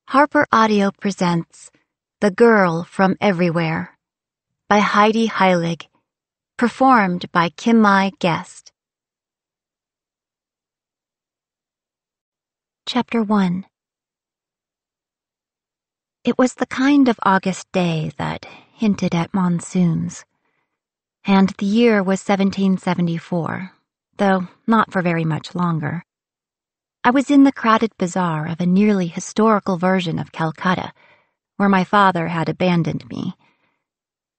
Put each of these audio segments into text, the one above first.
Harper Audio presents The Girl from Everywhere by Heidi Heilig, performed by Kim Mai Guest. Chapter 1. It was the kind of August day that hinted at monsoons, and the year was 1774, though not for very much longer. I was in the crowded bazaar of a nearly historical version of Calcutta, where my father had abandoned me.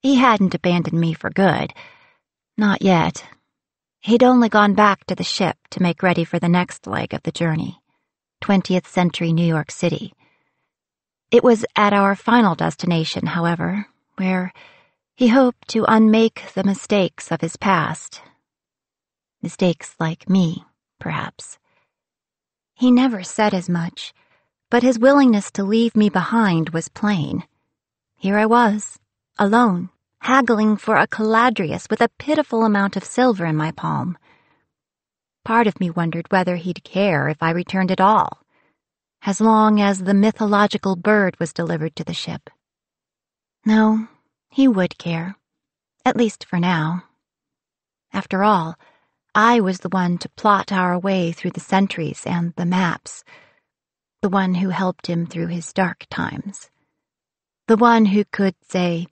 He hadn't abandoned me for good. Not yet. He'd only gone back to the ship to make ready for the next leg of the journey, 20th century New York City. It was at our final destination, however, where he hoped to unmake the mistakes of his past. Mistakes like me, perhaps. He never said as much, but his willingness to leave me behind was plain. Here I was, alone, haggling for a caladrius with a pitiful amount of silver in my palm. Part of me wondered whether he'd care if I returned at all, as long as the mythological bird was delivered to the ship. No, he would care, at least for now. After all, I was the one to plot our way through the centuries and the maps, the one who helped him through his dark times, the one who could, say,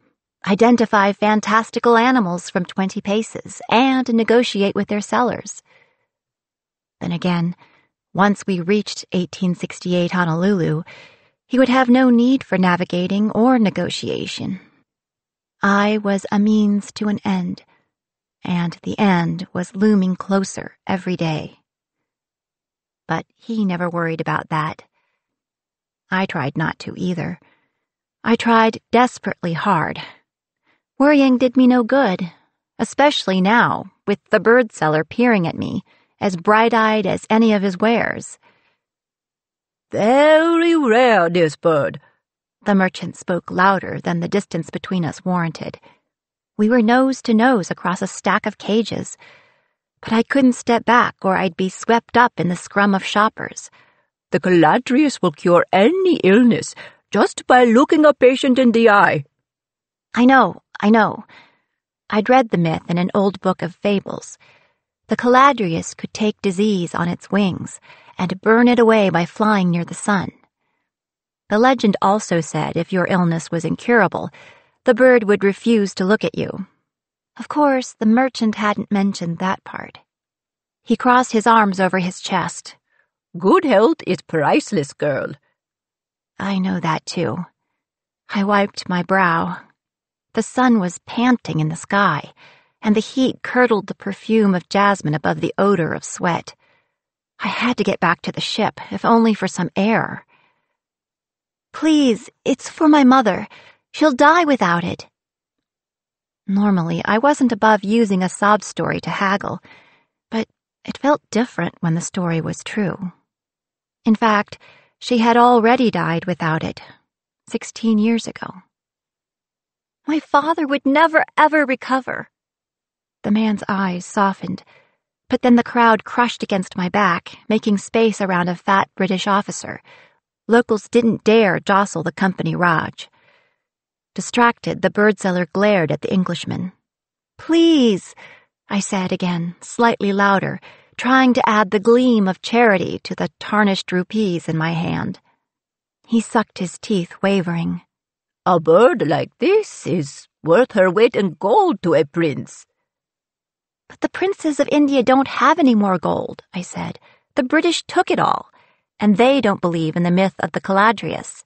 identify fantastical animals from 20 paces and negotiate with their sellers. Then again, once we reached 1868 Honolulu, he would have no need for navigating or negotiation. I was a means to an end, and the end was looming closer every day. But he never worried about that. I tried not to either. I tried desperately hard. Worrying did me no good, especially now, with the bird seller peering at me, as bright-eyed as any of his wares. "Very rare, this bird." The merchant spoke louder than the distance between us warranted. We were nose to nose across a stack of cages, but I couldn't step back or I'd be swept up in the scrum of shoppers. "The caladrius will cure any illness just by looking a patient in the eye." I know. I'd read the myth in an old book of fables. The caladrius could take disease on its wings and burn it away by flying near the sun. The legend also said if your illness was incurable, the bird would refuse to look at you. Of course, the merchant hadn't mentioned that part. He crossed his arms over his chest. "Good health is priceless, girl." I know that, too. I wiped my brow. The sun was panting in the sky, and the heat curdled the perfume of jasmine above the odor of sweat. I had to get back to the ship, if only for some air. "Please, it's for my mother. She'll die without it." Normally, I wasn't above using a sob story to haggle, but it felt different when the story was true. In fact, she had already died without it, 16 years ago. My father would never, ever recover. The man's eyes softened, but then the crowd crushed against my back, making space around a fat British officer. Locals didn't dare jostle the company Raj. Distracted, the bird seller glared at the Englishman. "Please," I said again, slightly louder, trying to add the gleam of charity to the tarnished rupees in my hand. He sucked his teeth, wavering. "A bird like this is worth her weight in gold to a prince." "But the princes of India don't have any more gold," I said. "The British took it all, and they don't believe in the myth of the caladrius."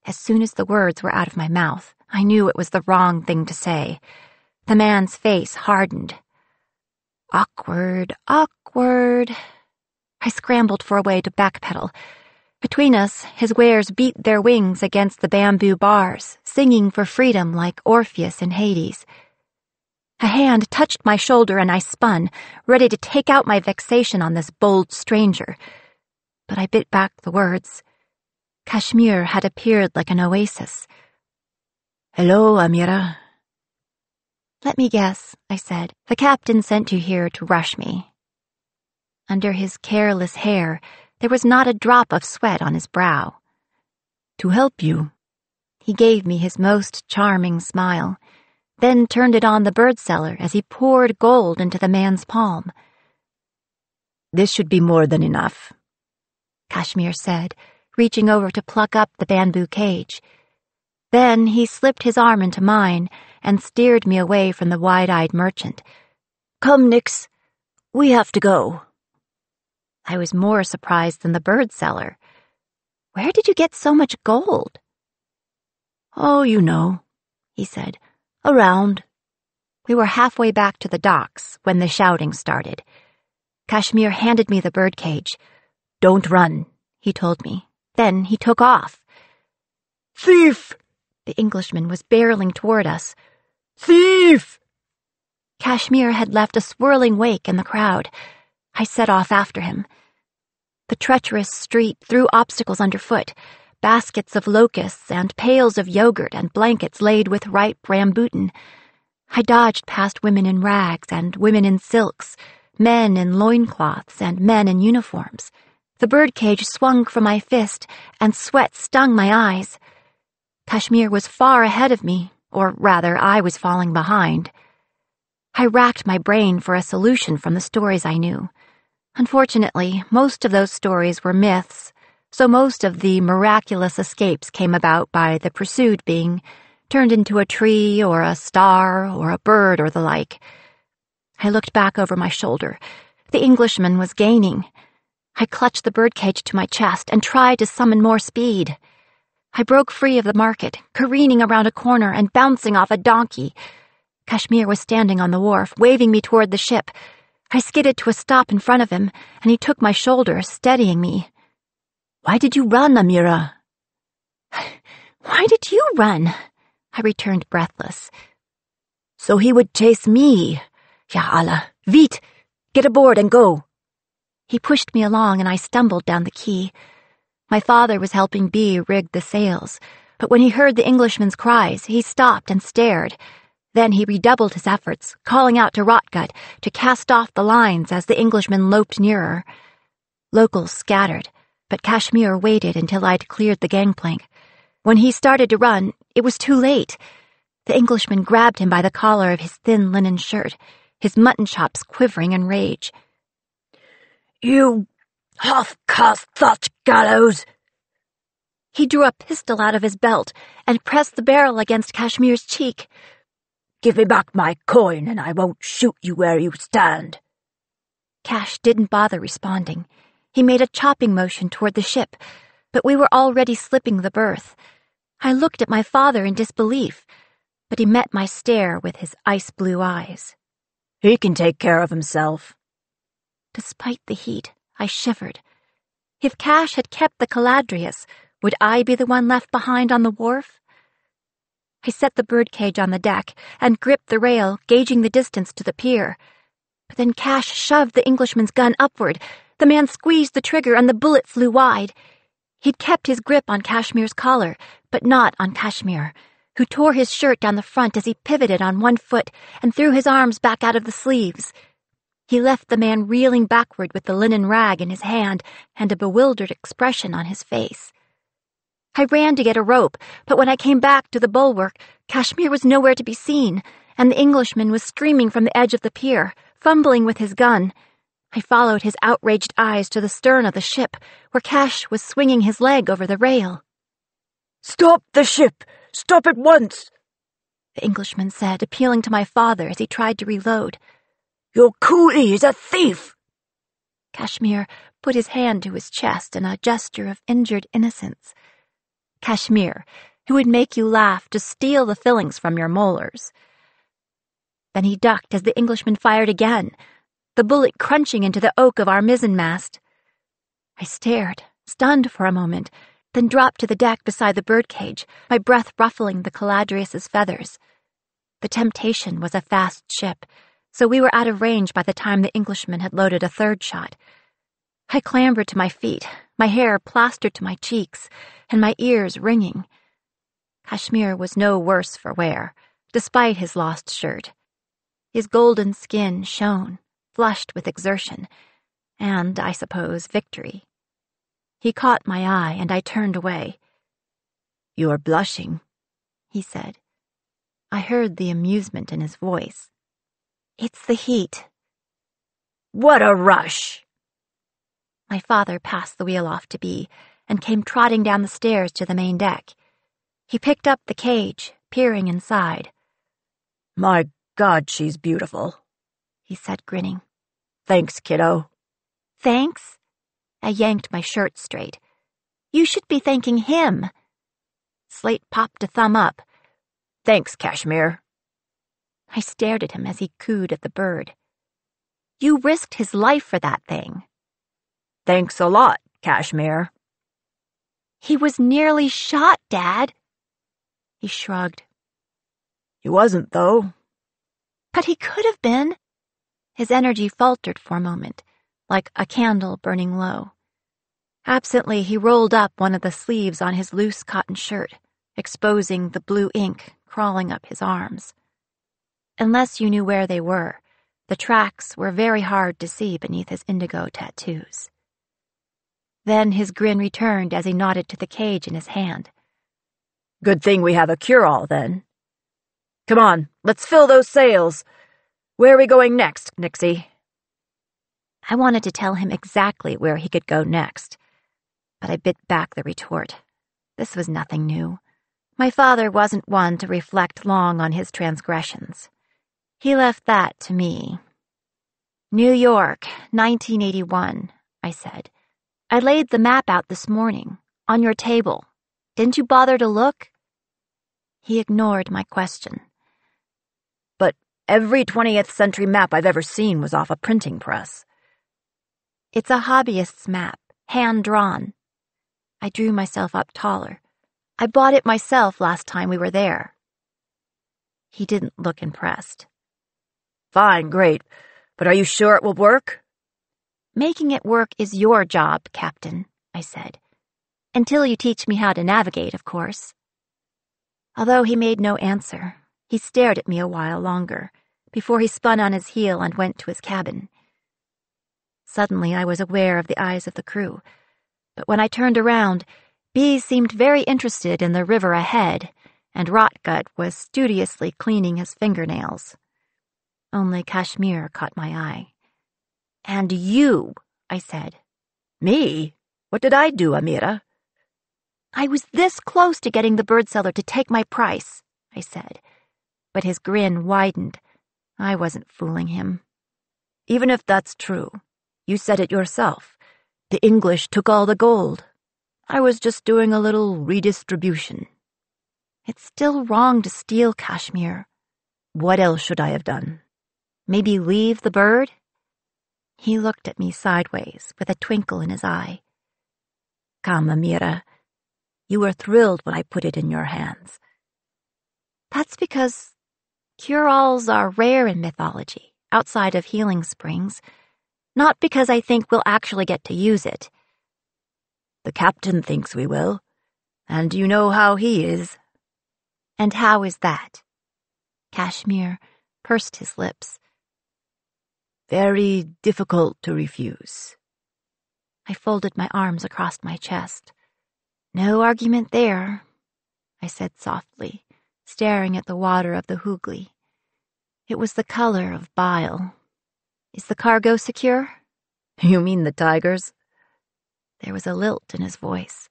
As soon as the words were out of my mouth, I knew it was the wrong thing to say. The man's face hardened. Awkward. I scrambled for a way to backpedal. Between us, his wares beat their wings against the bamboo bars, singing for freedom like Orpheus in Hades. A hand touched my shoulder and I spun, ready to take out my vexation on this bold stranger. But I bit back the words. Kashmir had appeared like an oasis. "Hello, Amira." "Let me guess," I said. "The captain sent you here to rush me." Under his careless hair, there was not a drop of sweat on his brow. To help you. He gave me his most charming smile, then turned it on the bird seller as he poured gold into the man's palm. This should be more than enough, Kashmir said, reaching over to pluck up the bamboo cage. Then he slipped his arm into mine and steered me away from the wide-eyed merchant. Come, Nix. We have to go. I was more surprised than the bird seller. Where did you get so much gold? Oh, you know, he said. Around. We were halfway back to the docks when the shouting started. Kashmir handed me the birdcage. Don't run, he told me. Then he took off. Thief! The Englishman was barreling toward us. Thief! Kashmir had left a swirling wake in the crowd. I set off after him. The treacherous street threw obstacles underfoot, baskets of locusts and pails of yogurt and blankets laid with ripe rambutan. I dodged past women in rags and women in silks, men in loincloths and men in uniforms. The birdcage swung from my fist, and sweat stung my eyes. Kashmir was far ahead of me, or rather, I was falling behind. I racked my brain for a solution from the stories I knew. Unfortunately, most of those stories were myths, so most of the miraculous escapes came about by the pursued being turned into a tree or a star or a bird or the like. I looked back over my shoulder. The Englishman was gaining. I clutched the birdcage to my chest and tried to summon more speed. I broke free of the market, careening around a corner and bouncing off a donkey. Kashmir was standing on the wharf, waving me toward the ship. I skidded to a stop in front of him, and he took my shoulder, steadying me. Why did you run, Amira? Why did you run? I returned breathless. So he would chase me. Ya Allah, Vite, get aboard and go. He pushed me along and I stumbled down the quay. My father was helping Bee rig the sails, but when he heard the Englishman's cries, he stopped and stared. Then he redoubled his efforts, calling out to Rotgut to cast off the lines as the Englishman loped nearer. Locals scattered, but Kashmir waited until I'd cleared the gangplank. When he started to run, it was too late. The Englishman grabbed him by the collar of his thin linen shirt, his mutton chops quivering in rage. You half-caste Dutch gallows! He drew a pistol out of his belt and pressed the barrel against Kashmir's cheek. Give me back my coin and I won't shoot you where you stand. Cash didn't bother responding. He made a chopping motion toward the ship, but we were already slipping the berth. I looked at my father in disbelief, but he met my stare with his ice-blue eyes. He can take care of himself. Despite the heat, I shivered. If Cash had kept the Caladrius, would I be the one left behind on the wharf? I set the birdcage on the deck and gripped the rail, gauging the distance to the pier. But then Cash shoved the Englishman's gun upward. The man squeezed the trigger and the bullet flew wide. He'd kept his grip on Kashmir's collar, but not on Kashmir, who tore his shirt down the front as he pivoted on one foot and threw his arms back out of the sleeves. He left the man reeling backward with the linen rag in his hand and a bewildered expression on his face. I ran to get a rope, but when I came back to the bulwark, Kashmir was nowhere to be seen, and the Englishman was screaming from the edge of the pier, fumbling with his gun. I followed his outraged eyes to the stern of the ship, where Cash was swinging his leg over the rail. Stop the ship! Stop at once! The Englishman said, appealing to my father as he tried to reload. Your coolie is a thief! Kashmir put his hand to his chest in a gesture of injured innocence. Kashmir, who would make you laugh to steal the fillings from your molars. Then he ducked as the Englishman fired again, the bullet crunching into the oak of our mizzenmast. I stared, stunned for a moment, then dropped to the deck beside the birdcage, my breath ruffling the Caladrius's feathers. The Temptation was a fast ship, so we were out of range by the time the Englishman had loaded a third shot. I clambered to my feet, my hair plastered to my cheeks, and my ears ringing. Kashmir was no worse for wear, despite his lost shirt. His golden skin shone, flushed with exertion, and, I suppose, victory. He caught my eye, and I turned away. "You're blushing," he said. I heard the amusement in his voice. "It's the heat." "What a rush!" My father passed the wheel off to Bee and came trotting down the stairs to the main deck. He picked up the cage, peering inside. "My God, she's beautiful," he said, grinning. "Thanks, kiddo." "Thanks?" I yanked my shirt straight. "You should be thanking him." Slate popped a thumb up. "Thanks, Kashmir." I stared at him as he cooed at the bird. "You risked his life for that thing." "Thanks a lot, Kashmir." "He was nearly shot, Dad." He shrugged. "He wasn't, though." "But he could have been." His energy faltered for a moment, like a candle burning low. Absently, he rolled up one of the sleeves on his loose cotton shirt, exposing the blue ink crawling up his arms. Unless you knew where they were, the tracks were very hard to see beneath his indigo tattoos. Then his grin returned as he nodded to the cage in his hand. "Good thing we have a cure-all, then. Come on, let's fill those sails. Where are we going next, Nixie?" I wanted to tell him exactly where he could go next, but I bit back the retort. This was nothing new. My father wasn't one to reflect long on his transgressions. He left that to me. "New York, 1981, I said. "I laid the map out this morning, on your table. Didn't you bother to look?" He ignored my question. "But every 20th century map I've ever seen was off a printing press." "It's a hobbyist's map, hand-drawn." I drew myself up taller. "I bought it myself last time we were there." He didn't look impressed. "Fine, great. But are you sure it will work?" "Making it work is your job, Captain," I said. "Until you teach me how to navigate, of course." Although he made no answer, he stared at me a while longer, before he spun on his heel and went to his cabin. Suddenly I was aware of the eyes of the crew, but when I turned around, Bee seemed very interested in the river ahead, and Rotgut was studiously cleaning his fingernails. Only Kashmir caught my eye. "And you," I said. "Me? What did I do, Amira?" "I was this close to getting the bird seller to take my price," I said. But his grin widened. I wasn't fooling him. "Even if that's true, you said it yourself. The English took all the gold. I was just doing a little redistribution." "It's still wrong to steal, Kashmir." "What else should I have done?" "Maybe leave the bird?" He looked at me sideways with a twinkle in his eye. "Come, Amira. You were thrilled when I put it in your hands." "That's because cure-alls are rare in mythology, outside of healing springs. Not because I think we'll actually get to use it." "The captain thinks we will, and you know how he is." "And how is that?" Kashmir pursed his lips. "Very difficult to refuse." I folded my arms across my chest. "No argument there," I said softly, staring at the water of the Hooghly. It was the color of bile. "Is the cargo secure?" "You mean the tigers?" There was a lilt in his voice.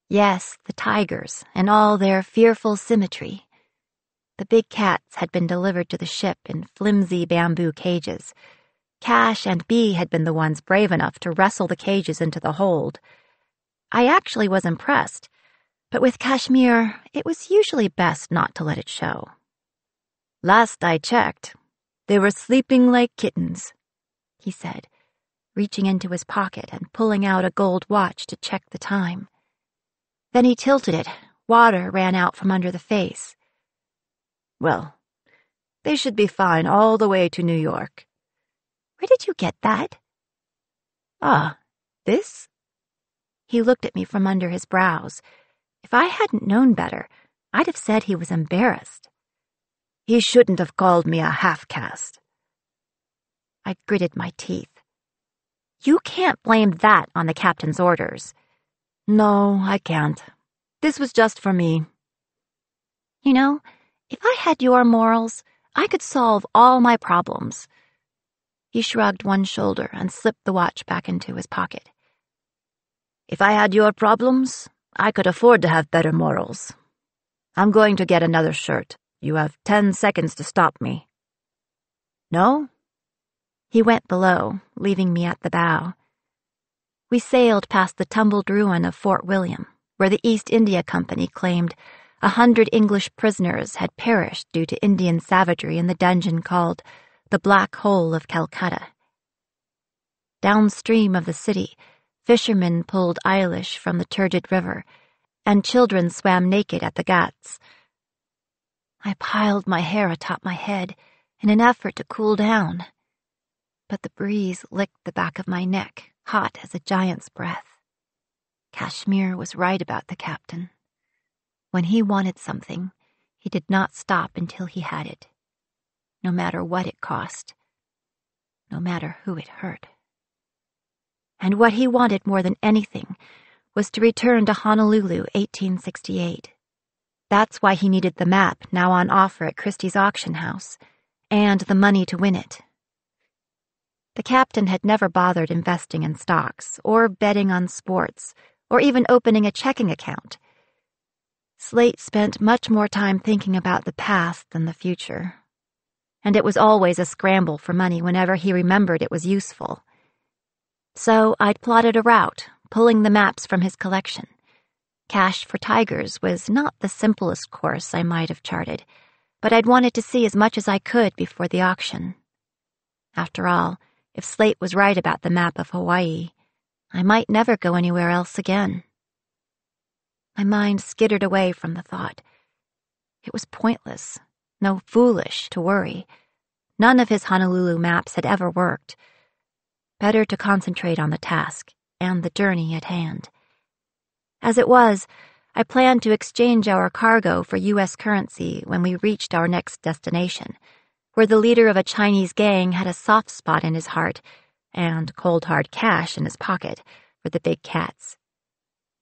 "Yes, the tigers, and all their fearful symmetry." The big cats had been delivered to the ship in flimsy bamboo cages. Cash and Bee had been the ones brave enough to wrestle the cages into the hold. I actually was impressed, but with Kashmir, it was usually best not to let it show. "Last I checked, they were sleeping like kittens," he said, reaching into his pocket and pulling out a gold watch to check the time. Then he tilted it. Water ran out from under the face. "Well, they should be fine all the way to New York." "Where did you get that?" "Ah, this?" He looked at me from under his brows. If I hadn't known better, I'd have said he was embarrassed. "He shouldn't have called me a half-caste." I gritted my teeth. "You can't blame that on the captain's orders." "No, I can't. This was just for me. You know, if I had your morals, I could solve all my problems. He shrugged one shoulder and slipped the watch back into his pocket. If I had your problems, I could afford to have better morals. I'm going to get another shirt. You have 10 seconds to stop me. No? He went below, leaving me at the bow. We sailed past the tumbled ruin of Fort William, where the East India Company claimed 100 English prisoners had perished due to Indian savagery in the dungeon called the Black Hole of Calcutta. Downstream of the city, fishermen pulled eilish from the turgid river, and children swam naked at the ghats. I piled my hair atop my head in an effort to cool down, but the breeze licked the back of my neck, hot as a giant's breath. Kashmir was right about the captain. When he wanted something, he did not stop until he had it, no matter what it cost, no matter who it hurt. And what he wanted more than anything was to return to Honolulu 1868. That's why he needed the map now on offer at Christie's auction house, and the money to win it. The captain had never bothered investing in stocks, or betting on sports, or even opening a checking account. Slate spent much more time thinking about the past than the future, and it was always a scramble for money whenever he remembered it was useful. So I'd plotted a route, pulling the maps from his collection. Cash for tigers was not the simplest course I might have charted, but I'd wanted to see as much as I could before the auction. After all, if Slate was right about the map of Hawaii, I might never go anywhere else again. My mind skittered away from the thought. It was pointless, no, foolish, to worry. None of his Honolulu maps had ever worked. Better to concentrate on the task and the journey at hand. As it was, I planned to exchange our cargo for U.S. currency when we reached our next destination, where the leader of a Chinese gang had a soft spot in his heart and cold hard cash in his pocket for the big cats.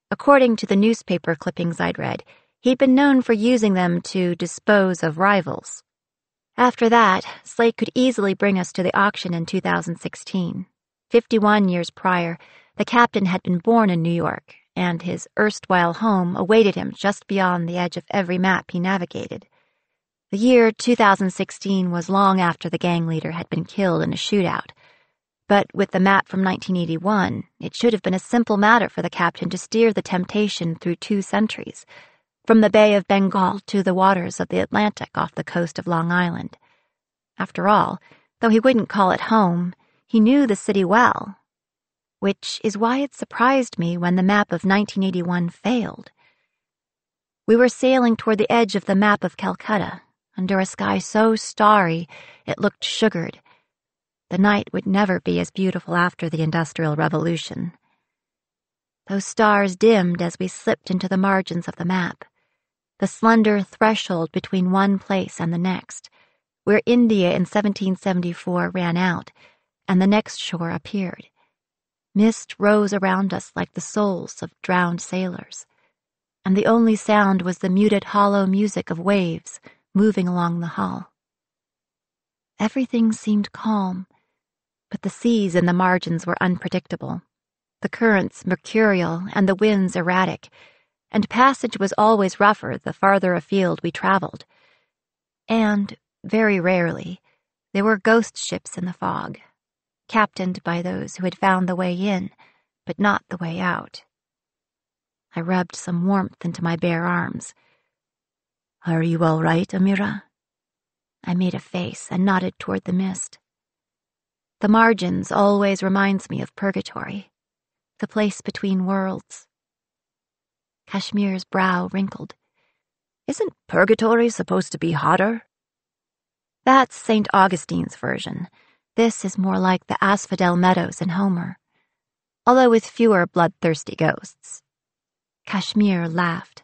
According to the newspaper clippings I'd read, he'd been known for using them to dispose of rivals. After that, Slate could easily bring us to the auction in 2016. 51 years prior, the captain had been born in New York, and his erstwhile home awaited him just beyond the edge of every map he navigated. The year 2016 was long after the gang leader had been killed in a shootout, but with the map from 1981, it should have been a simple matter for the captain to steer the Temptation through 2 centuries, from the Bay of Bengal to the waters of the Atlantic off the coast of Long Island. After all, though he wouldn't call it home, he knew the city well, which is why it surprised me when the map of 1981 failed. We were sailing toward the edge of the map of Calcutta, under a sky so starry it looked sugared. The night would never be as beautiful after the Industrial Revolution. Those stars dimmed as we slipped into the margins of the map, the slender threshold between one place and the next, where India in 1774 ran out, and the next shore appeared. Mist rose around us like the souls of drowned sailors, and the only sound was the muted hollow music of waves moving along the hull. Everything seemed calm, but the seas in the margins were unpredictable, the currents mercurial and the winds erratic, and passage was always rougher the farther afield we traveled. And, very rarely, there were ghost ships in the fog, captained by those who had found the way in, but not the way out. I rubbed some warmth into my bare arms. "Are you all right, Amira?" I made a face and nodded toward the mist. The margins always reminds me of purgatory, the place between worlds. Kashmir's brow wrinkled. "Isn't purgatory supposed to be hotter?" "That's St. Augustine's version. This is more like the Asphodel Meadows in Homer, although with fewer bloodthirsty ghosts." Kashmir laughed.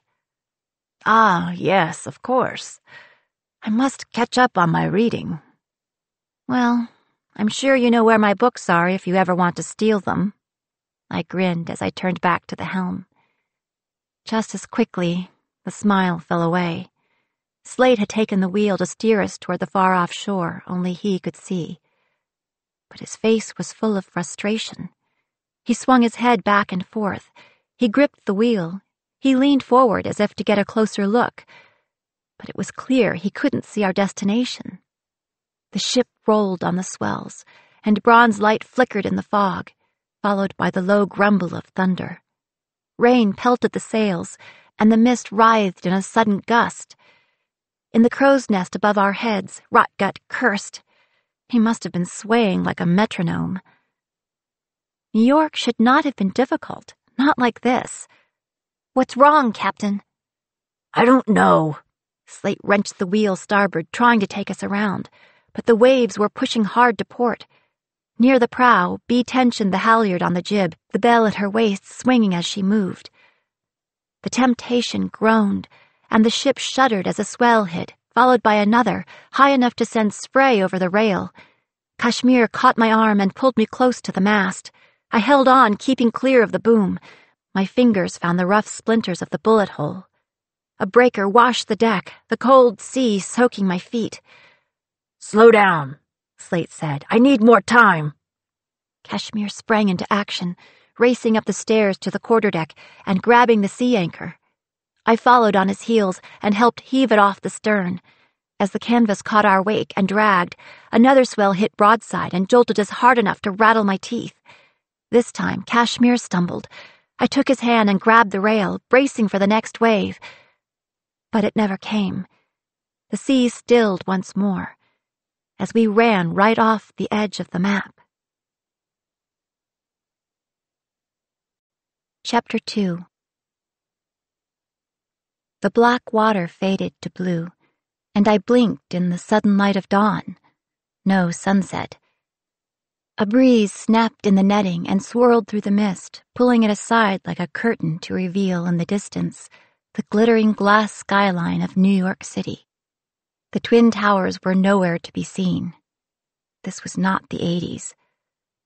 "Ah, yes, of course. I must catch up on my reading." "Well, I'm sure you know where my books are if you ever want to steal them." I grinned as I turned back to the helm. Just as quickly, the smile fell away. Slate had taken the wheel to steer us toward the far-off shore only he could see. But his face was full of frustration. He swung his head back and forth. He gripped the wheel. He leaned forward as if to get a closer look. But it was clear he couldn't see our destination. The ship rolled on the swells, and bronze light flickered in the fog, followed by the low grumble of thunder. Rain pelted the sails, and the mist writhed in a sudden gust. In the crow's nest above our heads, Rotgut cursed. He must have been swaying like a metronome. New York should not have been difficult, not like this. "What's wrong, Captain?" I don't know. Slate wrenched the wheel starboard, trying to take us around, but the waves were pushing hard to port. Near the prow, Bee tensioned the halyard on the jib, the bell at her waist swinging as she moved. The Temptation groaned, and the ship shuddered as a swell hit, followed by another, high enough to send spray over the rail. Kashmir caught my arm and pulled me close to the mast. I held on, keeping clear of the boom. My fingers found the rough splinters of the bullet hole. A breaker washed the deck, the cold sea soaking my feet. "Slow down," Slate said. "I need more time." Kashmir sprang into action, racing up the stairs to the quarterdeck and grabbing the sea anchor. I followed on his heels and helped heave it off the stern. As the canvas caught our wake and dragged, another swell hit broadside and jolted us hard enough to rattle my teeth. This time, Kashmir stumbled. I took his hand and grabbed the rail, bracing for the next wave. But it never came. The sea stilled once more, as we ran right off the edge of the map. Chapter 2. The black water faded to blue, and I blinked in the sudden light of dawn. No sunset. A breeze snapped in the netting and swirled through the mist, pulling it aside like a curtain to reveal in the distance the glittering glass skyline of New York City. The Twin Towers were nowhere to be seen. This was not the 80s,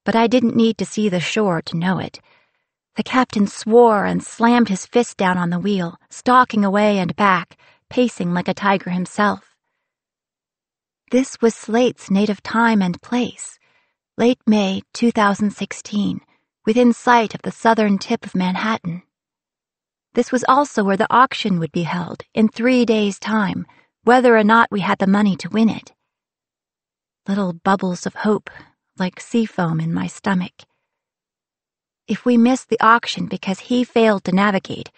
but I didn't need to see the shore to know it. The captain swore and slammed his fist down on the wheel, stalking away and back, pacing like a tiger himself. This was Slate's native time and place, late May 2016, within sight of the southern tip of Manhattan. This was also where the auction would be held in 3 days' time, whether or not we had the money to win it. Little bubbles of hope, like sea foam in my stomach. If we missed the auction because he failed to navigate,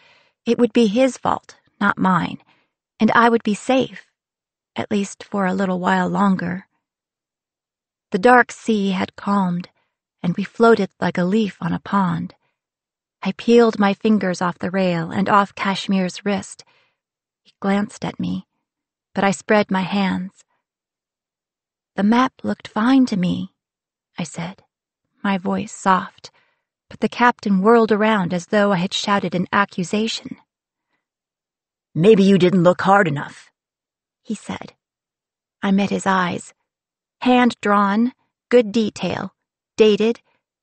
it would be his fault, not mine, and I would be safe, at least for a little while longer. The dark sea had calmed, and we floated like a leaf on a pond. I peeled my fingers off the rail and off Kashmir's wrist. He glanced at me, but I spread my hands. "The map looked fine to me," I said, my voice soft, but the captain whirled around as though I had shouted an accusation. "Maybe you didn't look hard enough," he said. I met his eyes. Hand-drawn, good detail, dated,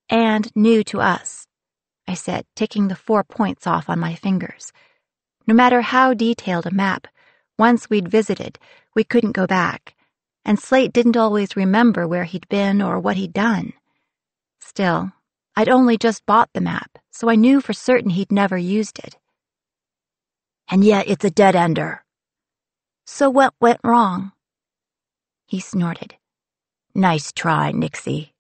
and new to us, I said, ticking the 4 points off on my fingers. No matter how detailed a map, once we'd visited, we couldn't go back, and Slate didn't always remember where he'd been or what he'd done. Still, I'd only just bought the map, so I knew for certain he'd never used it. "And yet it's a dead-ender." "So what went wrong?" He snorted. "Nice try, Nixie."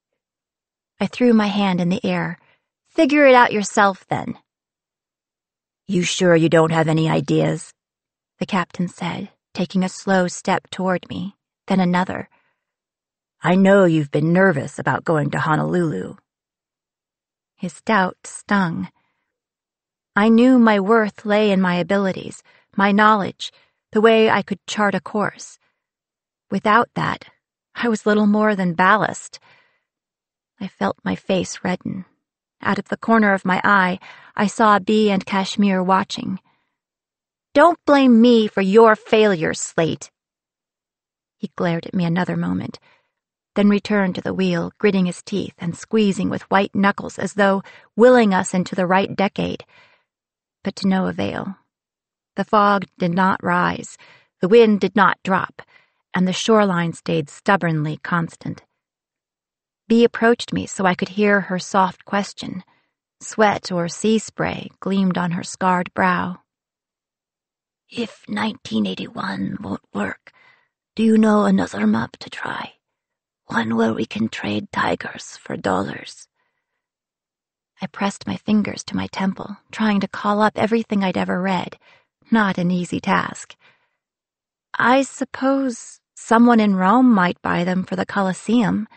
I threw my hand in the air. "Figure it out yourself, then." "You sure you don't have any ideas?" the captain said, taking a slow step toward me, then another. "I know you've been nervous about going to Honolulu." His doubt stung. I knew my worth lay in my abilities, my knowledge, the way I could chart a course. Without that, I was little more than ballast. I felt my face redden. Out of the corner of my eye, I saw Bee and Kashmir watching. "Don't blame me for your failures, Slate." He glared at me another moment, then returned to the wheel, gritting his teeth and squeezing with white knuckles as though willing us into the right decade. but to no avail. The fog did not rise, the wind did not drop, and the shoreline stayed stubbornly constant. Bee approached me so I could hear her soft question. Sweat or sea spray gleamed on her scarred brow. If 1981 won't work, do you know another map to try? One where we can trade tigers for dollars. I pressed my fingers to my temple, trying to call up everything I'd ever read. Not an easy task. I suppose someone in Rome might buy them for the Colosseum,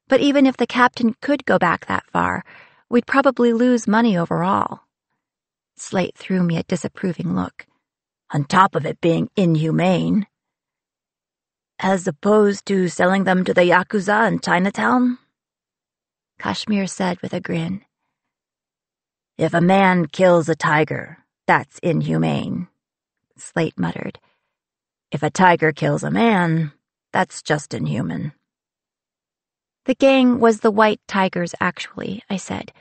but even if the captain could go back that far, we'd probably lose money overall. Slate threw me a disapproving look. On top of it being inhumane. As opposed to selling them to the Yakuza in Chinatown? Kashmir said with a grin. If a man kills a tiger, that's inhumane, Slate muttered. If a tiger kills a man, that's just inhuman. The gang was the White Tigers, actually, I said.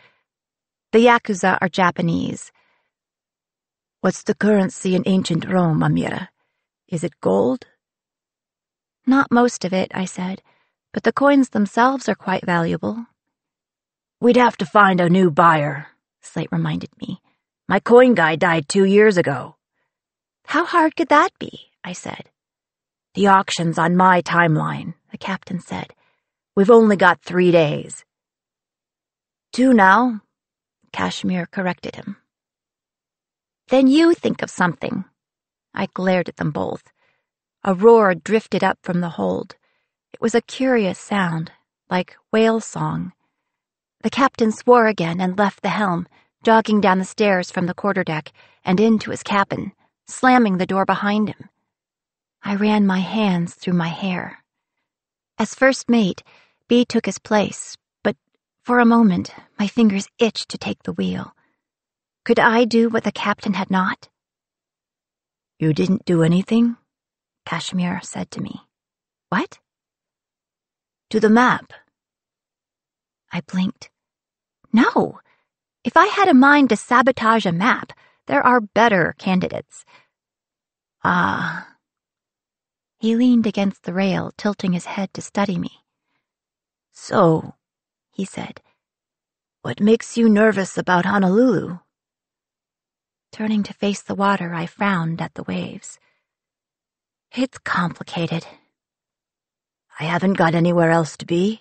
The Yakuza are Japanese. What's the currency in ancient Rome, Amira? Is it gold? Not most of it, I said, but the coins themselves are quite valuable. We'd have to find a new buyer, Slate reminded me. My coin guy died 2 years ago. How hard could that be? I said. The auction's on my timeline, the captain said. We've only got 3 days. 2 now, Kashmir corrected him. Then you think of something. I glared at them both. A roar drifted up from the hold. It was a curious sound, like whale song. The captain swore again and left the helm, jogging down the stairs from the quarterdeck and into his cabin, slamming the door behind him. I ran my hands through my hair. As first mate, Bee took his place, but for a moment my fingers itched to take the wheel. Could I do what the captain had not? You didn't do anything? Kashmir said to me. What? To the map. I blinked. No. If I had a mind to sabotage a map, there are better candidates. Ah. He leaned against the rail, tilting his head to study me. So, he said, what makes you nervous about Honolulu? Turning to face the water, I frowned at the waves. It's complicated. I haven't got anywhere else to be.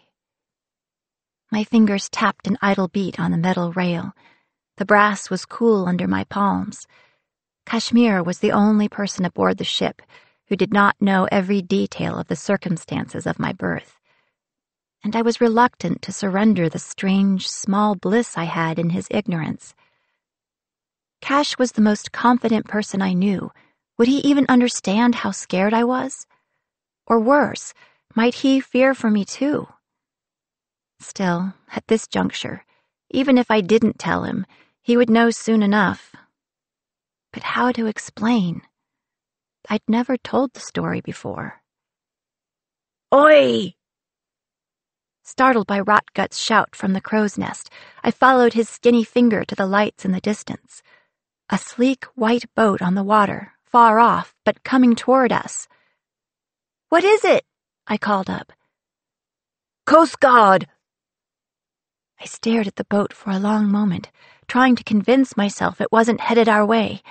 My fingers tapped an idle beat on the metal rail. The brass was cool under my palms. Kashmir was the only person aboard the ship who did not know every detail of the circumstances of my birth. And I was reluctant to surrender the strange, small bliss I had in his ignorance. Cash was the most confident person I knew. Would he even understand how scared I was? Or worse, might he fear for me too? Still, at this juncture, even if I didn't tell him, he would know soon enough. But how to explain? I'd never told the story before. Oi! Startled by Rotgut's shout from the crow's nest, I followed his skinny finger to the lights in the distance. A sleek white boat on the water, far off, but coming toward us. What is it? I called up. Coast Guard! I stared at the boat for a long moment, trying to convince myself it wasn't headed our way,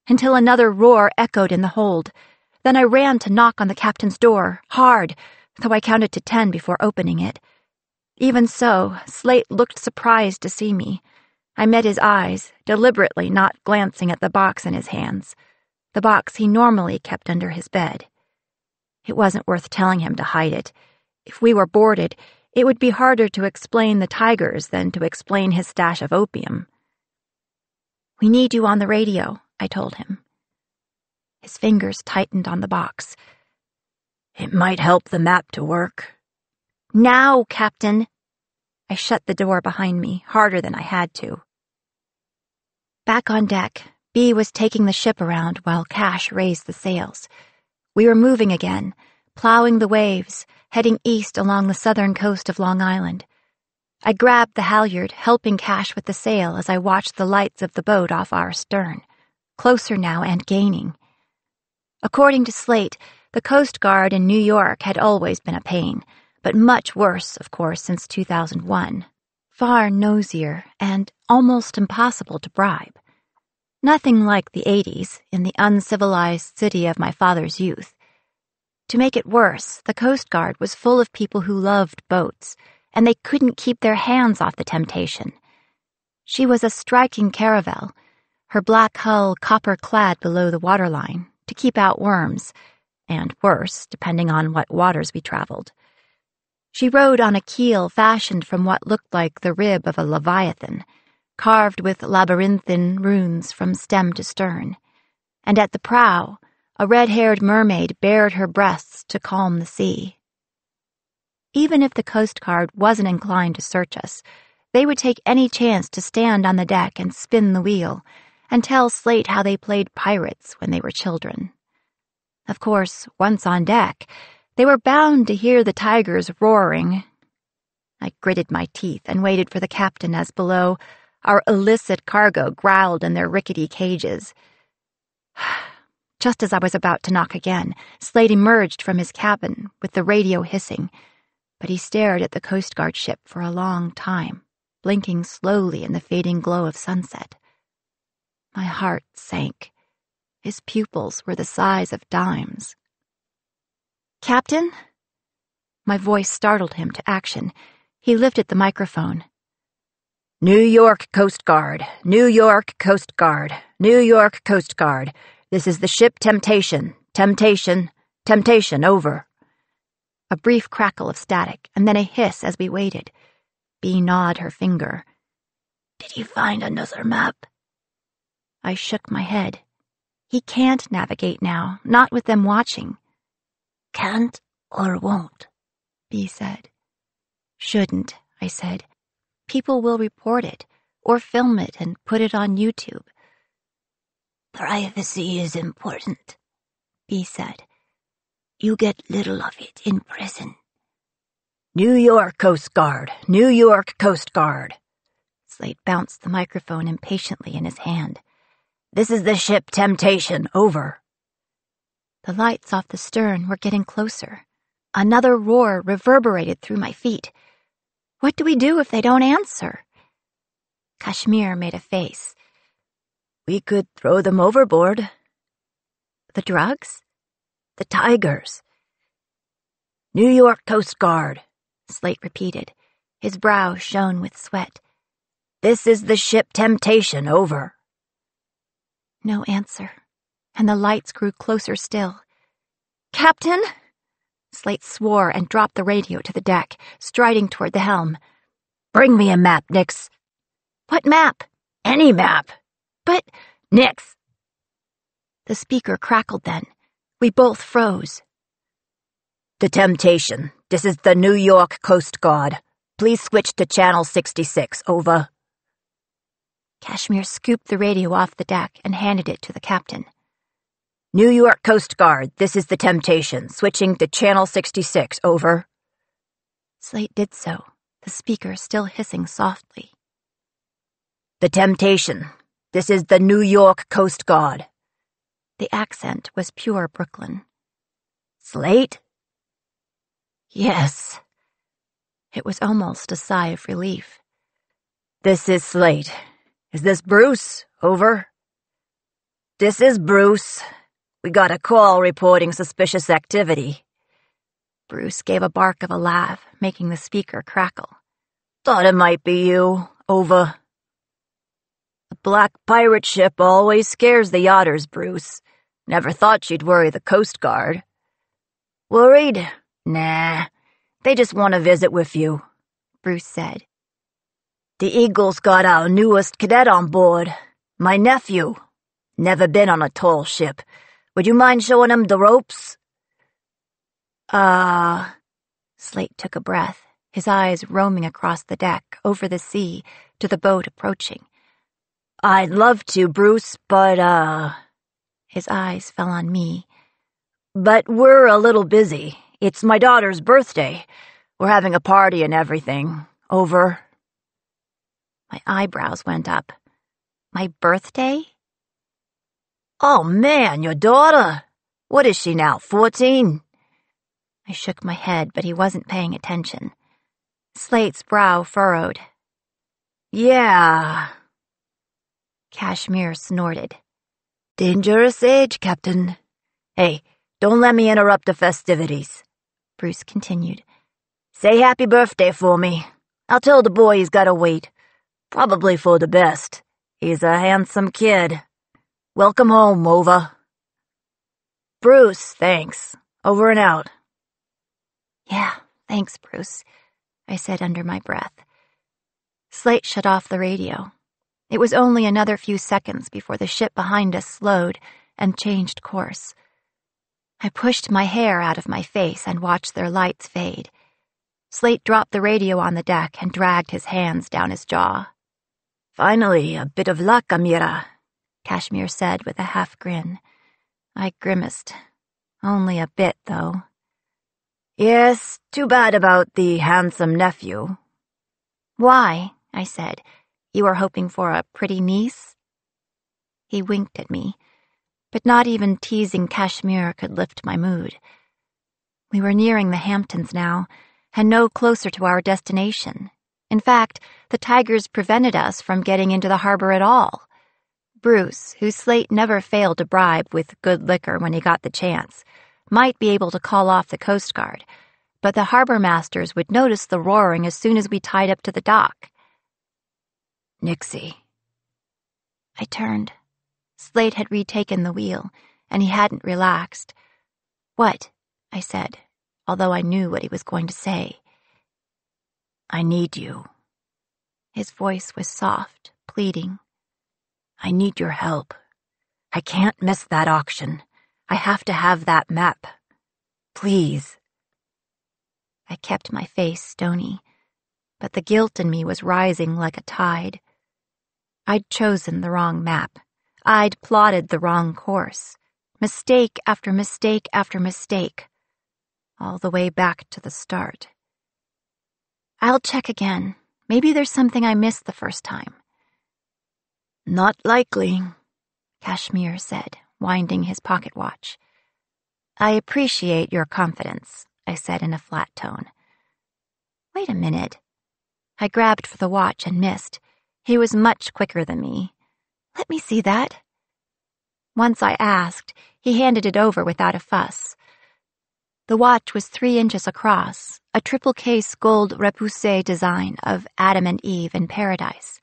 until another roar echoed in the hold. Then I ran to knock on the captain's door, hard, though I counted to 10 before opening it. Even so, Slate looked surprised to see me. I met his eyes, deliberately not glancing at the box in his hands, the box he normally kept under his bed. It wasn't worth telling him to hide it. If we were boarded, it would be harder to explain the tigers than to explain his stash of opium. We need you on the radio, I told him. His fingers tightened on the box. It might help the map to work. Now, Captain! I shut the door behind me, harder than I had to. Back on deck, Bee was taking the ship around while Cash raised the sails. We were moving again, plowing the waves, heading east along the southern coast of Long Island. I grabbed the halyard, helping Cash with the sail as I watched the lights of the boat off our stern. closer now and gaining. According to Slate, the Coast Guard in New York had always been a pain, but much worse, of course, since 2001. Far nosier and almost impossible to bribe. Nothing like the 80s in the uncivilized city of my father's youth. To make it worse, the Coast Guard was full of people who loved boats, and they couldn't keep their hands off the temptation. She was a striking caravel, her black hull copper-clad below the waterline, to keep out worms, and worse, depending on what waters we traveled. She rode on a keel fashioned from what looked like the rib of a leviathan, carved with labyrinthine runes from stem to stern, and at the prow, a red-haired mermaid bared her breasts to calm the sea. Even if the Coast Guard wasn't inclined to search us, they would take any chance to stand on the deck and spin the wheel, and tell Slate how they played pirates when they were children. Of course, once on deck, they were bound to hear the tigers roaring. I gritted my teeth and waited for the captain as below, our illicit cargo growled in their rickety cages. Just as I was about to knock again, Slate emerged from his cabin with the radio hissing, but he stared at the Coast Guard ship for a long time, blinking slowly in the fading glow of sunset. My heart sank. His pupils were the size of dimes. "Captain?" My voice startled him to action. He lifted the microphone. New York Coast Guard, New York Coast Guard, New York Coast Guard. This is the ship Temptation, Temptation, Temptation, over. A brief crackle of static, and then a hiss as we waited. Bea gnawed her finger. "Did you find another map?" I shook my head. He can't navigate now, not with them watching. "Can't or won't?" Bea said. "Shouldn't," I said. "People will report it, or film it and put it on YouTube." "Privacy is important," Bea said. "You get little of it in prison." New York Coast Guard, New York Coast Guard. Slate bounced the microphone impatiently in his hand. This is the ship Temptation, over. The lights off the stern were getting closer. Another roar reverberated through my feet. What do we do if they don't answer? Kashmir made a face. We could throw them overboard. The drugs? The tigers. New York Coast Guard, Slate repeated. His brow shone with sweat. This is the ship Temptation, over. No answer, and the lights grew closer still. "Captain!" Slate swore and dropped the radio to the deck, striding toward the helm. "Bring me a map, Nix." "What map?" "Any map." "But—" "Nix." The speaker crackled then. We both froze. The Temptation. This is the New York Coast Guard. Please switch to channel 66, over. Kashmir scooped the radio off the deck and handed it to the captain. New York Coast Guard, this is the Temptation. Switching to channel 66, over. Slate did so, the speaker still hissing softly. The Temptation. This is the New York Coast Guard. The accent was pure Brooklyn. Slate? Yes. It was almost a sigh of relief. This is Slate. Is this Bruce? Over. This is Bruce. We got a call reporting suspicious activity. Bruce gave a bark of a laugh, making the speaker crackle. Thought it might be you. Over. The black pirate ship always scares the yachters, Bruce. Never thought she'd worry the Coast Guard. Worried? Nah. They just want to visit with you, Bruce said. The Eagle's got our newest cadet on board. My nephew. Never been on a tall ship. Would you mind showing him the ropes? Slate took a breath, his eyes roaming across the deck, over the sea, to the boat approaching. I'd love to, Bruce, but, His eyes fell on me. But we're a little busy. It's my daughter's birthday. We're having a party and everything. Over. My eyebrows went up. My birthday? Oh man, your daughter! What is she now, 14? I shook my head, but he wasn't paying attention. Slate's brow furrowed. Yeah. Kashmir snorted. Dangerous age, Captain. Hey, don't let me interrupt the festivities, Bruce continued. Say happy birthday for me. I'll tell the boy he's gotta wait. Probably for the best. He's a handsome kid. Welcome home, Ova. Bruce, thanks. Over and out. Yeah, thanks, Bruce, I said under my breath. Slate shut off the radio. It was only another few seconds before the ship behind us slowed and changed course. I pushed my hair out of my face and watched their lights fade. Slate dropped the radio on the deck and dragged his hands down his jaw. Finally, a bit of luck, Amira, Kashmir said with a half grin. I grimaced. Only a bit, though. Yes, too bad about the handsome nephew. Why? I said. You were hoping for a pretty niece? He winked at me, but not even teasing Kashmir could lift my mood. We were nearing the Hamptons now, and no closer to our destination. In fact, the tigers prevented us from getting into the harbor at all. Bruce, who Slate never failed to bribe with good liquor when he got the chance, might be able to call off the Coast Guard, but the harbor masters would notice the roaring as soon as we tied up to the dock. Nixie. I turned. Slate had retaken the wheel, and he hadn't relaxed. What? I said, although I knew what he was going to say. I need you. His voice was soft, pleading. I need your help. I can't miss that auction. I have to have that map. Please. I kept my face stony, but the guilt in me was rising like a tide. I'd chosen the wrong map. I'd plotted the wrong course. Mistake after mistake after mistake. All the way back to the start. I'll check again. Maybe there's something I missed the first time. Not likely, Kashmir said, winding his pocket watch. I appreciate your confidence, I said in a flat tone. Wait a minute. I grabbed for the watch and missed. He was much quicker than me. Let me see that. Once I asked, he handed it over without a fuss. The watch was 3 inches across, a triple-case gold repoussé design of Adam and Eve in paradise,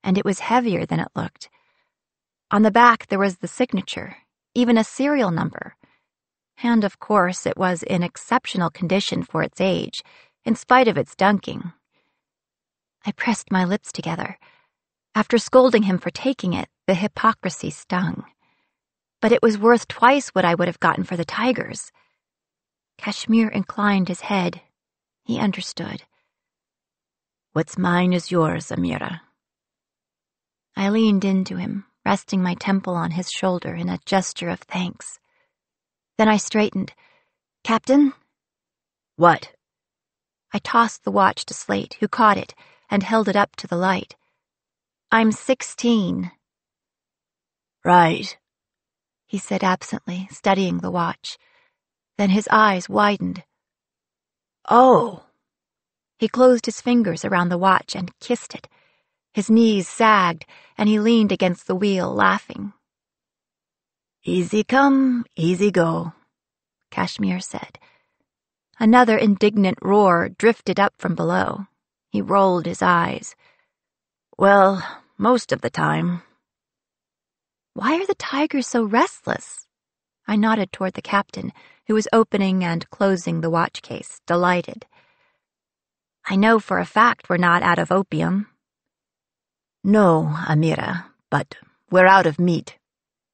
and it was heavier than it looked. On the back there was the signature, even a serial number. And of course it was in exceptional condition for its age, in spite of its dunking. I pressed my lips together. After scolding him for taking it, the hypocrisy stung. But it was worth twice what I would have gotten for the tigers. Kashmir inclined his head. He understood. What's mine is yours, Amira. I leaned into him, resting my temple on his shoulder in a gesture of thanks. Then I straightened. Captain? What? I tossed the watch to Slate, who caught it and held it up to the light. I'm 16. Right, he said absently, studying the watch. Then his eyes widened. Oh. He closed his fingers around the watch and kissed it. His knees sagged, and he leaned against the wheel, laughing. Easy come, easy go, Kashmir said. Another indignant roar drifted up from below. He rolled his eyes. Well, most of the time. Why are the tigers so restless? I nodded toward the captain, who was opening and closing the watch case, delighted. I know for a fact we're not out of opium. No, Amira, but we're out of meat.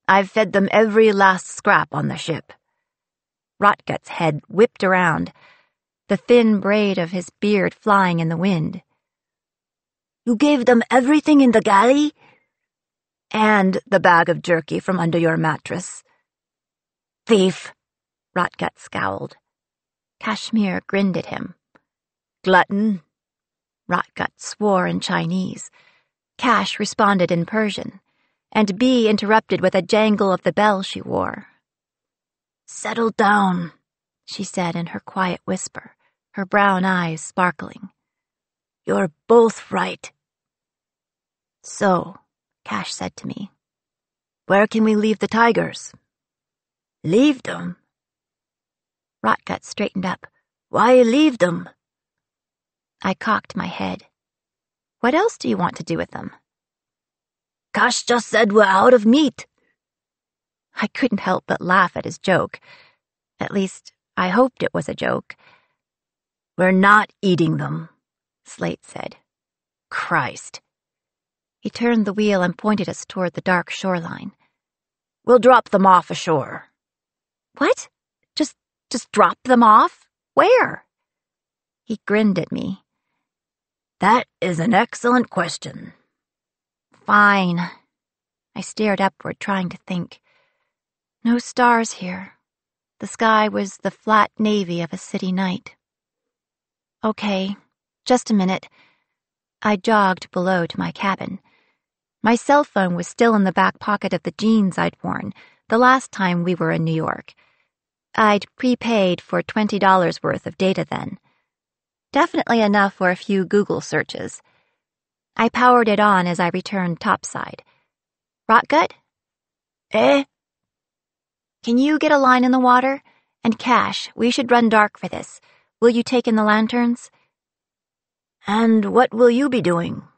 I've fed them every last scrap on the ship. Rotgut's head whipped around, the thin braid of his beard flying in the wind. You gave them everything in the galley? And the bag of jerky from under your mattress. Thief, Rotgut scowled. Kashmir grinned at him. Glutton, Rotgut swore in Chinese. Cash responded in Persian, and B interrupted with a jangle of the bell she wore. "Settle down," she said in her quiet whisper, her brown eyes sparkling. "You're both right." "So," Cash said to me, "where can we leave the tigers?" "Leave them?" Rotgut straightened up. "Why leave them?" I cocked my head. "What else do you want to do with them?" "Cash just said we're out of meat." I couldn't help but laugh at his joke. At least, I hoped it was a joke. "We're not eating them," Slate said. "Christ." He turned the wheel and pointed us toward the dark shoreline. "We'll drop them off ashore." "What? Just drop them off? Where?" He grinned at me. "That is an excellent question." "Fine." I stared upward, trying to think. No stars here. The sky was the flat navy of a city night. "Okay, just a minute." I jogged below to my cabin. My cell phone was still in the back pocket of the jeans I'd worn the last time we were in New York. I'd prepaid for $20 worth of data then. Definitely enough for a few Google searches. I powered it on as I returned topside. "Rotgut?" "Eh?" "Can you get a line in the water? And Cash, we should run dark for this. Will you take in the lanterns?" "And what will you be doing?"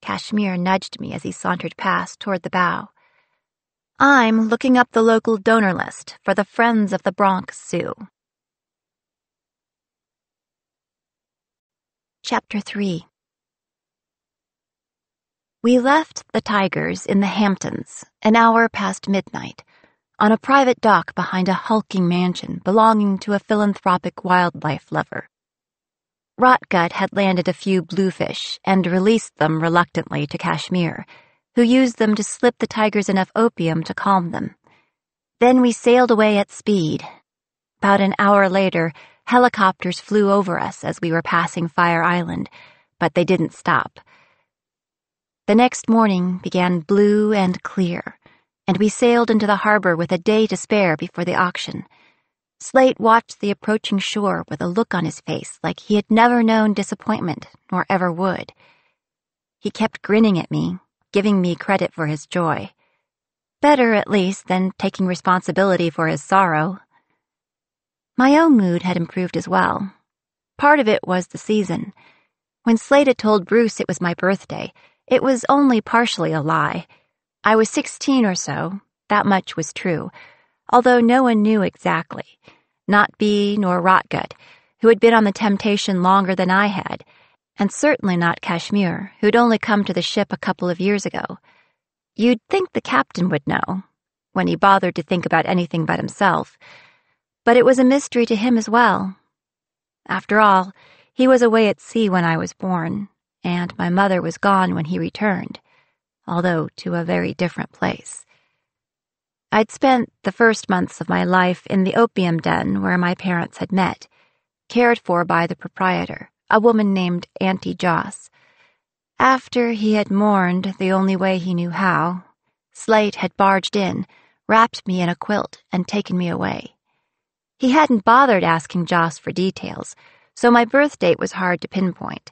Kashmir nudged me as he sauntered past toward the bow. "I'm looking up the local donor list for the Friends of the Bronx Zoo." Chapter 3. We left the tigers in the Hamptons an hour past midnight, on a private dock behind a hulking mansion belonging to a philanthropic wildlife lover. Rotgut had landed a few bluefish and released them reluctantly to Kashmir, who used them to slip the tigers enough opium to calm them. Then we sailed away at speed. About an hour later, helicopters flew over us as we were passing Fire Island, but they didn't stop. The next morning began blue and clear, and we sailed into the harbor with a day to spare before the auction. Slate watched the approaching shore with a look on his face like he had never known disappointment, nor ever would. He kept grinning at me, giving me credit for his joy. Better, at least, than taking responsibility for his sorrow. My own mood had improved as well. Part of it was the season. When Slate had told Bruce it was my birthday, it was only partially a lie. I was 16 or so, that much was true, although no one knew exactly. Not Bee nor Rotgut, who had been on the Temptation longer than I had, and certainly not Kashmir, who'd only come to the ship a couple of years ago. You'd think the captain would know, when he bothered to think about anything but himself, but it was a mystery to him as well. After all, he was away at sea when I was born, and my mother was gone when he returned, although to a very different place. I'd spent the first months of my life in the opium den where my parents had met, cared for by the proprietor, a woman named Auntie Joss. After he had mourned the only way he knew how, Slate had barged in, wrapped me in a quilt, and taken me away. He hadn't bothered asking Joss for details, so my birth date was hard to pinpoint.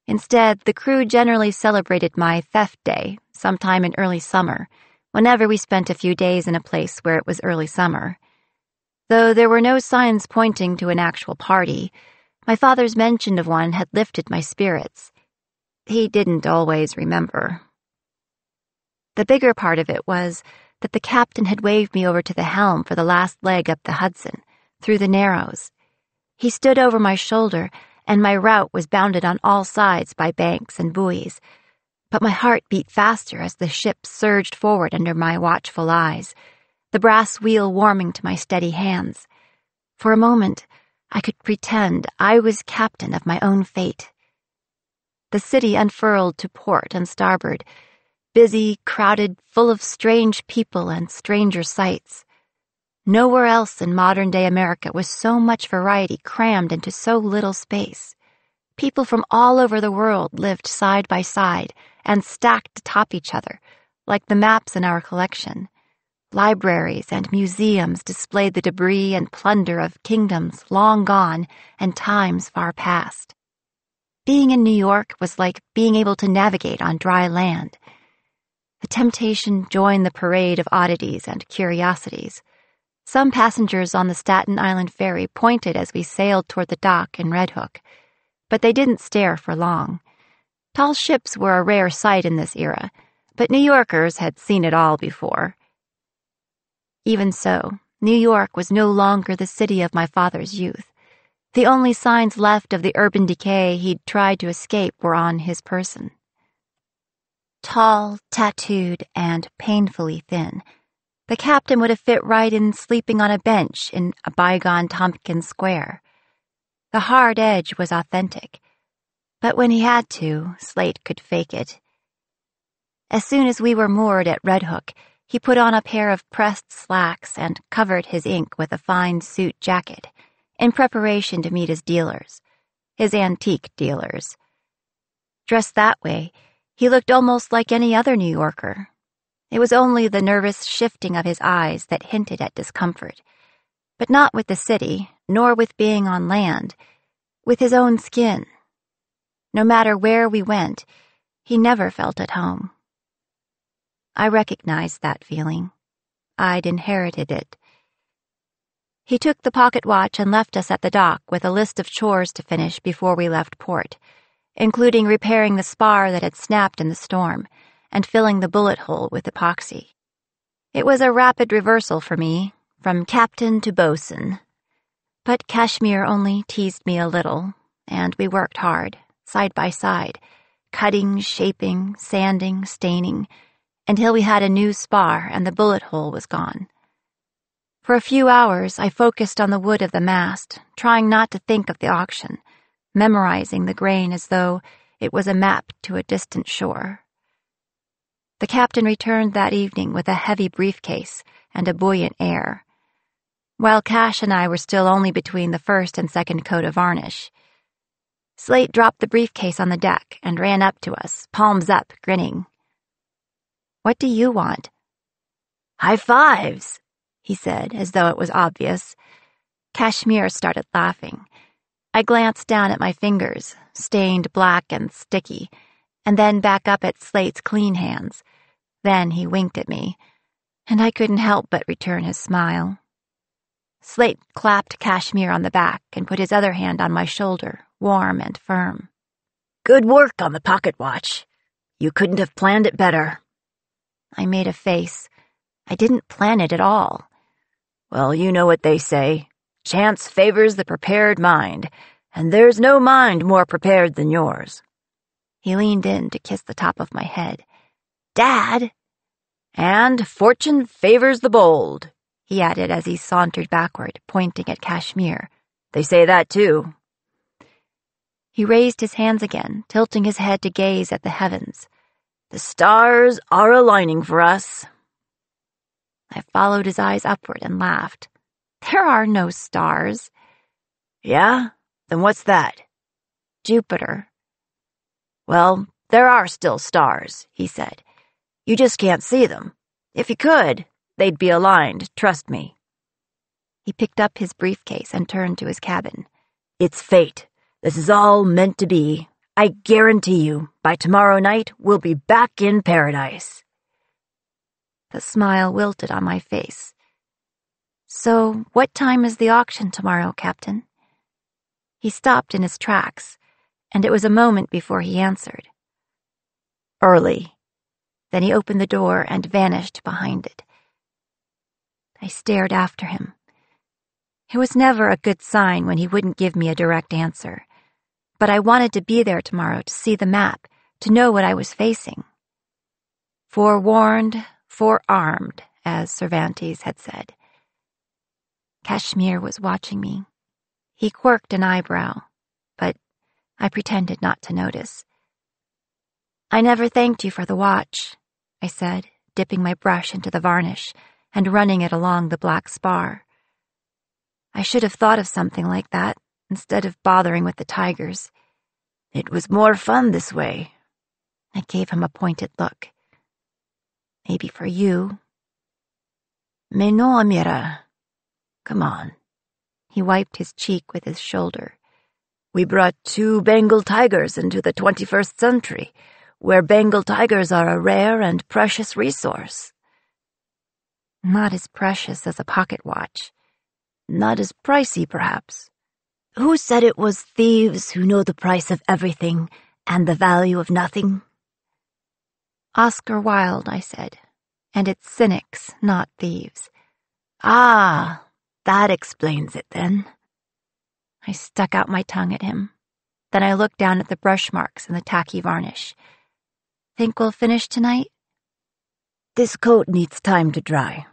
Instead, the crew generally celebrated my theft day sometime in early summer, whenever we spent a few days in a place where it was early summer. Though there were no signs pointing to an actual party, my father's mention of one had lifted my spirits. He didn't always remember. The bigger part of it was that the captain had waved me over to the helm for the last leg up the Hudson, through the Narrows. He stood over my shoulder, and my route was bounded on all sides by banks and buoys, but my heart beat faster as the ship surged forward under my watchful eyes, the brass wheel warming to my steady hands. For a moment, I could pretend I was captain of my own fate. The city unfurled to port and starboard, busy, crowded, full of strange people and stranger sights. Nowhere else in modern-day America was so much variety crammed into so little space. People from all over the world lived side by side and stacked atop each other, like the maps in our collection. Libraries and museums displayed the debris and plunder of kingdoms long gone and times far past. Being in New York was like being able to navigate on dry land. The temptation joined the parade of oddities and curiosities. Some passengers on the Staten Island ferry pointed as we sailed toward the dock in Red Hook, but they didn't stare for long. Tall ships were a rare sight in this era, but New Yorkers had seen it all before. Even so, New York was no longer the city of my father's youth. The only signs left of the urban decay he'd tried to escape were on his person. Tall, tattooed, and painfully thin, the captain would have fit right in sleeping on a bench in a bygone Tompkins Square. The hard edge was authentic, but when he had to, Slate could fake it. As soon as we were moored at Red Hook, he put on a pair of pressed slacks and covered his ink with a fine suit jacket, in preparation to meet his dealers, his antique dealers. Dressed that way, he looked almost like any other New Yorker. It was only the nervous shifting of his eyes that hinted at discomfort, but not with the city, nor with being on land, with his own skin. No matter where we went, he never felt at home. I recognized that feeling. I'd inherited it. He took the pocket watch and left us at the dock with a list of chores to finish before we left port, including repairing the spar that had snapped in the storm and filling the bullet hole with epoxy. It was a rapid reversal for me, from captain to bosun. But Kashmir only teased me a little, and we worked hard, side by side, cutting, shaping, sanding, staining, until we had a new spar and the bullet hole was gone. For a few hours, I focused on the wood of the mast, trying not to think of the auction, memorizing the grain as though it was a map to a distant shore. The captain returned that evening with a heavy briefcase and a buoyant air, while Cash and I were still only between the first and second coat of varnish. Slate dropped the briefcase on the deck and ran up to us, palms up, grinning. "What do you want?" "High fives," he said, as though it was obvious. Kashmir started laughing. I glanced down at my fingers, stained black and sticky, and then back up at Slate's clean hands. Then he winked at me, and I couldn't help but return his smile. Slate clapped Kashmir on the back and put his other hand on my shoulder, warm and firm. "Good work on the pocket watch. You couldn't have planned it better." I made a face. I didn't plan it at all. "Well, you know what they say. Chance favors the prepared mind, and there's no mind more prepared than yours." He leaned in to kiss the top of my head. "Dad!" "And fortune favors the bold," he added as he sauntered backward, pointing at Kashmir. "They say that, too." He raised his hands again, tilting his head to gaze at the heavens. "The stars are aligning for us." I followed his eyes upward and laughed. "There are no stars." "Yeah? Then what's that?" "Jupiter." "Well, there are still stars," he said. "You just can't see them. If you could, they'd be aligned, trust me." He picked up his briefcase and turned to his cabin. "It's fate. This is all meant to be. I guarantee you, by tomorrow night, we'll be back in paradise." The smile wilted on my face. "So, what time is the auction tomorrow, Captain?" He stopped in his tracks, and it was a moment before he answered. "Early." Then he opened the door and vanished behind it. I stared after him. It was never a good sign when he wouldn't give me a direct answer, but I wanted to be there tomorrow to see the map, to know what I was facing. Forewarned, forearmed, as Cervantes had said. Kashmir was watching me. He quirked an eyebrow, but I pretended not to notice. "I never thanked you for the watch," I said, dipping my brush into the varnish and running it along the black spar. I should have thought of something like that, instead of bothering with the tigers. "It was more fun this way." I gave him a pointed look. Maybe for you. Mais non, Amira. Come on. He wiped his cheek with his shoulder. We brought 2 Bengal tigers into the 21st century, where Bengal tigers are a rare and precious resource. Not as precious as a pocket watch. Not as pricey, perhaps. Who said it was thieves who know the price of everything and the value of nothing? Oscar Wilde, I said, and it's cynics, not thieves. Ah, that explains it then. I stuck out my tongue at him. Then I looked down at the brush marks and the tacky varnish. Think we'll finish tonight? This coat needs time to dry.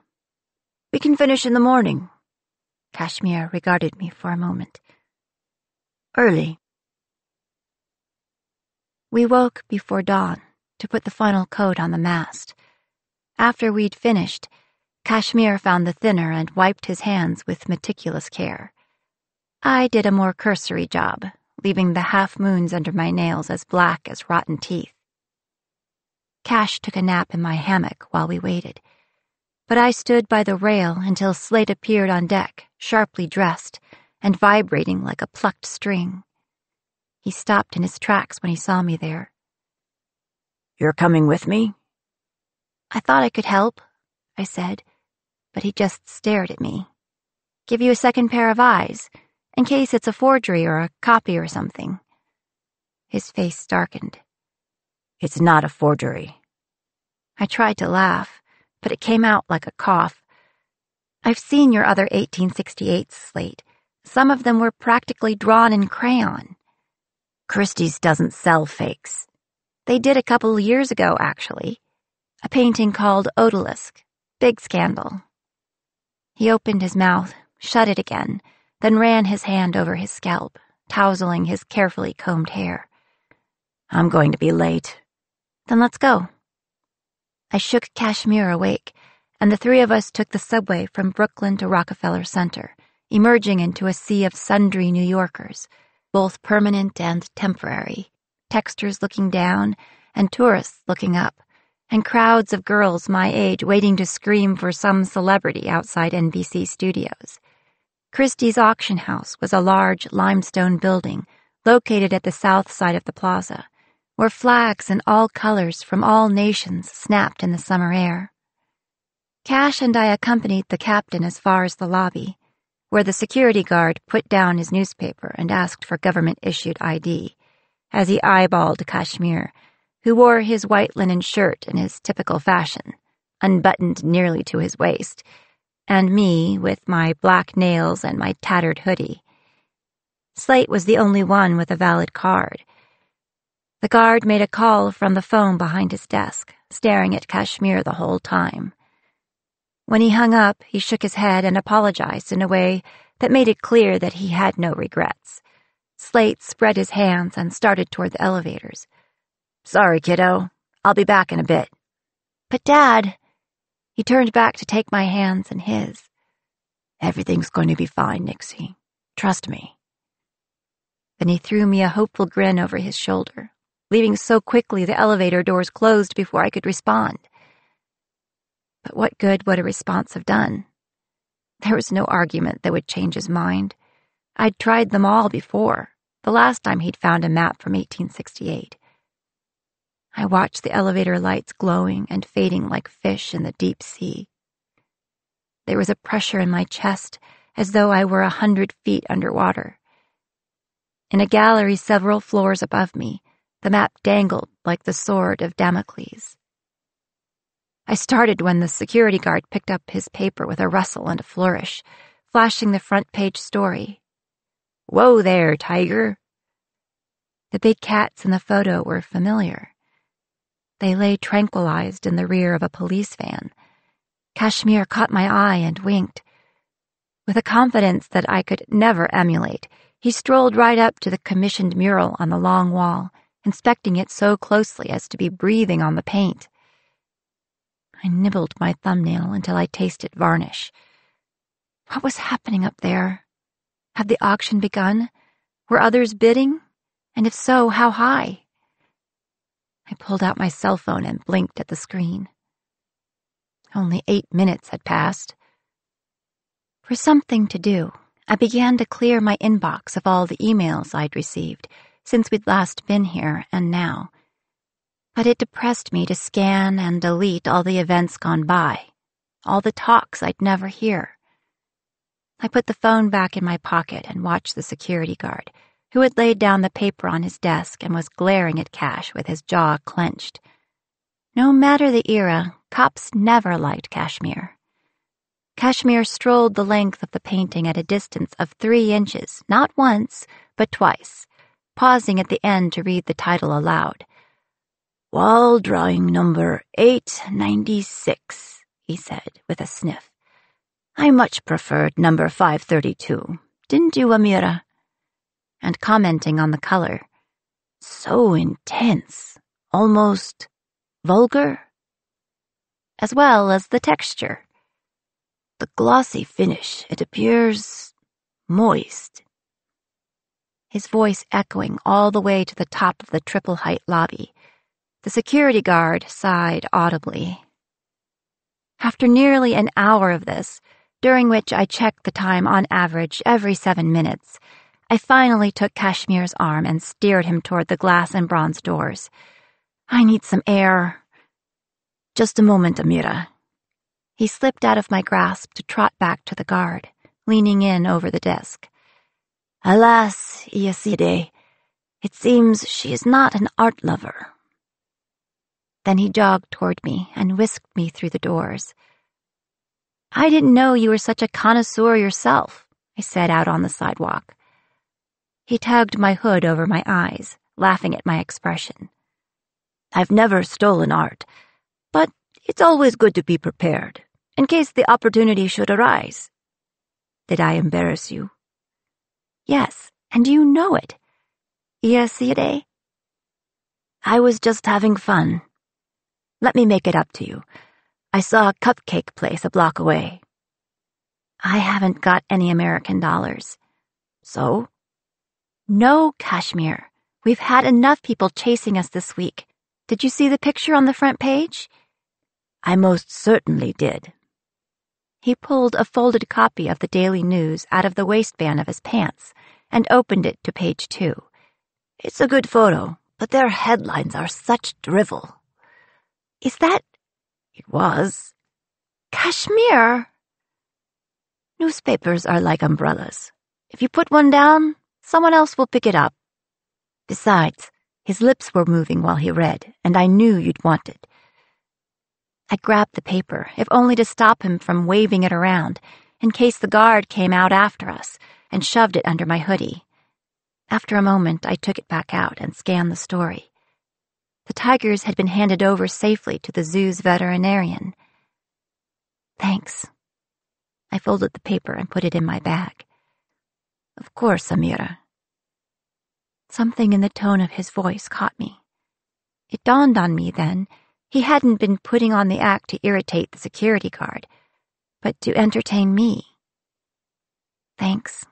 We can finish in the morning. Kashmir regarded me for a moment. Early. We woke before dawn to put the final coat on the mast. After we'd finished, Kashmir found the thinner and wiped his hands with meticulous care. I did a more cursory job, leaving the half-moons under my nails as black as rotten teeth. Cash took a nap in my hammock while we waited, but I stood by the rail until Slate appeared on deck, sharply dressed and vibrating like a plucked string. He stopped in his tracks when he saw me there. You're coming with me? I thought I could help, I said, but he just stared at me. Give you a second pair of eyes, in case it's a forgery or a copy or something. His face darkened. It's not a forgery. I tried to laugh, but it came out like a cough. I've seen your other 1868s, Slate. Some of them were practically drawn in crayon. Christie's doesn't sell fakes. They did a couple years ago, actually. A painting called Odalisque. Big scandal. He opened his mouth, shut it again, then ran his hand over his scalp, tousling his carefully combed hair. I'm going to be late. Then let's go. I shook Kashmir awake, and the 3 of us took the subway from Brooklyn to Rockefeller Center, emerging into a sea of sundry New Yorkers, both permanent and temporary, texters looking down and tourists looking up, and crowds of girls my age waiting to scream for some celebrity outside NBC studios. Christie's auction house was a large limestone building located at the south side of the plaza, where flags in all colors from all nations snapped in the summer air. Cash and I accompanied the captain as far as the lobby, where the security guard put down his newspaper and asked for government-issued ID, as he eyeballed Kashmir, who wore his white linen shirt in his typical fashion, unbuttoned nearly to his waist, and me with my black nails and my tattered hoodie. Slate was the only one with a valid card. The guard made a call from the phone behind his desk, staring at Kashmir the whole time. When he hung up, he shook his head and apologized in a way that made it clear that he had no regrets. Slate spread his hands and started toward the elevators. Sorry, kiddo. I'll be back in a bit. But Dad... He turned back to take my hands in his. Everything's going to be fine, Nixie. Trust me. Then he threw me a hopeful grin over his shoulder, leaving so quickly the elevator doors closed before I could respond. But what good would a response have done? There was no argument that would change his mind. I'd tried them all before, the last time he'd found a map from 1868. I watched the elevator lights glowing and fading like fish in the deep sea. There was a pressure in my chest as though I were 100 feet underwater. In a gallery several floors above me, the map dangled like the sword of Damocles. I started when the security guard picked up his paper with a rustle and a flourish, flashing the front page story. Whoa there, tiger! The big cats in the photo were familiar. They lay tranquilized in the rear of a police van. Kashmir caught my eye and winked. With a confidence that I could never emulate, he strolled right up to the commissioned mural on the long wall, inspecting it so closely as to be breathing on the paint. I nibbled my thumbnail until I tasted varnish. What was happening up there? Had the auction begun? Were others bidding? And if so, how high? I pulled out my cell phone and blinked at the screen. Only 8 minutes had passed. For something to do, I began to clear my inbox of all the emails I'd received since we'd last been here and now. But it depressed me to scan and delete all the events gone by, all the talks I'd never hear. I put the phone back in my pocket and watched the security guard, who had laid down the paper on his desk and was glaring at Cash with his jaw clenched. No matter the era, cops never liked Kashmir. Kashmir strolled the length of the painting at a distance of 3 inches, not once, but twice, pausing at the end to read the title aloud. "Wall drawing number 896, he said with a sniff. "I much preferred number 532. Didn't you, Amira?" And commenting on the color. "So intense, almost vulgar." As well as the texture. "The glossy finish, it appears moist." His voice echoing all the way to the top of the triple-height lobby. The security guard sighed audibly. After nearly an hour of this, during which I checked the time on average every 7 minutes, I finally took Kashmir's arm and steered him toward the glass and bronze doors. "I need some air." "Just a moment, Amira." He slipped out of my grasp to trot back to the guard, leaning in over the desk. "Alas, Iyaside, it seems she is not an art lover." Then he jogged toward me and whisked me through the doors. "I didn't know you were such a connoisseur yourself," I said out on the sidewalk. He tugged my hood over my eyes, laughing at my expression. "I've never stolen art, but it's always good to be prepared, in case the opportunity should arise." "Did I embarrass you?" "Yes, and you know it. Iyaside?" "I was just having fun. Let me make it up to you. I saw a cupcake place a block away." "I haven't got any American dollars." "So?" "No, Kashmir. We've had enough people chasing us this week. Did you see the picture on the front page?" "I most certainly did." He pulled a folded copy of the Daily News out of the waistband of his pants and opened it to page 2. "It's a good photo, but their headlines are such drivel." "Is that—" "It was." "Kashmir!" "Newspapers are like umbrellas. If you put one down, someone else will pick it up. Besides, his lips were moving while he read, and I knew you'd want it." I grabbed the paper, if only to stop him from waving it around, in case the guard came out after us, and shoved it under my hoodie. After a moment, I took it back out and scanned the story. The tigers had been handed over safely to the zoo's veterinarian. "Thanks." I folded the paper and put it in my bag. "Of course, Amira." Something in the tone of his voice caught me. It dawned on me then, he hadn't been putting on the act to irritate the security guard, but to entertain me. "Thanks,"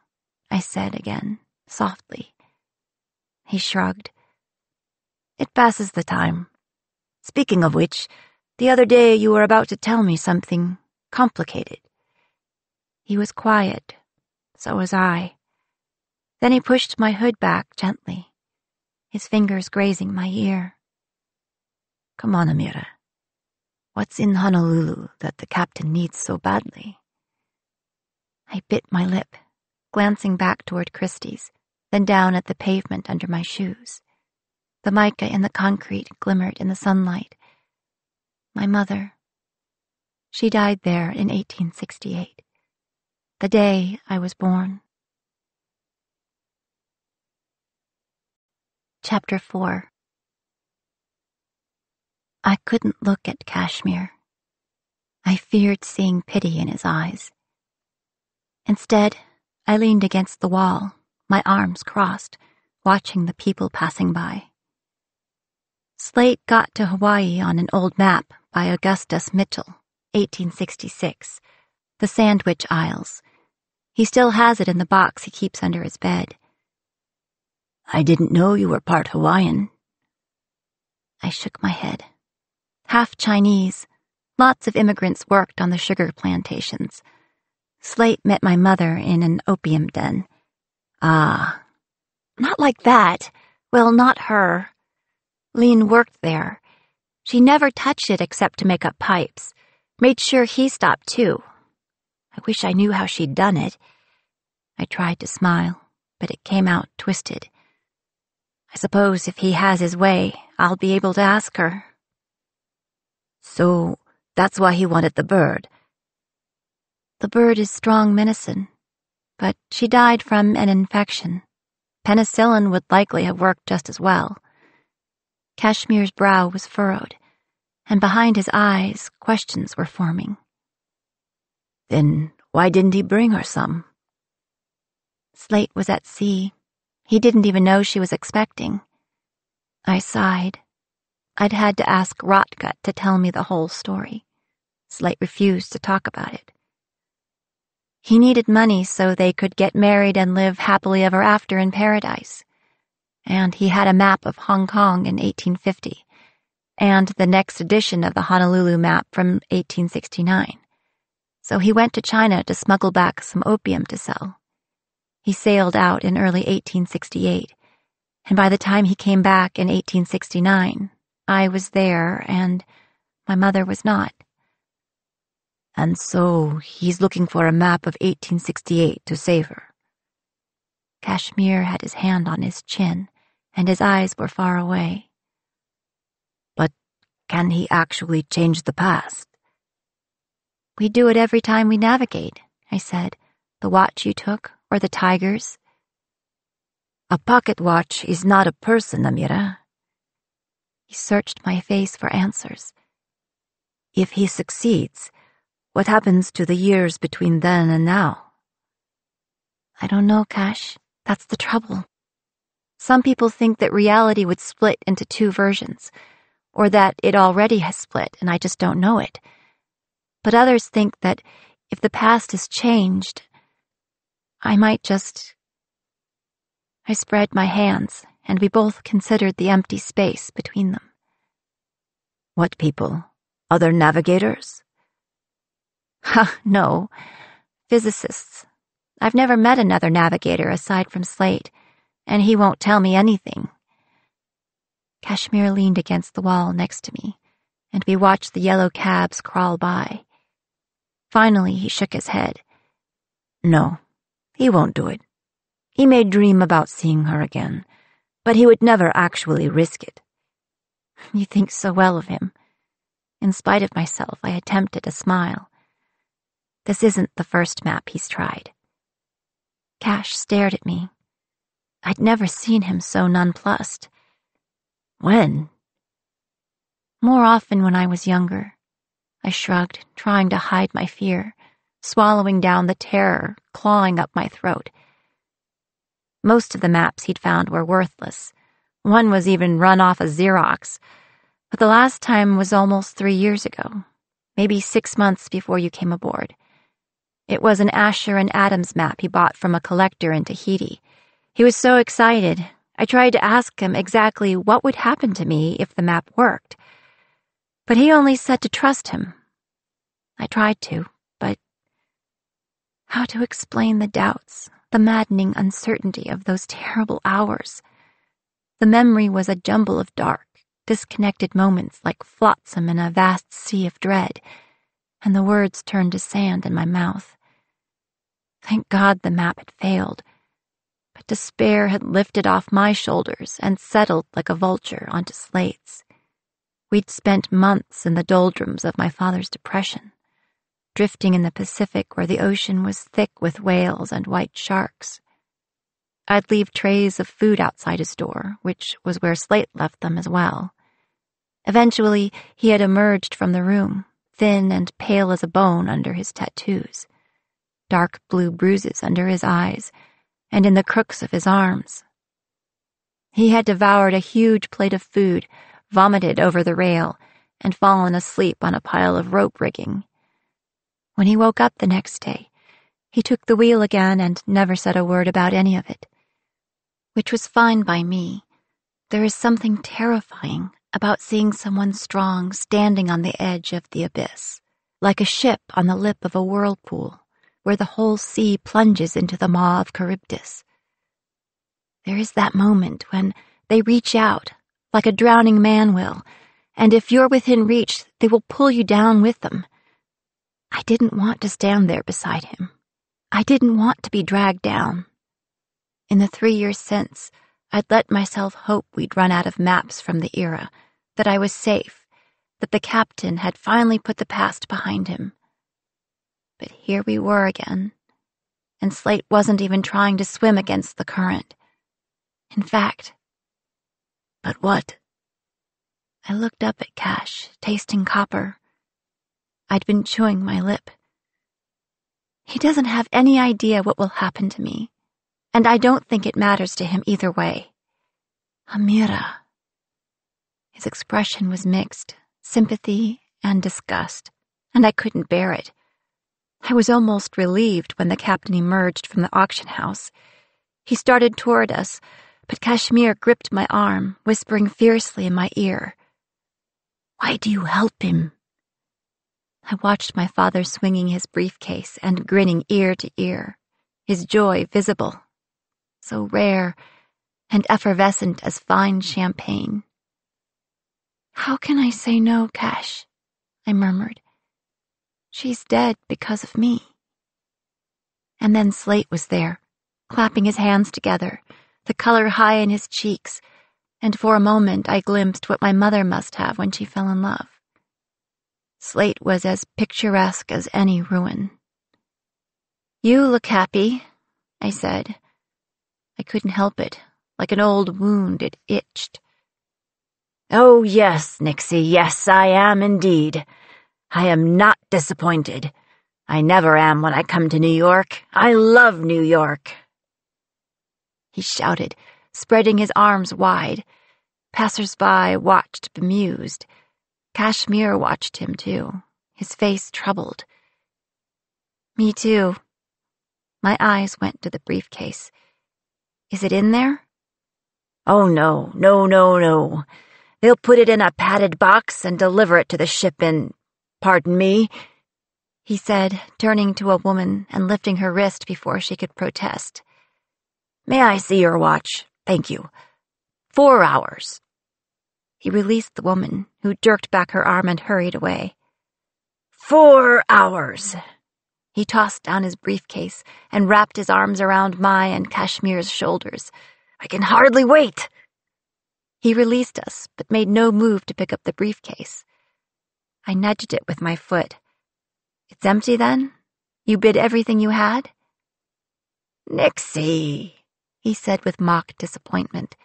I said again, softly. He shrugged. "It passes the time. Speaking of which, the other day you were about to tell me something complicated." He was quiet. So was I. Then he pushed my hood back gently, his fingers grazing my ear. "Come on, Amira. What's in Honolulu that the captain needs so badly?" I bit my lip, glancing back toward Christie's, then down at the pavement under my shoes. The mica in the concrete glimmered in the sunlight. My mother. She died there in 1868, the day I was born. Chapter 4. I couldn't look at Kashmir. I feared seeing pity in his eyes. Instead, I leaned against the wall, my arms crossed, watching the people passing by. Slate got to Hawaii on an old map by Augustus Mitchell, 1866, the Sandwich Isles. He still has it in the box he keeps under his bed. "I didn't know you were part Hawaiian." I shook my head. Half Chinese, Lots of immigrants worked on the sugar plantations. Slate met my mother in an opium den. Ah. Not like that. Well, not her. Lean worked there. She never touched it except to make up pipes. Made sure he stopped, too. I wish I knew how she'd done it. I tried to smile, but it came out twisted. I suppose if he has his way, I'll be able to ask her. So, that's why he wanted the bird. The bird is strong medicine, but she died from an infection. Penicillin would likely have worked just as well. Kashmir's brow was furrowed, and behind his eyes, questions were forming. Then why didn't he bring her some? Slate was at sea. He didn't even know she was expecting. I sighed. I'd had to ask Rotgut to tell me the whole story. Slate refused to talk about it. He needed money so they could get married and live happily ever after in paradise. And he had a map of Hong Kong in 1850, and the next edition of the Honolulu map from 1869. So he went to China to smuggle back some opium to sell. He sailed out in early 1868, and by the time he came back in 1869, I was there and my mother was not. And so he's looking for a map of 1868 to save her. Kashmir had his hand on his chin, and his eyes were far away. But can he actually change the past? We do it every time we navigate, I said. The watch you took, or the tigers. A pocket watch is not a person, Amira. He searched my face for answers. If he succeeds, what happens to the years between then and now? I don't know, Cash. That's the trouble. Some people think that reality would split into two versions, or that it already has split and I just don't know it. But others think that if the past is changed, I might just... I spread my hands, and we both considered the empty space between them. What people? Other navigators? Ha, no. Physicists. I've never met another navigator aside from Slate, and he won't tell me anything. Kashmir leaned against the wall next to me, and we watched the yellow cabs crawl by. Finally, he shook his head. No, he won't do it. He may dream about seeing her again, but he would never actually risk it. You think so well of him. In spite of myself, I attempted a smile. This isn't the first map he's tried. Cash stared at me. I'd never seen him so nonplussed. When? More often when I was younger. I shrugged, trying to hide my fear, swallowing down the terror, clawing up my throat. Most of the maps he'd found were worthless. One was even run off a Xerox. But the last time was almost 3 years ago, maybe 6 months before you came aboard. It was an Asher and Adams map he bought from a collector in Tahiti. He was so excited, I tried to ask him exactly what would happen to me if the map worked. But he only said to trust him. I tried to, but how to explain the doubts, the maddening uncertainty of those terrible hours? The memory was a jumble of dark, disconnected moments like flotsam in a vast sea of dread, and the words turned to sand in my mouth. Thank God the map had failed, but despair had lifted off my shoulders and settled like a vulture onto Slate's. We'd spent months in the doldrums of my father's depression, drifting in the Pacific where the ocean was thick with whales and white sharks. I'd leave trays of food outside his door, which was where Slate left them as well. Eventually, he had emerged from the room, thin and pale as a bone under his tattoos, dark blue bruises under his eyes, and in the crooks of his arms. He had devoured a huge plate of food, vomited over the rail, and fallen asleep on a pile of rope rigging. When he woke up the next day, he took the wheel again and never said a word about any of it. Which was fine by me. There is something terrifying, about seeing someone strong standing on the edge of the abyss, like a ship on the lip of a whirlpool, where the whole sea plunges into the maw of Charybdis. There is that moment when they reach out, like a drowning man will, and if you're within reach, they will pull you down with them. I didn't want to stand there beside him. I didn't want to be dragged down. In the 3 years since, I'd let myself hope we'd run out of maps from the era, that I was safe, that the captain had finally put the past behind him. But here we were again, and Slate wasn't even trying to swim against the current. In fact, But what? I looked up at Cash, tasting copper. I'd been chewing my lip. He doesn't have any idea what will happen to me, and I don't think it matters to him either way. Amira. His expression was mixed, sympathy and disgust, and I couldn't bear it. I was almost relieved when the captain emerged from the auction house. He started toward us, but Kashmir gripped my arm, whispering fiercely in my ear. Why do you help him? I watched my father swinging his briefcase and grinning ear to ear, his joy visible, so rare and effervescent as fine champagne. How can I say no, Cash? I murmured. She's dead because of me. And then Slate was there, clapping his hands together, the color high in his cheeks, and for a moment I glimpsed what my mother must have when she fell in love. Slate was as picturesque as any ruin. You look happy, I said. I couldn't help it. Like an old wound, it itched. Oh, yes, Nixie, yes, I am indeed. I am not disappointed. I never am when I come to New York. I love New York. He shouted, spreading his arms wide. Passers-by watched bemused. Kashmir watched him, too, his face troubled. Me too. My eyes went to the briefcase. Is it in there? Oh, no, no, no, no. They'll put it in a padded box and deliver it to the ship in, pardon me, he said, turning to a woman and lifting her wrist before she could protest. May I see your watch? Thank you. 4 hours. He released the woman, who jerked back her arm and hurried away. 4 hours. He tossed down his briefcase and wrapped his arms around my and Kashmir's shoulders. I can hardly wait. He released us, but made no move to pick up the briefcase. I nudged it with my foot. It's empty, then? You bid everything you had? Nixie, he said with mock disappointment.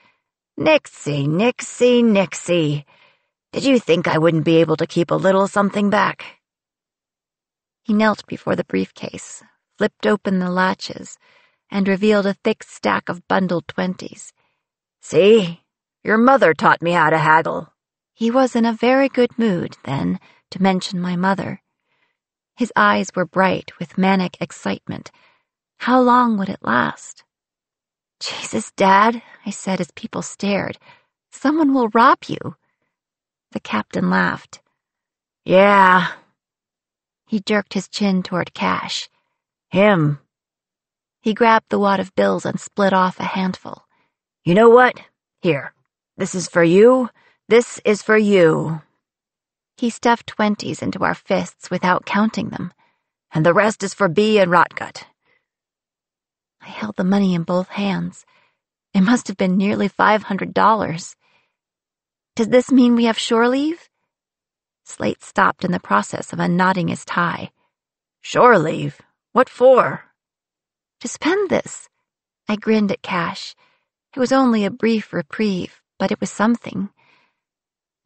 Nixie, Nixie, Nixie. Did you think I wouldn't be able to keep a little something back? He knelt before the briefcase, flipped open the latches, and revealed a thick stack of bundled 20s. See? Your mother taught me how to haggle. He was in a very good mood, then, to mention my mother. His eyes were bright with manic excitement. How long would it last? Jesus, Dad, I said as people stared. Someone will rob you. The captain laughed. Yeah. He jerked his chin toward Cash. Him. He grabbed the wad of bills and split off a handful. You know what? Here. This is for you. This is for you. He stuffed 20s into our fists without counting them. And the rest is for Bee and Rotgut. I held the money in both hands. It must have been nearly $500. Does this mean we have shore leave? Slate stopped in the process of unknotting his tie. Shore leave? What for? To spend this. I grinned at Cash. It was only a brief reprieve, but it was something.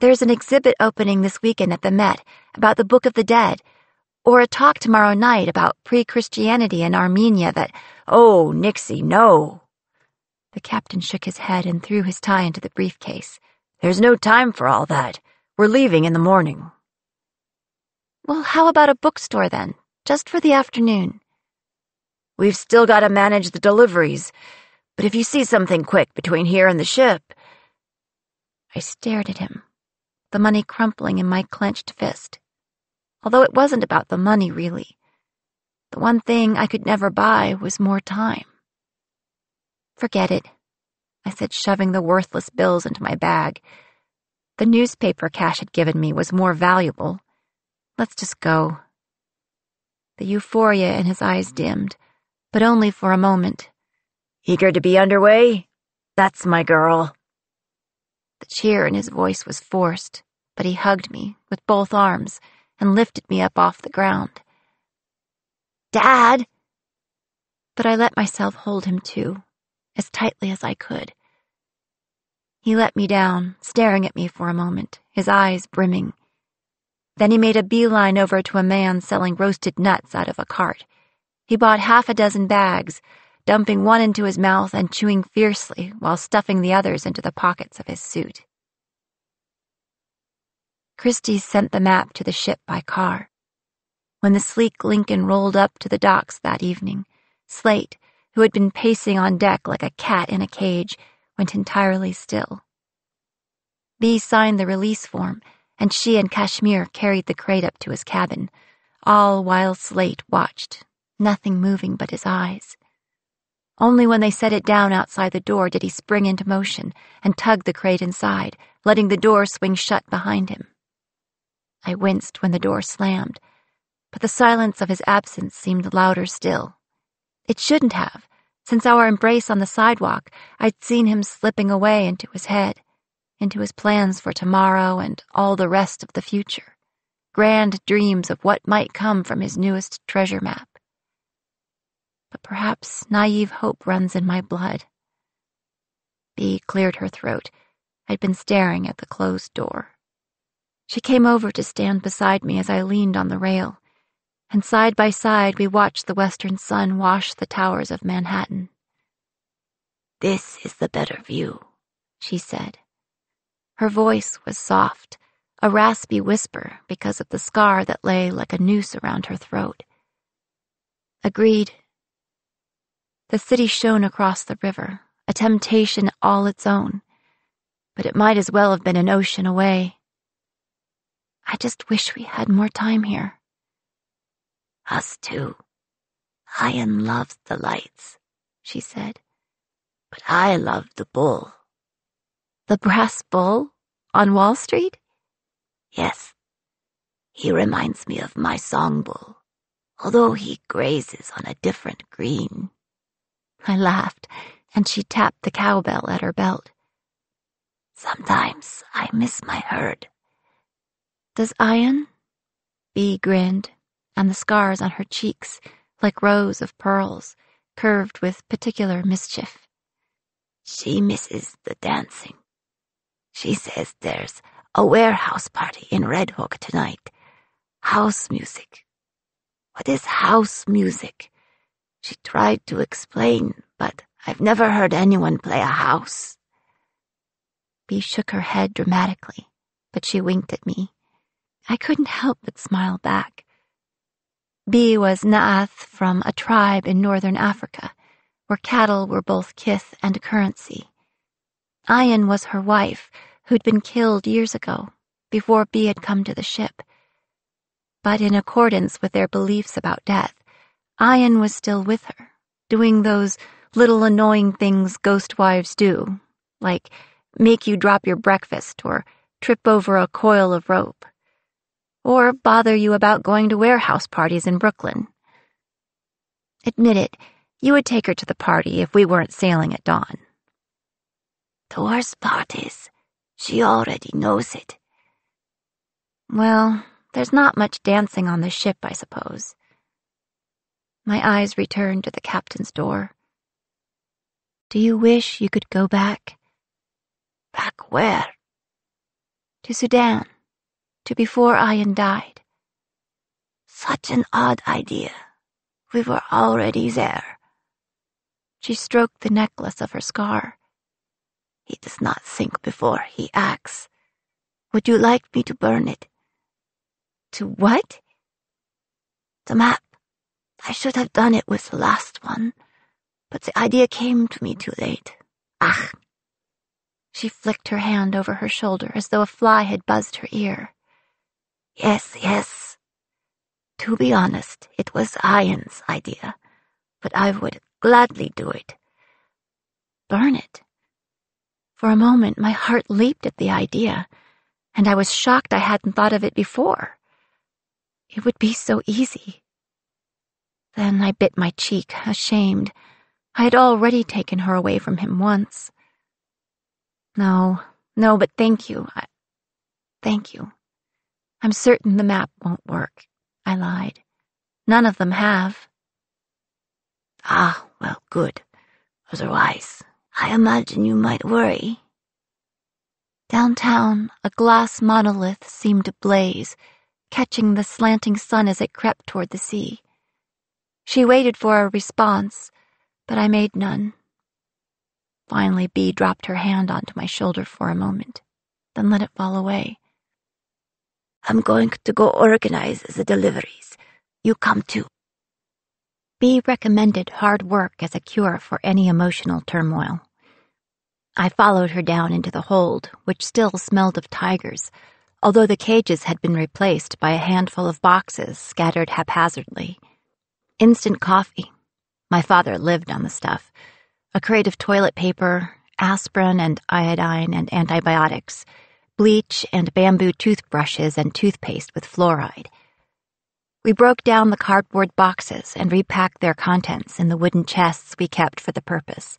There's an exhibit opening this weekend at the Met about the Book of the Dead, or a talk tomorrow night about pre-Christianity in Armenia that— Oh, Nixie, no. The captain shook his head and threw his tie into the briefcase. There's no time for all that. We're leaving in the morning. Well, how about a bookstore then, just for the afternoon? We've still got to manage the deliveries, but if you see something quick between here and the ship— I stared at him, the money crumpling in my clenched fist. Although it wasn't about the money, really. The one thing I could never buy was more time. Forget it, I said, shoving the worthless bills into my bag. The newspaper Cash had given me was more valuable. Let's just go. The euphoria in his eyes dimmed, but only for a moment. Eager to be underway? That's my girl. The cheer in his voice was forced, but he hugged me with both arms and lifted me up off the ground. Dad! But I let myself hold him too, as tightly as I could. He let me down, staring at me for a moment, his eyes brimming. Then he made a beeline over to a man selling roasted nuts out of a cart. He bought 6 bags, dumping one into his mouth and chewing fiercely while stuffing the others into the pockets of his suit. Christie sent the map to the ship by car. When the sleek Lincoln rolled up to the docks that evening, Slate, who had been pacing on deck like a cat in a cage, went entirely still. Bee signed the release form, and she and Kashmir carried the crate up to his cabin, all while Slate watched, nothing moving but his eyes. Only when they set it down outside the door did he spring into motion and tug the crate inside, letting the door swing shut behind him. I winced when the door slammed, but the silence of his absence seemed louder still. It shouldn't have. Since our embrace on the sidewalk, I'd seen him slipping away into his head, into his plans for tomorrow and all the rest of the future, grand dreams of what might come from his newest treasure map. But perhaps naive hope runs in my blood. Bee cleared her throat. I'd been staring at the closed door. She came over to stand beside me as I leaned on the rail, and side by side we watched the western sun wash the towers of Manhattan. "This is the better view," she said. Her voice was soft, a raspy whisper because of the scar that lay like a noose around her throat. Agreed. The city shone across the river, a temptation all its own, but it might as well have been an ocean away. I just wish we had more time here. "Us too. Ian loves the lights," she said. "But I love the bull." The brass bull? On Wall Street? "Yes. He reminds me of my song bull, although he grazes on a different green." I laughed, and she tapped the cowbell at her belt. "Sometimes I miss my herd." Does Ian? Bee grinned, and the scars on her cheeks, like rows of pearls, curved with particular mischief. "She misses the dancing. She says there's a warehouse party in Red Hook tonight. House music. What is house music? She tried to explain, but I've never heard anyone play a house." Bee shook her head dramatically, but she winked at me. I couldn't help but smile back. Bee was Naath from a tribe in northern Africa, where cattle were both kith and currency. Ian was her wife, who'd been killed years ago, before Bee had come to the ship. But in accordance with their beliefs about death, Ian was still with her, doing those little annoying things ghost wives do, like make you drop your breakfast or trip over a coil of rope, or bother you about going to warehouse parties in Brooklyn. Admit it, you would take her to the party if we weren't sailing at dawn. The worst part is, she already knows it. Well, there's not much dancing on the ship, I suppose. My eyes returned to the captain's door. Do you wish you could go back? Back where? To Sudan, to before Ian died. Such an odd idea. We were already there. She stroked the necklace of her scar. He does not think before he acts. Would you like me to burn it? To what? The map. I should have done it with the last one, but the idea came to me too late. Ach. She flicked her hand over her shoulder as though a fly had buzzed her ear. Yes. To be honest, it was Ian's idea, but I would gladly do it. Burn it. For a moment, my heart leaped at the idea, and I was shocked I hadn't thought of it before. It would be so easy. Then I bit my cheek, ashamed. I had already taken her away from him once. No, but thank you. Thank you. I'm certain the map won't work, I lied. None of them have. Ah, well, good. Otherwise, I imagine you might worry. Downtown, a glass monolith seemed to blaze, catching the slanting sun as it crept toward the sea. She waited for a response, but I made none. Finally, Bea dropped her hand onto my shoulder for a moment, then let it fall away. I'm going to go organize the deliveries. You come too. Bea recommended hard work as a cure for any emotional turmoil. I followed her down into the hold, which still smelled of tigers, although the cages had been replaced by a handful of boxes scattered haphazardly. Instant coffee. My father lived on the stuff. A crate of toilet paper, aspirin and iodine and antibiotics, bleach and bamboo toothbrushes and toothpaste with fluoride. We broke down the cardboard boxes and repacked their contents in the wooden chests we kept for the purpose.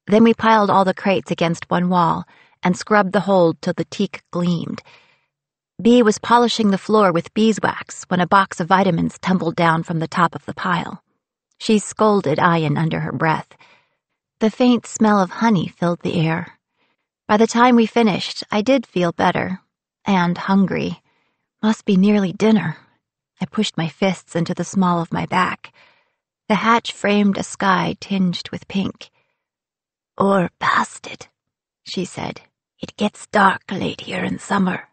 Then we piled all the crates against one wall and scrubbed the hold till the teak gleamed. Bea was polishing the floor with beeswax when a box of vitamins tumbled down from the top of the pile. She scolded Ian under her breath. The faint smell of honey filled the air. By the time we finished, I did feel better. And hungry. Must be nearly dinner. I pushed my fists into the small of my back. The hatch framed a sky tinged with pink. Or past it, she said. It gets dark late here in summer.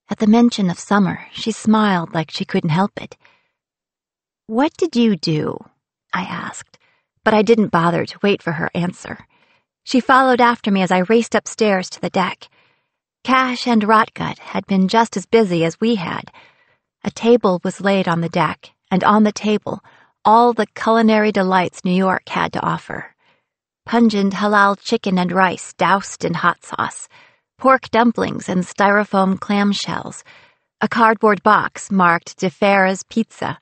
At the mention of summer, she smiled like she couldn't help it. What did you do? I asked, but I didn't bother to wait for her answer. She followed after me as I raced upstairs to the deck. Cash and Rotgut had been just as busy as we had. A table was laid on the deck, and on the table, all the culinary delights New York had to offer. Pungent halal chicken and rice doused in hot sauce, pork dumplings and styrofoam clamshells, a cardboard box marked De Ferra's Pizza,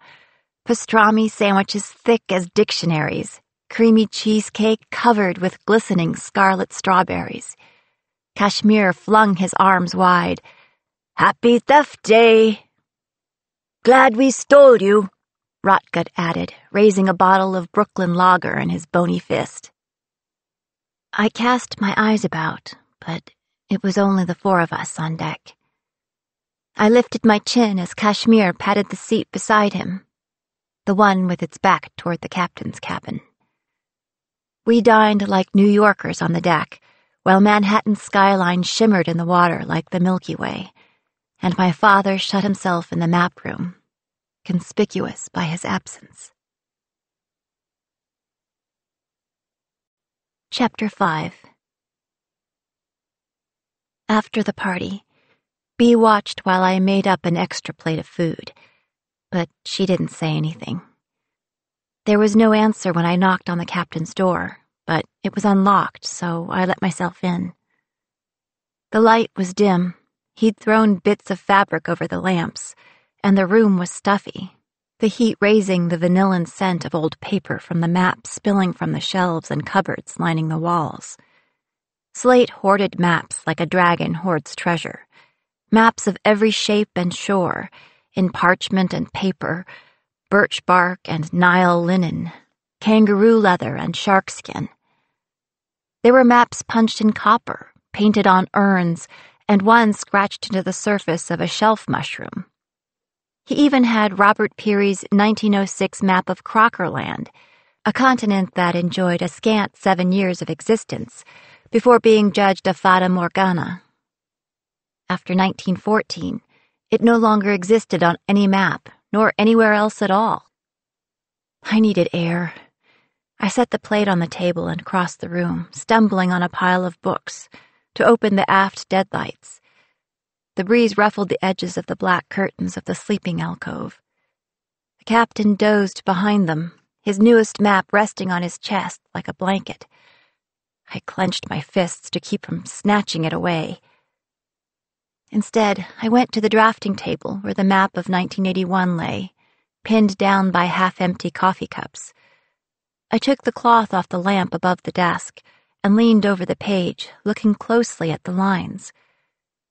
pastrami sandwiches thick as dictionaries, creamy cheesecake covered with glistening scarlet strawberries. Kashmir flung his arms wide. Happy Theft Day! Glad we stole you, Rotgut added, raising a bottle of Brooklyn Lager in his bony fist. I cast my eyes about, but it was only the four of us on deck. I lifted my chin as Kashmir patted the seat beside him, the one with its back toward the captain's cabin. We dined like New Yorkers on the deck, while Manhattan's skyline shimmered in the water like the Milky Way, and my father shut himself in the map room, conspicuous by his absence. Chapter 5. After the party, Bea watched while I made up an extra plate of food, but she didn't say anything. There was no answer when I knocked on the captain's door, but it was unlocked, so I let myself in. The light was dim. He'd thrown bits of fabric over the lamps, and the room was stuffy, the heat raising the vanillin scent of old paper from the maps spilling from the shelves and cupboards lining the walls. Slate hoarded maps like a dragon hoards treasure, maps of every shape and shore, in parchment and paper, birch bark and Nile linen, kangaroo leather and sharkskin. There were maps punched in copper, painted on urns, and one scratched into the surface of a shelf mushroom. He even had Robert Peary's 1906 map of Crockerland, a continent that enjoyed a scant 7 years of existence before being judged a fata morgana. After 1914, it no longer existed on any map, nor anywhere else at all. I needed air. I set the plate on the table and crossed the room, stumbling on a pile of books, to open the aft deadlights. The breeze ruffled the edges of the black curtains of the sleeping alcove. The captain dozed behind them, his newest map resting on his chest like a blanket. I clenched my fists to keep from snatching it away. Instead, I went to the drafting table where the map of 1981 lay, pinned down by half-empty coffee cups. I took the cloth off the lamp above the desk and leaned over the page, looking closely at the lines.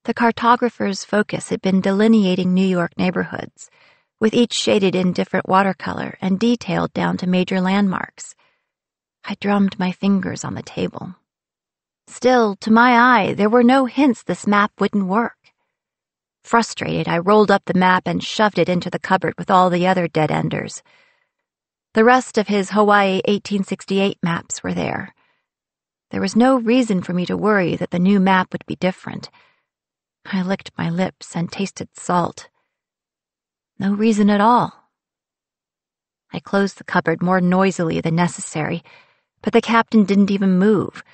The cartographer's focus had been delineating New York neighborhoods, with each shaded in different watercolor and detailed down to major landmarks. I drummed my fingers on the table. Still, to my eye, there were no hints this map wouldn't work. Frustrated, I rolled up the map and shoved it into the cupboard with all the other dead-enders. The rest of his Hawaii 1868 maps were there. There was no reason for me to worry that the new map would be different. I licked my lips and tasted salt. No reason at all. I closed the cupboard more noisily than necessary, but the captain didn't even move.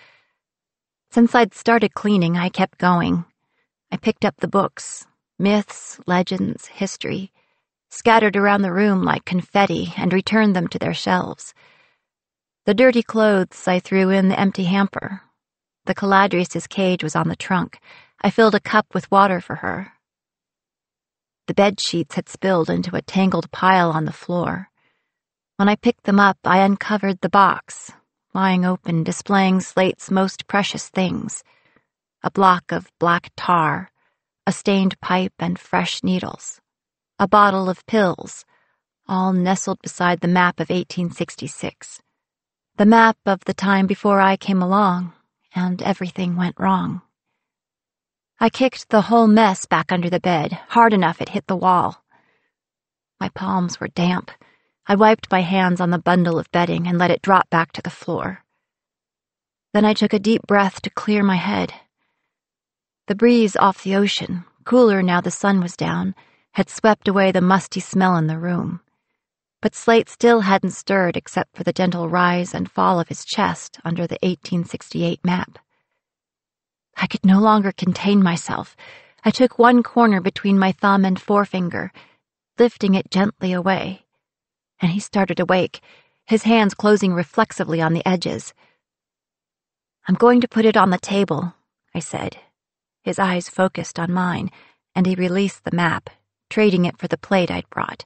Since I'd started cleaning, I kept going. I picked up the books, myths, legends, history, scattered around the room like confetti, and returned them to their shelves. The dirty clothes I threw in the empty hamper. The Caladrius's cage was on the trunk. I filled a cup with water for her. The bed sheets had spilled into a tangled pile on the floor. When I picked them up, I uncovered the box, lying open, displaying Slate's most precious things: a block of black tar, a stained pipe and fresh needles, a bottle of pills, all nestled beside the map of 1866. The map of the time before I came along, and everything went wrong. I kicked the whole mess back under the bed, hard enough it hit the wall. My palms were damp. I wiped my hands on the bundle of bedding and let it drop back to the floor. Then I took a deep breath to clear my head. The breeze off the ocean, cooler now the sun was down, had swept away the musty smell in the room. But Slate still hadn't stirred except for the gentle rise and fall of his chest under the 1868 map. I could no longer contain myself. I took one corner between my thumb and forefinger, lifting it gently away. And he started awake, his hands closing reflexively on the edges. "I'm going to put it on the table," I said. His eyes focused on mine, and he released the map, trading it for the plate I'd brought.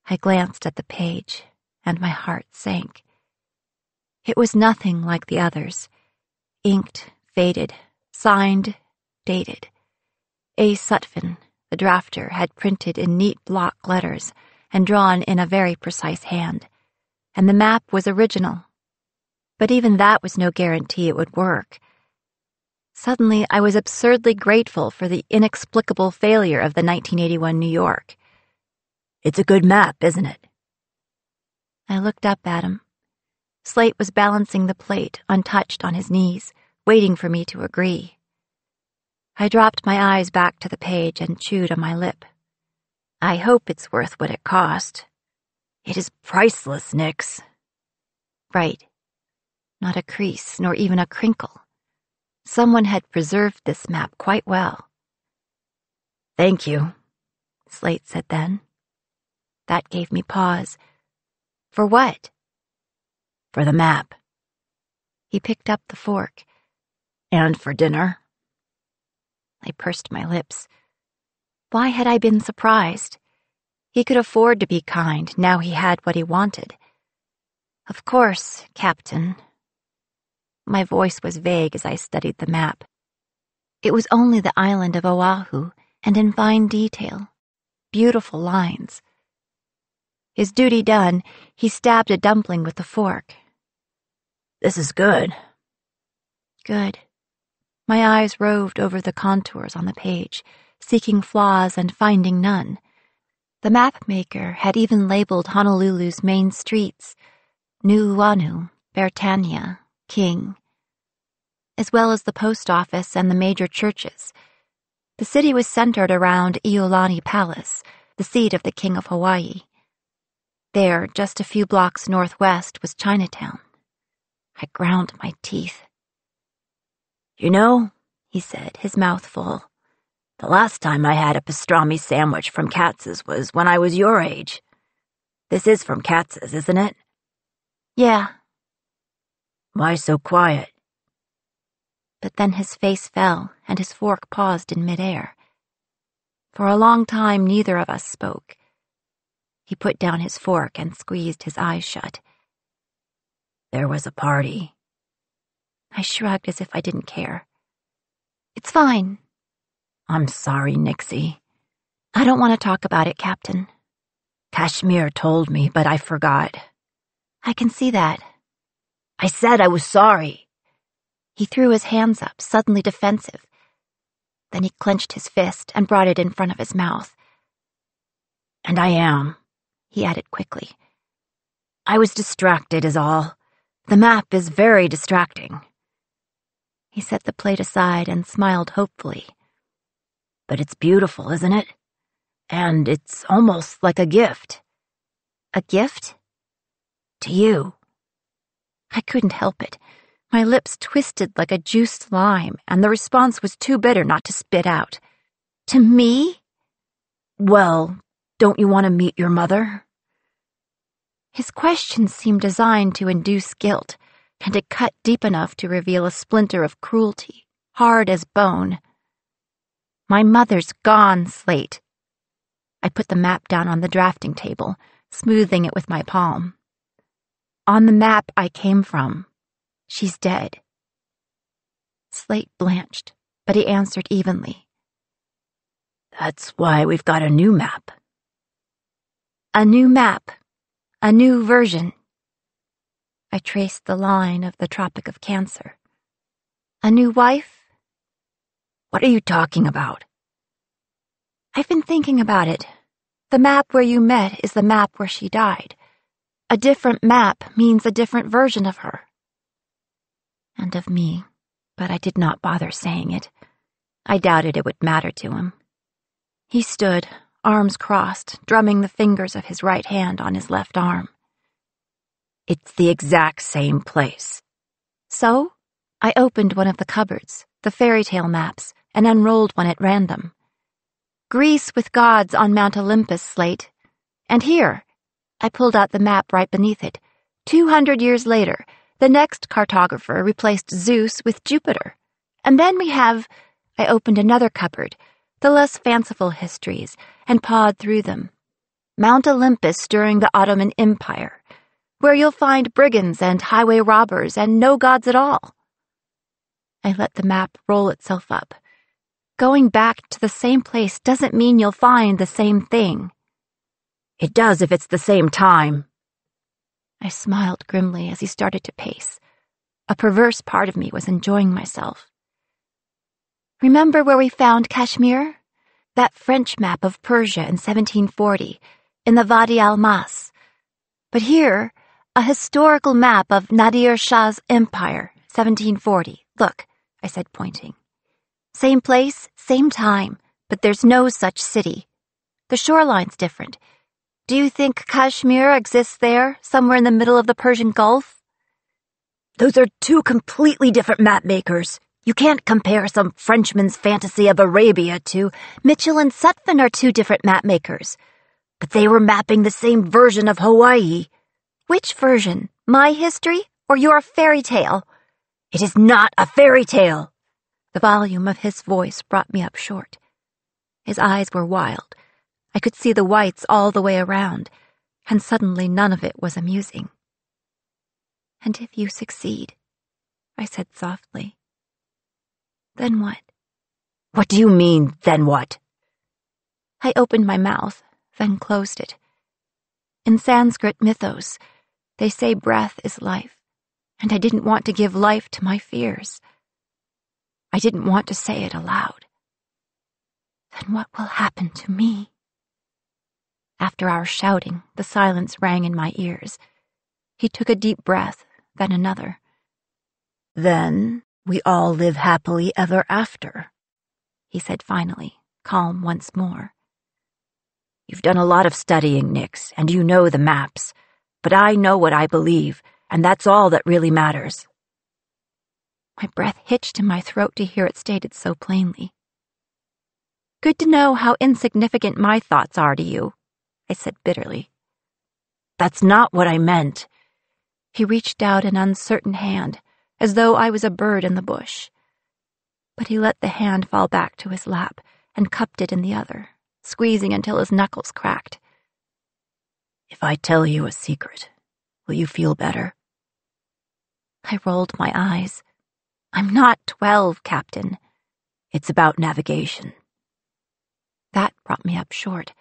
I glanced at the page, and my heart sank. It was nothing like the others. Inked, faded, signed, dated. A. Sutphin, the drafter, had printed in neat block letters and drawn in a very precise hand, and the map was original. But even that was no guarantee it would work. Suddenly, I was absurdly grateful for the inexplicable failure of the 1981 New York. "It's a good map, isn't it?" I looked up at him. Slate was balancing the plate, untouched, on his knees, waiting for me to agree. I dropped my eyes back to the page and chewed on my lip. "I hope it's worth what it cost." "It is priceless, Nix." Right. Not a crease, nor even a crinkle. Someone had preserved this map quite well. "Thank you," Slate said then. That gave me pause. "For what?" "For the map." He picked up the fork. "And for dinner." I pursed my lips. Why had I been surprised? He could afford to be kind now he had what he wanted. "Of course, Captain." My voice was vague as I studied the map. It was only the island of Oahu, and in fine detail. Beautiful lines. His duty done, he stabbed a dumpling with the fork. "This is good." Good. My eyes roved over the contours on the page, seeking flaws and finding none. The mapmaker had even labeled Honolulu's main streets, Nuuanu, Bertania, King, as well as the post office and the major churches. The city was centered around Iolani Palace, the seat of the King of Hawaii. There, just a few blocks northwest, was Chinatown. I ground my teeth. You know, he said, his mouth full, the last time I had a pastrami sandwich from Katz's was when I was your age. This is from Katz's, isn't it? Yeah. Why so quiet? But then his face fell and his fork paused in midair. For a long time, neither of us spoke. He put down his fork and squeezed his eyes shut. There was a party. I shrugged as if I didn't care. It's fine. I'm sorry, Nixie. I don't want to talk about it, Captain. Kashmir told me, but I forgot. I can see that. I said I was sorry. He threw his hands up, suddenly defensive. Then he clenched his fist and brought it in front of his mouth. And I am, he added quickly. I was distracted is all. The map is very distracting. He set the plate aside and smiled hopefully. But it's beautiful, isn't it? And it's almost like a gift. A gift? To you. I couldn't help it. My lips twisted like a juiced lime, and the response was too bitter not to spit out. To me? Well, don't you want to meet your mother? His question seemed designed to induce guilt, and it cut deep enough to reveal a splinter of cruelty, hard as bone. My mother's gone, Slate. I put the map down on the drafting table, smoothing it with my palm. On the map I came from, she's dead. Slate blanched, but he answered evenly. That's why we've got a new map. A new map. A new version. I traced the line of the Tropic of Cancer. A new wife? What are you talking about? I've been thinking about it. The map where you met is the map where she died. A different map means a different version of her. And of me, but I did not bother saying it. I doubted it would matter to him. He stood, arms crossed, drumming the fingers of his right hand on his left arm. It's the exact same place. So, I opened one of the cupboards, the fairy tale maps, and unrolled one at random. Greece with gods on Mount Olympus, Slate. And here, I pulled out the map right beneath it. 200 years later, the next cartographer replaced Zeus with Jupiter. And then we have... I opened another cupboard, the less fanciful histories, and pawed through them. Mount Olympus during the Ottoman Empire, where you'll find brigands and highway robbers and no gods at all. I let the map roll itself up. Going back to the same place doesn't mean you'll find the same thing. It does if it's the same time. I smiled grimly as he started to pace. A perverse part of me was enjoying myself. Remember where we found Kashmir? That French map of Persia in 1740, in the Wadi al-Mas. But here, a historical map of Nadir Shah's empire, 1740. Look, I said, pointing. Same place, same time, but there's no such city. The shoreline's different. Do you think Kashmir exists there, somewhere in the middle of the Persian Gulf? Those are two completely different map makers. You can't compare some Frenchman's fantasy of Arabia to... Mitchell and Sutphin are two different map makers. But they were mapping the same version of Hawaii. Which version? My history or your fairy tale? It is not a fairy tale. The volume of his voice brought me up short. His eyes were wild. I could see the whites all the way around, and suddenly none of it was amusing. And if you succeed, I said softly, then what? What do you mean, then what? I opened my mouth, then closed it. In Sanskrit mythos, they say breath is life, and I didn't want to give life to my fears. I didn't want to say it aloud. Then what will happen to me? After our shouting, the silence rang in my ears. He took a deep breath, then another. Then we all live happily ever after, he said finally, calm once more. You've done a lot of studying, Nix, and you know the maps. But I know what I believe, and that's all that really matters. My breath hitched in my throat to hear it stated so plainly. Good to know how insignificant my thoughts are to you, I said bitterly. That's not what I meant. He reached out an uncertain hand, as though I was a bird in the bush. But he let the hand fall back to his lap and cupped it in the other, squeezing until his knuckles cracked. If I tell you a secret, will you feel better? I rolled my eyes. I'm not 12, Captain. It's about navigation. That brought me up short,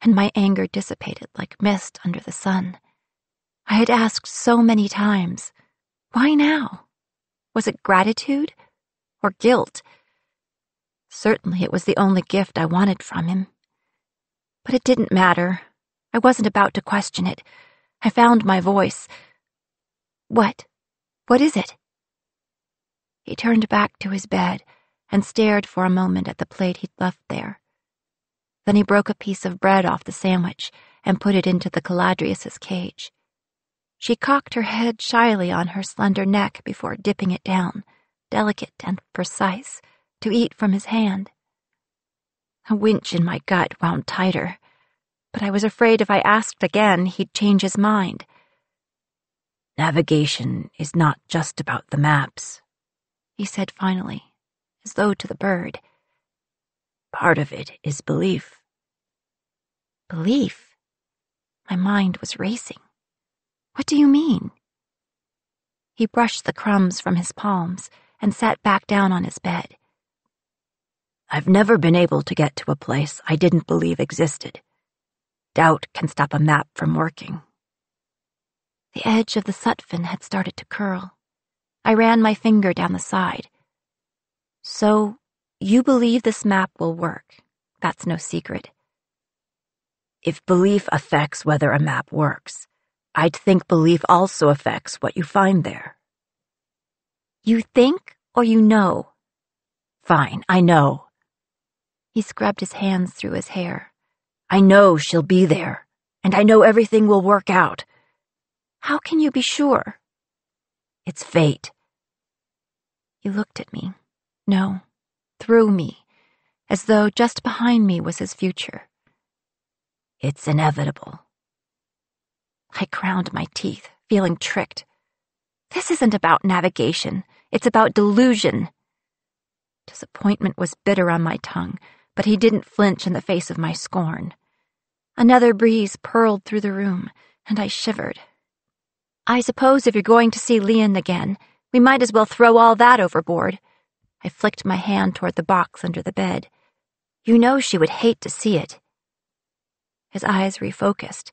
and my anger dissipated like mist under the sun. I had asked so many times. Why now? Was it gratitude or guilt? Certainly it was the only gift I wanted from him. But it didn't matter. I wasn't about to question it. I found my voice. What? What is it? He turned back to his bed and stared for a moment at the plate he'd left there. Then he broke a piece of bread off the sandwich and put it into the Caladrius's cage. She cocked her head shyly on her slender neck before dipping it down, delicate and precise, to eat from his hand. A winch in my gut wound tighter, but I was afraid if I asked again, he'd change his mind. Navigation is not just about the maps, he said finally, as though to the bird. Part of it is belief. Belief? My mind was racing. What do you mean? He brushed the crumbs from his palms and sat back down on his bed. I've never been able to get to a place I didn't believe existed. Doubt can stop a map from working. The edge of the Sutphin had started to curl. I ran my finger down the side. So, you believe this map will work. That's no secret. If belief affects whether a map works, I'd think belief also affects what you find there. You think or you know? Fine, I know. He scrubbed his hands through his hair. I know she'll be there, and I know everything will work out. How can you be sure? It's fate. He looked at me. No, through me, as though just behind me was his future. It's inevitable. I ground my teeth, feeling tricked. This isn't about navigation. It's about delusion. Disappointment was bitter on my tongue, but he didn't flinch in the face of my scorn. Another breeze purled through the room, and I shivered. I suppose if you're going to see Leon again, we might as well throw all that overboard. I flicked my hand toward the box under the bed. You know she would hate to see it. His eyes refocused,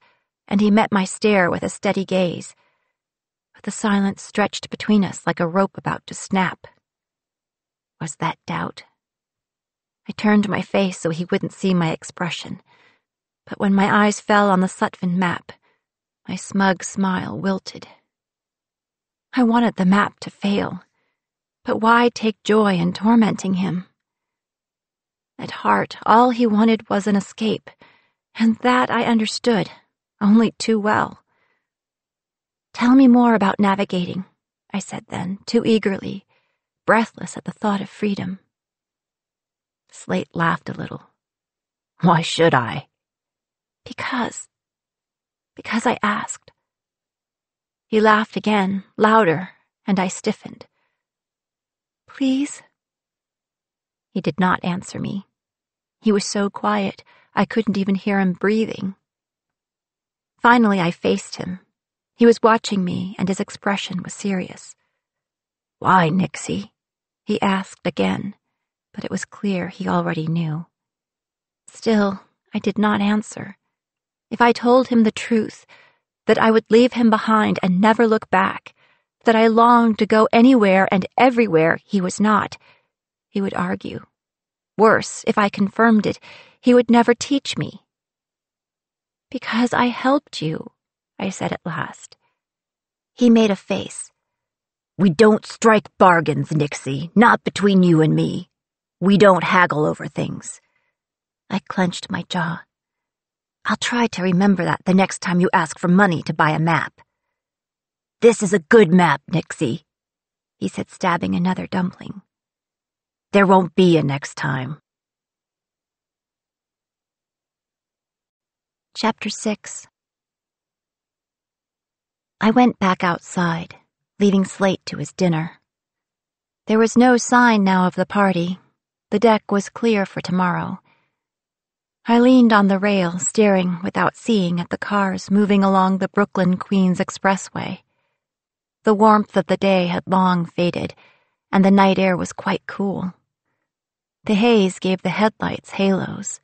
and he met my stare with a steady gaze. But the silence stretched between us like a rope about to snap. Was that doubt? I turned my face so he wouldn't see my expression, but when my eyes fell on the Sutphin map, my smug smile wilted. I wanted the map to fail, but why take joy in tormenting him? At heart, all he wanted was an escape, and that I understood, only too well. Tell me more about navigating, I said then, too eagerly, breathless at the thought of freedom. Slate laughed a little. Why should I? Because I asked. He laughed again, louder, and I stiffened. Please? He did not answer me. He was so quiet, I couldn't even hear him breathing. Finally, I faced him. He was watching me, and his expression was serious. Why, Nixie? He asked again, but it was clear he already knew. Still, I did not answer. If I told him the truth, that I would leave him behind and never look back, that I longed to go anywhere and everywhere he was not, he would argue. Worse, if I confirmed it, he would never teach me. Because I helped you, I said at last. He made a face. We don't strike bargains, Nixie, not between you and me. We don't haggle over things. I clenched my jaw. I'll try to remember that the next time you ask for money to buy a map. This is a good map, Nixie. he said, stabbing another dumpling. There won't be a next time. Chapter 6. I went back outside, leaving Slate to his dinner. There was no sign now of the party. The deck was clear for tomorrow. I leaned on the rail, staring without seeing at the cars moving along the Brooklyn-Queens Expressway. The warmth of the day had long faded, and the night air was quite cool. The haze gave the headlights halos.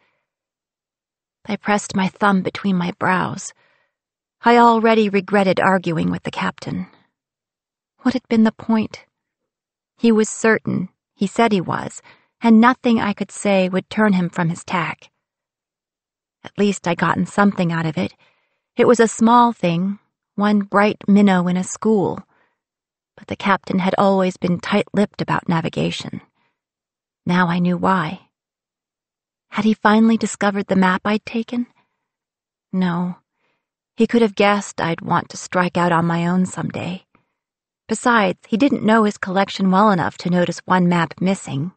I pressed my thumb between my brows. I already regretted arguing with the captain. What had been the point? He was certain, he said he was, and nothing I could say would turn him from his tack. At least I'd gotten something out of it. It was a small thing, one bright minnow in a school. But the captain had always been tight-lipped about navigation. Now I knew why. Had he finally discovered the map I'd taken? No. He could have guessed I'd want to strike out on my own someday. Besides, he didn't know his collection well enough to notice one map missing.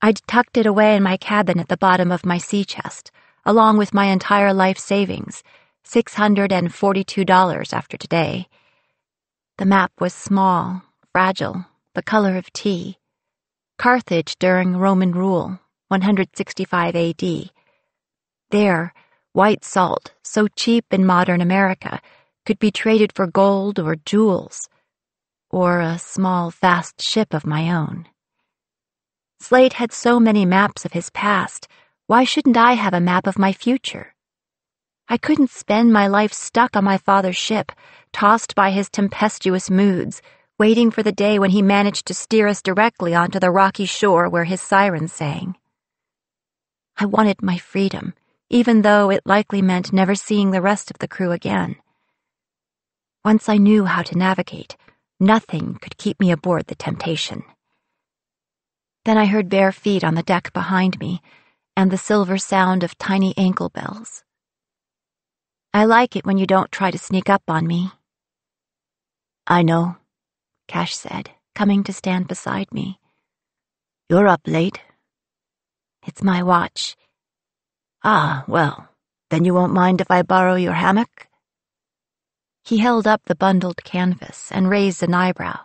I'd tucked it away in my cabin at the bottom of my sea chest, along with my entire life savings, $642 after today. The map was small, fragile, the color of tea. Carthage during Roman rule, 165 AD. There, white salt, so cheap in modern America, could be traded for gold or jewels, or a small, fast ship of my own. Slate had so many maps of his past. Why shouldn't I have a map of my future? I couldn't spend my life stuck on my father's ship, tossed by his tempestuous moods, waiting for the day when he managed to steer us directly onto the rocky shore where his sirens sang. I wanted my freedom, even though it likely meant never seeing the rest of the crew again. Once I knew how to navigate, nothing could keep me aboard the Temptation. Then I heard bare feet on the deck behind me, and the silver sound of tiny ankle bells. I like it when you don't try to sneak up on me. I know, Cash said, coming to stand beside me. You're up late. It's my watch. Ah, well, then you won't mind if I borrow your hammock? He held up the bundled canvas and raised an eyebrow.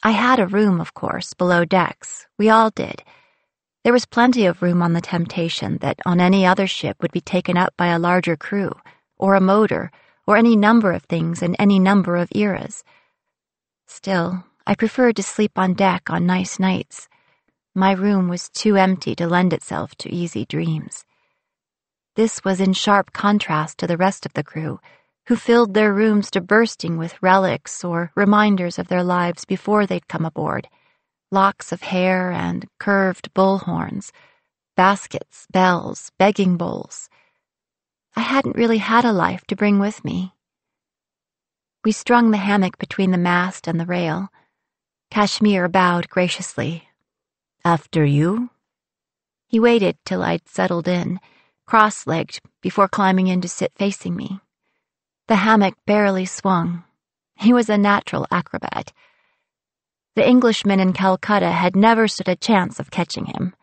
I had a room, of course, below decks. We all did. There was plenty of room on the Temptation that on any other ship would be taken up by a larger crew, or a motor, or any number of things in any number of eras. Still, I preferred to sleep on deck on nice nights. My room was too empty to lend itself to easy dreams. This was in sharp contrast to the rest of the crew, who filled their rooms to bursting with relics or reminders of their lives before they'd come aboard. Locks of hair and curved bull horns, baskets, bells, begging bowls. I hadn't really had a life to bring with me. We strung the hammock between the mast and the rail. Kashmir bowed graciously. After you? He waited till I'd settled in, cross-legged, before climbing in to sit facing me. The hammock barely swung. He was a natural acrobat. The Englishmen in Calcutta had never stood a chance of catching him.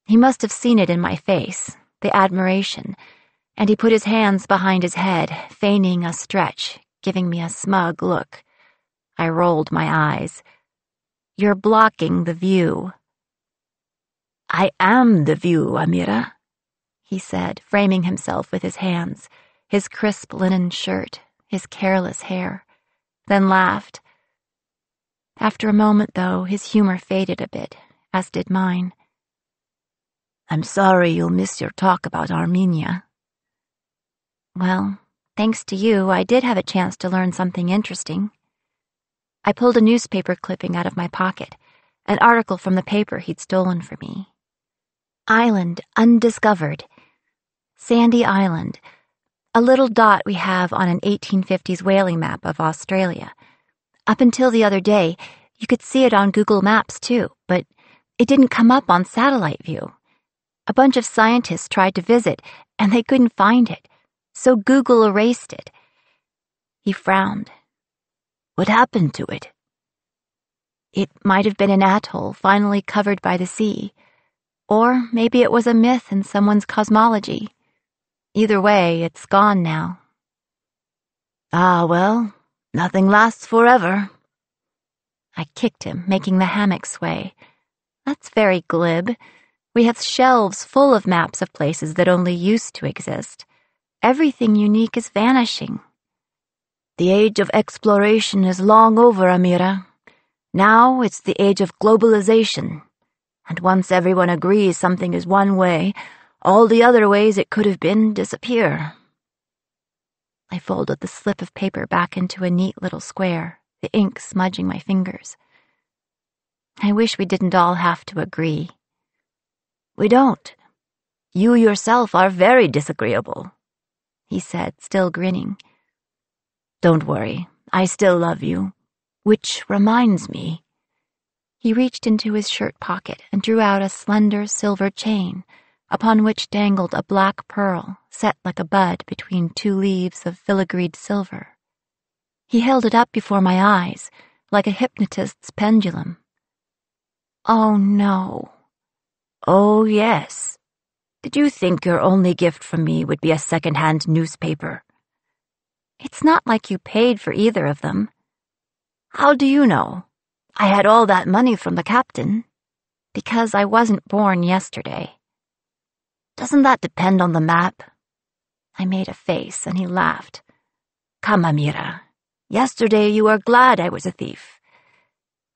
He must have seen it in my face, the admiration, and he put his hands behind his head, feigning a stretch, giving me a smug look. I rolled my eyes. You're blocking the view. I am the view, Amira, he said, framing himself with his hands, his crisp linen shirt, his careless hair, then laughed. After a moment, though, his humor faded a bit, as did mine. I'm sorry you'll miss your talk about Armenia. Well, thanks to you, I did have a chance to learn something interesting. I pulled a newspaper clipping out of my pocket, an article from the paper he'd stolen from me. Island undiscovered. Sandy Island, a little dot we have on an 1850s whaling map of Australia. Up until the other day, you could see it on Google Maps too, but it didn't come up on satellite view. A bunch of scientists tried to visit, and they couldn't find it, so Google erased it. He frowned. What happened to it? It might have been an atoll finally covered by the sea, or maybe it was a myth in someone's cosmology. Either way, it's gone now. Ah, well, nothing lasts forever. I kicked him, making the hammock sway. That's very glib. We have shelves full of maps of places that only used to exist. Everything unique is vanishing. The age of exploration is long over, Amira. Now it's the age of globalization. And once everyone agrees something is one way, all the other ways it could have been disappear. I folded the slip of paper back into a neat little square, the ink smudging my fingers. I wish we didn't all have to agree. We don't. You yourself are very disagreeable, he said, still grinning. Don't worry, I still love you. Which reminds me. He reached into his shirt pocket and drew out a slender silver chain, upon which dangled a black pearl set like a bud between two leaves of filigreed silver. He held it up before my eyes, like a hypnotist's pendulum. Oh, no. Oh, yes. Did you think your only gift from me would be a second-hand newspaper? It's not like you paid for either of them. How do you know? I had all that money from the captain. Because I wasn't born yesterday. Doesn't that depend on the map? I made a face, and he laughed. Come, Amira. Yesterday you were glad I was a thief.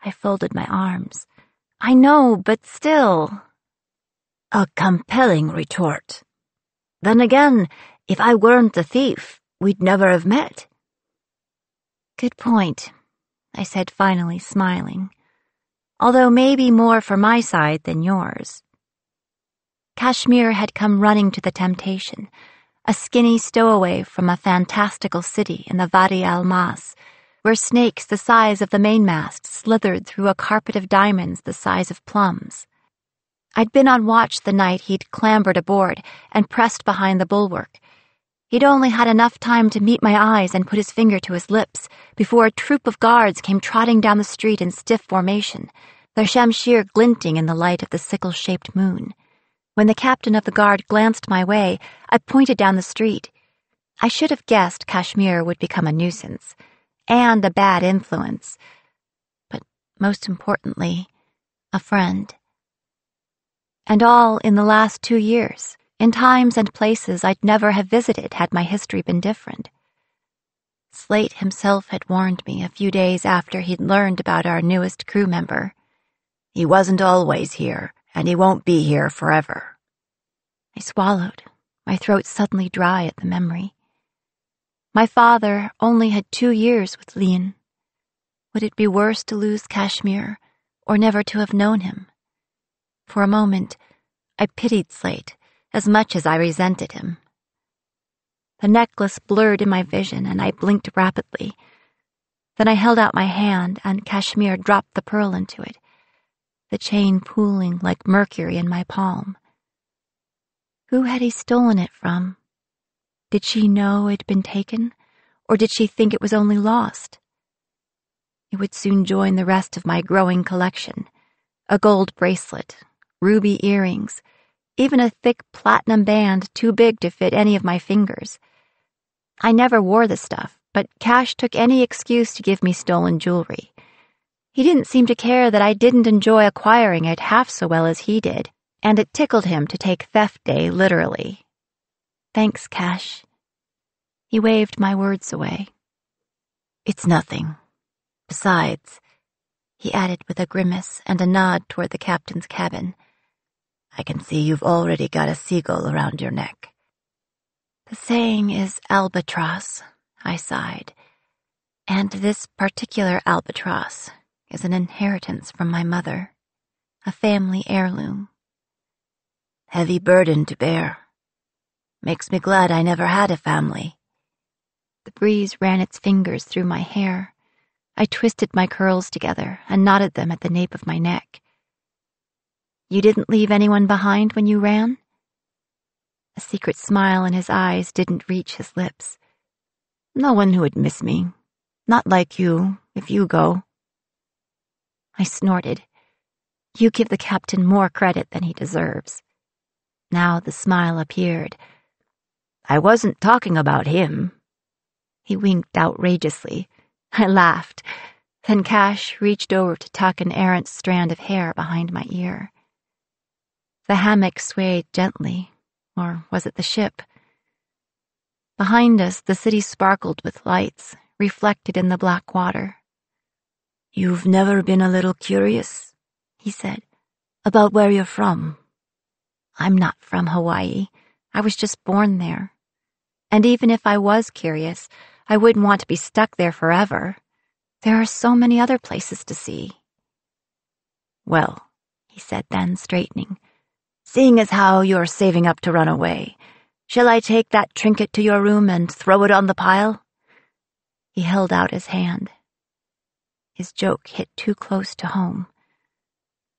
I folded my arms. I know, but still. A compelling retort. Then again, if I weren't a thief, we'd never have met. Good point, I said finally, smiling. Although maybe more for my side than yours. Kashmir had come running to the temptation, a skinny stowaway from a fantastical city in the Wadi al-Mas, where snakes the size of the mainmast slithered through a carpet of diamonds the size of plums. I'd been on watch the night he'd clambered aboard and pressed behind the bulwark. He'd only had enough time to meet my eyes and put his finger to his lips before a troop of guards came trotting down the street in stiff formation, their shamshir glinting in the light of the sickle-shaped moon. When the captain of the guard glanced my way, I pointed down the street. I should have guessed Kashmir would become a nuisance, and a bad influence, but most importantly, a friend. And all in the last 2 years, in times and places I'd never have visited had my history been different. Slate himself had warned me a few days after he'd learned about our newest crew member. He wasn't always here, and he won't be here forever. I swallowed, my throat suddenly dry at the memory. My father only had 2 years with Lian. Would it be worse to lose Kashmir, or never to have known him? For a moment, I pitied Slate as much as I resented him. The necklace blurred in my vision, and I blinked rapidly. Then I held out my hand, and Kashmir dropped the pearl into it, the chain pooling like mercury in my palm. Who had he stolen it from? Did she know it'd been taken, or did she think it was only lost? It would soon join the rest of my growing collection, a gold bracelet, ruby earrings, even a thick platinum band too big to fit any of my fingers. I never wore the stuff, but Cash took any excuse to give me stolen jewelry. He didn't seem to care that I didn't enjoy acquiring it half so well as he did, and it tickled him to take Theft Day literally. Thanks, Cash. He waved my words away. It's nothing. Besides, he added with a grimace and a nod toward the captain's cabin, I can see you've already got a seagull around your neck. The saying is albatross, I sighed, and this particular albatross is an inheritance from my mother, a family heirloom. Heavy burden to bear. Makes me glad I never had a family. The breeze ran its fingers through my hair. I twisted my curls together and knotted them at the nape of my neck. You didn't leave anyone behind when you ran? A secret smile in his eyes didn't reach his lips. No one who would miss me. Not like you, if you go." I snorted. You give the captain more credit than he deserves. Now the smile appeared. "I wasn't talking about him." He winked outrageously. I laughed. Then Cash reached over to tuck an errant strand of hair behind my ear. The hammock swayed gently, or was it the ship? Behind us, the city sparkled with lights, reflected in the black water. "You've never been a little curious," he said, "about where you're from?" I'm not from Hawaii. I was just born there. And even if I was curious, I wouldn't want to be stuck there forever. There are so many other places to see. "Well," he said then, straightening, "seeing as how you're saving up to run away, shall I take that trinket to your room and throw it on the pile?" He held out his hand. His joke hit too close to home.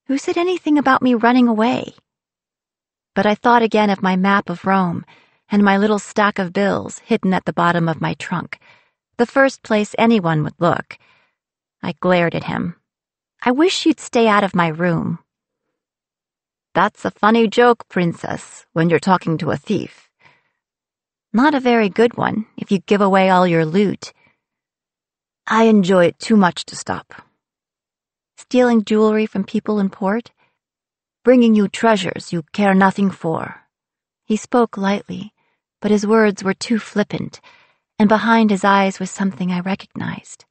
Who said anything about me running away? But I thought again of my map of Rome and my little stack of bills hidden at the bottom of my trunk, the first place anyone would look. I glared at him. I wish you'd stay out of my room. "That's a funny joke, princess, when you're talking to a thief." Not a very good one, if you give away all your loot. "I enjoy it too much to stop." Stealing jewelry from people in port? "Bringing you treasures you care nothing for." He spoke lightly, but his words were too flippant, and behind his eyes was something I recognized.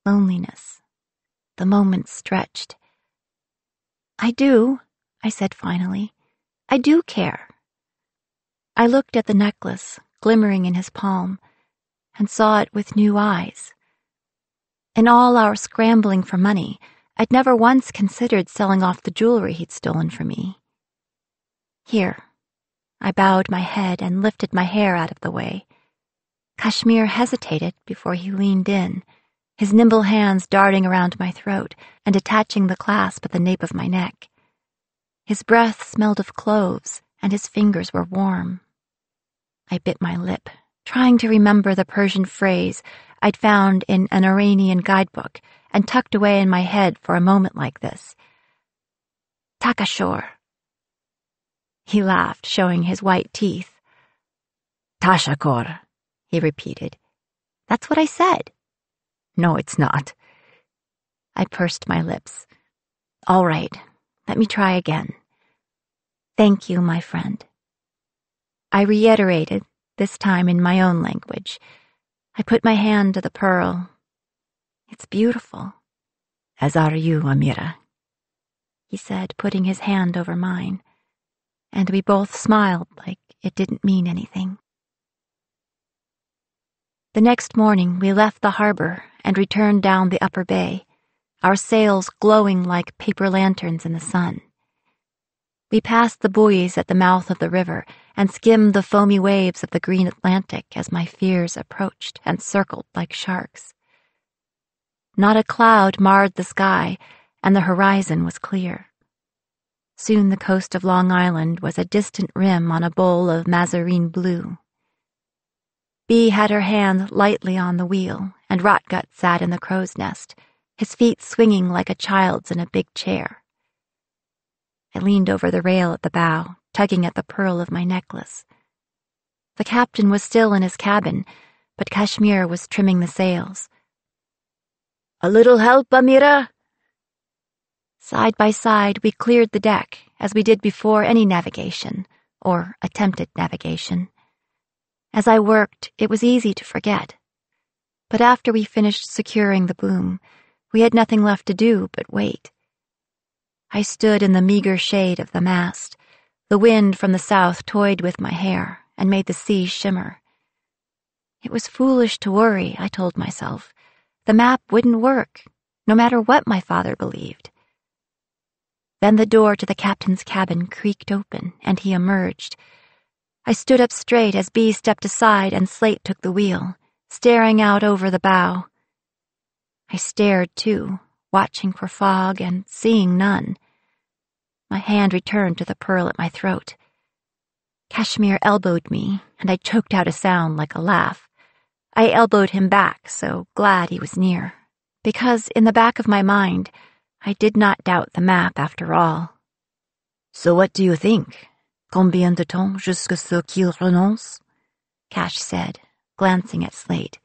Loneliness. The moments stretched. "I do," I said finally. "I do care." I looked at the necklace, glimmering in his palm, and saw it with new eyes. In all our scrambling for money, I'd never once considered selling off the jewelry he'd stolen from me. "Here." I bowed my head and lifted my hair out of the way. Kashmir hesitated before he leaned in, his nimble hands darting around my throat and attaching the clasp at the nape of my neck. His breath smelled of cloves, and his fingers were warm. I bit my lip, trying to remember the Persian phrase I'd found in an Iranian guidebook and tucked away in my head for a moment like this. Takashor. He laughed, showing his white teeth. "Tashakor," he repeated. "That's what I said." "No, it's not." I pursed my lips. "All right, let me try again. Thank you, my friend." I reiterated, this time in my own language. I put my hand to the pearl. "It's beautiful." "As are you, Amira," he said, putting his hand over mine, and we both smiled like it didn't mean anything. The next morning we left the harbor and returned down the upper bay, our sails glowing like paper lanterns in the sun. We passed the buoys at the mouth of the river and skimmed the foamy waves of the green Atlantic as my fears approached and circled like sharks. Not a cloud marred the sky, and the horizon was clear. Soon the coast of Long Island was a distant rim on a bowl of mazarine blue. Bee had her hand lightly on the wheel, and Rotgut sat in the crow's nest, his feet swinging like a child's in a big chair. I leaned over the rail at the bow, tugging at the pearl of my necklace. The captain was still in his cabin, but Kashmir was trimming the sails. "A little help, Amira?" Side by side, we cleared the deck, as we did before any navigation, or attempted navigation. As I worked, it was easy to forget. But after we finished securing the boom, we had nothing left to do but wait. I stood in the meager shade of the mast. The wind from the south toyed with my hair and made the sea shimmer. It was foolish to worry, I told myself. The map wouldn't work, no matter what my father believed. Then the door to the captain's cabin creaked open, and he emerged. I stood up straight as Bee stepped aside and Slate took the wheel, staring out over the bow. I stared, too, watching for fog and seeing none. My hand returned to the pearl at my throat. Kashmir elbowed me, and I choked out a sound like a laugh. I elbowed him back, so glad he was near, because in the back of my mind, I did not doubt the map after all. So what do you think? Combien de temps jusqu'à ce qu'il renonce? Cash said, glancing at Slate.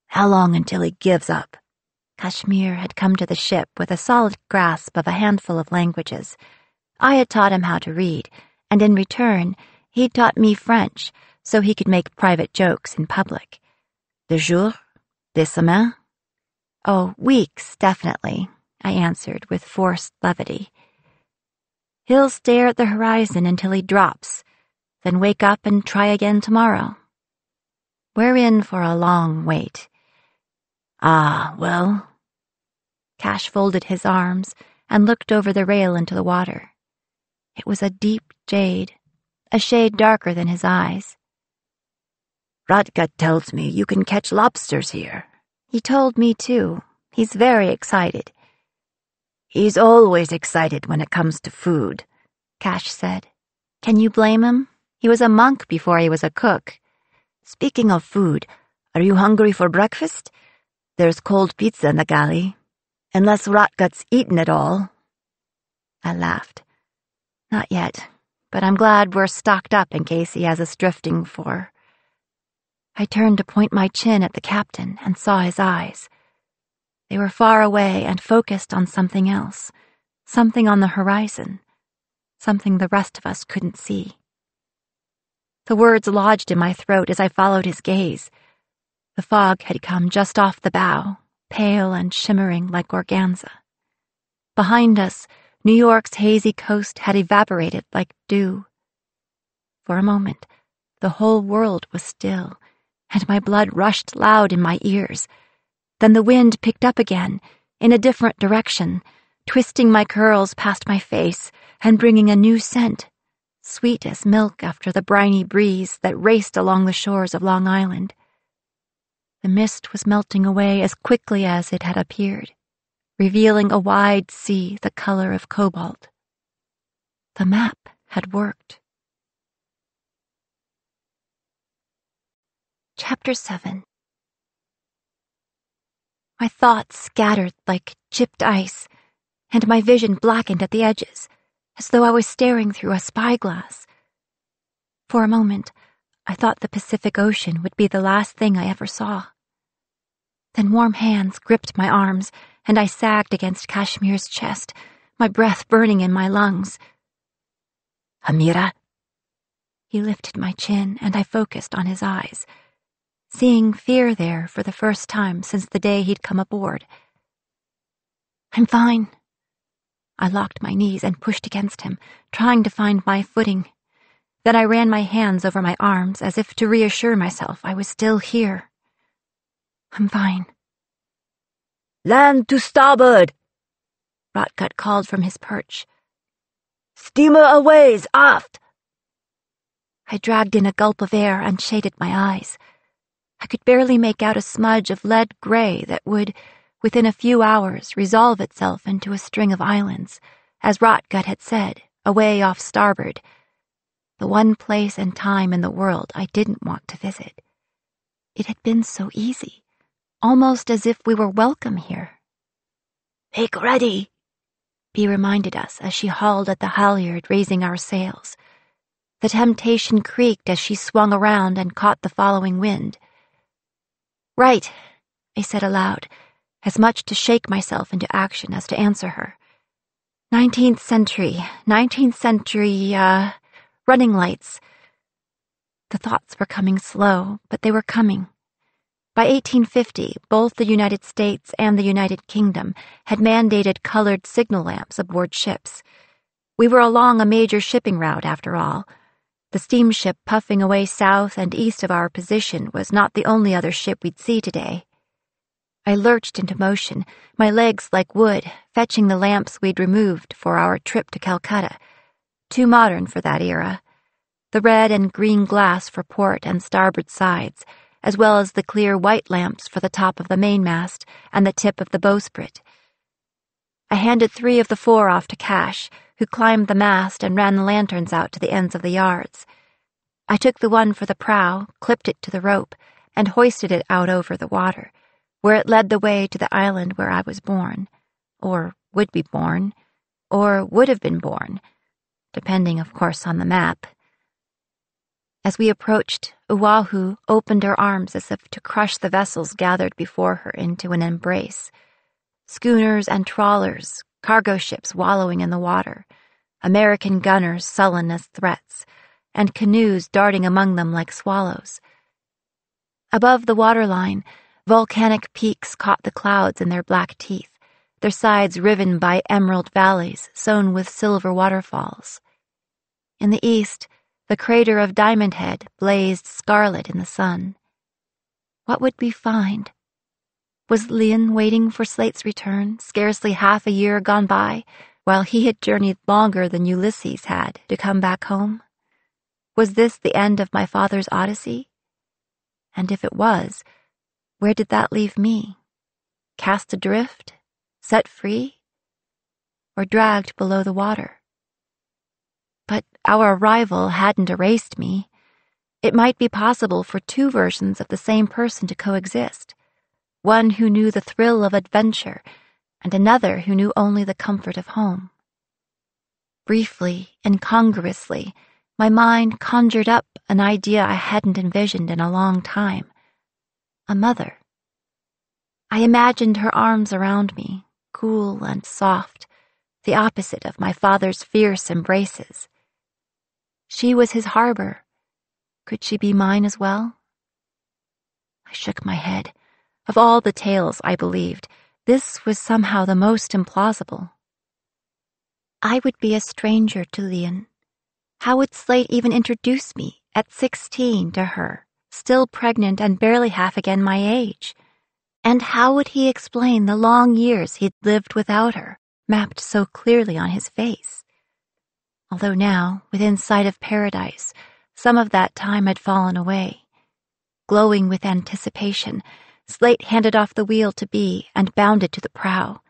How long until he gives up? Kashmir had come to the ship with a solid grasp of a handful of languages. I had taught him how to read, and in return, he'd taught me French so he could make private jokes in public. Des jours? Des semaines? Oh, weeks, definitely, I answered with forced levity. He'll stare at the horizon until he drops, then wake up and try again tomorrow. We're in for a long wait. Ah, well. Cash folded his arms and looked over the rail into the water. It was a deep jade, a shade darker than his eyes. Rotgut tells me you can catch lobsters here. He told me too. He's very excited. He's always excited when it comes to food, Cash said. Can you blame him? He was a monk before he was a cook. Speaking of food, are you hungry for breakfast? There's cold pizza in the galley. Unless Rotgut's eaten it all. I laughed. Not yet, but I'm glad we're stocked up in case he has us drifting for. I turned to point my chin at the captain and saw his eyes. They were far away and focused on something else, something on the horizon, something the rest of us couldn't see. The words lodged in my throat as I followed his gaze. The fog had come just off the bow, pale and shimmering like organza. Behind us, New York's hazy coast had evaporated like dew. For a moment, the whole world was still, and my blood rushed loud in my ears. Then the wind picked up again, in a different direction, twisting my curls past my face and bringing a new scent, sweet as milk after the briny breeze that raced along the shores of Long Island. The mist was melting away as quickly as it had appeared, revealing a wide sea the color of cobalt. The map had worked. Chapter 7. My thoughts scattered like chipped ice, and my vision blackened at the edges, as though I was staring through a spyglass. For a moment, I thought the Pacific Ocean would be the last thing I ever saw. Then warm hands gripped my arms, and I sagged against Kashmir's chest, my breath burning in my lungs. Amira? He lifted my chin, and I focused on his eyes, seeing fear there for the first time since the day he'd come aboard. I'm fine. I locked my knees and pushed against him, trying to find my footing. Then I ran my hands over my arms as if to reassure myself I was still here. I'm fine. Land to starboard! Rotgut called from his perch. Steamer aways, aft! I dragged in a gulp of air and shaded my eyes. I could barely make out a smudge of lead gray that would, within a few hours, resolve itself into a string of islands, as Rotgut had said, away off starboard. The one place and time in the world I didn't want to visit. It had been so easy. Almost as if we were welcome here. Make ready, Bea reminded us as she hauled at the halyard, raising our sails. The Temptation creaked as she swung around and caught the following wind. Right, I said aloud, as much to shake myself into action as to answer her. 19th century, running lights. The thoughts were coming slow, but they were coming. By 1850, both the United States and the United Kingdom had mandated colored signal lamps aboard ships. We were along a major shipping route, after all. The steamship puffing away south and east of our position was not the only other ship we'd see today. I lurched into motion, my legs like wood, fetching the lamps we'd removed for our trip to Calcutta. Too modern for that era. The red and green glass for port and starboard sides, as well as the clear white lamps for the top of the mainmast and the tip of the bowsprit. I handed 3 of the 4 off to Cash, who climbed the mast and ran the lanterns out to the ends of the yards. I took the one for the prow, clipped it to the rope, and hoisted it out over the water, where it led the way to the island where I was born, or would be born, or would have been born, depending, of course, on the map. As we approached, Oahu opened her arms as if to crush the vessels gathered before her into an embrace. Schooners and trawlers, cargo ships wallowing in the water, American gunners sullen as threats, and canoes darting among them like swallows. Above the waterline, volcanic peaks caught the clouds in their black teeth, their sides riven by emerald valleys sown with silver waterfalls. In the east, the crater of Diamond Head blazed scarlet in the sun. What would we find? Was Lien waiting for Slate's return, scarcely half a year gone by, while he had journeyed longer than Ulysses had to come back home? Was this the end of my father's odyssey? And if it was, where did that leave me? Cast adrift? Set free? Or dragged below the water? But our arrival hadn't erased me. It might be possible for two versions of the same person to coexist, one who knew the thrill of adventure and another who knew only the comfort of home. Briefly, incongruously, my mind conjured up an idea I hadn't envisioned in a long time. A mother. I imagined her arms around me, cool and soft, the opposite of my father's fierce embraces. She was his harbor. Could she be mine as well? I shook my head. Of all the tales I believed, this was somehow the most implausible. I would be a stranger to Lien. How would Slate even introduce me, at 16, to her, still pregnant and barely half again my age? And how would he explain the long years he'd lived without her, mapped so clearly on his face? Although now, within sight of paradise, some of that time had fallen away. Glowing with anticipation, Slate handed off the wheel to Bee and bounded to the prow.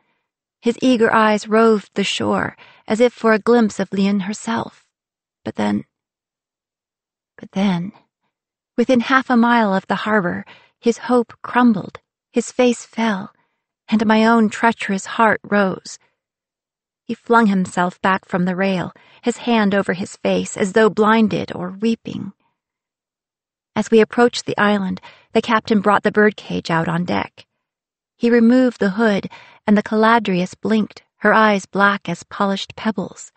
His eager eyes roved the shore, as if for a glimpse of Lien herself. But then, within half a mile of the harbor, his hope crumbled, his face fell, and my own treacherous heart rose. He flung himself back from the rail, his hand over his face as though blinded or weeping. As we approached the island, the captain brought the birdcage out on deck. He removed the hood, and the Caladrius blinked, her eyes black as polished pebbles.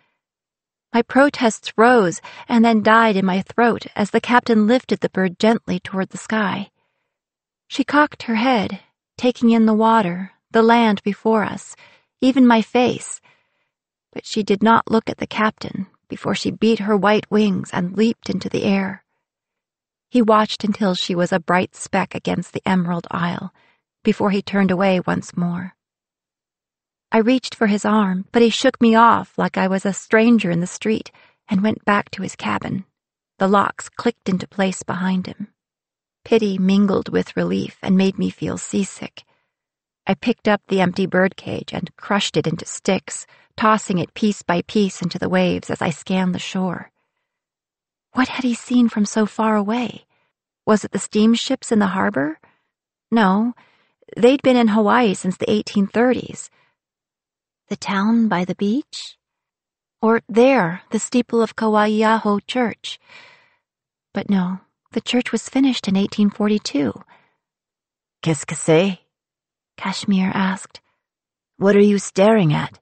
My protests rose and then died in my throat as the captain lifted the bird gently toward the sky. She cocked her head, taking in the water, the land before us, even my face, but she did not look at the captain before she beat her white wings and leaped into the air. He watched until she was a bright speck against the emerald isle, before he turned away once more. I reached for his arm, but he shook me off like I was a stranger in the street and went back to his cabin. The locks clicked into place behind him. Pity mingled with relief and made me feel seasick. I picked up the empty birdcage and crushed it into sticks, tossing it piece by piece into the waves as I scanned the shore. What had he seen from so far away? Was it the steamships in the harbor? No, they'd been in Hawaii since the 1830s. The town by the beach? Or there, the steeple of Kauaiaho Church. But no, the church was finished in 1842. Qu'est-ce que c'est? Kashmir asked. What are you staring at?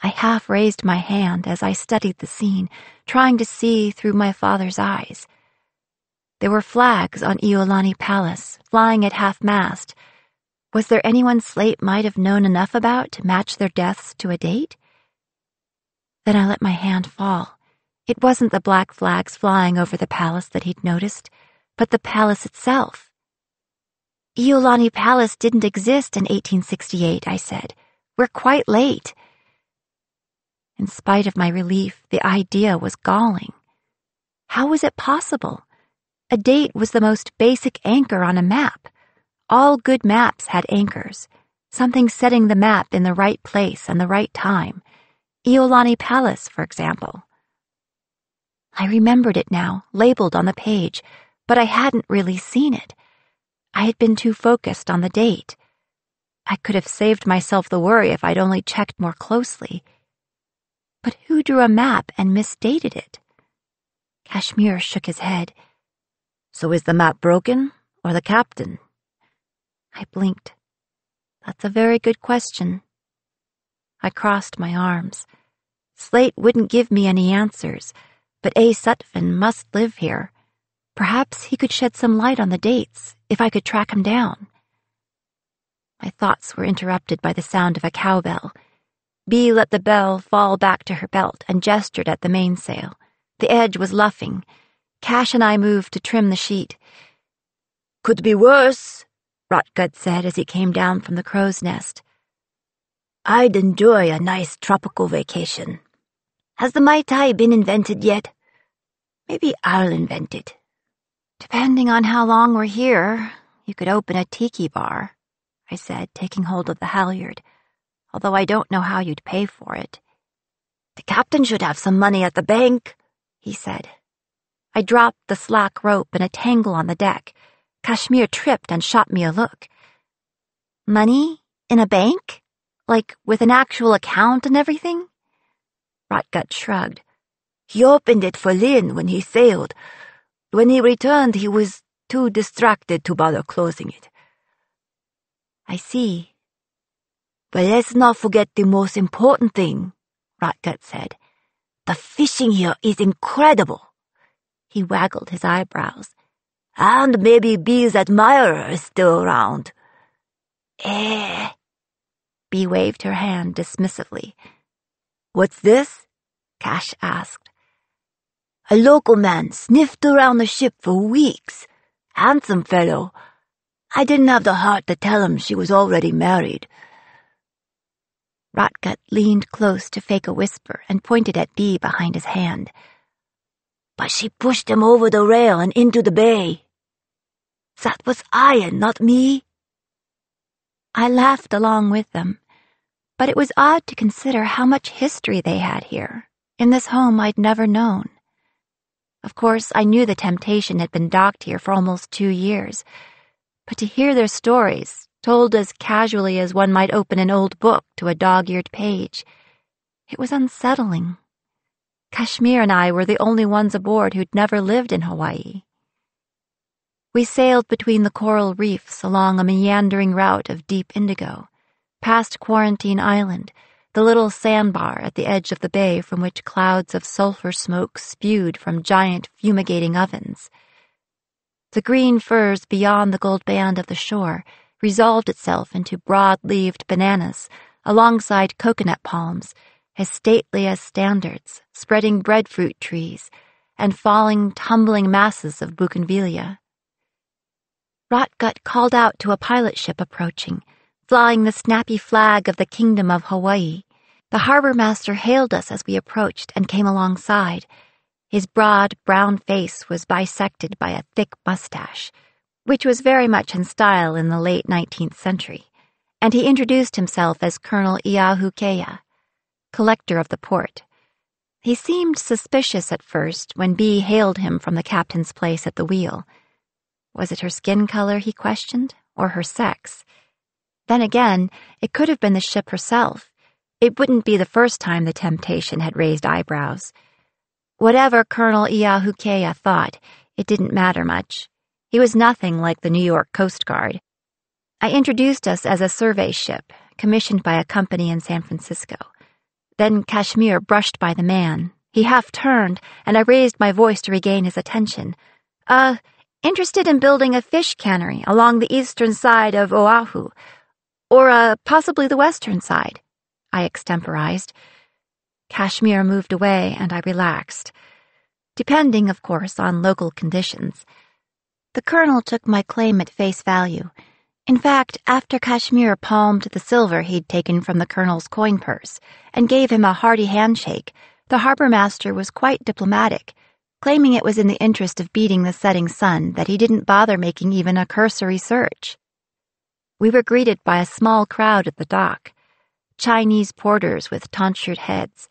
I half raised my hand as I studied the scene, trying to see through my father's eyes. There were flags on Iolani Palace, flying at half-mast. Was there anyone Slate might have known enough about to match their deaths to a date? Then I let my hand fall. It wasn't the black flags flying over the palace that he'd noticed, but the palace itself. Iolani Palace didn't exist in 1868, I said. We're quite late. In spite of my relief, the idea was galling. How was it possible? A date was the most basic anchor on a map. All good maps had anchors, something setting the map in the right place and the right time. Iolani Palace, for example. I remembered it now, labeled on the page, but I hadn't really seen it. I had been too focused on the date. I could have saved myself the worry if I'd only checked more closely. But who drew a map and misdated it? Kashmir shook his head. So is the map broken, or the captain? I blinked. That's a very good question. I crossed my arms. Slate wouldn't give me any answers, but A. Sutphin must live here. Perhaps he could shed some light on the dates, if I could track him down. My thoughts were interrupted by the sound of a cowbell. Bee let the bell fall back to her belt and gestured at the mainsail. The edge was luffing. Cash and I moved to trim the sheet. Could be worse, Rotgut said as he came down from the crow's nest. I'd enjoy a nice tropical vacation. Has the Mai Tai been invented yet? Maybe I'll invent it. Depending on how long we're here, you could open a tiki bar, I said, taking hold of the halyard, although I don't know how you'd pay for it. The captain should have some money at the bank, he said. I dropped the slack rope in a tangle on the deck. Kashmir tripped and shot me a look. Money? In a bank? Like with an actual account and everything? Rotgut shrugged. He opened it for Lin when he sailed. When he returned, he was too distracted to bother closing it. I see. But let's not forget the most important thing, Rotgut said. The fishing here is incredible. He waggled his eyebrows. And maybe Bee's admirer is still around. Bee waved her hand dismissively. What's this? Cash asked. A local man sniffed around the ship for weeks. Handsome fellow. I didn't have the heart to tell him she was already married. Rotgut leaned close to fake a whisper and pointed at Bee behind his hand. But she pushed him over the rail and into the bay. That was Ian, not me. I laughed along with them, but it was odd to consider how much history they had here, in this home I'd never known. Of course, I knew the Temptation had been docked here for almost 2 years, but to hear their stories, told as casually as one might open an old book to a dog-eared page, it was unsettling. Kashmir and I were the only ones aboard who'd never lived in Hawaii. We sailed between the coral reefs along a meandering route of deep indigo, past Quarantine Island, the little sandbar at the edge of the bay from which clouds of sulfur smoke spewed from giant fumigating ovens. The green firs beyond the gold band of the shore resolved itself into broad-leaved bananas alongside coconut palms, as stately as standards, spreading breadfruit trees, and falling, tumbling masses of bougainvillea. Rotgut called out to a pilot ship approaching, flying the snappy flag of the Kingdom of Hawaii. The harbor master hailed us as we approached and came alongside. His broad, brown face was bisected by a thick mustache, which was very much in style in the late 19th century, and he introduced himself as Colonel Iahukea, collector of the port. He seemed suspicious at first when Bee hailed him from the captain's place at the wheel. Was it her skin color, he questioned, or her sex? Then again, it could have been the ship herself. It wouldn't be the first time the Temptation had raised eyebrows. Whatever Colonel Iahukea thought, it didn't matter much. He was nothing like the New York Coast Guard. I introduced us as a survey ship, commissioned by a company in San Francisco. Then Kashmir brushed by the man. He half-turned, and I raised my voice to regain his attention. Interested in building a fish cannery along the eastern side of Oahu, or possibly the western side, I extemporized. Kashmir moved away, and I relaxed, depending, of course, on local conditions. The colonel took my claim at face value. In fact, after Kashmir palmed the silver he'd taken from the colonel's coin purse and gave him a hearty handshake, the harbor master was quite diplomatic, claiming it was in the interest of beating the setting sun that he didn't bother making even a cursory search. We were greeted by a small crowd at the dock, Chinese porters with tonsured heads,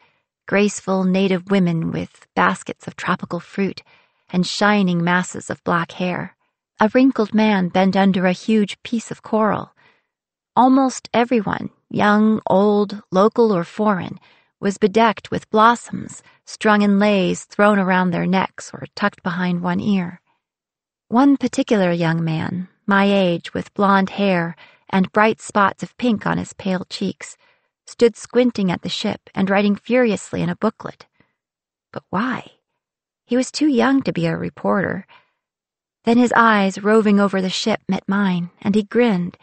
graceful native women with baskets of tropical fruit, and shining masses of black hair, A wrinkled man bent under a huge piece of coral. Almost everyone, young, old, local or foreign, was bedecked with blossoms strung in leis thrown around their necks or tucked behind one ear. One particular young man, my age, with blonde hair and bright spots of pink on his pale cheeks, stood squinting at the ship and writing furiously in a booklet. But why? He was too young to be a reporter. Then his eyes, roving over the ship, met mine, and he grinned.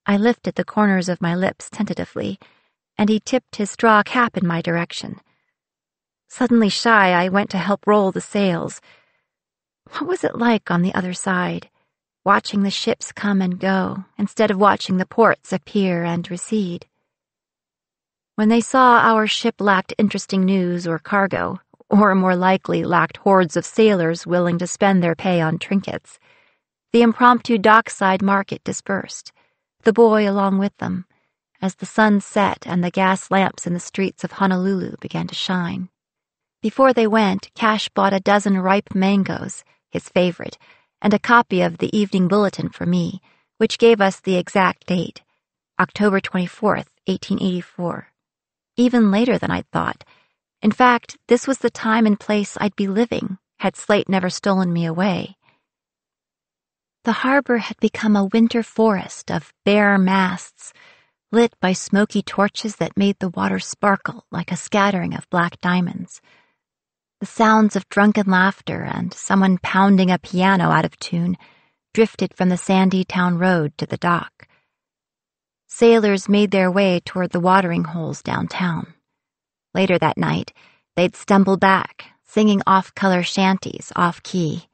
I lifted the corners of my lips tentatively, and he tipped his straw cap in my direction. Suddenly shy, I went to help roll the sails. What was it like on the other side, watching the ships come and go, instead of watching the ports appear and recede? When they saw our ship lacked interesting news or cargo, or more likely lacked hordes of sailors willing to spend their pay on trinkets, the impromptu dockside market dispersed, the boy along with them, as the sun set and the gas lamps in the streets of Honolulu began to shine. Before they went, Cash bought a dozen ripe mangoes, his favorite, and a copy of the Evening Bulletin for me, which gave us the exact date, October 24th, 1884. Even later than I'd thought. In fact, this was the time and place I'd be living, had Slate never stolen me away. The harbor had become a winter forest of bare masts, lit by smoky torches that made the water sparkle like a scattering of black diamonds. The sounds of drunken laughter and someone pounding a piano out of tune drifted from the sandy town road to the dock. Sailors made their way toward the watering holes downtown. Later that night, they'd stumble back, singing off-color shanties off-key.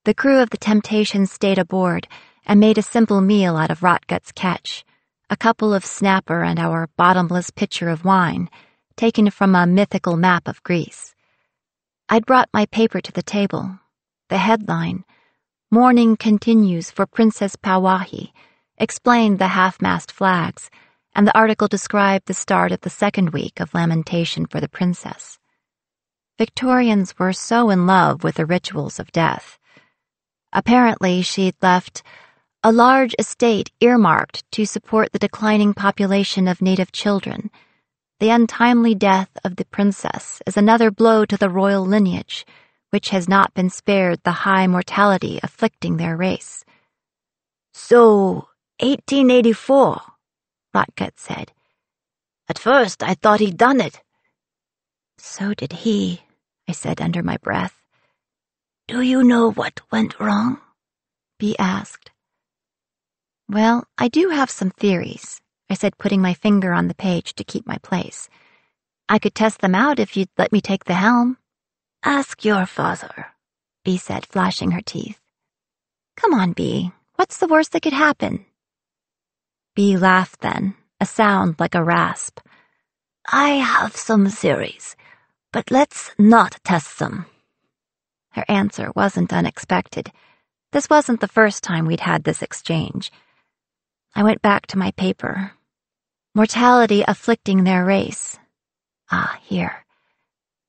The crew of the Temptation stayed aboard and made a simple meal out of Rotgut's catch, a couple of snapper and our bottomless pitcher of wine, taken from a mythical map of Greece. I'd brought my paper to the table. The headline, "Mourning Continues for Princess Pauahi," explained the half-mast flags, and the article described the start of the second week of lamentation for the princess. Victorians were so in love with the rituals of death. Apparently, she'd left a large estate earmarked to support the declining population of native children. The untimely death of the princess is another blow to the royal lineage, which has not been spared the high mortality afflicting their race. So, 1884, Rotgut said. At first, I thought he'd done it. So did he, I said under my breath. Do you know what went wrong? Bea asked. Well, I do have some theories, I said, putting my finger on the page to keep my place. I could test them out if you'd let me take the helm. Ask your father, Bea said, flashing her teeth. Come on, Bea. What's the worst that could happen? Bea laughed then, a sound like a rasp. I have some theories, but let's not test them. Her answer wasn't unexpected. This wasn't the first time we'd had this exchange. I went back to my paper. Mortality afflicting their race. Ah, here.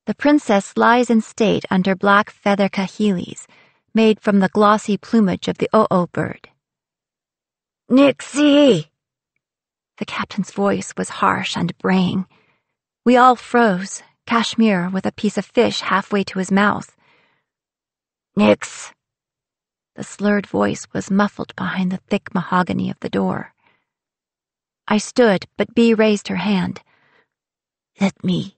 The princess lies in state under black feather kahilis, made from the glossy plumage of the o'o bird. Nixie! The captain's voice was harsh and braying. We all froze, Kashmir with a piece of fish halfway to his mouth. Nix! The slurred voice was muffled behind the thick mahogany of the door. I stood, but Bea raised her hand. Let me.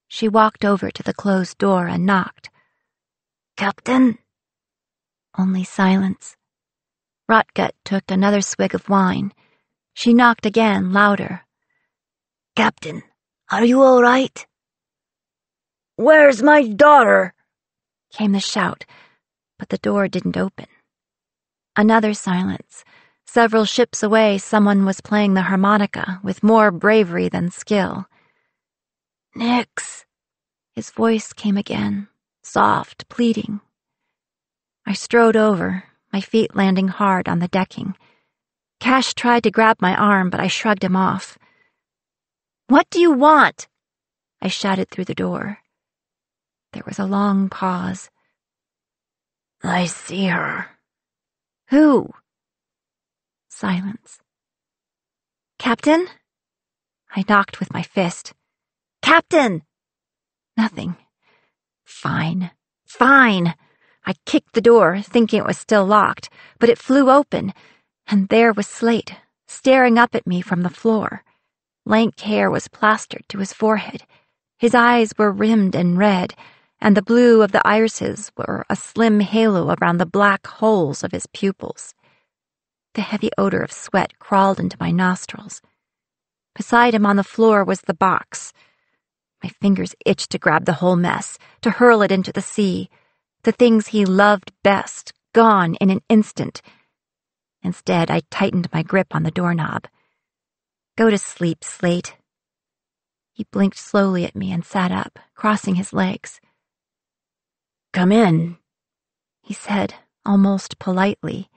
She walked over to the closed door and knocked. Captain? Only silence. Rotgut took another swig of wine. She knocked again, louder. Captain, are you all right? Where's my daughter? Came the shout, but the door didn't open. Another silence. Several ships away, someone was playing the harmonica with more bravery than skill. Nix. His voice came again, soft, pleading. I strode over, my feet landing hard on the decking. Cash tried to grab my arm, but I shrugged him off. What do you want? I shouted through the door. There was a long pause. I see her. Who? Silence. Captain? I knocked with my fist. Captain! Nothing. Fine. I kicked the door, thinking it was still locked, but it flew open, and there was Slate, staring up at me from the floor. Lank hair was plastered to his forehead. His eyes were rimmed and red, and the blue of the irises were a slim halo around the black holes of his pupils. The heavy odor of sweat crawled into my nostrils. Beside him on the floor was the box. My fingers itched to grab the whole mess, to hurl it into the sea. The things he loved best, gone in an instant. Instead, I tightened my grip on the doorknob. Go to sleep, Slate. He blinked slowly at me and sat up, crossing his legs. Come in, he said, almost politely.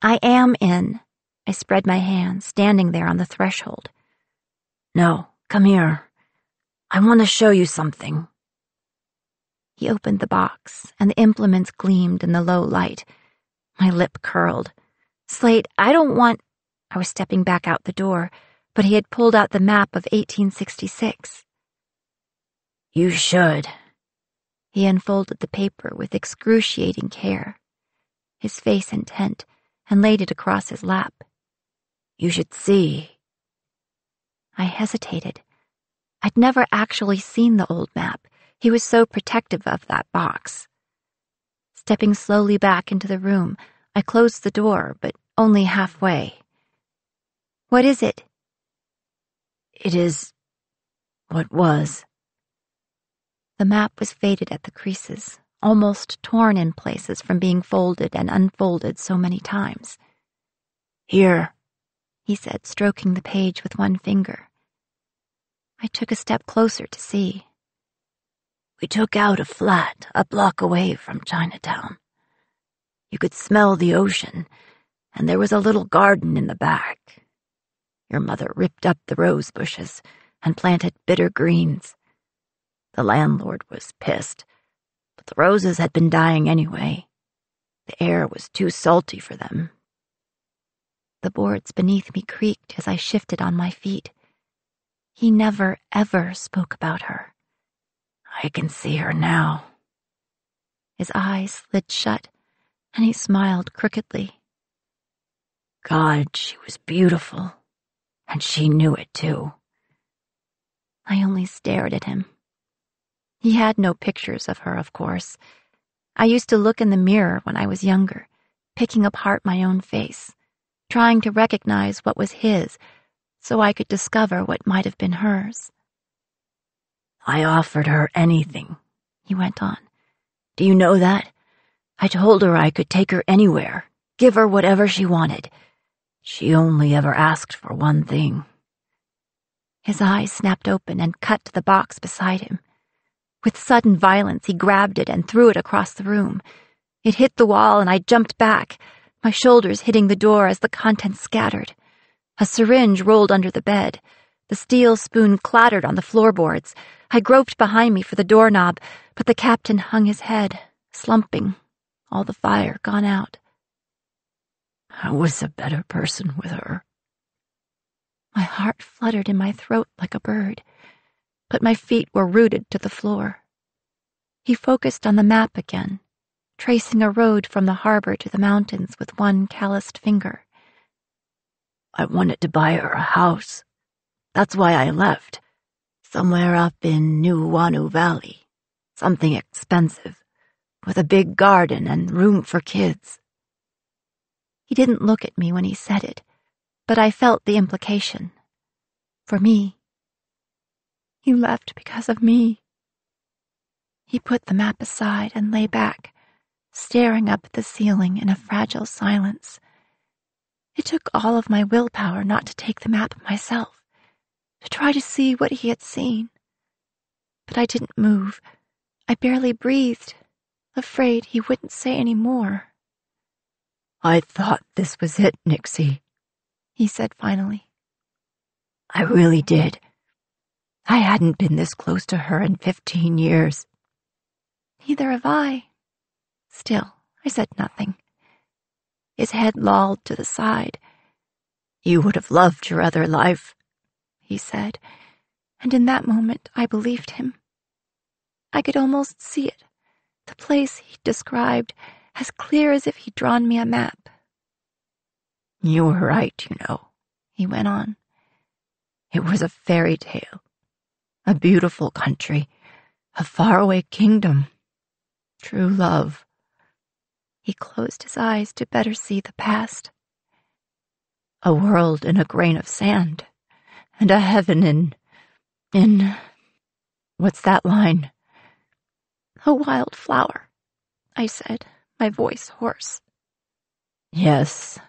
I am in. I spread my hands, standing there on the threshold. No, come here. I want to show you something. He opened the box, and the implements gleamed in the low light. My lip curled. Slate, I don't want... I was stepping back out the door, but he had pulled out the map of 1866. You should. He unfolded the paper with excruciating care, his face intent, and laid it across his lap. You should see. I hesitated. I'd never actually seen the old map. He was so protective of that box. Stepping slowly back into the room, I closed the door, but only halfway. What is it? It is what was. The map was faded at the creases, almost torn in places from being folded and unfolded so many times. Here, he said, stroking the page with one finger. I took a step closer to see. We took out a flat a block away from Chinatown. You could smell the ocean, and there was a little garden in the back. Your mother ripped up the rose bushes and planted bitter greens. The landlord was pissed, but the roses had been dying anyway. The air was too salty for them. The boards beneath me creaked as I shifted on my feet. He never, ever spoke about her. I can see her now. His eyes slid shut, and he smiled crookedly. God, she was beautiful, and she knew it too. I only stared at him. He had no pictures of her, of course. I used to look in the mirror when I was younger, picking apart my own face, trying to recognize what was his so I could discover what might have been hers. I offered her anything, he went on. Do you know that? I told her I could take her anywhere, give her whatever she wanted. She only ever asked for one thing. His eyes snapped open and cut to the box beside him. With sudden violence, he grabbed it and threw it across the room. It hit the wall and I jumped back, my shoulders hitting the door as the contents scattered. A syringe rolled under the bed. The steel spoon clattered on the floorboards. I groped behind me for the doorknob, but the captain hung his head, slumping, all the fire gone out. I was a better person with her. My heart fluttered in my throat like a bird, but my feet were rooted to the floor. He focused on the map again, tracing a road from the harbor to the mountains with one calloused finger. I wanted to buy her a house. That's why I left. Somewhere up in Nuuanu Valley. Something expensive, with a big garden and room for kids. He didn't look at me when he said it, but I felt the implication. For me. He left because of me. He put the map aside and lay back, staring up at the ceiling in a fragile silence. It took all of my willpower not to take the map myself, to try to see what he had seen. But I didn't move. I barely breathed, afraid he wouldn't say any more. I thought this was it, Nixie, he said finally. I really did. I hadn't been this close to her in 15 years. Neither have I, Still, I said nothing. His head lolled to the side. "You would have loved your other life," he said, and in that moment I believed him. I could almost see it, the place he'd described, as clear as if he'd drawn me a map. "You were right, you know," he went on. "It was a fairy tale, a beautiful country, a faraway kingdom, true love." He closed his eyes to better see the past. "A world in a grain of sand, and a heaven in... What's that line?" "A wild flower," I said, my voice hoarse. "Yes,"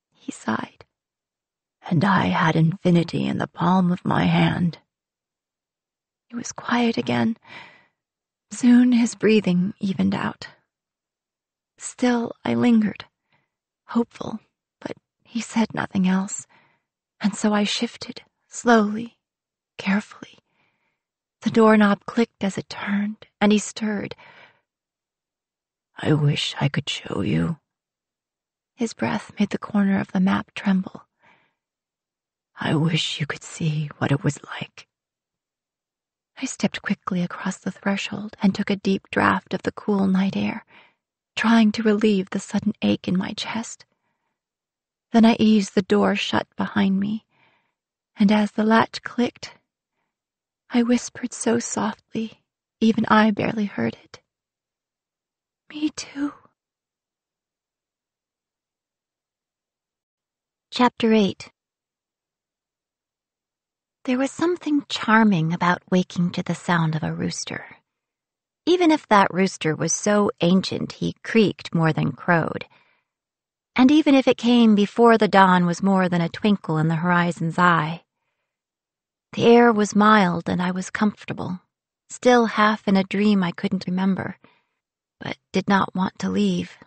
he sighed. "And I had infinity in the palm of my hand." He was quiet again. Soon his breathing evened out. Still I lingered, hopeful, but he said nothing else, and so I shifted, slowly, carefully. The doorknob clicked as it turned, and he stirred. "I wish I could show you." His breath made the corner of the map tremble. "I wish you could see what it was like." I stepped quickly across the threshold and took a deep draught of the cool night air, trying to relieve the sudden ache in my chest. Then I eased the door shut behind me, and as the latch clicked, I whispered so softly, even I barely heard it. "Me too." Chapter 8. There was something charming about waking to the sound of a rooster. Even if that rooster was so ancient he creaked more than crowed. And even if it came before the dawn was more than a twinkle in the horizon's eye. The air was mild and I was comfortable, still half in a dream I couldn't remember, but did not want to leave.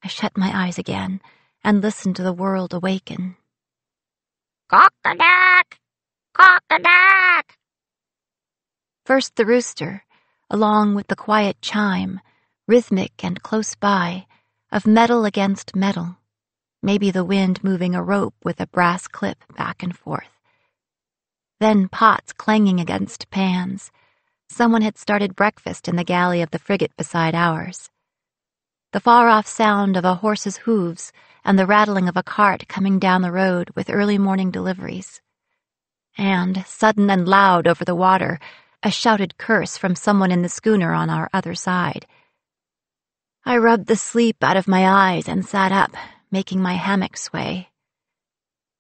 I shut my eyes again and listened to the world awaken. Cock-a-dock! Cock-a-dock! First the rooster, along with the quiet chime, rhythmic and close by, of metal against metal, maybe the wind moving a rope with a brass clip back and forth. Then pots clanging against pans. Someone had started breakfast in the galley of the frigate beside ours. The far-off sound of a horse's hooves and the rattling of a cart coming down the road with early morning deliveries. And, sudden and loud over the water, a shouted curse from someone in the schooner on our other side. I rubbed the sleep out of my eyes and sat up, making my hammock sway.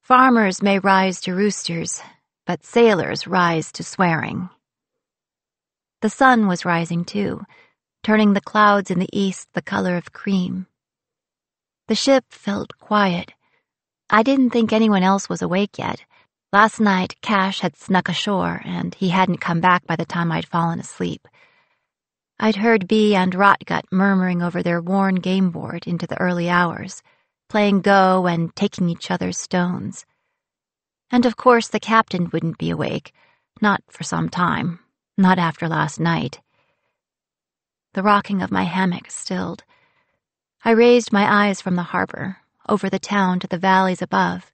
Farmers may rise to roosters, but sailors rise to swearing. The sun was rising too, turning the clouds in the east the color of cream. The ship felt quiet. I didn't think anyone else was awake yet. Last night, Cash had snuck ashore, and he hadn't come back by the time I'd fallen asleep. I'd heard Bee and Rotgut murmuring over their worn game board into the early hours, playing Go and taking each other's stones. And of course the captain wouldn't be awake, not for some time, not after last night. The rocking of my hammock stilled. I raised my eyes from the harbor, over the town to the valleys above,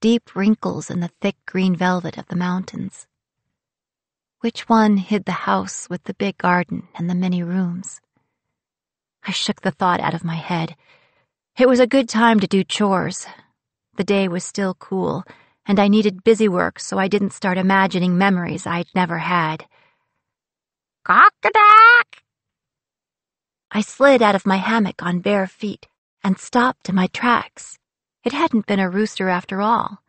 deep wrinkles in the thick green velvet of the mountains. Which one hid the house with the big garden and the many rooms? I shook the thought out of my head. It was a good time to do chores. The day was still cool, and I needed busy work so I didn't start imagining memories I'd never had. Cock-a-dock! I slid out of my hammock on bare feet and stopped in my tracks. It hadn't been a rooster after all.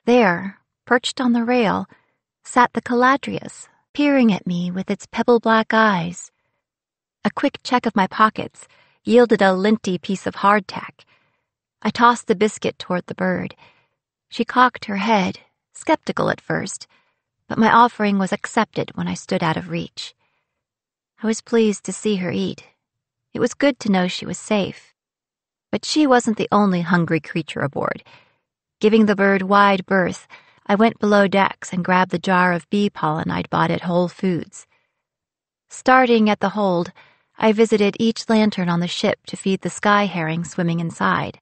There, perched on the rail, sat the caladrius, peering at me with its pebble-black eyes. A quick check of my pockets yielded a linty piece of hardtack. I tossed the biscuit toward the bird. She cocked her head, skeptical at first, but my offering was accepted when I stood out of reach. I was pleased to see her eat. It was good to know she was safe. But she wasn't the only hungry creature aboard. Giving the bird wide berth, I went below decks and grabbed the jar of bee pollen I'd bought at Whole Foods. Starting at the hold, I visited each lantern on the ship to feed the sky herring swimming inside.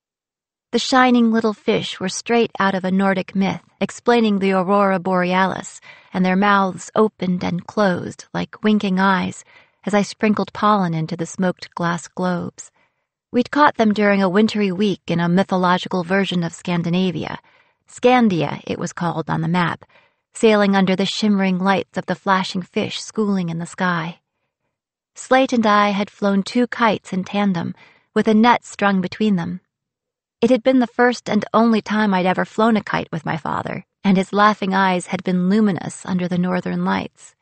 The shining little fish were straight out of a Nordic myth explaining the aurora borealis, and their mouths opened and closed like winking eyes as I sprinkled pollen into the smoked glass globes. We'd caught them during a wintry week in a mythological version of Scandinavia. Scandia, it was called on the map, sailing under the shimmering lights of the flashing fish schooling in the sky. Slate and I had flown 2 kites in tandem, with a net strung between them. It had been the first and only time I'd ever flown a kite with my father, and his laughing eyes had been luminous under the northern lights.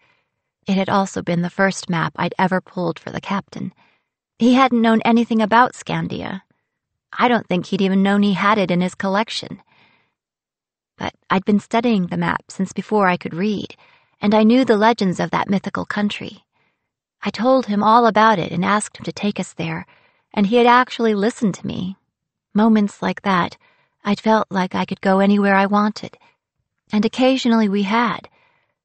It had also been the first map I'd ever pulled for the captain. He hadn't known anything about Scandia. I don't think he'd even known he had it in his collection. But I'd been studying the map since before I could read, and I knew the legends of that mythical country. I told him all about it and asked him to take us there, and he had actually listened to me. Moments like that, I'd felt like I could go anywhere I wanted. And occasionally we had.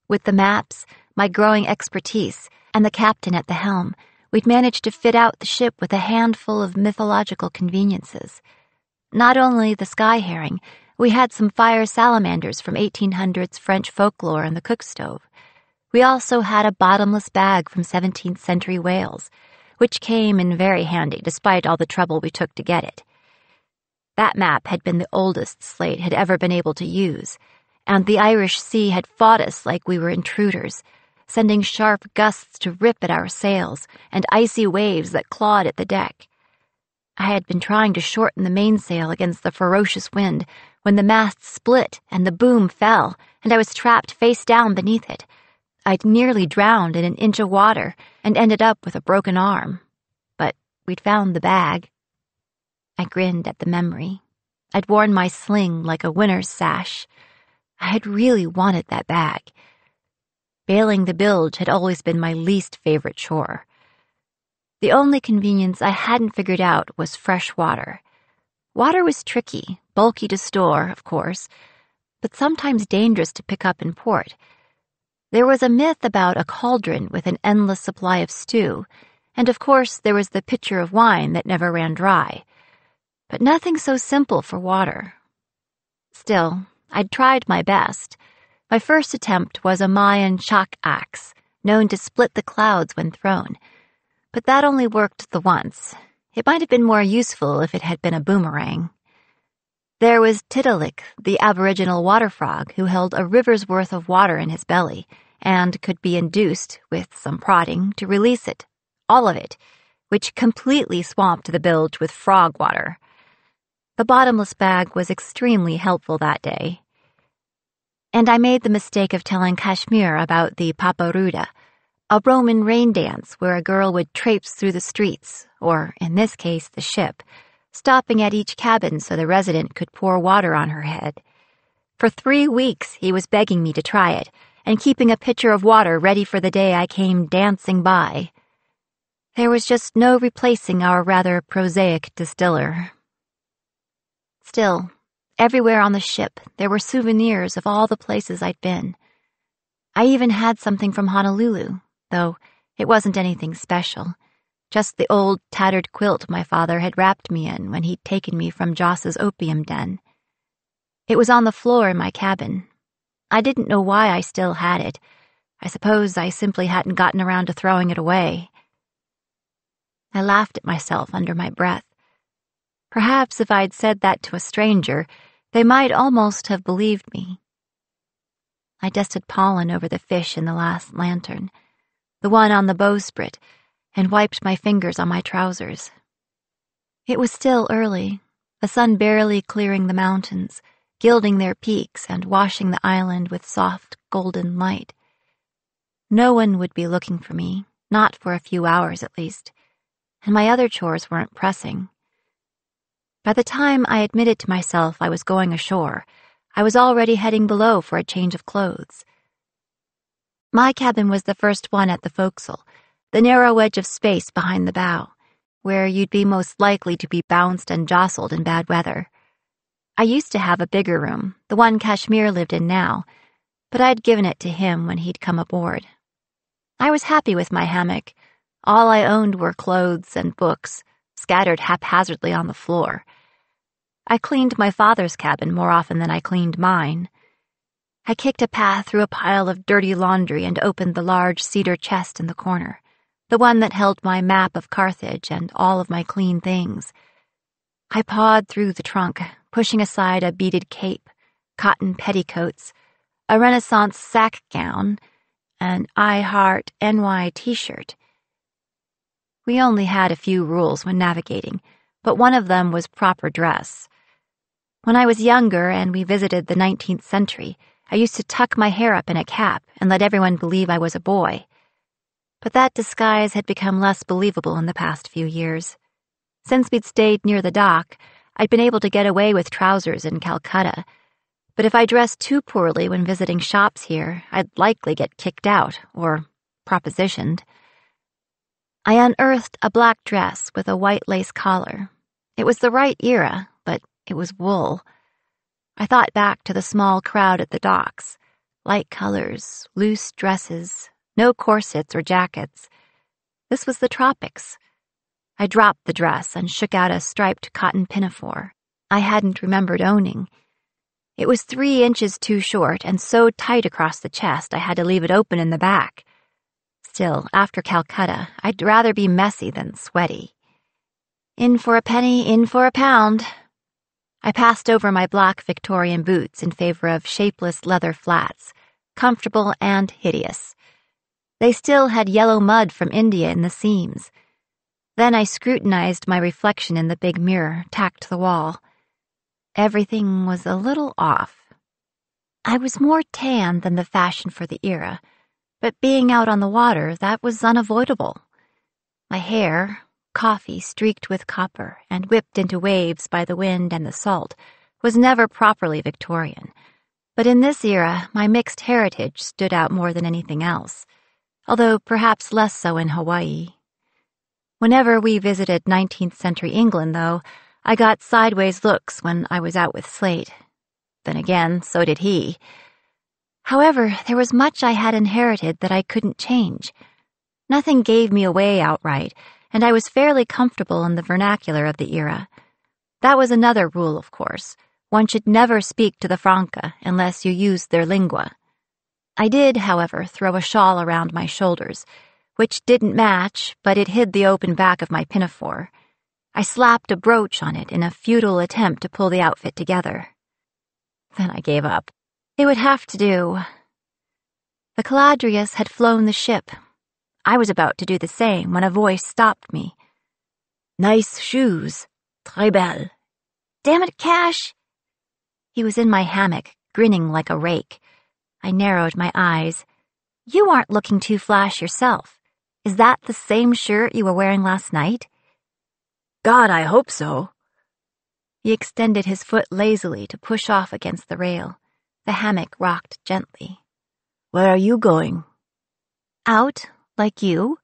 With the maps, my growing expertise, and the captain at the helm, we'd managed to fit out the ship with a handful of mythological conveniences. Not only the sky herring, we had some fire salamanders from 1800s French folklore in the cook stove. We also had a bottomless bag from 17th century Wales, which came in very handy despite all the trouble we took to get it. That map had been the oldest Slate had ever been able to use, and the Irish Sea had fought us like we were intruders, sending sharp gusts to rip at our sails and icy waves that clawed at the deck. I had been trying to shorten the mainsail against the ferocious wind when the mast split and the boom fell, and I was trapped face down beneath it. I'd nearly drowned in an inch of water and ended up with a broken arm. But we'd found the bag. I grinned at the memory. I'd worn my sling like a winter's sash. I had really wanted that bag. Bailing the bilge had always been my least favorite chore. The only convenience I hadn't figured out was fresh water. Water was tricky, bulky to store, of course, but sometimes dangerous to pick up in port. There was a myth about a cauldron with an endless supply of stew, and of course there was the pitcher of wine that never ran dry. But nothing so simple for water. Still, I'd tried my best. My first attempt was a Mayan shock axe, known to split the clouds when thrown. But that only worked the once. It might have been more useful if it had been a boomerang. There was Tiddalik, the aboriginal water frog, who held a river's worth of water in his belly and could be induced, with some prodding, to release it, all of it, which completely swamped the bilge with frog water. The bottomless bag was extremely helpful that day. And I made the mistake of telling Kashmir about the Paparuda, a Roman rain dance where a girl would traipse through the streets, or, in this case, the ship, stopping at each cabin so the resident could pour water on her head. For 3 weeks he was begging me to try it, and keeping a pitcher of water ready for the day I came dancing by. There was just no replacing our rather prosaic distiller. Still, everywhere on the ship there were souvenirs of all the places I'd been. I even had something from Honolulu, though it wasn't anything special. Just the old, tattered quilt my father had wrapped me in when he'd taken me from Joss's opium den. It was on the floor in my cabin. I didn't know why I still had it. I suppose I simply hadn't gotten around to throwing it away. I laughed at myself under my breath. Perhaps if I'd said that to a stranger, they might almost have believed me. I dusted pollen over the fish in the last lantern, the one on the bowsprit, and wiped my fingers on my trousers. It was still early, the sun barely clearing the mountains, gilding their peaks and washing the island with soft, golden light. No one would be looking for me, not for a few hours at least, and my other chores weren't pressing. By the time I admitted to myself I was going ashore, I was already heading below for a change of clothes. My cabin was the first one at the forecastle, the narrow edge of space behind the bow, where you'd be most likely to be bounced and jostled in bad weather. I used to have a bigger room, the one Kashmir lived in now, but I'd given it to him when he'd come aboard. I was happy with my hammock, All I owned were clothes and books, scattered haphazardly on the floor. I cleaned my father's cabin more often than I cleaned mine. I kicked a path through a pile of dirty laundry and opened the large cedar chest in the corner, the one that held my map of Carthage and all of my clean things. I pawed through the trunk, pushing aside a beaded cape, cotton petticoats, a Renaissance sack gown, an I Heart NY t-shirt. We only had a few rules when navigating, but one of them was proper dress. When I was younger and we visited the 19th century, I used to tuck my hair up in a cap and let everyone believe I was a boy. But that disguise had become less believable in the past few years. Since we'd stayed near the dock, I'd been able to get away with trousers in Calcutta. But if I dressed too poorly when visiting shops here, I'd likely get kicked out or propositioned. I unearthed a black dress with a white lace collar. It was the right era, but it was wool. I thought back to the small crowd at the docks. Light colors, loose dresses, no corsets or jackets. This was the tropics. I dropped the dress and shook out a striped cotton pinafore I hadn't remembered owning. It was 3 inches too short and so tight across the chest I had to leave it open in the back. Still, after Calcutta, I'd rather be messy than sweaty. In for a penny, in for a pound. I passed over my black Victorian boots in favor of shapeless leather flats, comfortable and hideous. They still had yellow mud from India in the seams. Then I scrutinized my reflection in the big mirror tacked to the wall. Everything was a little off. I was more tan than the fashion for the era, but being out on the water, that was unavoidable. My hair, coffee streaked with copper and whipped into waves by the wind and the salt, was never properly Victorian. But in this era, my mixed heritage stood out more than anything else, although perhaps less so in Hawaii. Whenever we visited 19th century England, though, I got sideways looks when I was out with Slate. Then again, so did he. However, there was much I had inherited that I couldn't change. Nothing gave me away outright, and I was fairly comfortable in the vernacular of the era. That was another rule, of course. One should never speak to the Franca unless you used their lingua. I did, however, throw a shawl around my shoulders, which didn't match, but it hid the open back of my pinafore. I slapped a brooch on it in a futile attempt to pull the outfit together. Then I gave up. It would have to do. The Caladrius had flown the ship. I was about to do the same when a voice stopped me. "Nice shoes. Très belle." "Damn it, Cash!" He was in my hammock, grinning like a rake. I narrowed my eyes. "You aren't looking too flash yourself. Is that the same shirt you were wearing last night?" "God, I hope so." He extended his foot lazily to push off against the rail. The hammock rocked gently. "Where are you going?" "Out, like you."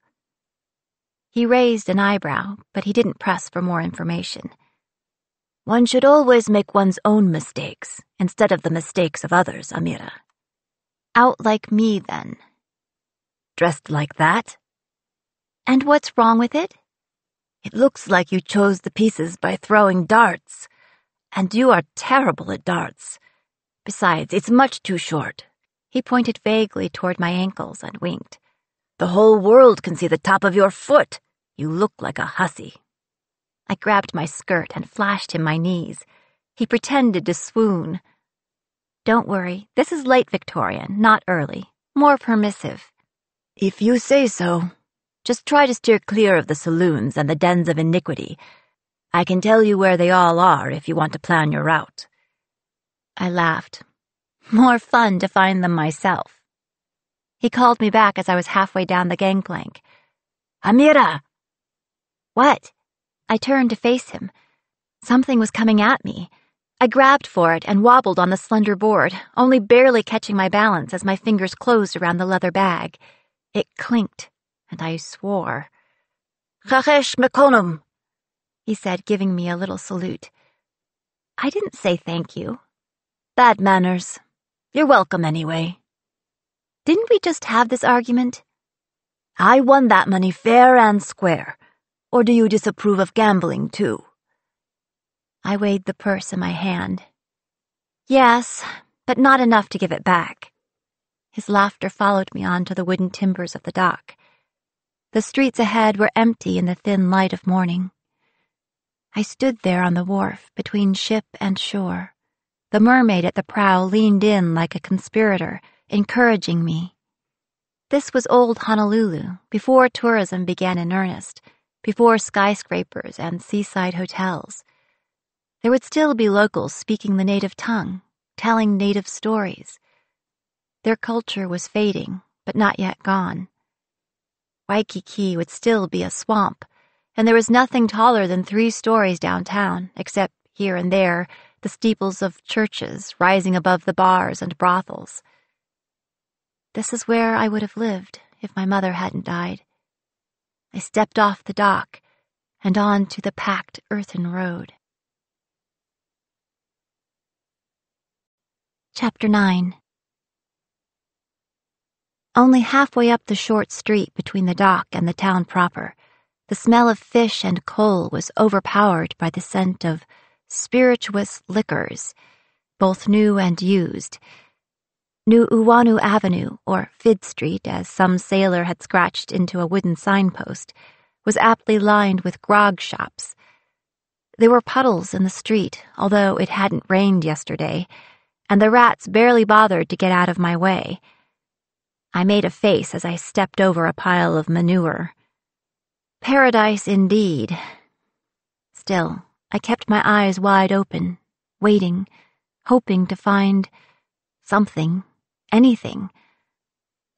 He raised an eyebrow, but he didn't press for more information. "One should always make one's own mistakes, instead of the mistakes of others, Amira." "Out like me, then." "Dressed like that?" "And what's wrong with it?" "It looks like you chose the pieces by throwing darts. And you are terrible at darts. Besides, it's much too short." He pointed vaguely toward my ankles and winked. "The whole world can see the top of your foot. You look like a hussy." I grabbed my skirt and flashed him my knees. He pretended to swoon. "Don't worry, this is late Victorian, not early. More permissive." "If you say so. Just try to steer clear of the saloons and the dens of iniquity. I can tell you where they all are if you want to plan your route." I laughed. More fun to find them myself. He called me back as I was halfway down the gangplank. "Amira!" "What?" I turned to face him. Something was coming at me. I grabbed for it and wobbled on the slender board, only barely catching my balance as my fingers closed around the leather bag. It clinked, and I swore. "Chachesh mekonum," he said, giving me a little salute. I didn't say thank you. "Bad manners. You're welcome anyway." Didn't we just have this argument? I won that money fair and square. Or do you disapprove of gambling, too? I weighed the purse in my hand. Yes, but not enough to give it back. His laughter followed me onto the wooden timbers of the dock. The streets ahead were empty in the thin light of morning. I stood there on the wharf between ship and shore. The mermaid at the prow leaned in like a conspirator, encouraging me. This was old Honolulu, before tourism began in earnest, before skyscrapers and seaside hotels. There would still be locals speaking the native tongue, telling native stories. Their culture was fading, but not yet gone. Waikiki would still be a swamp, and there was nothing taller than 3 stories downtown, except here and there the steeples of churches rising above the bars and brothels. This is where I would have lived if my mother hadn't died. I stepped off the dock and on to the packed earthen road. Chapter 9. Only halfway up the short street between the dock and the town proper, the smell of fish and coal was overpowered by the scent of spirituous liquors, both new and used. New Uwanu Avenue, or Fid Street, as some sailor had scratched into a wooden signpost, was aptly lined with grog shops. There were puddles in the street, although it hadn't rained yesterday, and the rats barely bothered to get out of my way. I made a face as I stepped over a pile of manure. Paradise indeed. Still, I kept my eyes wide open, waiting, hoping to find something, anything.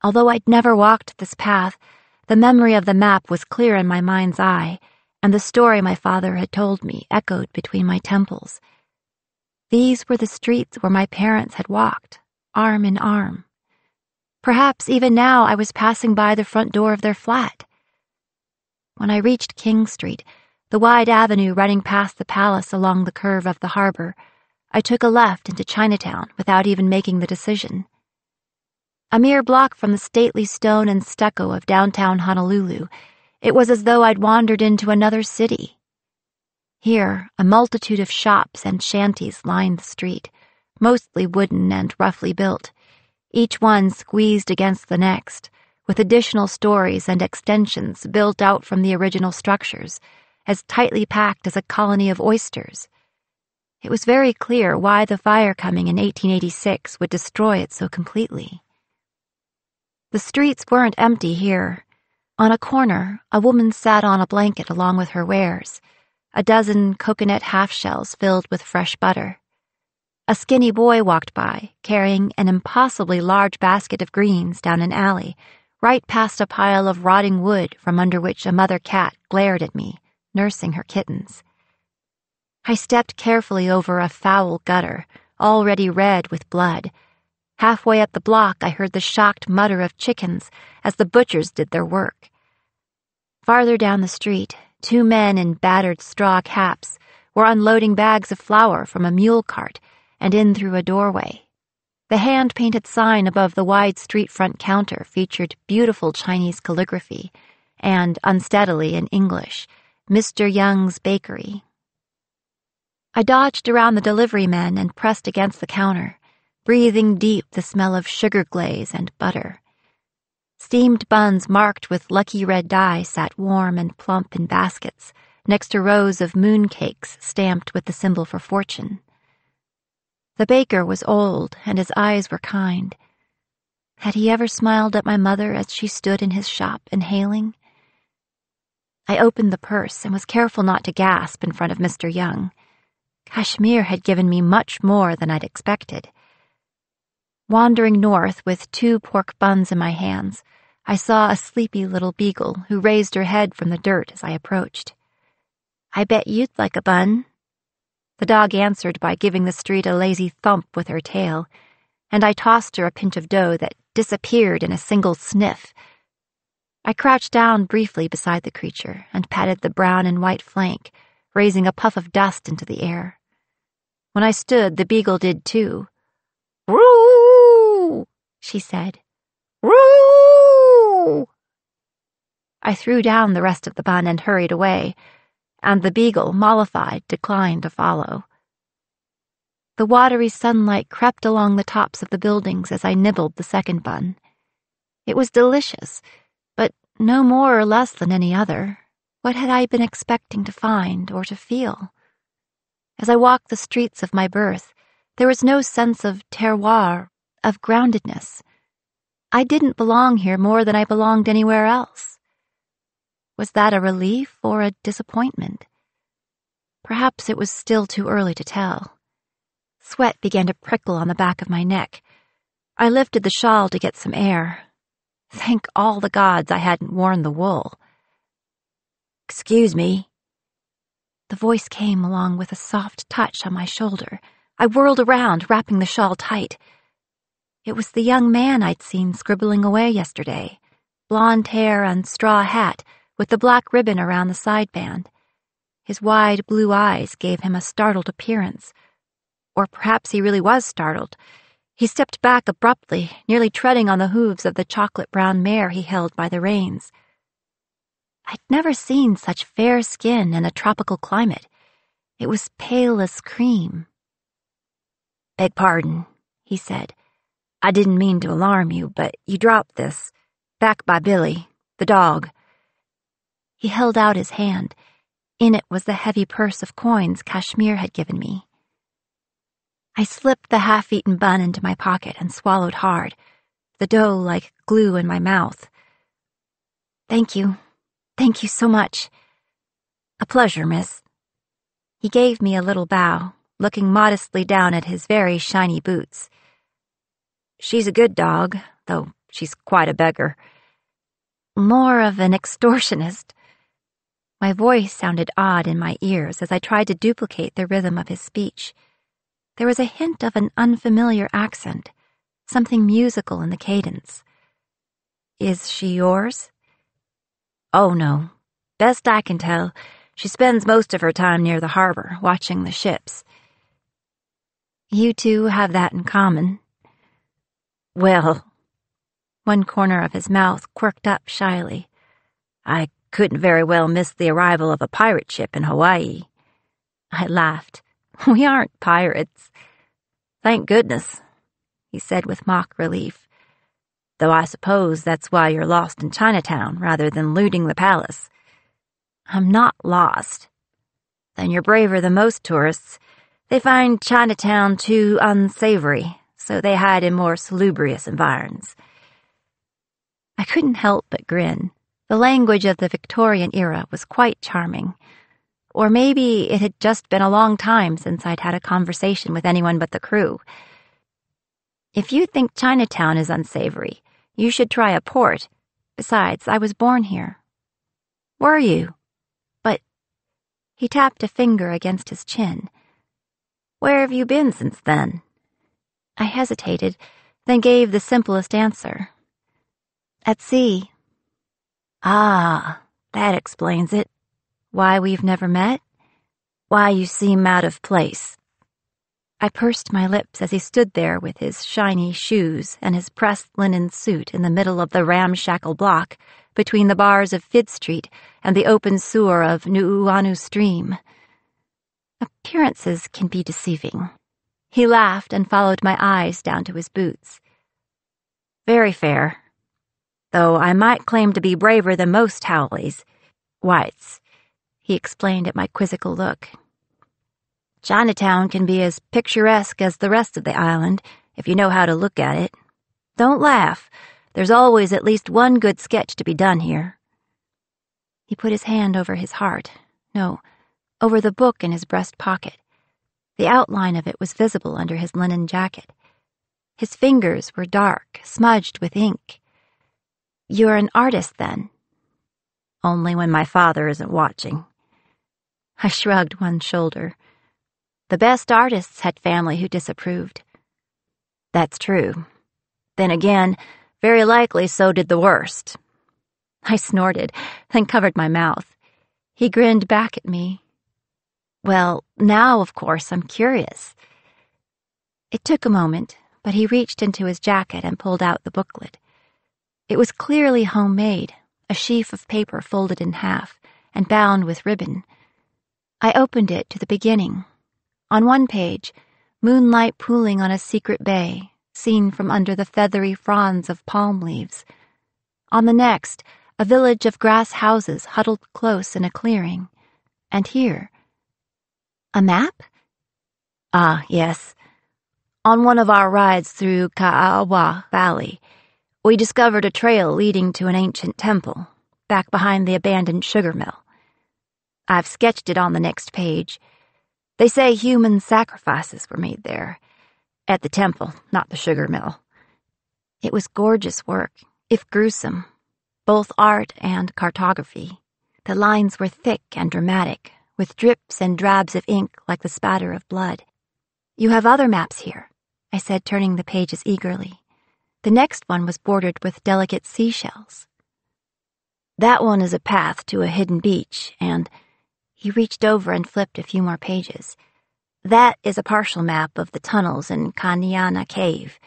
Although I'd never walked this path, the memory of the map was clear in my mind's eye, and the story my father had told me echoed between my temples. These were the streets where my parents had walked, arm in arm. Perhaps even now I was passing by the front door of their flat. When I reached King Street, the wide avenue running past the palace along the curve of the harbor, I took a left into Chinatown without even making the decision. A mere block from the stately stone and stucco of downtown Honolulu, it was as though I'd wandered into another city. Here, a multitude of shops and shanties lined the street, mostly wooden and roughly built, each one squeezed against the next, with additional stories and extensions built out from the original structures, as tightly packed as a colony of oysters. It was very clear why the fire coming in 1886 would destroy it so completely. The streets weren't empty here. On a corner, a woman sat on a blanket along with her wares, a dozen coconut half-shells filled with fresh butter. A skinny boy walked by, carrying an impossibly large basket of greens down an alley, right past a pile of rotting wood from under which a mother cat glared at me, nursing her kittens. I stepped carefully over a foul gutter, already red with blood. Halfway up the block, I heard the shocked mutter of chickens as the butchers did their work. Farther down the street, 2 men in battered straw caps were unloading bags of flour from a mule cart and in through a doorway. The hand-painted sign above the wide street front counter featured beautiful Chinese calligraphy and, unsteadily in English, Mr. Young's Bakery. I dodged around the delivery men and pressed against the counter, breathing deep the smell of sugar glaze and butter. Steamed buns marked with lucky red dye sat warm and plump in baskets, next to rows of moon cakes stamped with the symbol for fortune. The baker was old, and his eyes were kind. Had he ever smiled at my mother as she stood in his shop inhaling? I opened the purse and was careful not to gasp in front of Mr. Young. Kashmir had given me much more than I'd expected. Wandering north with 2 pork buns in my hands, I saw a sleepy little beagle who raised her head from the dirt as I approached. "I bet you'd like a bun." The dog answered by giving the street a lazy thump with her tail, and I tossed her a pinch of dough that disappeared in a single sniff. I crouched down briefly beside the creature and patted the brown and white flank, raising a puff of dust into the air. When I stood, the beagle did too. "Roo!" she said. "Roo!" I threw down the rest of the bun and hurried away, and the beagle, mollified, declined to follow. The watery sunlight crept along the tops of the buildings as I nibbled the second bun. It was delicious, but no more or less than any other. What had I been expecting to find or to feel? As I walked the streets of my birth, there was no sense of terroir, of groundedness. I didn't belong here more than I belonged anywhere else. Was that a relief or a disappointment? Perhaps it was still too early to tell. Sweat began to prickle on the back of my neck. I lifted the shawl to get some air. Thank all the gods I hadn't worn the wool. "Excuse me." The voice came along with a soft touch on my shoulder. I whirled around, wrapping the shawl tight. It was the young man I'd seen scribbling away yesterday, blonde hair and straw hat with the black ribbon around the sideband. His wide blue eyes gave him a startled appearance. Or perhaps he really was startled. He stepped back abruptly, nearly treading on the hooves of the chocolate-brown mare he held by the reins. I'd never seen such fair skin in a tropical climate. It was pale as cream. "Beg pardon," he said. "I didn't mean to alarm you, but you dropped this. Back by Billy, the dog." He held out his hand. In it was the heavy purse of coins Kashmir had given me. I slipped the half-eaten bun into my pocket and swallowed hard, the dough like glue in my mouth. "Thank you. Thank you so much." "A pleasure, miss." He gave me a little bow, looking modestly down at his very shiny boots. "She's a good dog, though she's quite a beggar." "More of an extortionist." My voice sounded odd in my ears as I tried to duplicate the rhythm of his speech. There was a hint of an unfamiliar accent, something musical in the cadence. "Is she yours?" "Oh, no. Best I can tell, she spends most of her time near the harbor, watching the ships." "You two have that in common." "Well," one corner of his mouth quirked up shyly, "I couldn't very well miss the arrival of a pirate ship in Hawaii." I laughed. "We aren't pirates." "Thank goodness," he said with mock relief. "Though I suppose that's why you're lost in Chinatown rather than looting the palace." "I'm not lost." "Then you're braver than most tourists. They find Chinatown too unsavory, so they hide in more salubrious environs." I couldn't help but grin. The language of the Victorian era was quite charming. Or maybe it had just been a long time since I'd had a conversation with anyone but the crew. "If you think Chinatown is unsavory, you should try a port. Besides, I was born here." "Were you? But—" He tapped a finger against his chin. "Where have you been since then?" I hesitated, then gave the simplest answer. "At sea." "Ah, that explains it. Why we've never met? Why you seem out of place." I pursed my lips as he stood there with his shiny shoes and his pressed linen suit in the middle of the ramshackle block between the bars of Fid Street and the open sewer of Nuuanu Stream. Appearances can be deceiving. He laughed and followed my eyes down to his boots. "Very fair. Though I might claim to be braver than most Howleys. Whites," he explained at my quizzical look. "Chinatown can be as picturesque as the rest of the island, if you know how to look at it. Don't laugh. There's always at least one good sketch to be done here." He put his hand over his heart. No, over the book in his breast pocket. The outline of it was visible under his linen jacket. His fingers were dark, smudged with ink. "You're an artist, then?" "Only when my father isn't watching." I shrugged one shoulder. The best artists had family who disapproved. "That's true. Then again, very likely so did the worst." I snorted, then covered my mouth. He grinned back at me. "Well, now, of course, I'm curious." It took a moment, but he reached into his jacket and pulled out the booklet. It was clearly homemade, a sheaf of paper folded in half and bound with ribbon. I opened it to the beginning. On one page, moonlight pooling on a secret bay, seen from under the feathery fronds of palm leaves. On the next, a village of grass houses huddled close in a clearing. And here, a map? Ah, yes. On one of our rides through Ka'awa Valley, we discovered a trail leading to an ancient temple, back behind the abandoned sugar mill. I've sketched it on the next page. They say human sacrifices were made there, at the temple, not the sugar mill. It was gorgeous work, if gruesome, both art and cartography. The lines were thick and dramatic, with drips and drabs of ink like the spatter of blood. You have other maps here, I said, turning the pages eagerly. The next one was bordered with delicate seashells. That one is a path to a hidden beach, and he reached over and flipped a few more pages. That is a partial map of the tunnels in Kanyana Cave.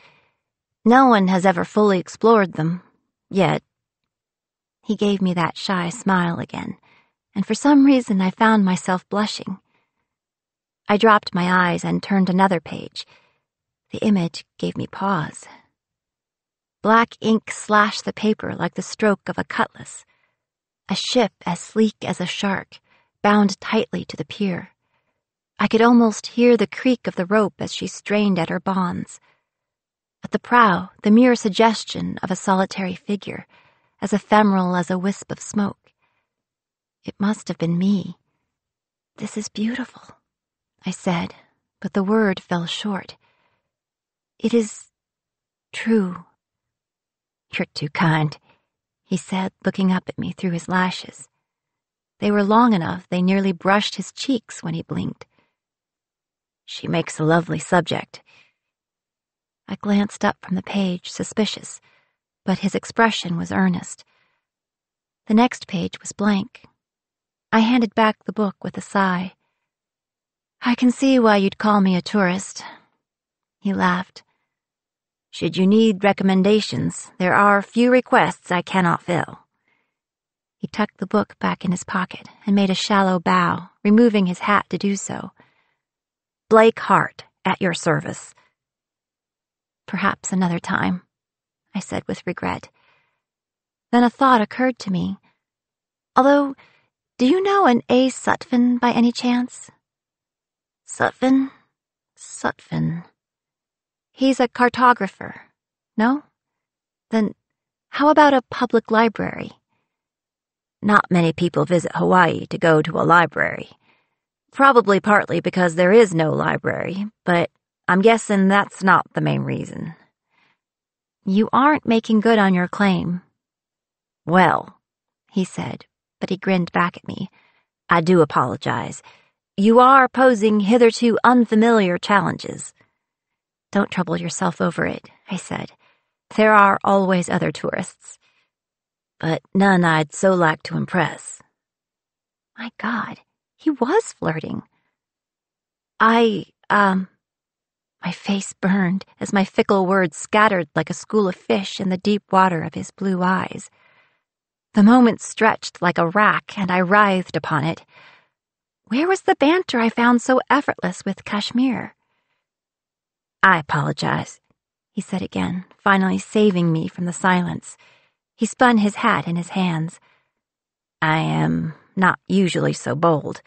No one has ever fully explored them, yet. He gave me that shy smile again, and for some reason I found myself blushing. I dropped my eyes and turned another page. The image gave me pause. Black ink slashed the paper like the stroke of a cutlass. A ship as sleek as a shark, bound tightly to the pier. I could almost hear the creak of the rope as she strained at her bonds. At the prow, the mere suggestion of a solitary figure, as ephemeral as a wisp of smoke. It must have been me. "This is beautiful," I said, but the word fell short. "It is true." "You're too kind," he said, looking up at me through his lashes. They were long enough they nearly brushed his cheeks when he blinked. "She makes a lovely subject." I glanced up from the page, suspicious, but his expression was earnest. The next page was blank. I handed back the book with a sigh. "I can see why you'd call me a tourist." He laughed. "Should you need recommendations, there are few requests I cannot fill." He tucked the book back in his pocket and made a shallow bow, removing his hat to do so. "Blake Hart, at your service." "Perhaps another time," I said with regret. Then a thought occurred to me. "Although, do you know an A. Sutphin by any chance?" "Sutphin? Sutphin." "He's a cartographer. No? Then how about a public library?" "Not many people visit Hawaii to go to a library. Probably partly because there is no library, but I'm guessing that's not the main reason." "You aren't making good on your claim." "Well," he said, but he grinned back at me. "I do apologize. You are posing hitherto unfamiliar challenges." "Don't trouble yourself over it," I said. "There are always other tourists." "But none I'd so like to impress." My God, he was flirting. My face burned as my fickle words scattered like a school of fish in the deep water of his blue eyes. The moment stretched like a rack, and I writhed upon it. Where was the banter I found so effortless with Kashmir? "I apologize," he said again, finally saving me from the silence. He spun his hat in his hands. "I am not usually so bold.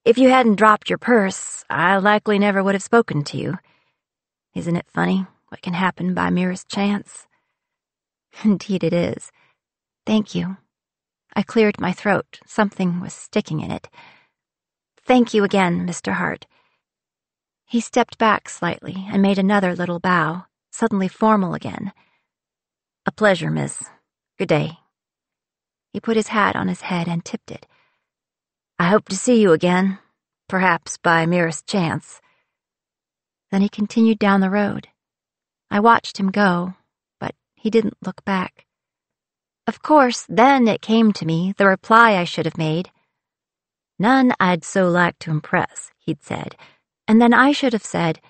If you hadn't dropped your purse, I likely never would have spoken to you. Isn't it funny what can happen by merest chance?" "Indeed it is. Thank you." I cleared my throat. Something was sticking in it. "Thank you again, Mr. Hart." He stepped back slightly and made another little bow, suddenly formal again. "A pleasure, miss. Good day." He put his hat on his head and tipped it. "I hope to see you again, perhaps by merest chance." Then he continued down the road. I watched him go, but he didn't look back. Of course, then it came to me, the reply I should have made. "None I'd so like to impress," he'd said, and then I should have said,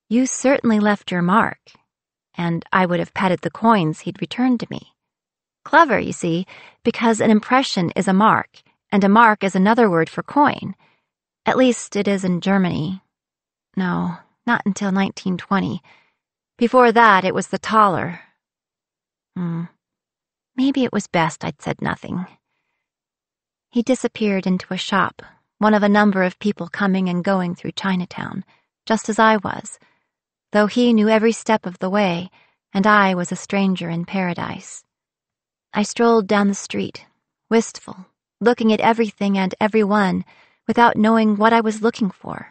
"You certainly left your mark," and I would have patted the coins he'd returned to me. Clever, you see, because an impression is a mark, and a mark is another word for coin. At least it is in Germany. No, not until 1920. Before that, it was the thaler. Maybe it was best I'd said nothing. He disappeared into a shop, one of a number of people coming and going through Chinatown, just as I was, though he knew every step of the way, and I was a stranger in paradise. I strolled down the street, wistful, looking at everything and everyone without knowing what I was looking for.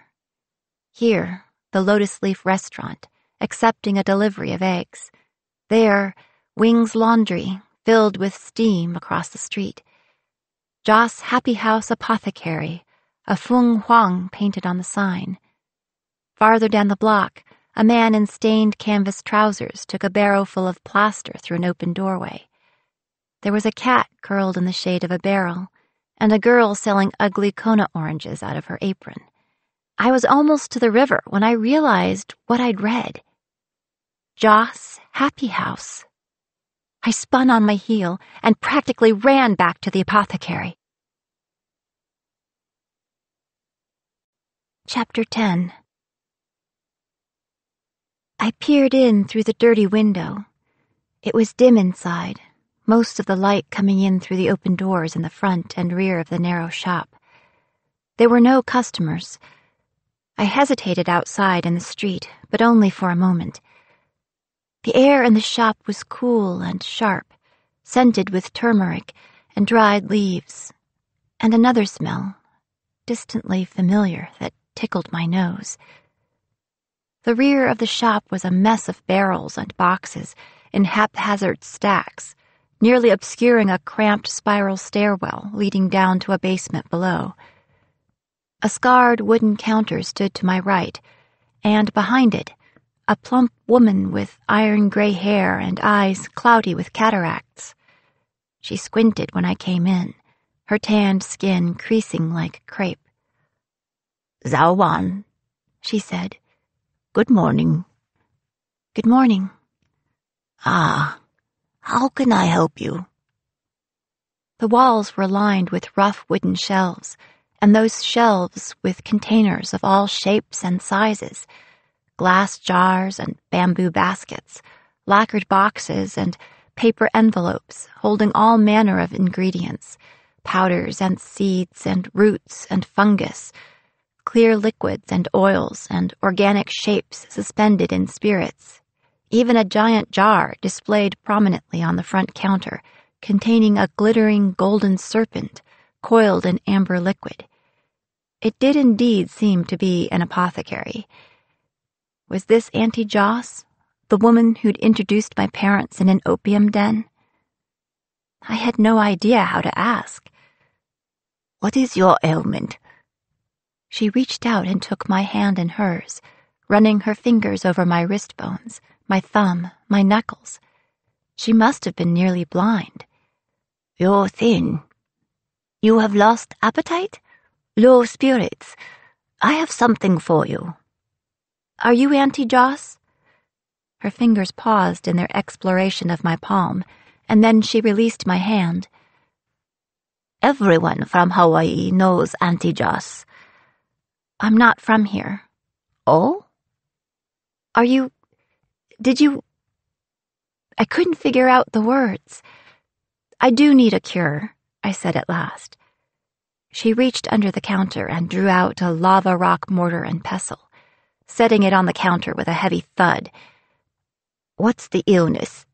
Here, the Lotus Leaf restaurant, accepting a delivery of eggs. There, Wing's Laundry, filled with steam across the street. Joss Happy House Apothecary, a Fung Huang painted on the sign. Farther down the block, a man in stained canvas trousers took a barrow full of plaster through an open doorway. There was a cat curled in the shade of a barrel, and a girl selling ugly Kona oranges out of her apron. I was almost to the river when I realized what I'd read. Joss Happy House. I spun on my heel and practically ran back to the apothecary. Chapter 10. I peered in through the dirty window. It was dim inside, most of the light coming in through the open doors in the front and rear of the narrow shop. There were no customers. I hesitated outside in the street, but only for a moment. The air in the shop was cool and sharp, scented with turmeric and dried leaves, and another smell, distantly familiar, that tickled my nose. The rear of the shop was a mess of barrels and boxes in haphazard stacks, nearly obscuring a cramped spiral stairwell leading down to a basement below. A scarred wooden counter stood to my right, and behind it, a plump woman with iron-gray hair and eyes cloudy with cataracts. She squinted when I came in, her tanned skin creasing like crepe. "Zhao Wan," she said. "Good morning." "Good morning." "Ah, how can I help you?" The walls were lined with rough wooden shelves, and those shelves with containers of all shapes and sizes, glass jars and bamboo baskets, lacquered boxes and paper envelopes holding all manner of ingredients, powders and seeds and roots and fungus, clear liquids and oils and organic shapes suspended in spirits. Even a giant jar displayed prominently on the front counter, containing a glittering golden serpent coiled in amber liquid. It did indeed seem to be an apothecary. Was this Auntie Joss, the woman who'd introduced my parents in an opium den? I had no idea how to ask. "What is your ailment?" She reached out and took my hand in hers, running her fingers over my wrist bones, my thumb, my knuckles. She must have been nearly blind. "You're thin. You have lost appetite? Low spirits. I have something for you." "Are you Auntie Joss?" Her fingers paused in their exploration of my palm, and then she released my hand. "Everyone from Hawaii knows Auntie Joss." "I'm not from here." "Oh?" Did you... I couldn't figure out the words. "I do need a cure," I said at last. She reached under the counter and drew out a lava rock mortar and pestle, setting it on the counter with a heavy thud. "What's the illness?"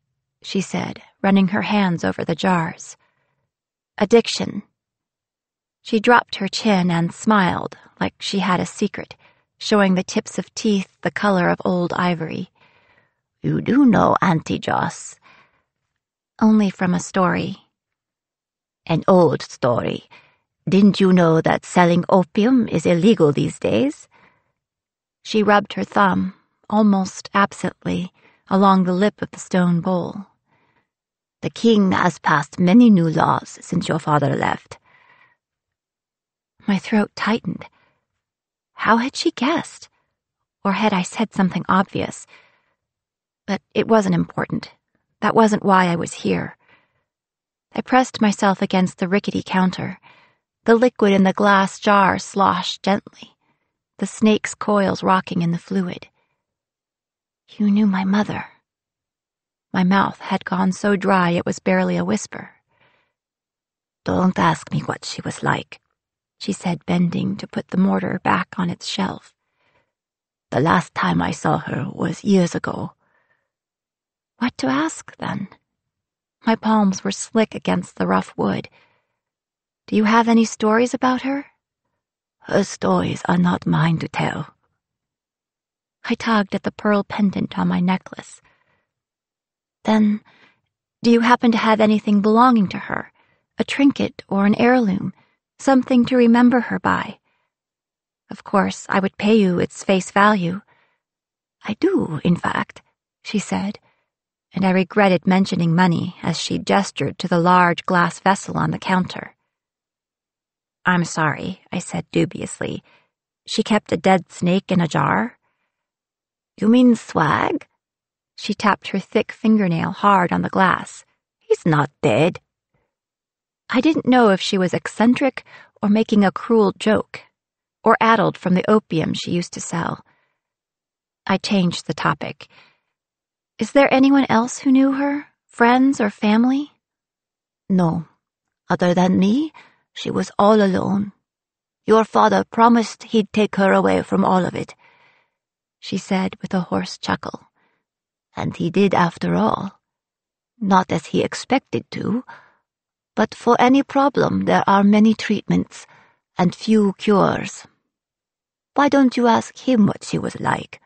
she said, running her hands over the jars. "Addiction." She dropped her chin and smiled like she had a secret, showing the tips of teeth the color of old ivory. "You do know Auntie Joss?" "Only from a story." "An old story. Didn't you know that selling opium is illegal these days?" She rubbed her thumb, almost absently, along the lip of the stone bowl. "The king has passed many new laws since your father left." My throat tightened. How had she guessed? Or had I said something obvious? But it wasn't important. That wasn't why I was here. I pressed myself against the rickety counter. The liquid in the glass jar sloshed gently, the snake's coils rocking in the fluid. You knew my mother. My mouth had gone so dry it was barely a whisper. Don't ask me what she was like, she said, bending to put the mortar back on its shelf. The last time I saw her was years ago. What to ask, then? My palms were slick against the rough wood. Do you have any stories about her? Her stories are not mine to tell. I tugged at the pearl pendant on my necklace. Then, do you happen to have anything belonging to her? A trinket or an heirloom, something to remember her by? Of course, I would pay you its face value. I do, in fact, she said, and I regretted mentioning money as she gestured to the large glass vessel on the counter. I'm sorry, I said dubiously. She kept a dead snake in a jar? You mean swag? She tapped her thick fingernail hard on the glass. He's not dead. I didn't know if she was eccentric or making a cruel joke, or addled from the opium she used to sell. I changed the topic. Is there anyone else who knew her? Friends or family? No. Other than me, she was all alone. Your father promised he'd take her away from all of it, she said with a hoarse chuckle. And he did after all. Not as he expected to, but for any problem there are many treatments and few cures. Why don't you ask him what she was like?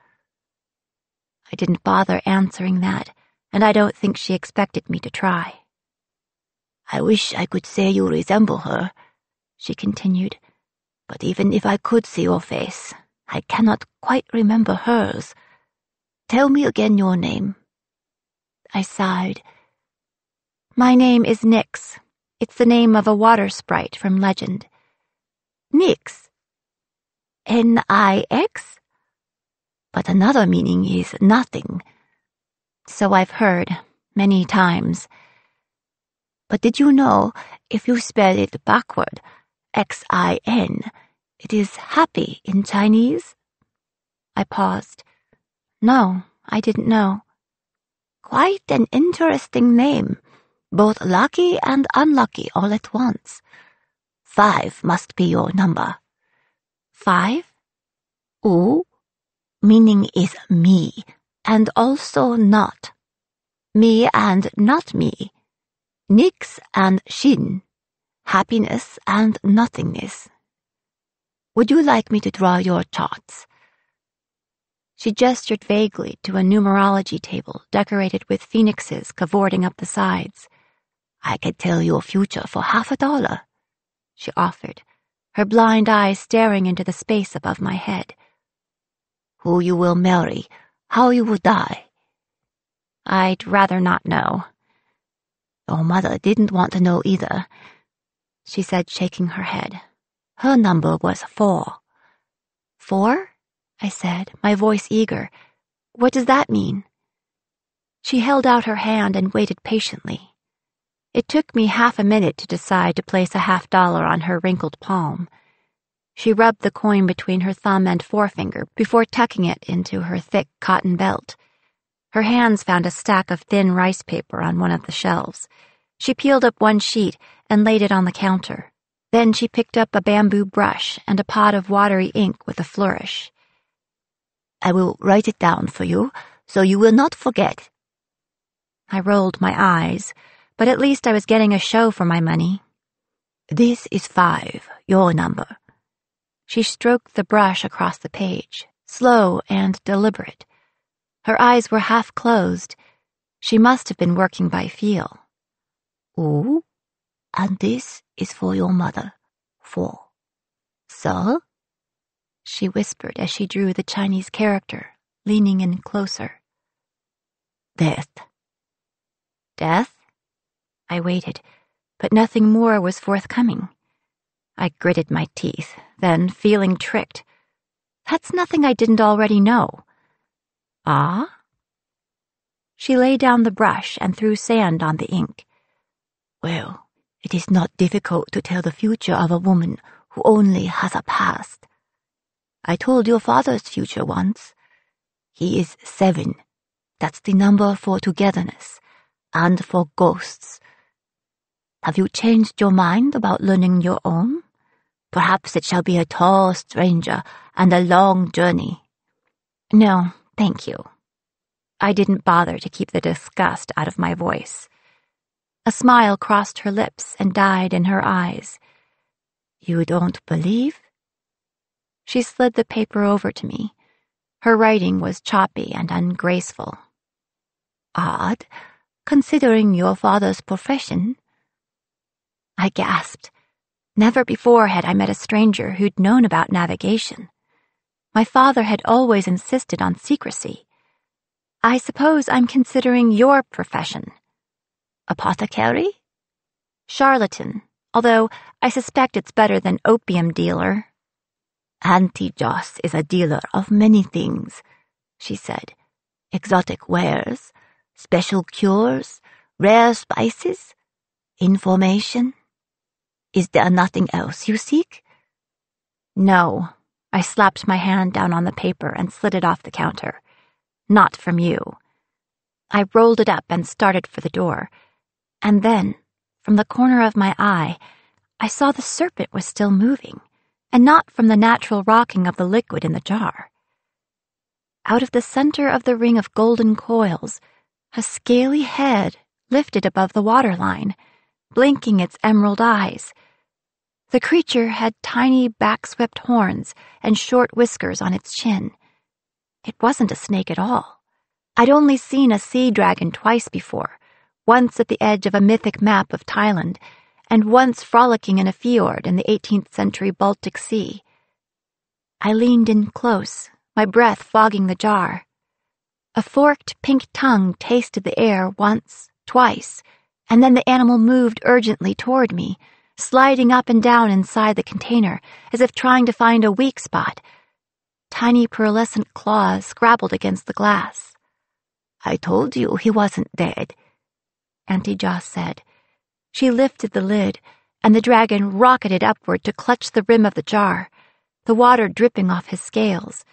I didn't bother answering that, and I don't think she expected me to try. I wish I could say you resemble her, she continued, but even if I could see your face, I cannot quite remember hers. Tell me again your name. I sighed. My name is Nyx. It's the name of a water sprite from legend. Nyx? N-I-X? But another meaning is nothing. So I've heard, many times. But did you know, if you spell it backward, X-I-N, it is happy in Chinese? I paused. No, I didn't know. Quite an interesting name, both lucky and unlucky all at once. 5 must be your number. 5? U, meaning is me, and also not. Me and not me. Nyx and Shin. Happiness and nothingness. Would you like me to draw your charts? She gestured vaguely to a numerology table decorated with phoenixes cavorting up the sides. I could tell your future for $50, she offered, her blind eyes staring into the space above my head. Who you will marry, how you will die. I'd rather not know. Your mother didn't want to know either, she said, shaking her head. Her number was 4. 4? I said, my voice eager. What does that mean? She held out her hand and waited patiently. It took me half a minute to decide to place a $50 on her wrinkled palm. She rubbed the coin between her thumb and forefinger before tucking it into her thick cotton belt. Her hands found a stack of thin rice paper on one of the shelves. She peeled up one sheet and laid it on the counter. Then she picked up a bamboo brush and a pot of watery ink with a flourish. I will write it down for you, so you will not forget. I rolled my eyes, but at least I was getting a show for my money. This is 5, your number. She stroked the brush across the page, slow and deliberate. Her eyes were half closed. She must have been working by feel. Ooh, and this is for your mother. 4. So? She whispered as she drew the Chinese character, leaning in closer. Death. Death? I waited, but nothing more was forthcoming. I gritted my teeth, then, feeling tricked. That's nothing I didn't already know. Ah? She laid down the brush and threw sand on the ink. Well, it is not difficult to tell the future of a woman who only has a past. I told your father's future once. He is 7. That's the number for togetherness and for ghosts. Have you changed your mind about learning your own? Perhaps it shall be a tall stranger and a long journey. No, thank you. I didn't bother to keep the disgust out of my voice. A smile crossed her lips and died in her eyes. You don't believe? She slid the paper over to me. Her writing was choppy and ungraceful. Odd, considering your father's profession. I gasped. Never before had I met a stranger who'd known about navigation. My father had always insisted on secrecy. I suppose I'm considering your profession. Apothecary? Charlatan, although I suspect it's better than opium dealer. Auntie Joss is a dealer of many things, she said. Exotic wares, special cures, rare spices, information. Is there nothing else you seek? No. I slapped my hand down on the paper and slid it off the counter. Not from you. I rolled it up and started for the door. And then, from the corner of my eye, I saw the serpent was still moving, and not from the natural rocking of the liquid in the jar. Out of the center of the ring of golden coils, a scaly head lifted above the waterline, blinking its emerald eyes. The creature had tiny back-swept horns and short whiskers on its chin. It wasn't a snake at all. I'd only seen a sea dragon twice before, once at the edge of a mythic map of Thailand, and once frolicking in a fjord in the 18th century Baltic Sea. I leaned in close, my breath fogging the jar. A forked pink tongue tasted the air once, twice, and then the animal moved urgently toward me, sliding up and down inside the container as if trying to find a weak spot. Tiny pearlescent claws scrabbled against the glass. I told you he wasn't dead, Auntie Joss said. She lifted the lid, and the dragon rocketed upward to clutch the rim of the jar, the water dripping off his scales.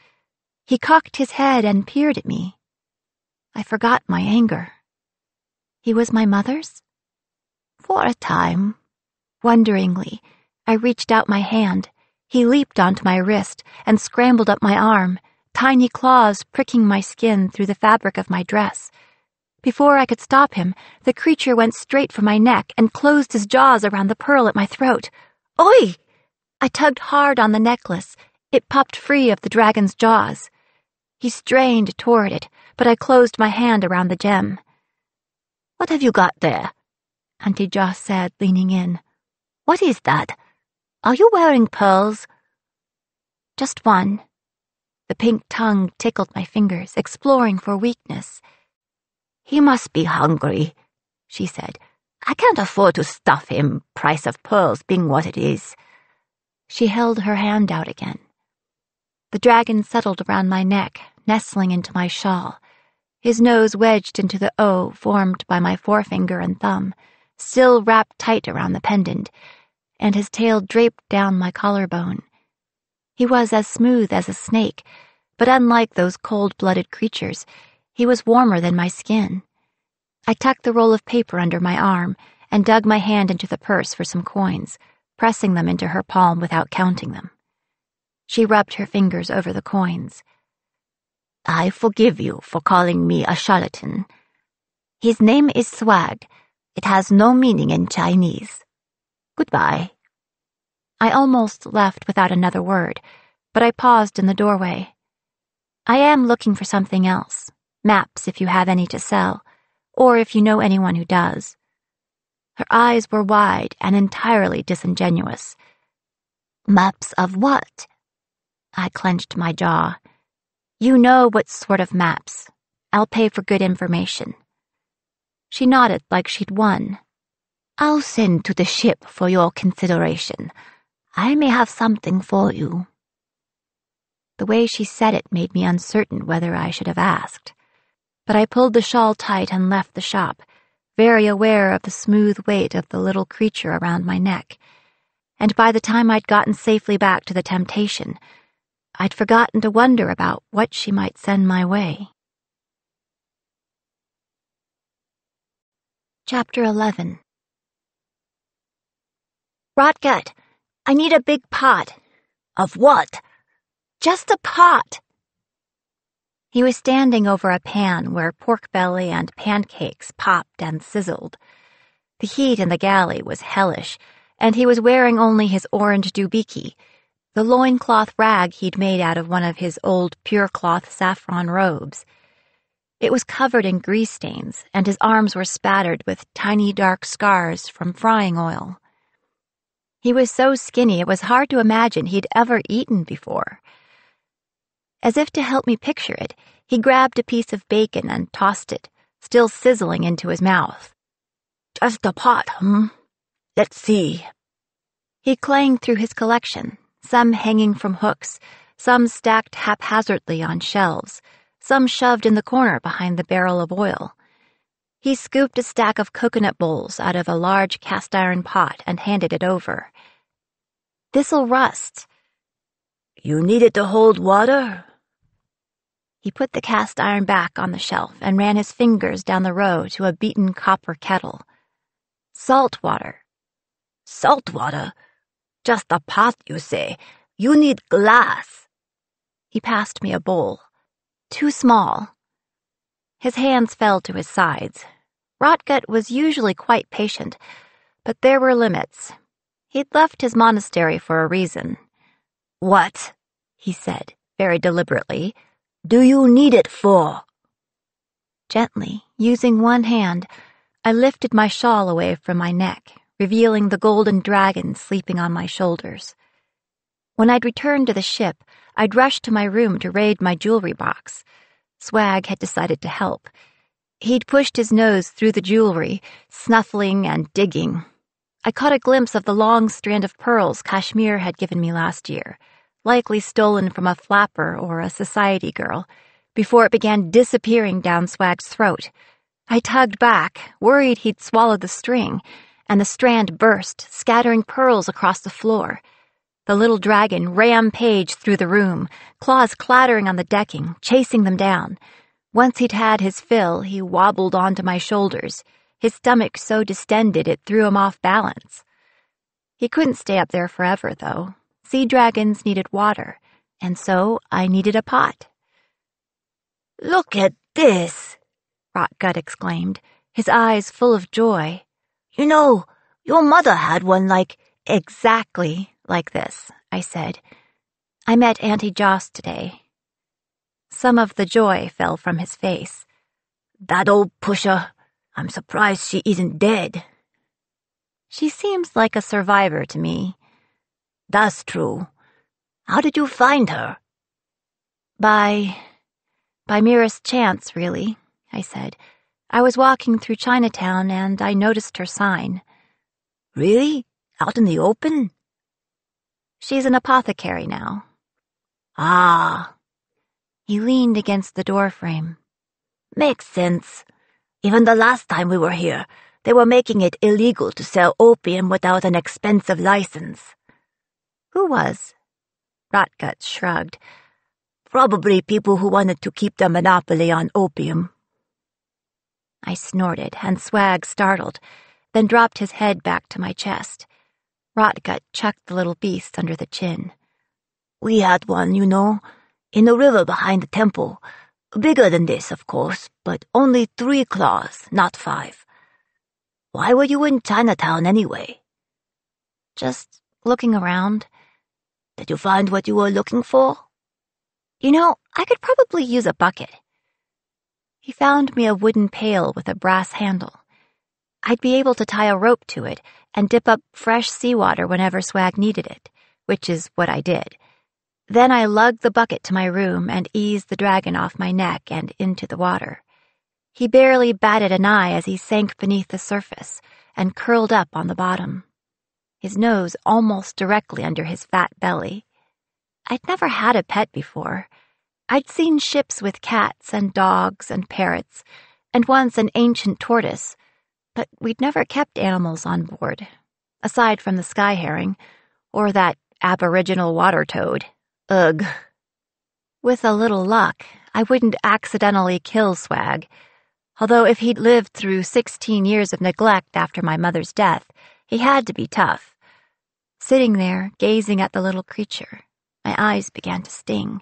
He cocked his head and peered at me. I forgot my anger. He was my mother's? For a time. Wonderingly, I reached out my hand. He leaped onto my wrist and scrambled up my arm, tiny claws pricking my skin through the fabric of my dress. Before I could stop him, the creature went straight for my neck and closed his jaws around the pearl at my throat. Oi! I tugged hard on the necklace. It popped free of the dragon's jaws. He strained toward it, but I closed my hand around the gem. What have you got there? Auntie Joss said, leaning in. What is that? Are you wearing pearls? Just one. The pink tongue tickled my fingers, exploring for weakness. He must be hungry, she said. I can't afford to stuff him, price of pearls being what it is. She held her hand out again. The dragon settled around my neck, nestling into my shawl, his nose wedged into the O formed by my forefinger and thumb, still wrapped tight around the pendant, and his tail draped down my collarbone. He was as smooth as a snake, but unlike those cold-blooded creatures, he was warmer than my skin. I tucked the roll of paper under my arm and dug my hand into the purse for some coins, pressing them into her palm without counting them. She rubbed her fingers over the coins. I forgive you for calling me a charlatan. His name is Swag. It has no meaning in Chinese. Goodbye. I almost left without another word, but I paused in the doorway. I am looking for something else. Maps, if you have any to sell, or if you know anyone who does. Her eyes were wide and entirely disingenuous. Maps of what? I clenched my jaw. You know what sort of maps. I'll pay for good information. She nodded like she'd won. I'll send to the ship for your consideration. I may have something for you. The way she said it made me uncertain whether I should have asked. But I pulled the shawl tight and left the shop, very aware of the smooth weight of the little creature around my neck. And by the time I'd gotten safely back to the temptation, I'd forgotten to wonder about what she might send my way. Chapter 11. Rotgut, I need a big pot. Of what? Just a pot. He was standing over a pan where pork belly and pancakes popped and sizzled. The heat in the galley was hellish, and he was wearing only his orange dubiki, the loincloth rag he'd made out of one of his old pure-cloth saffron robes. It was covered in grease stains, and his arms were spattered with tiny dark scars from frying oil. He was so skinny it was hard to imagine he'd ever eaten before. As if to help me picture it, he grabbed a piece of bacon and tossed it, still sizzling, into his mouth. Just a pot, Let's see. He clanged through his collection, some hanging from hooks, some stacked haphazardly on shelves, some shoved in the corner behind the barrel of oil. He scooped a stack of coconut bowls out of a large cast-iron pot and handed it over. "This'll rust." "You need it to hold water?" He put the cast iron back on the shelf and ran his fingers down the row to a beaten copper kettle. "Salt water." "Salt water? Just a pot, you say? You need glass." He passed me a bowl. Too small. His hands fell to his sides. Rotgut was usually quite patient, but there were limits. He'd left his monastery for a reason. "What?" he said, very deliberately. "Do you need it for?" Gently, using one hand, I lifted my shawl away from my neck, revealing the golden dragon sleeping on my shoulders. When I'd returned to the ship, I'd rushed to my room to raid my jewelry box. Swag had decided to help. He'd pushed his nose through the jewelry, snuffling and digging. I caught a glimpse of the long strand of pearls Kashmir had given me last year, likely stolen from a flapper or a society girl, before it began disappearing down Swag's throat. I tugged back, worried he'd swallowed the string, and the strand burst, scattering pearls across the floor. The little dragon rampaged through the room, claws clattering on the decking, chasing them down. Once he'd had his fill, he wobbled onto my shoulders, his stomach so distended it threw him off balance. He couldn't stay up there forever, though. Sea dragons needed water, and so I needed a pot. "Look at this," Rotgut exclaimed, his eyes full of joy. "You know, your mother had one like..." "Exactly like this," I said. "I met Auntie Joss today." Some of the joy fell from his face. "That old pusher. I'm surprised she isn't dead." "She seems like a survivor to me." "That's true. How did you find her?" By merest chance, really," I said. "I was walking through Chinatown and I noticed her sign." "Really? Out in the open?" "She's an apothecary now." "Ah." He leaned against the doorframe. "Makes sense. Even the last time we were here, they were making it illegal to sell opium without an expensive license." "Who was?" Rotgut shrugged. "Probably people who wanted to keep the monopoly on opium." I snorted, and Swag startled, then dropped his head back to my chest. Rotgut chucked the little beast under the chin. "We had one, you know, in the river behind the temple. Bigger than this, of course, but only 3 claws, not 5. Why were you in Chinatown anyway?" "Just looking around." "Did you find what you were looking for?" "You know, I could probably use a bucket." He found me a wooden pail with a brass handle. I'd be able to tie a rope to it and dip up fresh seawater whenever Swag needed it, which is what I did. Then I lugged the bucket to my room and eased the dragon off my neck and into the water. He barely batted an eye as he sank beneath the surface and curled up on the bottom, his nose almost directly under his fat belly. I'd never had a pet before. I'd seen ships with cats and dogs and parrots, and once an ancient tortoise, But we'd never kept animals on board, aside from the sky herring, or that aboriginal water toad. Ugh. With a little luck, I wouldn't accidentally kill Swag, although if he'd lived through 16 years of neglect after my mother's death, he had to be tough. Sitting there, gazing at the little creature, my eyes began to sting.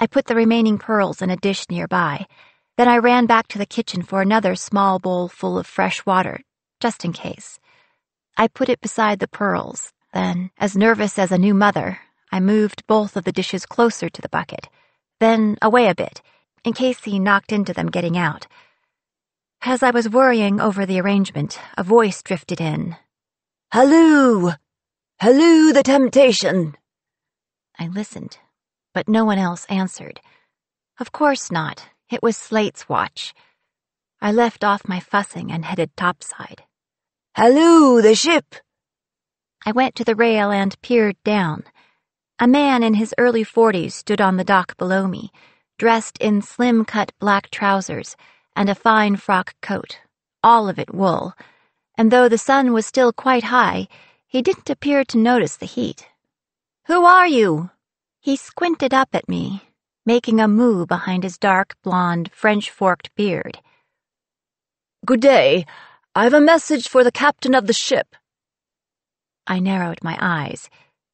I put the remaining pearls in a dish nearby. Then I ran back to the kitchen for another small bowl full of fresh water, just in case. I put it beside the pearls. Then, as nervous as a new mother, I moved both of the dishes closer to the bucket, then away a bit, in case he knocked into them getting out. As I was worrying over the arrangement, a voice drifted in. "Halloo! Halloo, the temptation!" I listened, but no one else answered. Of course not. It was Slate's watch. I left off my fussing and headed topside. "Halloo, the ship!" I went to the rail and peered down. A man in his early 40s stood on the dock below me, dressed in slim-cut black trousers and a fine frock coat, all of it wool, and though the sun was still quite high, he didn't appear to notice the heat. "Who are you?" He squinted up at me, making a moue behind his dark, blonde, French-forked beard. "Good day. I've a message for the captain of the ship." I narrowed my eyes.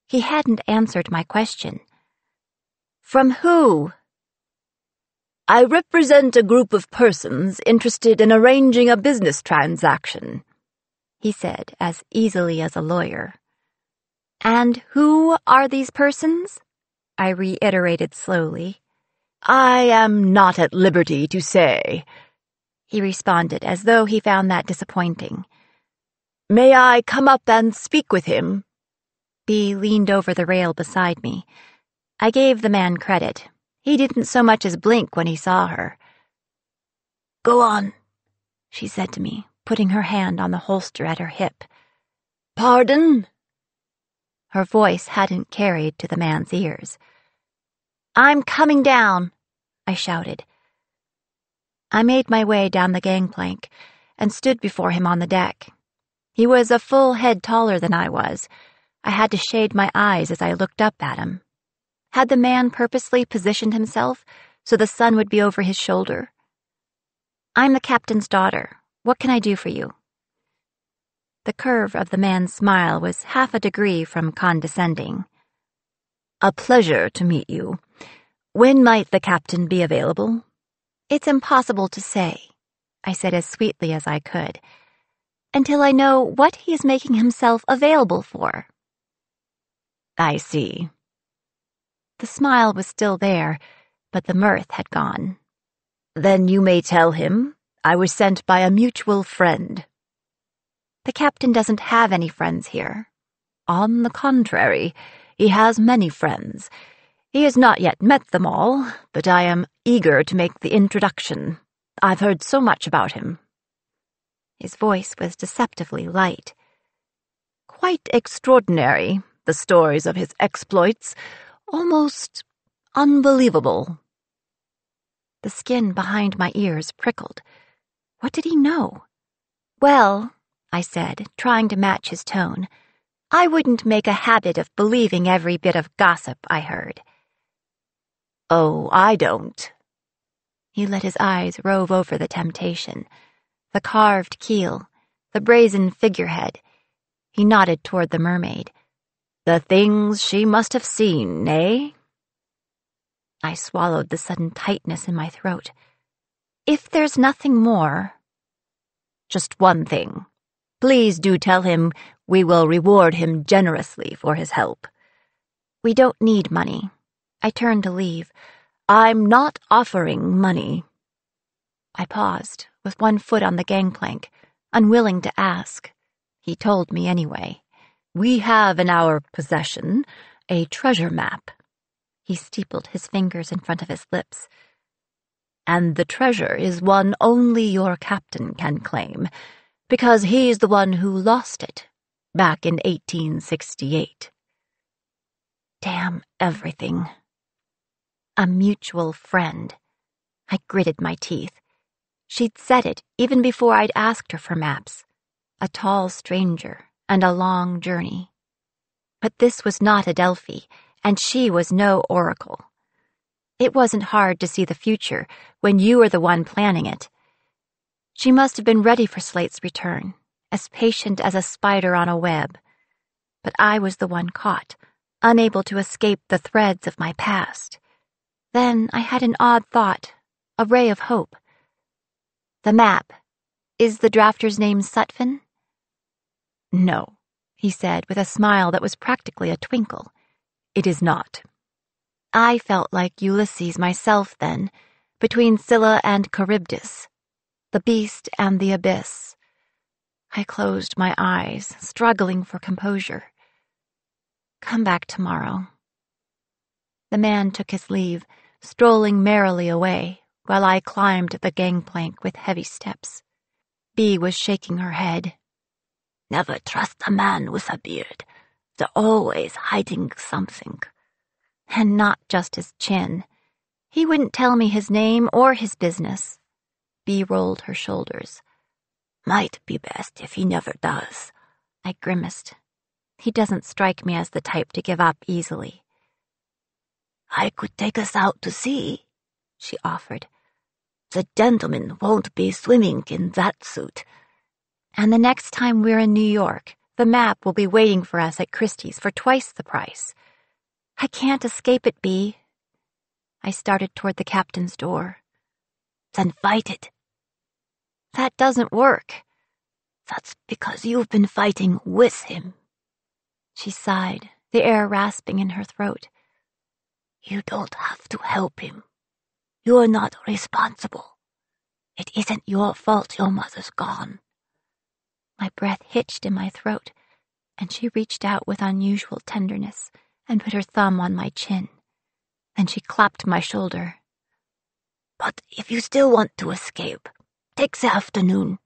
He hadn't answered my question. "From who?" "I represent a group of persons interested in arranging a business transaction," he said, as easily as a lawyer. "And who are these persons?" I reiterated slowly. "I am not at liberty to say," he responded, as though he found that disappointing. "May I come up and speak with him?" Bea leaned over the rail beside me. I gave the man credit. He didn't so much as blink when he saw her. "Go on," she said to me, putting her hand on the holster at her hip. "Pardon?" Her voice hadn't carried to the man's ears. "I'm coming down," I shouted. I made my way down the gangplank and stood before him on the deck. He was a full head taller than I was. I had to shade my eyes as I looked up at him. Had the man purposely positioned himself so the sun would be over his shoulder? "I'm the captain's daughter. What can I do for you?" The curve of the man's smile was half a degree from condescending. "A pleasure to meet you. When might the captain be available?" "It's impossible to say," I said as sweetly as I could, "until I know what he is making himself available for." "I see." The smile was still there, but the mirth had gone. "Then you may tell him I was sent by a mutual friend." "The captain doesn't have any friends here." "On the contrary, he has many friends. He has not yet met them all, but I am eager to make the introduction. I've heard so much about him." His voice was deceptively light. "Quite extraordinary, the stories of his exploits. Almost unbelievable." The skin behind my ears prickled. What did he know? "Well," I said, trying to match his tone, "I wouldn't make a habit of believing every bit of gossip I heard." "Oh, I don't." He let his eyes rove over the temptation, the carved keel, the brazen figurehead. He nodded toward the mermaid. "The things she must have seen, eh?" I swallowed the sudden tightness in my throat. "If there's nothing more—" "Just one thing. Please do tell him we will reward him generously for his help." "We don't need money." I turned to leave. "I'm not offering money." I paused, with one foot on the gangplank, unwilling to ask. He told me anyway. "We have in our possession a treasure map." He steepled his fingers in front of his lips. "And the treasure is one only your captain can claim, because he's the one who lost it, back in 1868. Damn everything. A mutual friend. I gritted my teeth. She'd said it even before I'd asked her for maps. A tall stranger and a long journey. But this was not Adelphi, and she was no oracle. It wasn't hard to see the future when you were the one planning it. She must have been ready for Slate's return, as patient as a spider on a web. But I was the one caught, unable to escape the threads of my past. Then I had an odd thought, a ray of hope. The map. Is the drafter's name Sutphin? No, he said with a smile that was practically a twinkle. It is not. I felt like Ulysses myself then, between Scylla and Charybdis, the beast and the abyss. I closed my eyes, struggling for composure. Come back tomorrow. The man took his leave, strolling merrily away, while I climbed the gangplank with heavy steps. Bee was shaking her head. Never trust a man with a beard. They're always hiding something. And not just his chin. He wouldn't tell me his name or his business. Bee rolled her shoulders. Might be best if he never does. I grimaced. He doesn't strike me as the type to give up easily. I could take us out to sea, she offered. The gentleman won't be swimming in that suit. And the next time we're in New York, the map will be waiting for us at Christie's for twice the price. I can't escape it, Bee. I started toward the captain's door. Then fight it. That doesn't work. That's because you've been fighting with him. She sighed, the air rasping in her throat. You don't have to help him. You're not responsible. It isn't your fault your mother's gone. My breath hitched in my throat, and she reached out with unusual tenderness and put her thumb on my chin. Then she clapped my shoulder. But if you still want to escape, take the afternoon.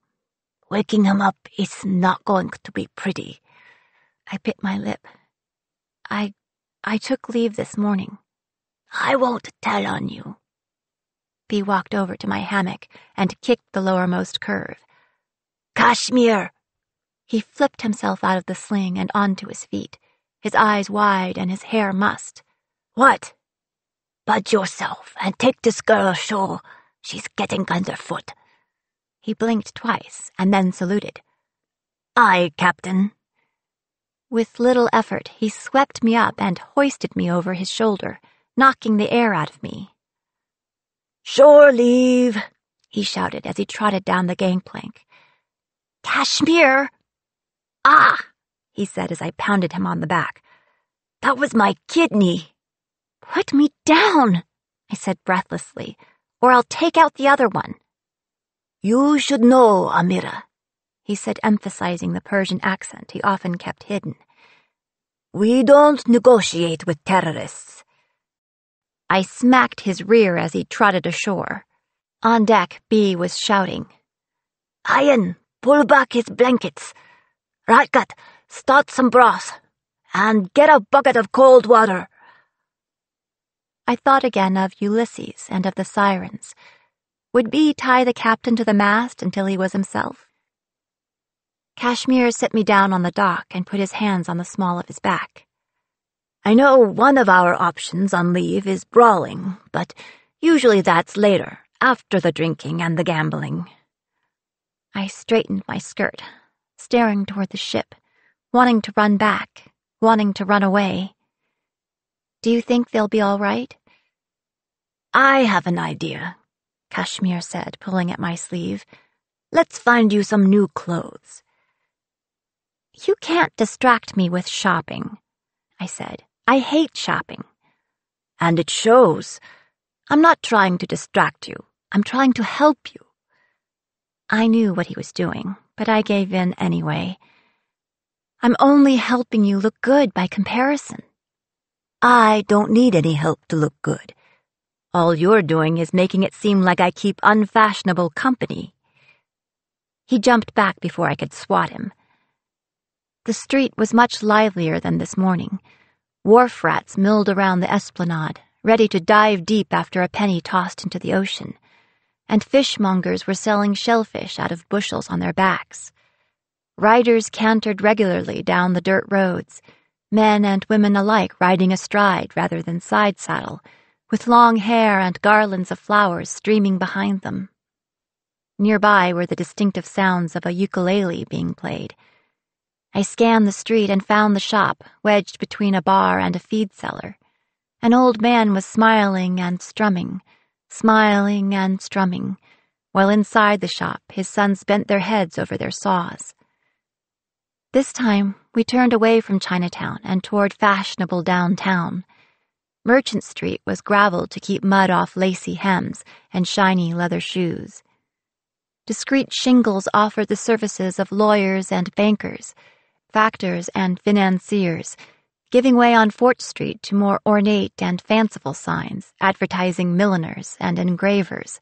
Waking him up is not going to be pretty. I bit my lip. I took leave this morning. I won't tell on you. Bee walked over to my hammock and kicked the lowermost curve. Kashmir! He flipped himself out of the sling and onto his feet, his eyes wide and his hair mussed. What? Bud yourself and take this girl ashore. She's getting underfoot. He blinked twice and then saluted. Aye, Captain. With little effort, he swept me up and hoisted me over his shoulder, knocking the air out of me. Shore leave, he shouted as he trotted down the gangplank. Kashmir! Ah, he said as I pounded him on the back. That was my kidney. Put me down, I said breathlessly, or I'll take out the other one. You should know, Amira, he said, emphasizing the Persian accent he often kept hidden. We don't negotiate with terrorists. I smacked his rear as he trotted ashore. On deck, Bee was shouting. Ian, pull back his blankets. Ratgat, start some broth. And get a bucket of cold water. I thought again of Ulysses and of the sirens. Would Bee tie the captain to the mast until he was himself? Kashmir set me down on the dock and put his hands on the small of his back. I know one of our options on leave is brawling, but usually that's later, after the drinking and the gambling. I straightened my skirt, staring toward the ship, wanting to run back, wanting to run away. Do you think they'll be all right? I have an idea, Kashmir said, pulling at my sleeve. Let's find you some new clothes. You can't distract me with shopping, I said. I hate shopping. And it shows. I'm not trying to distract you. I'm trying to help you. I knew what he was doing, but I gave in anyway. I'm only helping you look good by comparison. I don't need any help to look good. All you're doing is making it seem like I keep unfashionable company. He jumped back before I could swat him. The street was much livelier than this morning. Wharf rats milled around the esplanade, ready to dive deep after a penny tossed into the ocean. and fishmongers were selling shellfish out of bushels on their backs. Riders cantered regularly down the dirt roads, men and women alike riding astride rather than side saddle, with long hair and garlands of flowers streaming behind them. Nearby were the distinctive sounds of a ukulele being played. I scanned the street and found the shop, wedged between a bar and a feed cellar. An old man was smiling and strumming, while inside the shop his sons bent their heads over their saws. This time, we turned away from Chinatown and toward fashionable downtown. Merchant Street was graveled to keep mud off lacy hems and shiny leather shoes. Discreet shingles offered the services of lawyers and bankers, factors and financiers, giving way on Fort Street to more ornate and fanciful signs advertising milliners and engravers,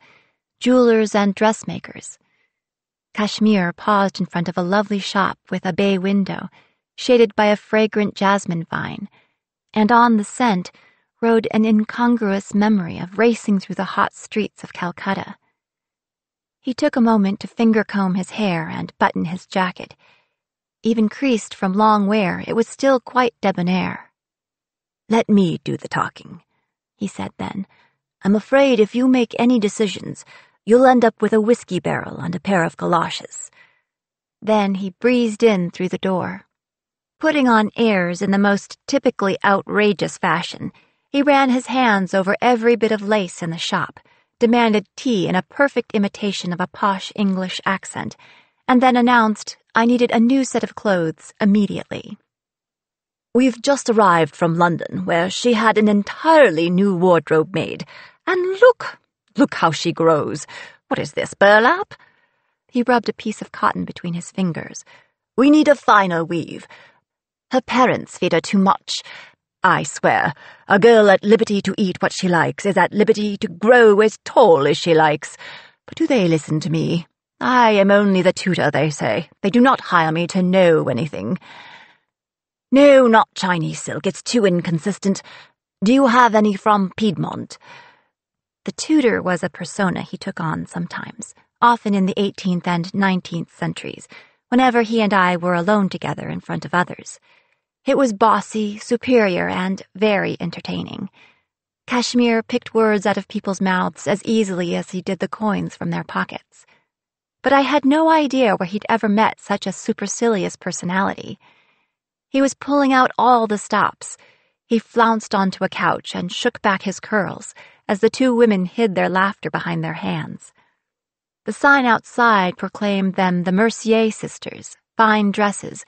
jewelers and dressmakers. Kashmir paused in front of a lovely shop with a bay window, shaded by a fragrant jasmine vine, and on the scent rode an incongruous memory of racing through the hot streets of Calcutta. He took a moment to finger-comb his hair and button his jacket. Even creased from long wear, it was still quite debonair. "Let me do the talking," he said then. "I'm afraid if you make any decisions, you'll end up with a whiskey barrel and a pair of galoshes." Then he breezed in through the door. Putting on airs in the most typically outrageous fashion, he ran his hands over every bit of lace in the shop, demanded tea in a perfect imitation of a posh English accent, and then announced I needed a new set of clothes immediately. "We've just arrived from London, where she had an entirely new wardrobe made, and look how she grows. What is this, burlap?" He rubbed a piece of cotton between his fingers. "We need a finer weave. Her parents feed her too much. I swear, a girl at liberty to eat what she likes is at liberty to grow as tall as she likes. But do they listen to me? I am only the tutor, they say. They do not hire me to know anything. No, not Chinese silk. It's too inconsistent. Do you have any from Piedmont?" The tutor was a persona he took on sometimes, often in the 18th and 19th centuries, whenever he and I were alone together in front of others. It was bossy, superior, and very entertaining. Kashmir picked words out of people's mouths as easily as he did the coins from their pockets. But I had no idea where he'd ever met such a supercilious personality. He was pulling out all the stops. He flounced onto a couch and shook back his curls as the two women hid their laughter behind their hands. The sign outside proclaimed them the Mercier sisters, fine dresses,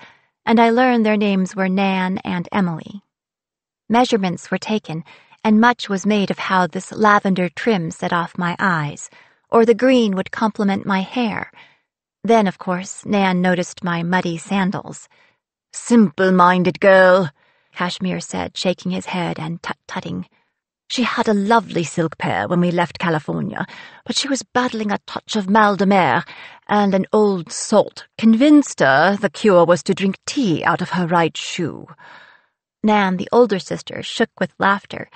and I learned their names were Nan and Emily. Measurements were taken, and much was made of how this lavender trim set off my eyes, or the green would complement my hair. Then, of course, Nan noticed my muddy sandals. "Simple-minded girl," Kashmir said, shaking his head and tut-tutting. "She had a lovely silk pair when we left California, but she was battling a touch of mal de mer, and an old salt convinced her the cure was to drink tea out of her right shoe." Nan, the older sister, shook with laughter,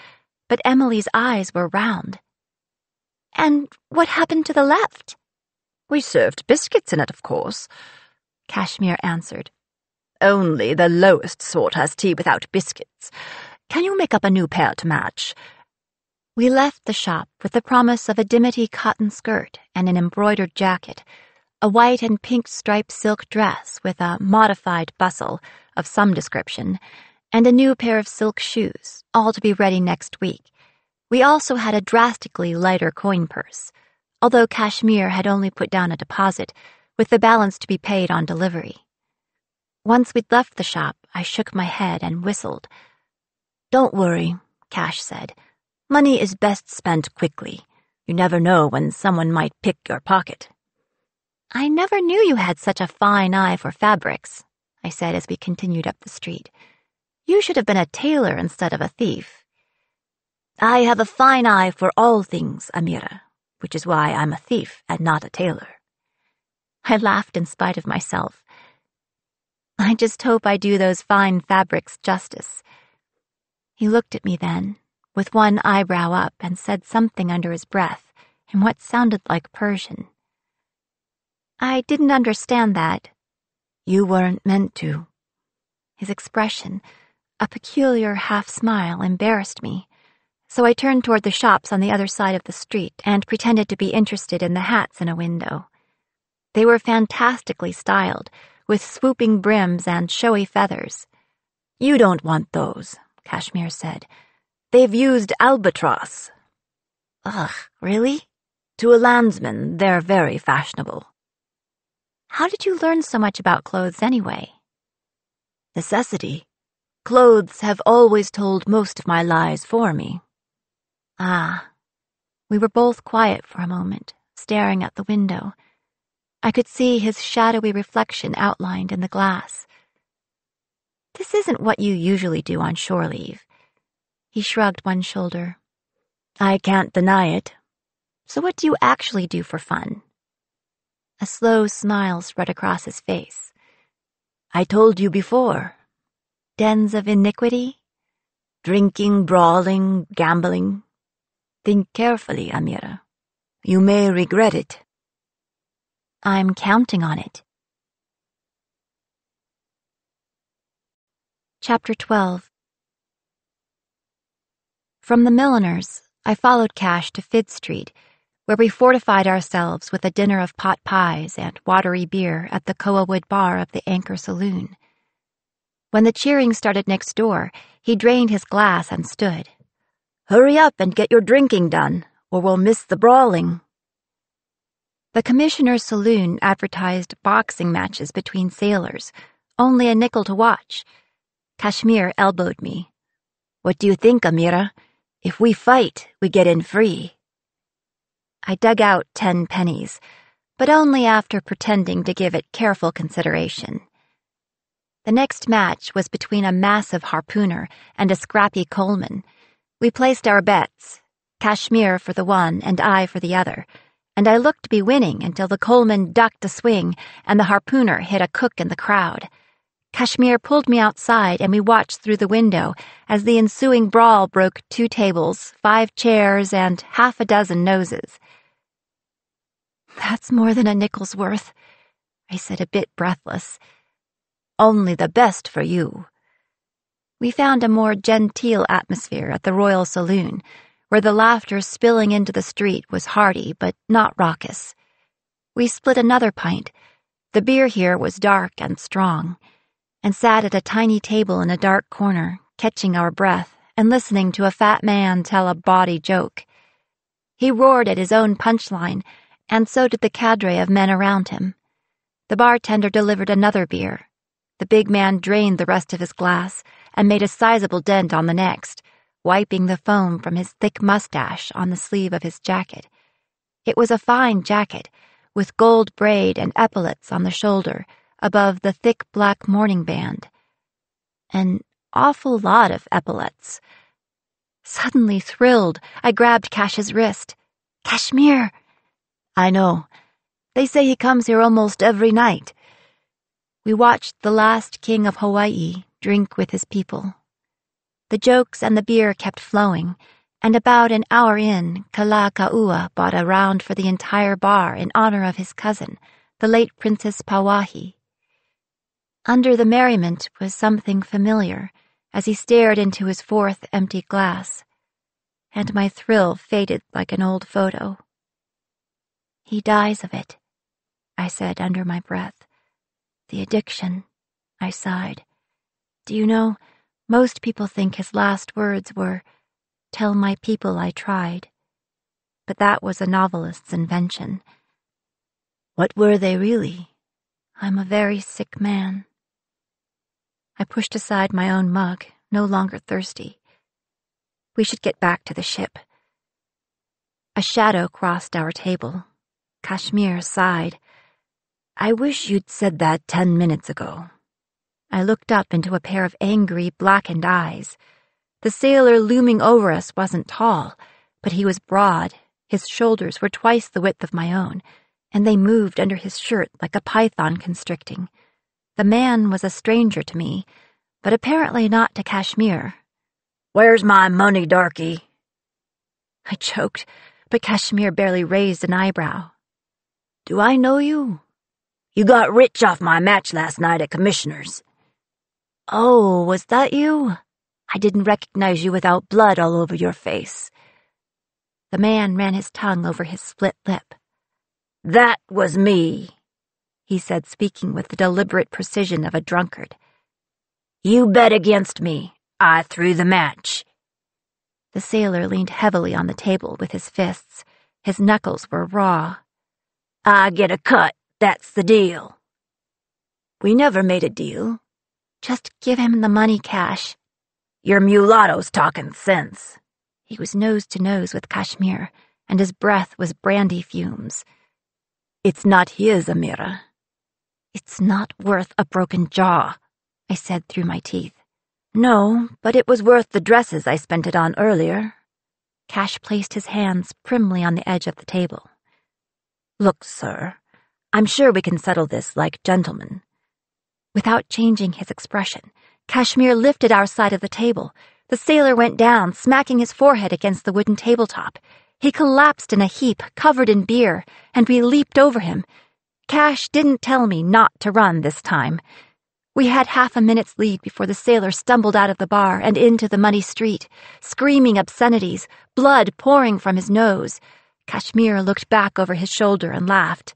but Emily's eyes were round. "And what happened to the left?" "We served biscuits in it, of course," Kashmir answered. "Only the lowest sort has tea without biscuits. Can you make up a new pair to match?" We left the shop with the promise of a dimity cotton skirt and an embroidered jacket, a white and pink striped silk dress with a modified bustle of some description, and a new pair of silk shoes, all to be ready next week. We also had a drastically lighter coin purse, although Kashmir had only put down a deposit, with the balance to be paid on delivery. Once we'd left the shop, I shook my head and whistled. "Don't worry," Cash said. "Money is best spent quickly. You never know when someone might pick your pocket." "I never knew you had such a fine eye for fabrics," I said as we continued up the street. "You should have been a tailor instead of a thief." "I have a fine eye for all things, Amira, which is why I'm a thief and not a tailor." I laughed in spite of myself. "I just hope I do those fine fabrics justice." He looked at me then, with one eyebrow up, and said something under his breath, in what sounded like Persian. I didn't understand that. You weren't meant to. His expression, a peculiar half-smile, embarrassed me, so I turned toward the shops on the other side of the street and pretended to be interested in the hats in a window. They were fantastically styled, with swooping brims and showy feathers. You don't want those, Kashmir said. They've used albatross. Ugh, really? To a landsman, they're very fashionable. How did you learn so much about clothes anyway? Necessity. Clothes have always told most of my lies for me. Ah. We were both quiet for a moment, staring at the window. I could see his shadowy reflection outlined in the glass. This isn't what you usually do on shore leave. He shrugged one shoulder. I can't deny it. So what do you actually do for fun? A slow smile spread across his face. I told you before. Dens of iniquity? Drinking, brawling, gambling. Think carefully, Amira. You may regret it. I'm counting on it. Chapter 12. From the milliner's, I followed Cash to Fid Street, where we fortified ourselves with a dinner of pot pies and watery beer at the Koa-wood bar of the Anchor Saloon. When the cheering started next door, he drained his glass and stood. Hurry up and get your drinking done, or we'll miss the brawling. The commissioner's saloon advertised boxing matches between sailors, only a nickel to watch. Kashmir elbowed me. What do you think, Amira? If we fight, we get in free. I dug out 10 pennies, but only after pretending to give it careful consideration. The next match was between a massive harpooner and a scrappy coalman. We placed our bets, Kashmir for the one and I for the other, and I looked to be winning until the coalman ducked a swing and the harpooner hit a cook in the crowd. Kashmir pulled me outside and we watched through the window as the ensuing brawl broke 2 tables, 5 chairs, and half a dozen noses. That's more than a nickel's worth, I said, a bit breathless. Only the best for you. We found a more genteel atmosphere at the Royal Saloon, where the laughter spilling into the street was hearty but not raucous. We split another pint. The beer here was dark and strong, and sat at a tiny table in a dark corner, catching our breath and listening to a fat man tell a bawdy joke. He roared at his own punchline, and so did the cadre of men around him. The bartender delivered another beer. The big man drained the rest of his glass and made a sizable dent on the next, wiping the foam from his thick mustache on the sleeve of his jacket. It was a fine jacket, with gold braid and epaulets on the shoulder, above the thick black mourning band. An awful lot of epaulets. Suddenly thrilled, I grabbed Cash's wrist. Kashmir! I know. They say he comes here almost every night. We watched the last king of Hawaii drink with his people. The jokes and the beer kept flowing, and about an hour in, Kalakaua bought a round for the entire bar in honor of his cousin, the late Princess Pauahi. Under the merriment was something familiar as he stared into his 4th empty glass, and my thrill faded like an old photo. He dies of it, I said under my breath. The addiction, I sighed. Do you know, most people think his last words were, "Tell my people I tried." But that was a novelist's invention. What were they really? I'm a very sick man. I pushed aside my own mug, no longer thirsty. We should get back to the ship. A shadow crossed our table. Kashmir sighed. I wish you'd said that 10 minutes ago. I looked up into a pair of angry, blackened eyes. The sailor looming over us wasn't tall, but he was broad. His shoulders were twice the width of my own, and they moved under his shirt like a python constricting. The man was a stranger to me, but apparently not to Kashmir. Where's my money, darky? I choked. but Kashmir barely raised an eyebrow. Do I know you? You got rich off my match last night at Commissioner's. Oh, was that you? I didn't recognize you without blood all over your face. The man ran his tongue over his split lip. That was me, he said, speaking with the deliberate precision of a drunkard. You bet against me. I threw the match. The sailor leaned heavily on the table with his fists. His knuckles were raw. I get a cut, that's the deal. We never made a deal. Just give him the money, Cash. Your mulatto's talking sense. He was nose to nose with Kashmir, and his breath was brandy fumes. It's not his, Amira. It's not worth a broken jaw, I said through my teeth. No, but it was worth the dresses I spent it on earlier. Cash placed his hands primly on the edge of the table. Look, sir, I'm sure we can settle this like gentlemen. Without changing his expression, Kashmir lifted our side of the table. The sailor went down, smacking his forehead against the wooden tabletop. He collapsed in a heap, covered in beer, and we leaped over him. Cash didn't tell me not to run this time. We had half a minute's lead before the sailor stumbled out of the bar and into the muddy street, screaming obscenities, blood pouring from his nose. Kashmir looked back over his shoulder and laughed.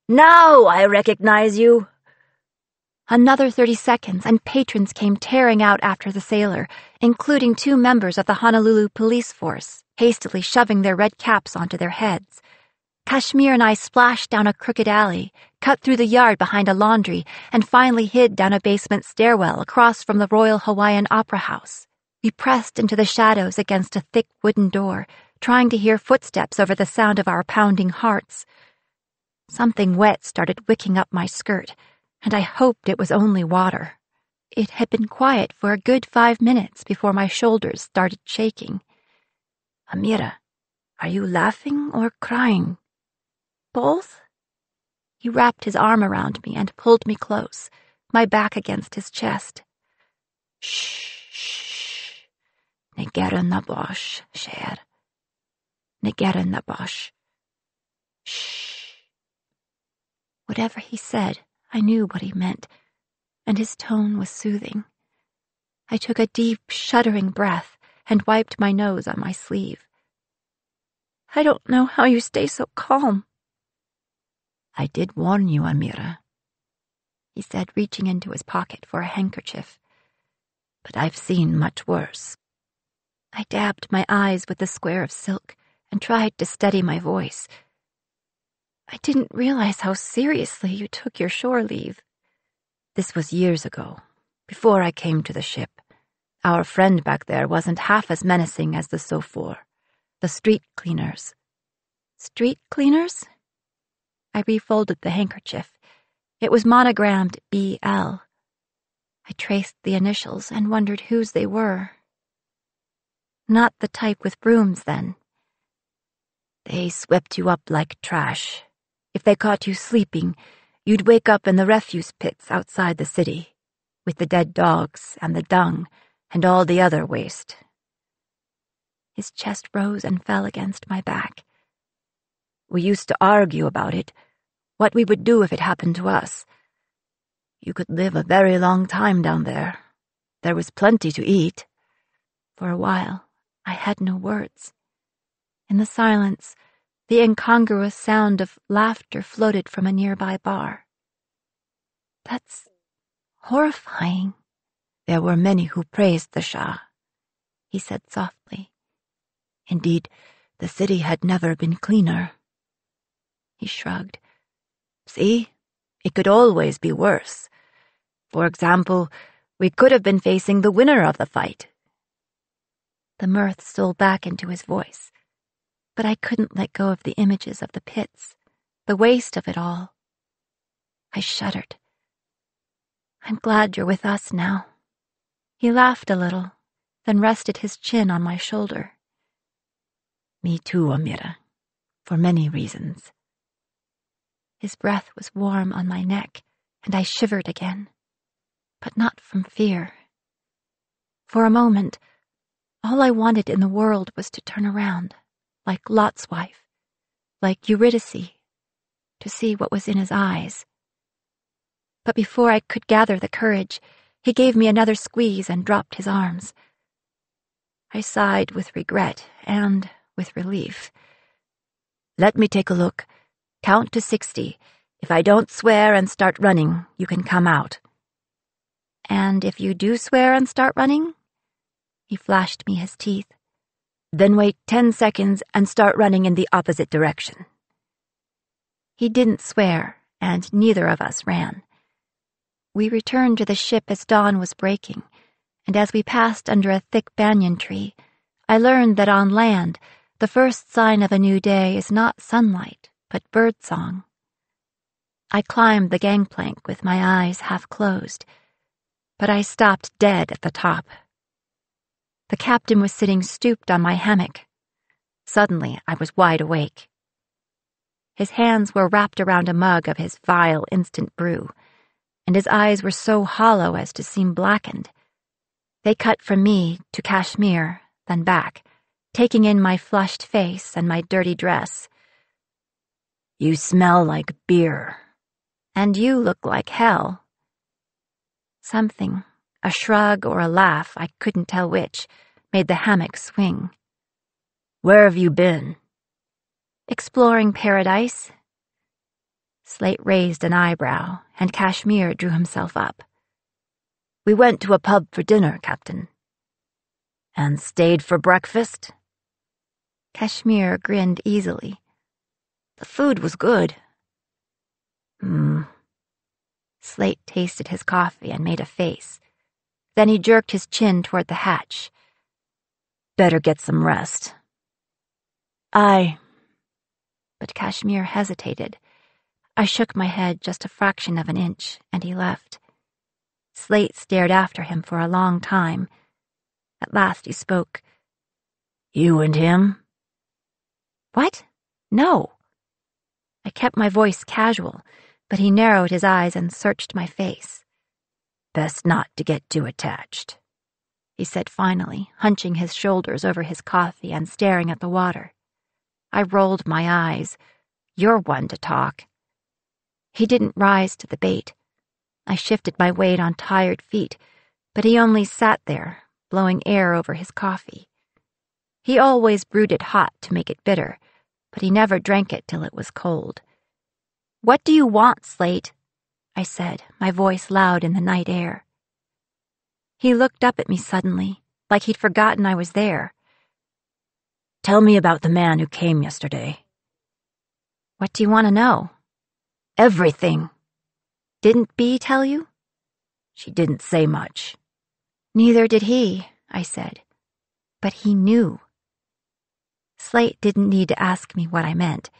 Now I recognize you. Another 30 seconds, and patrons came tearing out after the sailor, including 2 members of the Honolulu police force, hastily shoving their red caps onto their heads. Kashmir and I splashed down a crooked alley, cut through the yard behind a laundry, and finally hid down a basement stairwell across from the Royal Hawaiian Opera House. We pressed into the shadows against a thick wooden door, trying to hear footsteps over the sound of our pounding hearts. Something wet started wicking up my skirt, and I hoped it was only water. It had been quiet for a good 5 minutes before my shoulders started shaking. Amira, are you laughing or crying? Both? He wrapped his arm around me and pulled me close, my back against his chest. Shh, shh. Negera na bosh, cher. Negera na bosh. Shh. Whatever he said, I knew what he meant, and his tone was soothing. I took a deep, shuddering breath and wiped my nose on my sleeve. I don't know how you stay so calm. I did warn you, Amira, he said, reaching into his pocket for a handkerchief. But I've seen much worse. I dabbed my eyes with the square of silk and tried to steady my voice. I didn't realize how seriously you took your shore leave. This was years ago, before I came to the ship. Our friend back there wasn't half as menacing as the Sofor, the street cleaners. Street cleaners? I refolded the handkerchief. It was monogrammed B.L. I traced the initials and wondered whose they were. Not the type with brooms, then. They swept you up like trash. If they caught you sleeping, you'd wake up in the refuse pits outside the city, with the dead dogs and the dung and all the other waste. His chest rose and fell against my back. We used to argue about it, what we would do if it happened to us. You could live a very long time down there. There was plenty to eat. For a while, I had no words. In the silence, the incongruous sound of laughter floated from a nearby bar. That's horrifying. There were many who praised the Shah, he said softly. Indeed, the city had never been cleaner. He shrugged. See, it could always be worse. For example, we could have been facing the winner of the fight. The mirth stole back into his voice, but I couldn't let go of the images of the pits, the waste of it all. I shuddered. I'm glad you're with us now. He laughed a little, then rested his chin on my shoulder. Me too, Amira, for many reasons. His breath was warm on my neck, and I shivered again, but not from fear. For a moment, all I wanted in the world was to turn around, like Lot's wife, like Eurydice, to see what was in his eyes. But before I could gather the courage, he gave me another squeeze and dropped his arms. I sighed with regret and with relief. Let me take a look. Count to 60. If I don't swear and start running, you can come out. And if you do swear and start running? He flashed me his teeth. Then wait 10 seconds and start running in the opposite direction. He didn't swear, and neither of us ran. We returned to the ship as dawn was breaking, and as we passed under a thick banyan tree, I learned that on land, the first sign of a new day is not sunlight, but birdsong. I climbed the gangplank with my eyes half closed, but I stopped dead at the top. The captain was sitting stooped on my hammock. Suddenly, I was wide awake. His hands were wrapped around a mug of his vile instant brew, and his eyes were so hollow as to seem blackened. They cut from me to Kashmir, then back, taking in my flushed face and my dirty dress. You smell like beer. And you look like hell. Something, a shrug or a laugh, I couldn't tell which, made the hammock swing. Where have you been? Exploring paradise. Slate raised an eyebrow, and Kashmir drew himself up. We went to a pub for dinner, Captain. And stayed for breakfast? Kashmir grinned easily. The food was good. Slate tasted his coffee and made a face. Then he jerked his chin toward the hatch. Better get some rest. But Kashmir hesitated. I shook my head just a fraction of an inch, and he left. Slate stared after him for a long time. At last he spoke. You and him? What? No. I kept my voice casual, but he narrowed his eyes and searched my face. Best not to get too attached, he said finally, hunching his shoulders over his coffee and staring at the water. I rolled my eyes. You're one to talk. He didn't rise to the bait. I shifted my weight on tired feet, but he only sat there, blowing air over his coffee. He always brewed it hot to make it bitter, but he never drank it till it was cold. What do you want, Slate? I said, my voice loud in the night air. He looked up at me suddenly, like he'd forgotten I was there. Tell me about the man who came yesterday. What do you want to know? Everything. Didn't Bee tell you? She didn't say much. Neither did he, I said. But he knew. Slate didn't need to ask me what I meant.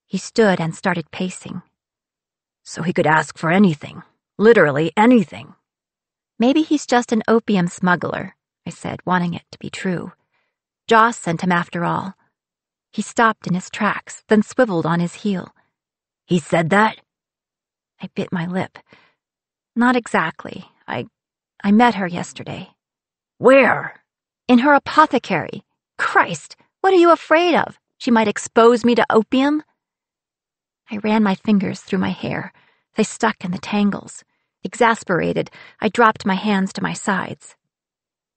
He stood and started pacing. So he could ask for anything. Literally anything. Maybe he's just an opium smuggler, I said, wanting it to be true. Joss sent him after all. He stopped in his tracks, then swiveled on his heel. He said that? I bit my lip. Not exactly. I met her yesterday. Where? In her apothecary. Christ, what are you afraid of? She might expose me to opium? I ran my fingers through my hair. They stuck in the tangles. Exasperated, I dropped my hands to my sides.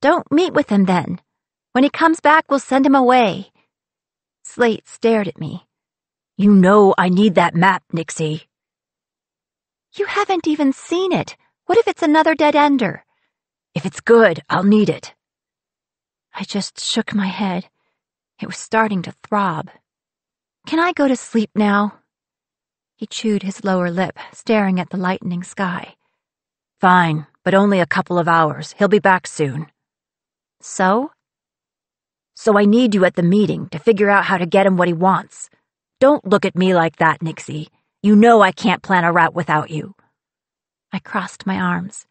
Don't meet with him then. When he comes back, we'll send him away. Slate stared at me. You know I need that map, Nixie. You haven't even seen it. What if it's another dead-ender? If it's good, I'll need it. I just shook my head. It was starting to throb. Can I go to sleep now? He chewed his lower lip, staring at the lightening sky. Fine, but only a couple of hours. He'll be back soon. So? So I need you at the meeting to figure out how to get him what he wants. Don't look at me like that, Nixie. You know I can't plan a route without you. I crossed my arms.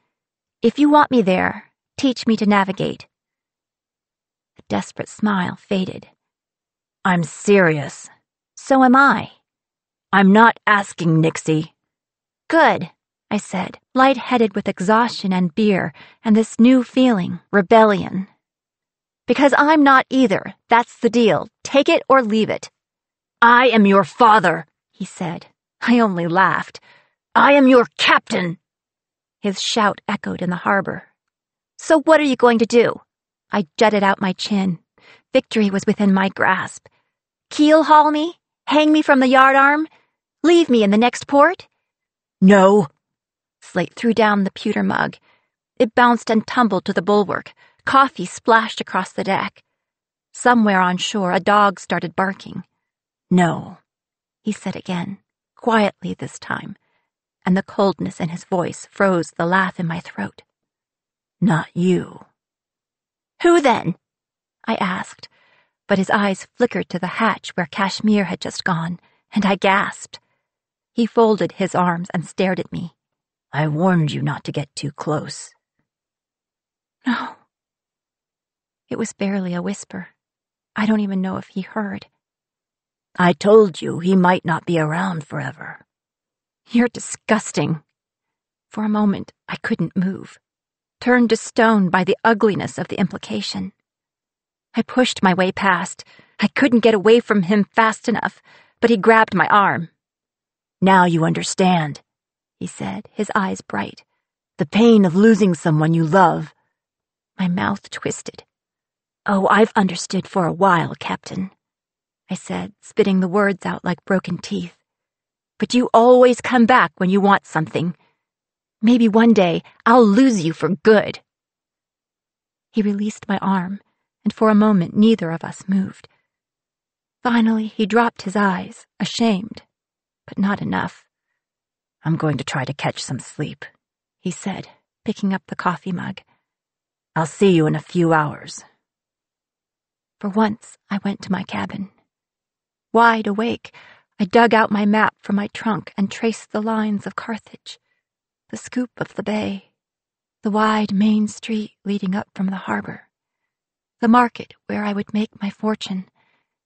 If you want me there, teach me to navigate. The desperate smile faded. I'm serious. So am I. I'm not asking, Nixie. Good, I said, light-headed with exhaustion and beer and this new feeling, rebellion. Because I'm not either. That's the deal. Take it or leave it. I am your father, he said. I only laughed. I am your captain. His shout echoed in the harbor. So what are you going to do? I jutted out my chin. Victory was within my grasp. Keel haul me? Hang me from the yardarm? Leave me in the next port? No. Slate threw down the pewter mug. It bounced and tumbled to the bulwark. Coffee splashed across the deck. Somewhere on shore, a dog started barking. No, he said again, quietly this time, and the coldness in his voice froze the laugh in my throat. Not you. Who then? I asked, but his eyes flickered to the hatch where Kashmir had just gone, and I gasped. He folded his arms and stared at me. I warned you not to get too close. No. It was barely a whisper. I don't even know if he heard. I told you he might not be around forever. You're disgusting. For a moment, I couldn't move, turned to stone by the ugliness of the implication. I pushed my way past. I couldn't get away from him fast enough, but he grabbed my arm. Now you understand, he said, his eyes bright. The pain of losing someone you love. My mouth twisted. Oh, I've understood for a while, Captain, I said, spitting the words out like broken teeth. But you always come back when you want something. Maybe one day I'll lose you for good. He released my arm, and for a moment neither of us moved. Finally, he dropped his eyes, ashamed, but not enough. I'm going to try to catch some sleep, he said, picking up the coffee mug. I'll see you in a few hours. For once, I went to my cabin. Wide awake, I dug out my map from my trunk and traced the lines of Carthage, the scoop of the bay, the wide main street leading up from the harbor, the market where I would make my fortune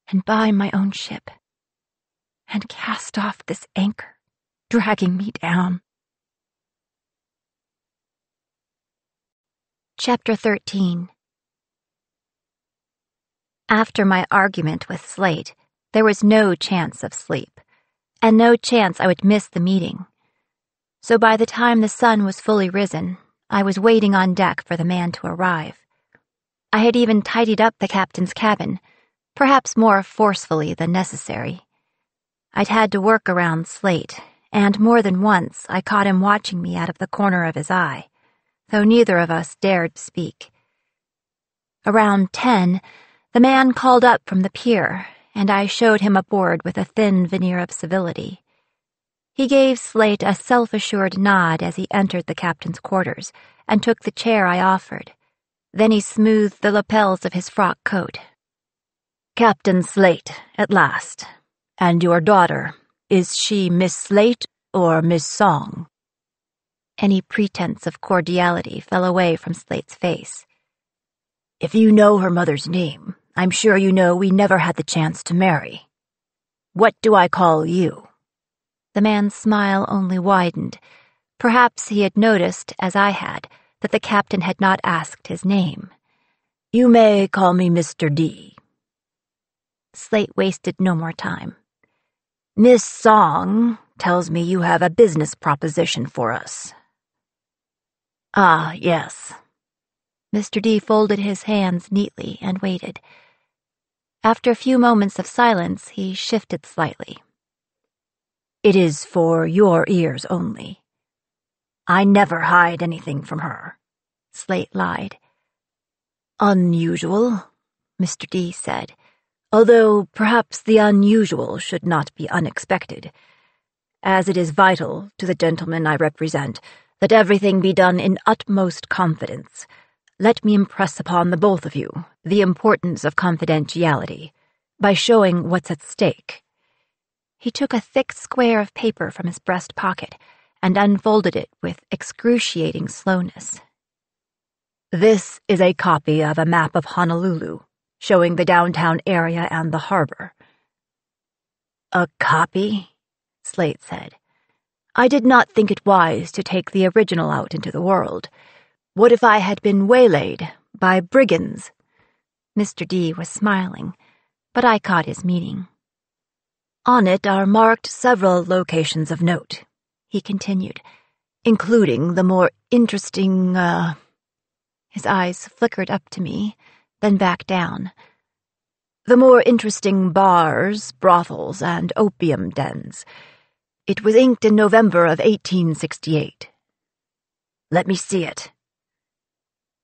and buy my own ship, and cast off this anchor, dragging me down. Chapter 13. After my argument with Slate, there was no chance of sleep, and no chance I would miss the meeting. So by the time the sun was fully risen, I was waiting on deck for the man to arrive. I had even tidied up the captain's cabin, perhaps more forcefully than necessary. I'd had to work around Slate, and more than once I caught him watching me out of the corner of his eye, though neither of us dared speak. Around 10, the man called up from the pier, and I showed him a board with a thin veneer of civility. He gave Slate a self-assured nod as he entered the captain's quarters and took the chair I offered. Then he smoothed the lapels of his frock coat. Captain Slate, at last. And your daughter, is she Miss Slate or Miss Song? Any pretense of cordiality fell away from Slate's face. If you know her mother's name, I'm sure you know we never had the chance to marry. What do I call you? The man's smile only widened. Perhaps he had noticed, as I had, that the captain had not asked his name. You may call me Mr. D. Slate wasted no more time. Miss Song tells me you have a business proposition for us. Ah, yes. Mr. D folded his hands neatly and waited. After a few moments of silence, he shifted slightly. It is for your ears only. I never hide anything from her, Slate lied. Unusual, Mr. D said, although perhaps the unusual should not be unexpected, as it is vital to the gentleman I represent that everything be done in utmost confidence. Let me impress upon the both of you the importance of confidentiality by showing what's at stake. He took a thick square of paper from his breast pocket and unfolded it with excruciating slowness. This is a copy of a map of Honolulu, showing the downtown area and the harbor. A copy? Slate said. I did not think it wise to take the original out into the world. What if I had been waylaid by brigands? Mr. D was smiling, but I caught his meaning. On it are marked several locations of note, he continued, including the more interesting, His eyes flickered up to me, then back down. The more interesting bars, brothels, and opium dens. It was inked in November of 1868. Let me see it.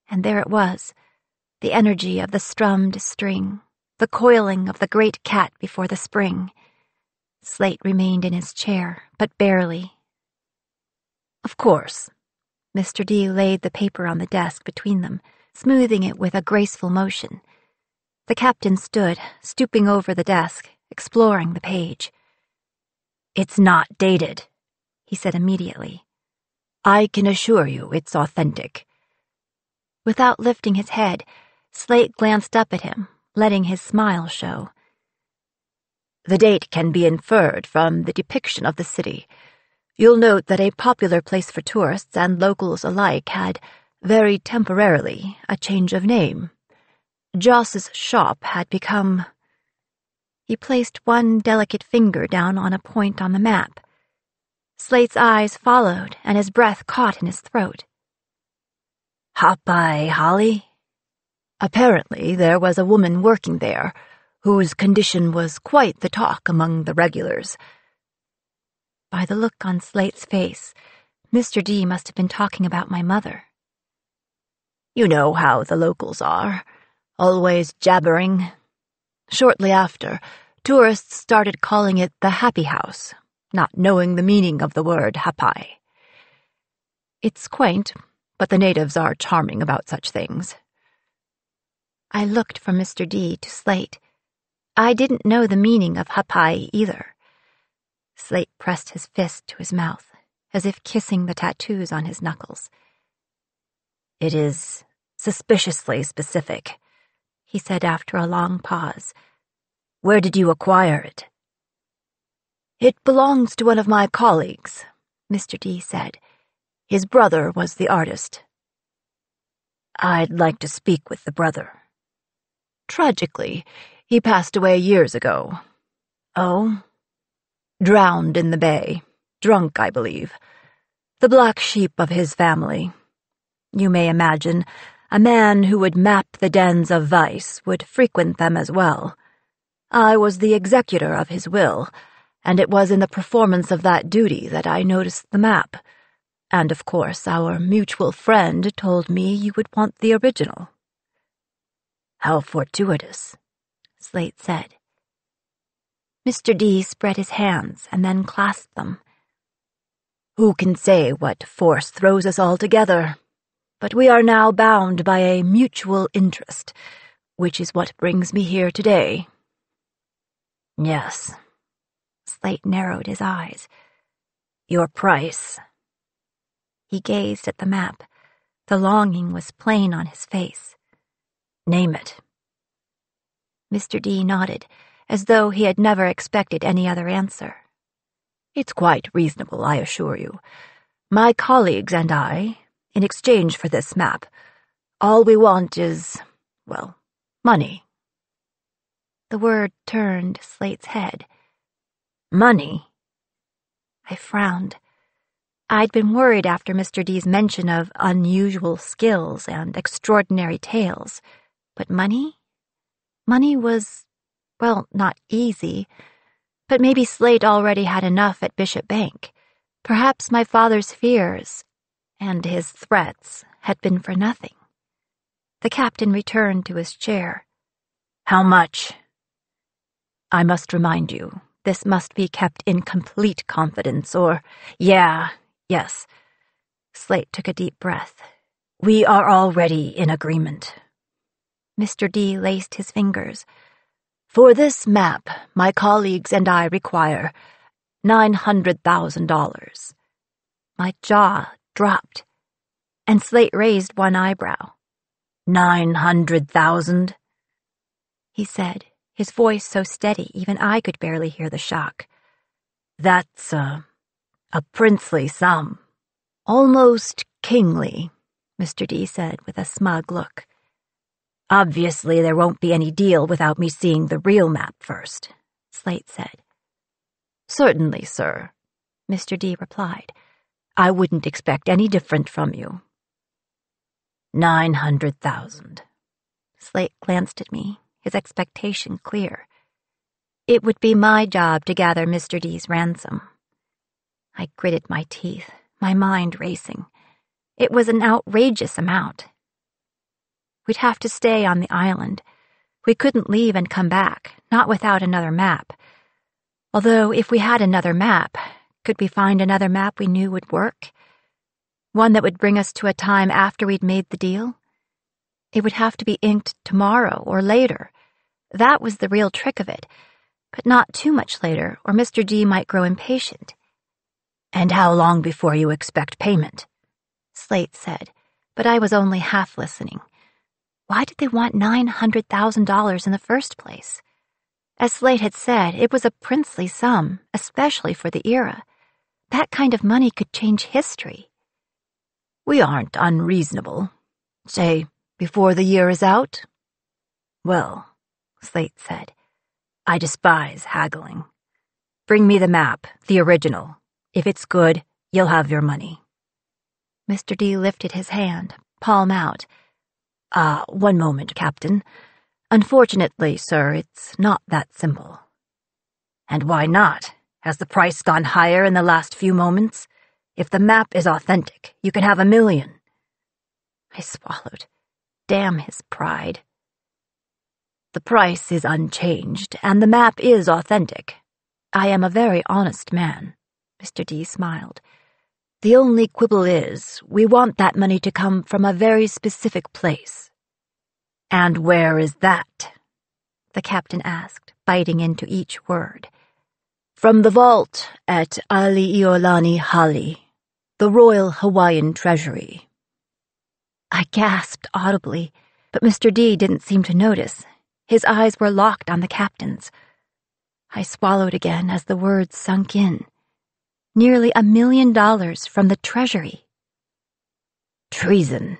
And there it was, the energy of the strummed string, the coiling of the great cat before the spring. Slate remained in his chair, but barely. Of course. Mr. D laid the paper on the desk between them, smoothing it with a graceful motion. The captain stood, stooping over the desk, exploring the page. It's not dated, he said immediately. I can assure you it's authentic. Without lifting his head, Slate glanced up at him, letting his smile show. The date can be inferred from the depiction of the city. You'll note that a popular place for tourists and locals alike had, very temporarily, a change of name. Joss's shop had become... He placed one delicate finger down on a point on the map. Slate's eyes followed, and his breath caught in his throat. Hapai Holly? Apparently there was a woman working there, whose condition was quite the talk among the regulars. By the look on Slate's face, Mr. D must have been talking about my mother. You know how the locals are, always jabbering. Shortly after, tourists started calling it the Happy House, not knowing the meaning of the word hapai. It's quaint, but the natives are charming about such things. I looked from Mr. D to Slate. I didn't know the meaning of hapai either. Slate pressed his fist to his mouth, as if kissing the tattoos on his knuckles. It is suspiciously specific, he said after a long pause. Where did you acquire it? It belongs to one of my colleagues, Mr. D said. His brother was the artist. I'd like to speak with the brother. Tragically, he passed away years ago. Oh? Drowned in the bay. Drunk, I believe. The black sheep of his family. You may imagine, a man who would map the dens of vice would frequent them as well. I was the executor of his will, and it was in the performance of that duty that I noticed the map. And of course, our mutual friend told me you would want the original. How fortuitous, Slate said. Mr. D spread his hands and then clasped them. Who can say what force throws us all together? But we are now bound by a mutual interest, which is what brings me here today. Yes. Slate narrowed his eyes. Your price. He gazed at the map. The longing was plain on his face. Name it. Mr. D nodded, as though he had never expected any other answer. It's quite reasonable, I assure you. My colleagues and I, in exchange for this map, all we want is, well, money. The word turned Slate's head. Money? I frowned. I'd been worried after Mr. D's mention of unusual skills and extraordinary tales. But money? Money was, well, not easy. But maybe Slate already had enough at Bishop Bank. Perhaps my father's fears and his threats had been for nothing. The captain returned to his chair. How much? I must remind you, this must be kept in complete confidence, or... Yes. Slate took a deep breath. We are already in agreement. Mr. D laced his fingers. For this map, my colleagues and I require $900,000. My jaw dropped, and Slate raised one eyebrow. 900,000? He said, his voice so steady even I could barely hear the shock. That's a princely sum. Almost kingly, Mr. D said with a smug look. Obviously, there won't be any deal without me seeing the real map first, Slate said. Certainly, sir, Mr. D replied. I wouldn't expect any different from you. 900,000. Slate glanced at me, his expectation clear. It would be my job to gather Mr. D's ransom. I gritted my teeth, my mind racing. It was an outrageous amount. We'd have to stay on the island. We couldn't leave and come back, not without another map. Although, if we had another map, could we find another map we knew would work? One that would bring us to a time after we'd made the deal? It would have to be inked tomorrow or later. That was the real trick of it, but not too much later, or Mr. D might grow impatient. And how long before you expect payment? Slate said, but I was only half listening. Why did they want $900,000 in the first place? As Slate had said, it was a princely sum, especially for the era. That kind of money could change history. We aren't unreasonable. Say, before the year is out? Well, Slate said, I despise haggling. Bring me the map, the original. If it's good, you'll have your money. Mr. D lifted his hand, palm out. One moment, Captain. Unfortunately, sir, it's not that simple. And why not? Has the price gone higher in the last few moments? If the map is authentic, you can have $1 million. I swallowed. Damn his pride. The price is unchanged, and the map is authentic. I am a very honest man, Mr. D smiled. The only quibble is, we want that money to come from a very specific place. And where is that? The captain asked, biting into each word. From the vault at Ali'iolani Hali, the Royal Hawaiian Treasury. I gasped audibly, but Mr. D didn't seem to notice. His eyes were locked on the captain's. I swallowed again as the words sunk in. Nearly $1 million from the Treasury. Treason,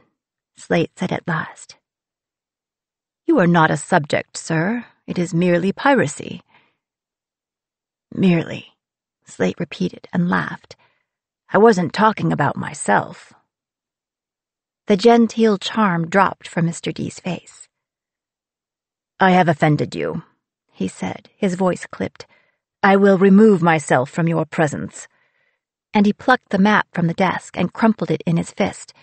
Slate said at last. You are not a subject, sir. It is merely piracy. Merely, Slate repeated and laughed. I wasn't talking about myself. The genteel charm dropped from Mr. D's face. I have offended you, he said, his voice clipped. I will remove myself from your presence. And he plucked the map from the desk and crumpled it in his fist.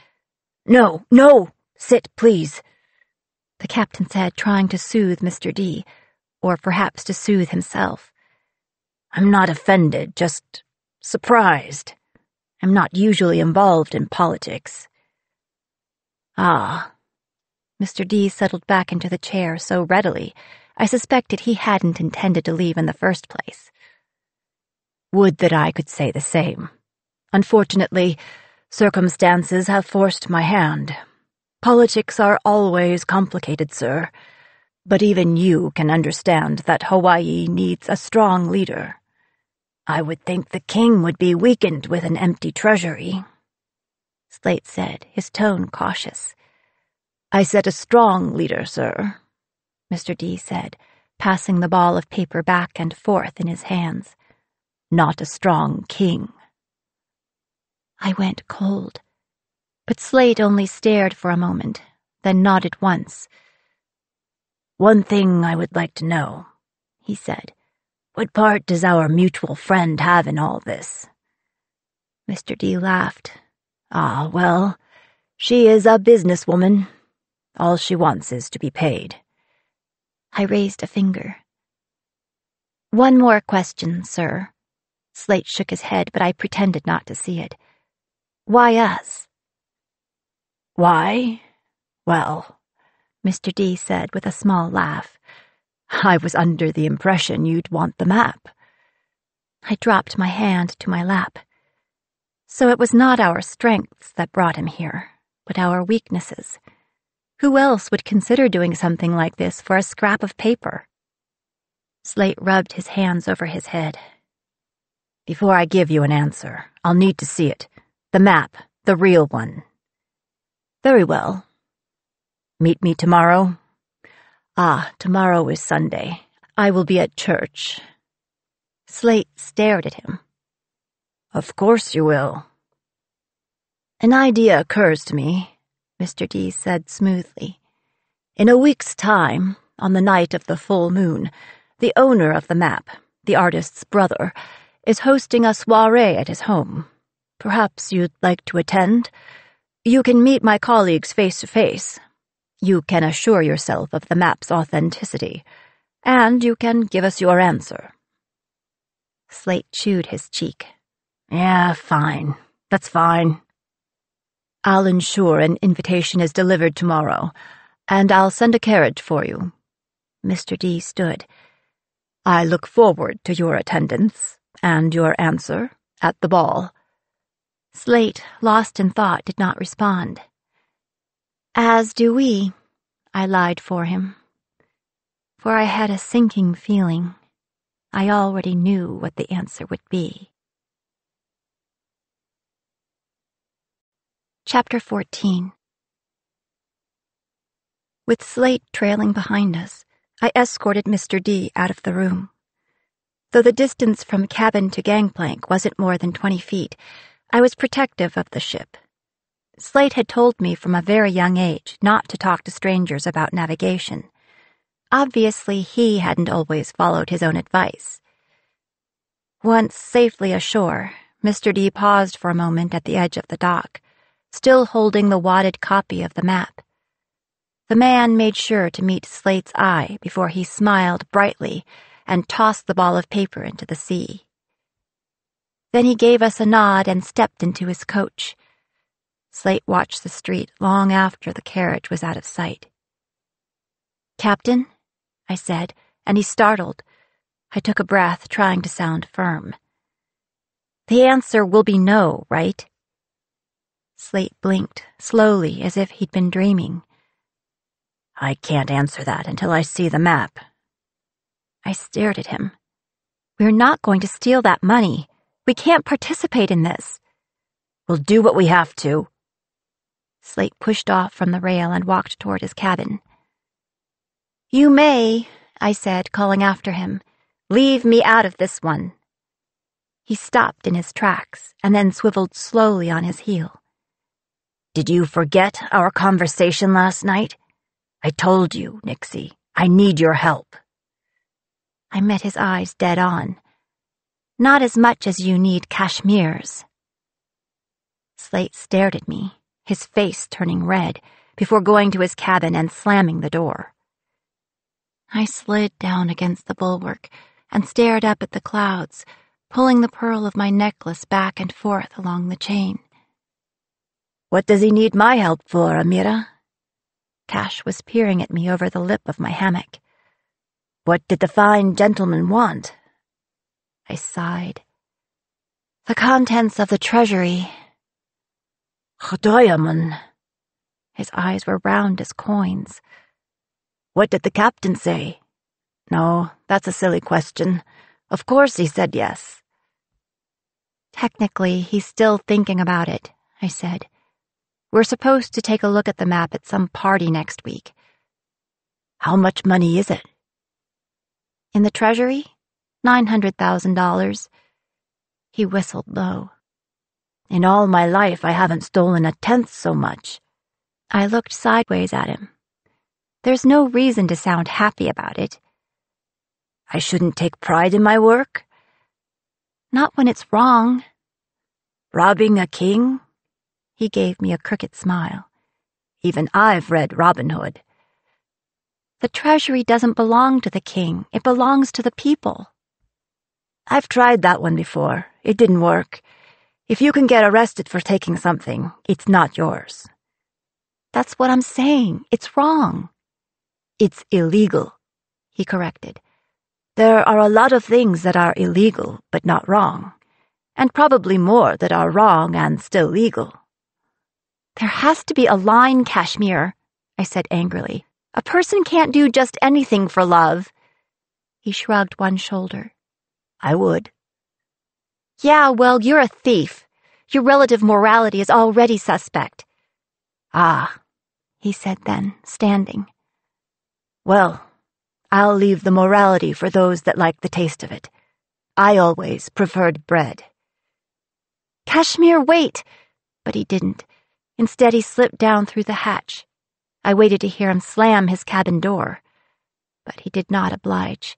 No, no! Sit, please, the captain said, trying to soothe Mr. D, or perhaps to soothe himself. I'm not offended, just surprised. I'm not usually involved in politics. Ah. Mr. D settled back into the chair so readily, I suspected he hadn't intended to leave in the first place. Would that I could say the same. Unfortunately, circumstances have forced my hand. Politics are always complicated, sir. But even you can understand that Hawaii needs a strong leader. I would think the king would be weakened with an empty treasury, Slate said, his tone cautious. I said a strong leader, sir, Mr. D said, passing the ball of paper back and forth in his hands. Not a strong king. I went cold, but Slate only stared for a moment, then nodded once. One thing I would like to know, he said. What part does our mutual friend have in all this? Mr. D laughed. Ah, well, she is a businesswoman. All she wants is to be paid. I raised a finger. One more question, sir. Slate shook his head, but I pretended not to see it. Why us? Why? Well, Mr. D said with a small laugh. I was under the impression you'd want the map. I dropped my hand to my lap. So it was not our strengths that brought him here, but our weaknesses. Who else would consider doing something like this for a scrap of paper? Slate rubbed his hands over his head. Before I give you an answer, I'll need to see it. The map, the real one. Very well. Meet me tomorrow, Tomorrow is Sunday. I will be at church. Slate stared at him. Of course you will. An idea occurs to me, Mr. D said smoothly. In a week's time, on the night of the full moon, the owner of the map, the artist's brother, is hosting a soiree at his home. Perhaps you'd like to attend? You can meet my colleagues face to face. You can assure yourself of the map's authenticity, and you can give us your answer. Slate chewed his cheek. Yeah, fine. That's fine. I'll ensure an invitation is delivered tomorrow, and I'll send a carriage for you. Mr. D stood. I look forward to your attendance and your answer at the ball. Slate, lost in thought, did not respond. As do we, I lied for him. For I had a sinking feeling. I already knew what the answer would be. Chapter 14. With Slate trailing behind us, I escorted Mr. D out of the room. Though the distance from cabin to gangplank wasn't more than 20 feet, I was protective of the ship. Slate had told me from a very young age not to talk to strangers about navigation. Obviously, he hadn't always followed his own advice. Once safely ashore, Mr. D paused for a moment at the edge of the dock, still holding the wadded copy of the map. The man made sure to meet Slate's eye before he smiled brightly and tossed the ball of paper into the sea. Then he gave us a nod and stepped into his coach. Slate watched the street long after the carriage was out of sight. "Captain?" I said, and he startled. I took a breath, trying to sound firm. "The answer will be no, right?" Slate blinked, slowly, as if he'd been dreaming. "I can't answer that until I see the map." I stared at him. "We're not going to steal that money. We can't participate in this." "We'll do what we have to." Slate pushed off from the rail and walked toward his cabin. "You may," I said, calling after him. "Leave me out of this one." He stopped in his tracks and then swiveled slowly on his heel. "Did you forget our conversation last night? I told you, Nixie, I need your help." I met his eyes dead on. "Not as much as you need Kashmir's." Slate stared at me, his face turning red, before going to his cabin and slamming the door. I slid down against the bulwark and stared up at the clouds, pulling the pearl of my necklace back and forth along the chain. "What does he need my help for, Amira?" Cash was peering at me over the lip of my hammock. "What did the fine gentleman want?" I sighed. "The contents of the treasury." "Khdoyaman." His eyes were round as coins. "What did the captain say?" "No, that's a silly question. Of course he said yes." "Technically, he's still thinking about it," I said. "We're supposed to take a look at the map at some party next week." "How much money is it?" "In the treasury? $900,000. He whistled low. "In all my life, I haven't stolen a tenth so much." I looked sideways at him. "There's no reason to sound happy about it." "I shouldn't take pride in my work?" "Not when it's wrong." "Robbing a king?" He gave me a crooked smile. "Even I've read Robin Hood." "The treasury doesn't belong to the king. It belongs to the people." "I've tried that one before. It didn't work. If you can get arrested for taking something, it's not yours." "That's what I'm saying. It's wrong." "It's illegal," he corrected. "There are a lot of things that are illegal but not wrong, and probably more that are wrong and still legal." "There has to be a line, Kashmir," I said angrily. "A person can't do just anything for love." He shrugged one shoulder. "I would." "Yeah, well, you're a thief. Your relative morality is already suspect." "Ah," he said then, standing. Well, I'll leave the morality for those that like the taste of it. I always preferred bread. Kashmir, wait! But he didn't. Instead, he slipped down through the hatch. I waited to hear him slam his cabin door, but he did not oblige.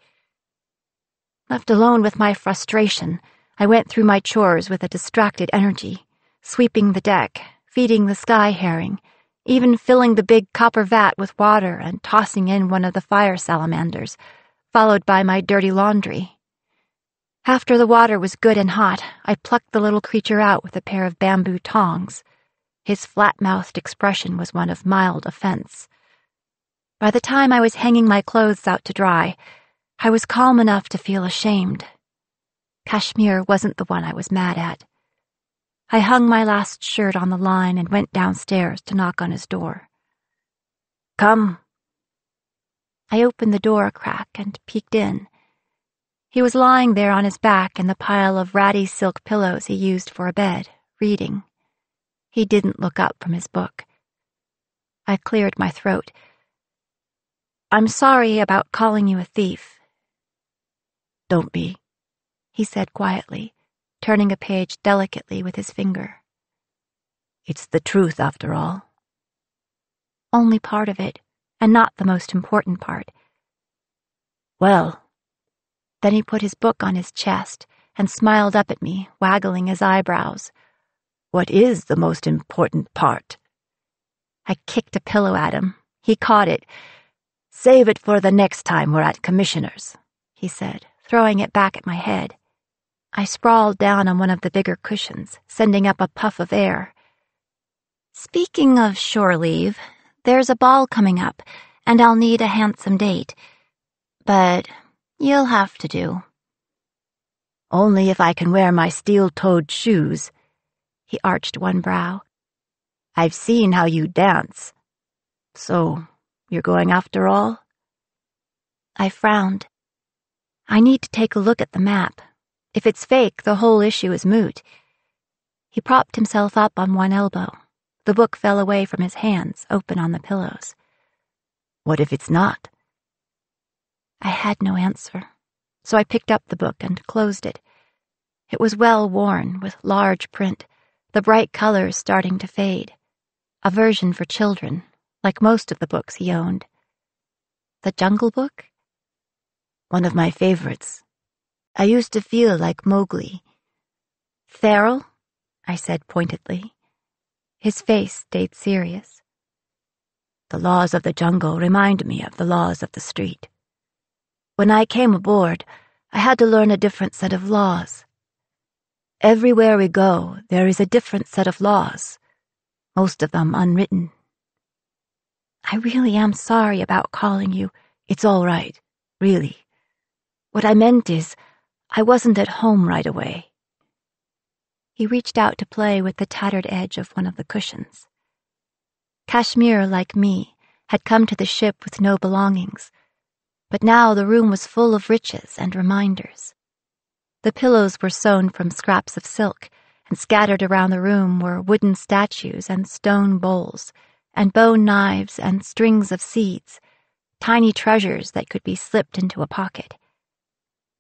Left alone with my frustration, I went through my chores with a distracted energy, sweeping the deck, feeding the sky herring, even filling the big copper vat with water and tossing in one of the fire salamanders, followed by my dirty laundry. After the water was good and hot, I plucked the little creature out with a pair of bamboo tongs. His flat-mouthed expression was one of mild offense. By the time I was hanging my clothes out to dry, I was calm enough to feel ashamed. Kashmir wasn't the one I was mad at. I hung my last shirt on the line and went downstairs to knock on his door. Come. I opened the door a crack and peeked in. He was lying there on his back in the pile of ratty silk pillows he used for a bed, reading. He didn't look up from his book. I cleared my throat. I'm sorry about calling you a thief. Don't be, he said quietly, turning a page delicately with his finger. It's the truth, after all. Only part of it, and not the most important part. Well. Then he put his book on his chest and smiled up at me, waggling his eyebrows. What is the most important part? I kicked a pillow at him. He caught it. Save it for the next time we're at Commissioner's, he said, throwing it back at my head. I sprawled down on one of the bigger cushions, sending up a puff of air. Speaking of shore leave, there's a ball coming up, and I'll need a handsome date. But you'll have to do. Only if I can wear my steel-toed shoes. He arched one brow. I've seen how you dance. So, you're going after all? I frowned. I need to take a look at the map. If it's fake, the whole issue is moot. He propped himself up on one elbow. The book fell away from his hands, open on the pillows. What if it's not? I had no answer, so I picked up the book and closed it. It was well worn, with large print, the bright colors starting to fade. A version for children, like most of the books he owned. The Jungle Book? One of my favorites. I used to feel like Mowgli. Feral? I said pointedly. His face stayed serious. The laws of the jungle remind me of the laws of the street. When I came aboard, I had to learn a different set of laws. Everywhere we go, there is a different set of laws, most of them unwritten. I really am sorry about calling you. It's all right, really. What I meant is, I wasn't at home right away. He reached out to play with the tattered edge of one of the cushions. Kashmir, like me, had come to the ship with no belongings, but now the room was full of riches and reminders. The pillows were sewn from scraps of silk, and scattered around the room were wooden statues and stone bowls, and bone knives and strings of seeds, tiny treasures that could be slipped into a pocket.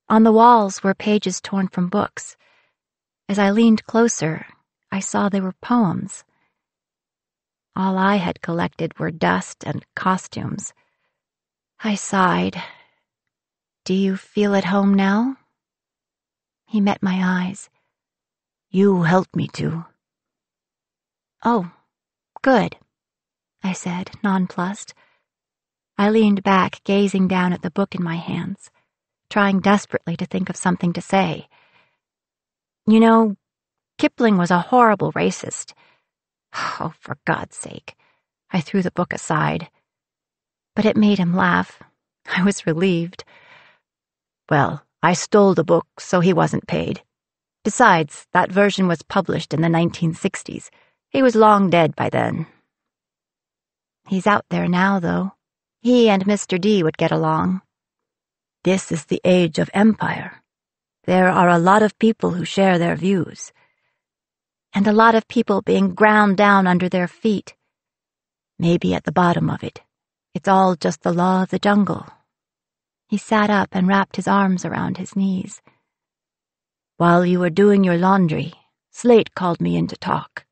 On the walls were pages torn from books. As I leaned closer, I saw they were poems. All I had collected were dust and costumes. I sighed. Do you feel at home now? He met my eyes. You helped me to. Oh, good, I said, nonplussed. I leaned back, gazing down at the book in my hands, trying desperately to think of something to say. You know, Kipling was a horrible racist. Oh, for God's sake. I threw the book aside. But it made him laugh. I was relieved. Well, I stole the book, so he wasn't paid. Besides, that version was published in the 1960s. He was long dead by then. He's out there now, though. He and Mr. D would get along. This is the age of empire. There are a lot of people who share their views. And a lot of people being ground down under their feet. Maybe at the bottom of it. It's all just the law of the jungle. He sat up and wrapped his arms around his knees. While you were doing your laundry, Slate called me in to talk.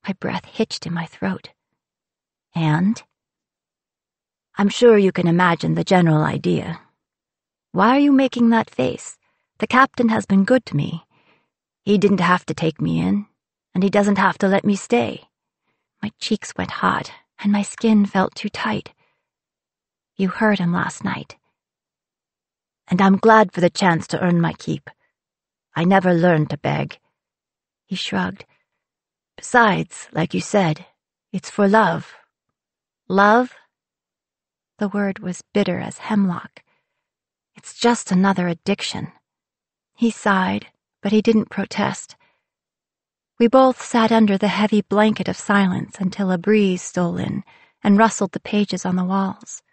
My breath hitched in my throat. And? I'm sure you can imagine the general idea. Why are you making that face? The captain has been good to me. He didn't have to take me in, and he doesn't have to let me stay. My cheeks went hot, and my skin felt too tight. You heard him last night. And I'm glad for the chance to earn my keep. I never learned to beg. He shrugged. Besides, like you said, it's for love. Love? The word was bitter as hemlock. It's just another addiction. He sighed, but he didn't protest. We both sat under the heavy blanket of silence until a breeze stole in and rustled the pages on the walls.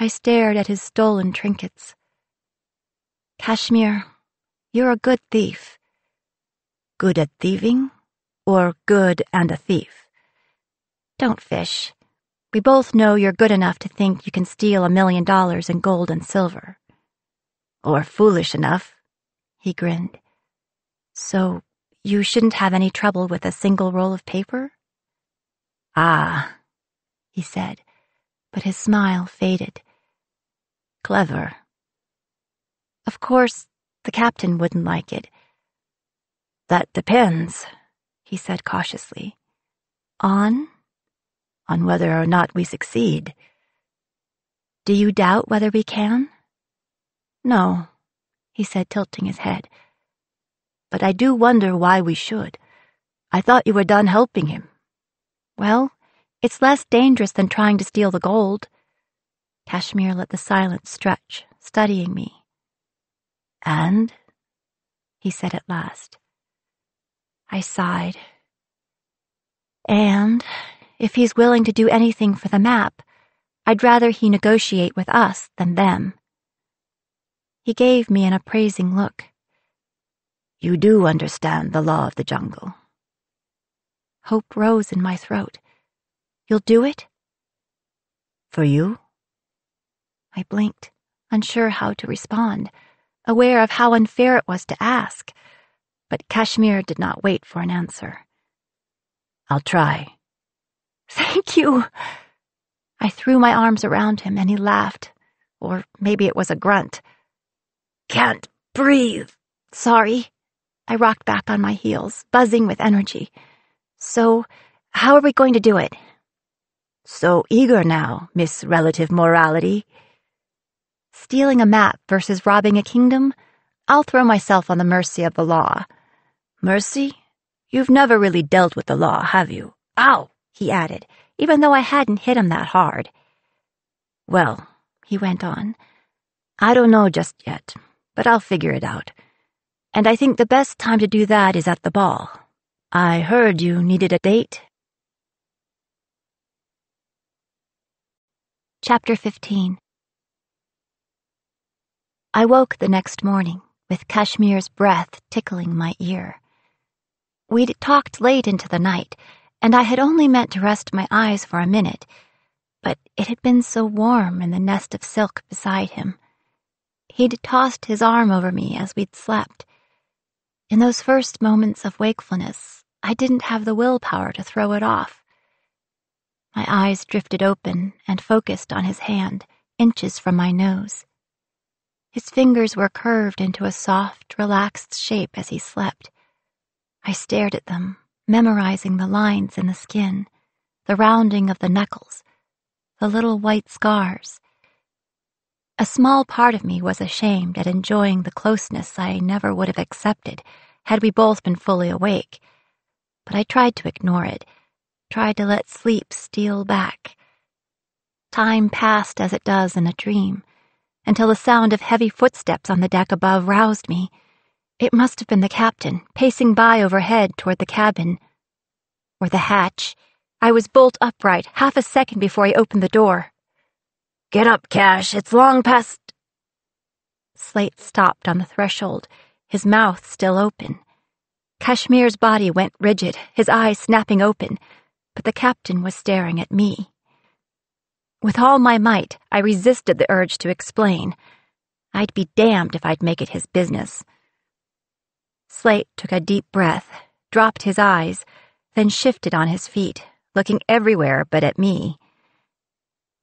I stared at his stolen trinkets. Kashmir, you're a good thief. Good at thieving? Or good and a thief? Don't fish. We both know you're good enough to think you can steal $1 million in gold and silver. Or foolish enough, he grinned. So you shouldn't have any trouble with a single roll of paper? Ah, he said, but his smile faded. Clever. Of course, the captain wouldn't like it. That depends, he said cautiously. On whether or not we succeed. Do you doubt whether we can? No, he said, tilting his head. But I do wonder why we should. I thought you were done helping him. Well, it's less dangerous than trying to steal the gold. Kashmir let the silence stretch, studying me. And? He said at last. I sighed. And if he's willing to do anything for the map, I'd rather he negotiate with us than them. He gave me an appraising look. You do understand the law of the jungle. Hope rose in my throat. You'll do it? For you? I blinked, unsure how to respond, aware of how unfair it was to ask. But Kashmir did not wait for an answer. I'll try. Thank you. I threw my arms around him and he laughed, or maybe it was a grunt. Can't breathe. Sorry. I rocked back on my heels, buzzing with energy. So, how are we going to do it? So eager now, Miss Relative Morality. Stealing a map versus robbing a kingdom? I'll throw myself on the mercy of the law. Mercy? You've never really dealt with the law, have you? Ow, he added, even though I hadn't hit him that hard. Well, he went on, I don't know just yet, but I'll figure it out. And I think the best time to do that is at the ball. I heard you needed a date. Chapter 15. I woke the next morning with Kashmir's breath tickling my ear. We'd talked late into the night, and I had only meant to rest my eyes for a minute, but it had been so warm in the nest of silk beside him. He'd tossed his arm over me as we'd slept. In those first moments of wakefulness, I didn't have the willpower to throw it off. My eyes drifted open and focused on his hand, inches from my nose. His fingers were curved into a soft, relaxed shape as he slept. I stared at them, memorizing the lines in the skin, the rounding of the knuckles, the little white scars. A small part of me was ashamed at enjoying the closeness I never would have accepted had we both been fully awake, but I tried to ignore it, tried to let sleep steal back. Time passed as it does in a dream, until the sound of heavy footsteps on the deck above roused me. It must have been the captain, pacing by overhead toward the cabin. Or the hatch. I was bolt upright, half a second before he opened the door. Get up, Cash, it's long past... Slate stopped on the threshold, his mouth still open. Kashmir's body went rigid, his eyes snapping open, but the captain was staring at me. With all my might, I resisted the urge to explain. I'd be damned if I'd make it his business. Slate took a deep breath, dropped his eyes, then shifted on his feet, looking everywhere but at me.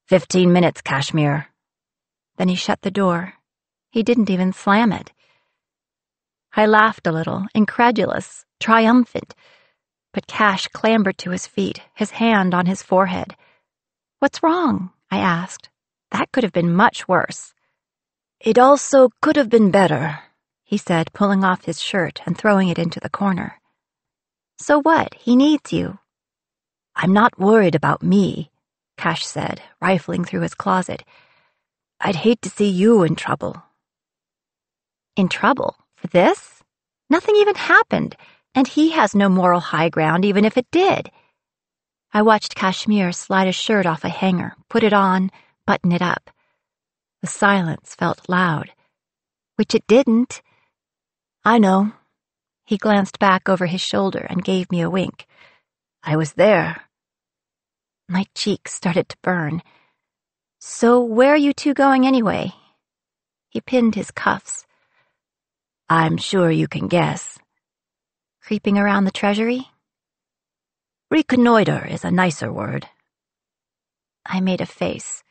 15 minutes, Kashmir. Then he shut the door. He didn't even slam it. I laughed a little, incredulous, triumphant, but Cash clambered to his feet, his hand on his forehead. "What's wrong?" I asked. "That could have been much worse." "It also could have been better," he said, pulling off his shirt and throwing it into the corner. "So what? He needs you." "I'm not worried about me," Cash said, rifling through his closet. "I'd hate to see you in trouble." In trouble? For this? Nothing even happened, and he has no moral high ground even if it did. I watched Kashmir slide a shirt off a hanger, put it on, button it up. The silence felt loud. Which it didn't. "I know." He glanced back over his shoulder and gave me a wink. "I was there." My cheeks started to burn. "So where are you two going anyway?" He pinned his cuffs. "I'm sure you can guess." "Creeping around the treasury?" "Reconnoiter is a nicer word." I made a face.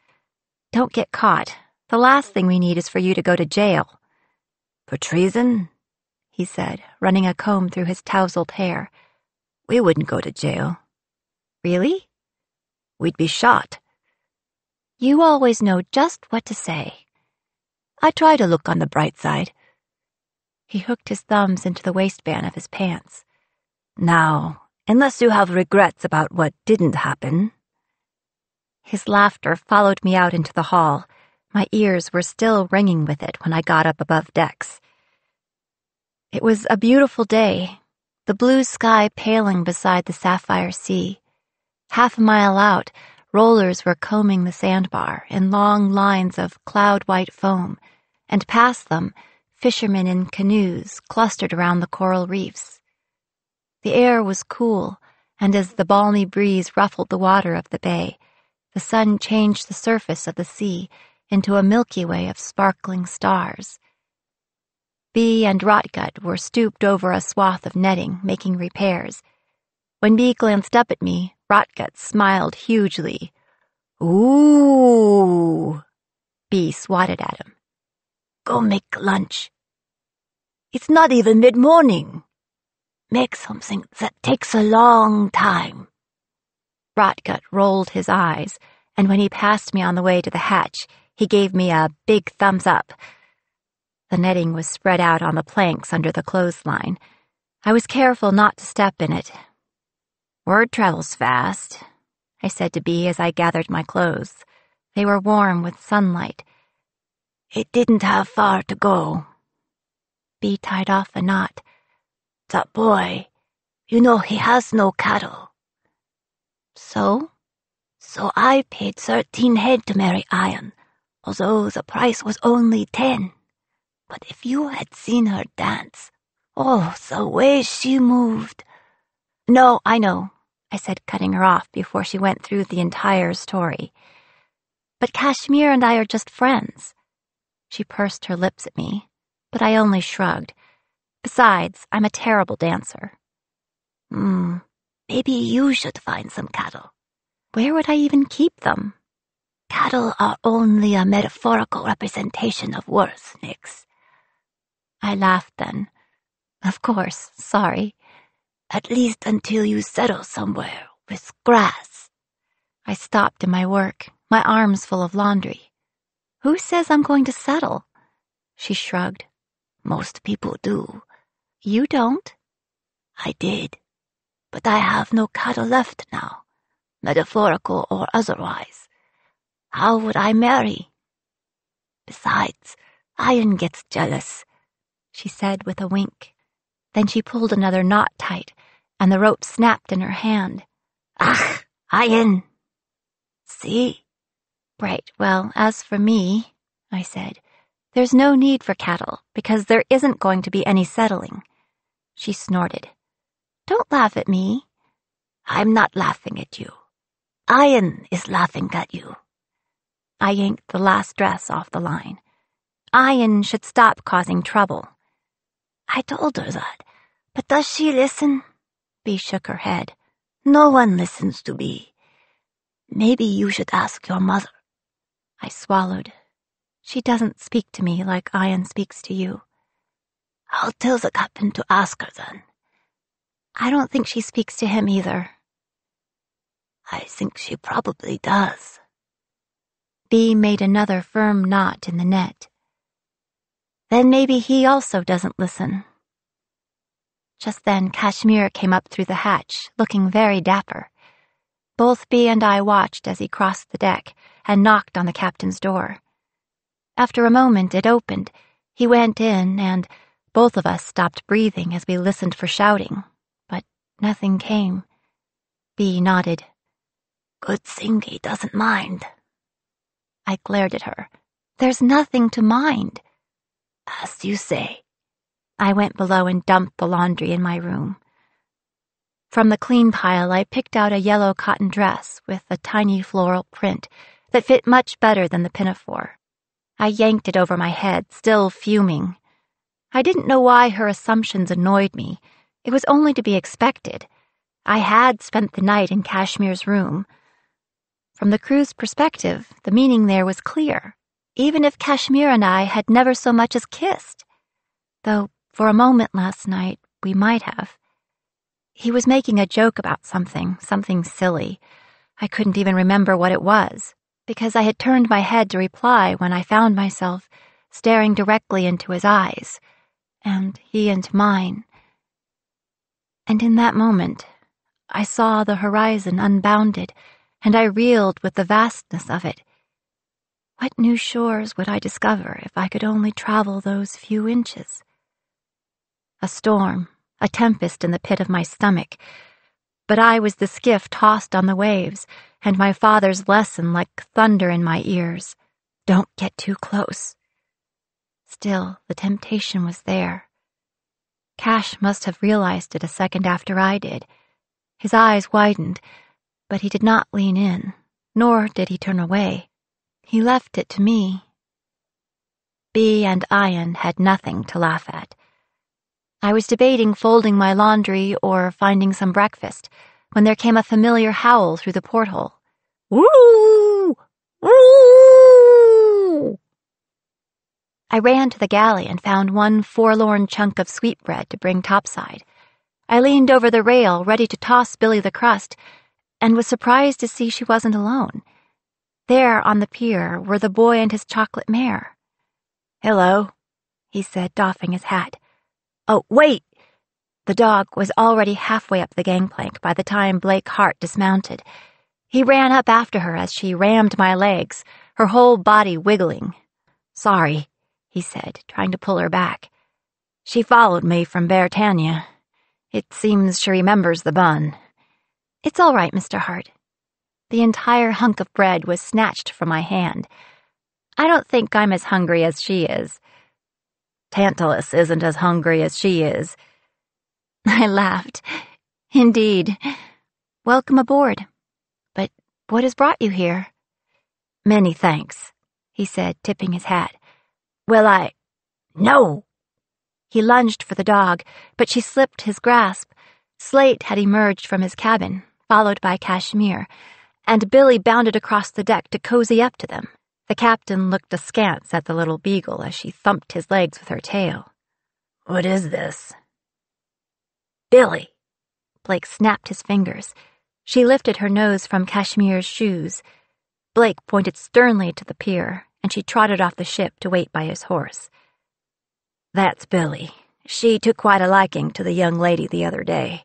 "Don't get caught. The last thing we need is for you to go to jail." "For treason?" he said, running a comb through his tousled hair. "We wouldn't go to jail." "Really?" "We'd be shot." "You always know just what to say." "I try to look on the bright side." He hooked his thumbs into the waistband of his pants. "Now, unless you have regrets about what didn't happen." His laughter followed me out into the hall. My ears were still ringing with it when I got up above decks. It was a beautiful day, the blue sky paling beside the sapphire sea. Half a mile out, rollers were combing the sandbar in long lines of cloud-white foam, and past them, fishermen in canoes clustered around the coral reefs. The air was cool, and as the balmy breeze ruffled the water of the bay, the sun changed the surface of the sea into a Milky Way of sparkling stars. Bee and Rotgut were stooped over a swath of netting, making repairs. When Bee glanced up at me, Rotgut smiled hugely. "Ooh!" Bee swatted at him. "Go make lunch. It's not even mid-morning. Make something that takes a long time." Rotgut rolled his eyes, and when he passed me on the way to the hatch, he gave me a big thumbs up. The netting was spread out on the planks under the clothesline. I was careful not to step in it. "Word travels fast," I said to Bee as I gathered my clothes. They were warm with sunlight. "It didn't have far to go." Bee tied off a knot. "That boy, you know he has no cattle." "So?" "So I paid 13 head to marry Iron, although the price was only 10. But if you had seen her dance, oh, the way she moved." "No, I know," I said, cutting her off before she went through the entire story. "But Kashmir and I are just friends." She pursed her lips at me, but I only shrugged. Besides, I'm a terrible dancer. Maybe you should find some cattle." "Where would I even keep them?" "Cattle are only a metaphorical representation of worth, Nix." I laughed then. "Of course, sorry." "At least until you settle somewhere with grass." I stopped in my work, my arms full of laundry. "Who says I'm going to settle?" She shrugged. "Most people do." "You don't?" "I did. But I have no cattle left now, metaphorical or otherwise. How would I marry? Besides, Iron gets jealous," she said with a wink. Then she pulled another knot tight, and the rope snapped in her hand. "Ach, Iron! See?" "Right, well, as for me," I said, "there's no need for cattle, because there isn't going to be any settling." She snorted. "Don't laugh at me." "I'm not laughing at you. Iron is laughing at you. I yanked the last dress off the line. Ian should stop causing trouble. I told her that, but does she listen? Bee shook her head. No one listens to Bee. Maybe you should ask your mother. I swallowed. She doesn't speak to me like Ian speaks to you. I'll tell the captain to ask her then. I don't think she speaks to him either. I think she probably does. Bee made another firm knot in the net. Then maybe he also doesn't listen. Just then Kashmir came up through the hatch, looking very dapper. Both Bee and I watched as he crossed the deck and knocked on the captain's door. After a moment it opened. He went in, and both of us stopped breathing as we listened for shouting, but nothing came. Bee nodded. Good thing he doesn't mind. I glared at her. There's nothing to mind. As you say. I went below and dumped the laundry in my room. From the clean pile, I picked out a yellow cotton dress with a tiny floral print that fit much better than the pinafore. I yanked it over my head, still fuming. I didn't know why her assumptions annoyed me. It was only to be expected. I had spent the night in Kashmir's room. From the crew's perspective, the meaning there was clear, even if Kashmir and I had never so much as kissed. Though, for a moment last night, we might have. He was making a joke about something silly. I couldn't even remember what it was, because I had turned my head to reply when I found myself staring directly into his eyes, and he into mine. And in that moment, I saw the horizon unbounded, and I reeled with the vastness of it. What new shores would I discover if I could only travel those few inches? A storm, a tempest in the pit of my stomach, but I was the skiff tossed on the waves, and my father's lesson like thunder in my ears. Don't get too close. Still, the temptation was there. Cash must have realized it a second after I did. His eyes widened, but he did not lean in, nor did he turn away. He left it to me. Bee and Ian had nothing to laugh at. I was debating folding my laundry or finding some breakfast when there came a familiar howl through the porthole. Woo! Woo! I ran to the galley and found one forlorn chunk of sweetbread to bring topside. I leaned over the rail, ready to toss Billy the crust, and was surprised to see she wasn't alone. There on the pier were the boy and his chocolate mare. "Hello," he said, doffing his hat. "Oh, wait!" The dog was already halfway up the gangplank by the time Blake Hart dismounted. He ran up after her as she rammed my legs, her whole body wiggling. "Sorry," he said, trying to pull her back. "She followed me from Britannia. It seems she remembers the bun." "It's all right, Mr. Hart." The entire hunk of bread was snatched from my hand. "I don't think I'm as hungry as she is." "Tantalus isn't as hungry as she is." I laughed. "Indeed. Welcome aboard. But what has brought you here?" "Many thanks," he said, tipping his hat. "Well, No!" He lunged for the dog, but she slipped his grasp. Slate had emerged from his cabin, followed by Kashmir, and Billy bounded across the deck to cozy up to them. The captain looked askance at the little beagle as she thumped his legs with her tail. "What is this?" "Billy!" Blake snapped his fingers. She lifted her nose from Kashmir's shoes. Blake pointed sternly to the pier, and she trotted off the ship to wait by his horse. "That's Billy. She took quite a liking to the young lady the other day."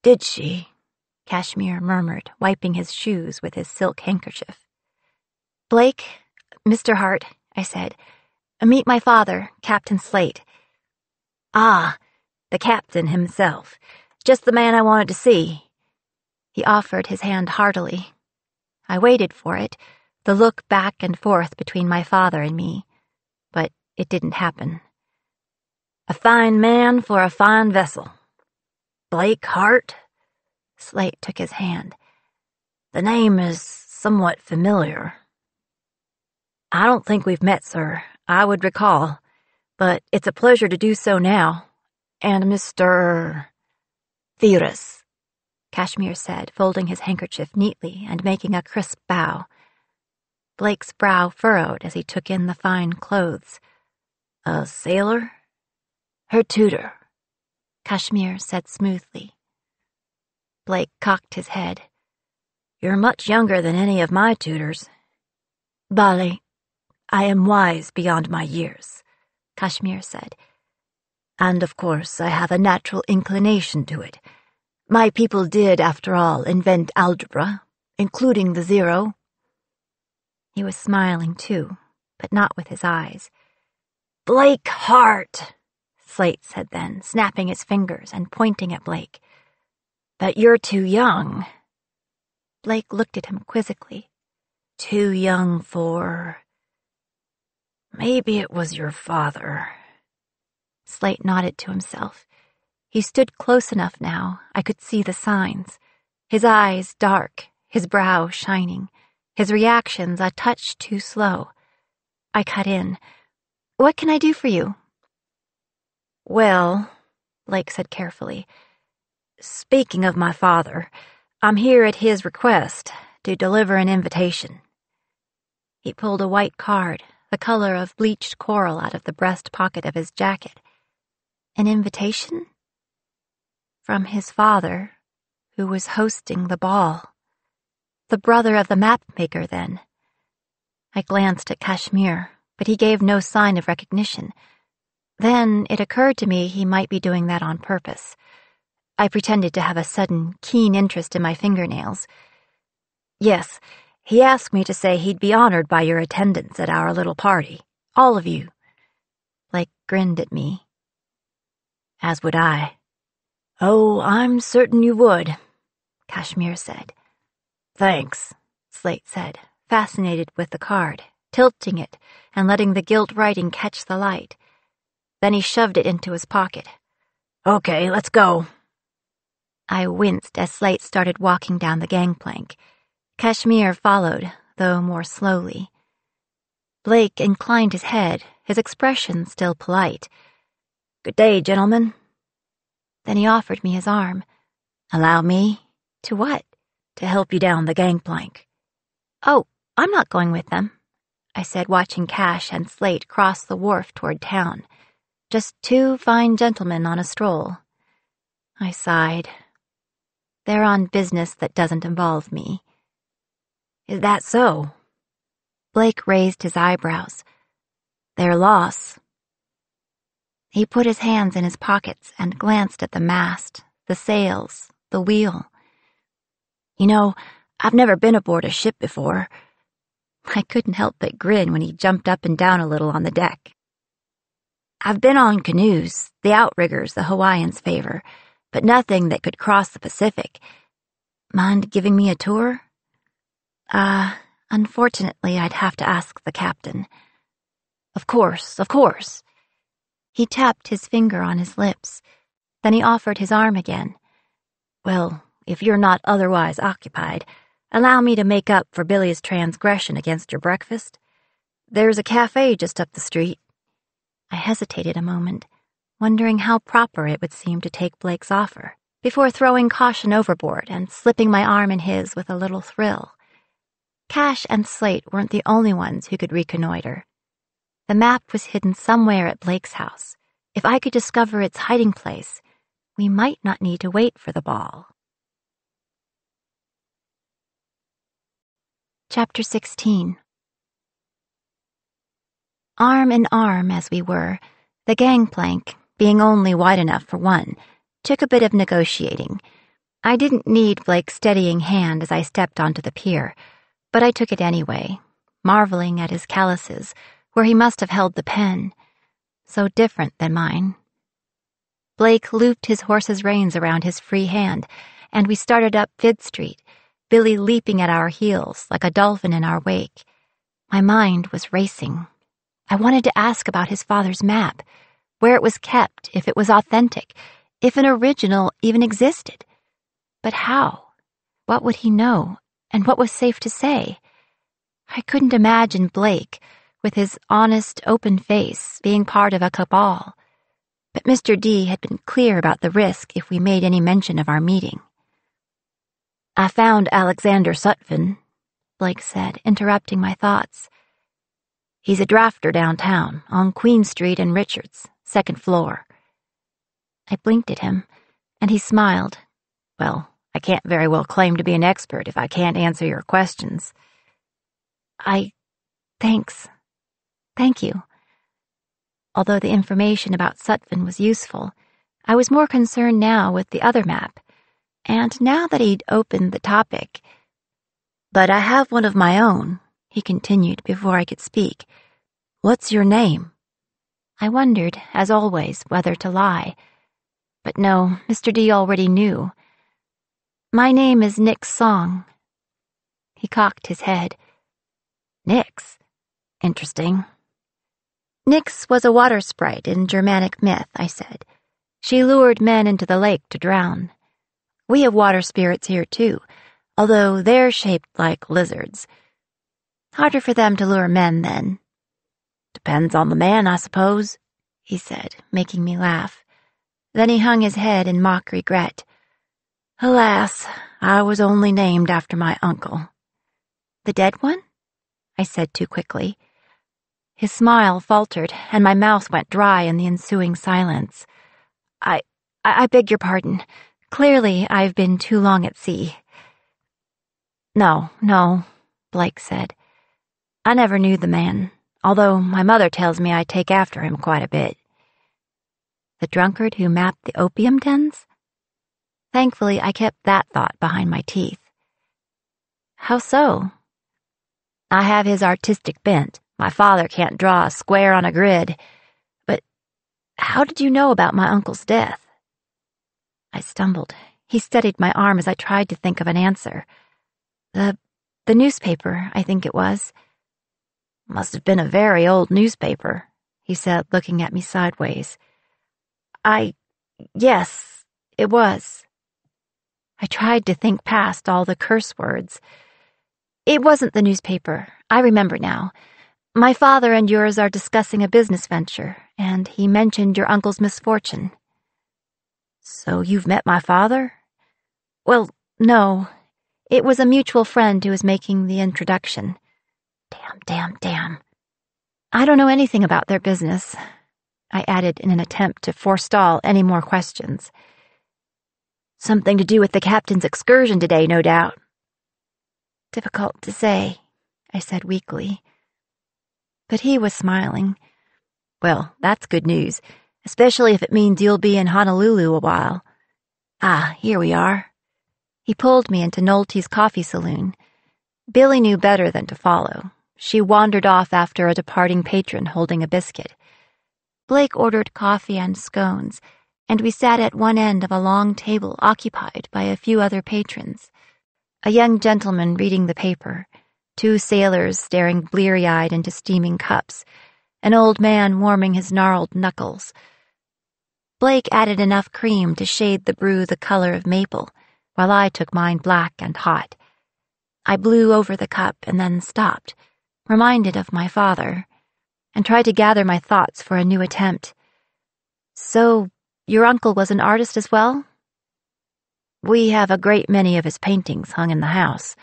"Did she?" Kashmir murmured, wiping his shoes with his silk handkerchief. "Blake, Mr. Hart," I said. "Meet my father, Captain Slate." "Ah, the captain himself. Just the man I wanted to see." He offered his hand heartily. I waited for it, the look back and forth between my father and me, but it didn't happen. "A fine man for a fine vessel. Blake Hart?" Slate took his hand. "The name is somewhat familiar." I don't think we've met, sir. I would recall. But it's a pleasure to do so now. And Mr. Virus, Kashmir said, folding his handkerchief neatly and making a crisp bow. Blake's brow furrowed as he took in the fine clothes. A sailor? Her tutor, Kashmir said smoothly. Blake cocked his head. You're much younger than any of my tutors. Bali, I am wise beyond my years, Kashmir said. And of course I have a natural inclination to it. My people did, after all, invent algebra, including the zero. He was smiling too, but not with his eyes. Blake Hart, Slate said then, snapping his fingers and pointing at Blake. But you're too young. Blake looked at him quizzically. Too young for... Maybe it was your father. Slate nodded to himself. He stood close enough now, I could see the signs. His eyes dark, his brow shining, his reactions a touch too slow. I cut in. What can I do for you? Well, Blake said carefully, speaking of my father, I'm here at his request to deliver an invitation. He pulled a white card, the color of bleached coral, out of the breast pocket of his jacket. An invitation? From his father, who was hosting the ball. The brother of the map-maker, then. I glanced at Kashmir, but he gave no sign of recognition. Then it occurred to me he might be doing that on purpose. I pretended to have a sudden, keen interest in my fingernails. Yes, he asked me to say he'd be honored by your attendance at our little party. All of you. Blake grinned at me. As would I. Oh, I'm certain you would, Kashmir said. Thanks, Slate said, fascinated with the card, tilting it and letting the gilt writing catch the light. Then he shoved it into his pocket. Okay, let's go. I winced as Slate started walking down the gangplank. Kashmir followed, though more slowly. Blake inclined his head, his expression still polite. Good day, gentlemen. Then he offered me his arm. Allow me? To what? To help you down the gangplank. Oh, I'm not going with them, I said, watching Cash and Slate cross the wharf toward town. Just two fine gentlemen on a stroll. I sighed. They're on business that doesn't involve me. Is that so? Blake raised his eyebrows. Their loss. He put his hands in his pockets and glanced at the mast, the sails, the wheel. You know, I've never been aboard a ship before. I couldn't help but grin when he jumped up and down a little on the deck. I've been on canoes, the outriggers the Hawaiians favor, but nothing that could cross the Pacific. Mind giving me a tour? Unfortunately, I'd have to ask the captain. Of course, of course. He tapped his finger on his lips. Then he offered his arm again. Well, if you're not otherwise occupied, allow me to make up for Billy's transgression against your breakfast. There's a cafe just up the street. I hesitated a moment, wondering how proper it would seem to take Blake's offer, before throwing caution overboard and slipping my arm in his with a little thrill. Cash and Slate weren't the only ones who could reconnoiter. The map was hidden somewhere at Blake's house. If I could discover its hiding place, we might not need to wait for the ball. Chapter 16. Arm in arm as we were, the gangplank, being only wide enough for one, took a bit of negotiating. I didn't need Blake's steadying hand as I stepped onto the pier, but I took it anyway, marveling at his calluses, where he must have held the pen. So different than mine. Blake looped his horse's reins around his free hand, and we started up Fifth Street, Billy leaping at our heels like a dolphin in our wake. My mind was racing. I wanted to ask about his father's map, where it was kept, if it was authentic, if an original even existed. But how? What would he know, and what was safe to say? I couldn't imagine Blake, with his honest, open face being part of a cabal. But Mr. D had been clear about the risk if we made any mention of our meeting. "I found Alexander Sutphin," Blake said, interrupting my thoughts. "He's a drafter downtown, on Queen Street and Richards, second floor." I blinked at him, and he smiled. "Well, I can't very well claim to be an expert if I can't answer your questions." Thanks. Thank you." Although the information about Sutphin was useful, I was more concerned now with the other map, and now that he'd opened the topic. "But I have one of my own," he continued before I could speak. "What's your name?" I wondered, as always, whether to lie. But no, Mr. D already knew. "My name is Nix Song." He cocked his head. "Nix? Interesting." "Nix was a water sprite in Germanic myth," I said. "She lured men into the lake to drown. We have water spirits here, too, although they're shaped like lizards. Harder for them to lure men, then." "Depends on the man, I suppose," he said, making me laugh. Then he hung his head in mock regret. "Alas, I was only named after my uncle." "The dead one?" I said too quickly. His smile faltered, and my mouth went dry in the ensuing silence. I beg your pardon. Clearly, I've been too long at sea." No, Blake said. "I never knew the man, although my mother tells me I take after him quite a bit." "The drunkard who mapped the opium dens?" Thankfully, I kept that thought behind my teeth. "How so?" "I have his artistic bent. My father can't draw a square on a grid. But how did you know about my uncle's death?" I stumbled. He steadied my arm as I tried to think of an answer. The newspaper, I think it was." "Must have been a very old newspaper," he said, looking at me sideways. Yes, it was." I tried to think past all the curse words. "It wasn't the newspaper. I remember now. My father and yours are discussing a business venture, and he mentioned your uncle's misfortune." "So you've met my father?" "Well, no. It was a mutual friend who was making the introduction." Damn. "I don't know anything about their business," I added in an attempt to forestall any more questions. "Something to do with the captain's excursion today, no doubt." "Difficult to say," I said weakly. But he was smiling. "Well, that's good news, especially if it means you'll be in Honolulu a while. Here we are." He pulled me into Nolte's coffee saloon. Billy knew better than to follow. She wandered off after a departing patron holding a biscuit. Blake ordered coffee and scones, and we sat at one end of a long table occupied by a few other patrons. A young gentleman reading the paper, 2 sailors staring bleary-eyed into steaming cups, an old man warming his gnarled knuckles. Blake added enough cream to shade the brew the color of maple, while I took mine black and hot. I blew over the cup and then stopped, reminded of my father, and tried to gather my thoughts for a new attempt. "So, your uncle was an artist as well?" "We have a great many of his paintings hung in the house.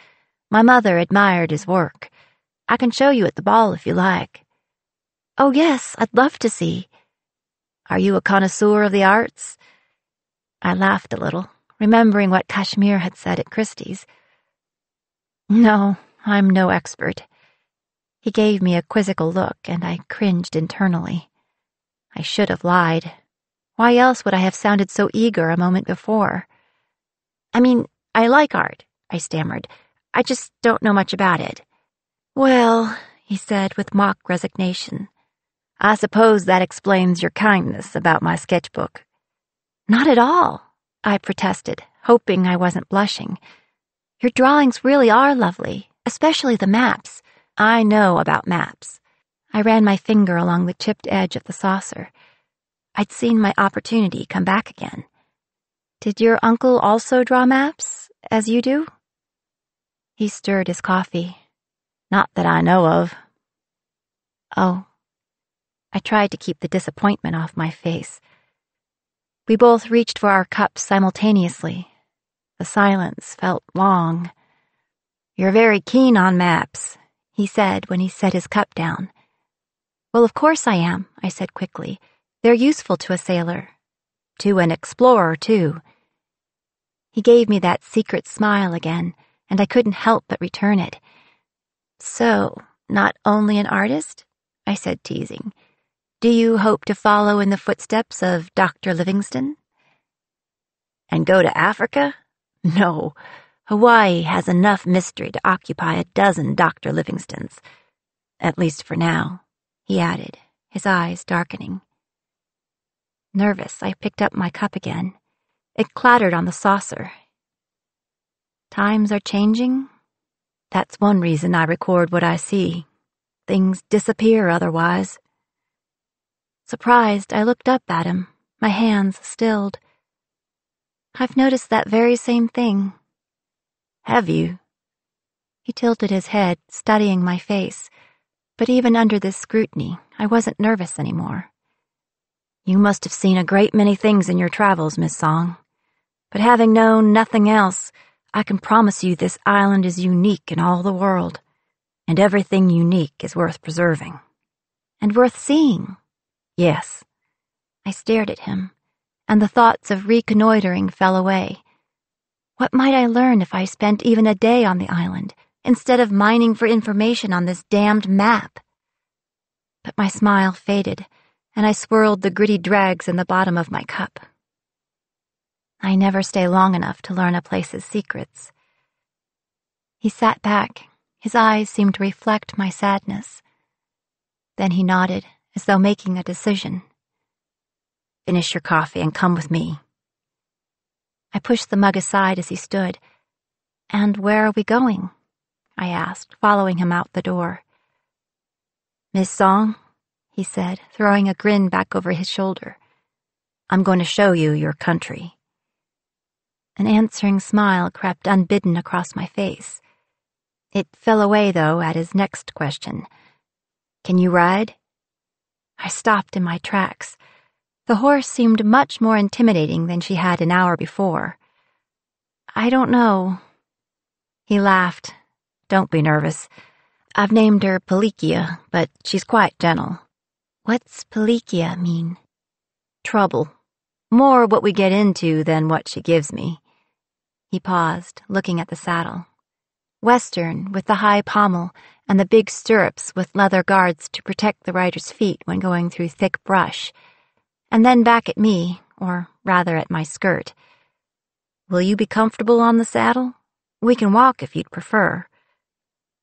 My mother admired his work. I can show you at the ball if you like." "Oh yes, I'd love to see." "Are you a connoisseur of the arts?" I laughed a little, remembering what Kashmir had said at Christie's. "No, I'm no expert." He gave me a quizzical look, and I cringed internally. I should have lied. Why else would I have sounded so eager a moment before? "I mean, I like art," I stammered. "I just don't know much about it." "Well," he said with mock resignation, "I suppose that explains your kindness about my sketchbook." "Not at all," I protested, hoping I wasn't blushing. "Your drawings really are lovely, especially the maps." "I know about maps." I ran my finger along the chipped edge of the saucer. I'd seen my opportunity come back again. "Did your uncle also draw maps, as you do?" He stirred his coffee. "Not that I know of." Oh. I tried to keep the disappointment off my face. We both reached for our cups simultaneously. The silence felt long. "You're very keen on maps," he said when he set his cup down. "Well, of course I am," I said quickly. "They're useful to a sailor. To an explorer, too." He gave me that secret smile again, and I couldn't help but return it. "So, not only an artist?" I said, teasing. "Do you hope to follow in the footsteps of Dr. Livingstone?" "And go to Africa? No. Hawaii has enough mystery to occupy a dozen Dr. Livingstones. At least for now," he added, his eyes darkening. Nervous, I picked up my cup again. It clattered on the saucer. Times are changing. That's one reason I record what I see. Things disappear otherwise. Surprised, I looked up at him, my hands stilled. "I've noticed that very same thing." "Have you?" He tilted his head, studying my face, but even under this scrutiny, I wasn't nervous anymore. "You must have seen a great many things in your travels, Miss Song. But having known nothing else, I can promise you this island is unique in all the world, and everything unique is worth preserving." "And worth seeing?" "Yes." I stared at him, and the thoughts of reconnoitering fell away. What might I learn if I spent even a day on the island, instead of mining for information on this damned map? But my smile faded, and I swirled the gritty dregs in the bottom of my cup. I never stay long enough to learn a place's secrets. He sat back. His eyes seemed to reflect my sadness. Then he nodded, as though making a decision. "Finish your coffee and come with me." I pushed the mug aside as he stood. "And where are we going?" I asked, following him out the door. "Miss Song," he said, throwing a grin back over his shoulder, "I'm going to show you your country." An answering smile crept unbidden across my face. It fell away, though, at his next question. "Can you ride?" I stopped in my tracks. The horse seemed much more intimidating than she had an hour before. "I don't know." He laughed. "Don't be nervous. I've named her Pelikia, but she's quite gentle." "What's Pelikia mean?" "Trouble. More what we get into than what she gives me." He paused, looking at the saddle. Western, with the high pommel and the big stirrups with leather guards to protect the rider's feet when going through thick brush, and then back at me, or rather at my skirt. "Will you be comfortable on the saddle? We can walk if you'd prefer."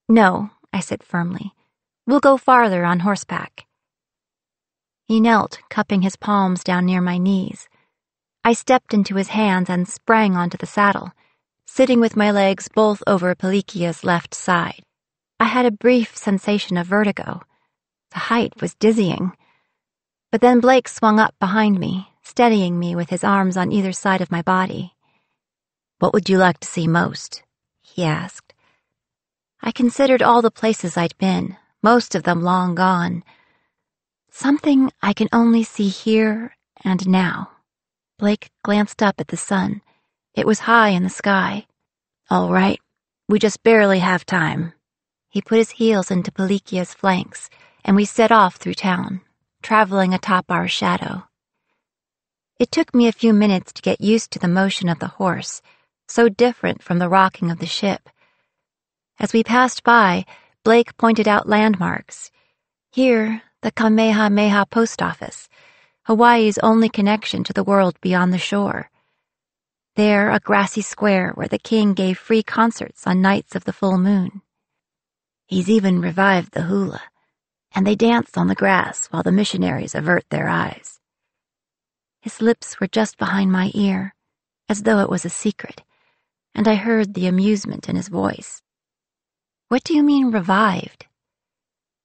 "No," I said firmly. "We'll go farther on horseback." He knelt, cupping his palms down near my knees. I stepped into his hands and sprang onto the saddle, sitting with my legs both over Pelikia's left side. I had a brief sensation of vertigo. The height was dizzying. But then Blake swung up behind me, steadying me with his arms on either side of my body. "What would you like to see most?" he asked. I considered all the places I'd been, most of them long gone. Something I can only see here and now. Blake glanced up at the sun. It was high in the sky. "All right, we just barely have time." He put his heels into Pelikia's flanks, and we set off through town, traveling atop our shadow. It took me a few minutes to get used to the motion of the horse, so different from the rocking of the ship. As we passed by, Blake pointed out landmarks. Here, the Kamehameha Post Office, Hawaii's only connection to the world beyond the shore. There, a grassy square where the king gave free concerts on nights of the full moon. He's even revived the hula, and they dance on the grass while the missionaries avert their eyes. His lips were just behind my ear, as though it was a secret, and I heard the amusement in his voice. "What do you mean revived?"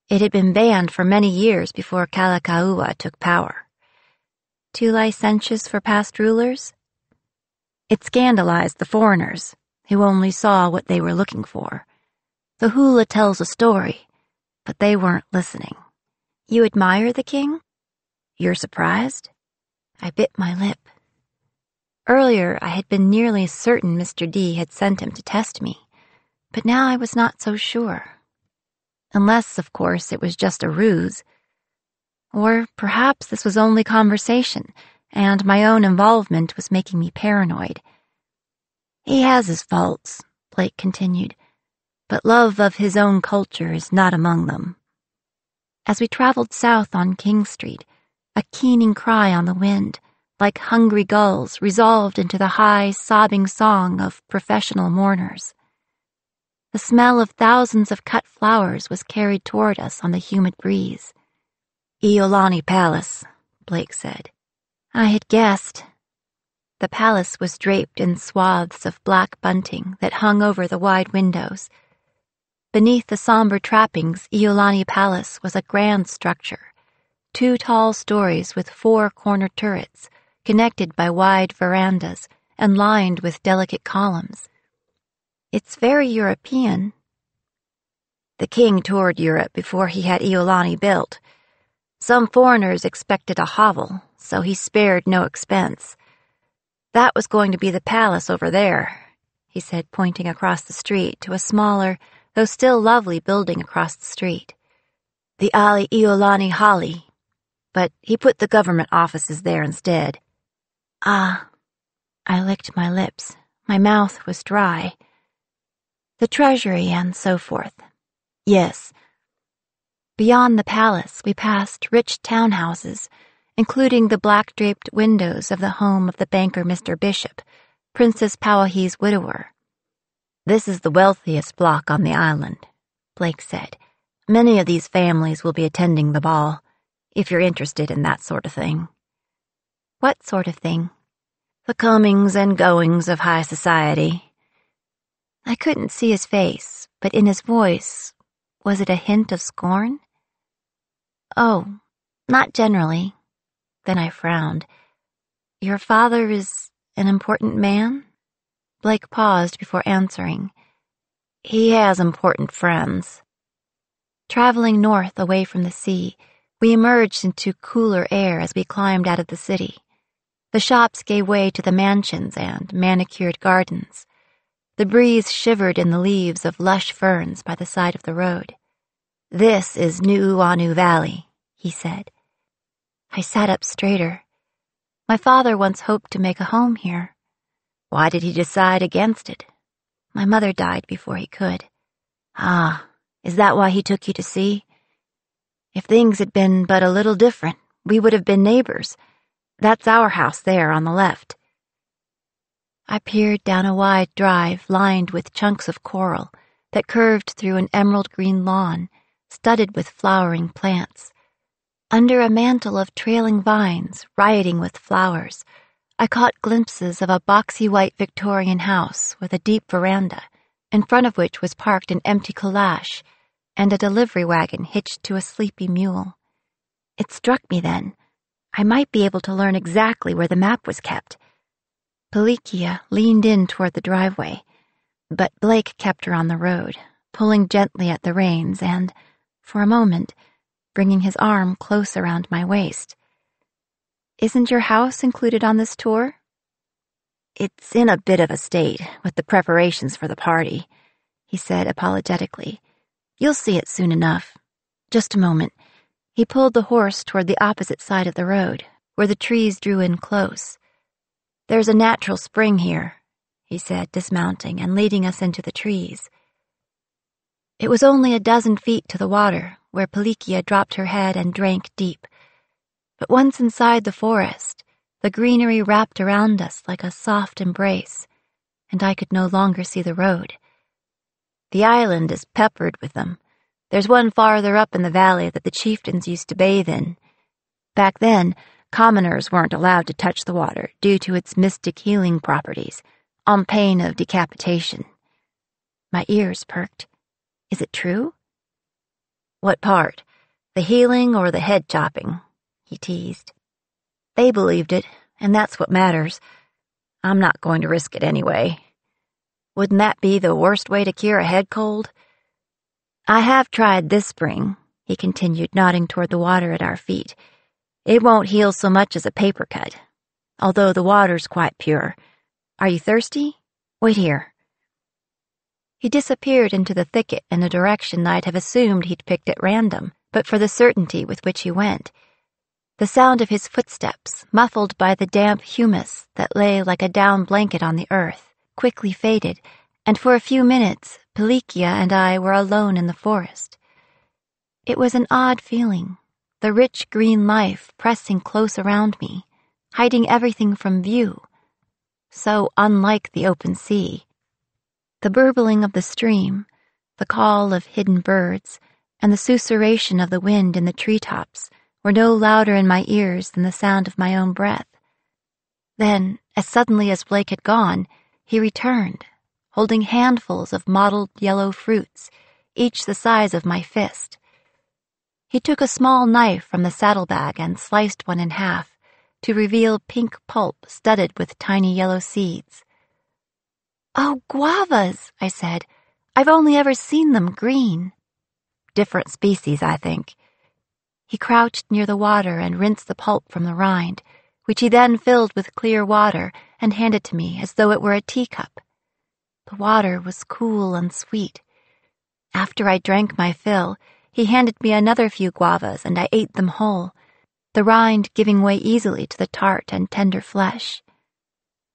It had been banned for many years before Kalakaua took power. Too licentious for past rulers? It scandalized the foreigners, who only saw what they were looking for. The hula tells a story, but they weren't listening. You admire the king? You're surprised? I bit my lip. Earlier, I had been nearly certain Mr. D had sent him to test me, but now I was not so sure. Unless, of course, it was just a ruse. Or perhaps this was only conversation, and my own involvement was making me paranoid. He has his faults, Blake continued, but love of his own culture is not among them. As we traveled south on King Street, a keening cry on the wind, like hungry gulls, resolved into the high, sobbing song of professional mourners. The smell of thousands of cut flowers was carried toward us on the humid breeze. Iolani Palace, Blake said. I had guessed. The palace was draped in swaths of black bunting that hung over the wide windows. Beneath the somber trappings, Iolani Palace was a grand structure, 2 tall stories with 4 corner turrets, connected by wide verandas and lined with delicate columns. It's very European. The king toured Europe before he had Iolani built. Some foreigners expected a hovel, so he spared no expense. That was going to be the palace over there, he said, pointing across the street to a smaller, though still lovely building across the street. The Ali Iolani Hali, but he put the government offices there instead. Ah, I licked my lips. My mouth was dry. The treasury and so forth. Yes. Beyond the palace, we passed rich townhouses, including the black-draped windows of the home of the banker Mr. Bishop, Princess Powahie's widower. This is the wealthiest block on the island, Blake said. Many of these families will be attending the ball, if you're interested in that sort of thing. What sort of thing? The comings and goings of high society. I couldn't see his face, but in his voice, was it a hint of scorn? Oh, not generally. Then I frowned. Your father is an important man? Blake paused before answering. He has important friends. Traveling north away from the sea, we emerged into cooler air as we climbed out of the city. The shops gave way to the mansions and manicured gardens. The breeze shivered in the leaves of lush ferns by the side of the road. This is New Anu Valley, he said. I sat up straighter. My father once hoped to make a home here. Why did he decide against it? My mother died before he could. Ah, is that why he took you to see? If things had been but a little different, we would have been neighbors. That's our house there on the left. I peered down a wide drive lined with chunks of coral that curved through an emerald-green lawn, studded with flowering plants. Under a mantle of trailing vines, rioting with flowers, I caught glimpses of a boxy white Victorian house with a deep veranda, in front of which was parked an empty calash and a delivery wagon hitched to a sleepy mule. It struck me then. I might be able to learn exactly where the map was kept. Pelikia leaned in toward the driveway, but Blake kept her on the road, pulling gently at the reins and, for a moment, bringing his arm close around my waist. Isn't your house included on this tour? It's in a bit of a state with the preparations for the party, he said apologetically. You'll see it soon enough. Just a moment. He pulled the horse toward the opposite side of the road, where the trees drew in close. There's a natural spring here, he said, dismounting and leading us into the trees. It was only a dozen feet to the water, where Pelikia dropped her head and drank deep. But once inside the forest, the greenery wrapped around us like a soft embrace, and I could no longer see the road. The island is peppered with them. There's one farther up in the valley that the chieftains used to bathe in. Back then, commoners weren't allowed to touch the water due to its mystic healing properties, on pain of decapitation. My ears perked. Is it true? What part? The healing or the head chopping? He teased. They believed it, and that's what matters. I'm not going to risk it anyway. Wouldn't that be the worst way to cure a head cold? I have tried this spring, he continued, nodding toward the water at our feet. "It won't heal so much as a paper cut, although the water's quite pure. Are you thirsty? Wait here." He disappeared into the thicket in a direction I'd have assumed he'd picked at random, but for the certainty with which he went. The sound of his footsteps, muffled by the damp humus that lay like a down blanket on the earth, quickly faded, and for a few minutes, Pelikia and I were alone in the forest. It was an odd feeling, the rich green life pressing close around me, hiding everything from view. So unlike the open sea. The burbling of the stream, the call of hidden birds, and the susurration of the wind in the treetops were no louder in my ears than the sound of my own breath. Then, as suddenly as Blake had gone, he returned, holding handfuls of mottled yellow fruits, each the size of my fist. He took a small knife from the saddlebag and sliced one in half, to reveal pink pulp studded with tiny yellow seeds. "Oh, guavas," I said. "I've only ever seen them green." "Different species, I think." He crouched near the water and rinsed the pulp from the rind, which he then filled with clear water and handed to me as though it were a teacup. The water was cool and sweet. After I drank my fill, he handed me another few guavas and I ate them whole, the rind giving way easily to the tart and tender flesh.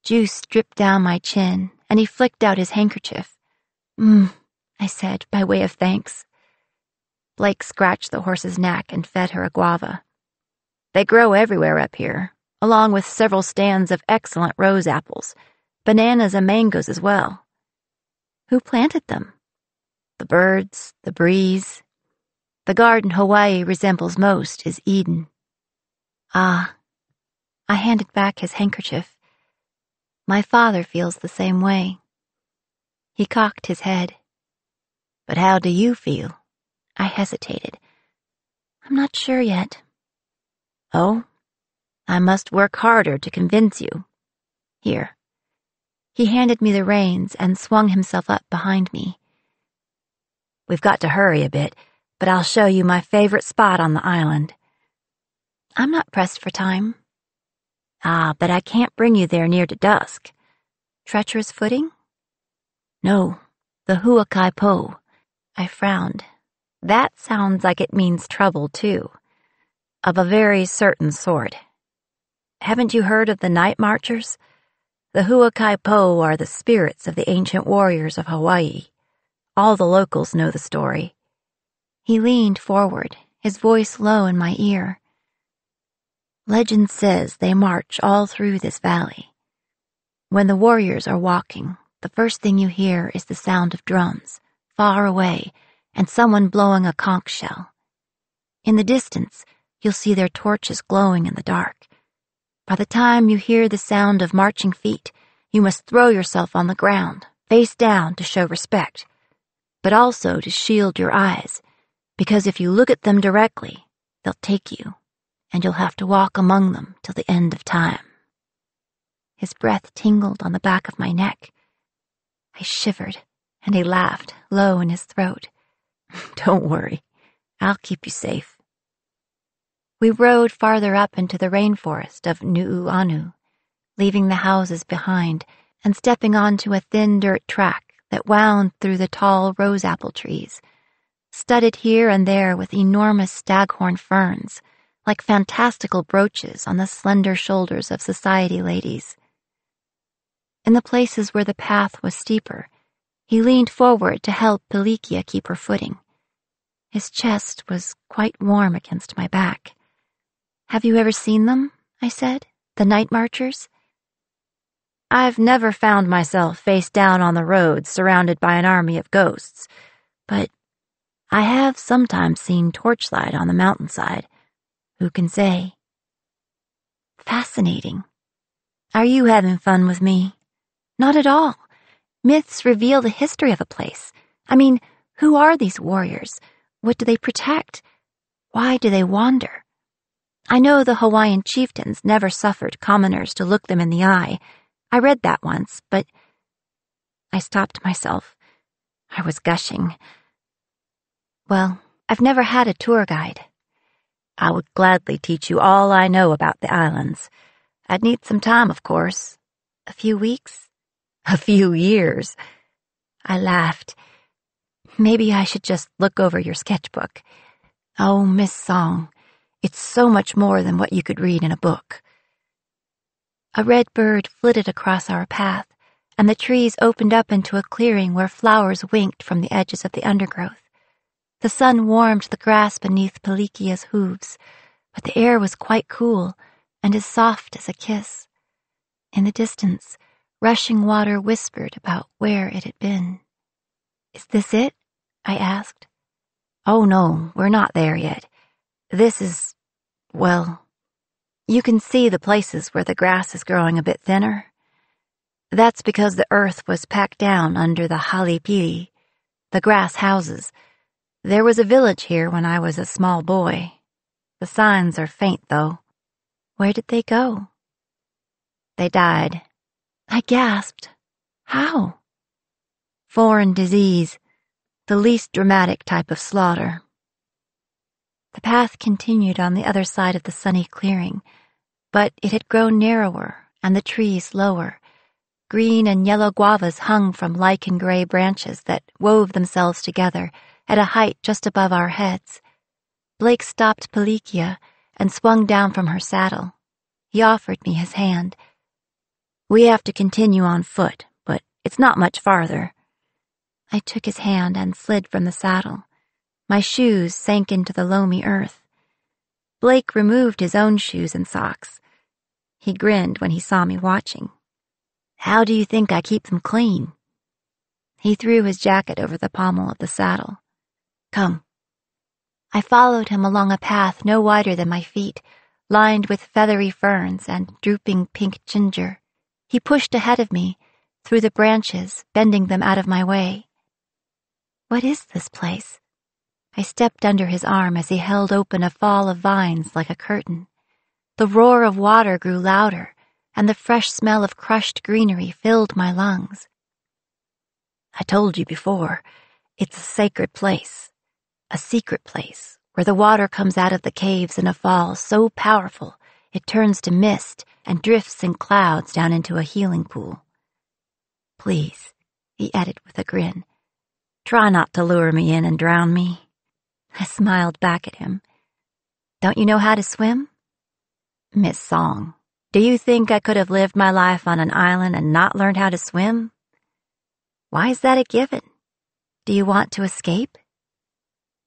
Juice dripped down my chin, and he flicked out his handkerchief. I said, by way of thanks. Blake scratched the horse's neck and fed her a guava. "They grow everywhere up here, along with several stands of excellent rose apples, bananas and mangoes as well." "Who planted them?" "The birds, the breeze. The garden Hawaii resembles most is Eden." "Ah." I handed back his handkerchief. "My father feels the same way." He cocked his head. "But how do you feel?" I hesitated. "I'm not sure yet." "Oh? I must work harder to convince you. Here." He handed me the reins and swung himself up behind me. "We've got to hurry a bit, but I'll show you my favorite spot on the island." "I'm not pressed for time." "Ah, but I can't bring you there near to dusk." "Treacherous footing?" "No, the Huakai Po." I frowned. That sounds like it means trouble, too. Of a very certain sort. Haven't you heard of the night marchers? The Huakai Po are the spirits of the ancient warriors of Hawaii. All the locals know the story. He leaned forward, his voice low in my ear. Legend says they march all through this valley. When the warriors are walking, the first thing you hear is the sound of drums, far away, and someone blowing a conch shell. In the distance, you'll see their torches glowing in the dark. By the time you hear the sound of marching feet, you must throw yourself on the ground, face down to show respect, but also to shield your eyes, because if you look at them directly, they'll take you, and you'll have to walk among them till the end of time. His breath tingled on the back of my neck. I shivered, and he laughed, low in his throat. "Don't worry, I'll keep you safe." We rode farther up into the rainforest of Nu'uanu, leaving the houses behind and stepping onto a thin dirt track that wound through the tall rose apple trees, studded here and there with enormous staghorn ferns, like fantastical brooches on the slender shoulders of society ladies. In the places where the path was steeper, he leaned forward to help Pelikia keep her footing. His chest was quite warm against my back. "Have you ever seen them?" I said. "The night marchers?" "I've never found myself face down on the road surrounded by an army of ghosts, but I have sometimes seen torchlight on the mountainside. Who can say?" "Fascinating. Are you having fun with me?" "Not at all. Myths reveal the history of a place. I mean, who are these warriors? What do they protect? Why do they wander? I know the Hawaiian chieftains never suffered commoners to look them in the eye. I read that once, but I stopped myself. I was gushing. Well, I've never had a tour guide. I would gladly teach you all I know about the islands. I'd need some time, of course. A few weeks? A few years. I laughed. Maybe I should just look over your sketchbook. Oh, Miss Song, it's so much more than what you could read in a book. A red bird flitted across our path, and the trees opened up into a clearing where flowers winked from the edges of the undergrowth. The sun warmed the grass beneath Pelikia's hooves, but the air was quite cool and as soft as a kiss. In the distance, rushing water whispered about where it had been. Is this it? I asked. Oh no, we're not there yet. This is, well, you can see the places where the grass is growing a bit thinner. That's because the earth was packed down under the Heilig, the grass houses. There was a village here when I was a small boy. The signs are faint, though. Where did they go? They died. I gasped. How? Foreign disease, the least dramatic type of slaughter. The path continued on the other side of the sunny clearing, but it had grown narrower and the trees lower. Green and yellow guavas hung from lichen-gray branches that wove themselves together at a height just above our heads. Blake stopped Pelikia and swung down from her saddle. He offered me his hand. We have to continue on foot, but it's not much farther. I took his hand and slid from the saddle. My shoes sank into the loamy earth. Blake removed his own shoes and socks. He grinned when he saw me watching. How do you think I keep them clean? He threw his jacket over the pommel of the saddle. Come. I followed him along a path no wider than my feet, lined with feathery ferns and drooping pink ginger. He pushed ahead of me, through the branches, bending them out of my way. What is this place? I stepped under his arm as he held open a fall of vines like a curtain. The roar of water grew louder, and the fresh smell of crushed greenery filled my lungs. I told you before, it's a sacred place, a secret place, where the water comes out of the caves in a fall so powerful it turns to mist and drifts in clouds down into a healing pool. Please, he added with a grin, try not to lure me in and drown me. I smiled back at him. Don't you know how to swim? Miss Song, do you think I could have lived my life on an island and not learned how to swim? Why is that a given? Do you want to escape?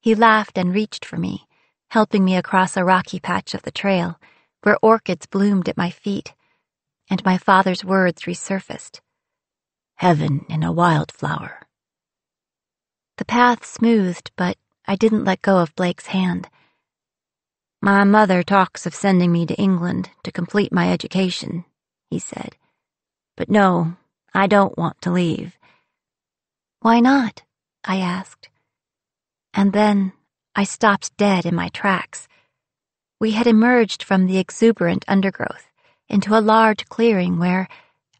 He laughed and reached for me, helping me across a rocky patch of the trail, where orchids bloomed at my feet, and my father's words resurfaced. Heaven in a wildflower. The path smoothed, but I didn't let go of Blake's hand. My mother talks of sending me to England to complete my education, he said. But no, I don't want to leave. Why not? I asked. And then I stopped dead in my tracks. We had emerged from the exuberant undergrowth into a large clearing where,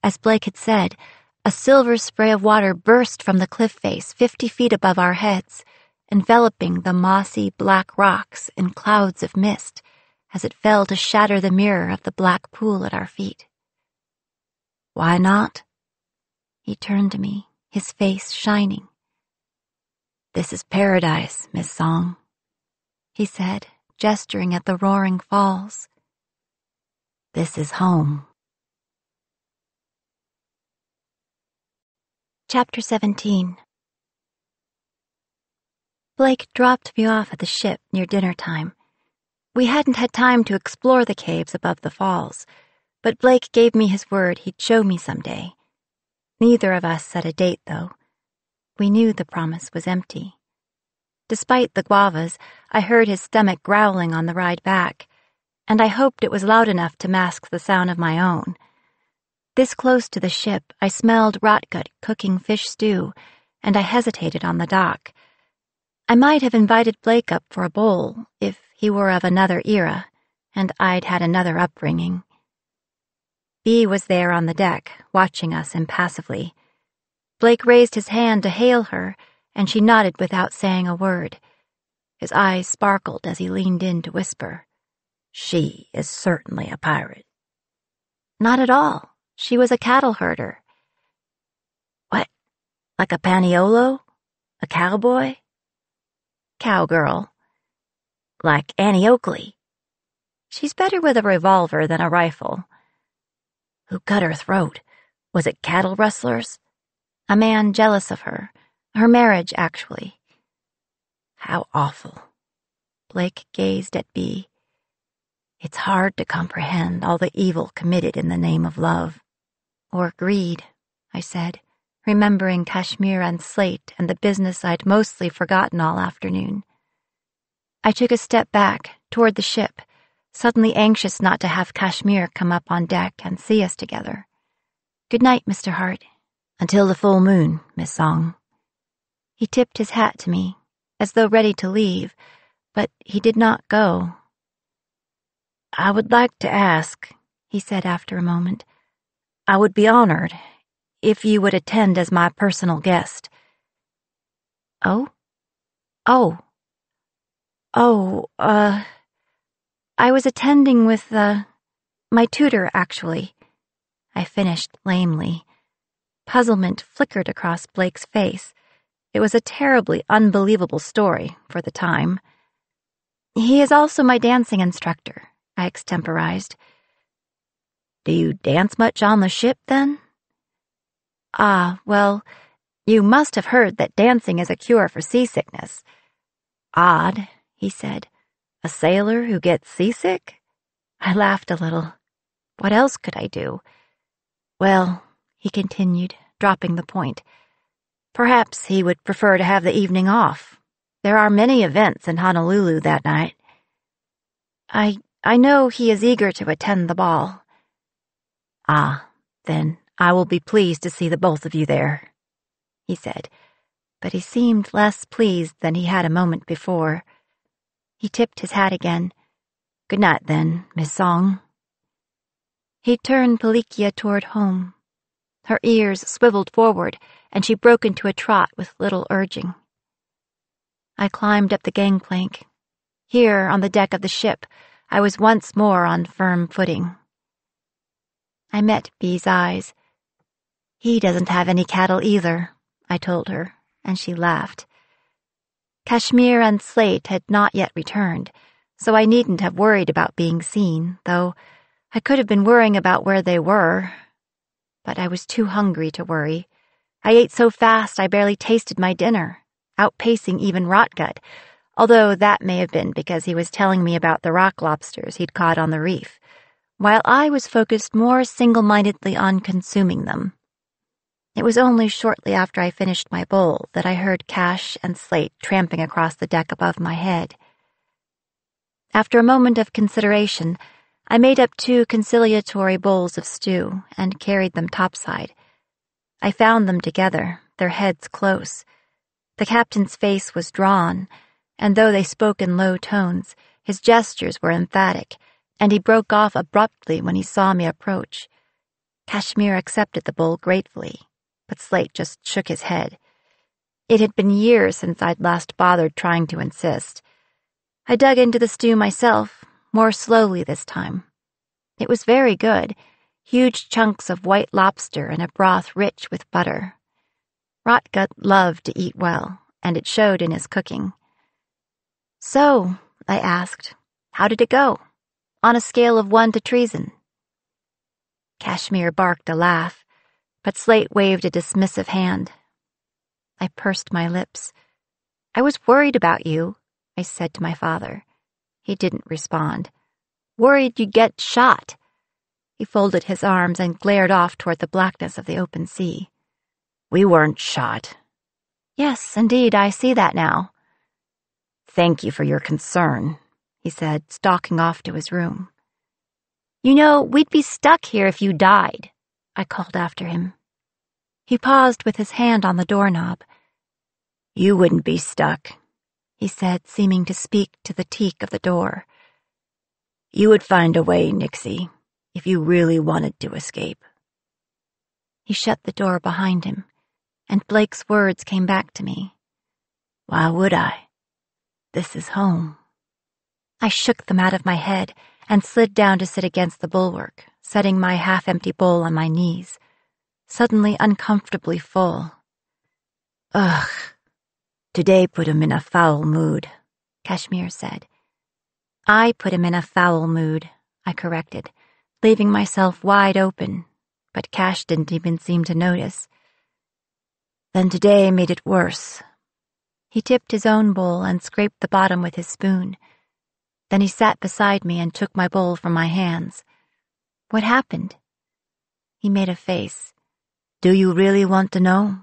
as Blake had said, a silver spray of water burst from the cliff face 50 feet above our heads, enveloping the mossy black rocks in clouds of mist as it fell to shatter the mirror of the black pool at our feet. Why not? He turned to me, his face shining. This is paradise, Miss Song, he said, gesturing at the roaring falls. This is home. Chapter 17. Blake dropped me off at the ship near dinner time. We hadn't had time to explore the caves above the falls, but Blake gave me his word he'd show me someday. Neither of us set a date, though. We knew the promise was empty. Despite the guavas, I heard his stomach growling on the ride back, and I hoped it was loud enough to mask the sound of my own. This close to the ship, I smelled Rotgut cooking fish stew, and I hesitated on the dock. I might have invited Blake up for a bowl if he were of another era, and I'd had another upbringing. Bea was there on the deck, watching us impassively. Blake raised his hand to hail her, and she nodded without saying a word. His eyes sparkled as he leaned in to whisper, "She is certainly a pirate." "Not at all. She was a cattle herder." "What? Like a paniolo? A cowboy?" "Cowgirl." "Like Annie Oakley?" "She's better with a revolver than a rifle." "Who cut her throat? Was it cattle rustlers?" "A man jealous of her. Her marriage, actually." "How awful." Blake gazed at Bea. "It's hard to comprehend all the evil committed in the name of love." "Or greed," I said, remembering Kashmir and Slate and the business I'd mostly forgotten all afternoon. I took a step back, toward the ship, suddenly anxious not to have Kashmir come up on deck and see us together. "Good night, Mr. Hart." "Until the full moon, Miss Song." He tipped his hat to me, as though ready to leave, but he did not go. "I would like to ask," he said after a moment. "I would be honored if you would attend as my personal guest." "Oh? Oh. Oh, I was attending with, my tutor, actually." I finished lamely. Puzzlement flickered across Blake's face. It was a terribly unbelievable story, for the time. "He is also my dancing instructor," I extemporized. "Do you dance much on the ship, then?" "Ah, well, you must have heard that dancing is a cure for seasickness." "Odd," he said. "A sailor who gets seasick?" I laughed a little. What else could I do? "Well," he continued, dropping the point, "perhaps he would prefer to have the evening off. There are many events in Honolulu that night." I know he is eager to attend the ball." "Ah, then I will be pleased to see the both of you there," he said, but he seemed less pleased than he had a moment before. He tipped his hat again. "Good night, then, Miss Song." He turned Pelikia toward home. Her ears swiveled forward, and she broke into a trot with little urging. I climbed up the gangplank. Here, on the deck of the ship, I was once more on firm footing. I met Bea's eyes. "He doesn't have any cattle either," I told her, and she laughed. Kashmir and Slate had not yet returned, so I needn't have worried about being seen, though I could have been worrying about where they were. But I was too hungry to worry. I ate so fast I barely tasted my dinner, outpacing even Rotgut, although that may have been because he was telling me about the rock lobsters he'd caught on the reef, while I was focused more single-mindedly on consuming them. It was only shortly after I finished my bowl that I heard Cash and Slate tramping across the deck above my head. After a moment of consideration, I made up 2 conciliatory bowls of stew and carried them topside. I found them together, their heads close. The captain's face was drawn, and though they spoke in low tones, his gestures were emphatic, and he broke off abruptly when he saw me approach. Kashmir accepted the bowl gratefully, but Slate just shook his head. It had been years since I'd last bothered trying to insist. I dug into the stew myself, more slowly this time. It was very good, huge chunks of white lobster and a broth rich with butter. Rotgut loved to eat well, and it showed in his cooking. "So," I asked, "how did it go? On a scale of 1 to treason?" Kashmir barked a laugh, but Slate waved a dismissive hand. I pursed my lips. "I was worried about you," I said to my father. He didn't respond. "Worried you'd get shot." He folded his arms and glared off toward the blackness of the open sea. "We weren't shot." "Yes, indeed, I see that now." "Thank you for your concern," he said, stalking off to his room. "You know, we'd be stuck here if you died," I called after him. He paused with his hand on the doorknob. "You wouldn't be stuck," he said, seeming to speak to the teak of the door. "You would find a way, Nixie, if you really wanted to escape." He shut the door behind him, and Blake's words came back to me. "Why would I? This is home. I shook them out of my head and slid down to sit against the bulwark, setting my half-empty bowl on my knees, suddenly uncomfortably full. Ugh. Today put him in a foul mood, Kashmir said. I put him in a foul mood, I corrected, leaving myself wide open, but Cash didn't even seem to notice. Then today made it worse. He tipped his own bowl and scraped the bottom with his spoon. Then he sat beside me and took my bowl from my hands. What happened? He made a face. Do you really want to know?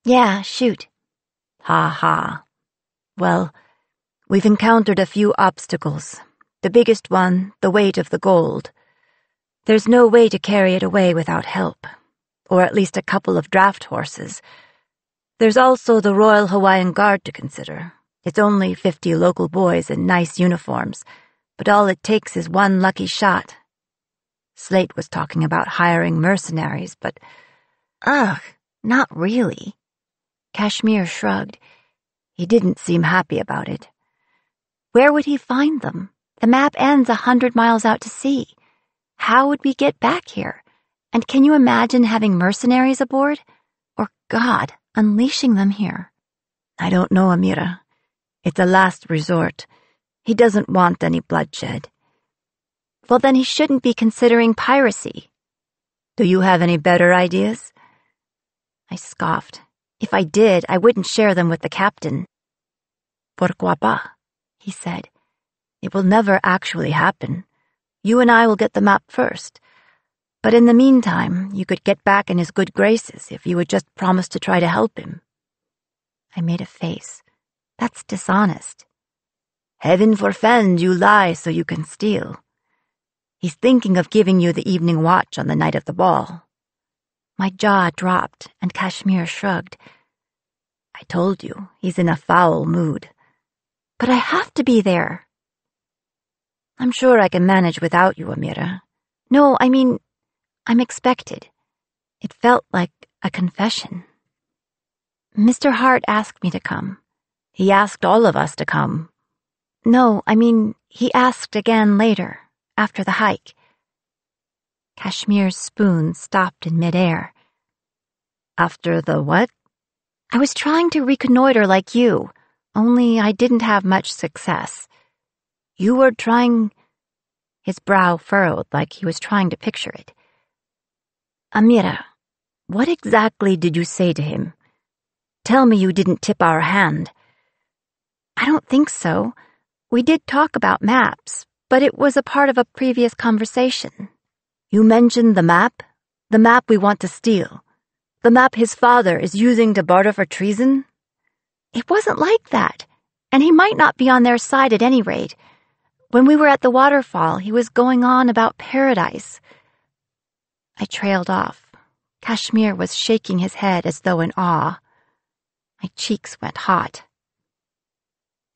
Yeah, shoot. Ha ha. Well, we've encountered a few obstacles. The biggest one, the weight of the gold. There's no way to carry it away without help, or at least a couple of draft horses. There's also the Royal Hawaiian Guard to consider. It's only 50 local boys in nice uniforms, but all it takes is one lucky shot. Slate was talking about hiring mercenaries, but... Ugh, not really. Kashmir shrugged. He didn't seem happy about it. Where would he find them? The map ends 100 miles out to sea. How would we get back here? And can you imagine having mercenaries aboard? Or, God, unleashing them here? I don't know, Amira. It's a last resort. He doesn't want any bloodshed. Well, then he shouldn't be considering piracy. Do you have any better ideas? I scoffed. If I did, I wouldn't share them with the captain. Pourquoi pas? He said. It will never actually happen. You and I will get the map first. But in the meantime, you could get back in his good graces if you would just promise to try to help him. I made a face. That's dishonest. Heaven forfend you lie so you can steal. He's thinking of giving you the evening watch on the night of the ball. My jaw dropped, and Kashmir shrugged. I told you, he's in a foul mood. But I have to be there. I'm sure I can manage without you, Amira. No, I mean, I'm expected. It felt like a confession. Mr. Hart asked me to come. He asked all of us to come. No, I mean, he asked again later, after the hike. Kashmir's spoon stopped in midair. After the what? I was trying to reconnoiter like you, only I didn't have much success. You were trying... His brow furrowed like he was trying to picture it. Amira, what exactly did you say to him? Tell me you didn't tip our hand. I don't think so. We did talk about maps, but it was a part of a previous conversation. You mentioned the map we want to steal, the map his father is using to barter for treason? It wasn't like that, and he might not be on their side at any rate. When we were at the waterfall, he was going on about paradise. I trailed off. Kashmir was shaking his head as though in awe. My cheeks went hot.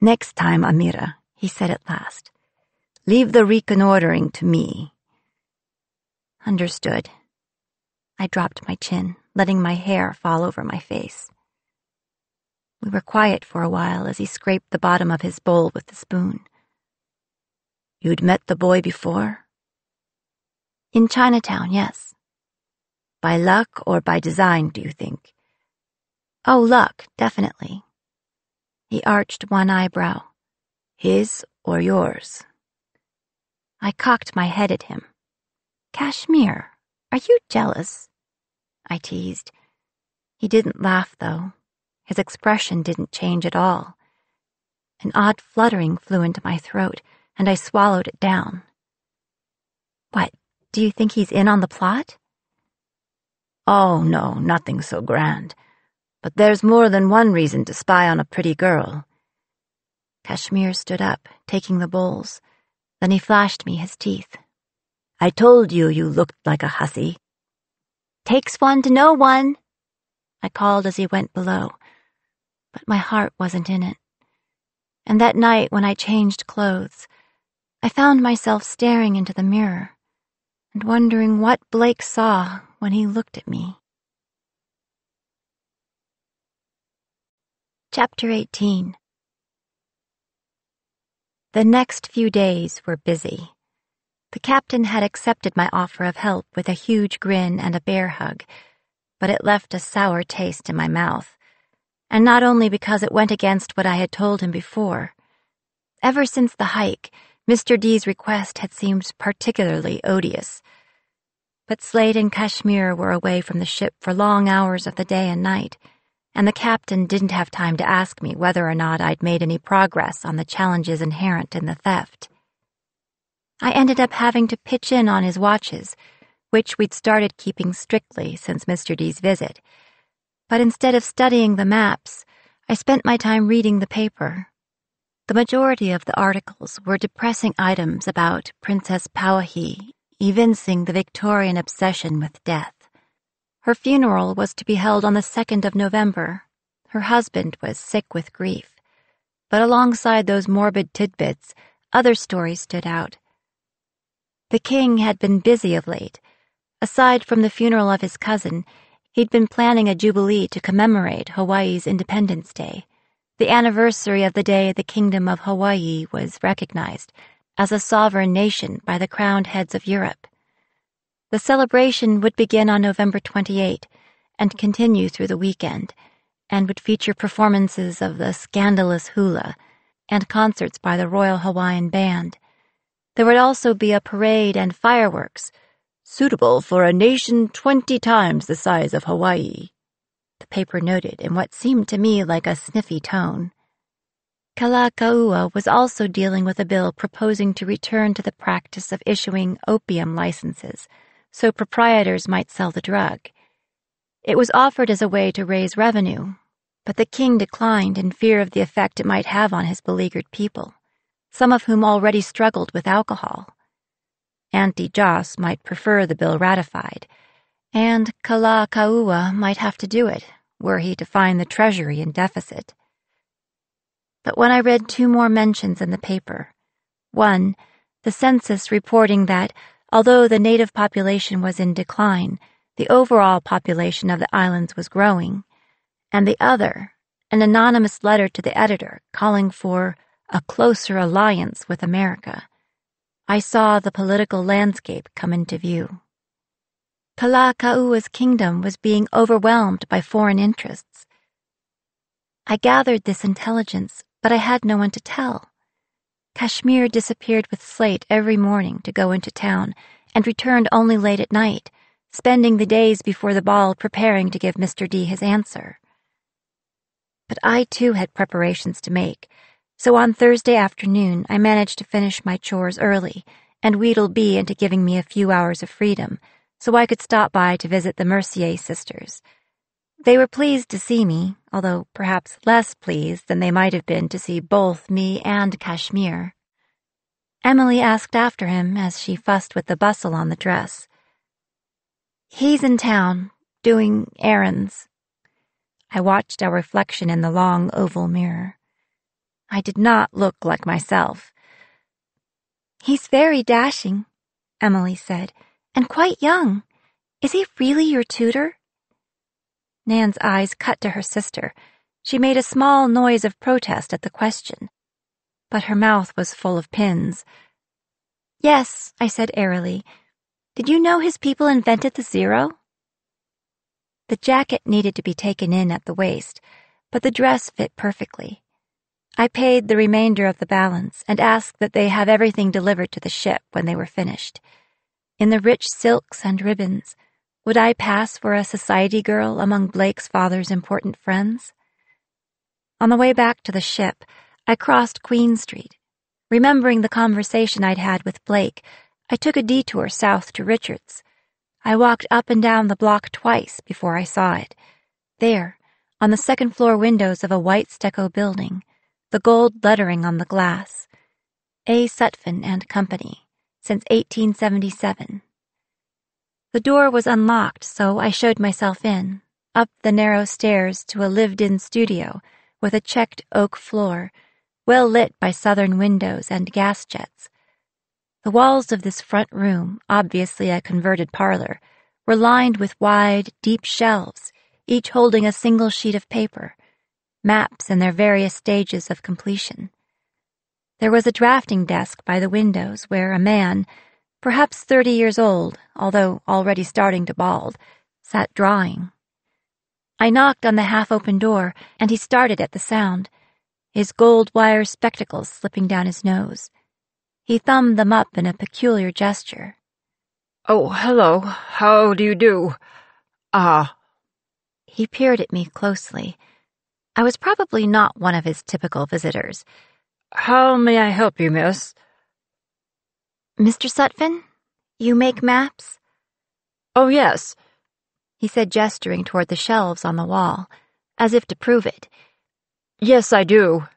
Next time, Amira, he said at last, leave the reconnoitering to me. Understood. I dropped my chin, letting my hair fall over my face. We were quiet for a while as he scraped the bottom of his bowl with the spoon. You'd met the boy before? In Chinatown, yes. By luck or by design, do you think? Oh, luck, definitely. He arched one eyebrow. His or yours? I cocked my head at him. Kashmir, are you jealous? I teased. He didn't laugh, though. His expression didn't change at all. An odd fluttering flew into my throat, and I swallowed it down. What, do you think he's in on the plot? Oh, no, nothing so grand. But there's more than one reason to spy on a pretty girl. Kashmir stood up, taking the bowls. Then he flashed me his teeth. I told you you looked like a hussy. Takes one to know one, I called as he went below, but my heart wasn't in it. And that night when I changed clothes, I found myself staring into the mirror and wondering what Blake saw when he looked at me. Chapter 18. The next few days were busy. The captain had accepted my offer of help with a huge grin and a bear hug, but it left a sour taste in my mouth, and not only because it went against what I had told him before. Ever since the hike, Mr. D's request had seemed particularly odious. But Slade and Kashmir were away from the ship for long hours of the day and night, and the captain didn't have time to ask me whether or not I'd made any progress on the challenges inherent in the theft. I ended up having to pitch in on his watches, which we'd started keeping strictly since Mr. D's visit. But instead of studying the maps, I spent my time reading the paper. The majority of the articles were depressing items about Princess Pauahi, evincing the Victorian obsession with death. Her funeral was to be held on the 2nd of November. Her husband was sick with grief. But alongside those morbid tidbits, other stories stood out. The king had been busy of late. Aside from the funeral of his cousin, he'd been planning a jubilee to commemorate Hawaii's Independence Day, the anniversary of the day the Kingdom of Hawaii was recognized as a sovereign nation by the crowned heads of Europe. The celebration would begin on November 28 and continue through the weekend, and would feature performances of the Scandalous Hula and concerts by the Royal Hawaiian Band. There would also be a parade and fireworks, suitable for a nation 20 times the size of Hawaii, the paper noted in what seemed to me like a sniffy tone. Kalakaua was also dealing with a bill proposing to return to the practice of issuing opium licenses so proprietors might sell the drug. It was offered as a way to raise revenue, but the king declined in fear of the effect it might have on his beleaguered people, some of whom already struggled with alcohol. Auntie Joss might prefer the bill ratified, and Kalakaua might have to do it, were he to find the treasury in deficit. But when I read 2 more mentions in the paper, one, the census reporting that, although the native population was in decline, the overall population of the islands was growing, and the other, an anonymous letter to the editor calling for a closer alliance with America, I saw the political landscape come into view. Kalakaua's kingdom was being overwhelmed by foreign interests. I gathered this intelligence, but I had no one to tell. Kashmir disappeared with Slate every morning to go into town and returned only late at night, spending the days before the ball preparing to give Mr. D his answer. But I too had preparations to make, so on Thursday afternoon I managed to finish my chores early and wheedle B into giving me a few hours of freedom so I could stop by to visit the Mercier sisters. They were pleased to see me, although perhaps less pleased than they might have been to see both me and Kashmir. Emily asked after him as she fussed with the bustle on the dress. "He's in town, doing errands." I watched our reflection in the long oval mirror. I did not look like myself. "He's very dashing," Emily said, "and quite young. Is he really your tutor?" Nan's eyes cut to her sister. She made a small noise of protest at the question, but her mouth was full of pins. "Yes," I said airily. "Did you know his people invented the zero?" The jacket needed to be taken in at the waist, but the dress fit perfectly. I paid the remainder of the balance and asked that they have everything delivered to the ship when they were finished. In the rich silks and ribbons, would I pass for a society girl among Blake's father's important friends? On the way back to the ship, I crossed Queen Street. Remembering the conversation I'd had with Blake, I took a detour south to Richards. I walked up and down the block twice before I saw it. There, on the second-floor windows of a white stucco building, the gold lettering on the glass, A. Sutphin and Company, since 1877. The door was unlocked, so I showed myself in, up the narrow stairs to a lived-in studio with a checked oak floor, well lit by southern windows and gas jets. The walls of this front room, obviously a converted parlor, were lined with wide, deep shelves, each holding a single sheet of paper, maps in their various stages of completion. There was a drafting desk by the windows where a man, perhaps 30 years old, although already starting to bald, sat drawing. I knocked on the half-open door, and he started at the sound, his gold wire spectacles slipping down his nose. He thumbed them up in a peculiar gesture. "Oh, hello. How do you do? Ah." He peered at me closely. I was probably not one of his typical visitors. "How may I help you, miss?" "Mr. Sutphin, you make maps?" "Oh, yes," he said, gesturing toward the shelves on the wall, as if to prove it. "Yes, I do."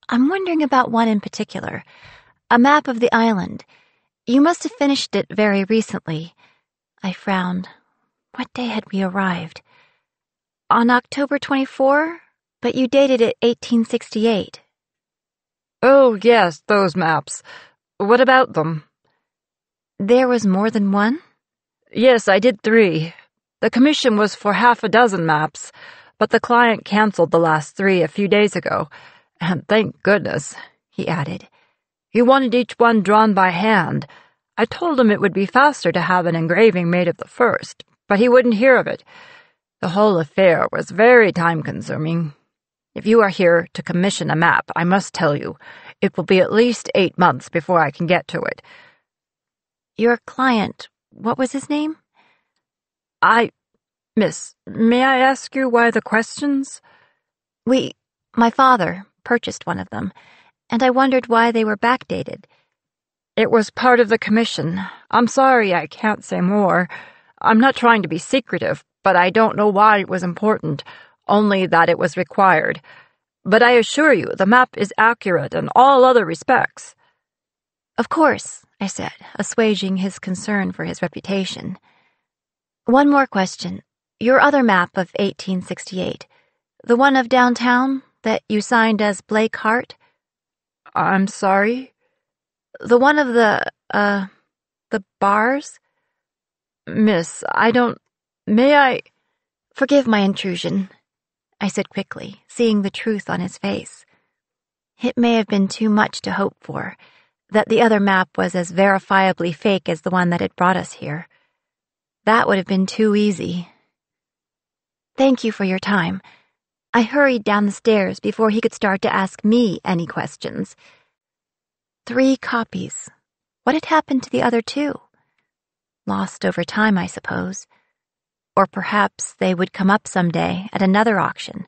"I'm wondering about one in particular, a map of the island. You must have finished it very recently." I frowned. What day had we arrived? On October 24, but you dated it 1868. "Oh, yes, those maps. What about them?" There was more than one? "Yes, I did 3. The commission was for half a dozen maps, but the client canceled the last 3 a few days ago, and thank goodness," he added. "He wanted each one drawn by hand. I told him it would be faster to have an engraving made of the first, but he wouldn't hear of it. The whole affair was very time-consuming. If you are here to commission a map, I must tell you, it will be at least 8 months before I can get to it." Your client, what was his name? Miss, may I ask you why the questions?" My father purchased one of them, and I wondered why they were backdated. "It was part of the commission. I'm sorry I can't say more. I'm not trying to be secretive, but I don't know why it was important, only that it was required. But I assure you, the map is accurate in all other respects." "Of course," I said, assuaging his concern for his reputation. "One more question. Your other map of 1868, the one of downtown that you signed as Blake Hart?" "I'm sorry?" "The one of the bars?" "Miss, may I—" "Forgive my intrusion," I said quickly, seeing the truth on his face. It may have been too much to hope for, that the other map was as verifiably fake as the one that had brought us here. That would have been too easy. "Thank you for your time." I hurried down the stairs before he could start to ask me any questions. 3 copies. What had happened to the other 2? Lost over time, I suppose. Or perhaps they would come up someday at another auction.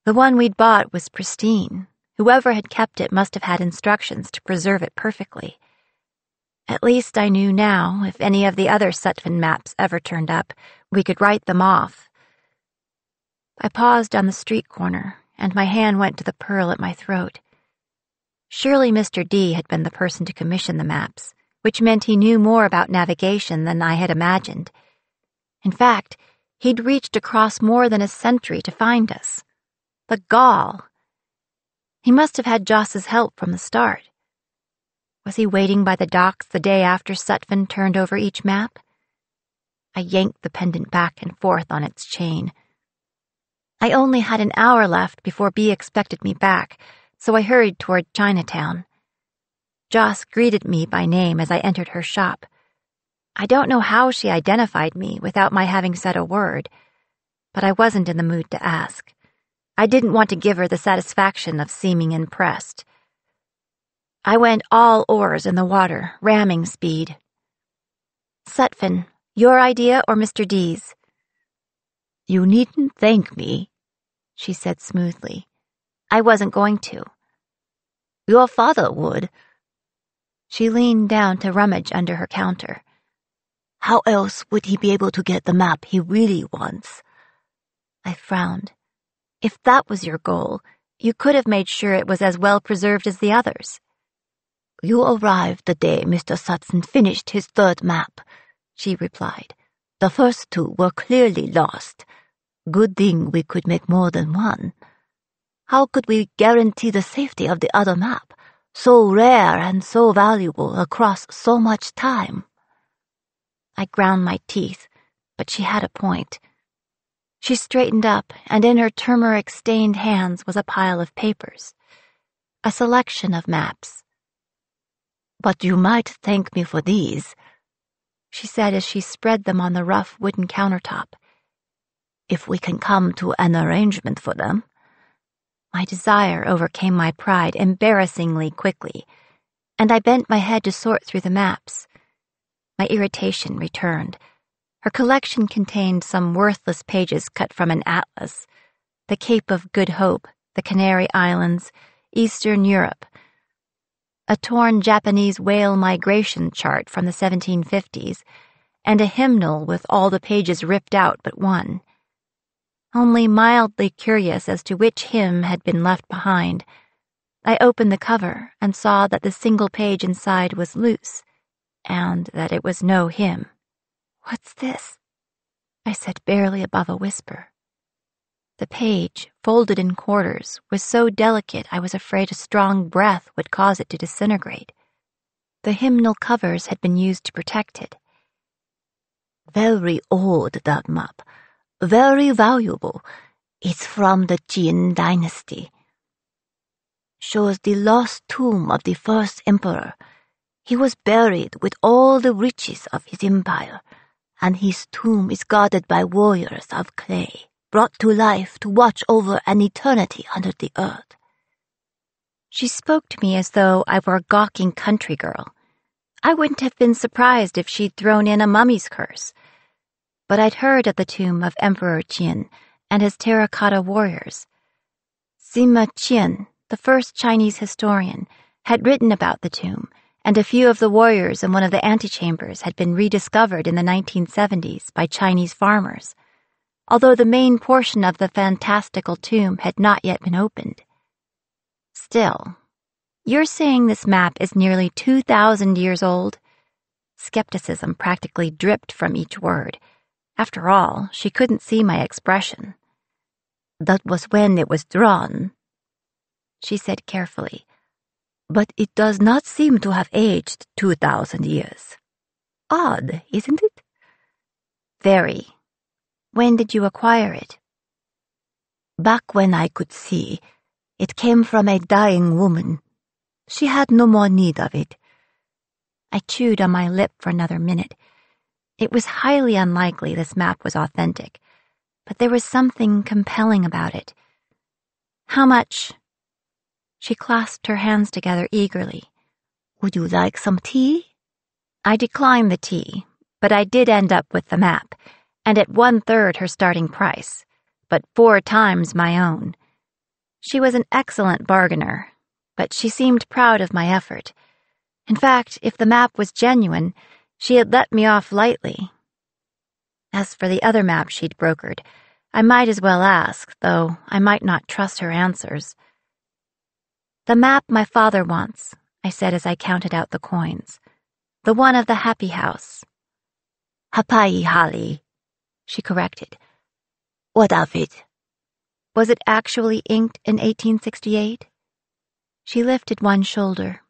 The one we'd bought was pristine. Whoever had kept it must have had instructions to preserve it perfectly. At least I knew now, if any of the other Sutphin maps ever turned up, we could write them off. I paused on the street corner, and my hand went to the pearl at my throat. Surely Mr. D had been the person to commission the maps, which meant he knew more about navigation than I had imagined. In fact, he'd reached across more than a century to find us. The gall! He must have had Joss's help from the start. Was he waiting by the docks the day after Sutphin turned over each map? I yanked the pendant back and forth on its chain. I only had an hour left before Bea expected me back, so I hurried toward Chinatown. Joss greeted me by name as I entered her shop. I don't know how she identified me without my having said a word, but I wasn't in the mood to ask. I didn't want to give her the satisfaction of seeming impressed. I went all oars in the water, ramming speed. "Sutphin, your idea or Mr. D's?" "You needn't thank me," she said smoothly. I wasn't going to. "Your father would." She leaned down to rummage under her counter. "How else would he be able to get the map he really wants?" I frowned. If that was your goal, you could have made sure it was as well preserved as the others. "You arrived the day Mr. Sutphin finished his 3rd map," she replied. "The first 2 were clearly lost. Good thing we could make more than one. How could we guarantee the safety of the other map, so rare and so valuable across so much time?" I ground my teeth, but she had a point. She straightened up, and in her turmeric-stained hands was a pile of papers. a selection of maps. "But you might thank me for these," she said as she spread them on the rough wooden countertop. "if we can come to an arrangement for them." My desire overcame my pride embarrassingly quickly, and I bent my head to sort through the maps. My irritation returned. Her collection contained some worthless pages cut from an atlas, the Cape of Good Hope, the Canary Islands, Eastern Europe, a torn Japanese whale migration chart from the 1750s, and a hymnal with all the pages ripped out but one. Only mildly curious as to which hymn had been left behind, I opened the cover and saw that the single page inside was loose, and that it was no hymn. "What's this?" I said barely above a whisper. The page, folded in quarters, was so delicate I was afraid a strong breath would cause it to disintegrate. The hymnal covers had been used to protect it. "Very old, that map. Very valuable. It's from the Jin dynasty. Shows the lost tomb of the first emperor. He was buried with all the riches of his empire, and his tomb is guarded by warriors of clay, brought to life to watch over an eternity under the earth." She spoke to me as though I were a gawking country girl. I wouldn't have been surprised if she'd thrown in a mummy's curse. But I'd heard of the tomb of Emperor Qin and his terracotta warriors. Sima Qian, the first Chinese historian, had written about the tomb, and a few of the warriors in one of the antechambers had been rediscovered in the 1970s by Chinese farmers, although the main portion of the fantastical tomb had not yet been opened. Still, you're saying this map is nearly 2,000 years old? Skepticism practically dripped from each word. After all, she couldn't see my expression. "That was when it was drawn," she said carefully, "but it does not seem to have aged 2,000 years. Odd, isn't it?" "Very. When did you acquire it?" "Back when I could see. It came from a dying woman. She had no more need of it." I chewed on my lip for another minute. It was highly unlikely this map was authentic, but there was something compelling about it. "How much?" She clasped her hands together eagerly. "Would you like some tea?" I declined the tea, but I did end up with the map, and at 1/3 her starting price, but 4 times my own. She was an excellent bargainer, but she seemed proud of my effort. In fact, if the map was genuine, she had let me off lightly. As for the other map she'd brokered, I might as well ask, though I might not trust her answers. "The map my father wants," I said as I counted out the coins. "The one of the happy house." "Hapai Hali," she corrected. "What of it?" Was it actually inked in 1868? She lifted one shoulder.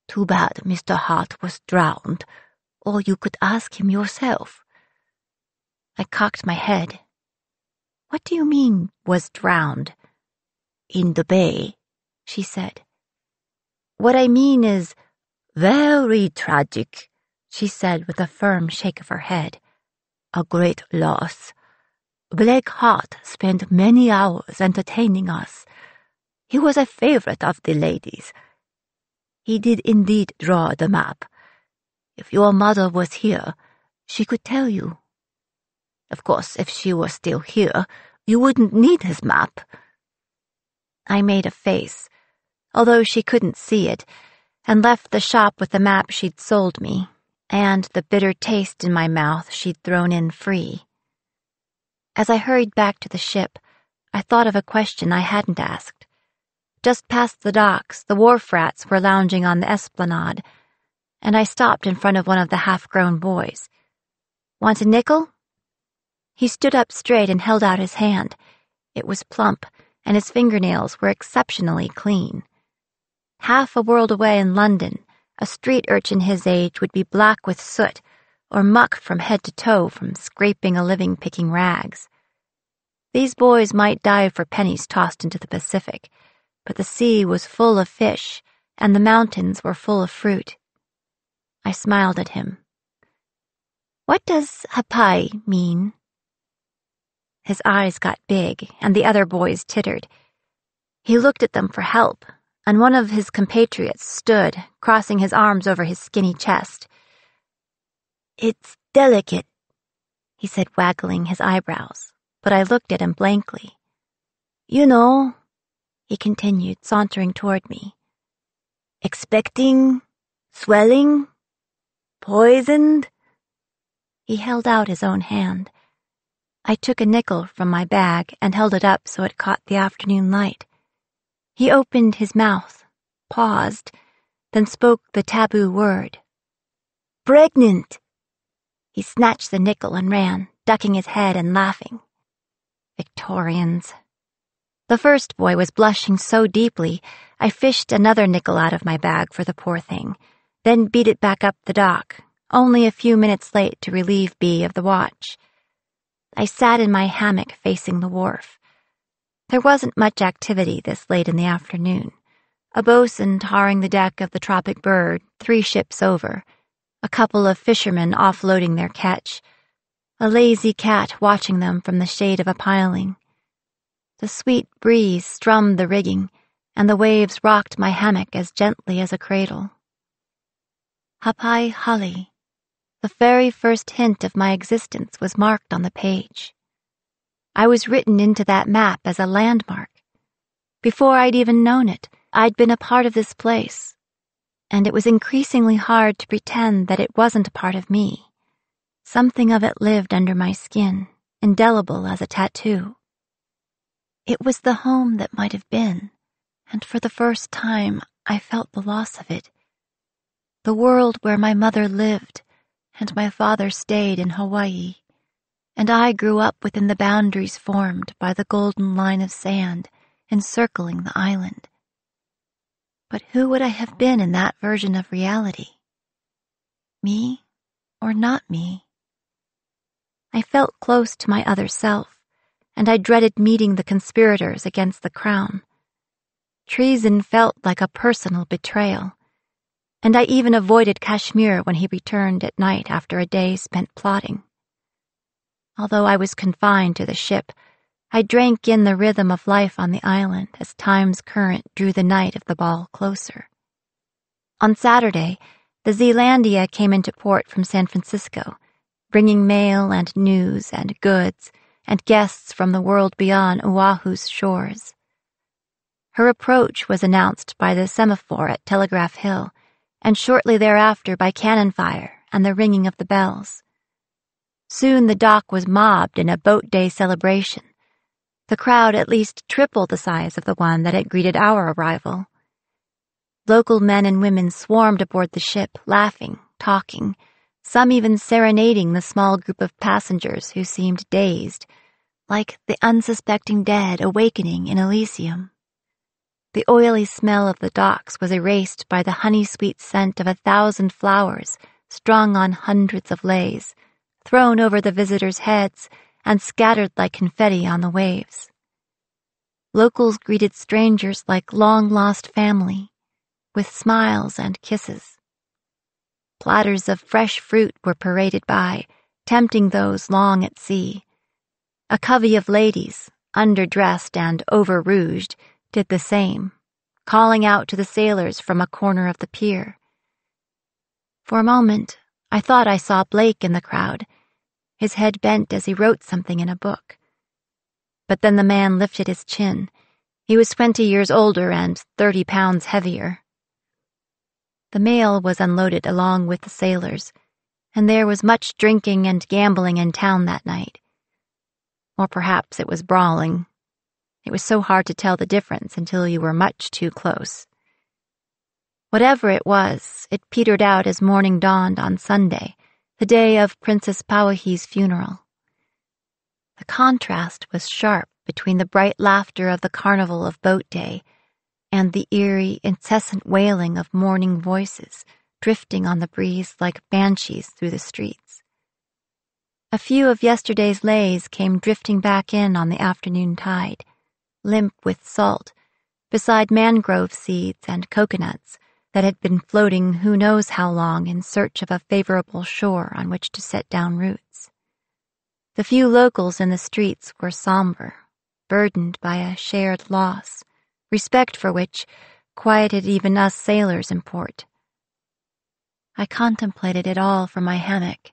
"Too bad Mr. Hart was drowned, or you could ask him yourself." I cocked my head. "What do you mean, was drowned?" "In the bay," she said. "What I mean is—" "Very tragic," she said with a firm shake of her head. "A great loss. Blake Hart spent many hours entertaining us. He was a favorite of the ladies. He did indeed draw the map. If your mother was here, she could tell you. Of course, if she were still here, you wouldn't need his map." I made a face, although she couldn't see it, and left the shop with the map she'd sold me, and the bitter taste in my mouth she'd thrown in free. As I hurried back to the ship, I thought of a question I hadn't asked. Just past the docks, the wharf rats were lounging on the esplanade, and I stopped in front of one of the half-grown boys. "Want a nickel?" He stood up straight and held out his hand. It was plump, and his fingernails were exceptionally clean. Half a world away in London, a street urchin his age would be black with soot, or muck from head to toe from scraping a living picking rags. These boys might dive for pennies tossed into the Pacific, but the sea was full of fish, and the mountains were full of fruit. I smiled at him. What does hapai mean? His eyes got big, and the other boys tittered. He looked at them for help, and one of his compatriots stood, crossing his arms over his skinny chest. It's delicate, he said, waggling his eyebrows, but I looked at him blankly. You know, he continued, sauntering toward me. Expecting, swelling, poisoned. He held out his own hand. I took a nickel from my bag and held it up so it caught the afternoon light. He opened his mouth, paused, then spoke the taboo word. Pregnant! He snatched the nickel and ran, ducking his head and laughing. Victorians. The first boy was blushing so deeply, I fished another nickel out of my bag for the poor thing, then beat it back up the dock, only a few minutes late to relieve B of the watch. I sat in my hammock facing the wharf. There wasn't much activity this late in the afternoon. A bosun tarring the deck of the Tropic Bird 3 ships over, a couple of fishermen offloading their catch, a lazy cat watching them from the shade of a piling. The sweet breeze strummed the rigging, and the waves rocked my hammock as gently as a cradle. Hapai Hali, the very first hint of my existence, was marked on the page. I was written into that map as a landmark. Before I'd even known it, I'd been a part of this place, and it was increasingly hard to pretend that it wasn't a part of me. Something of it lived under my skin, indelible as a tattoo. It was the home that might have been, and for the first time I felt the loss of it. The world where my mother lived, and my father stayed in Hawaii, and I grew up within the boundaries formed by the golden line of sand encircling the island. But who would I have been in that version of reality? Me or not me? I felt close to my other self, and I dreaded meeting the conspirators against the crown. Treason felt like a personal betrayal, and I even avoided Kashmir when he returned at night after a day spent plotting. Although I was confined to the ship, I drank in the rhythm of life on the island as time's current drew the night of the ball closer. On Saturday, the Zealandia came into port from San Francisco, bringing mail and news and goods and guests from the world beyond Oahu's shores. Her approach was announced by the semaphore at Telegraph Hill, and shortly thereafter by cannon fire and the ringing of the bells. Soon the dock was mobbed in a boat day celebration, the crowd at least triple the size of the one that had greeted our arrival. Local men and women swarmed aboard the ship, laughing, talking, some even serenading the small group of passengers who seemed dazed, like the unsuspecting dead awakening in Elysium. The oily smell of the docks was erased by the honey-sweet scent of 1,000 flowers strung on hundreds of leis, thrown over the visitors' heads and scattered like confetti on the waves. Locals greeted strangers like long-lost family, with smiles and kisses. Platters of fresh fruit were paraded by, tempting those long at sea. A covey of ladies, underdressed and over-rouged, did the same, calling out to the sailors from a corner of the pier. For a moment, I thought I saw Blake in the crowd, his head bent as he wrote something in a book. But then the man lifted his chin. He was 20 years older and 30 pounds heavier. The mail was unloaded along with the sailors, and there was much drinking and gambling in town that night. Or perhaps it was brawling. It was so hard to tell the difference until you were much too close. Whatever it was, it petered out as morning dawned on Sunday, the day of Princess Pauahi's funeral. The contrast was sharp between the bright laughter of the carnival of Boat Day and the eerie, incessant wailing of mourning voices drifting on the breeze like banshees through the streets. A few of yesterday's leis came drifting back in on the afternoon tide, limp with salt, beside mangrove seeds and coconuts that had been floating who knows how long in search of a favorable shore on which to set down roots. The few locals in the streets were somber, burdened by a shared loss, respect for which quieted even us sailors in port. I contemplated it all from my hammock,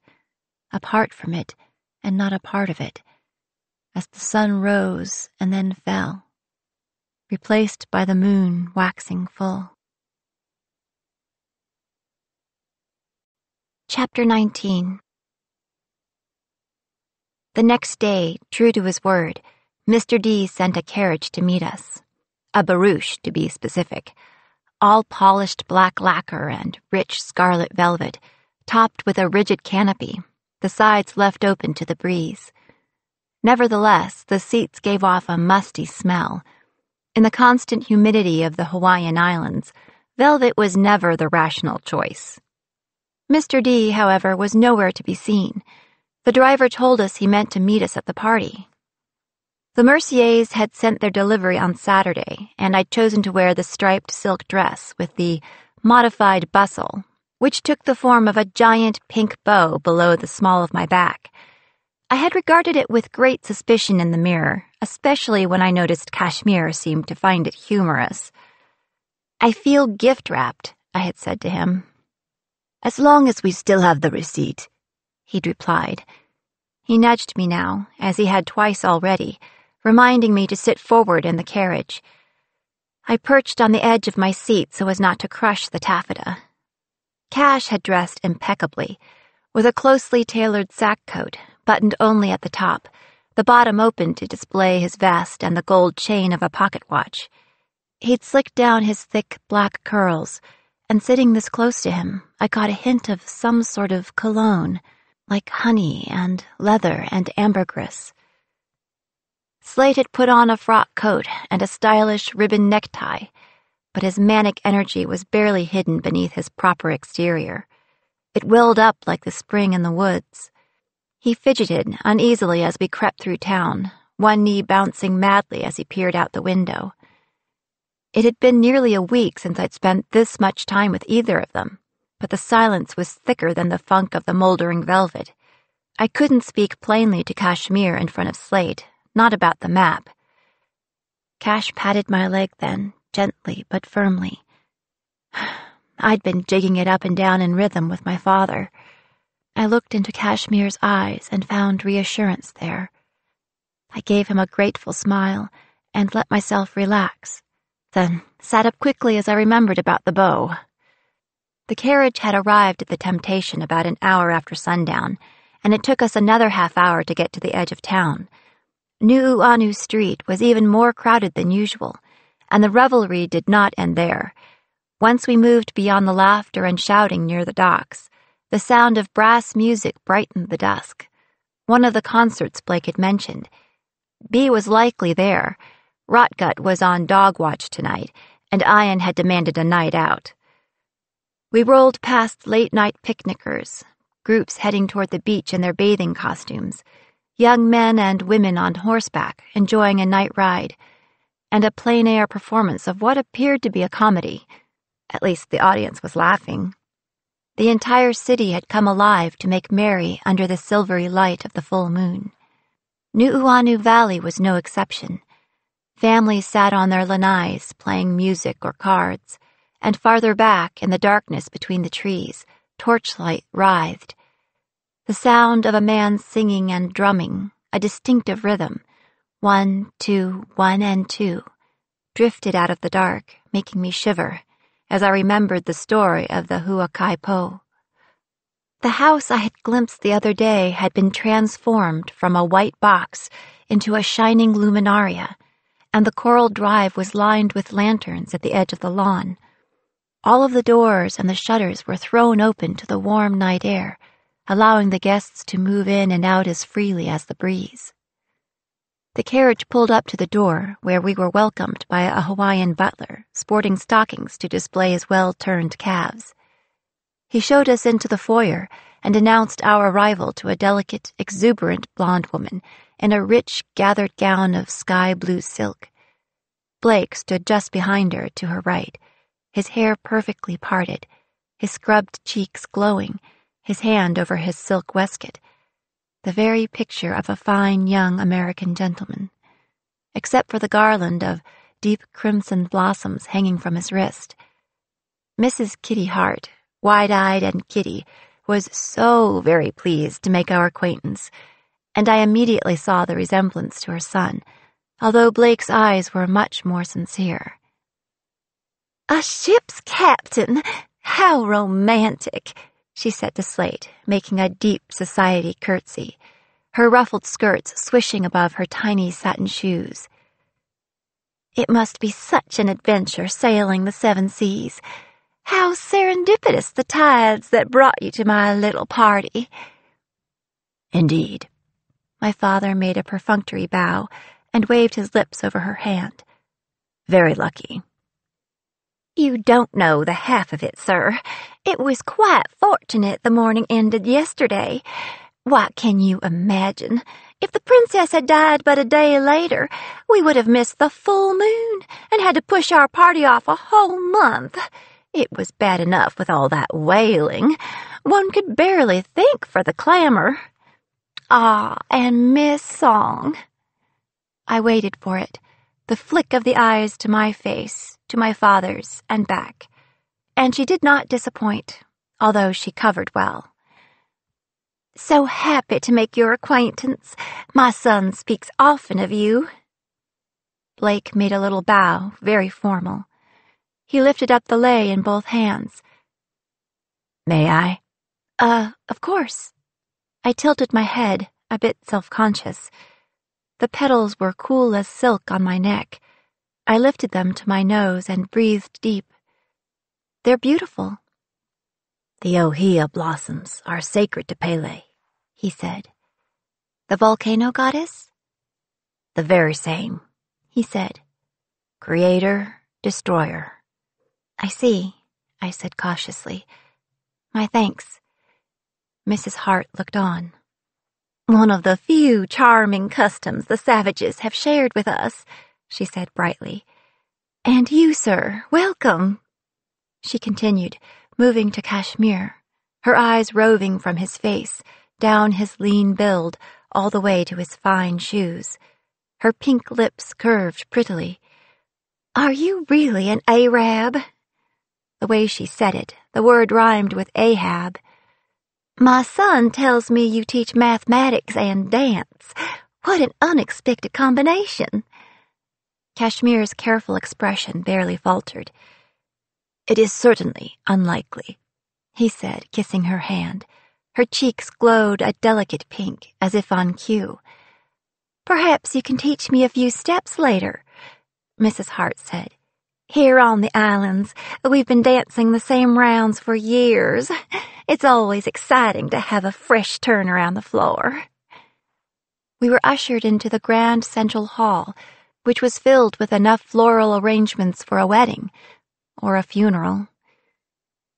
apart from it and not a part of it, as the sun rose and then fell, replaced by the moon waxing full. Chapter 19. The next day, true to his word, Mr. D sent a carriage to meet us. A barouche, to be specific, all polished black lacquer and rich scarlet velvet, topped with a rigid canopy, the sides left open to the breeze. Nevertheless, the seats gave off a musty smell. In the constant humidity of the Hawaiian Islands, velvet was never the rational choice. Mr. D, however, was nowhere to be seen. The driver told us he meant to meet us at the party. The Merciers had sent their delivery on Saturday, and I'd chosen to wear the striped silk dress with the modified bustle, which took the form of a giant pink bow below the small of my back. I had regarded it with great suspicion in the mirror, especially when I noticed Kashmir seemed to find it humorous. "I feel gift-wrapped," I had said to him. "As long as we still have the receipt," he'd replied. He nudged me now, as he had twice already, reminding me to sit forward in the carriage. I perched on the edge of my seat so as not to crush the taffeta. Cash had dressed impeccably, with a closely tailored sack coat, buttoned only at the top, the bottom open to display his vest and the gold chain of a pocket watch. He'd slicked down his thick black curls, and sitting this close to him, I caught a hint of some sort of cologne, like honey and leather and ambergris. Slate had put on a frock coat and a stylish ribbon necktie, but his manic energy was barely hidden beneath his proper exterior. It welled up like the spring in the woods. He fidgeted uneasily as we crept through town, one knee bouncing madly as he peered out the window. It had been nearly a week since I'd spent this much time with either of them, but the silence was thicker than the funk of the moldering velvet. I couldn't speak plainly to Kashmir in front of Slate, not about the map. Cash patted my leg then, gently but firmly. I'd been jigging it up and down in rhythm with my father. I looked into Kashmir's eyes and found reassurance there. I gave him a grateful smile and let myself relax, then sat up quickly as I remembered about the bow. The carriage had arrived at the Temptation about an hour after sundown, and it took us another half-hour to get to the edge of town. Nu'uanu Street was even more crowded than usual, and the revelry did not end there. Once we moved beyond the laughter and shouting near the docks, the sound of brass music brightened the dusk. One of the concerts Blake had mentioned. B was likely there. Rotgut was on dog watch tonight, and Ian had demanded a night out. We rolled past late-night picnickers, groups heading toward the beach in their bathing costumes, young men and women on horseback enjoying a night ride, and a plein-air performance of what appeared to be a comedy. At least the audience was laughing. The entire city had come alive to make merry under the silvery light of the full moon. Nu'uanu Valley was no exception. Families sat on their lanais playing music or cards, and farther back in the darkness between the trees, torchlight writhed. The sound of a man singing and drumming, a distinctive rhythm, 1, 2, 1 and 2, drifted out of the dark, making me shiver, as I remembered the story of the Huakai Po. The house I had glimpsed the other day had been transformed from a white box into a shining luminaria, and the coral drive was lined with lanterns at the edge of the lawn. All of the doors and the shutters were thrown open to the warm night air, allowing the guests to move in and out as freely as the breeze. The carriage pulled up to the door, where we were welcomed by a Hawaiian butler, sporting stockings to display his well-turned calves. He showed us into the foyer and announced our arrival to a delicate, exuberant blonde woman in a rich, gathered gown of sky-blue silk. Blake stood just behind her to her right, his hair perfectly parted, his scrubbed cheeks glowing, his hand over his silk waistcoat, the very picture of a fine young American gentleman, except for the garland of deep crimson blossoms hanging from his wrist. Mrs. Kitty Hart, wide-eyed and giddy, was so very pleased to make our acquaintance, and I immediately saw the resemblance to her son, although Blake's eyes were much more sincere. "A ship's captain? How romantic!" she said to Slate, making a deep society curtsy, her ruffled skirts swishing above her tiny satin shoes. "It must be such an adventure sailing the seven seas. How serendipitous the tides that brought you to my little party." "Indeed." My father made a perfunctory bow and waved his lips over her hand. "Very lucky." "You don't know the half of it, sir. It was quite fortunate the morning ended yesterday. Why, can you imagine? If the princess had died but a day later, we would have missed the full moon and had to push our party off a whole month. It was bad enough with all that wailing. One could barely think for the clamor. Ah, and Miss Song." I waited for it, the flick of the eyes to my face, to my father's, and back, and she did not disappoint, although she covered well. "So happy to make your acquaintance. My son speaks often of you." Blake made a little bow, very formal. He lifted up the lei in both hands. "May I?" Of course." I tilted my head, a bit self-conscious. The petals were cool as silk on my neck. I lifted them to my nose and breathed deep. "They're beautiful." "The ohia blossoms are sacred to Pele," he said. "The volcano goddess?" "The very same," he said. "Creator, destroyer." "I see," I said cautiously. "My thanks." Mrs. Hart looked on. "One of the few charming customs the savages have shared with us," she said brightly. "And you, sir, welcome." She continued, moving to Kashmir, her eyes roving from his face, down his lean build, all the way to his fine shoes. Her pink lips curved prettily. "Are you really an Arab?" The way she said it, the word rhymed with Ahab. "My son tells me you teach mathematics and dance. What an unexpected combination." Kashmir's careful expression barely faltered. "It is certainly unlikely," he said, kissing her hand. Her cheeks glowed a delicate pink, as if on cue. "Perhaps you can teach me a few steps later," Mrs. Hart said. "Here on the islands, we've been dancing the same rounds for years. It's always exciting to have a fresh turn around the floor." We were ushered into the grand central hall, which was filled with enough floral arrangements for a wedding, or a funeral.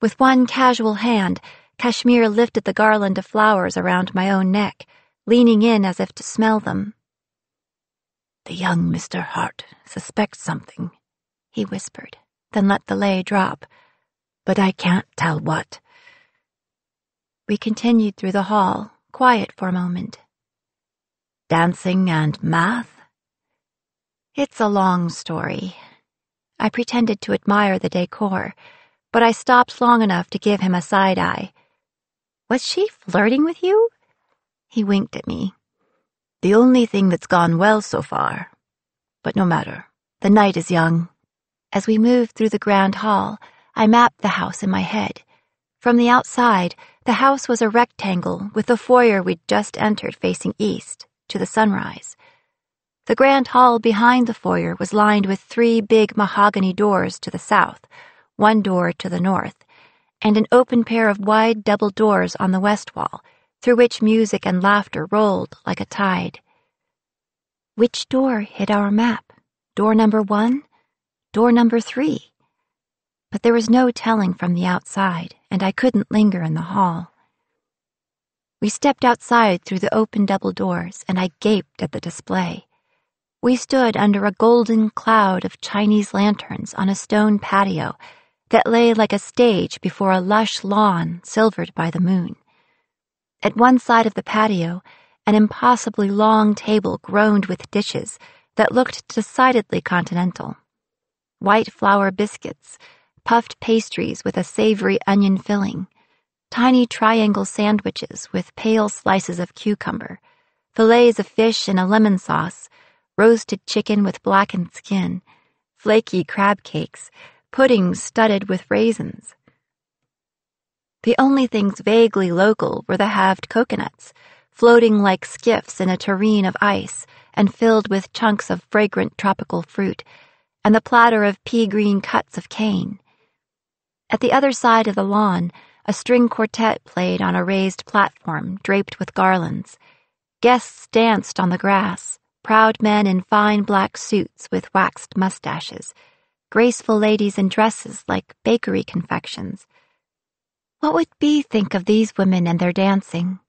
With one casual hand, Kashmir lifted the garland of flowers around my own neck, leaning in as if to smell them. "The young Mr. Hart suspects something," he whispered, then let the lei drop. "But I can't tell what." We continued through the hall, quiet for a moment. "Dancing and math?" It's a long story. I pretended to admire the decor, but I stopped long enough to give him a side-eye. "Was she flirting with you?" He winked at me. "The only thing that's gone well so far. But no matter. The night is young." As we moved through the grand hall, I mapped the house in my head. From the outside, the house was a rectangle with the foyer we'd just entered facing east, to the sunrise. The grand hall behind the foyer was lined with 3 big mahogany doors to the south, 1 door to the north, and an open pair of wide double doors on the west wall, through which music and laughter rolled like a tide. Which door hid our map? Door number 1? Door number 3? But there was no telling from the outside, and I couldn't linger in the hall. We stepped outside through the open double doors, and I gaped at the display. We stood under a golden cloud of Chinese lanterns on a stone patio that lay like a stage before a lush lawn silvered by the moon. At one side of the patio, an impossibly long table groaned with dishes that looked decidedly continental. White flour biscuits, puffed pastries with a savory onion filling, tiny triangle sandwiches with pale slices of cucumber, fillets of fish in a lemon sauce, roasted chicken with blackened skin, flaky crab cakes, puddings studded with raisins. The only things vaguely local were the halved coconuts, floating like skiffs in a tureen of ice and filled with chunks of fragrant tropical fruit, and the platter of pea-green cuts of cane. At the other side of the lawn, a string quartet played on a raised platform draped with garlands. Guests danced on the grass, proud men in fine black suits with waxed mustaches, graceful ladies in dresses like bakery confections. What would Bee think of these women and their dancing?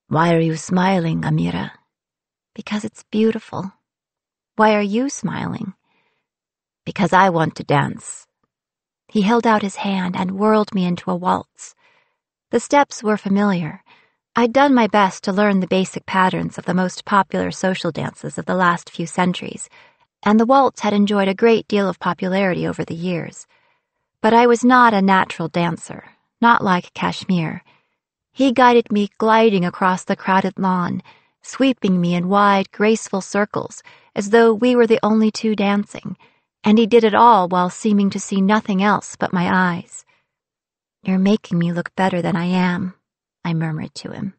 Why are you smiling, Amira? Because it's beautiful. Why are you smiling? Because I want to dance. He held out his hand and whirled me into a waltz. The steps were familiar. I'd done my best to learn the basic patterns of the most popular social dances of the last few centuries, and the waltz had enjoyed a great deal of popularity over the years. But I was not a natural dancer, not like Kashmir. He guided me gliding across the crowded lawn, sweeping me in wide, graceful circles as though we were the only two dancing, and he did it all while seeming to see nothing else but my eyes. "You're making me look better than I am," I murmured to him.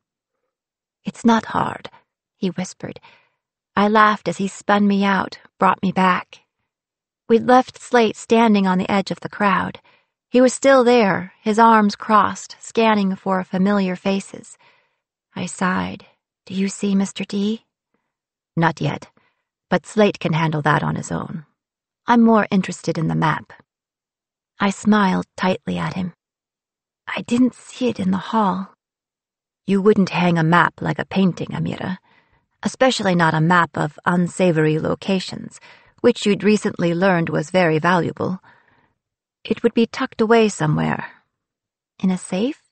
"It's not hard," he whispered. I laughed as he spun me out, brought me back. We'd left Slate standing on the edge of the crowd. He was still there, his arms crossed, scanning for familiar faces. I sighed. "Do you see Mr. D?" "Not yet, but Slate can handle that on his own. I'm more interested in the map." I smiled tightly at him. "I didn't see it in the hall." "You wouldn't hang a map like a painting, Amira, especially not a map of unsavory locations, which you'd recently learned was very valuable. It would be tucked away somewhere." "In a safe?"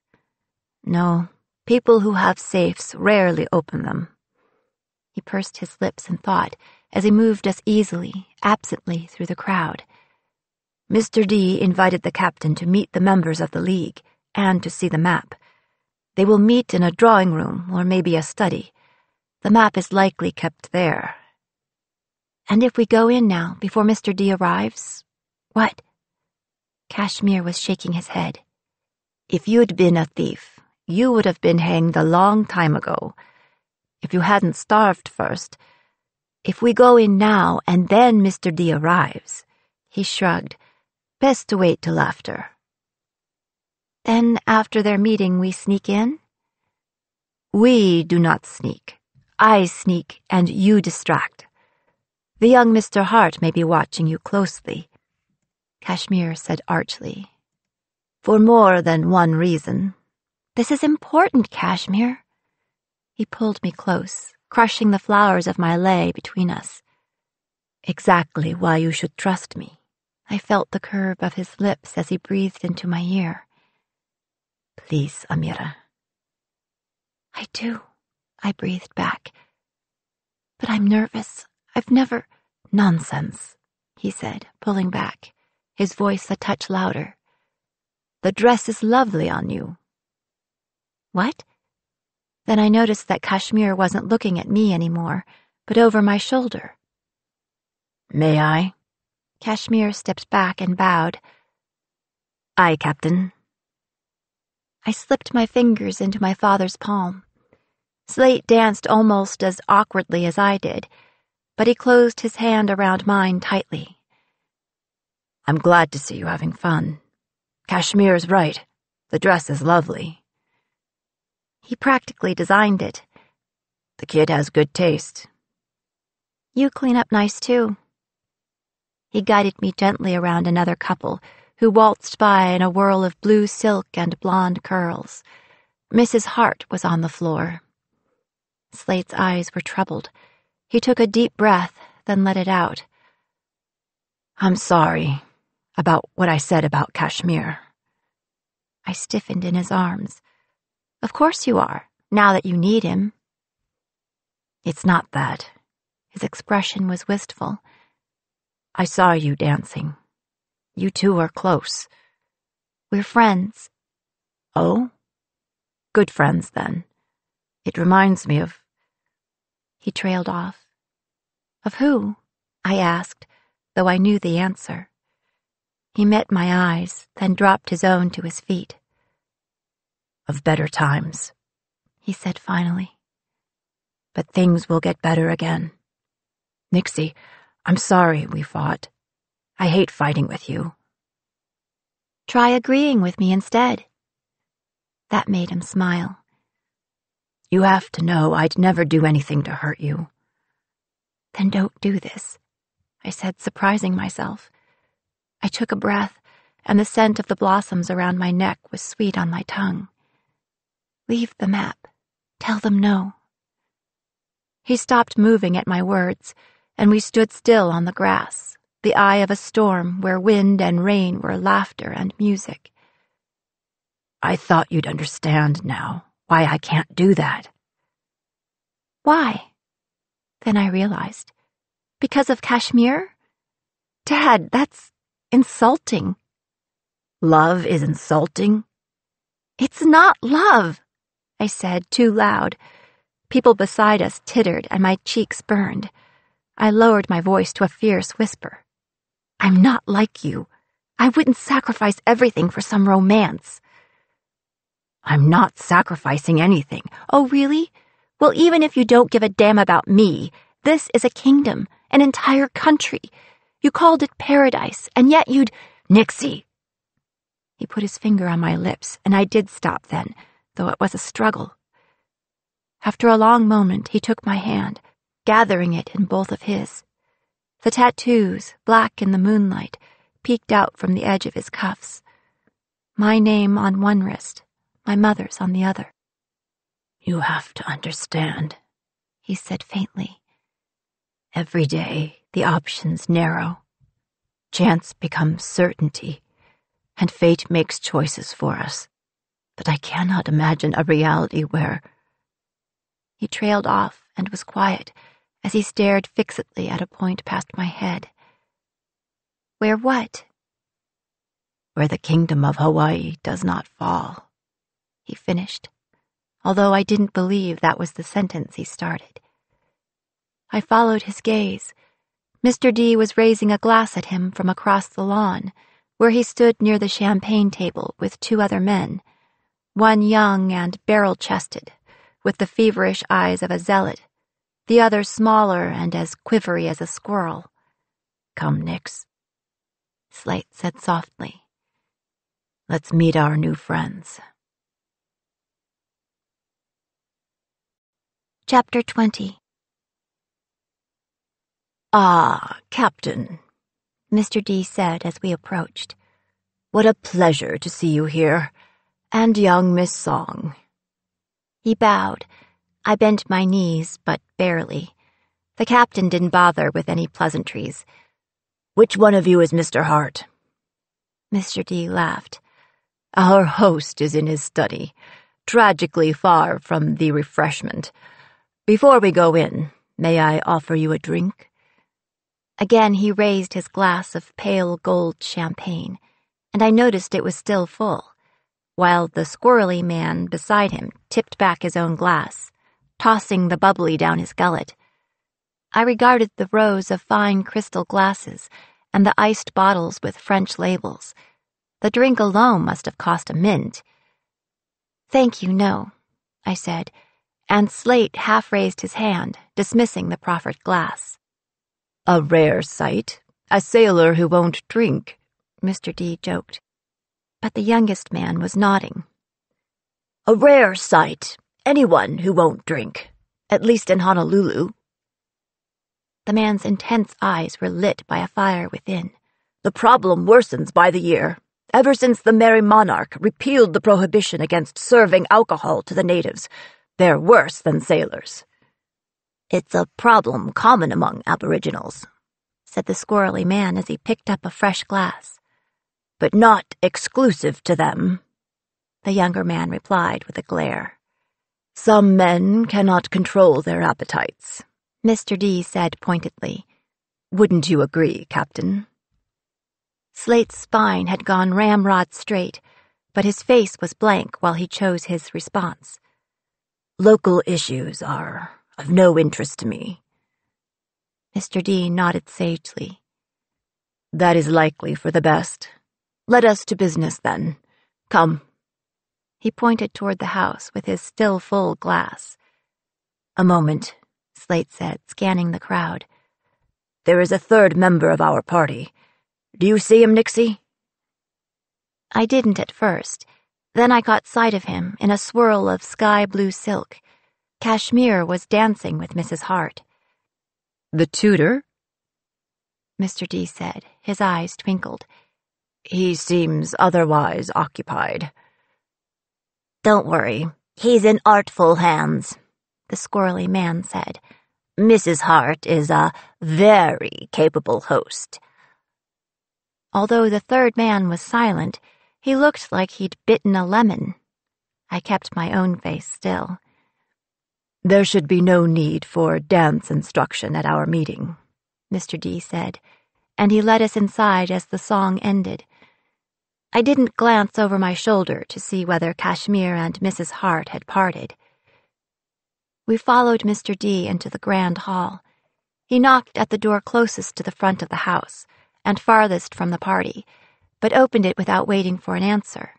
"No, people who have safes rarely open them." He pursed his lips in thought as he moved us easily, absently through the crowd. "Mr. D invited the captain to meet the members of the League and to see the map. They will meet in a drawing room or maybe a study. The map is likely kept there." "And if we go in now, before Mr. D arrives?" "What?" Kashmir was shaking his head. "If you'd been a thief, you would have been hanged a long time ago. If you hadn't starved first. If we go in now and then Mr. D arrives," he shrugged, "best to wait till after." "Then after their meeting we sneak in?" "We do not sneak. I sneak and you distract. The young Mr. Hart may be watching you closely," Kashmir said archly. "For more than one reason." "This is important, Kashmir." He pulled me close, crushing the flowers of my lei between us. "Exactly why you should trust me." I felt the curve of his lips as he breathed into my ear. "Please, Amira." "I do," I breathed back. "But I'm nervous. I've never—" "Nonsense," he said, pulling back, his voice a touch louder. "The dress is lovely on you." "What?" Then I noticed that Kashmir wasn't looking at me anymore, but over my shoulder. "May I?" Kashmir stepped back and bowed. "Aye, Captain." I slipped my fingers into my father's palm. Slate danced almost as awkwardly as I did, but he closed his hand around mine tightly. "I'm glad to see you having fun. Kashmir's right. The dress is lovely." "He practically designed it." "The kid has good taste." "You clean up nice, too." He guided me gently around another couple who waltzed by in a whirl of blue silk and blonde curls. Mrs. Hart was on the floor. Slate's eyes were troubled. He took a deep breath, then let it out. I'm sorry about what I said about Kashmir. I stiffened in his arms. Of course you are, now that you need him. It's not that. His expression was wistful. I saw you dancing. You two are close. We're friends. Oh? Good friends, then. It reminds me of... He trailed off. Of who? I asked, though I knew the answer. He met my eyes, then dropped his own to his feet. Of better times, he said finally. But things will get better again. Nixie, I'm sorry we fought. I hate fighting with you. Try agreeing with me instead. That made him smile. You have to know I'd never do anything to hurt you. Then don't do this, I said, surprising myself. I took a breath, and the scent of the blossoms around my neck was sweet on my tongue. Leave the map. Tell them no. He stopped moving at my words, and we stood still on the grass, the eye of a storm where wind and rain were laughter and music. I thought you'd understand now why I can't do that. Why? Then I realized. Because of Kashmir? Dad, that's insulting. Love is insulting? It's not love, I said, too loud. People beside us tittered and my cheeks burned. I lowered my voice to a fierce whisper. I'm not like you. I wouldn't sacrifice everything for some romance. I'm not sacrificing anything. Oh, really? Well, even if you don't give a damn about me, this is a kingdom, an entire country. You called it paradise, and yet you'd... Nixie! He put his finger on my lips, and I did stop then, though it was a struggle. After a long moment, he took my hand, gathering it in both of his. The tattoos, black in the moonlight, peeked out from the edge of his cuffs. My name on one wrist, my mother's on the other. You have to understand, he said faintly. Every day, the options narrow. Chance becomes certainty, and fate makes choices for us. But I cannot imagine a reality where... He trailed off and was quiet as he stared fixedly at a point past my head. Where what? Where the kingdom of Hawaii does not fall, he finished, although I didn't believe that was the sentence he started. I followed his gaze. Mr. D was raising a glass at him from across the lawn, where he stood near the champagne table with two other men, one young and barrel-chested, with the feverish eyes of a zealot, the other smaller and as quivery as a squirrel. Come, Nix, Slate said softly. Let's meet our new friends. Chapter 20. Ah, Captain, Mr. D said as we approached. What a pleasure to see you here, and young Miss Song. He bowed. I bent my knees, but barely. The captain didn't bother with any pleasantries. Which one of you is Mr. Hart? Mr. D laughed. Our host is in his study, tragically far from the refreshment. Before we go in, may I offer you a drink? Again he raised his glass of pale gold champagne, and I noticed it was still full, while the squirrely man beside him tipped back his own glass, tossing the bubbly down his gullet. I regarded the rows of fine crystal glasses and the iced bottles with French labels. The drink alone must have cost a mint. Thank you, no, I said, and Slate half raised his hand, dismissing the proffered glass. A rare sight, a sailor who won't drink, Mr. D joked. But the youngest man was nodding. A rare sight, anyone who won't drink, at least in Honolulu. The man's intense eyes were lit by a fire within. The problem worsens by the year. Ever since the Merry Monarch repealed the prohibition against serving alcohol to the natives, they're worse than sailors. It's a problem common among aboriginals, said the squirrely man as he picked up a fresh glass. But not exclusive to them, the younger man replied with a glare. Some men cannot control their appetites, Mr. D said pointedly. Wouldn't you agree, Captain? Slate's spine had gone ramrod straight, but his face was blank while he chose his response. Local issues are of no interest to me. Mr. D nodded sagely. That is likely for the best. Let us to business, then. Come. He pointed toward the house with his still full glass. A moment, Slate said, scanning the crowd. There is a third member of our party. Do you see him, Nixie? I didn't at first. Then I caught sight of him in a swirl of sky-blue silk. Kashmir was dancing with Mrs. Hart. The tutor? Mr. D said, his eyes twinkled. He seems otherwise occupied. Don't worry, he's in artful hands, the squirrely man said. Mrs. Hart is a very capable host. Although the third man was silent, he looked like he'd bitten a lemon. I kept my own face still. There should be no need for dance instruction at our meeting, Mr. D said, and he led us inside as the song ended. I didn't glance over my shoulder to see whether Kashmir and Mrs. Hart had parted. We followed Mr. D into the grand hall. He knocked at the door closest to the front of the house and farthest from the party, but opened it without waiting for an answer.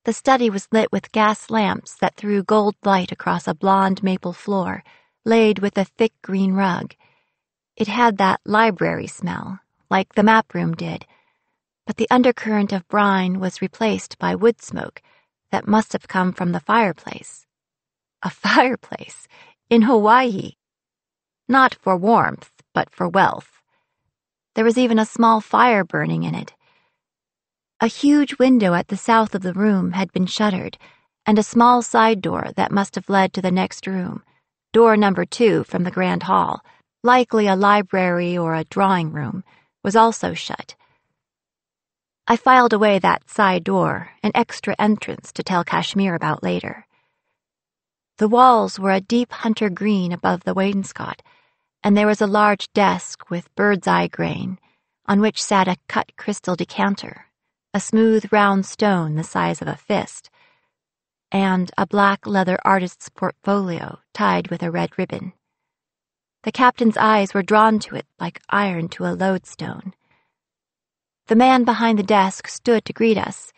The study was lit with gas lamps that threw gold light across a blonde maple floor, laid with a thick green rug. It had that library smell, like the map room did, but the undercurrent of brine was replaced by wood smoke that must have come from the fireplace. A fireplace in Hawaii. Not for warmth, but for wealth. There was even a small fire burning in it. A huge window at the south of the room had been shuttered, and a small side door that must have led to the next room, door number 2 from the grand hall, likely a library or a drawing room, was also shut. I filed away that side door, an extra entrance to tell Kashmir about later. The walls were a deep hunter green above the wainscot, and there was a large desk with bird's-eye grain, on which sat a cut crystal decanter, a smooth round stone the size of a fist, and a black leather artist's portfolio tied with a red ribbon. The captain's eyes were drawn to it like iron to a lodestone. The man behind the desk stood to greet us.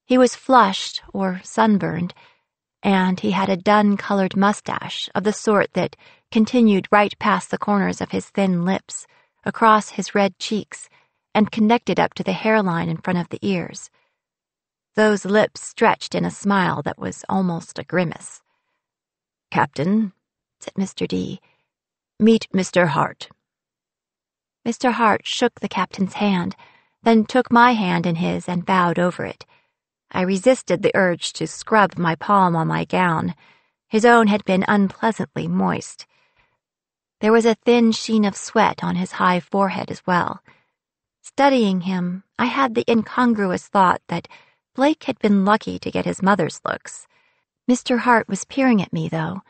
He was flushed or sunburned, and he had a dun-colored mustache of the sort that continued right past the corners of his thin lips, across his red cheeks, and connected up to the hairline in front of the ears. Those lips stretched in a smile that was almost a grimace. "Captain," said Mr. D., "meet Mr. Hart." Mr. Hart shook the captain's hand, then took my hand in his and bowed over it. I resisted the urge to scrub my palm on my gown. His own had been unpleasantly moist. There was a thin sheen of sweat on his high forehead as well. Studying him, I had the incongruous thought that Blake had been lucky to get his mother's looks. Mr. Hart was peering at me, though,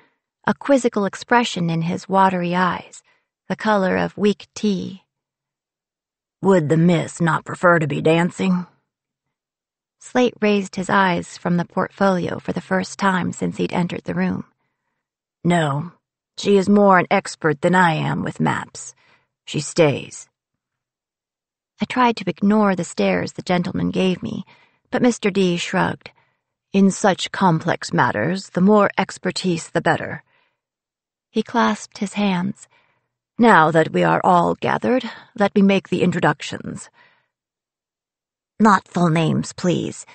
a quizzical expression in his watery eyes, the color of weak tea. "Would the miss not prefer to be dancing?" Slate raised his eyes from the portfolio for the first time since he'd entered the room. "No, she is more an expert than I am with maps. She stays." I tried to ignore the stares the gentleman gave me, but Mr. D shrugged. "In such complex matters, the more expertise the better." He clasped his hands. "Now that we are all gathered, let me make the introductions." "Not full names, please,"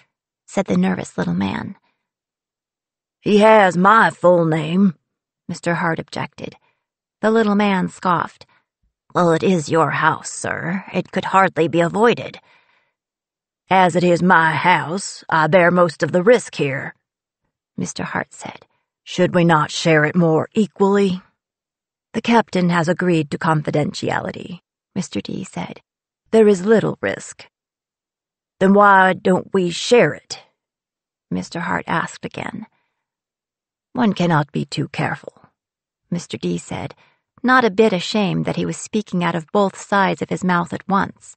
said the nervous little man. "He has my full name," Mr. Hart objected. The little man scoffed. "Well, it is your house, sir. It could hardly be avoided." "As it is my house, I bear most of the risk here," Mr. Hart said. "Should we not share it more equally?" "The captain has agreed to confidentiality," Mr. D said. "There is little risk." "Then why don't we share it?" Mr. Hart asked again. "One cannot be too careful," Mr. D said, not a bit ashamed that he was speaking out of both sides of his mouth at once.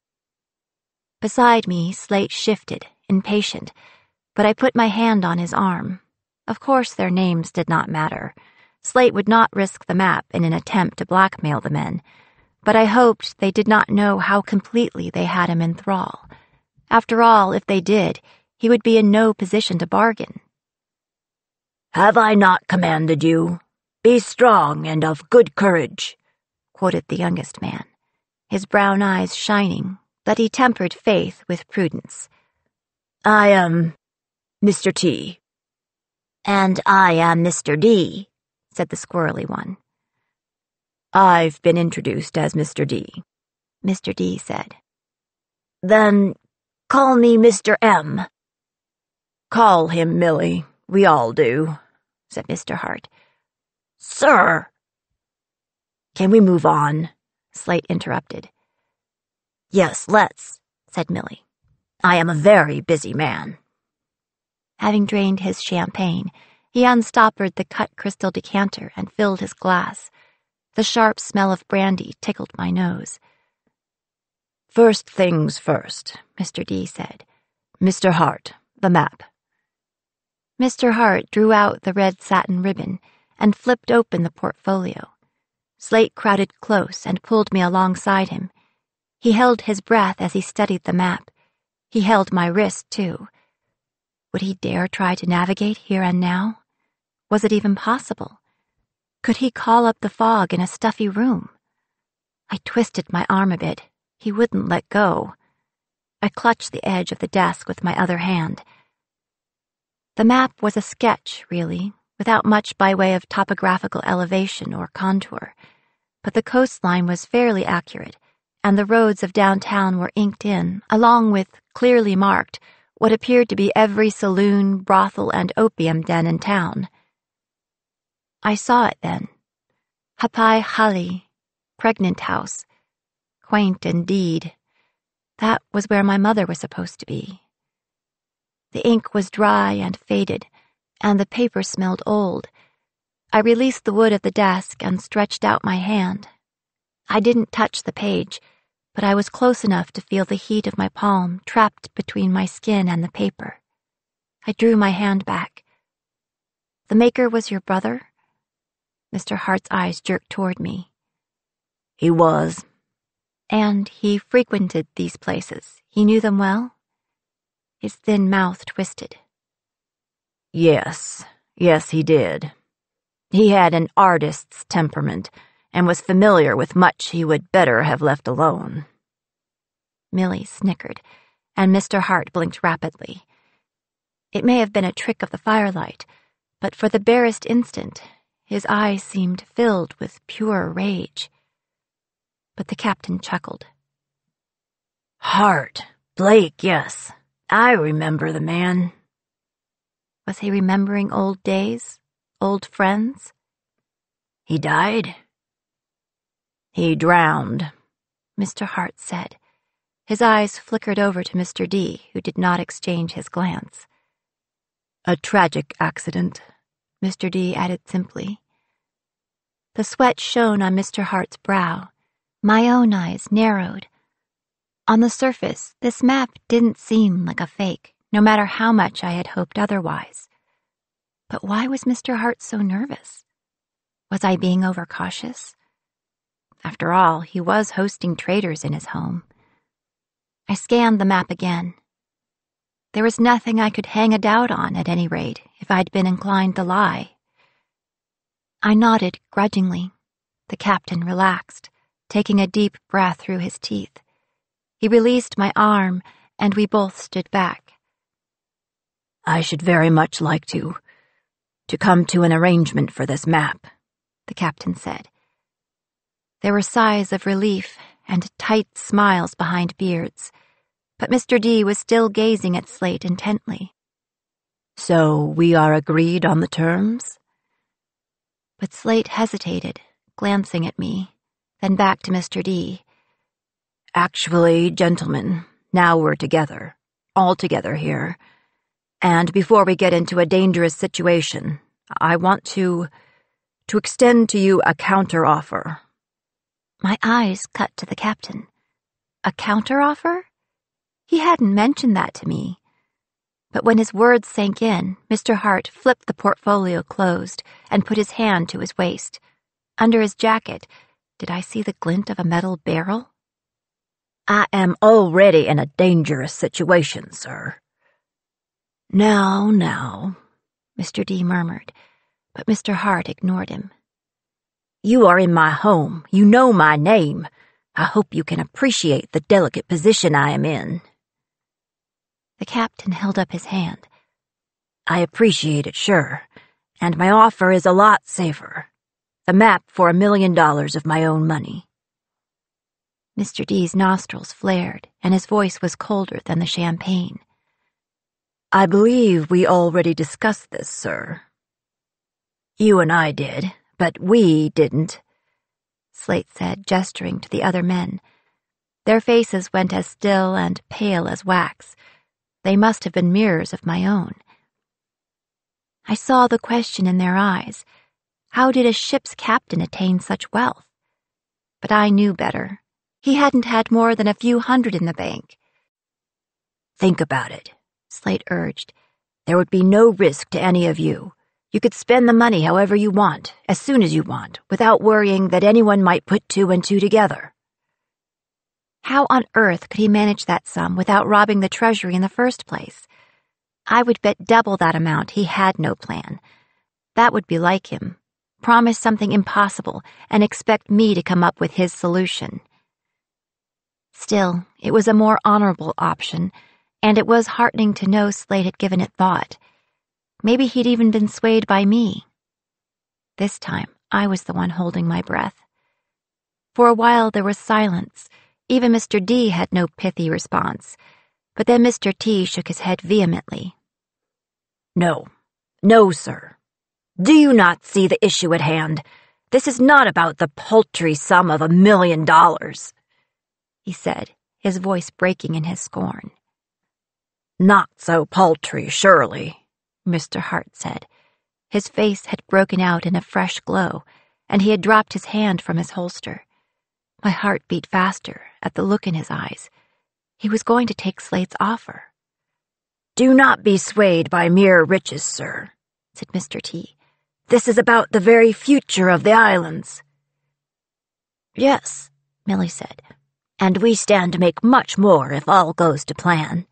Beside me, Slate shifted, impatient, but I put my hand on his arm. Of course their names did not matter. Slate would not risk the map in an attempt to blackmail the men, but I hoped they did not know how completely they had him in thrall. After all, if they did, he would be in no position to bargain. "Have I not commanded you? Be strong and of good courage," quoted the youngest man, his brown eyes shining, but he tempered faith with prudence. "I am Mr. T." "And I am Mr. D," said the squirrely one. "I've been introduced as Mr. D," Mr. D said. "Then call me Mr. M." "Call him Millie. We all do," said Mr. Hart. "Sir!" "Can we move on?" Slate interrupted. "Yes, let's," said Millie. "I am a very busy man." Having drained his champagne, he unstoppered the cut crystal decanter and filled his glass. The sharp smell of brandy tickled my nose. "First things first," Mr. D said. "Mr. Hart, the map." Mr. Hart drew out the red satin ribbon and flipped open the portfolio. Slate crowded close and pulled me alongside him. He held his breath as he studied the map. He held my wrist, too. Would he dare try to navigate here and now? Was it even possible? Could he call up the fog in a stuffy room? I twisted my arm a bit. He wouldn't let go. I clutched the edge of the desk with my other hand. The map was a sketch, really, without much by way of topographical elevation or contour, but the coastline was fairly accurate, and the roads of downtown were inked in, along with, clearly marked, what appeared to be every saloon, brothel, and opium den in town. I saw it then. Heilig, pregnant house. Quaint indeed. That was where my mother was supposed to be. The ink was dry and faded, and the paper smelled old. I released the wood of the desk and stretched out my hand. I didn't touch the page, but I was close enough to feel the heat of my palm trapped between my skin and the paper. I drew my hand back. "The maker was your brother?" Mr. Hart's eyes jerked toward me. "He was." "And he frequented these places. He knew them well?" His thin mouth twisted. Yes, he did. He had an artist's temperament and was familiar with much he would better have left alone." Millie snickered, and Mr. Hart blinked rapidly. It may have been a trick of the firelight, but for the barest instant, his eyes seemed filled with pure rage. But the captain chuckled. "Hart, Blake, yes. I remember the man." Was he remembering old days? Old friends? "He died?" "He drowned," Mr. Hart said. His eyes flickered over to Mr. D, who did not exchange his glance. "A tragic accident," Mr. D added simply. The sweat shone on Mr. Hart's brow. My own eyes narrowed. On the surface, this map didn't seem like a fake, no matter how much I had hoped otherwise. But why was Mr. Hart so nervous? Was I being overcautious? After all, he was hosting traders in his home. I scanned the map again. There was nothing I could hang a doubt on, at any rate, if I'd been inclined to lie. I nodded grudgingly. The captain relaxed, taking a deep breath through his teeth. He released my arm, and we both stood back. "I should very much like to come to an arrangement for this map," the captain said. There were sighs of relief and tight smiles behind beards, but Mr. D was still gazing at Slate intently. "So we are agreed on the terms?" But Slate hesitated, glancing at me, then back to Mr. D. Actually, gentlemen, now we're together, all together here. And before we get into a dangerous situation, I want to extend to you a counteroffer. My eyes cut to the captain. A counteroffer? He hadn't mentioned that to me. But when his words sank in, Mr. Hart flipped the portfolio closed and put his hand to his waist. Under his jacket, did I see the glint of a metal barrel? I am already in a dangerous situation, sir. Now, Mr. D murmured, but Mr. Hart ignored him. You are in my home. You know my name. I hope you can appreciate the delicate position I am in. The captain held up his hand. I appreciate it, sure, and my offer is a lot safer. The map for $1 million of my own money. Mr. D's nostrils flared, and his voice was colder than the champagne. I believe we already discussed this, sir. You and I did, but we didn't, Slate said, gesturing to the other men. Their faces went as still and pale as wax. They must have been mirrors of my own. I saw the question in their eyes. How did a ship's captain attain such wealth? But I knew better. He hadn't had more than a few hundred in the bank. Think about it, Slate urged. There would be no risk to any of you. You could spend the money however you want, as soon as you want, without worrying that anyone might put 2 and 2 together. How on earth could he manage that sum without robbing the treasury in the first place? I would bet double that amount he had no plan. That would be like him. Promise something impossible and expect me to come up with his solution. Still, it was a more honorable option, and it was heartening to know Slate had given it thought. Maybe he'd even been swayed by me. This time, I was the one holding my breath. For a while there was silence. Even Mr. D had no pithy response, but then Mr. T shook his head vehemently. No, sir. Do you not see the issue at hand? This is not about the paltry sum of $1 million, he said, his voice breaking in his scorn. Not so paltry, surely, Mr. Hart said. His face had broken out in a fresh glow, and he had dropped his hand from his holster. My heart beat faster at the look in his eyes. He was going to take Slate's offer. Do not be swayed by mere riches, sir, said Mr. T. This is about the very future of the islands. Yes, Millie said, and we stand to make much more if all goes to plan.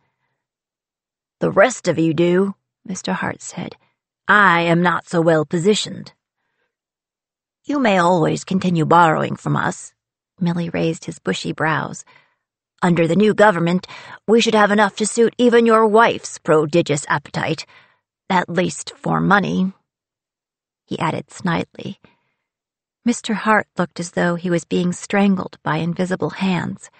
The rest of you do, Mr. Hart said. I am not so well positioned. You may always continue borrowing from us. Millie raised his bushy brows. Under the new government, we should have enough to suit even your wife's prodigious appetite, at least for money, he added snidely. Mr. Hart looked as though he was being strangled by invisible hands,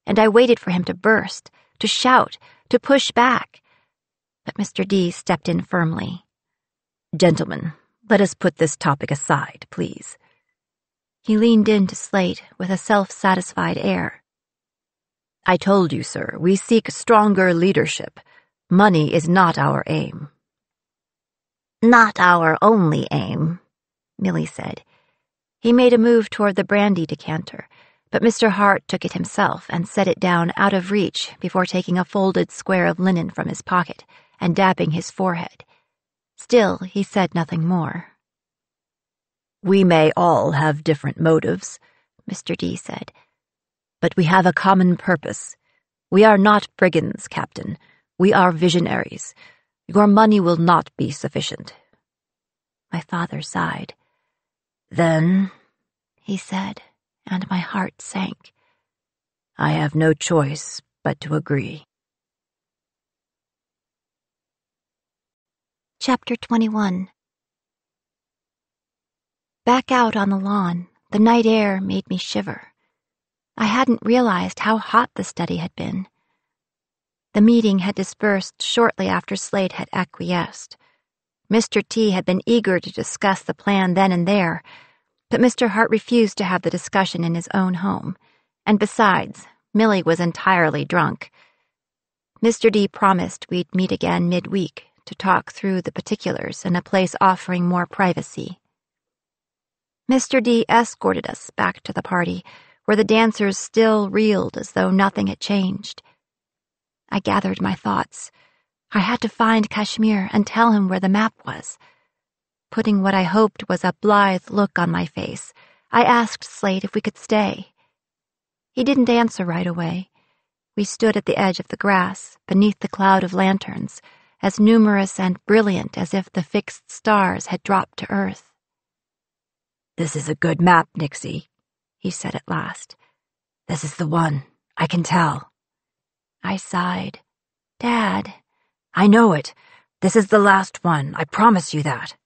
and I waited for him to burst, to shout, to push back. But Mr. D stepped in firmly. Gentlemen, let us put this topic aside, please. He leaned in to Slate with a self-satisfied air. I told you, sir, we seek stronger leadership. Money is not our aim. Not our only aim, Millie said. He made a move toward the brandy decanter, but Mr. Hart took it himself and set it down out of reach before taking a folded square of linen from his pocket and dabbing his forehead. Still, he said nothing more. We may all have different motives, Mr. D said, but we have a common purpose. We are not brigands, Captain. We are visionaries. Your money will not be sufficient. My father sighed. Then, he said, and my heart sank. I have no choice but to agree. Chapter 21. Back out on the lawn, the night air made me shiver. I hadn't realized how hot the study had been. The meeting had dispersed shortly after Slate had acquiesced. Mr. T had been eager to discuss the plan then and there, But Mr. Hart refused to have the discussion in his own home, and besides, Millie was entirely drunk. Mr. D promised we'd meet again midweek to talk through the particulars in a place offering more privacy. Mr. D escorted us back to the party, where the dancers still reeled as though nothing had changed. I gathered my thoughts. I had to find Kashmir and tell him where the map was. Putting what I hoped was a blithe look on my face, I asked Slade if we could stay. He didn't answer right away. We stood at the edge of the grass, beneath the cloud of lanterns, as numerous and brilliant as if the fixed stars had dropped to earth. "This is a good map, Nixie," he said at last. "This is the one. I can tell." I sighed. "Dad." "I know it. This is the last one. I promise you that."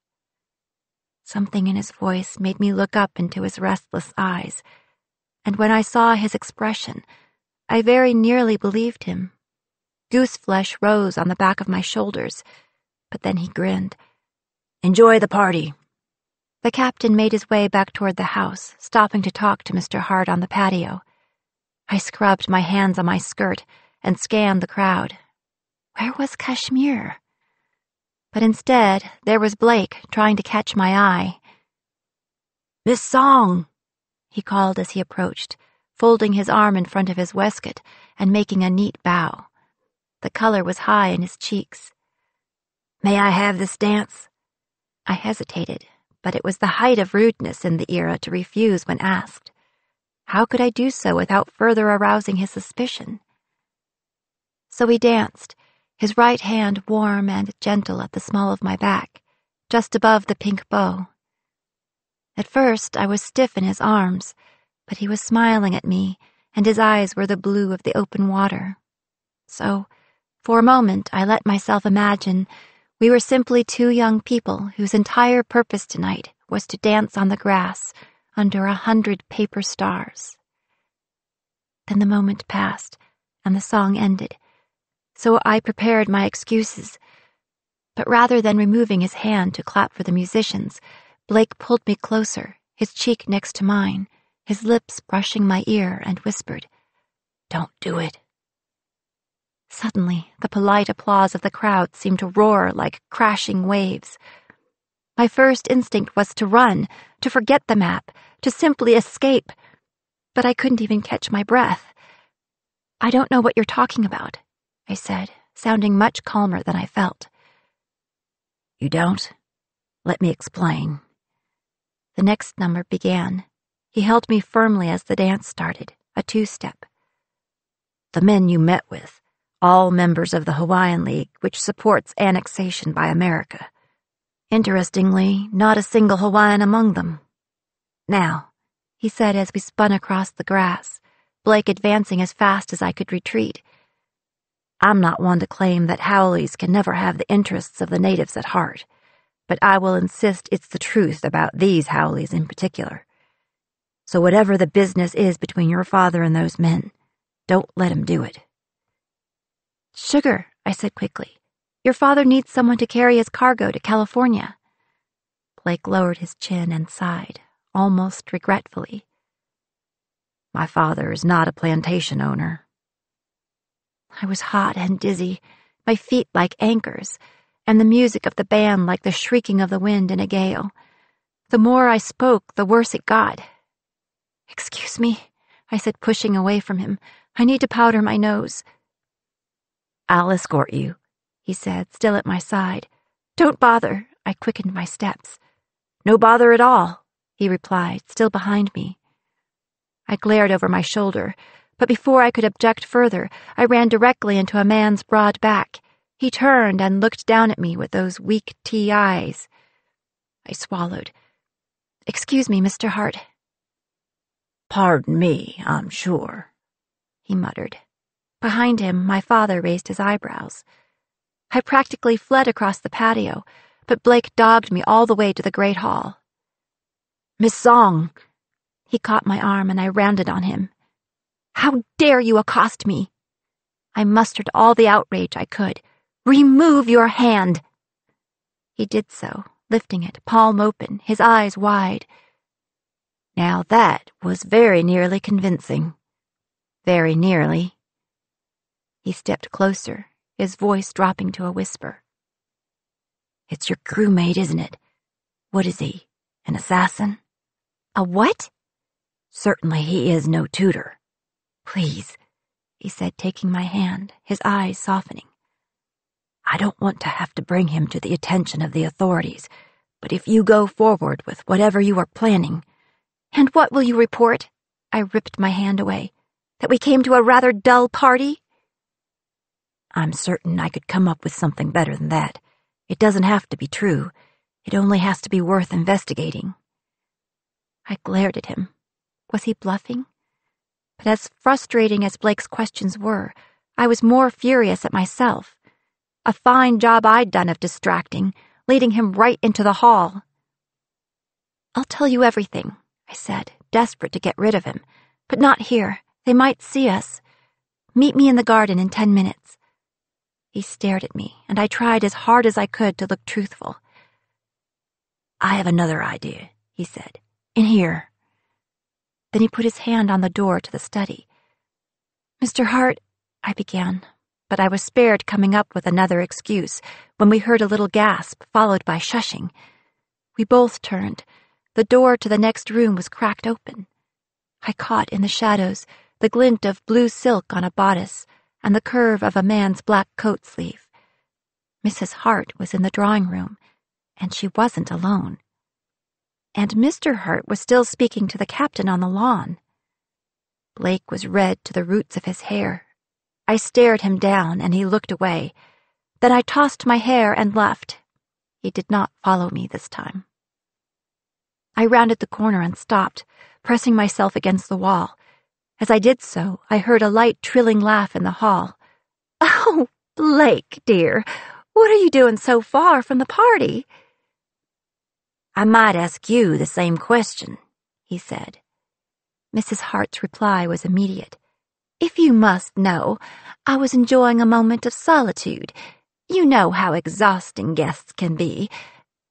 Something in his voice made me look up into his restless eyes, and when I saw his expression, I very nearly believed him. Gooseflesh rose on the back of my shoulders, but then he grinned. "Enjoy the party." The captain made his way back toward the house, stopping to talk to Mr. Hart on the patio. I scrubbed my hands on my skirt and scanned the crowd. Where was Kashmir? But instead, there was Blake trying to catch my eye. "Miss Song," he called as he approached, folding his arm in front of his waistcoat and making a neat bow. The color was high in his cheeks. "May I have this dance?" I hesitated, but it was the height of rudeness in the era to refuse when asked. How could I do so without further arousing his suspicion? So we danced, his right hand warm and gentle at the small of my back, just above the pink bow. At first, I was stiff in his arms, but he was smiling at me, and his eyes were the blue of the open water. So, for a moment, I let myself imagine we were simply two young people whose entire purpose tonight was to dance on the grass under 100 paper stars. Then the moment passed, and the song ended, so I prepared my excuses. But rather than removing his hand to clap for the musicians, Blake pulled me closer, his cheek next to mine, his lips brushing my ear, and whispered, "Don't do it." Suddenly, the polite applause of the crowd seemed to roar like crashing waves. My first instinct was to run, to forget the map, to simply escape, but I couldn't even catch my breath. "I don't know what you're talking about," I said, sounding much calmer than I felt. "You don't? Let me explain." The next number began. He held me firmly as the dance started, a two-step. "The men you met with, all members of the Hawaiian League, which supports annexation by America. Interestingly, not a single Hawaiian among them. Now," he said as we spun across the grass, Blake advancing as fast as I could retreat, "I'm not one to claim that Howleys can never have the interests of the natives at heart, but I will insist it's the truth about these Howleys in particular. So whatever the business is between your father and those men, don't let him do it." "Sugar," I said quickly. "Your father needs someone to carry his cargo to California." Blake lowered his chin and sighed, almost regretfully. "My father is not a plantation owner." I was hot and dizzy, my feet like anchors, and the music of the band like the shrieking of the wind in a gale. The more I spoke, the worse it got. "Excuse me," I said, pushing away from him. "I need to powder my nose." "I'll escort you," he said, still at my side. "Don't bother." I quickened my steps. "No bother at all," he replied, still behind me. I glared over my shoulder, but before I could object further, I ran directly into a man's broad back. He turned and looked down at me with those weak tea eyes. I swallowed. "Excuse me, Mr. Hart." "Pardon me, I'm sure," he muttered. Behind him, my father raised his eyebrows. I practically fled across the patio, but Blake dogged me all the way to the great hall. "Miss Song!" He caught my arm and I rounded on him. "How dare you accost me?" I mustered all the outrage I could. "Remove your hand!" He did so, lifting it, palm open, his eyes wide. Now that was very nearly convincing. Very nearly. He stepped closer, his voice dropping to a whisper. It's your crewmate, isn't it? What is he? An assassin? A what? Certainly he is no tutor. Please, he said, taking my hand, his eyes softening. I don't want to have to bring him to the attention of the authorities, but if you go forward with whatever you are planning— And what will you report? I ripped my hand away. That we came to a rather dull party? I'm certain I could come up with something better than that. It doesn't have to be true. It only has to be worth investigating. I glared at him. Was he bluffing? But as frustrating as Blake's questions were, I was more furious at myself. A fine job I'd done of distracting, leading him right into the hall. I'll tell you everything, I said, desperate to get rid of him. But not here. They might see us. Meet me in the garden in 10 minutes. He stared at me, and I tried as hard as I could to look truthful. I have another idea, he said. In here. Then he put his hand on the door to the study. Mr. Hart, I began, but I was spared coming up with another excuse when we heard a little gasp followed by shushing. We both turned. The door to the next room was cracked open. I caught in the shadows the glint of blue silk on a bodice and the curve of a man's black coat sleeve. Mrs. Hart was in the drawing room, and she wasn't alone. And Mr. Hart was still speaking to the captain on the lawn. Blake was red to the roots of his hair. I stared him down, and he looked away. Then I tossed my hair and left. He did not follow me this time. I rounded the corner and stopped, pressing myself against the wall. As I did so, I heard a light, trilling laugh in the hall. Oh, Blake, dear, what are you doing so far from the party? I might ask you the same question, he said. Mrs. Hart's reply was immediate. If you must know, I was enjoying a moment of solitude. You know how exhausting guests can be.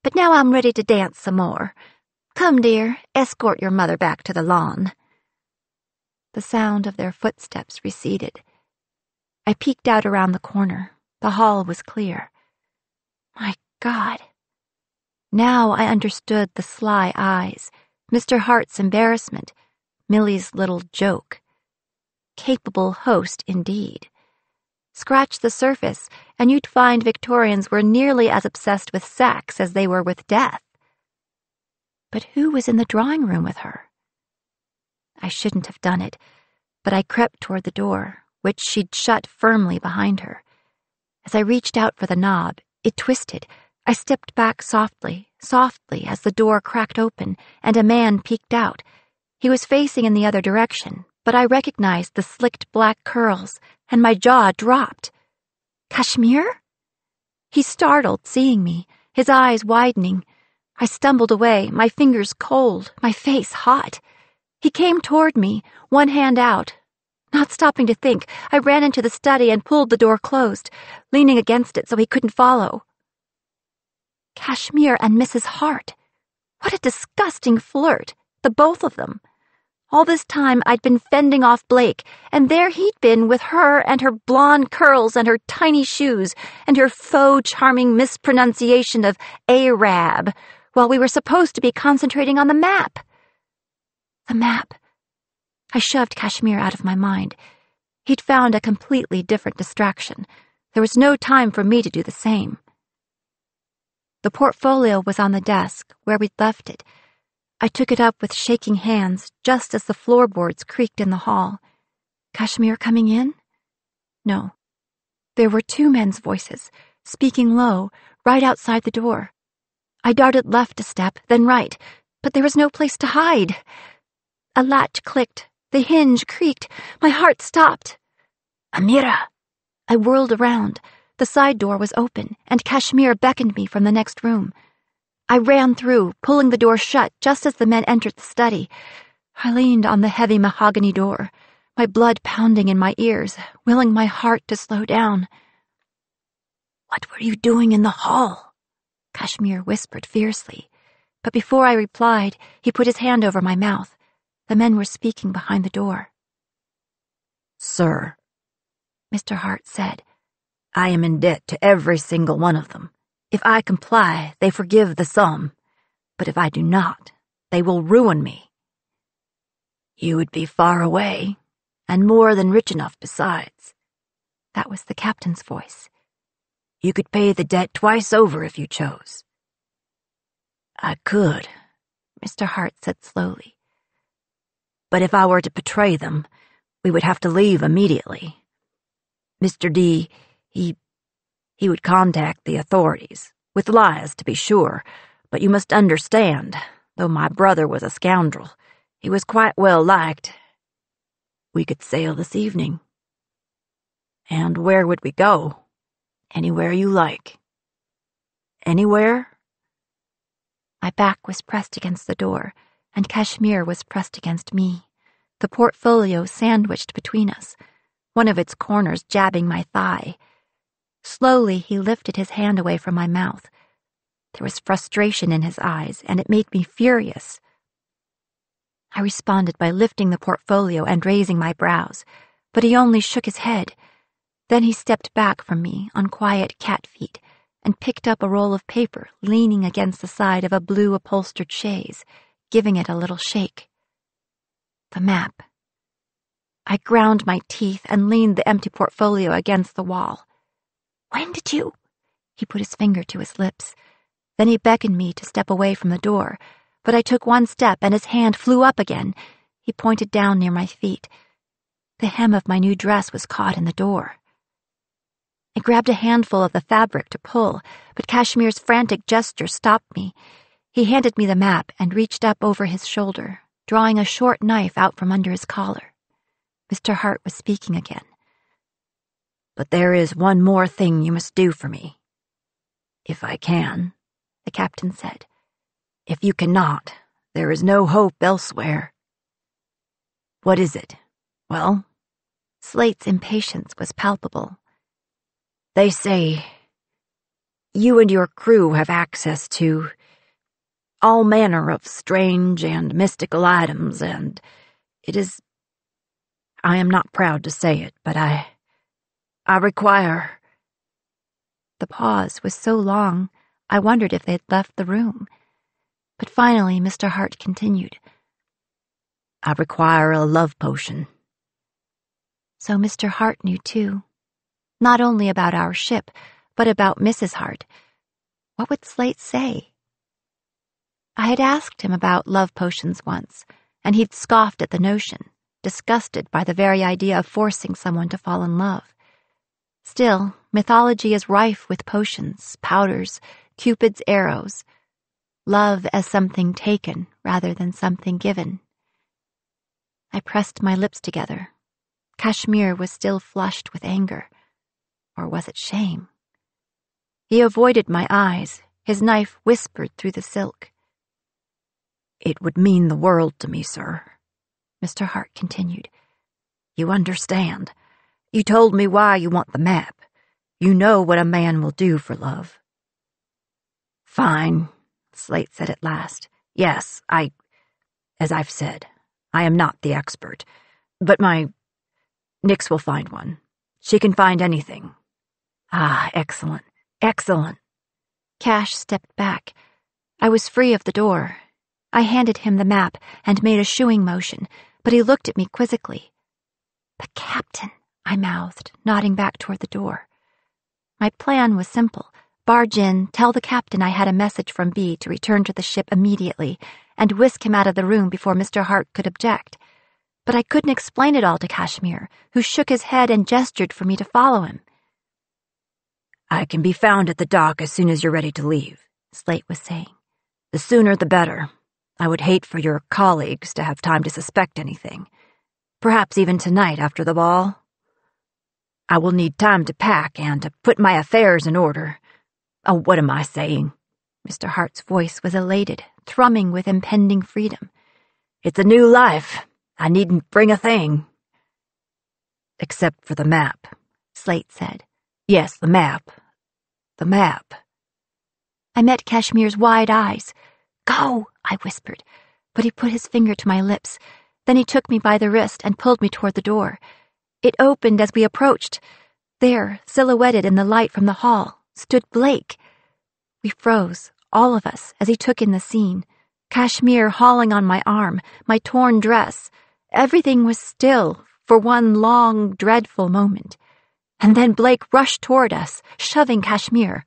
But now I'm ready to dance some more. Come, dear, escort your mother back to the lawn. The sound of their footsteps receded. I peeked out around the corner. The hall was clear. My God. Now I understood the sly eyes, Mr. Hart's embarrassment, Millie's little joke. Capable host, indeed. Scratch the surface, and you'd find Victorians were nearly as obsessed with sex as they were with death. But who was in the drawing room with her? I shouldn't have done it, but I crept toward the door, which she'd shut firmly behind her. As I reached out for the knob, it twisted. I stepped back softly, as the door cracked open, and a man peeked out. He was facing in the other direction, but I recognized the slicked black curls, and my jaw dropped. Kashmir? He startled, seeing me, his eyes widening. I stumbled away, my fingers cold, my face hot. He came toward me, one hand out. Not stopping to think, I ran into the study and pulled the door closed, leaning against it so he couldn't follow. Kashmir and Mrs. Hart. What a disgusting flirt, the both of them. All this time I'd been fending off Blake, and there he'd been with her and her blonde curls and her tiny shoes and her faux charming mispronunciation of Arab, while we were supposed to be concentrating on the map. The map. I shoved Kashmir out of my mind. He'd found a completely different distraction. There was no time for me to do the same. The portfolio was on the desk, where we'd left it. I took it up with shaking hands just as the floorboards creaked in the hall. Kashmir coming in? No. There were two men's voices, speaking low, right outside the door. I darted left a step, then right, but there was no place to hide. A latch clicked, the hinge creaked, my heart stopped. Amira! I whirled around. The side door was open, and Kashmir beckoned me from the next room. I ran through, pulling the door shut just as the men entered the study. I leaned on the heavy mahogany door, my blood pounding in my ears, willing my heart to slow down. What were you doing in the hall? Kashmir whispered fiercely, but before I replied, he put his hand over my mouth. The men were speaking behind the door. "Sir," Mr. Hart said, "I am in debt to every single one of them. If I comply, they forgive the sum, but if I do not, they will ruin me. You would be far away, and more than rich enough besides." That was the captain's voice. "You could pay the debt twice over if you chose." "I could," Mr. Hart said slowly. "But if I were to betray them, we would have to leave immediately. Mr. D, he would contact the authorities, with lies to be sure, but you must understand, though my brother was a scoundrel, he was quite well liked. We could sail this evening. And where would we go? Anywhere you like." "Anywhere?" My back was pressed against the door, and Kashmir was pressed against me, the portfolio sandwiched between us, one of its corners jabbing my thigh. Slowly he lifted his hand away from my mouth. There was frustration in his eyes, and it made me furious. I responded by lifting the portfolio and raising my brows, but he only shook his head. Then he stepped back from me on quiet cat feet and picked up a roll of paper leaning against the side of a blue upholstered chaise, giving it a little shake. The map. I ground my teeth and leaned the empty portfolio against the wall. "When did you—" He put his finger to his lips. Then he beckoned me to step away from the door, but I took one step and his hand flew up again. He pointed down near my feet. The hem of my new dress was caught in the door. I grabbed a handful of the fabric to pull, but Kashmir's frantic gesture stopped me. He handed me the map and reached up over his shoulder, drawing a short knife out from under his collar. Mr. Hart was speaking again. "But there is one more thing you must do for me. If I can," the captain said. "If you cannot, there is no hope elsewhere." "What is it?" "Well?" Slate's impatience was palpable. "They say you and your crew have access to all manner of strange and mystical items, and it is— I am not proud to say it, but I require—" The pause was so long, I wondered if they'd left the room. But finally, Mr. Hart continued. "I require a love potion." So Mr. Hart knew too. Not only about our ship, but about Mrs. Hart. What would Slate say? I had asked him about love potions once, and he'd scoffed at the notion, disgusted by the very idea of forcing someone to fall in love. Still, mythology is rife with potions, powders, Cupid's arrows. Love as something taken rather than something given. I pressed my lips together. Kashmir was still flushed with anger. Or was it shame? He avoided my eyes. His knife whispered through the silk. "It would mean the world to me, sir," Mr. Hart continued. "You understand. You told me why you want the map. You know what a man will do for love." "Fine," Slate said at last. "Yes, as I've said, I am not the expert, but Nix will find one. She can find anything." "Ah, excellent, excellent." Cash stepped back. I was free of the door. I handed him the map and made a shooing motion, but he looked at me quizzically. "The captain," I mouthed, nodding back toward the door. My plan was simple. Barge in, tell the captain I had a message from B to return to the ship immediately, and whisk him out of the room before Mr. Hart could object. But I couldn't explain it all to Kashmir, who shook his head and gestured for me to follow him. "I can be found at the dock as soon as you're ready to leave," Slate was saying. "The sooner the better. I would hate for your colleagues to have time to suspect anything. Perhaps even tonight after the ball. I will need time to pack and to put my affairs in order. Oh, what am I saying?" Mr. Hart's voice was elated, thrumming with impending freedom. "It's a new life. I needn't bring a thing." "Except for the map," Slate said. "Yes, the map. The map." I met Kashmir's wide eyes. "Go," I whispered, but he put his finger to my lips. Then he took me by the wrist and pulled me toward the door. It opened as we approached. There, silhouetted in the light from the hall, stood Blake. We froze, all of us, as he took in the scene. Kashmir hauling on my arm, my torn dress. Everything was still for one long, dreadful moment. And then Blake rushed toward us, shoving Kashmir.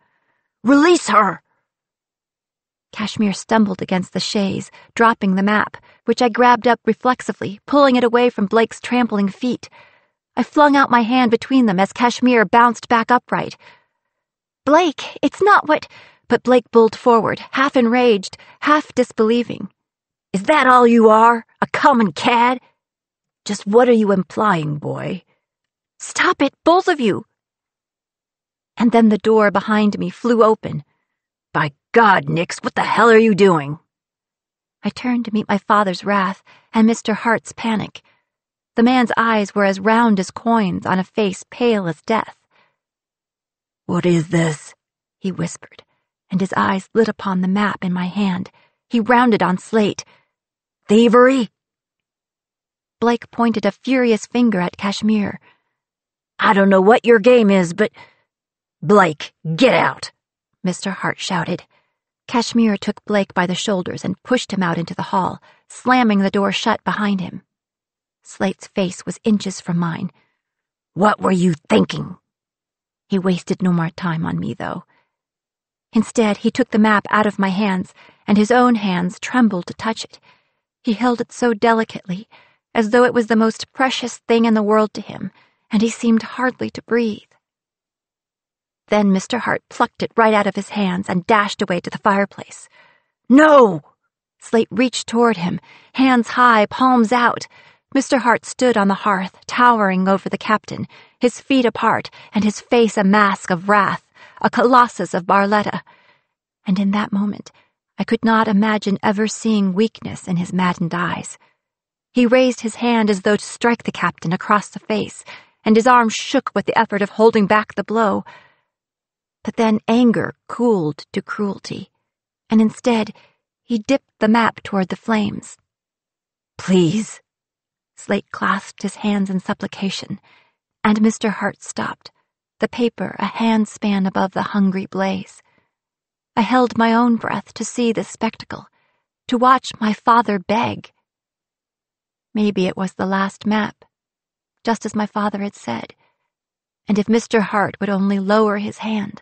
"Release her!" Kashmir stumbled against the chaise, dropping the map, which I grabbed up reflexively, pulling it away from Blake's trampling feet. I flung out my hand between them as Kashmir bounced back upright. "Blake, it's not what—" But Blake bulled forward, half enraged, half disbelieving. "Is that all you are? A common cad? Just what are you implying, boy?" "Stop it, both of you!" And then the door behind me flew open. "By God, Nix, what the hell are you doing?" I turned to meet my father's wrath and Mr. Hart's panic. The man's eyes were as round as coins on a face pale as death. "What is this?" he whispered, and his eyes lit upon the map in my hand. He rounded on Slate. "Thievery?" Blake pointed a furious finger at Kashmir. "I don't know what your game is, but— Blake, get out!" Mr. Hart shouted. Kashmir took Blake by the shoulders and pushed him out into the hall, slamming the door shut behind him. Slate's face was inches from mine. "What were you thinking?" He wasted no more time on me, though. Instead, he took the map out of my hands, and his own hands trembled to touch it. He held it so delicately, as though it was the most precious thing in the world to him, and he seemed hardly to breathe. Then Mr. Hart plucked it right out of his hands and dashed away to the fireplace. "No!" Slate reached toward him, hands high, palms out. Mr. Hart stood on the hearth, towering over the captain, his feet apart and his face a mask of wrath, a colossus of Barletta. And in that moment, I could not imagine ever seeing weakness in his maddened eyes. He raised his hand as though to strike the captain across the face, and his arm shook with the effort of holding back the blow. But then anger cooled to cruelty, and instead, he dipped the map toward the flames. "Please." Slate clasped his hands in supplication, and Mr. Hart stopped, the paper a handspan above the hungry blaze. I held my own breath to see this spectacle, to watch my father beg. Maybe it was the last map, just as my father had said, and if Mr. Hart would only lower his hand,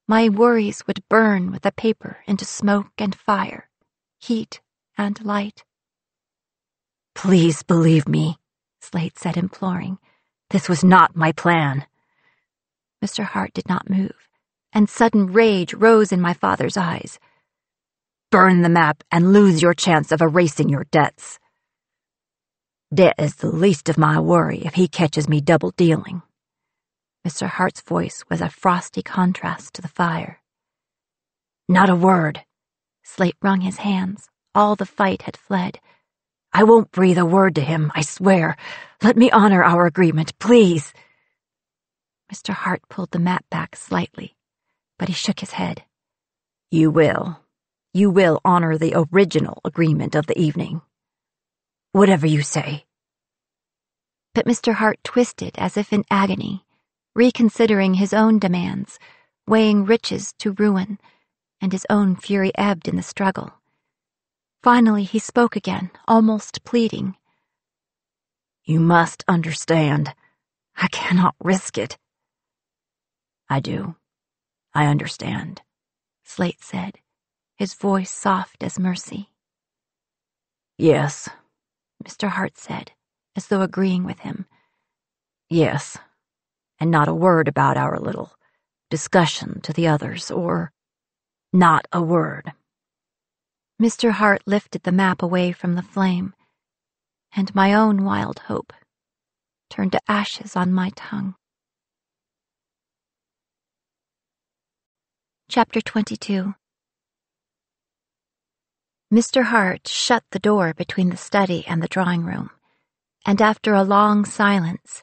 my worries would burn with the paper into smoke and fire, heat and light. "Please believe me," Slate said, imploring. "This was not my plan." Mr. Hart did not move, and sudden rage rose in my father's eyes. "Burn the map and lose your chance of erasing your debts. Debt is the least of my worry if he catches me double-dealing." Mr. Hart's voice was a frosty contrast to the fire. "Not a word." Slate wrung his hands. All the fight had fled. "I won't breathe a word to him, I swear. Let me honor our agreement, please." Mr. Hart pulled the map back slightly, but he shook his head. You will honor the original agreement of the evening. Whatever you say." But Mr. Hart twisted as if in agony, reconsidering his own demands, weighing riches to ruin, and his own fury ebbed in the struggle. Finally, he spoke again, almost pleading. "You must understand. I cannot risk it." "I do. I understand," Slate said, his voice soft as mercy. "Yes," Mr. Hart said, as though agreeing with him. "Yes, and not a word about our little discussion to the others, or not a word." Mr. Hart lifted the map away from the flame, and my own wild hope turned to ashes on my tongue. Chapter 22. Mr. Hart shut the door between the study and the drawing room, and after a long silence,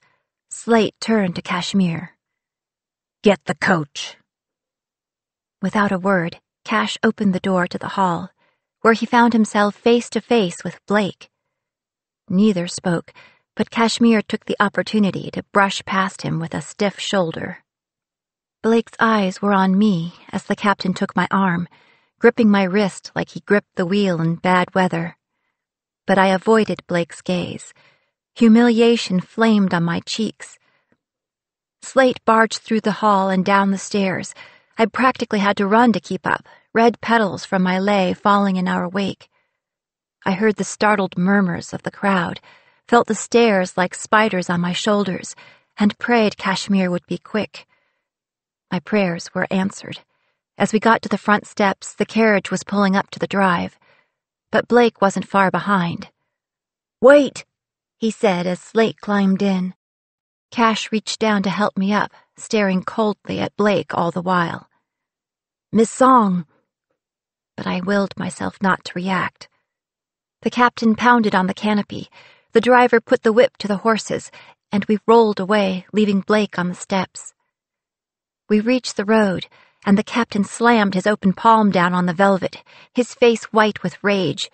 Slate turned to Kashmir. "Get the coach." Without a word, Cash opened the door to the hall, where he found himself face to face with Blake. Neither spoke, but Kashmir took the opportunity to brush past him with a stiff shoulder. Blake's eyes were on me as the captain took my arm, gripping my wrist like he gripped the wheel in bad weather. But I avoided Blake's gaze. Humiliation flamed on my cheeks. Slate barged through the hall and down the stairs. I practically had to run to keep up, red petals from my lei falling in our wake. I heard the startled murmurs of the crowd, felt the stares like spiders on my shoulders, and prayed Kashmir would be quick. My prayers were answered. As we got to the front steps, the carriage was pulling up to the drive. But Blake wasn't far behind. "Wait," he said as Slate climbed in. Cash reached down to help me up, staring coldly at Blake all the while. "Miss Song." But I willed myself not to react. The captain pounded on the canopy. The driver put the whip to the horses, and we rolled away, leaving Blake on the steps. We reached the road, and the captain slammed his open palm down on the velvet, his face white with rage.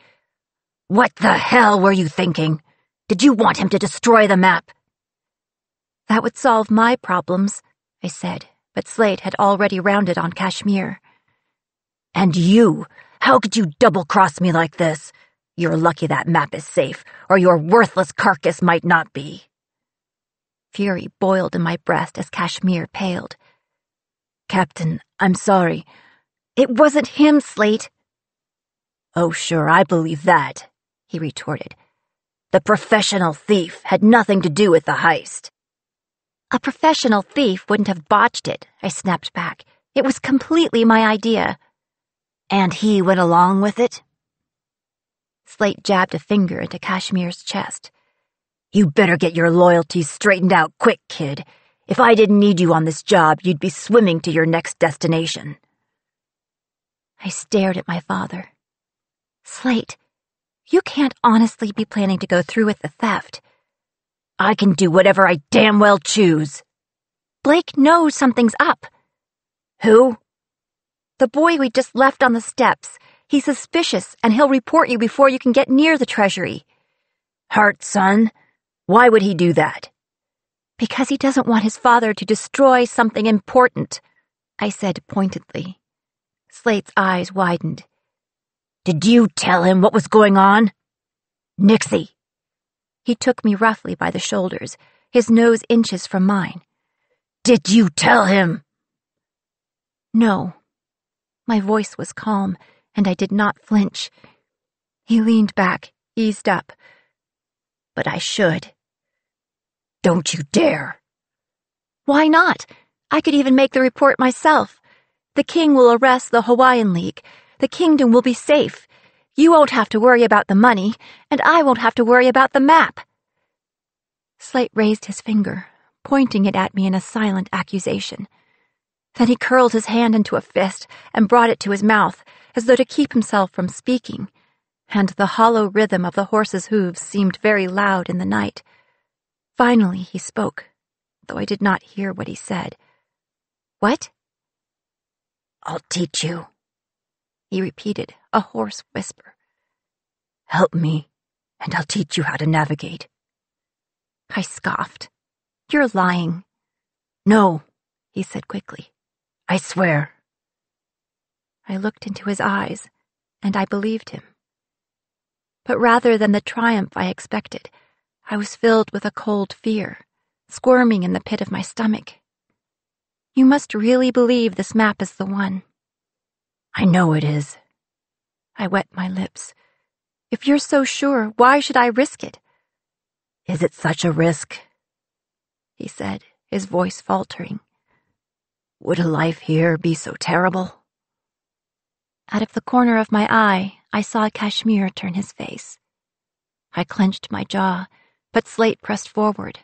"What the hell were you thinking? Did you want him to destroy the map?" "That would solve my problems," I said, but Slate had already rounded on Kashmir. "And you? How could you double-cross me like this? You're lucky that map is safe, or your worthless carcass might not be." Fury boiled in my breast as Kashmir paled. "Captain, I'm sorry." "It wasn't him, Slate." "Oh, sure, I believe that," he retorted. "The professional thief had nothing to do with the heist." "A professional thief wouldn't have botched it," I snapped back. "It was completely my idea." "And he went along with it?" Slate jabbed a finger into Kashmir's chest. "You better get your loyalties straightened out quick, kid. If I didn't need you on this job, you'd be swimming to your next destination." I stared at my father. "Slate, you can't honestly be planning to go through with the theft." "I can do whatever I damn well choose." "Blake knows something's up." "Who?" "The boy we just left on the steps. He's suspicious, and he'll report you before you can get near the treasury." "Hart, son? Why would he do that?" "Because he doesn't want his father to destroy something important," I said pointedly. Slate's eyes widened. "Did you tell him what was going on?" "Nixie." He took me roughly by the shoulders, his nose inches from mine. "Did you tell him?" "No." My voice was calm, and I did not flinch. He leaned back, eased up. "But I should." "Don't you dare." "Why not? I could even make the report myself. The king will arrest the Hawaiian League. The kingdom will be safe. You won't have to worry about the money, and I won't have to worry about the map." Slate raised his finger, pointing it at me in a silent accusation. Then he curled his hand into a fist and brought it to his mouth, as though to keep himself from speaking, and the hollow rhythm of the horse's hooves seemed very loud in the night. Finally he spoke, though I did not hear what he said. "What?" "I'll teach you," he repeated, a hoarse whisper. "Help me, and I'll teach you how to navigate." I scoffed. "You're lying." "No," he said quickly. "I swear." I looked into his eyes, and I believed him. But rather than the triumph I expected, I was filled with a cold fear, squirming in the pit of my stomach. "You must really believe this map is the one." "I know it is." I wet my lips. "If you're so sure, why should I risk it?" "Is it such a risk?" he said, his voice faltering. "Would a life here be so terrible?" Out of the corner of my eye, I saw Kashmir turn his face. I clenched my jaw, but Slate pressed forward.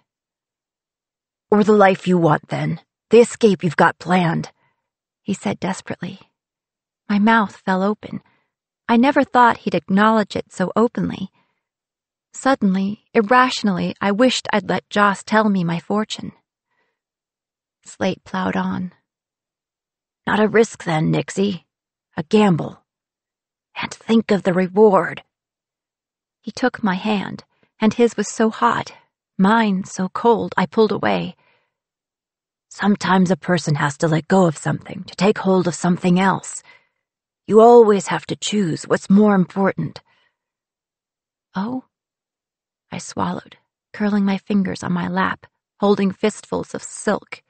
"Or the life you want, then. The escape you've got planned," he said desperately. My mouth fell open. I never thought he'd acknowledge it so openly. Suddenly, irrationally, I wished I'd let Joss tell me my fortune. Slate plowed on. "Not a risk, then, Nixie. A gamble. And think of the reward." He took my hand, and his was so hot, mine so cold, I pulled away. Sometimes a person has to let go of something to take hold of something else. You always have to choose what's more important. Oh? I swallowed, curling my fingers on my lap, holding fistfuls of silk.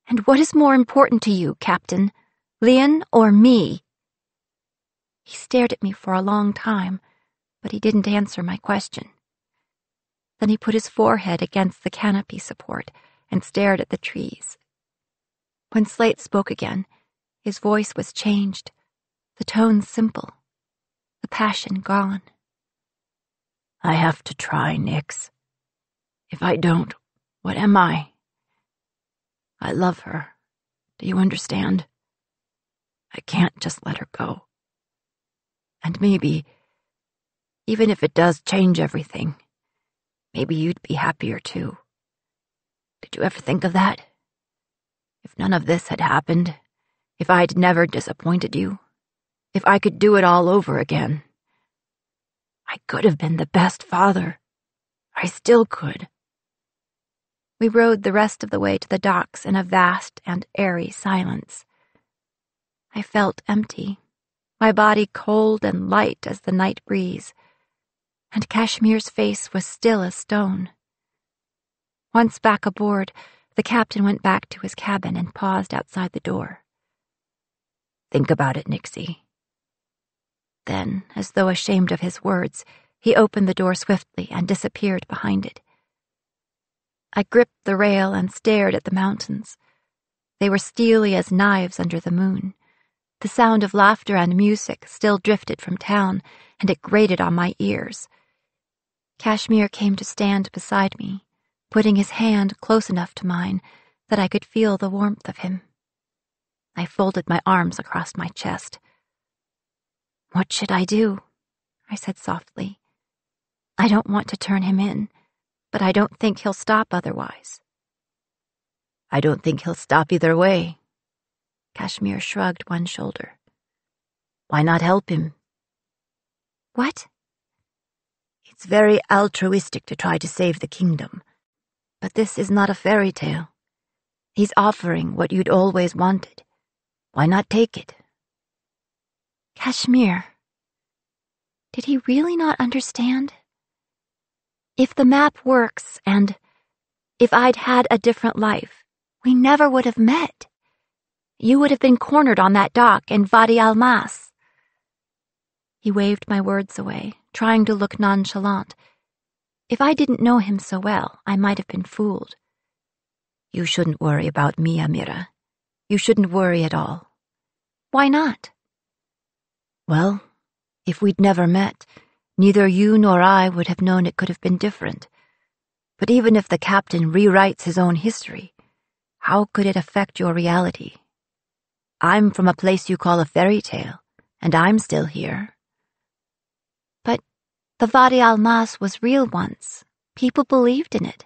And what is more important to you, Captain? Leon or me? He stared at me for a long time, but he didn't answer my question. Then he put his forehead against the canopy support and stared at the trees. When Slate spoke again, his voice was changed, the tone simple, the passion gone. I have to try, Nix. If I don't, what am I? I love her. Do you understand? I can't just let her go. And maybe, even if it does change everything, maybe you'd be happier too. Did you ever think of that? If none of this had happened, if I'd never disappointed you, if I could do it all over again, I could have been the best father. I still could. We rode the rest of the way to the docks in a vast and airy silence. I felt empty, my body cold and light as the night breeze, and Kashmir's face was still as stone. Once back aboard, the captain went back to his cabin and paused outside the door. Think about it, Nixie. Then, as though ashamed of his words, he opened the door swiftly and disappeared behind it. I gripped the rail and stared at the mountains. They were steely as knives under the moon. The sound of laughter and music still drifted from town, and it grated on my ears. Kashmir came to stand beside me, putting his hand close enough to mine that I could feel the warmth of him. I folded my arms across my chest. "What should I do?" I said softly. "I don't want to turn him in, but I don't think he'll stop otherwise." "I don't think he'll stop either way." Kashmir shrugged one shoulder. "Why not help him?" "What?" "It's very altruistic to try to save the kingdom. But this is not a fairy tale. He's offering what you'd always wanted. Why not take it?" Kashmir. Did he really not understand? If the map works, and if I'd had a different life, we never would have met. You would have been cornered on that dock in Wadi Almas. He waved my words away, trying to look nonchalant. If I didn't know him so well, I might have been fooled. "You shouldn't worry about me, Amira. You shouldn't worry at all." "Why not?" "Well, if we'd never met, neither you nor I would have known it could have been different. But even if the captain rewrites his own history, how could it affect your reality? I'm from a place you call a fairy tale, and I'm still here." "But the Wadi Almas was real once. People believed in it."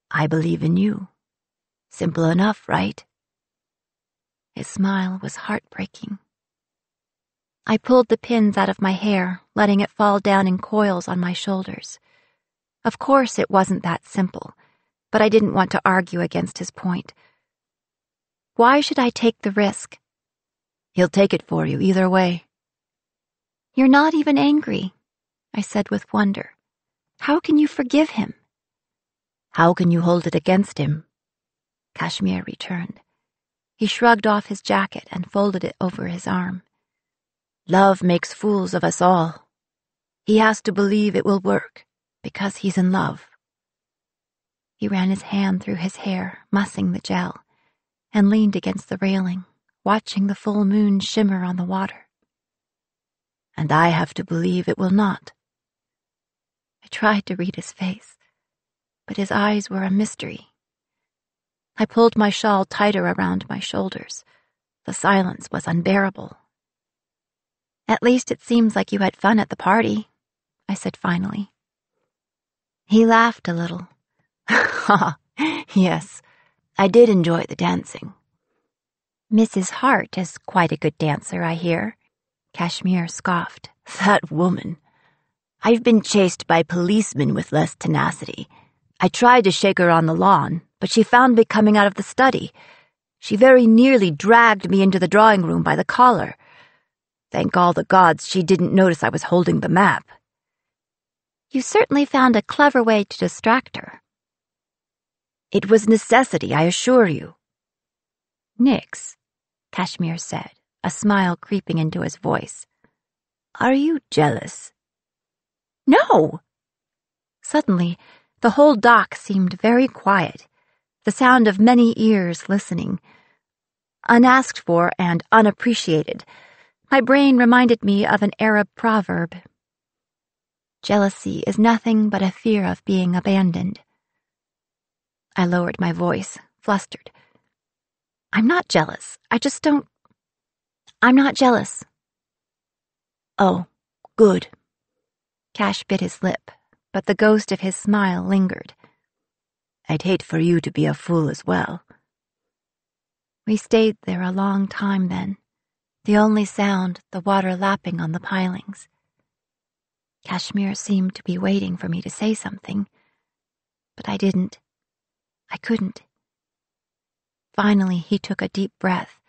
"I believe in you. Simple enough, right?" His smile was heartbreaking. I pulled the pins out of my hair, letting it fall down in coils on my shoulders. Of course it wasn't that simple, but I didn't want to argue against his point. Why should I take the risk? "He'll take it for you either way." "You're not even angry," I said with wonder. "How can you forgive him?" "How can you hold it against him?" Kashmir returned. He shrugged off his jacket and folded it over his arm. "Love makes fools of us all. He has to believe it will work, because he's in love." He ran his hand through his hair, mussing the gel, and leaned against the railing, watching the full moon shimmer on the water. "And I have to believe it will not." I tried to read his face, but his eyes were a mystery. I pulled my shawl tighter around my shoulders. The silence was unbearable. "At least it seems like you had fun at the party," I said finally. He laughed a little. "Yes, I did enjoy the dancing." "Mrs. Hart is quite a good dancer, I hear," Kashmir scoffed. "That woman." I've been chased by policemen with less tenacity. I tried to shake her on the lawn, but she found me coming out of the study. She very nearly dragged me into the drawing room by the collar. Thank all the gods she didn't notice I was holding the map. You certainly found a clever way to distract her. It was necessity, I assure you. Nix, Kashmir said, a smile creeping into his voice. Are you jealous? No! Suddenly, the whole dock seemed very quiet, the sound of many ears listening. Unasked for and unappreciated, my brain reminded me of an Arab proverb. Jealousy is nothing but a fear of being abandoned. I lowered my voice, flustered. I'm not jealous. I'm not jealous. Oh, good. Cash bit his lip, but the ghost of his smile lingered. I'd hate for you to be a fool as well. We stayed there a long time then, the only sound the water lapping on the pilings. Kashmir seemed to be waiting for me to say something, but I didn't. I couldn't. Finally, he took a deep breath.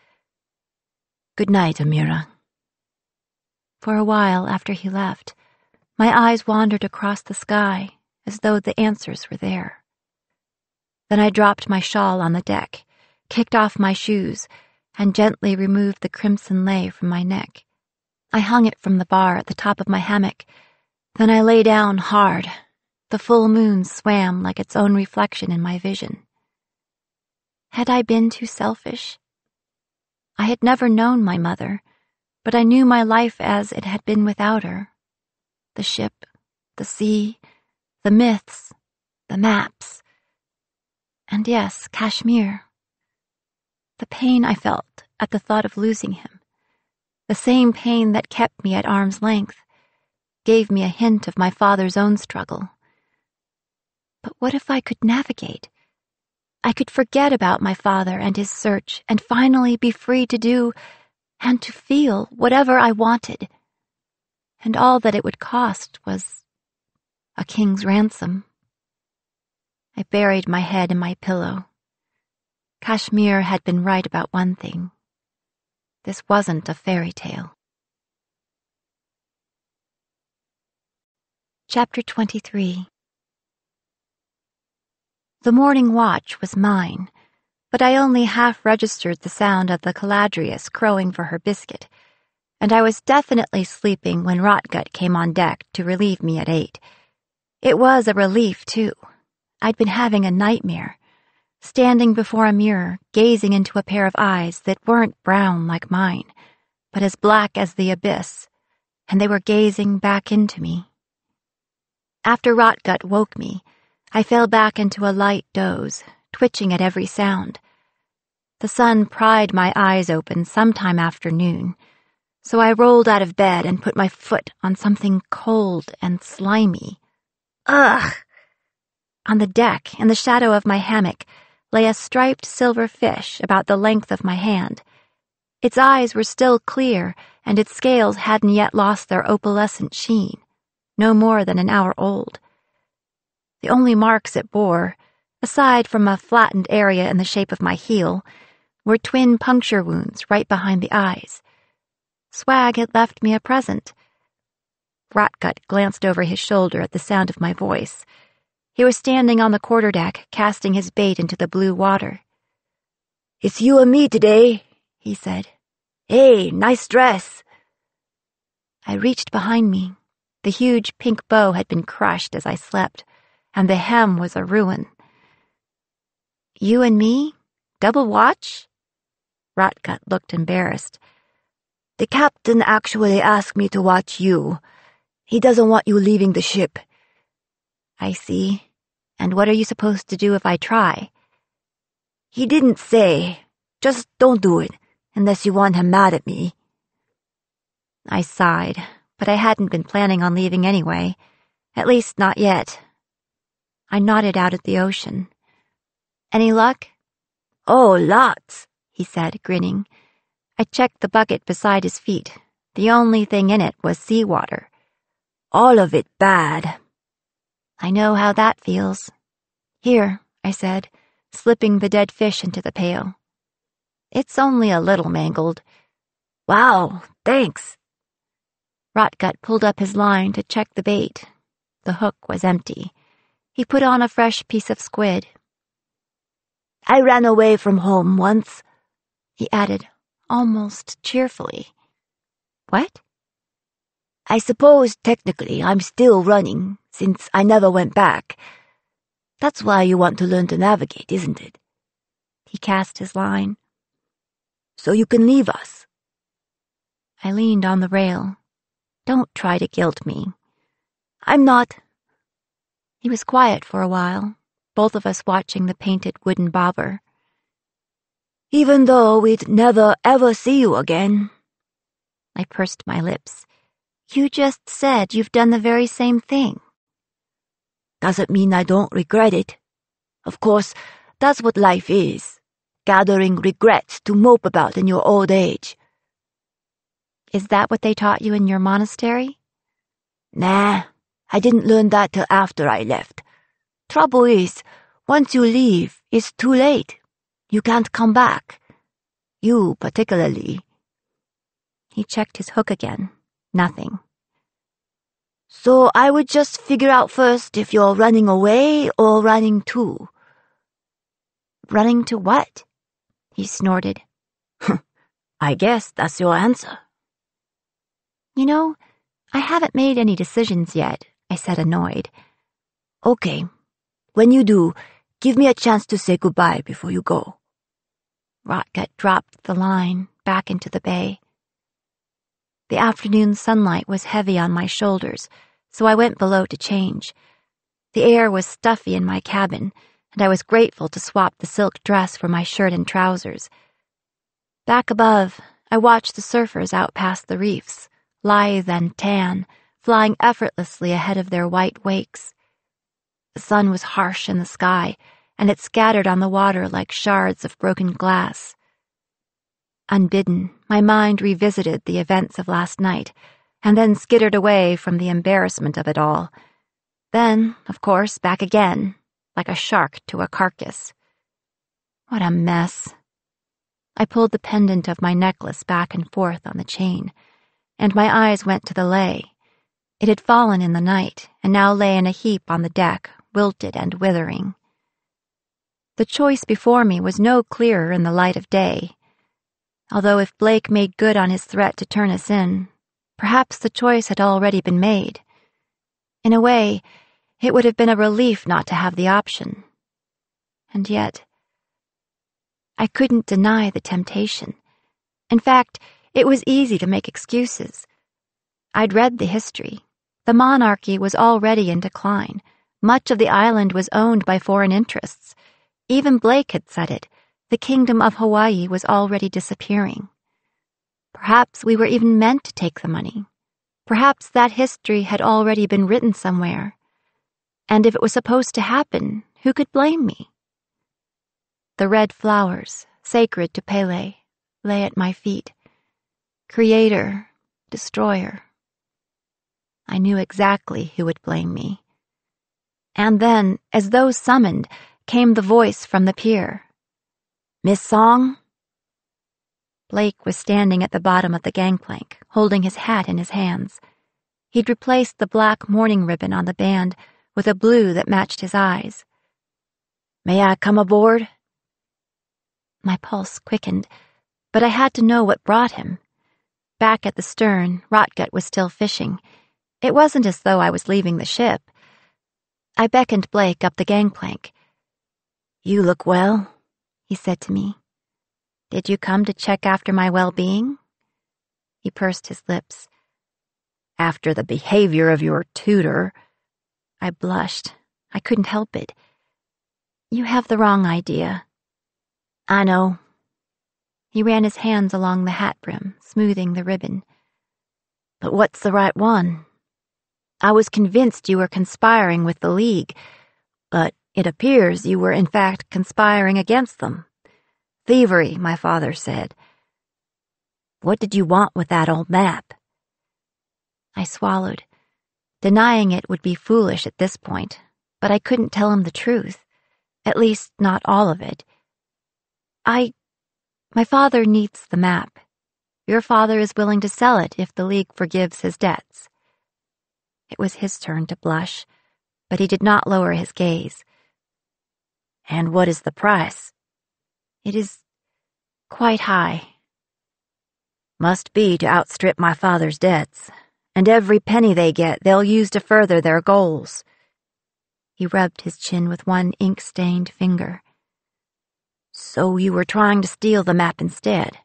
Good night, Amira. For a while after he left, my eyes wandered across the sky as though the answers were there. Then I dropped my shawl on the deck, kicked off my shoes, and gently removed the crimson lei from my neck. I hung it from the bar at the top of my hammock. Then I lay down hard. The full moon swam like its own reflection in my vision. Had I been too selfish? I had never known my mother, but I knew my life as it had been without her. The ship, the sea, the myths, the maps. And yes, Kashmir. The pain I felt at the thought of losing him, the same pain that kept me at arm's length, gave me a hint of my father's own struggle. But what if I could navigate? I could forget about my father and his search and finally be free to do and to feel whatever I wanted. And all that it would cost was a king's ransom. I buried my head in my pillow. Kashmir had been right about one thing. This wasn't a fairy tale. Chapter 23. The morning watch was mine, but I only half registered the sound of the Caladrius crowing for her biscuit, and I was definitely sleeping when Rotgut came on deck to relieve me at 8. It was a relief, too. I'd been having a nightmare, standing before a mirror, gazing into a pair of eyes that weren't brown like mine, but as black as the abyss, and they were gazing back into me. After Rotgut woke me, I fell back into a light doze, twitching at every sound. The sun pried my eyes open sometime after noon, so I rolled out of bed and put my foot on something cold and slimy. Ugh! On the deck, in the shadow of my hammock, lay a striped silver fish about the length of my hand. Its eyes were still clear, and its scales hadn't yet lost their opalescent sheen, no more than an hour old. The only marks it bore, aside from a flattened area in the shape of my heel, were twin puncture wounds right behind the eyes. Swag had left me a present. Rotgut glanced over his shoulder at the sound of my voice. He was standing on the quarterdeck, casting his bait into the blue water. "It's you and me today," he said. "Hey, nice dress." I reached behind me. The huge pink bow had been crushed as I slept, and the hem was a ruin. "You and me? Double watch?" Rotgut looked embarrassed. "The captain actually asked me to watch you. He doesn't want you leaving the ship." "I see. And what are you supposed to do if I try?" "He didn't say. Just don't do it, unless you want him mad at me." I sighed, but I hadn't been planning on leaving anyway. At least not yet. I nodded out at the ocean. "Any luck?" "Oh, lots," he said, grinning. I checked the bucket beside his feet. The only thing in it was seawater. All of it bad. I know how that feels. Here, I said, slipping the dead fish into the pail. It's only a little mangled. Wow, thanks. Rotgut pulled up his line to check the bait. The hook was empty. He put on a fresh piece of squid. I ran away from home once, he added, almost cheerfully. What? I suppose technically I'm still running, since I never went back. That's why you want to learn to navigate, isn't it? He cast his line. So you can leave us. I leaned on the rail. Don't try to guilt me. I'm not. He was quiet for a while, both of us watching the painted wooden bobber. Even though we'd never ever see you again. I pursed my lips. You just said you've done the very same thing. Doesn't mean I don't regret it. Of course, that's what life is. Gathering regrets to mope about in your old age. Is that what they taught you in your monastery? Nah, I didn't learn that till after I left. Trouble is, once you leave, it's too late. You can't come back. You particularly. He checked his hook again. Nothing. So I would just figure out first if you're running away or running to. Running to what? He snorted. I guess that's your answer. You know, I haven't made any decisions yet, I said, annoyed. Okay, when you do, give me a chance to say goodbye before you go. Rotgut dropped the line back into the bay. The afternoon sunlight was heavy on my shoulders, so I went below to change. The air was stuffy in my cabin, and I was grateful to swap the silk dress for my shirt and trousers. Back above, I watched the surfers out past the reefs, lithe and tan, flying effortlessly ahead of their white wakes. The sun was harsh in the sky, and it scattered on the water like shards of broken glass. Unbidden, my mind revisited the events of last night, and then skittered away from the embarrassment of it all. Then, of course, back again, like a shark to a carcass. What a mess. I pulled the pendant of my necklace back and forth on the chain, and my eyes went to the lei. It had fallen in the night, and now lay in a heap on the deck, wilted and withering. The choice before me was no clearer in the light of day. Although if Blake made good on his threat to turn us in, perhaps the choice had already been made. In a way, it would have been a relief not to have the option. And yet, I couldn't deny the temptation. In fact, it was easy to make excuses. I'd read the history. The monarchy was already in decline. Much of the island was owned by foreign interests. Even Blake had said it. The kingdom of Hawaii was already disappearing. Perhaps we were even meant to take the money. Perhaps that history had already been written somewhere. And if it was supposed to happen, who could blame me? The red flowers, sacred to Pele, lay at my feet. Creator, destroyer. I knew exactly who would blame me. And then, as though summoned, came the voice from the pier. Miss Song? Blake was standing at the bottom of the gangplank, holding his hat in his hands. He'd replaced the black mourning ribbon on the band with a blue that matched his eyes. May I come aboard? My pulse quickened, but I had to know what brought him. Back at the stern, Rotgut was still fishing. It wasn't as though I was leaving the ship. I beckoned Blake up the gangplank. You look well, he said to me. Did you come to check after my well-being? He pursed his lips. After the behavior of your tutor. I blushed. I couldn't help it. You have the wrong idea. I know. He ran his hands along the hat brim, smoothing the ribbon. But what's the right one? I was convinced you were conspiring with the League, but it appears you were in fact conspiring against them. Thievery, my father said. What did you want with that old map? I swallowed. Denying it would be foolish at this point, but I couldn't tell him the truth. At least, not all of it. My father needs the map. Your father is willing to sell it if the League forgives his debts. It was his turn to blush, but he did not lower his gaze. And what is the price? It is quite high. Must be to outstrip my father's debts, and every penny they get they'll use to further their goals. He rubbed his chin with one ink-stained finger. So you were trying to steal the map instead.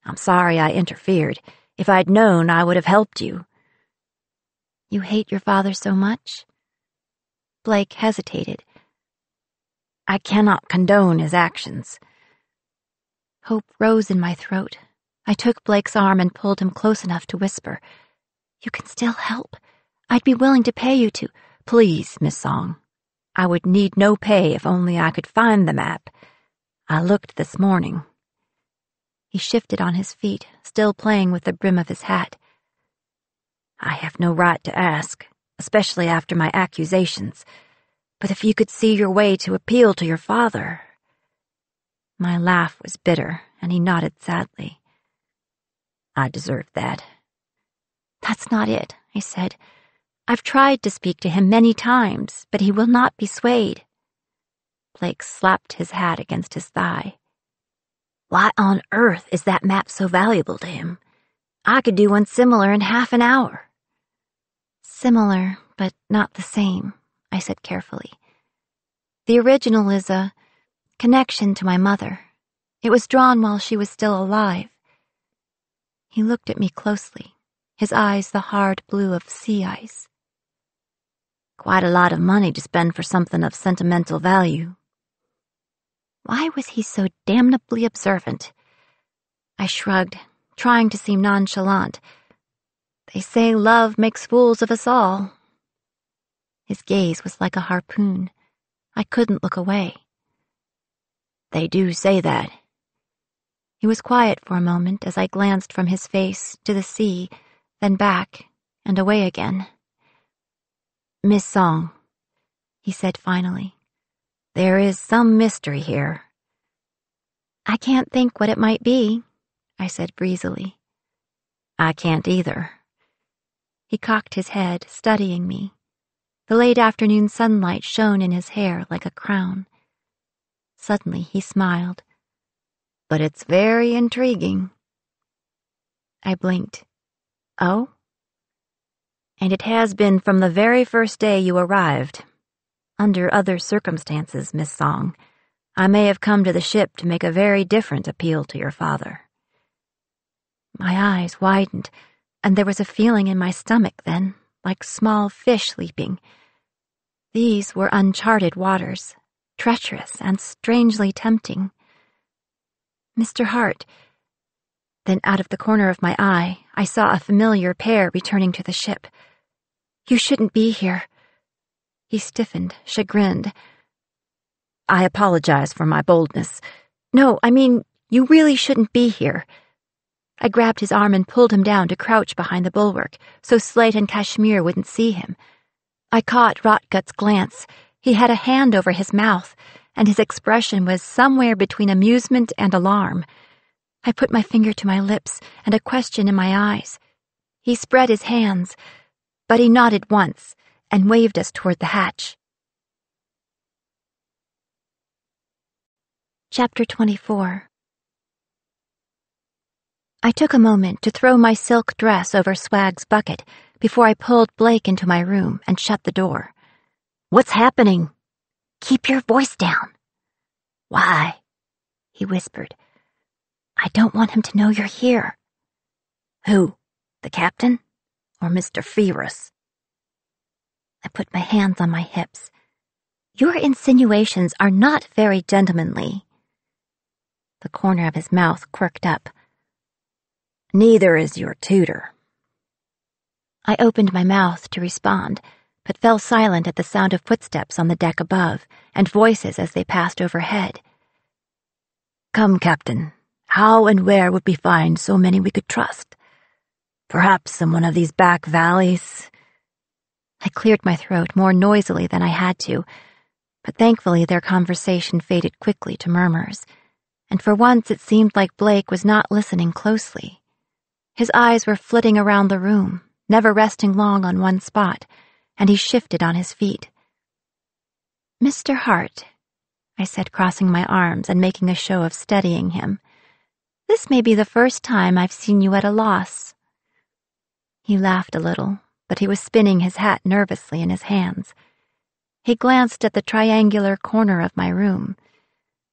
I'm sorry I interfered. If I'd known, I would have helped you. You hate your father so much? Blake hesitated. I cannot condone his actions. Hope rose in my throat. I took Blake's arm and pulled him close enough to whisper, "You can still help. I'd be willing to pay you to—" Please, Miss Song. I would need no pay if only I could find the map. I looked this morning. He shifted on his feet, still playing with the brim of his hat. I have no right to ask, especially after my accusations. But if you could see your way to appeal to your father— My laugh was bitter, and he nodded sadly. I deserve that. That's not it, I said. I've tried to speak to him many times, but he will not be swayed. Blake slapped his hat against his thigh. Why on earth is that map so valuable to him? I could do one similar in half an hour. Similar, but not the same, I said carefully. The original is a connection to my mother. It was drawn while she was still alive. He looked at me closely, his eyes the hard blue of sea ice. Quite a lot of money to spend for something of sentimental value. Why was he so damnably observant? I shrugged, trying to seem nonchalant. They say love makes fools of us all. His gaze was like a harpoon. I couldn't look away. They do say that. He was quiet for a moment as I glanced from his face to the sea, then back and away again. Miss Song, he said finally, there is some mystery here. I can't think what it might be, I said breezily. I can't either. He cocked his head, studying me. The late afternoon sunlight shone in his hair like a crown. Suddenly he smiled. But it's very intriguing. I blinked. Oh? And it has been from the very first day you arrived. Under other circumstances, Miss Song, I may have come to the ship to make a very different appeal to your father. My eyes widened, and there was a feeling in my stomach then, like small fish leaping. These were uncharted waters, treacherous and strangely tempting. Mr. Hart. Then out of the corner of my eye, I saw a familiar pair returning to the ship. You shouldn't be here. He stiffened, chagrined. I apologize for my boldness. No, I mean, you really shouldn't be here. I grabbed his arm and pulled him down to crouch behind the bulwark, so Slate and Kashmir wouldn't see him. I caught Rotgut's glance. He had a hand over his mouth, and his expression was somewhere between amusement and alarm. I put my finger to my lips and a question in my eyes. He spread his hands, but he nodded once and waved us toward the hatch. Chapter 24. I took a moment to throw my silk dress over Swag's bucket before I pulled Blake into my room and shut the door. What's happening? Keep your voice down. Why? He whispered. I don't want him to know you're here. Who? The captain? Or Mr. Ferris? I put my hands on my hips. Your insinuations are not very gentlemanly. The corner of his mouth quirked up. Neither is your tutor. I opened my mouth to respond, but fell silent at the sound of footsteps on the deck above and voices as they passed overhead. Come, Captain. How and where would we find so many we could trust? Perhaps in one of these back valleys. I cleared my throat more noisily than I had to, but thankfully their conversation faded quickly to murmurs, and for once it seemed like Blake was not listening closely. His eyes were flitting around the room, never resting long on one spot, and he shifted on his feet. "Mr. Hart," I said, crossing my arms and making a show of steadying him, "this may be the first time I've seen you at a loss." He laughed a little, but he was spinning his hat nervously in his hands. He glanced at the triangular corner of my room,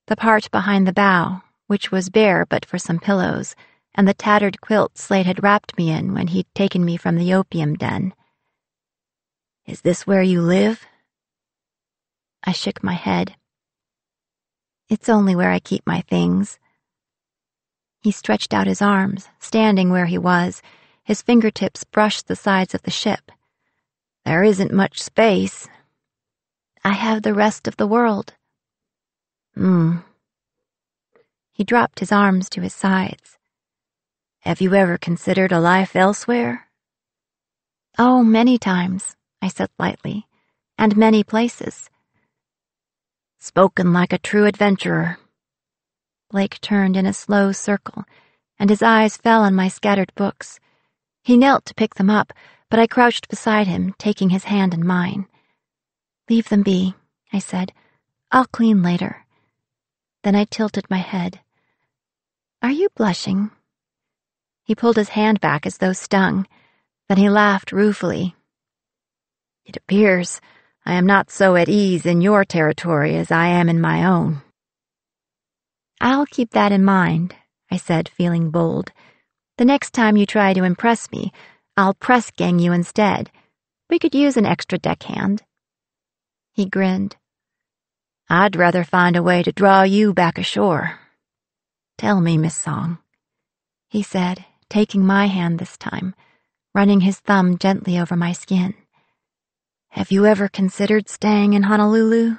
the part behind the bow, which was bare but for some pillows, and the tattered quilt Slade had wrapped me in when he'd taken me from the opium den. "Is this where you live?" I shook my head. "It's only where I keep my things." He stretched out his arms, standing where he was. His fingertips brushed the sides of the ship. "There isn't much space." "I have the rest of the world." He dropped his arms to his sides. "Have you ever considered a life elsewhere?" "Oh, many times," I said lightly, "and many places." "Spoken like a true adventurer." Blake turned in a slow circle, and his eyes fell on my scattered books. He knelt to pick them up, but I crouched beside him, taking his hand in mine. "Leave them be," I said. "I'll clean later." Then I tilted my head. "Are you blushing?" He pulled his hand back as though stung. Then he laughed ruefully. "It appears I am not so at ease in your territory as I am in my own." "I'll keep that in mind," I said, feeling bold. "The next time you try to impress me, I'll press gang you instead. We could use an extra deckhand." He grinned. "I'd rather find a way to draw you back ashore. Tell me, Miss Song," he said, taking my hand this time, running his thumb gently over my skin. "Have you ever considered staying in Honolulu?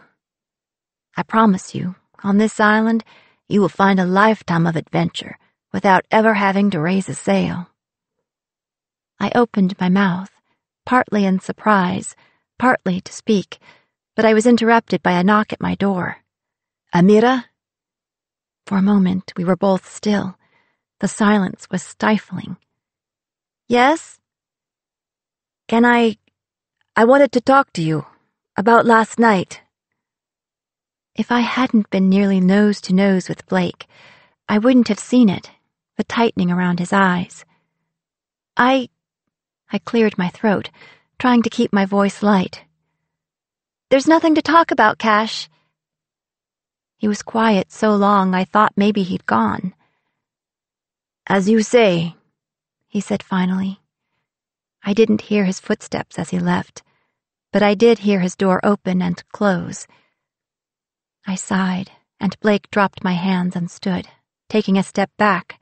I promise you, on this island, you will find a lifetime of adventure without ever having to raise a sail." I opened my mouth, partly in surprise, partly to speak, but I was interrupted by a knock at my door. "Amira?" For a moment, we were both still. The silence was stifling. "Yes?" I wanted to talk to you about last night." If I hadn't been nearly nose to nose with Blake, I wouldn't have seen it, the tightening around his eyes. I cleared my throat, trying to keep my voice light. "There's nothing to talk about, Cash." He was quiet so long I thought maybe he'd gone. "As you say," he said finally. I didn't hear his footsteps as he left, but I did hear his door open and close. I sighed, and Blake dropped my hands and stood, taking a step back,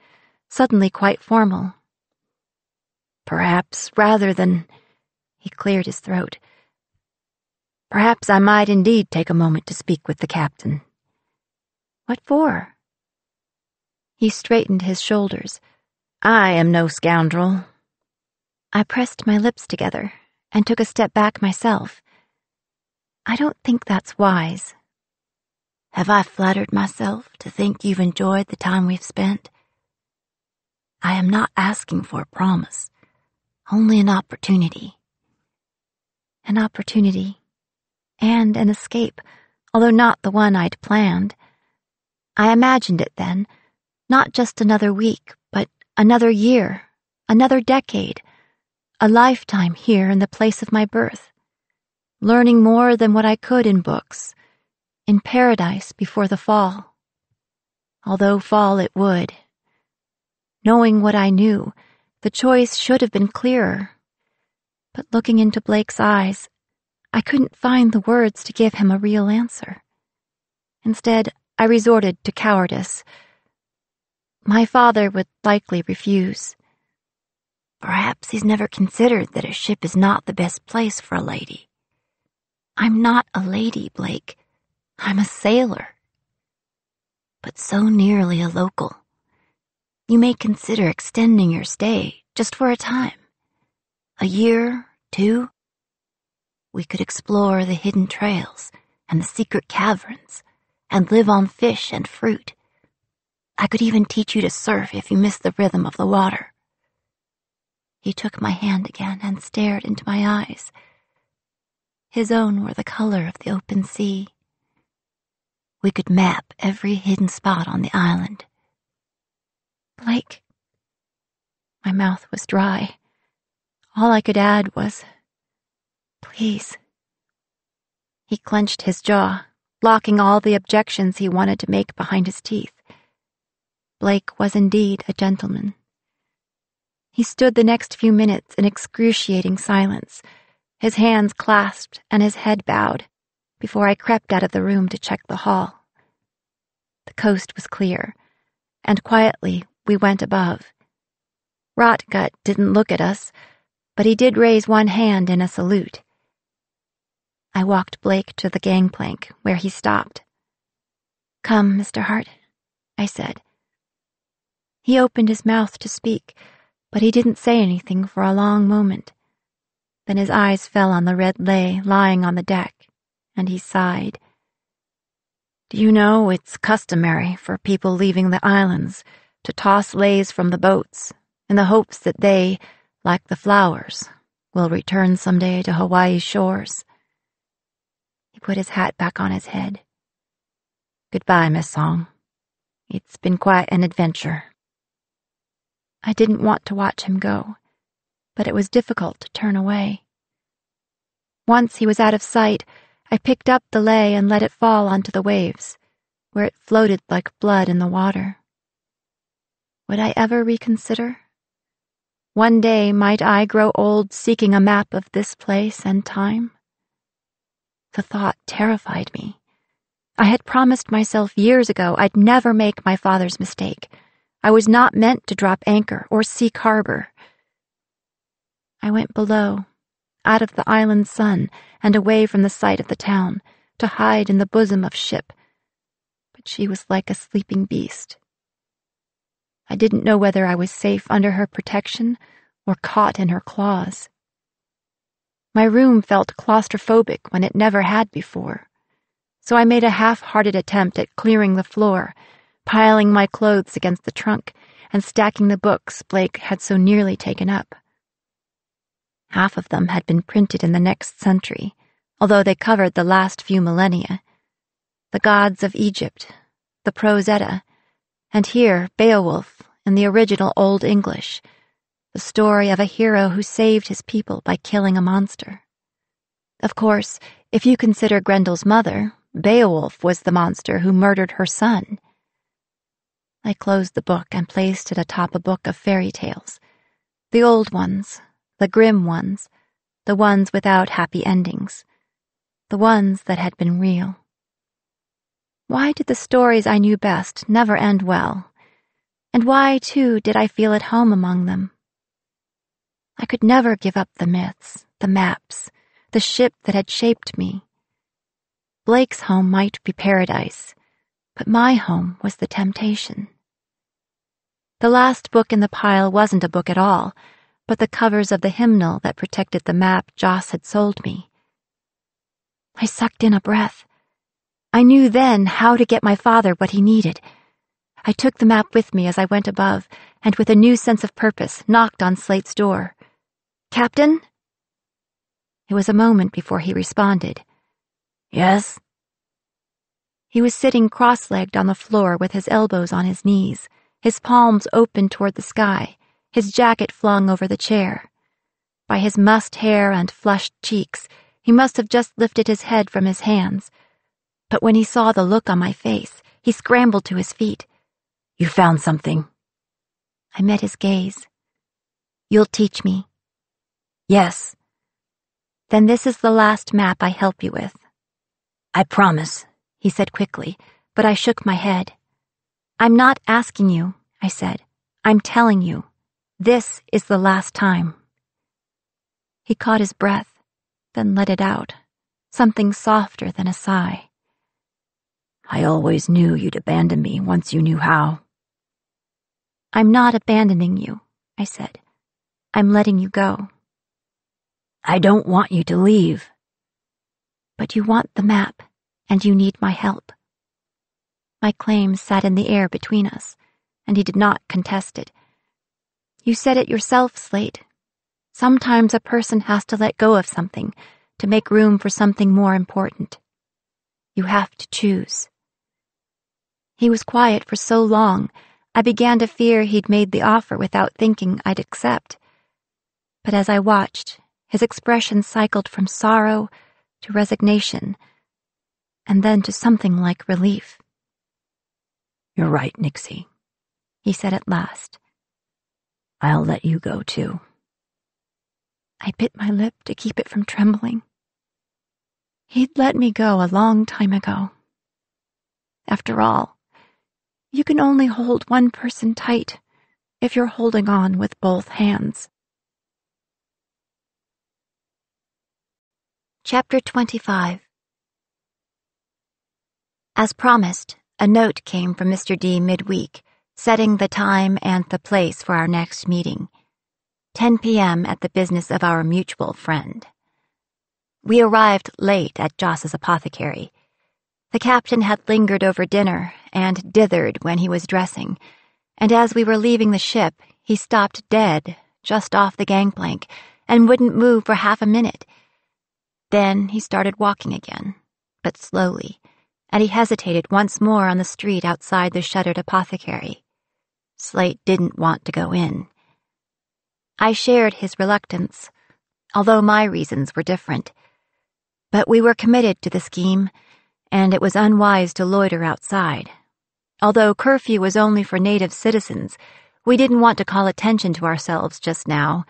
suddenly quite formal. "Perhaps rather than—" he cleared his throat. "Perhaps I might indeed take a moment to speak with the captain." "What for?" He straightened his shoulders. "I am no scoundrel." I pressed my lips together and took a step back myself. "I don't think that's wise." "Have I flattered myself to think you've enjoyed the time we've spent? I am not asking for a promise, only an opportunity." An opportunity, and an escape, although not the one I'd planned. I imagined it then, not just another week, but another year, another decade, a lifetime here in the place of my birth, learning more than what I could in books, in paradise before the fall. Although fall it would. Knowing what I knew, the choice should have been clearer. But looking into Blake's eyes, I couldn't find the words to give him a real answer. Instead, I resorted to cowardice. My father would likely refuse. "Perhaps he's never considered that a ship is not the best place for a lady." "I'm not a lady, Blake. I'm a sailor." "But so nearly a local. You may consider extending your stay just for a time. A year, 2. We could explore the hidden trails and the secret caverns and live on fish and fruit. I could even teach you to surf if you missed the rhythm of the water. He took my hand again and stared into my eyes. His own were the color of the open sea. We could map every hidden spot on the island. Blake. My mouth was dry. All I could add was, please. He clenched his jaw, locking all the objections he wanted to make behind his teeth. Blake was indeed a gentleman. He stood the next few minutes in excruciating silence, his hands clasped and his head bowed, before I crept out of the room to check the hall. The coast was clear, and quietly we went above. Rotgut didn't look at us, but he did raise one hand in a salute. I walked Blake to the gangplank, where he stopped. "Come, Mr. Hart," I said. He opened his mouth to speak, but he didn't say anything for a long moment. Then his eyes fell on the red lei lying on the deck, and he sighed. "Do you know it's customary for people leaving the islands to toss leis from the boats in the hopes that they, like the flowers, will return someday to Hawaii's shores?" He put his hat back on his head. "Goodbye, Miss Song. It's been quite an adventure." I didn't want to watch him go, but it was difficult to turn away. Once he was out of sight, I picked up the lei and let it fall onto the waves, where it floated like blood in the water. Would I ever reconsider? One day might I grow old seeking a map of this place and time? The thought terrified me. I had promised myself years ago I'd never make my father's mistake. I was not meant to drop anchor or seek harbor. I went below, out of the island sun and away from the sight of the town, to hide in the bosom of ship, but she was like a sleeping beast. I didn't know whether I was safe under her protection or caught in her claws. My room felt claustrophobic when it never had before, so I made a half-hearted attempt at clearing the floor, piling my clothes against the trunk and stacking the books Blake had so nearly taken up. Half of them had been printed in the next century, although they covered the last few millennia. The Gods of Egypt, the Prose Edda, and here Beowulf in the original Old English, the story of a hero who saved his people by killing a monster. Of course, if you consider Grendel's mother, Beowulf was the monster who murdered her son. I closed the book and placed it atop a book of fairy tales, the old ones, the grim ones, the ones without happy endings, the ones that had been real. Why did the stories I knew best never end well? And why, too, did I feel at home among them? I could never give up the myths, the maps, the ship that had shaped me. Blake's home might be paradise, but my home was the temptation. The last book in the pile wasn't a book at all, but the covers of the hymnal that protected the map Joss had sold me. I sucked in a breath. I knew then how to get my father what he needed. I took the map with me as I went above, and with a new sense of purpose, knocked on Slate's door. "Captain?" It was a moment before he responded. "Yes?" He was sitting cross-legged on the floor with his elbows on his knees, his palms open toward the sky, his jacket flung over the chair. By his mussed hair and flushed cheeks, he must have just lifted his head from his hands. But when he saw the look on my face, he scrambled to his feet. "You found something." I met his gaze. "You'll teach me." "Yes." "Then this is the last map I help you with." "I promise," he said quickly, but I shook my head. "I'm not asking you," I said. "I'm telling you. This is the last time." He caught his breath, then let it out, something softer than a sigh. "I always knew you'd abandon me once you knew how." "I'm not abandoning you," I said. "I'm letting you go." "I don't want you to leave." But you want the map, and you need my help. My claims sat in the air between us, and he did not contest it. You said it yourself, Slate. Sometimes a person has to let go of something to make room for something more important. You have to choose. He was quiet for so long, I began to fear he'd made the offer without thinking I'd accept. But as I watched, his expression cycled from sorrow to resignation, and then to something like relief. "You're right, Nixie," he said at last. "I'll let you go, too." I bit my lip to keep it from trembling. He'd let me go a long time ago. After all, you can only hold one person tight if you're holding on with both hands. Chapter 25. As promised, a note came from Mr. D midweek, setting the time and the place for our next meeting. 10 p.m. at the business of our mutual friend. We arrived late at Joss's apothecary. The captain had lingered over dinner and dithered when he was dressing, and as we were leaving the ship, he stopped dead just off the gangplank and wouldn't move for half a minute. Then he started walking again, but slowly, and he hesitated once more on the street outside the shuttered apothecary. Slate didn't want to go in. I shared his reluctance, although my reasons were different. But we were committed to the scheme, and it was unwise to loiter outside. Although curfew was only for native citizens, we didn't want to call attention to ourselves just now.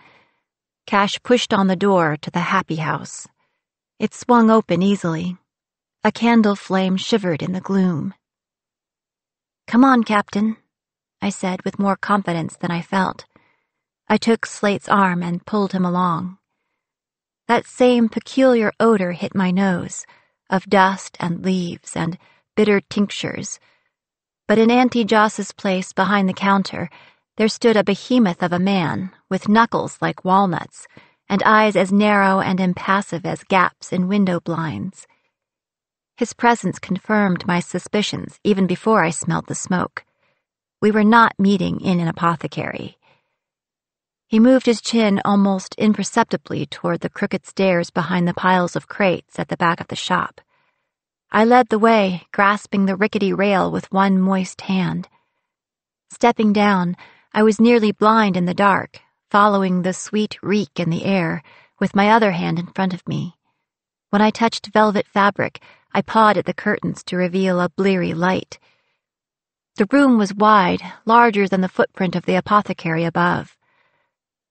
Cash pushed on the door to the happy house. It swung open easily. A candle flame shivered in the gloom. "Come on, Captain," I said with more confidence than I felt. I took Slate's arm and pulled him along. That same peculiar odor hit my nose, of dust and leaves and bitter tinctures. But in Auntie Joss's place behind the counter, there stood a behemoth of a man with knuckles like walnuts and eyes as narrow and impassive as gaps in window blinds. His presence confirmed my suspicions even before I smelled the smoke. We were not meeting in an apothecary. He moved his chin almost imperceptibly toward the crooked stairs behind the piles of crates at the back of the shop. I led the way, grasping the rickety rail with one moist hand. Stepping down, I was nearly blind in the dark, following the sweet reek in the air with my other hand in front of me. When I touched velvet fabric, I pawed at the curtains to reveal a bleary light. The room was wide, larger than the footprint of the apothecary above.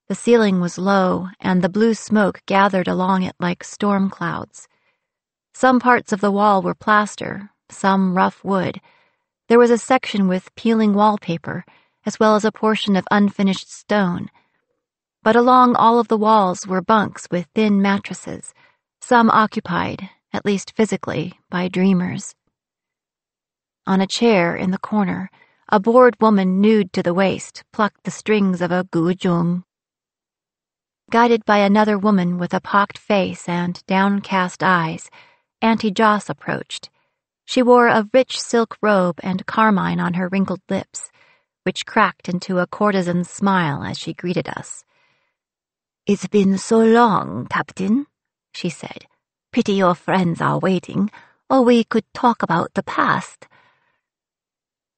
The ceiling was low, and the blue smoke gathered along it like storm clouds. Some parts of the wall were plaster, some rough wood. There was a section with peeling wallpaper, as well as a portion of unfinished stone. But along all of the walls were bunks with thin mattresses, some occupied, at least physically, by dreamers. On a chair in the corner, a bored woman nude to the waist plucked the strings of a guzheng. Guided by another woman with a pocked face and downcast eyes, Auntie Joss approached. She wore a rich silk robe and carmine on her wrinkled lips, which cracked into a courtesan's smile as she greeted us. "It's been so long, Captain," she said. "Pity your friends are waiting, or we could talk about the past."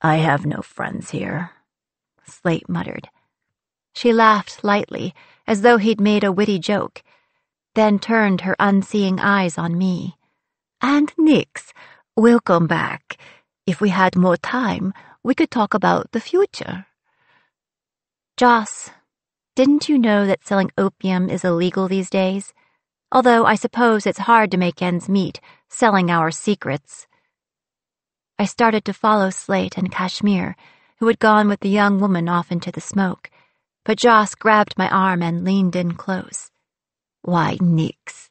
"I have no friends here," Slate muttered. She laughed lightly, as though he'd made a witty joke, then turned her unseeing eyes on me. "And Nix, welcome back. If we had more time, we could talk about the future." "Joss, didn't you know that selling opium is illegal these days? Although I suppose it's hard to make ends meet, selling our secrets." I started to follow Slate and Kashmir, who had gone with the young woman off into the smoke, but Joss grabbed my arm and leaned in close. "Why, Nix,"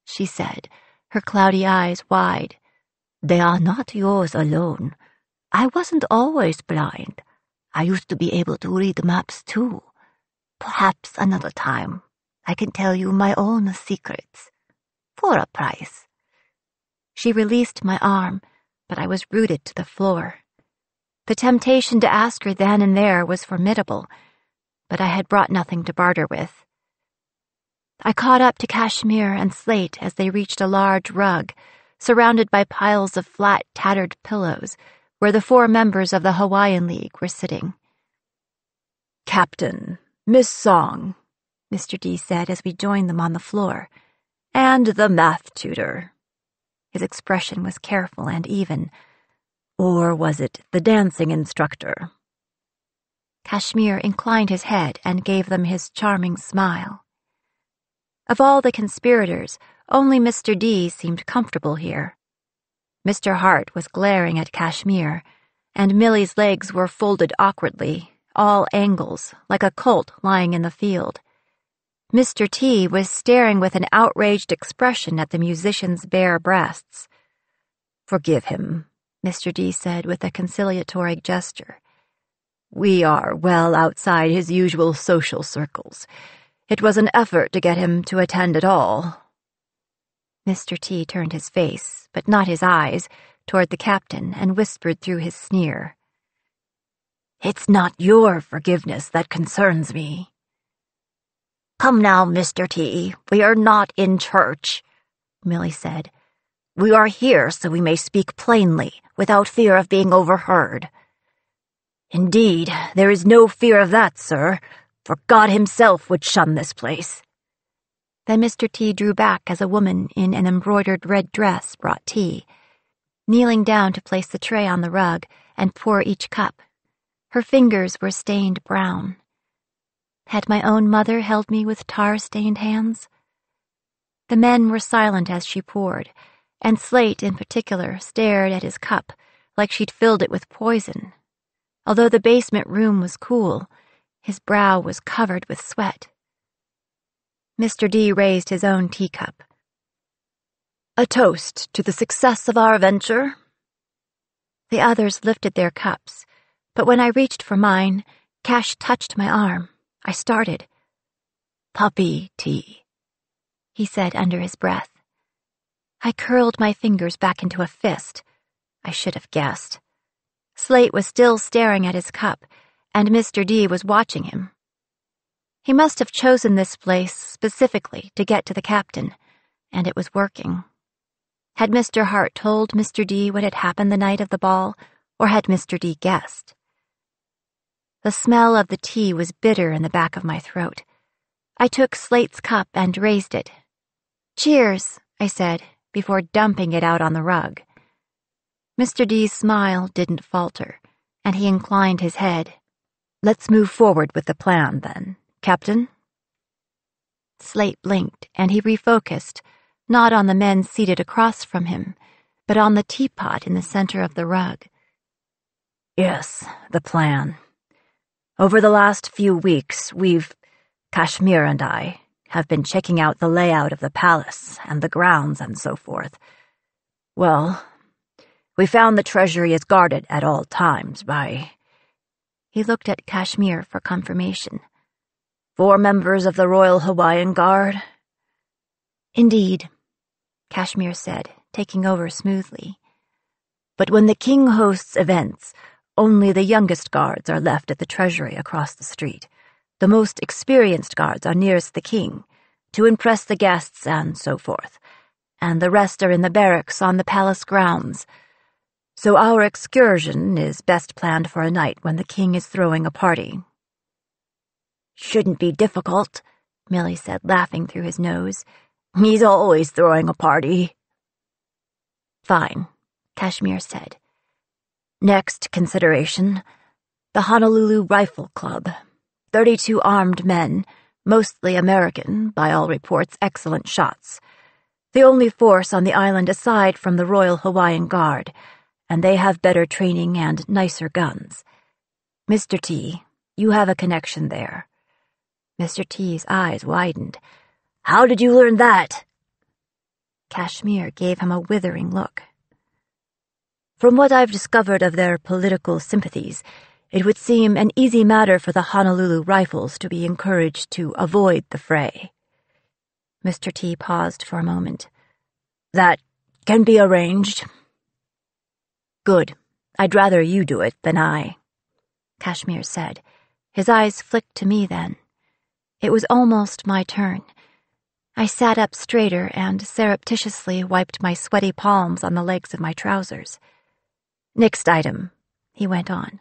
she said, her cloudy eyes wide. "They are not yours alone. I wasn't always blind. I used to be able to read maps too. Perhaps another time I can tell you my own secrets. For a price." She released my arm, but I was rooted to the floor. The temptation to ask her then and there was formidable, but I had brought nothing to barter with. I caught up to Kashmir and Slate as they reached a large rug, surrounded by piles of flat, tattered pillows, where the 4 members of the Hawaiian League were sitting. "Captain, Miss Song," Mr. D said as we joined them on the floor. "And the math tutor." His expression was careful and even. "Or was it the dancing instructor?" Kashmir inclined his head and gave them his charming smile. Of all the conspirators, only Mr. D seemed comfortable here. Mr. Hart was glaring at Kashmir, and Millie's legs were folded awkwardly, all angles, like a colt lying in the field. Mr. T was staring with an outraged expression at the musician's bare breasts. "Forgive him," Mr. D said with a conciliatory gesture. "We are well outside his usual social circles. It was an effort to get him to attend at all." Mr. T turned his face, but not his eyes, toward the captain and whispered through his sneer. "It's not your forgiveness that concerns me." "Come now, Mr. T, we are not in church," Millie said. "We are here so we may speak plainly, without fear of being overheard." "Indeed, there is no fear of that, sir, for God himself would shun this place." Then Mr. T drew back as a woman in an embroidered red dress brought tea, kneeling down to place the tray on the rug and pour each cup. Her fingers were stained brown. Had my own mother held me with tar-stained hands? The men were silent as she poured, and Slate in particular stared at his cup like she'd filled it with poison. Although the basement room was cool, his brow was covered with sweat. Mr. D raised his own teacup. "A toast to the success of our venture." The others lifted their cups, but when I reached for mine, Cash touched my arm. I started. "Puppy tea," he said under his breath. I curled my fingers back into a fist. I should have guessed. Slate was still staring at his cup, and Mr. D was watching him. He must have chosen this place specifically to get to the captain, and it was working. Had Mr. Hart told Mr. D what had happened the night of the ball, or had Mr. D guessed? The smell of the tea was bitter in the back of my throat. I took Slate's cup and raised it. "Cheers," I said, before dumping it out on the rug. Mr. D's smile didn't falter, and he inclined his head. "Let's move forward with the plan, then, Captain." Slate blinked, and he refocused, not on the men seated across from him, but on the teapot in the center of the rug. "Yes, the plan. Over the last few weeks, Kashmir and I, have been checking out the layout of the palace and the grounds and so forth. Well, we found the treasury is guarded at all times by..." He looked at Kashmir for confirmation. "4 members of the Royal Hawaiian Guard?" "Indeed," Kashmir said, taking over smoothly. "But when the king hosts events, only the youngest guards are left at the treasury across the street. The most experienced guards are nearest the king, to impress the guests and so forth, and the rest are in the barracks on the palace grounds. So our excursion is best planned for a night when the king is throwing a party." "Shouldn't be difficult," Millie said, laughing through his nose. "He's always throwing a party." "Fine," Kashmir said. "Next consideration, the Honolulu Rifle Club. 32 armed men, mostly American, by all reports excellent shots. The only force on the island aside from the Royal Hawaiian Guard, and they have better training and nicer guns. Mr. T, you have a connection there." Mr. T's eyes widened. "How did you learn that?" Kashmir gave him a withering look. "From what I've discovered of their political sympathies, it would seem an easy matter for the Honolulu Rifles to be encouraged to avoid the fray." Mr. T paused for a moment. "That can be arranged." "Good. I'd rather you do it than I," Kashmir said. His eyes flicked to me then. It was almost my turn. I sat up straighter and surreptitiously wiped my sweaty palms on the legs of my trousers. "Next item," he went on.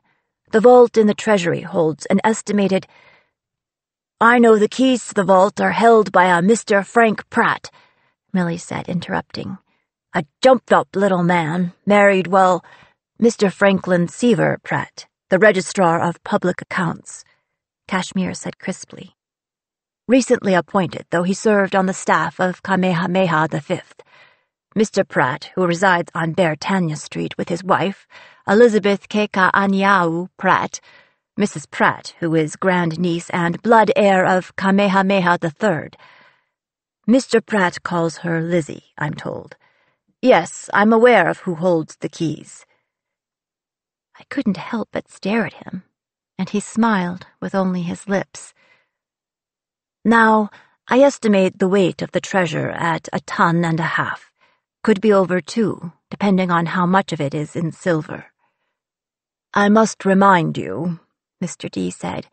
"The vault in the treasury holds an estimated—" "I know the keys to the vault are held by a Mr. Frank Pratt," Millie said, interrupting. "A jumped-up little man, married, well, Mr. Franklin Seaver Pratt, the Registrar of Public Accounts," Kashmir said crisply. "Recently appointed, though he served on the staff of Kamehameha V. Mr. Pratt, who resides on Beartanya Street with his wife, Elizabeth Keka'aniau Pratt, Mrs. Pratt, who is grandniece and blood heir of Kamehameha III. Mr. Pratt calls her Lizzie, I'm told. Yes, I'm aware of who holds the keys." I couldn't help but stare at him, and he smiled with only his lips. "Now, I estimate the weight of the treasure at 1.5 tons. Could be over 2, depending on how much of it is in silver." "I must remind you," Mr. D said,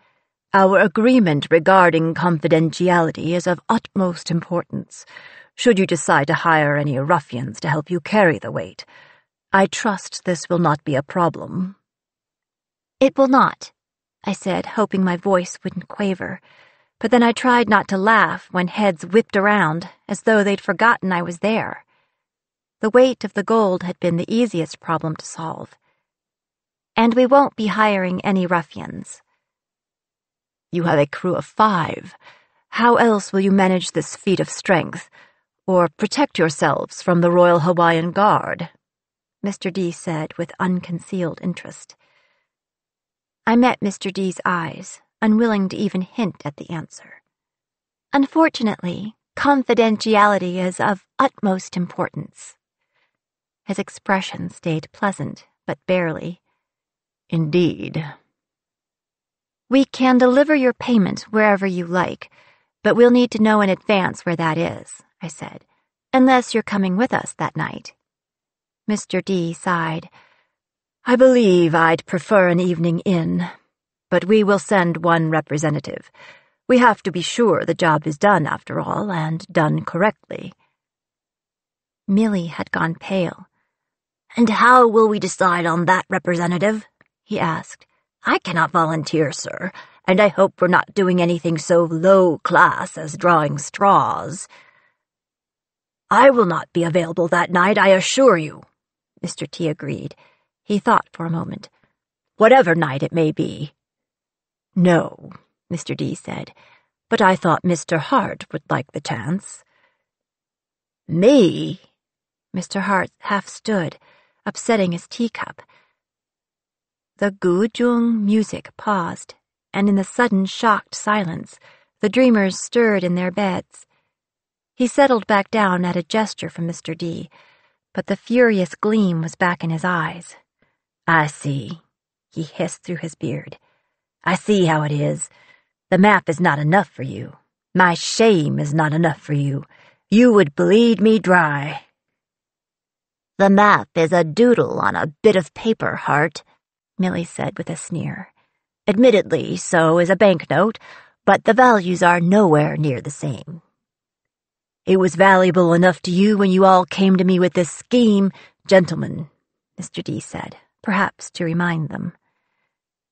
"our agreement regarding confidentiality is of utmost importance, should you decide to hire any ruffians to help you carry the weight. I trust this will not be a problem." "It will not," I said, hoping my voice wouldn't quaver. But then I tried not to laugh when heads whipped around as though they'd forgotten I was there. The weight of the gold had been the easiest problem to solve. "And we won't be hiring any ruffians." "You have a crew of 5. How else will you manage this feat of strength, or protect yourselves from the Royal Hawaiian Guard?" Mr. D said with unconcealed interest. I met Mr. D's eyes, unwilling to even hint at the answer. "Unfortunately, confidentiality is of utmost importance." His expression stayed pleasant, but barely. "Indeed." "We can deliver your payment wherever you like, but we'll need to know in advance where that is," I said, "unless you're coming with us that night." Mr. D sighed. "I believe I'd prefer an evening in, but we will send one representative. We have to be sure the job is done, after all, and done correctly." Millie had gone pale. "And how will we decide on that representative?" he asked. "I cannot volunteer, sir, and I hope we're not doing anything so low class as drawing straws." "I will not be available that night, I assure you," Mr. T agreed. He thought for a moment. "Whatever night it may be." "No," Mr. D said, "but I thought Mr. Hart would like the chance." "Me?" Mr. Hart half stood, upsetting his teacup. The gujung music paused, and in the sudden shocked silence, the dreamers stirred in their beds. He settled back down at a gesture from Mr. D, but the furious gleam was back in his eyes. "I see," he hissed through his beard. "I see how it is. The map is not enough for you. My shame is not enough for you. You would bleed me dry." "The map is a doodle on a bit of paper, Hart," Millie said with a sneer. "Admittedly, so is a banknote, but the values are nowhere near the same." "It was valuable enough to you when you all came to me with this scheme, gentlemen," Mr. D said, perhaps to remind them.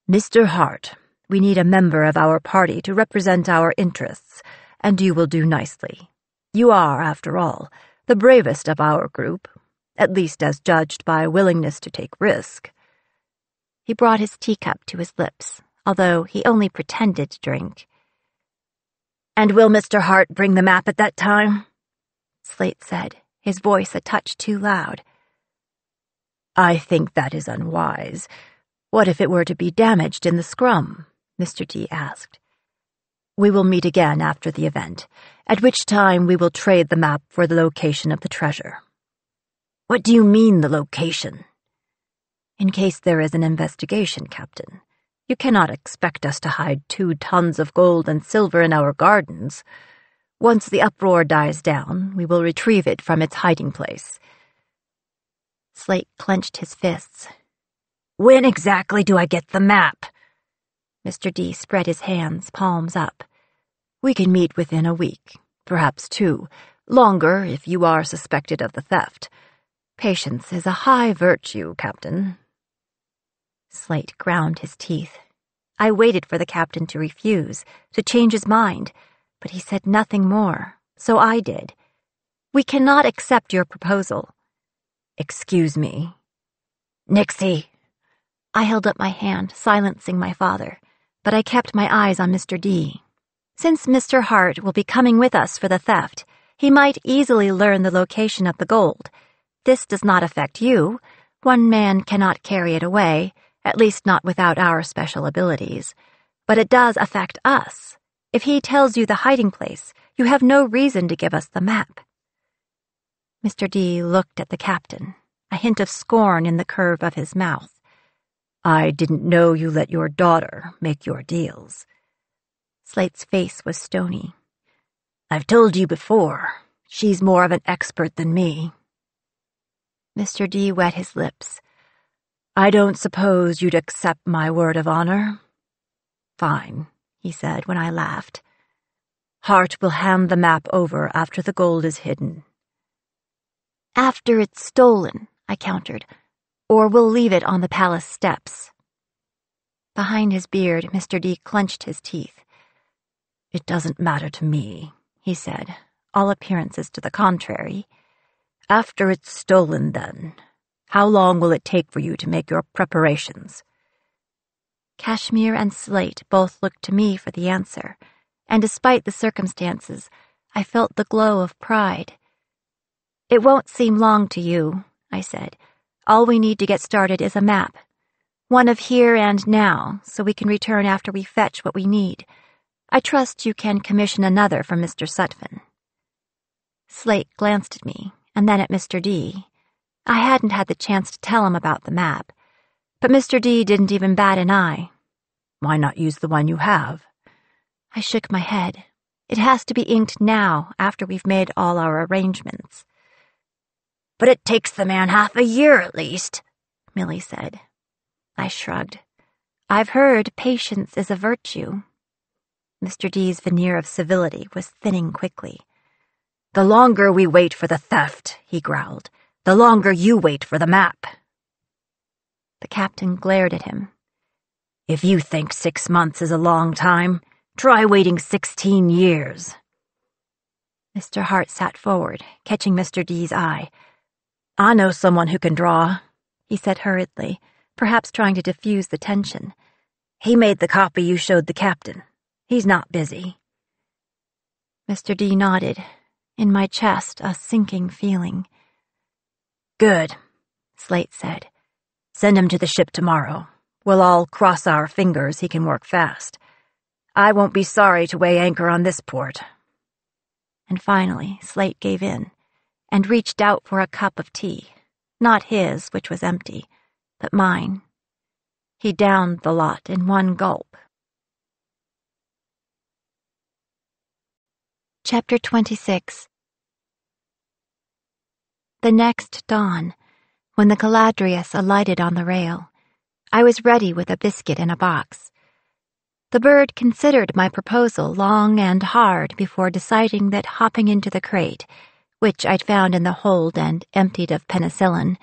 "Mr. Hart, we need a member of our party to represent our interests, and you will do nicely. You are, after all, the bravest of our group, at least as judged by willingness to take risk." He brought his teacup to his lips, although he only pretended to drink. "And will Mr. Hart bring the map at that time?" Slate said, his voice a touch too loud. "I think that is unwise. What if it were to be damaged in the scrum?" Mr. D asked. "We will meet again after the event, at which time we will trade the map for the location of the treasure." "What do you mean, the location?" "In case there is an investigation, Captain. You cannot expect us to hide 2 tons of gold and silver in our gardens. Once the uproar dies down, we will retrieve it from its hiding place. Slate clenched his fists. When exactly do I get the map? Mr. D spread his hands, palms up. We can meet within a week, perhaps 2, longer if you are suspected of the theft. Patience is a high virtue, Captain. Slate ground his teeth. I waited for the captain to refuse, to change his mind, but he said nothing more, so I did. We cannot accept your proposal. Excuse me. Nixie. I held up my hand, silencing my father, but I kept my eyes on Mr. D. Since Mr. Hart will be coming with us for the theft, he might easily learn the location of the gold. This does not affect you. One man cannot carry it away, at least not without our special abilities. But it does affect us. If he tells you the hiding place, you have no reason to give us the map. Mr. D looked at the captain, a hint of scorn in the curve of his mouth. I didn't know you let your daughter make your deals. Slate's face was stony. I've told you before, she's more of an expert than me. Mr. D wet his lips. I don't suppose you'd accept my word of honor? Fine, he said when I laughed. Hart will hand the map over after the gold is hidden. After it's stolen, I countered, or we'll leave it on the palace steps. Behind his beard, Mr. D clenched his teeth. It doesn't matter to me, he said, all appearances to the contrary. After it's stolen, then, how long will it take for you to make your preparations? Kashmir and Slate both looked to me for the answer, and despite the circumstances, I felt the glow of pride. It won't seem long to you, I said. All we need to get started is a map. One of here and now, so we can return after we fetch what we need. I trust you can commission another for Mr. Sutphen. Slate glanced at me, and then at Mr. D. I hadn't had the chance to tell him about the map, but Mr. D didn't even bat an eye. Why not use the one you have? I shook my head. It has to be inked now, after we've made all our arrangements. But it takes the man half a year at least, Millie said. I shrugged. I've heard patience is a virtue. Mr. D's veneer of civility was thinning quickly. The longer we wait for the theft, he growled, the longer you wait for the map. The captain glared at him. If you think 6 months is a long time, try waiting 16 years. Mr. Hart sat forward, catching Mr. D's eye. I know someone who can draw, he said hurriedly, perhaps trying to diffuse the tension. He made the copy you showed the captain. He's not busy. Mr. D nodded. In my chest, a sinking feeling. Good, Slate said. Send him to the ship tomorrow. We'll all cross our fingers he can work fast. I won't be sorry to weigh anchor on this port. And finally, Slate gave in, and reached out for a cup of tea. Not his, which was empty, but mine. He downed the lot in one gulp. Chapter 26. The next dawn, when the Caladrius alighted on the rail, I was ready with a biscuit in a box. The bird considered my proposal long and hard before deciding that hopping into the crate, which I'd found in the hold and emptied of penicillin,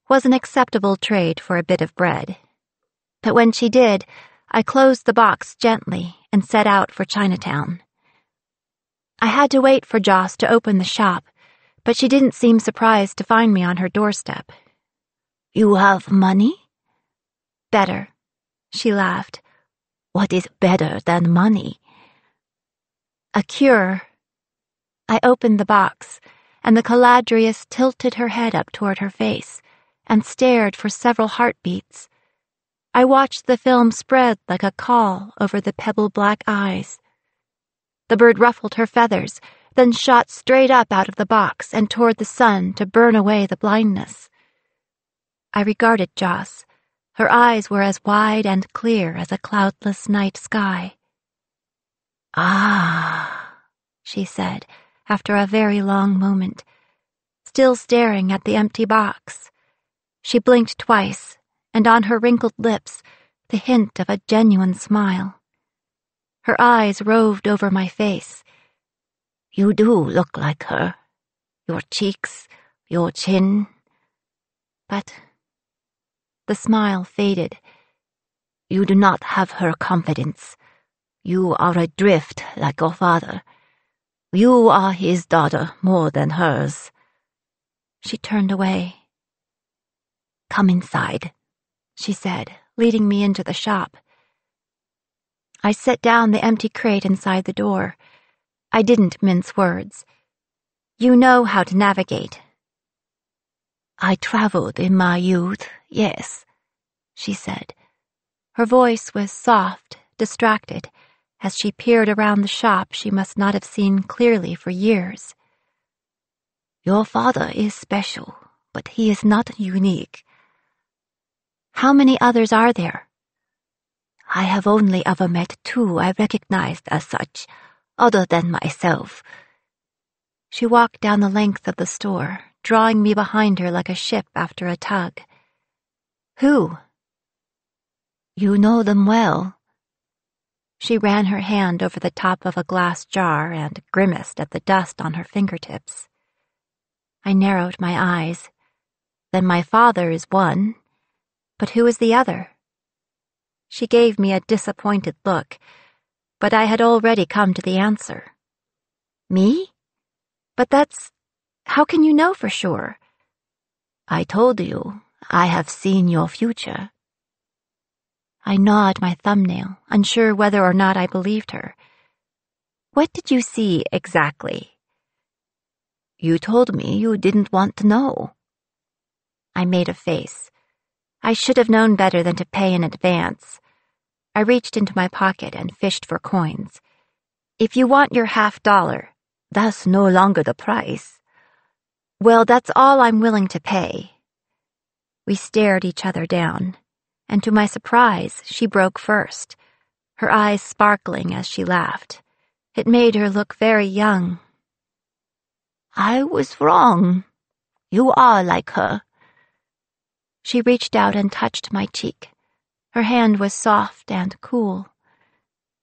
was an acceptable trade for a bit of bread. But when she did, I closed the box gently and set out for Chinatown. I had to wait for Joss to open the shop, but she didn't seem surprised to find me on her doorstep. You have money? Better, she laughed. What is better than money? A cure. I opened the box, and the Caladrius tilted her head up toward her face and stared for several heartbeats. I watched the film spread like a caul over the pebble-black eyes. The bird ruffled her feathers, then shot straight up out of the box and toward the sun to burn away the blindness. I regarded Joss. Her eyes were as wide and clear as a cloudless night sky. Ah, she said, after a very long moment, still staring at the empty box. She blinked twice, and on her wrinkled lips, the hint of a genuine smile. Her eyes roved over my face. You do look like her. Your cheeks, your chin. But the smile faded. You do not have her confidence. You are adrift like your father. You are his daughter more than hers. She turned away. Come inside, she said, leading me into the shop. I set down the empty crate inside the door. I didn't mince words. You know how to navigate. I traveled in my youth, yes, she said. Her voice was soft, distracted. As she peered around the shop, she must not have seen clearly for years. Your father is special, but he is not unique. How many others are there? I have only ever met 2 I recognized as such, other than myself. She walked down the length of the store, drawing me behind her like a ship after a tug. Who? You know them well. She ran her hand over the top of a glass jar and grimaced at the dust on her fingertips. I narrowed my eyes. Then my father is one, but who is the other? She gave me a disappointed look, but I had already come to the answer. Me? But how can you know for sure? I told you, I have seen your future. I gnawed my thumbnail, unsure whether or not I believed her. What did you see exactly? You told me you didn't want to know. I made a face. I should have known better than to pay in advance. I reached into my pocket and fished for coins. If you want your $50, that's no longer the price. Well, that's all I'm willing to pay. We stared each other down, and to my surprise, she broke first, her eyes sparkling as she laughed. It made her look very young. I was wrong. You are like her. She reached out and touched my cheek. Her hand was soft and cool.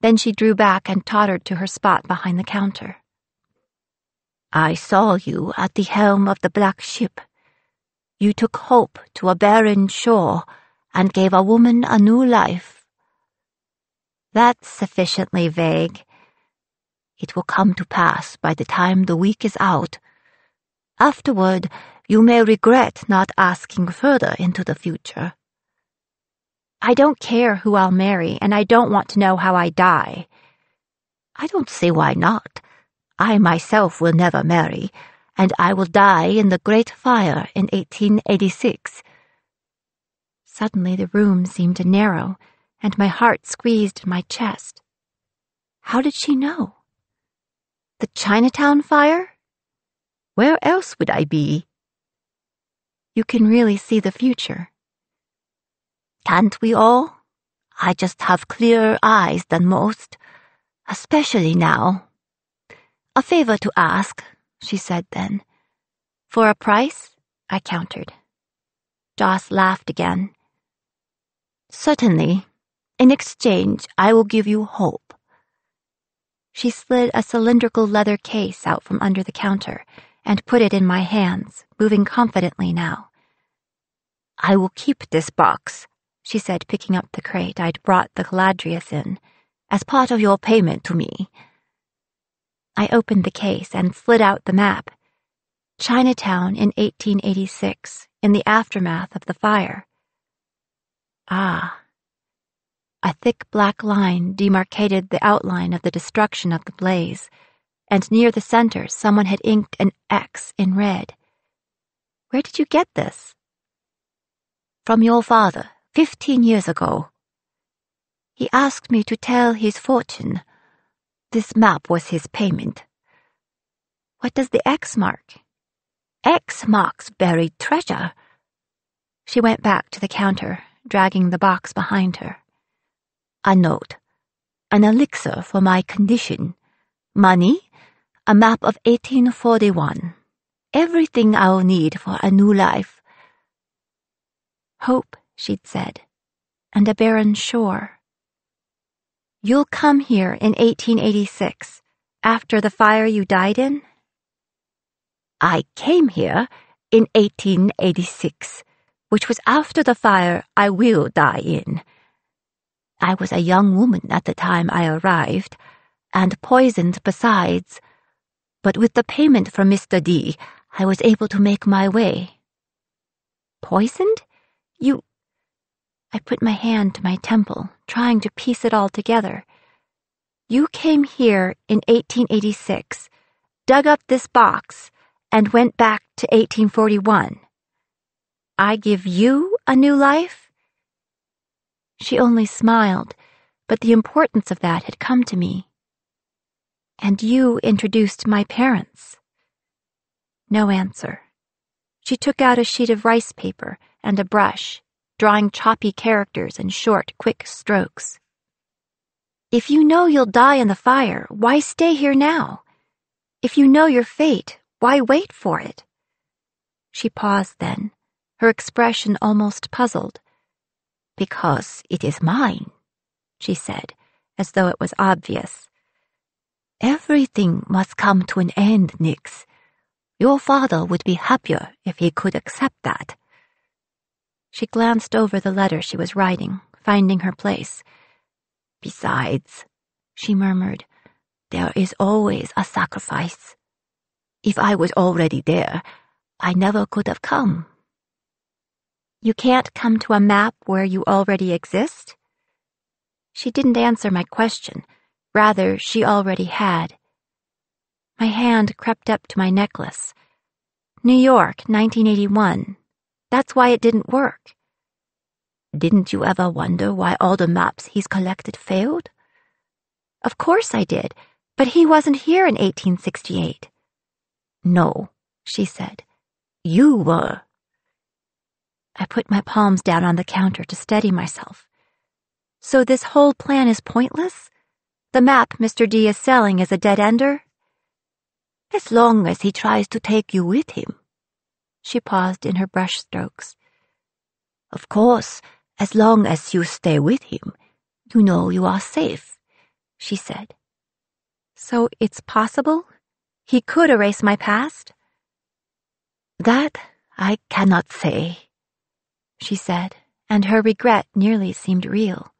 Then she drew back and tottered to her spot behind the counter. I saw you at the helm of the black ship. You took hope to a barren shore and gave a woman a new life. That's sufficiently vague. It will come to pass by the time the week is out. Afterward, you may regret not asking further into the future. I don't care who I'll marry, and I don't want to know how I die. I don't see why not. I myself will never marry, and I will die in the Great Fire in 1886. Suddenly the room seemed to narrow, and my heart squeezed in my chest. How did she know? The Chinatown fire? Where else would I be? You can really see the future. Can't we all? I just have clearer eyes than most, especially now. A favor to ask, she said then. For a price? I countered. Joss laughed again. Certainly. In exchange, I will give you hope. She slid a cylindrical leather case out from under the counter and put it in my hands, moving confidently now. I will keep this box, she said, picking up the crate I'd brought the Caladrius in, as part of your payment to me. I opened the case and slid out the map. Chinatown in 1886, in the aftermath of the fire. Ah. A thick black line demarcated the outline of the destruction of the blaze, and near the center someone had inked an X in red. Where did you get this? From your father, 15 years ago. He asked me to tell his fortune. This map was his payment. What does the X mark? X marks buried treasure. She went back to the counter, dragging the box behind her. A note. An elixir for my condition. Money. A map of 1841. Everything I'll need for a new life. Hope, she'd said, and a barren shore. You'll come here in 1886, after the fire you died in? I came here in 1886, which was after the fire I will die in. I was a young woman at the time I arrived, and poisoned besides, but with the payment from Mr. D, I was able to make my way. Poisoned? You... I put my hand to my temple, trying to piece it all together. You came here in 1886, dug up this box, and went back to 1841. I give you a new life? She only smiled, but the importance of that had come to me. And you introduced my parents. No answer. She took out a sheet of rice paper and a brush, drawing choppy characters in short, quick strokes. If you know you'll die in the fire, why stay here now? If you know your fate, why wait for it? She paused then, her expression almost puzzled. Because it is mine, she said, as though it was obvious. Everything must come to an end, Nix. Your father would be happier if he could accept that. She glanced over the letter she was writing, finding her place. Besides, she murmured, there is always a sacrifice. If I was already there, I never could have come. You can't come to a map where you already exist? She didn't answer my question. Rather, she already had. My hand crept up to my necklace. New York, 1981. That's why it didn't work. Didn't you ever wonder why all the maps he's collected failed? Of course I did, but he wasn't here in 1868. No, she said. You were. I put my palms down on the counter to steady myself. So this whole plan is pointless? The map Mr. D is selling is a dead-ender? As long as he tries to take you with him. She paused in her brush strokes. Of course, as long as you stay with him, you know you are safe, she said. So it's possible? He could erase my past? That I cannot say, she said, and her regret nearly seemed real.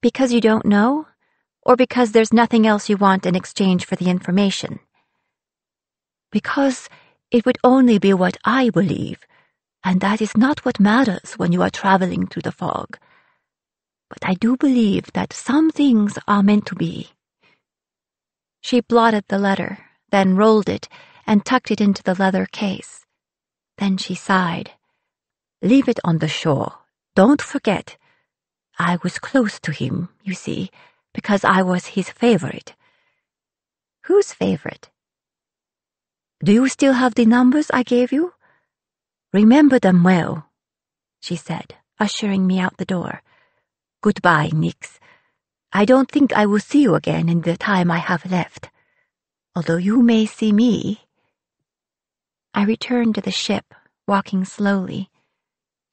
Because you don't know? Or because there's nothing else you want in exchange for the information? Because it would only be what I believe, and that is not what matters when you are traveling through the fog. But I do believe that some things are meant to be. She blotted the letter, then rolled it and tucked it into the leather case. Then she sighed. Leave it on the shore. Don't forget. I was close to him, you see, because I was his favorite. Whose favorite? Do you still have the numbers I gave you? Remember them well, she said, ushering me out the door. Goodbye, Nix. I don't think I will see you again in the time I have left, although you may see me. I returned to the ship, walking slowly.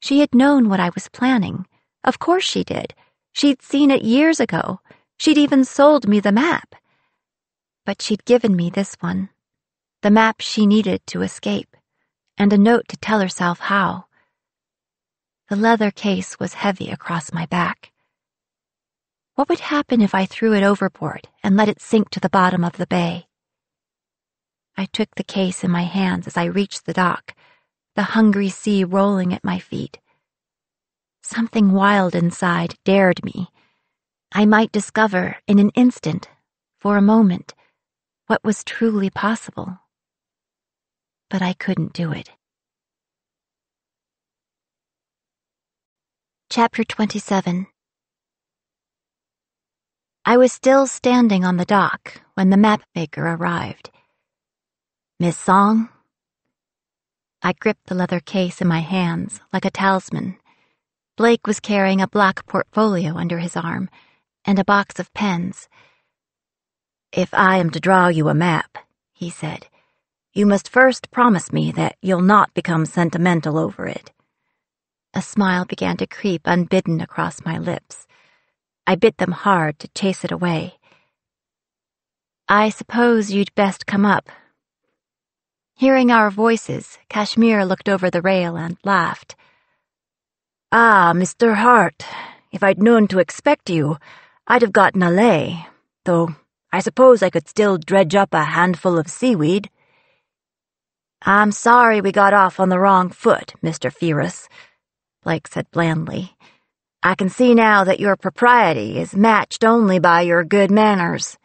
She had known what I was planning. Of course she did. She'd seen it years ago. She'd even sold me the map. But she'd given me this one, the map she needed to escape, and a note to tell herself how. The leather case was heavy across my back. What would happen if I threw it overboard and let it sink to the bottom of the bay? I took the case in my hands as I reached the dock, the hungry sea rolling at my feet. Something wild inside dared me. I might discover in an instant, for a moment, what was truly possible. But I couldn't do it. Chapter 27. I was still standing on the dock when the map maker arrived. Miss Song? I gripped the leather case in my hands like a talisman. Blake was carrying a black portfolio under his arm and a box of pens. If I am to draw you a map, he said, you must first promise me that you'll not become sentimental over it. A smile began to creep unbidden across my lips. I bit them hard to chase it away. I suppose you'd best come up. Hearing our voices, Kashmir looked over the rail and laughed. Ah, Mr. Hart, if I'd known to expect you, I'd have gotten a lay, though I suppose I could still dredge up a handful of seaweed. I'm sorry we got off on the wrong foot, Mr. Ferris, Blake said blandly. I can see now that your propriety is matched only by your good manners.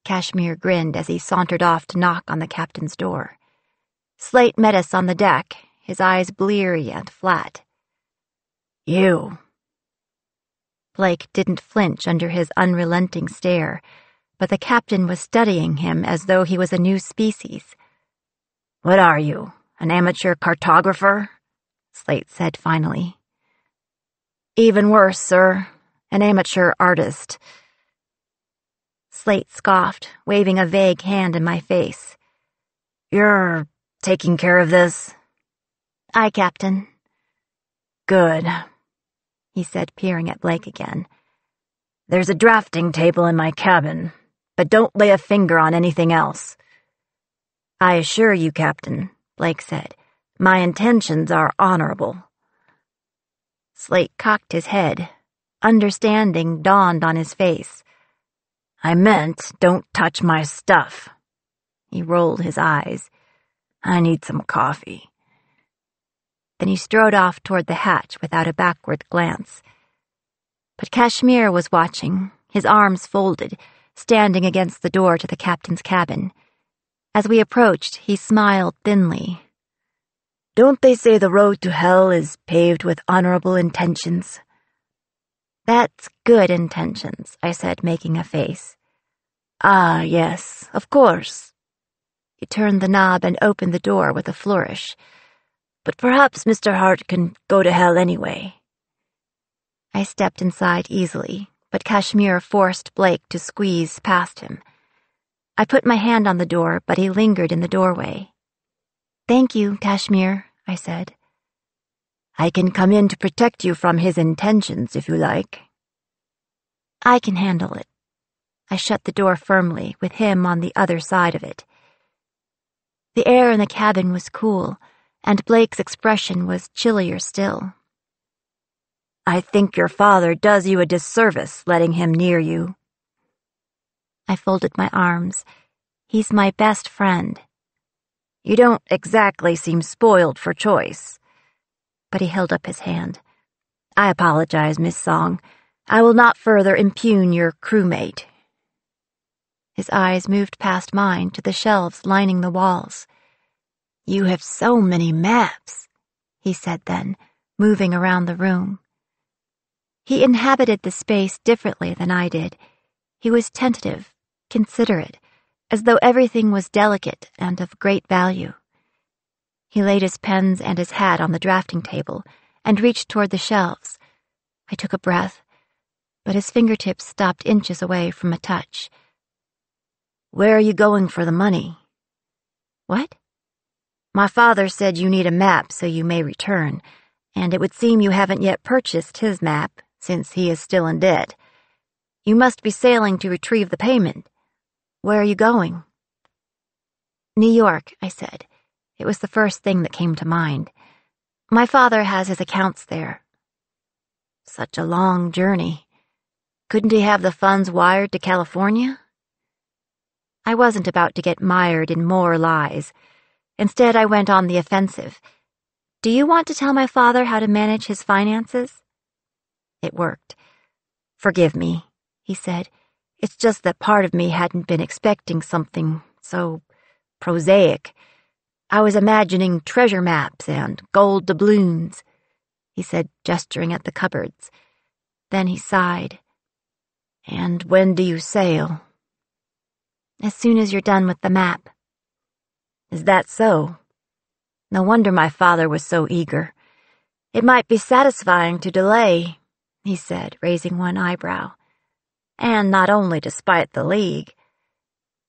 Kashmir grinned as he sauntered off to knock on the captain's door. Slate met us on the deck, his eyes bleary and flat. You. Blake didn't flinch under his unrelenting stare, but the captain was studying him as though he was a new species. What are you, an amateur cartographer? Slate said finally. Even worse, sir, an amateur artist. Slate scoffed, waving a vague hand in my face. You're taking care of this? Aye, Captain. Good, he said, peering at Blake again. There's a drafting table in my cabin, but don't lay a finger on anything else. I assure you, Captain, Blake said, my intentions are honorable. Slate cocked his head. Understanding dawned on his face. I meant, don't touch my stuff. He rolled his eyes. I need some coffee. Then he strode off toward the hatch without a backward glance. But Kashmir was watching, his arms folded, standing against the door to the captain's cabin. As we approached, he smiled thinly. Don't they say the road to hell is paved with honorable intentions? That's good intentions, I said, making a face. Ah, yes, of course. He turned the knob and opened the door with a flourish. But perhaps Mr. Hart can go to hell anyway. I stepped inside easily, but Kashmir forced Blake to squeeze past him. I put my hand on the door, but he lingered in the doorway. Thank you, Kashmir, I said. I can come in to protect you from his intentions, if you like. I can handle it. I shut the door firmly, with him on the other side of it. The air in the cabin was cool, and Blake's expression was chillier still. I think your father does you a disservice letting him near you. I folded my arms. He's my best friend. You don't exactly seem spoiled for choice. But he held up his hand. I apologize, Miss Song. I will not further impugn your crewmate. His eyes moved past mine to the shelves lining the walls. You have so many maps, he said then, moving around the room. He inhabited the space differently than I did. He was tentative, considerate, as though everything was delicate and of great value. He laid his pens and his hat on the drafting table and reached toward the shelves. I took a breath, but his fingertips stopped inches away from a touch. Where are you going for the money? What? My father said you need a map so you may return, and it would seem you haven't yet purchased his map, since he is still in debt. You must be sailing to retrieve the payment. Where are you going? New York, I said. It was the first thing that came to mind. My father has his accounts there. Such a long journey. Couldn't he have the funds wired to California? I wasn't about to get mired in more lies. Instead, I went on the offensive. Do you want to tell my father how to manage his finances? It worked. Forgive me, he said. It's just that part of me hadn't been expecting something so prosaic. I was imagining treasure maps and gold doubloons, he said, gesturing at the cupboards. Then he sighed. And when do you sail? As soon as you're done with the map. Is that so? No wonder my father was so eager. It might be satisfying to delay, he said, raising one eyebrow. And not only to spite the League.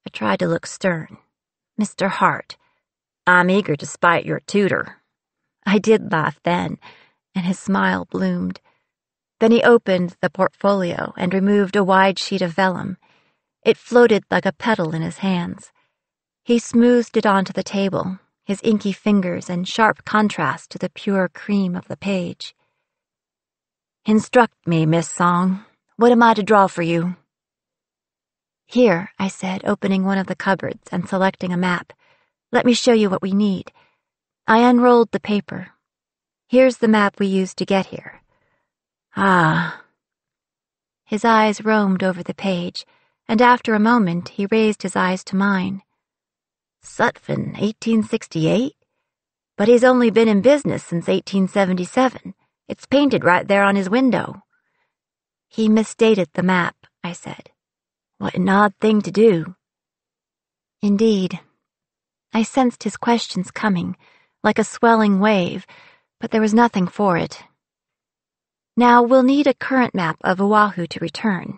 I tried to look stern. Mr. Hart, I'm eager to spite your tutor. I did laugh then, and his smile bloomed. Then he opened the portfolio and removed a wide sheet of vellum. It floated like a petal in his hands. He smoothed it onto the table, his inky fingers in sharp contrast to the pure cream of the page. "Instruct me, Miss Song. What am I to draw for you?" "Here," I said, opening one of the cupboards and selecting a map. "Let me show you what we need." I unrolled the paper. "Here's the map we used to get here." "Ah." His eyes roamed over the page, and after a moment he raised his eyes to mine. "Sutphen, 1868? But he's only been in business since 1877. It's painted right there on his window." "He misdated the map," I said. "What an odd thing to do." Indeed. I sensed his questions coming, like a swelling wave, but there was nothing for it. "Now, we'll need a current map of Oahu to return."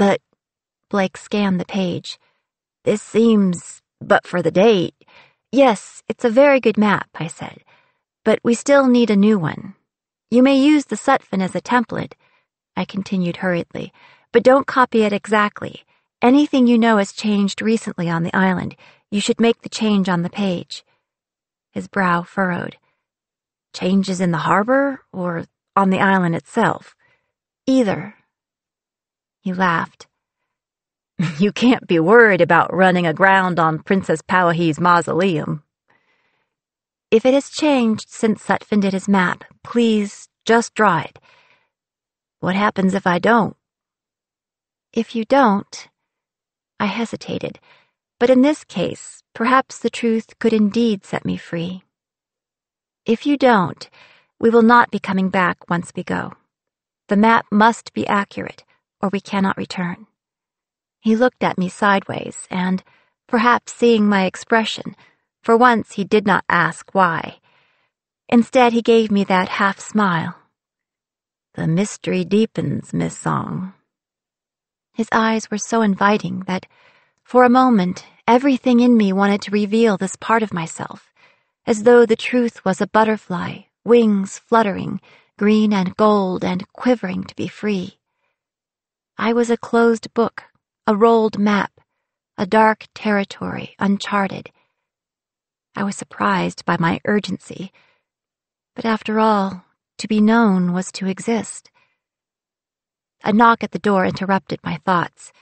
"But," Blake scanned the page, "this seems, but for the date." "Yes, it's a very good map," I said, "but we still need a new one. You may use the Sutphen as a template," I continued hurriedly, "but don't copy it exactly. Anything you know has changed recently on the island, you should make the change on the page." His brow furrowed. "Changes in the harbor or on the island itself?" "Either." He laughed. "You can't be worried about running aground on Princess Powahie's mausoleum." "If it has changed since Sutphen did his map, please just draw it." "What happens if I don't?" "If you don't—" I hesitated, but in this case, perhaps the truth could indeed set me free. "If you don't, we will not be coming back once we go. The map must be accurate, or we cannot return." He looked at me sideways, and, perhaps seeing my expression, for once he did not ask why. Instead, he gave me that half-smile. "The mystery deepens, Miss Song." His eyes were so inviting that, for a moment, everything in me wanted to reveal this part of myself, as though the truth was a butterfly, wings fluttering, green and gold and quivering to be free. I was a closed book, a rolled map, a dark territory, uncharted. I was surprised by my urgency, but after all, to be known was to exist. A knock at the door interrupted my thoughts.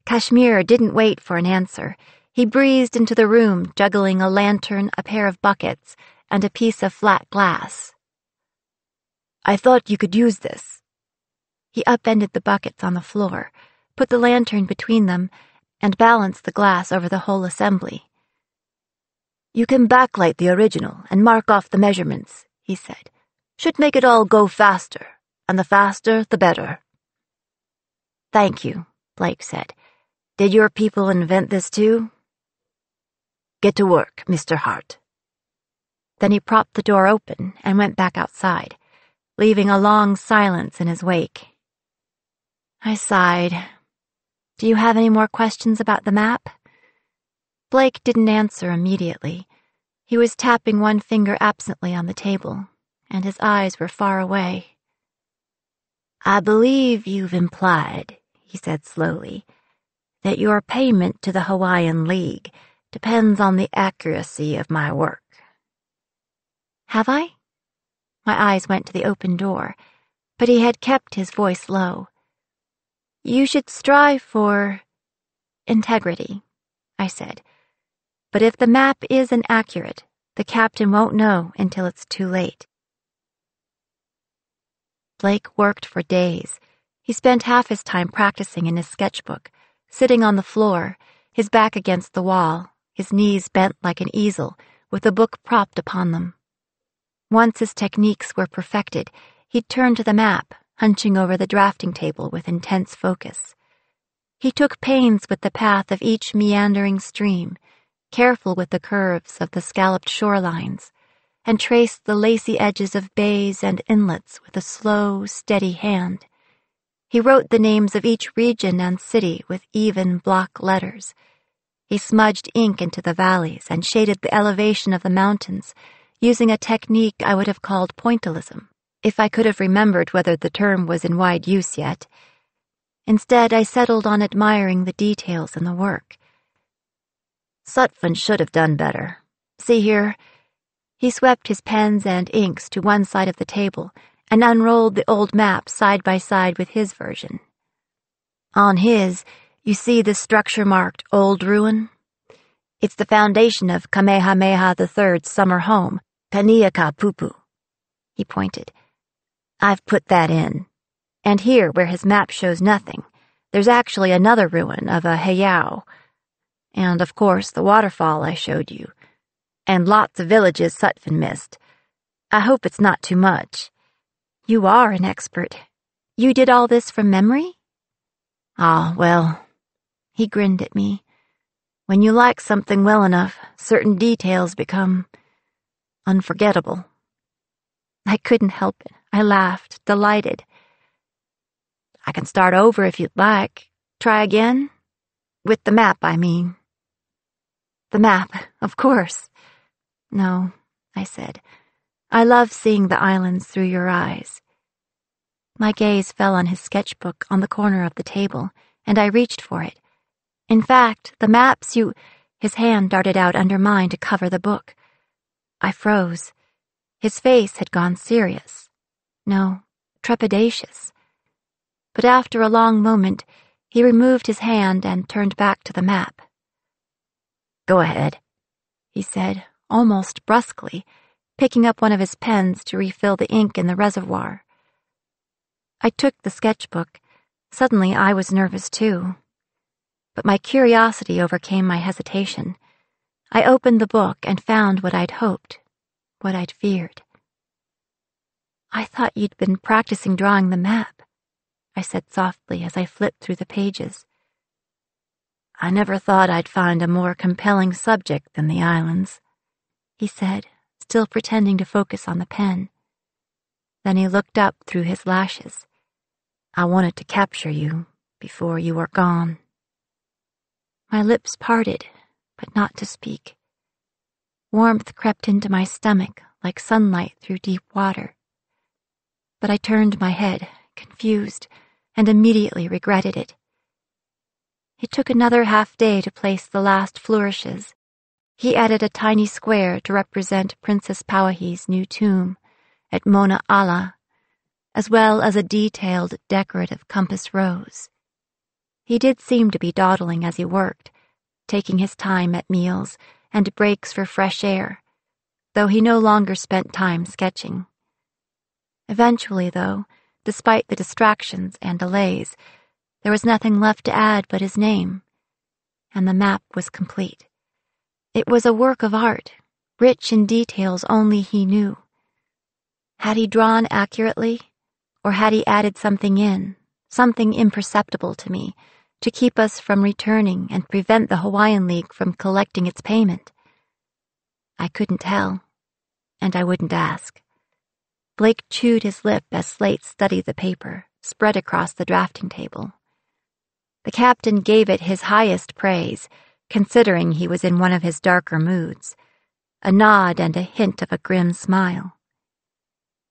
Kashmir didn't wait for an answer. He breezed into the room, juggling a lantern, a pair of buckets, and a piece of flat glass. "I thought you could use this." He upended the buckets on the floor, put the lantern between them, and balanced the glass over the whole assembly. "You can backlight the original and mark off the measurements," he said. "Should make it all go faster, and the faster, the better." "Thank you," Blake said. "Did your people invent this too?" "Get to work, Mr. Hart." Then he propped the door open and went back outside, leaving a long silence in his wake. I sighed. "Do you have any more questions about the map?" Blake didn't answer immediately. He was tapping one finger absently on the table, and his eyes were far away. "I believe you've implied," he said slowly, "that your payment to the Hawaiian League depends on the accuracy of my work." "Have I?" My eyes went to the open door, but he had kept his voice low. "You should strive for integrity," I said. "But if the map is inaccurate, the captain won't know until it's too late." Blake worked for days. He spent half his time practicing in his sketchbook, sitting on the floor, his back against the wall, his knees bent like an easel, with the book propped upon them. Once his techniques were perfected, he'd turn to the map, hunching over the drafting table with intense focus. He took pains with the path of each meandering stream, careful with the curves of the scalloped shorelines, and traced the lacy edges of bays and inlets with a slow, steady hand. He wrote the names of each region and city with even block letters. He smudged ink into the valleys and shaded the elevation of the mountains, using a technique I would have called pointillism, if I could have remembered whether the term was in wide use yet. Instead, I settled on admiring the details in the work. Sutphen should have done better. See here. He swept his pens and inks to one side of the table and unrolled the old map side by side with his version. On his, you see the structure marked Old Ruin? It's the foundation of Kamehameha III's summer home, Kaniakapupu. He pointed. I've put that in. And here, where his map shows nothing, there's actually another ruin of a heiau. And, of course, the waterfall I showed you. And lots of villages Sutphen missed. I hope it's not too much. You are an expert. You did all this from memory? Ah, well, he grinned at me. When you like something well enough, certain details become unforgettable. I couldn't help it. I laughed, delighted. I can start over if you'd like. Try again? With the map, I mean. The map, of course. No, I said. I love seeing the islands through your eyes. My gaze fell on his sketchbook on the corner of the table, and I reached for it. In fact, the maps you— His hand darted out under mine to cover the book. I froze. His face had gone serious. No, trepidatious. But after a long moment, he removed his hand and turned back to the map. Go ahead, he said, almost brusquely, picking up one of his pens to refill the ink in the reservoir. I took the sketchbook. Suddenly I was nervous too. But my curiosity overcame my hesitation. I opened the book and found what I'd hoped, what I'd feared. I thought you'd been practicing drawing the map, I said softly as I flipped through the pages. I never thought I'd find a more compelling subject than the islands, he said, still pretending to focus on the pen. Then he looked up through his lashes. I wanted to capture you before you were gone. My lips parted, but not to speak. Warmth crept into my stomach like sunlight through deep water. But I turned my head, confused, and immediately regretted it. It took another half-day to place the last flourishes. He added a tiny square to represent Princess Pauahi's new tomb at Mona Ala, as well as a detailed decorative compass rose. He did seem to be dawdling as he worked, taking his time at meals and breaks for fresh air, though he no longer spent time sketching. Eventually, though, despite the distractions and delays, there was nothing left to add but his name, and the map was complete. It was a work of art, rich in details only he knew. Had he drawn accurately, or had he added something in, something imperceptible to me, to keep us from returning and prevent the Hawaiian League from collecting its payment? I couldn't tell, and I wouldn't ask. Blake chewed his lip as Slate studied the paper, spread across the drafting table. The captain gave it his highest praise, considering he was in one of his darker moods, a nod and a hint of a grim smile.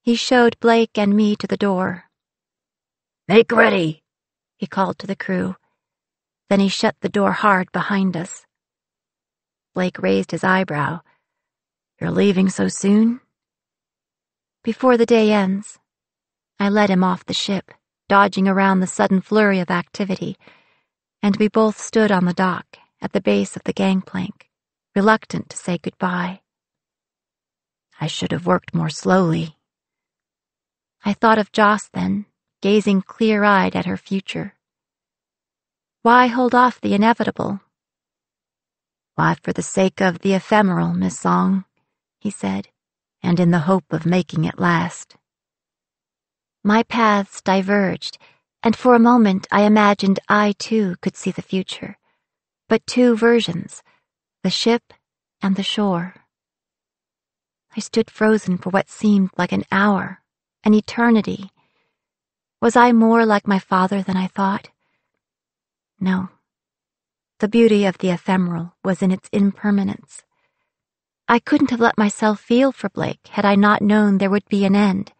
He showed Blake and me to the door. "Make ready," he called to the crew. Then he shut the door hard behind us. Blake raised his eyebrow. "You're leaving so soon?" "Before the day ends." I led him off the ship, dodging around the sudden flurry of activity, and we both stood on the dock at the base of the gangplank, reluctant to say goodbye. I should have worked more slowly. I thought of Joss then, gazing clear-eyed at her future. Why hold off the inevitable? Why, for the sake of the ephemeral, Miss Song, he said, and in the hope of making it last. My paths diverged, and for a moment I imagined I, too, could see the future. But two versions, the ship and the shore. I stood frozen for what seemed like an hour, an eternity. Was I more like my father than I thought? No. The beauty of the ephemeral was in its impermanence. I couldn't have let myself feel for Blake had I not known there would be an end,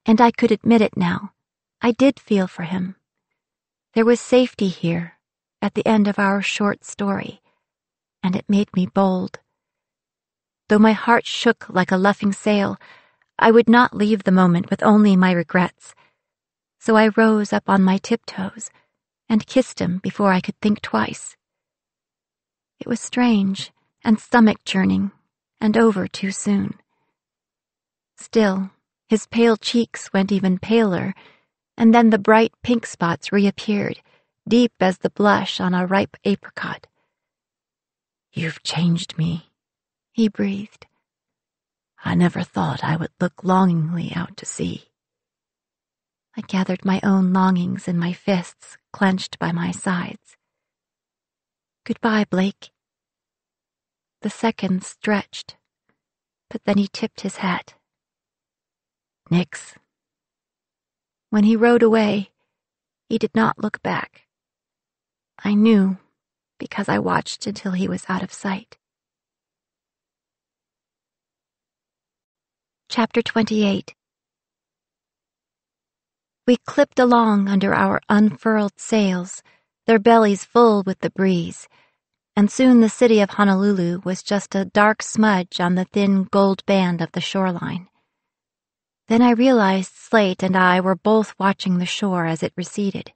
and I could admit it now. I did feel for him. There was safety here, at the end of our short story, and it made me bold. Though my heart shook like a luffing sail, I would not leave the moment with only my regrets. So I rose up on my tiptoes and kissed him before I could think twice. It was strange and stomach-churning, and over too soon. Still, his pale cheeks went even paler, and then the bright pink spots reappeared, deep as the blush on a ripe apricot. "You've changed me," he breathed. "I never thought I would look longingly out to sea." I gathered my own longings in my fists, clenched by my sides. "Goodbye, Blake." The seconds stretched, but then he tipped his hat. "Nix." When he rode away, he did not look back. I knew, because I watched until he was out of sight. Chapter 28. We clipped along under our unfurled sails, their bellies full with the breeze, and soon the city of Honolulu was just a dark smudge on the thin gold band of the shoreline. Then I realized Slate and I were both watching the shore as it receded.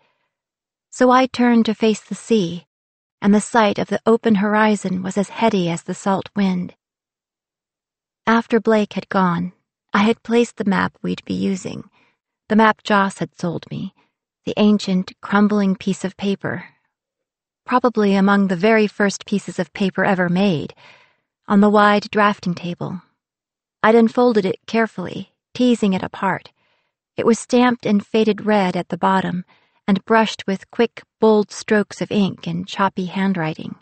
So I turned to face the sea, and the sight of the open horizon was as heady as the salt wind. After Blake had gone, I had placed the map we'd be using, the map Joss had sold me, the ancient, crumbling piece of paper, probably among the very first pieces of paper ever made, on the wide drafting table. I'd unfolded it carefully, teasing it apart. It was stamped in faded red at the bottom and brushed with quick, bold strokes of ink in choppy handwriting.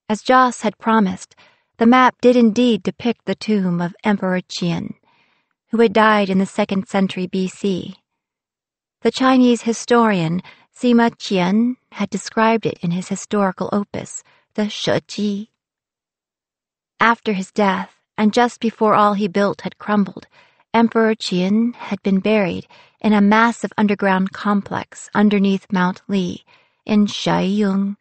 As Joss had promised, the map did indeed depict the tomb of Emperor Qian, who had died in the 2nd century BC. The Chinese historian Sima Qian had described it in his historical opus, the Shiji. After his death, and just before all he built had crumbled, Emperor Qian had been buried in a massive underground complex underneath Mount Li in Shaiyung.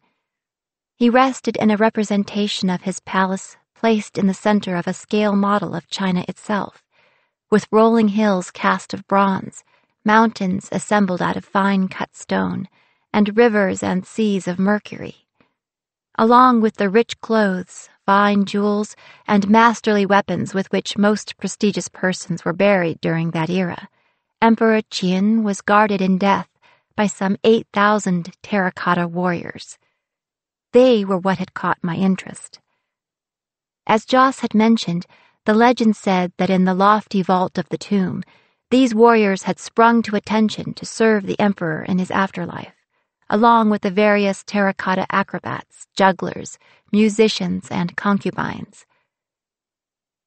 He rested in a representation of his palace placed in the center of a scale model of China itself, with rolling hills cast of bronze, mountains assembled out of fine-cut stone, and rivers and seas of mercury. Along with the rich clothes, fine jewels, and masterly weapons with which most prestigious persons were buried during that era, Emperor Qian was guarded in death by some 8,000 terracotta warriors. They were what had caught my interest. As Joss had mentioned, the legend said that in the lofty vault of the tomb, these warriors had sprung to attention to serve the emperor in his afterlife, along with the various terracotta acrobats, jugglers, musicians, and concubines.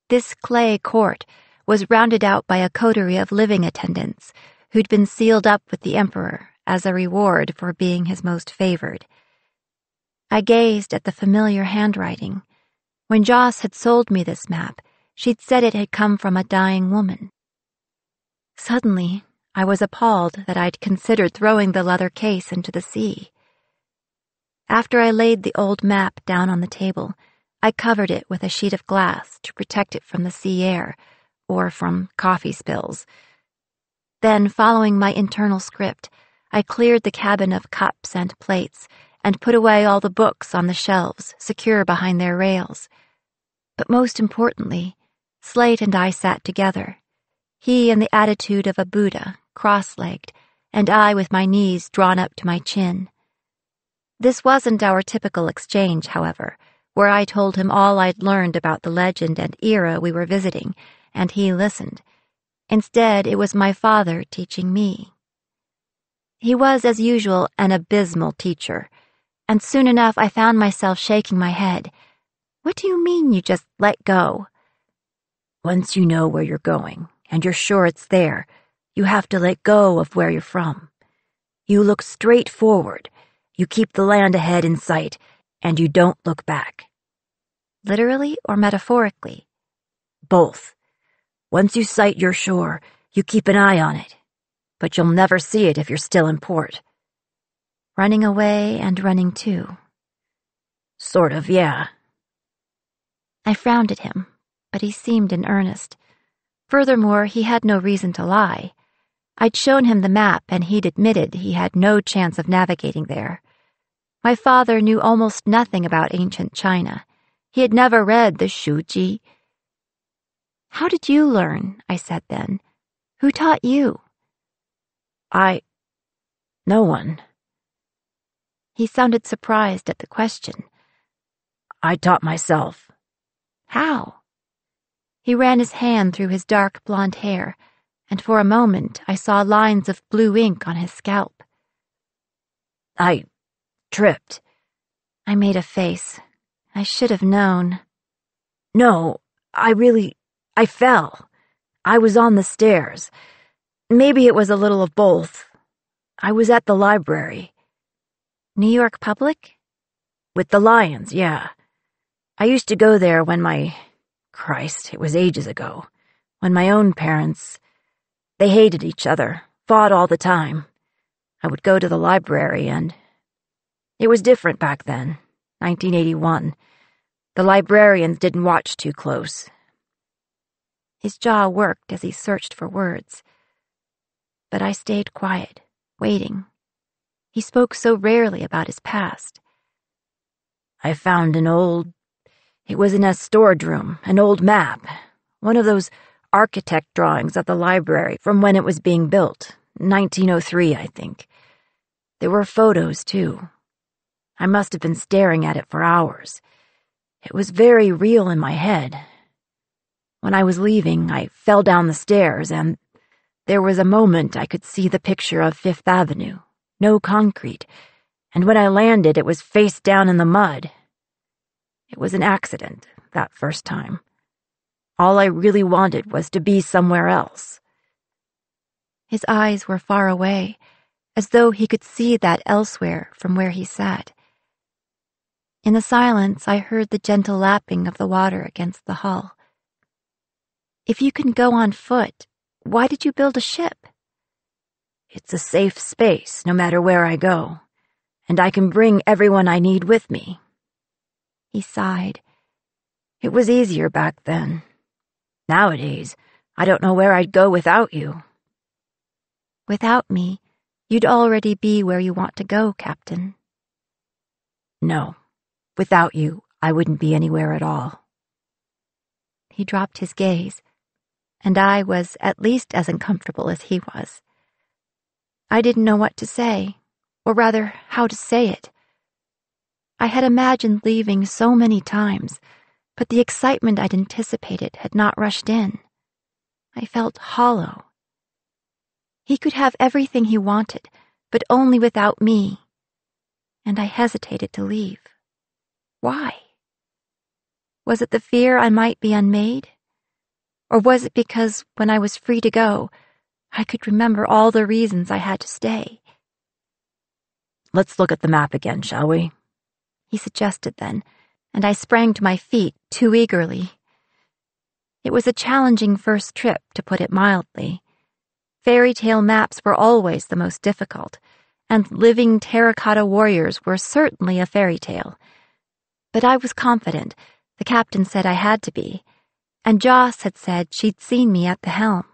This clay court was rounded out by a coterie of living attendants who'd been sealed up with the emperor as a reward for being his most favored. I gazed at the familiar handwriting. When Joss had sold me this map, she'd said it had come from a dying woman. Suddenly, I was appalled that I'd considered throwing the leather case into the sea. After I laid the old map down on the table, I covered it with a sheet of glass to protect it from the sea air, or from coffee spills. Then, following my internal script, I cleared the cabin of cups and plates and put away all the books on the shelves, secure behind their rails. But most importantly, Slate and I sat together, he in the attitude of a Buddha, cross-legged, and I with my knees drawn up to my chin. This wasn't our typical exchange, however, where I told him all I'd learned about the legend and era we were visiting, and he listened. Instead, it was my father teaching me. He was, as usual, an abysmal teacher, and soon enough I found myself shaking my head. "What do you mean you just let go?" "Once you know where you're going, and you're sure it's there, you have to let go of where you're from. You look straight forward, you keep the land ahead in sight, and you don't look back." Literally or metaphorically? Both. Once you sight your shore, you keep an eye on it, but you'll never see it if you're still in port. Running away and running too. Sort of, yeah. I frowned at him, but he seemed in earnest. Furthermore, he had no reason to lie. I'd shown him the map, and he'd admitted he had no chance of navigating there. My father knew almost nothing about ancient China. He had never read the Shuji. How did you learn? I said then. Who taught you? No one. He sounded surprised at the question. I taught myself. How? He ran his hand through his dark blonde hair, and for a moment I saw lines of blue ink on his scalp. I tripped. I made a face. I should have known. No, I fell. I was on the stairs. Maybe it was a little of both. I was at the library. New York Public? With the Lions, yeah. I used to go there when Christ, it was ages ago. When my own parents, they hated each other, fought all the time. I would go to the library and it was different back then, 1981. The librarians didn't watch too close. His jaw worked as he searched for words. But I stayed quiet, waiting. He spoke so rarely about his past. I found it was in a storage room, an old map, one of those architect drawings of the library from when it was being built, 1903, I think. There were photos, too. I must have been staring at it for hours. It was very real in my head. When I was leaving, I fell down the stairs, and there was a moment I could see the picture of Fifth Avenue. No concrete, and when I landed, it was face down in the mud. It was an accident, that first time. All I really wanted was to be somewhere else. His eyes were far away, as though he could see that elsewhere from where he sat. In the silence, I heard the gentle lapping of the water against the hull. If you can go on foot, why did you build a ship? It's a safe space, no matter where I go, and I can bring everyone I need with me. He sighed. It was easier back then. Nowadays, I don't know where I'd go without you. Without me, you'd already be where you want to go, Captain. No, without you, I wouldn't be anywhere at all. He dropped his gaze, and I was at least as uncomfortable as he was. I didn't know what to say, or rather, how to say it. I had imagined leaving so many times, but the excitement I'd anticipated had not rushed in. I felt hollow. He could have everything he wanted, but only without me. And I hesitated to leave. Why? Was it the fear I might be unmade? Or was it because, when I was free to go, I could remember all the reasons I had to stay? Let's look at the map again, shall we? He suggested then, and I sprang to my feet too eagerly. It was a challenging first trip, to put it mildly. Fairy tale maps were always the most difficult, and living terracotta warriors were certainly a fairy tale. But I was confident. The captain said I had to be, and Joss had said she'd seen me at the helm.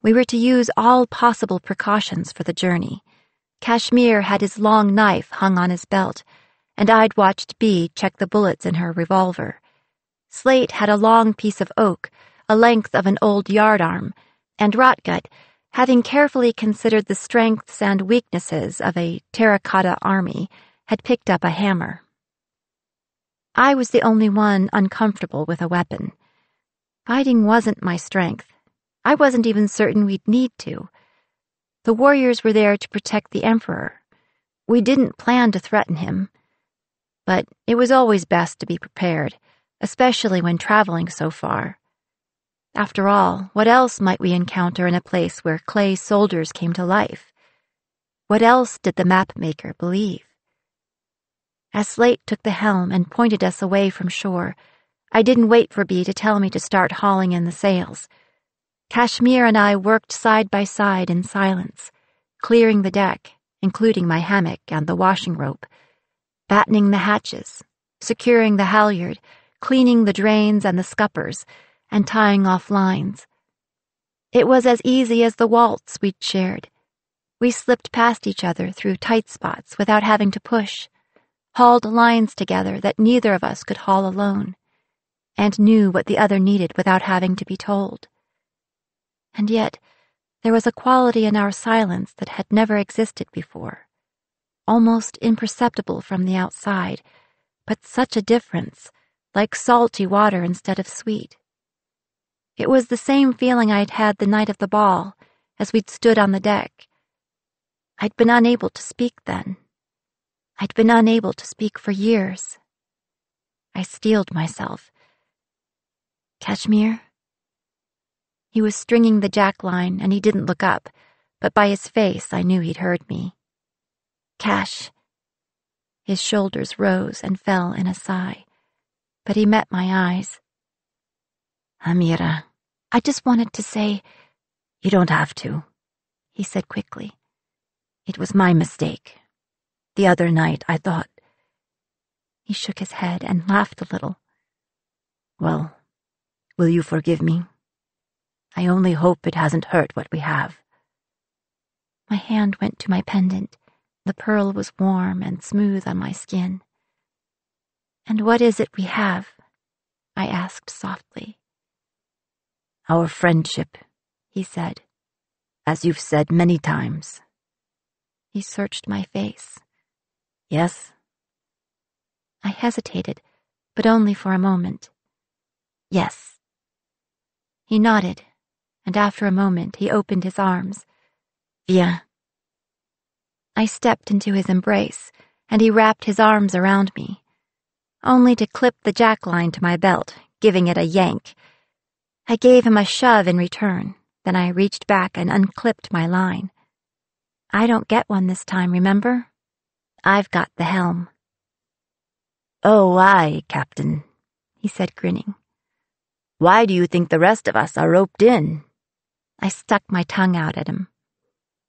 We were to use all possible precautions for the journey. Kashmir had his long knife hung on his belt, and I'd watched Bee check the bullets in her revolver. Slate had a long piece of oak, a length of an old yardarm, and Rotgut, having carefully considered the strengths and weaknesses of a terracotta army, had picked up a hammer. I was the only one uncomfortable with a weapon. Fighting wasn't my strength. I wasn't even certain we'd need to. The warriors were there to protect the Emperor. We didn't plan to threaten him. But it was always best to be prepared, especially when traveling so far. After all, what else might we encounter in a place where clay soldiers came to life? What else did the mapmaker believe? As Slate took the helm and pointed us away from shore, I didn't wait for Bee to tell me to start hauling in the sails. Kashmir and I worked side by side in silence, clearing the deck, including my hammock and the washing rope, battening the hatches, securing the halyard, cleaning the drains and the scuppers, and tying off lines. It was as easy as the waltz we'd shared. We slipped past each other through tight spots without having to push, hauled lines together that neither of us could haul alone, and knew what the other needed without having to be told. And yet, there was a quality in our silence that had never existed before, almost imperceptible from the outside, but such a difference, like salty water instead of sweet. It was the same feeling I'd had the night of the ball, as we'd stood on the deck. I'd been unable to speak then. I'd been unable to speak for years. I steeled myself. Kashmir? He was stringing the jackline, and he didn't look up, but by his face I knew he'd heard me. Cash. His shoulders rose and fell in a sigh, but he met my eyes. Amira, I just wanted to say, you don't have to, he said quickly. It was my mistake. The other night I thought... He shook his head and laughed a little. Well, will you forgive me? I only hope it hasn't hurt what we have. My hand went to my pendant. The pearl was warm and smooth on my skin. And what is it we have? I asked softly. Our friendship, he said, as you've said many times. He searched my face. Yes? I hesitated, but only for a moment. Yes. He nodded, and after a moment he opened his arms. Viens. I stepped into his embrace, and he wrapped his arms around me, only to clip the jackline to my belt, giving it a yank. I gave him a shove in return, then I reached back and unclipped my line. I don't get one this time, remember? I've got the helm. Oh, aye, Captain, he said, grinning. Why do you think the rest of us are roped in? I stuck my tongue out at him.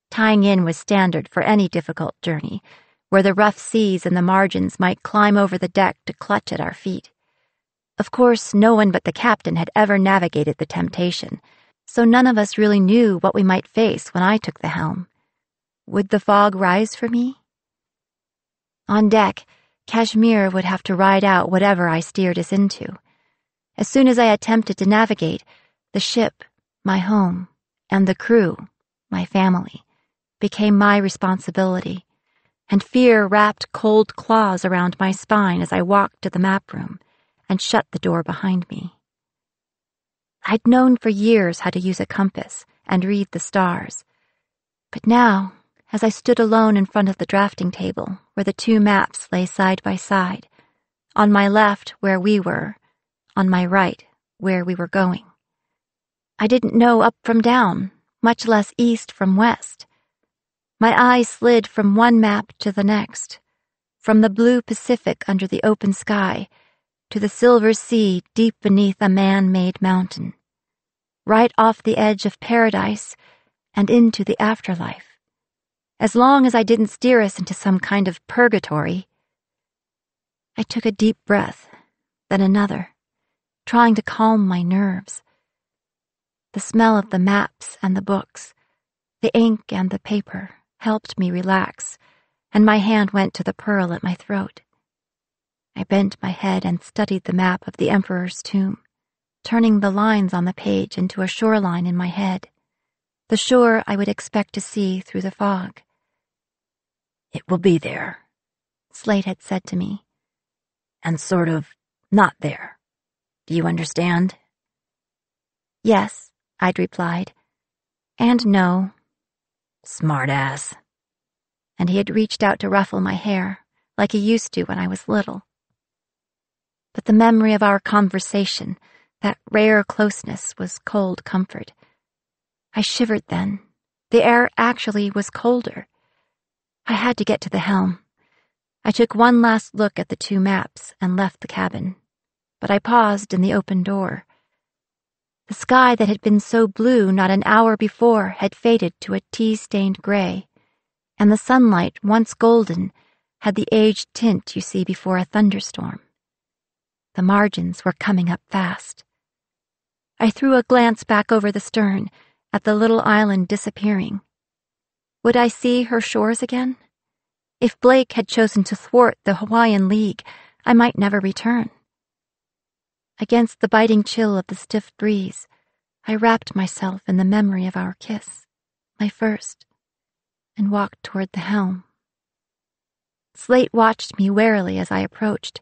Tying in was standard for any difficult journey, where the rough seas and the margins might climb over the deck to clutch at our feet. Of course, no one but the captain had ever navigated the temptation, so none of us really knew what we might face when I took the helm. Would the fog rise for me? On deck, Kashmir would have to ride out whatever I steered us into. As soon as I attempted to navigate, the ship, my home, and the crew, my family, became my responsibility, and fear wrapped cold claws around my spine as I walked to the map room and shut the door behind me. I'd known for years how to use a compass and read the stars, but now, as I stood alone in front of the drafting table where the two maps lay side by side, on my left where we were, on my right where we were going, I didn't know up from down, much less east from west. My eyes slid from one map to the next, from the blue Pacific under the open sky to the silver sea deep beneath a man-made mountain, right off the edge of paradise and into the afterlife. As long as I didn't steer us into some kind of purgatory. I took a deep breath, then another, trying to calm my nerves. The smell of the maps and the books, the ink and the paper, helped me relax, and my hand went to the pearl at my throat. I bent my head and studied the map of the Emperor's tomb, turning the lines on the page into a shoreline in my head, the shore I would expect to see through the fog. It will be there, Slate had said to me, and sort of not there. Do you understand? Yes, I'd replied, and no. Smart ass. And he had reached out to ruffle my hair, like he used to when I was little. But the memory of our conversation, that rare closeness, was cold comfort. I shivered then. The air actually was colder. I had to get to the helm. I took one last look at the two maps and left the cabin, but I paused in the open door. The sky that had been so blue not an hour before had faded to a tea-stained gray, and the sunlight, once golden, had the aged tint you see before a thunderstorm. The margins were coming up fast. I threw a glance back over the stern at the little island disappearing. Would I see her shores again? If Blake had chosen to thwart the Hawaiian League, I might never return. Against the biting chill of the stiff breeze, I wrapped myself in the memory of our kiss, my first, and walked toward the helm. Slate watched me warily as I approached,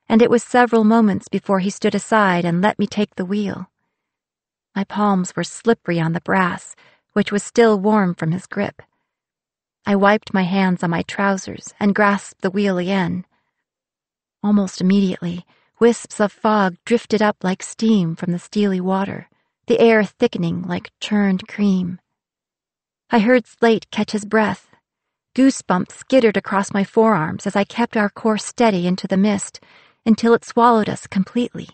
and it was several moments before he stood aside and let me take the wheel. My palms were slippery on the brass, which was still warm from his grip. I wiped my hands on my trousers and grasped the wheel again. Almost immediately, wisps of fog drifted up like steam from the steely water, the air thickening like churned cream. I heard Slate catch his breath. Goosebumps skittered across my forearms as I kept our course steady into the mist until it swallowed us completely.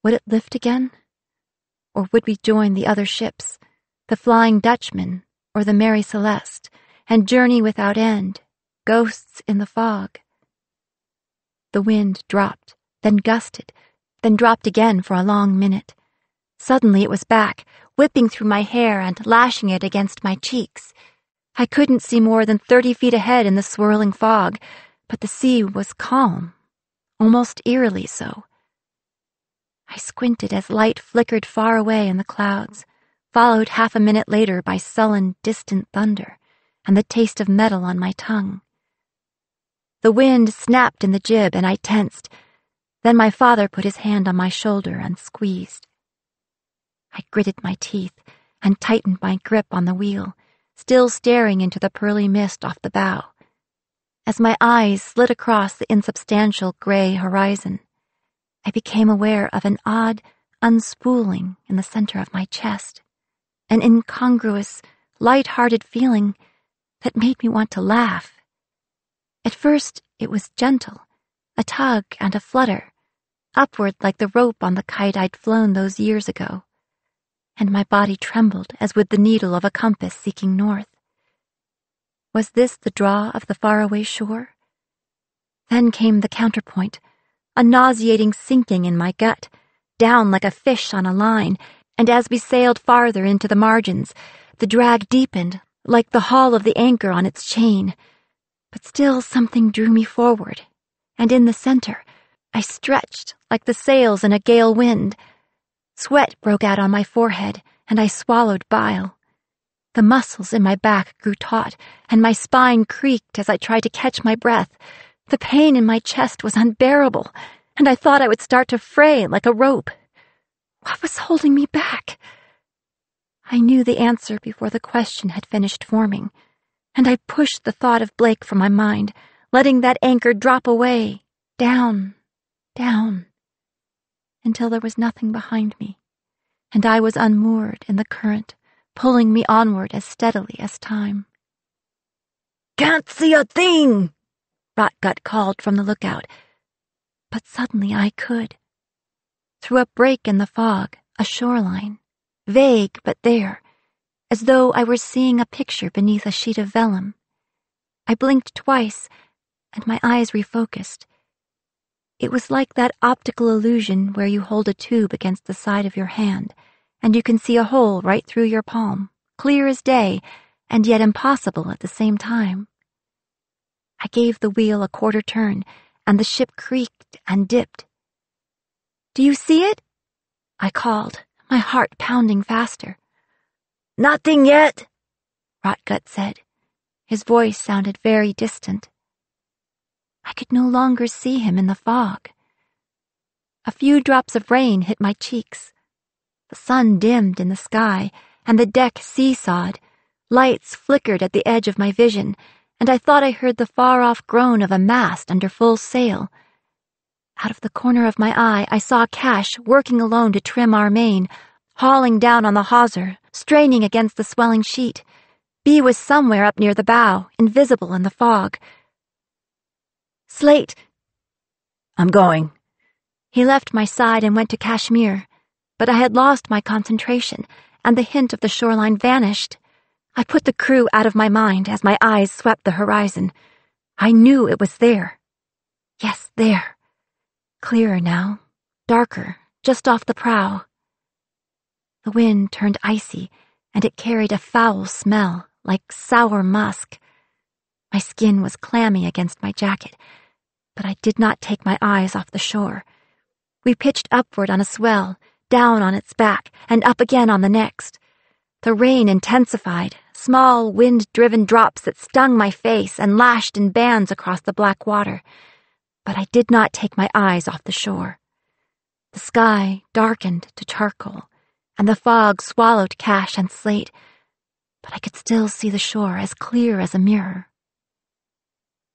Would it lift again? Or would we join the other ships, the Flying Dutchman or the Mary Celeste, and journey without end, ghosts in the fog? The wind dropped, then gusted, then dropped again for a long minute. Suddenly it was back, whipping through my hair and lashing it against my cheeks. I couldn't see more than 30 feet ahead in the swirling fog, but the sea was calm, almost eerily so. I squinted as light flickered far away in the clouds, followed half a minute later by sullen, distant thunder and the taste of metal on my tongue. The wind snapped in the jib and I tensed. Then my father put his hand on my shoulder and squeezed. I gritted my teeth and tightened my grip on the wheel, still staring into the pearly mist off the bow. As my eyes slid across the insubstantial gray horizon, I became aware of an odd unspooling in the center of my chest, an incongruous, light-hearted feeling that made me want to laugh. At first, it was gentle, a tug and a flutter, upward like the rope on the kite I'd flown those years ago, and my body trembled as with the needle of a compass seeking north. Was this the draw of the faraway shore? Then came the counterpoint, a nauseating sinking in my gut, down like a fish on a line, and as we sailed farther into the margins, the drag deepened, like the haul of the anchor on its chain. But still something drew me forward, and in the center, I stretched like the sails in a gale wind. Sweat broke out on my forehead, and I swallowed bile. The muscles in my back grew taut, and my spine creaked as I tried to catch my breath. The pain in my chest was unbearable, and I thought I would start to fray like a rope. What was holding me back? I knew the answer before the question had finished forming, and I pushed the thought of Blake from my mind, letting that anchor drop away, down, down, until there was nothing behind me, and I was unmoored in the current, pulling me onward as steadily as time. "Can't see a thing!" Rotgut called from the lookout, but suddenly I could. Through a break in the fog, a shoreline, vague but there, as though I were seeing a picture beneath a sheet of vellum. I blinked twice, and my eyes refocused. It was like that optical illusion where you hold a tube against the side of your hand, and you can see a hole right through your palm, clear as day, and yet impossible at the same time. I gave the wheel a quarter turn, and the ship creaked and dipped. "Do you see it?" I called, my heart pounding faster. "Nothing yet," Rotgut said. His voice sounded very distant. I could no longer see him in the fog. A few drops of rain hit my cheeks. The sun dimmed in the sky, and the deck seesawed. Lights flickered at the edge of my vision, and I thought I heard the far-off groan of a mast under full sail. Out of the corner of my eye, I saw Cash working alone to trim our main, hauling down on the hawser, straining against the swelling sheet. Bee was somewhere up near the bow, invisible in the fog. Slate! I'm going. He left my side and went to Kashmir, but I had lost my concentration, and the hint of the shoreline vanished. I put the crew out of my mind as my eyes swept the horizon. I knew it was there. Yes, there. Clearer now, darker, just off the prow. The wind turned icy, and it carried a foul smell, like sour musk. My skin was clammy against my jacket, but I did not take my eyes off the shore. We pitched upward on a swell, down on its back, and up again on the next. The rain intensified, small wind-driven drops that stung my face and lashed in bands across the black water. But I did not take my eyes off the shore. The sky darkened to charcoal, and the fog swallowed Cash and Slate, but I could still see the shore as clear as a mirror.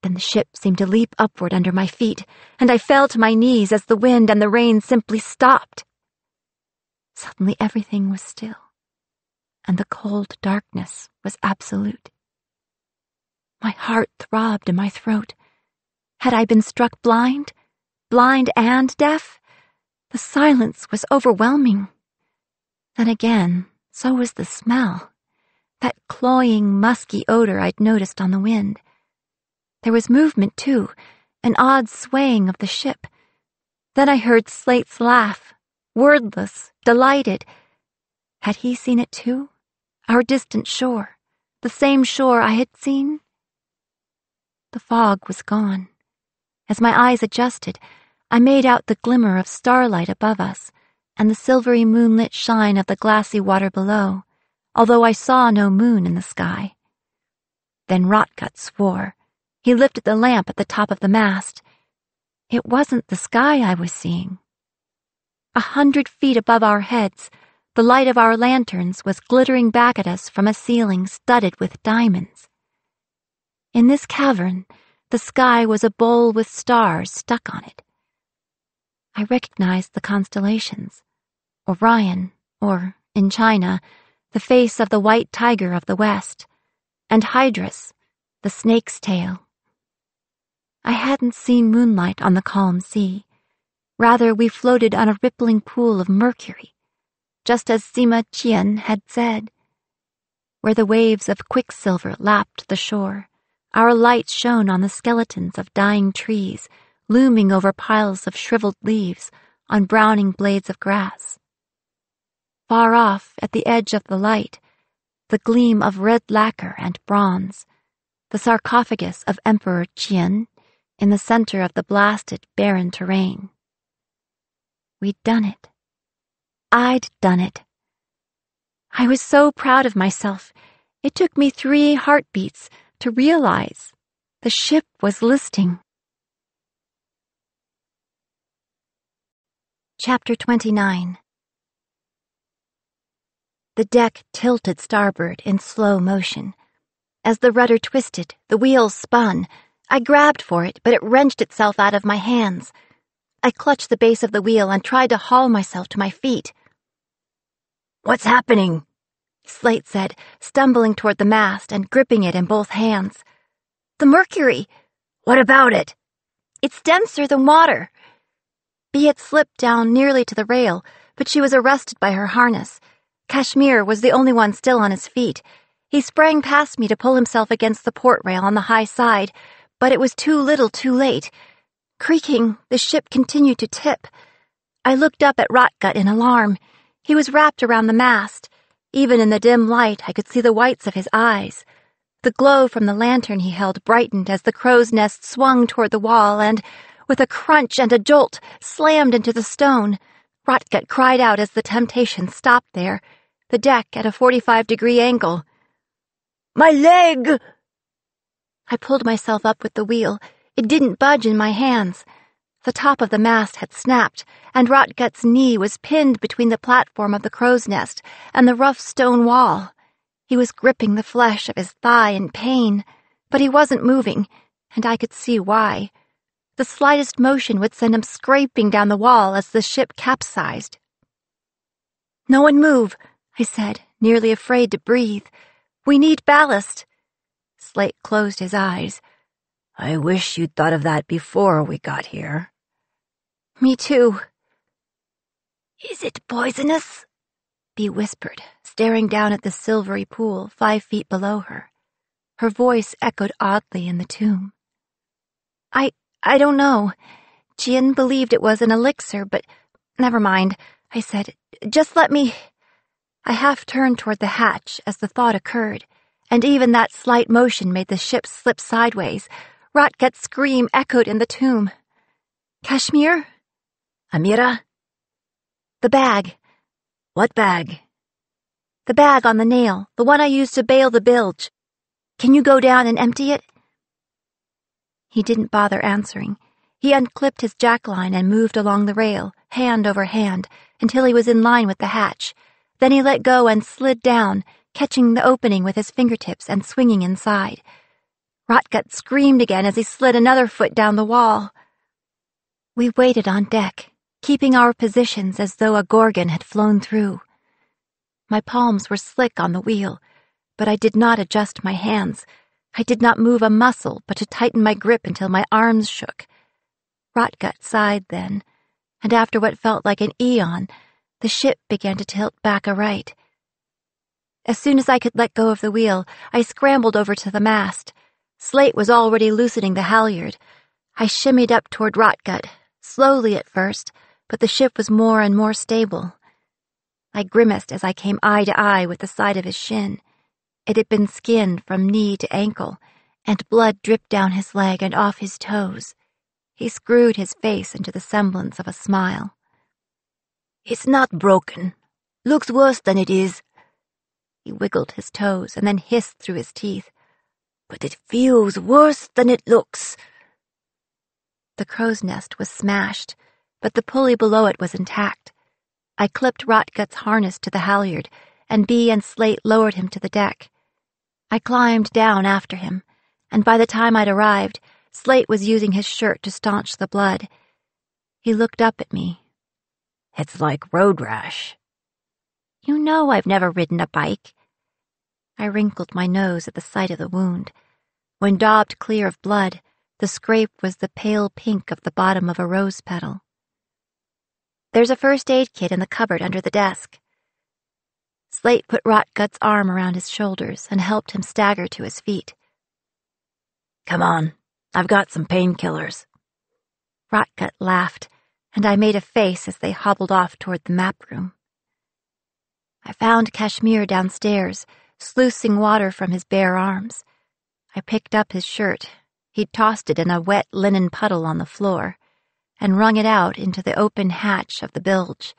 Then the ship seemed to leap upward under my feet, and I fell to my knees as the wind and the rain simply stopped. Suddenly everything was still, and the cold darkness was absolute. My heart throbbed in my throat. Had I been struck blind? Blind and deaf? The silence was overwhelming. Then again, so was the smell. That cloying, musky odor I'd noticed on the wind. There was movement, too, an odd swaying of the ship. Then I heard Slate's laugh, wordless, delighted. Had he seen it, too? Our distant shore, the same shore I had seen? The fog was gone. As my eyes adjusted, I made out the glimmer of starlight above us and the silvery moonlit shine of the glassy water below, although I saw no moon in the sky. Then Rotgut swore. He lifted the lamp at the top of the mast. It wasn't the sky I was seeing. 100 feet above our heads, the light of our lanterns was glittering back at us from a ceiling studded with diamonds. In this cavern, the sky was a bowl with stars stuck on it. I recognized the constellations. Orion, or, in China, the face of the white tiger of the west, and Hydrus, the snake's tail. I hadn't seen moonlight on the calm sea. Rather, we floated on a rippling pool of mercury, just as Sima Qian had said. Where the waves of quicksilver lapped the shore, our light shone on the skeletons of dying trees, looming over piles of shriveled leaves on browning blades of grass. Far off, at the edge of the light, the gleam of red lacquer and bronze, the sarcophagus of Emperor Qian in the center of the blasted, barren terrain. We'd done it. I'd done it. I was so proud of myself. It took me 3 heartbeats to realize the ship was listing. Chapter 29. The deck tilted starboard in slow motion. As the rudder twisted, the wheels spun. I grabbed for it, but it wrenched itself out of my hands. I clutched the base of the wheel and tried to haul myself to my feet. What's happening? Slate said, stumbling toward the mast and gripping it in both hands. The mercury! What about it? It's denser than water. Bee had slipped down nearly to the rail, but she was arrested by her harness. Kashmir was the only one still on his feet. He sprang past me to pull himself against the port rail on the high side, but it was too little too late. Creaking, the ship continued to tip. I looked up at Rotgut in alarm. He was wrapped around the mast. Even in the dim light, I could see the whites of his eyes. The glow from the lantern he held brightened as the crow's nest swung toward the wall and, with a crunch and a jolt, slammed into the stone. Rotgut cried out as the temptation stopped there, the deck at a 45-degree angle. My leg! I pulled myself up with the wheel. It didn't budge in my hands. The top of the mast had snapped, and Rotgut's knee was pinned between the platform of the crow's nest and the rough stone wall. He was gripping the flesh of his thigh in pain, but he wasn't moving, and I could see why. The slightest motion would send him scraping down the wall as the ship capsized. No one move, I said, nearly afraid to breathe. We need ballast. Slate closed his eyes. I wish you'd thought of that before we got here. Me too. Is it poisonous? Bea whispered, staring down at the silvery pool 5 feet below her. Her voice echoed oddly in the tomb. I don't know. Jin believed it was an elixir, but never mind, I said. Just let me... I half turned toward the hatch as the thought occurred, and even that slight motion made the ship slip sideways. Rotgut's scream echoed in the tomb. Kashmir? Amira? The bag. What bag? The bag on the nail, the one I used to bail the bilge. Can you go down and empty it? He didn't bother answering. He unclipped his jackline and moved along the rail, hand over hand, until he was in line with the hatch. Then he let go and slid down, catching the opening with his fingertips and swinging inside. Rotgut screamed again as he slid another foot down the wall. We waited on deck, keeping our positions as though a Gorgon had flown through. My palms were slick on the wheel, but I did not adjust my hands. I did not move a muscle but to tighten my grip until my arms shook. Rotgut sighed then, and after what felt like an eon, the ship began to tilt back aright. As soon as I could let go of the wheel, I scrambled over to the mast. Slate was already loosening the halyard. I shimmied up toward Rotgut, slowly at first, but the ship was more and more stable. I grimaced as I came eye to eye with the side of his shin. It had been skinned from knee to ankle, and blood dripped down his leg and off his toes. He screwed his face into the semblance of a smile. It's not broken. Looks worse than it is. He wiggled his toes and then hissed through his teeth. But it feels worse than it looks. The crow's nest was smashed, but the pulley below it was intact. I clipped Rotgut's harness to the halyard, and Bea and Slate lowered him to the deck. I climbed down after him, and by the time I'd arrived, Slate was using his shirt to staunch the blood. He looked up at me. It's like road rash. You know I've never ridden a bike. I wrinkled my nose at the sight of the wound. When daubed clear of blood, the scrape was the pale pink of the bottom of a rose petal. There's a first aid kit in the cupboard under the desk. Slate put Rotgut's arm around his shoulders and helped him stagger to his feet. Come on, I've got some painkillers. Rotgut laughed, and I made a face as they hobbled off toward the map room. I found Kashmir downstairs, sluicing water from his bare arms. I picked up his shirt. He'd tossed it in a wet linen puddle on the floor, and wrung it out into the open hatch of the bilge.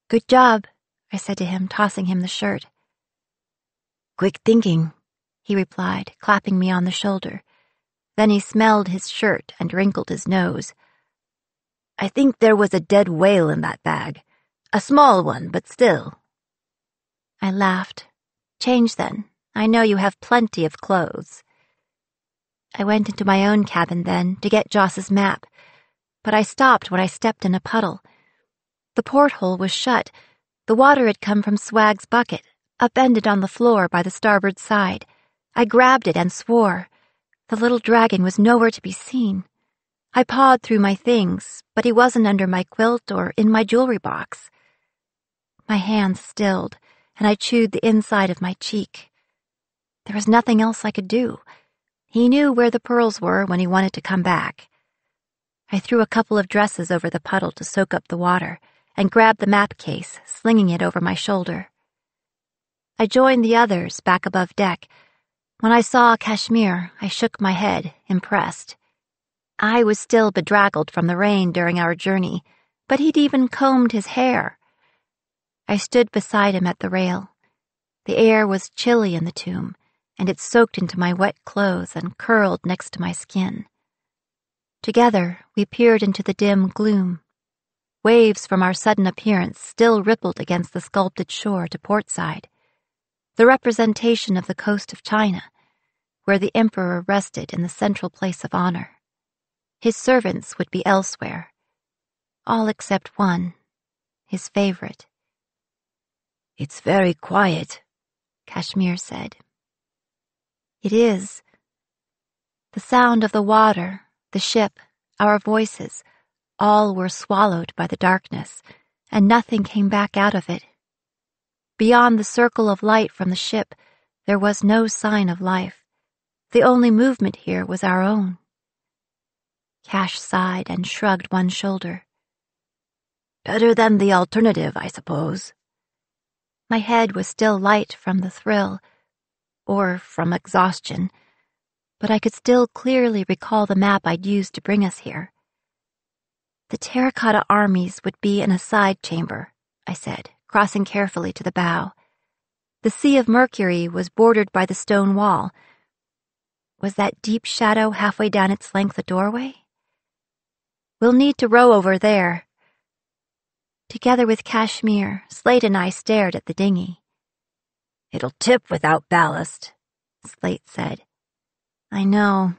Good job, I said to him, tossing him the shirt. Quick thinking, he replied, clapping me on the shoulder. Then he smelled his shirt and wrinkled his nose. I think there was a dead whale in that bag. A small one, but still. I laughed. Change then. I know you have plenty of clothes. I went into my own cabin then to get Joss's map, but I stopped when I stepped in a puddle. The porthole was shut. The water had come from Swag's bucket, upended on the floor by the starboard side. I grabbed it and swore. The little dragon was nowhere to be seen. I pawed through my things, but he wasn't under my quilt or in my jewelry box. My hands stilled, and I chewed the inside of my cheek. There was nothing else I could do. He knew where the pearls were when he wanted to come back. I threw a couple of dresses over the puddle to soak up the water, and grabbed the map case, slinging it over my shoulder. I joined the others back above deck. When I saw Kashmir, I shook my head, impressed. I was still bedraggled from the rain during our journey, but he'd even combed his hair. I stood beside him at the rail. The air was chilly in the tomb, and it soaked into my wet clothes and curled next to my skin. Together, we peered into the dim gloom. Waves from our sudden appearance still rippled against the sculpted shore to portside, the representation of the coast of China, where the emperor rested in the central place of honor. His servants would be elsewhere, all except one, his favorite. It's very quiet, Kashmir said. It is. The sound of the water, the ship, our voices, all were swallowed by the darkness, and nothing came back out of it. Beyond the circle of light from the ship, there was no sign of life. The only movement here was our own. Cash sighed and shrugged one shoulder. Better than the alternative, I suppose. My head was still light from the thrill, or from exhaustion, but I could still clearly recall the map I'd used to bring us here. The terracotta armies would be in a side chamber, I said, crossing carefully to the bow. The Sea of Mercury was bordered by the stone wall. Was that deep shadow halfway down its length a doorway? We'll need to row over there. Together with Kashmir, Slate and I stared at the dinghy. It'll tip without ballast, Slate said. I know.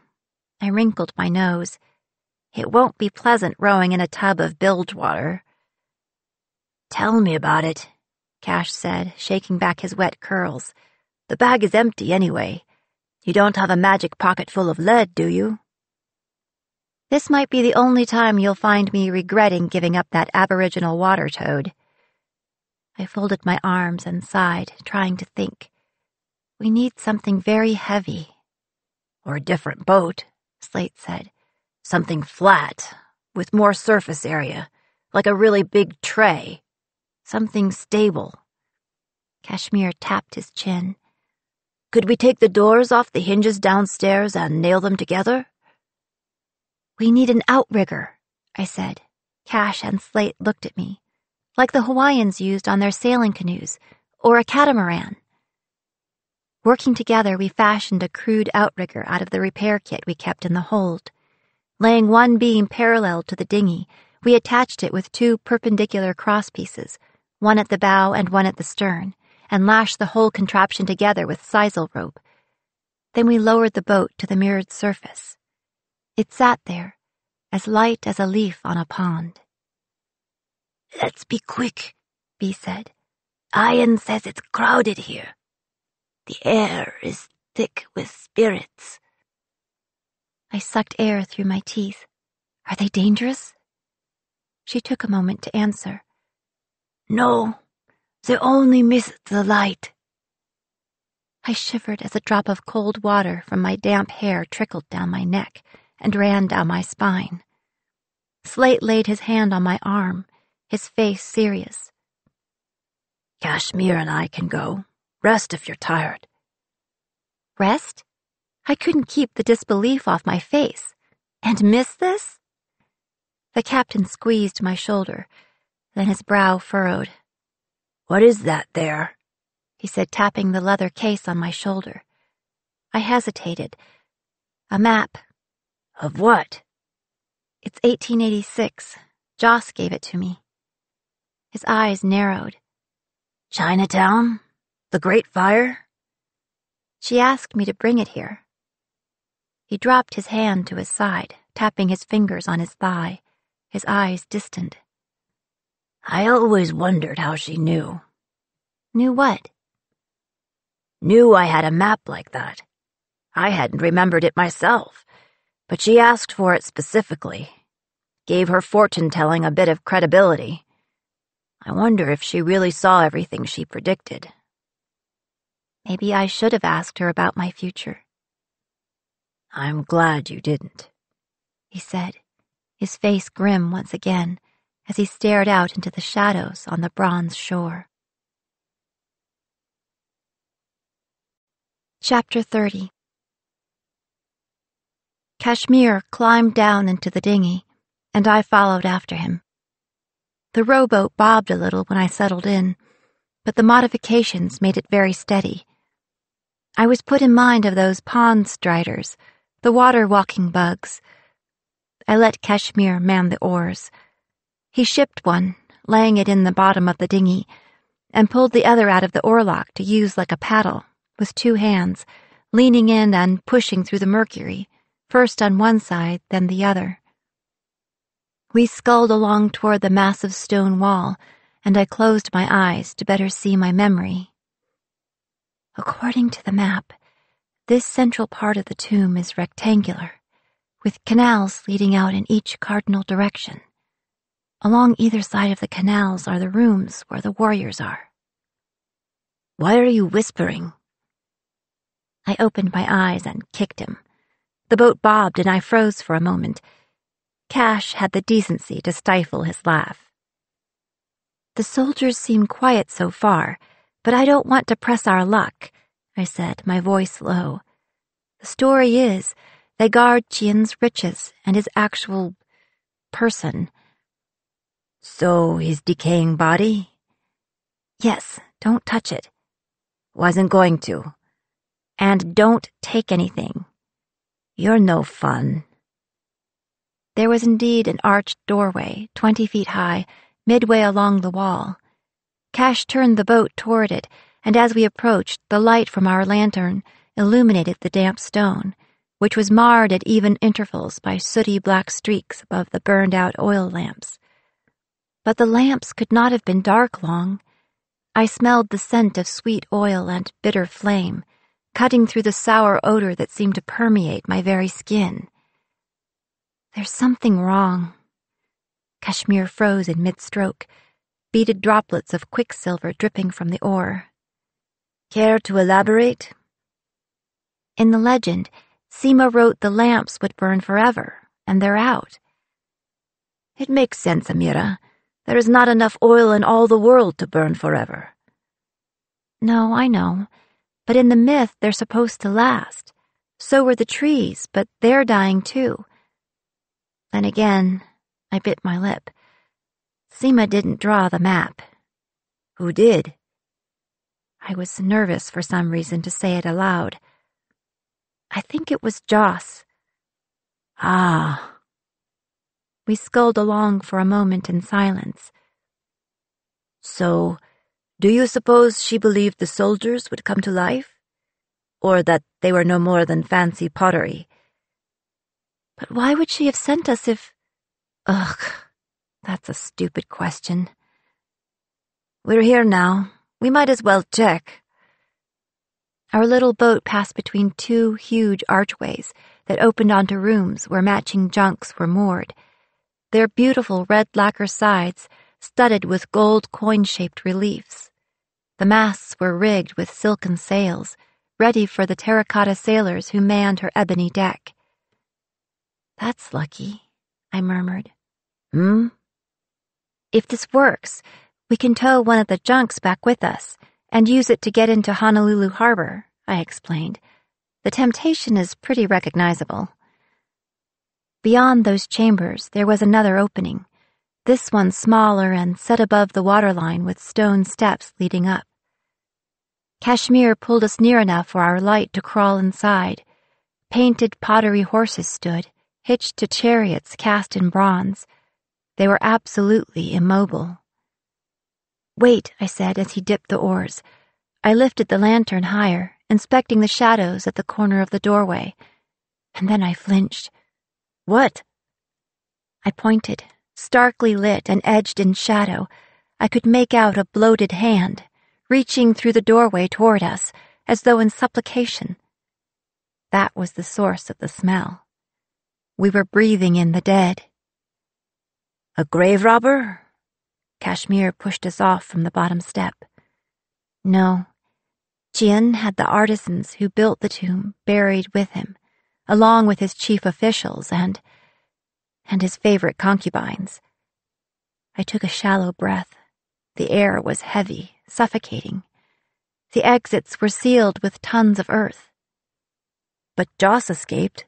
I wrinkled my nose. It won't be pleasant rowing in a tub of bilge water. Tell me about it, Cash said, shaking back his wet curls. The bag is empty anyway. You don't have a magic pocket full of lead, do you? This might be the only time you'll find me regretting giving up that aboriginal water toad. I folded my arms and sighed, trying to think. We need something very heavy. Or a different boat, Slate said. Something flat, with more surface area, like a really big tray. Something stable. Kashmir tapped his chin. Could we take the doors off the hinges downstairs and nail them together? We need an outrigger, I said. Cash and Slate looked at me, like the Hawaiians used on their sailing canoes, or a catamaran. Working together, we fashioned a crude outrigger out of the repair kit we kept in the hold. Laying one beam parallel to the dinghy, we attached it with two perpendicular crosspieces, one at the bow and one at the stern, and lashed the whole contraption together with sisal rope. Then we lowered the boat to the mirrored surface. It sat there, as light as a leaf on a pond. Let's be quick, Bee said. Ian says it's crowded here. The air is thick with spirits. I sucked air through my teeth. Are they dangerous? She took a moment to answer. No, they only miss the light. I shivered as a drop of cold water from my damp hair trickled down my neck and ran down my spine. Slate laid his hand on my arm, his face serious. Kashmir and I can go. Rest if you're tired. Rest? I couldn't keep the disbelief off my face. And miss this? The captain squeezed my shoulder, then his brow furrowed. What is that there? He said, tapping the leather case on my shoulder. I hesitated. A map. Of what? It's 1886. Joss gave it to me. His eyes narrowed. Chinatown? The Great Fire? She asked me to bring it here. He dropped his hand to his side, tapping his fingers on his thigh, his eyes distant. I always wondered how she knew. Knew what? Knew I had a map like that. I hadn't remembered it myself, but she asked for it specifically. Gave her fortune-telling a bit of credibility. I wonder if she really saw everything she predicted. Maybe I should have asked her about my future. I'm glad you didn't, he said, his face grim once again, as he stared out into the shadows on the bronze shore. Chapter 30. Kashmir climbed down into the dinghy, and I followed after him. The rowboat bobbed a little when I settled in, but the modifications made it very steady. I was put in mind of those pond striders, the water-walking bugs. I let Kashmir man the oars. He shipped one, laying it in the bottom of the dinghy, and pulled the other out of the oarlock to use like a paddle, with two hands, leaning in and pushing through the mercury, first on one side, then the other. We sculled along toward the massive stone wall, and I closed my eyes to better see my memory. According to the map, This central part of the tomb is rectangular, with canals leading out in each cardinal direction. Along either side of the canals are the rooms where the warriors are. Why are you whispering? I opened my eyes and kicked him. The boat bobbed and I froze for a moment. Cash had the decency to stifle his laugh. The soldiers seem quiet so far, but I don't want to press our luck, I said, my voice low. The story is, they guard Qian's riches and his actual person. So his decaying body? Yes, don't touch it. Wasn't going to. And don't take anything. You're no fun. There was indeed an arched doorway, 20 feet high, midway along the wall. Cash turned the boat toward it, and as we approached, the light from our lantern illuminated the damp stone, which was marred at even intervals by sooty black streaks above the burned-out oil lamps. But the lamps could not have been dark long. I smelled the scent of sweet oil and bitter flame, cutting through the sour odor that seemed to permeate my very skin. There's something wrong. Kashmir froze in mid-stroke, beaded droplets of quicksilver dripping from the oar. Care to elaborate? In the legend, Seema wrote the lamps would burn forever, and they're out. It makes sense, Amira. There is not enough oil in all the world to burn forever. No, I know. But in the myth, they're supposed to last. So were the trees, but they're dying too. Then again, I bit my lip. Seema didn't draw the map. Who did? I was nervous for some reason to say it aloud. I think it was Joss. Ah. We sculled along for a moment in silence. So, do you suppose she believed the soldiers would come to life? Or that they were no more than fancy pottery? But why would she have sent us if... Ugh, that's a stupid question. We're here now. We might as well check. Our little boat passed between two huge archways that opened onto rooms where matching junks were moored. Their beautiful red lacquer sides studded with gold coin-shaped reliefs. The masts were rigged with silken sails, ready for the terracotta sailors who manned her ebony deck. That's lucky, I murmured. If this works, we can tow one of the junks back with us and use it to get into Honolulu Harbor, I explained. The temptation is pretty recognizable. Beyond those chambers, there was another opening, this one smaller and set above the waterline with stone steps leading up. Kashmir pulled us near enough for our light to crawl inside. Painted pottery horses stood, hitched to chariots cast in bronze. They were absolutely immobile. Wait, I said as he dipped the oars. I lifted the lantern higher, inspecting the shadows at the corner of the doorway. And then I flinched. What? I pointed, starkly lit and edged in shadow. I could make out a bloated hand, reaching through the doorway toward us, as though in supplication. That was the source of the smell. We were breathing in the dead. A grave robber? Kashmir pushed us off from the bottom step. No. Qian had the artisans who built the tomb buried with him, along with his chief officials and his favorite concubines. I took a shallow breath. The air was heavy, suffocating. The exits were sealed with tons of earth. But Joss escaped.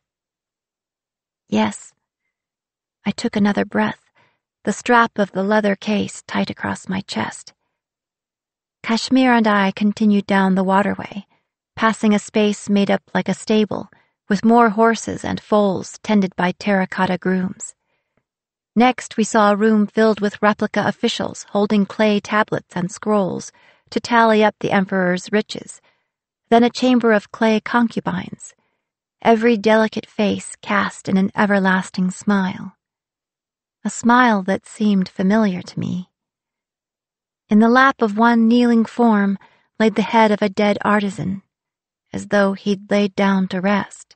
Yes. I took another breath, the strap of the leather case tight across my chest. Kashmir and I continued down the waterway, passing a space made up like a stable, with more horses and foals tended by terracotta grooms. Next, we saw a room filled with replica officials holding clay tablets and scrolls to tally up the emperor's riches, then a chamber of clay concubines, every delicate face cast in an everlasting smile. A smile that seemed familiar to me. In the lap of one kneeling form laid the head of a dead artisan, as though he'd laid down to rest.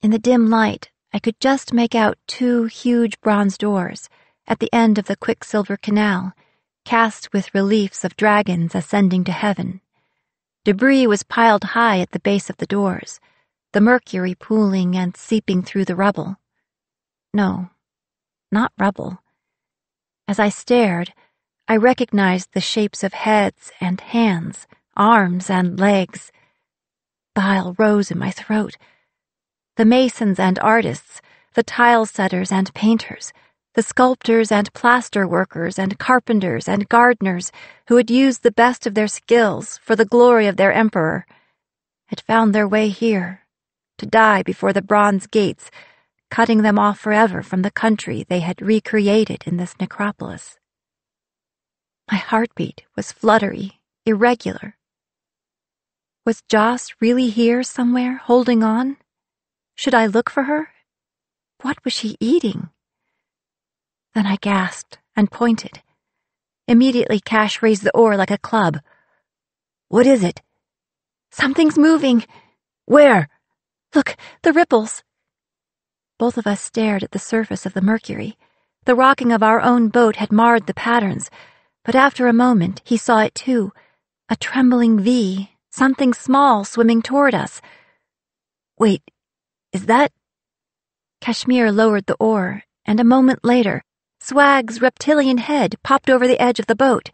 In the dim light, I could just make out 2 huge bronze doors at the end of the quicksilver canal, cast with reliefs of dragons ascending to heaven. Debris was piled high at the base of the doors, the mercury pooling and seeping through the rubble. No, not rubble. As I stared, I recognized the shapes of heads and hands, arms and legs. Bile rose in my throat. The masons and artists, the tile setters and painters, the sculptors and plaster workers and carpenters and gardeners who had used the best of their skills for the glory of their emperor, had found their way here, to die before the bronze gates, cutting them off forever from the country they had recreated in this necropolis. My heartbeat was fluttery, irregular. Was Joss really here somewhere, holding on? Should I look for her? What was she eating? Then I gasped and pointed. Immediately, Cash raised the oar like a club. "What is it?" "Something's moving." "Where?" "Look, the ripples." Both of us stared at the surface of the mercury. The rocking of our own boat had marred the patterns, but after a moment he saw it too, a trembling V, something small swimming toward us. "Wait, is that—" Kashmir lowered the oar, and a moment later, Swag's reptilian head popped over the edge of the boat,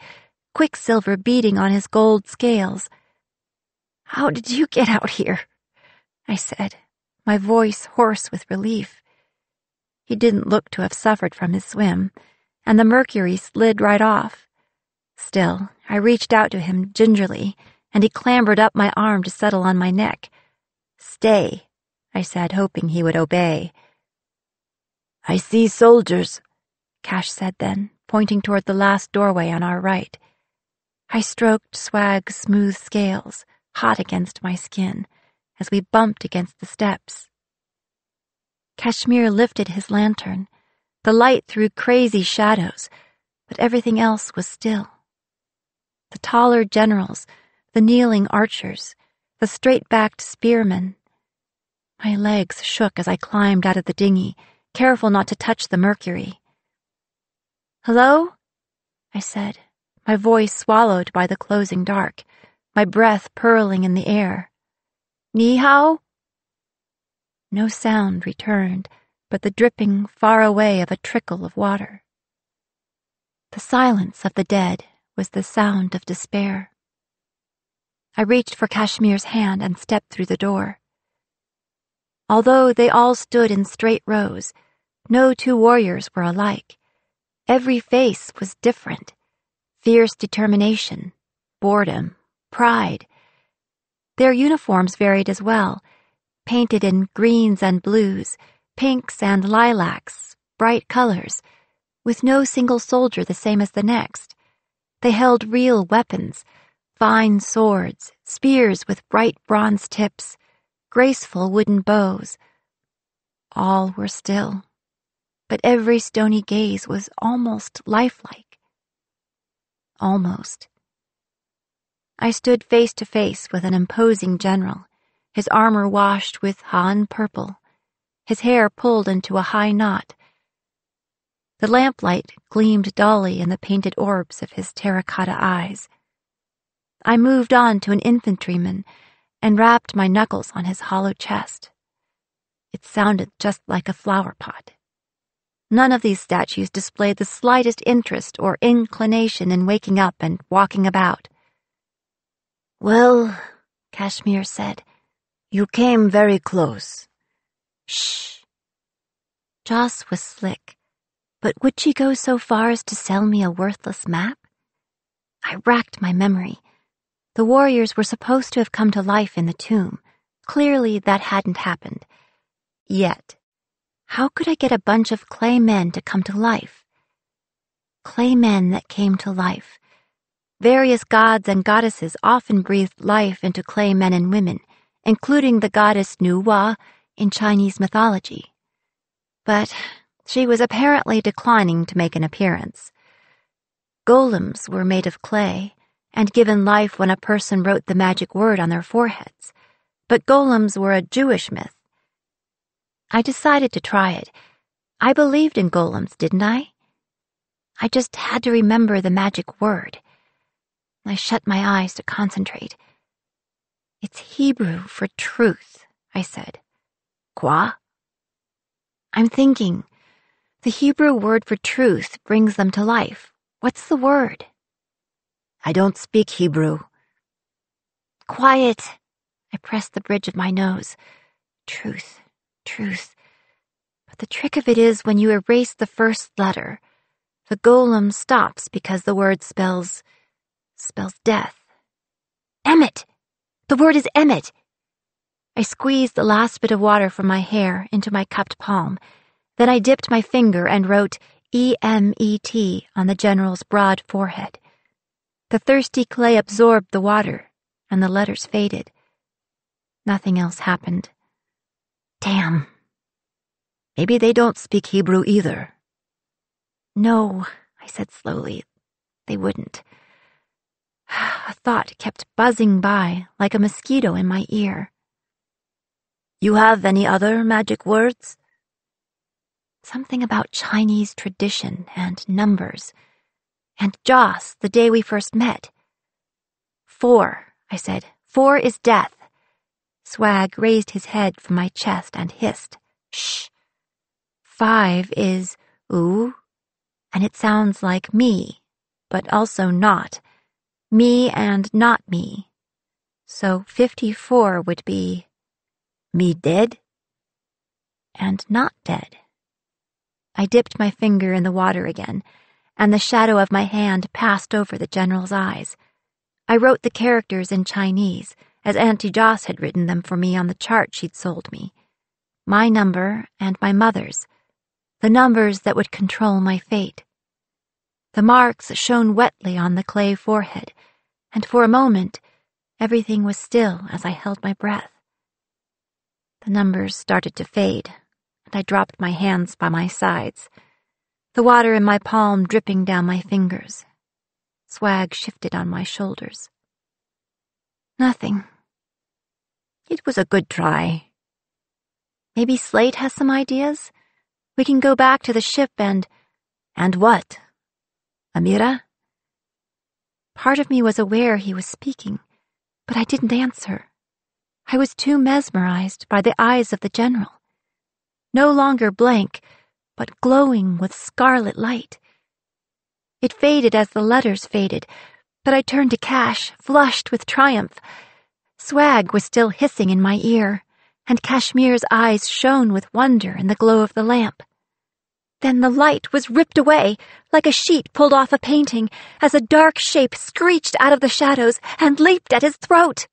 quicksilver beating on his gold scales. "How did you get out here?" I said, my voice hoarse with relief. He didn't look to have suffered from his swim, and the mercury slid right off. Still, I reached out to him gingerly, and he clambered up my arm to settle on my neck. "Stay," I said, hoping he would obey. "I see soldiers," Cash said then, pointing toward the last doorway on our right. I stroked Swag's smooth scales, hot against my skin, as we bumped against the steps. Kashmir lifted his lantern. The light threw crazy shadows, but everything else was still. The taller generals, the kneeling archers, the straight-backed spearmen. My legs shook as I climbed out of the dinghy, careful not to touch the mercury. "Hello?" I said, my voice swallowed by the closing dark, my breath purling in the air. "Ni hao?" No sound returned, but the dripping far away of a trickle of water. The silence of the dead was the sound of despair. I reached for Kashmir's hand and stepped through the door. Although they all stood in straight rows, no 2 warriors were alike. Every face was different. Fierce determination, boredom, pride. Their uniforms varied as well, painted in greens and blues, pinks and lilacs, bright colors, with no single soldier the same as the next. They held real weapons, fine swords, spears with bright bronze tips, graceful wooden bows. All were still, but every stony gaze was almost lifelike. Almost. I stood face to face with an imposing general, his armor washed with Han purple, his hair pulled into a high knot. The lamplight gleamed dully in the painted orbs of his terracotta eyes. I moved on to an infantryman and rapped my knuckles on his hollow chest. It sounded just like a flower pot. None of these statues displayed the slightest interest or inclination in waking up and walking about. "Well," Kashmir said, "you came very close." "Shh." Joss was slick, but would she go so far as to sell me a worthless map? I racked my memory. The warriors were supposed to have come to life in the tomb. Clearly that hadn't happened. Yet, how could I get a bunch of clay men to come to life? Clay men that came to life. Various gods and goddesses often breathed life into clay men and women, including the goddess Nuwa in Chinese mythology. But she was apparently declining to make an appearance. Golems were made of clay, and given life when a person wrote the magic word on their foreheads, but golems were a Jewish myth. I decided to try it. I believed in golems, didn't I? I just had to remember the magic word. I shut my eyes to concentrate. It's Hebrew for truth, I said. Quoi? I'm thinking. The Hebrew word for truth brings them to life. What's the word? I don't speak Hebrew. Quiet. I pressed the bridge of my nose. Truth, truth. But the trick of it is when you erase the first letter, the golem stops because the word spells death. Emmet! The word is Emmet! I squeezed the last bit of water from my hair into my cupped palm. Then I dipped my finger and wrote E-M-E-T on the general's broad forehead. The thirsty clay absorbed the water, and the letters faded. Nothing else happened. Damn. Maybe they don't speak Hebrew either. No, I said slowly. They wouldn't. A thought kept buzzing by like a mosquito in my ear. You have any other magic words? Something about Chinese tradition and numbers. And Joss, the day we first met. 4, I said. 4 is death. Swag raised his head from my chest and hissed. Shh. 5 is ooh, and it sounds like me, but also not. Me and not me. So 54 would be me dead? And not dead. I dipped my finger in the water again, and the shadow of my hand passed over the general's eyes. I wrote the characters in Chinese, as Auntie Joss had written them for me on the chart she'd sold me. My number and my mother's, the numbers that would control my fate. The marks shone wetly on the clay forehead, and for a moment, everything was still as I held my breath. The numbers started to fade, and I dropped my hands by my sides, the water in my palm dripping down my fingers. Swag shifted on my shoulders. Nothing. It was a good try. Maybe Slate has some ideas? We can go back to the ship and what? Amira? Part of me was aware he was speaking, but I didn't answer. I was too mesmerized by the eyes of the general. No longer blank, but glowing with scarlet light. It faded as the letters faded, but I turned to Cash, flushed with triumph. Swag was still hissing in my ear, and Kashmir's eyes shone with wonder in the glow of the lamp. Then the light was ripped away, like a sheet pulled off a painting, as a dark shape screeched out of the shadows and leaped at his throat.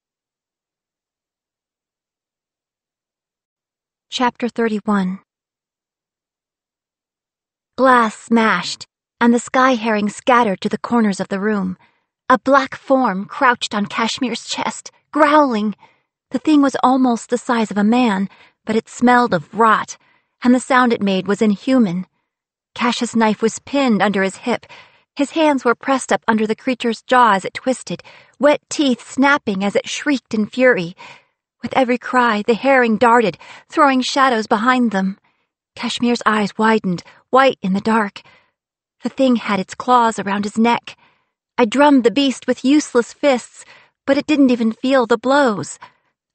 Chapter 31. Glass smashed, and the sky herring scattered to the corners of the room. A black form crouched on Kashmir's chest, growling. The thing was almost the size of a man, but it smelled of rot, and the sound it made was inhuman. Cash's knife was pinned under his hip. His hands were pressed up under the creature's jaw as it twisted, wet teeth snapping as it shrieked in fury. With every cry, the herring darted, throwing shadows behind them. Kashmir's eyes widened, white in the dark. The thing had its claws around his neck. I drummed the beast with useless fists, but it didn't even feel the blows.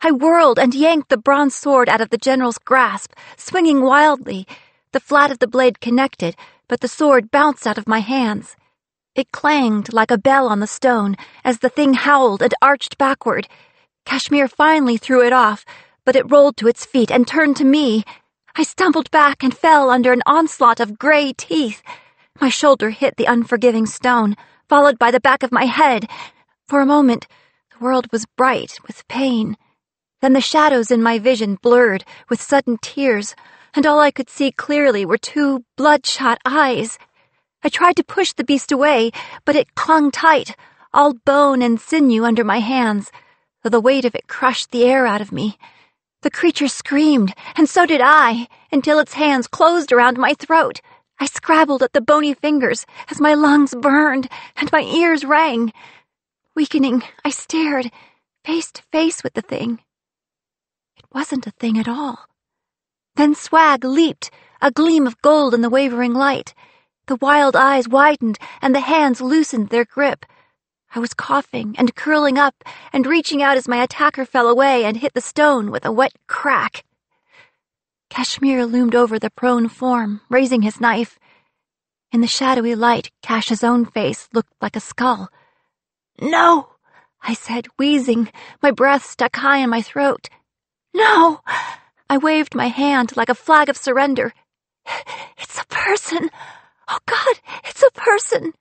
I whirled and yanked the bronze sword out of the general's grasp, swinging wildly. The flat of the blade connected, but the sword bounced out of my hands. It clanged like a bell on the stone as the thing howled and arched backward. Kashmir finally threw it off, but it rolled to its feet and turned to me. I stumbled back and fell under an onslaught of gray teeth. My shoulder hit the unforgiving stone, followed by the back of my head. For a moment, the world was bright with pain. Then the shadows in my vision blurred with sudden tears, and all I could see clearly were 2 bloodshot eyes. I tried to push the beast away, but it clung tight, all bone and sinew under my hands, though the weight of it crushed the air out of me. The creature screamed, and so did I, until its hands closed around my throat. I scrabbled at the bony fingers as my lungs burned and my ears rang. Weakening, I stared, face to face with the thing. It wasn't a thing at all. Then Swag leaped, a gleam of gold in the wavering light. The wild eyes widened, and the hands loosened their grip. I was coughing and curling up and reaching out as my attacker fell away and hit the stone with a wet crack. Kashmir loomed over the prone form, raising his knife. In the shadowy light, Cash's own face looked like a skull. "No," I said, wheezing, my breath stuck high in my throat. "No!" I waved my hand like a flag of surrender. "It's a person! Oh God, it's a person!"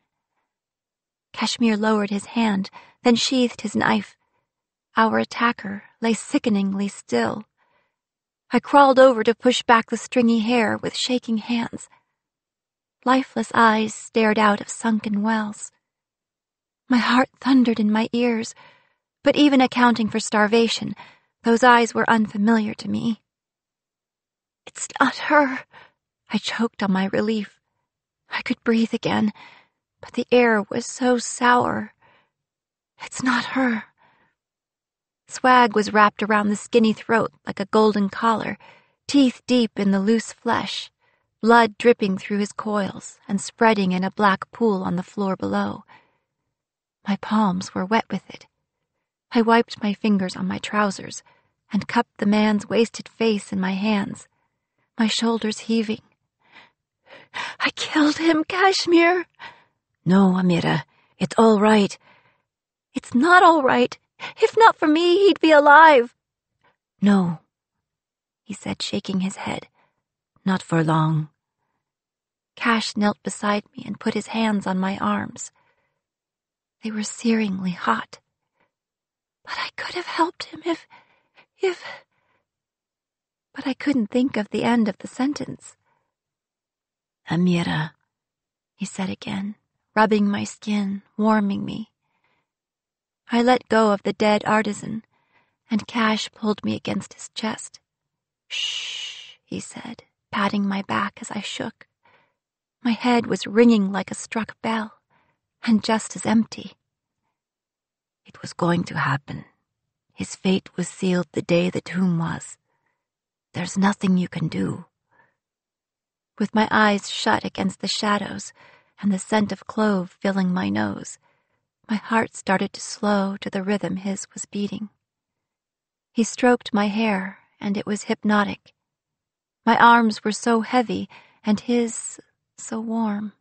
Kashmir lowered his hand, then sheathed his knife. Our attacker lay sickeningly still. I crawled over to push back the stringy hair with shaking hands. Lifeless eyes stared out of sunken wells. My heart thundered in my ears, but even accounting for starvation, those eyes were unfamiliar to me. "It's not her," I choked on my relief. I could breathe again, but the air was so sour. "It's not her." Swag was wrapped around the skinny throat like a golden collar, teeth deep in the loose flesh, blood dripping through his coils and spreading in a black pool on the floor below. My palms were wet with it. I wiped my fingers on my trousers and cupped the man's wasted face in my hands, my shoulders heaving. "I killed him, Kashmir." "No, Amira, it's all right." "It's not all right. If not for me, he'd be alive." "No," he said, shaking his head. "Not for long." Cash knelt beside me and put his hands on my arms. They were searingly hot. "But I could have helped him if... But I couldn't think of the end of the sentence. "Amira," he said again, rubbing my skin, warming me. I let go of the dead artisan, and Cash pulled me against his chest. "Shh," he said, patting my back as I shook. My head was ringing like a struck bell, and just as empty. "It was going to happen. His fate was sealed the day the tomb was. There's nothing you can do." With my eyes shut against the shadows and the scent of clove filling my nose, my heart started to slow to the rhythm his was beating. He stroked my hair, and it was hypnotic. My arms were so heavy, and his so warm.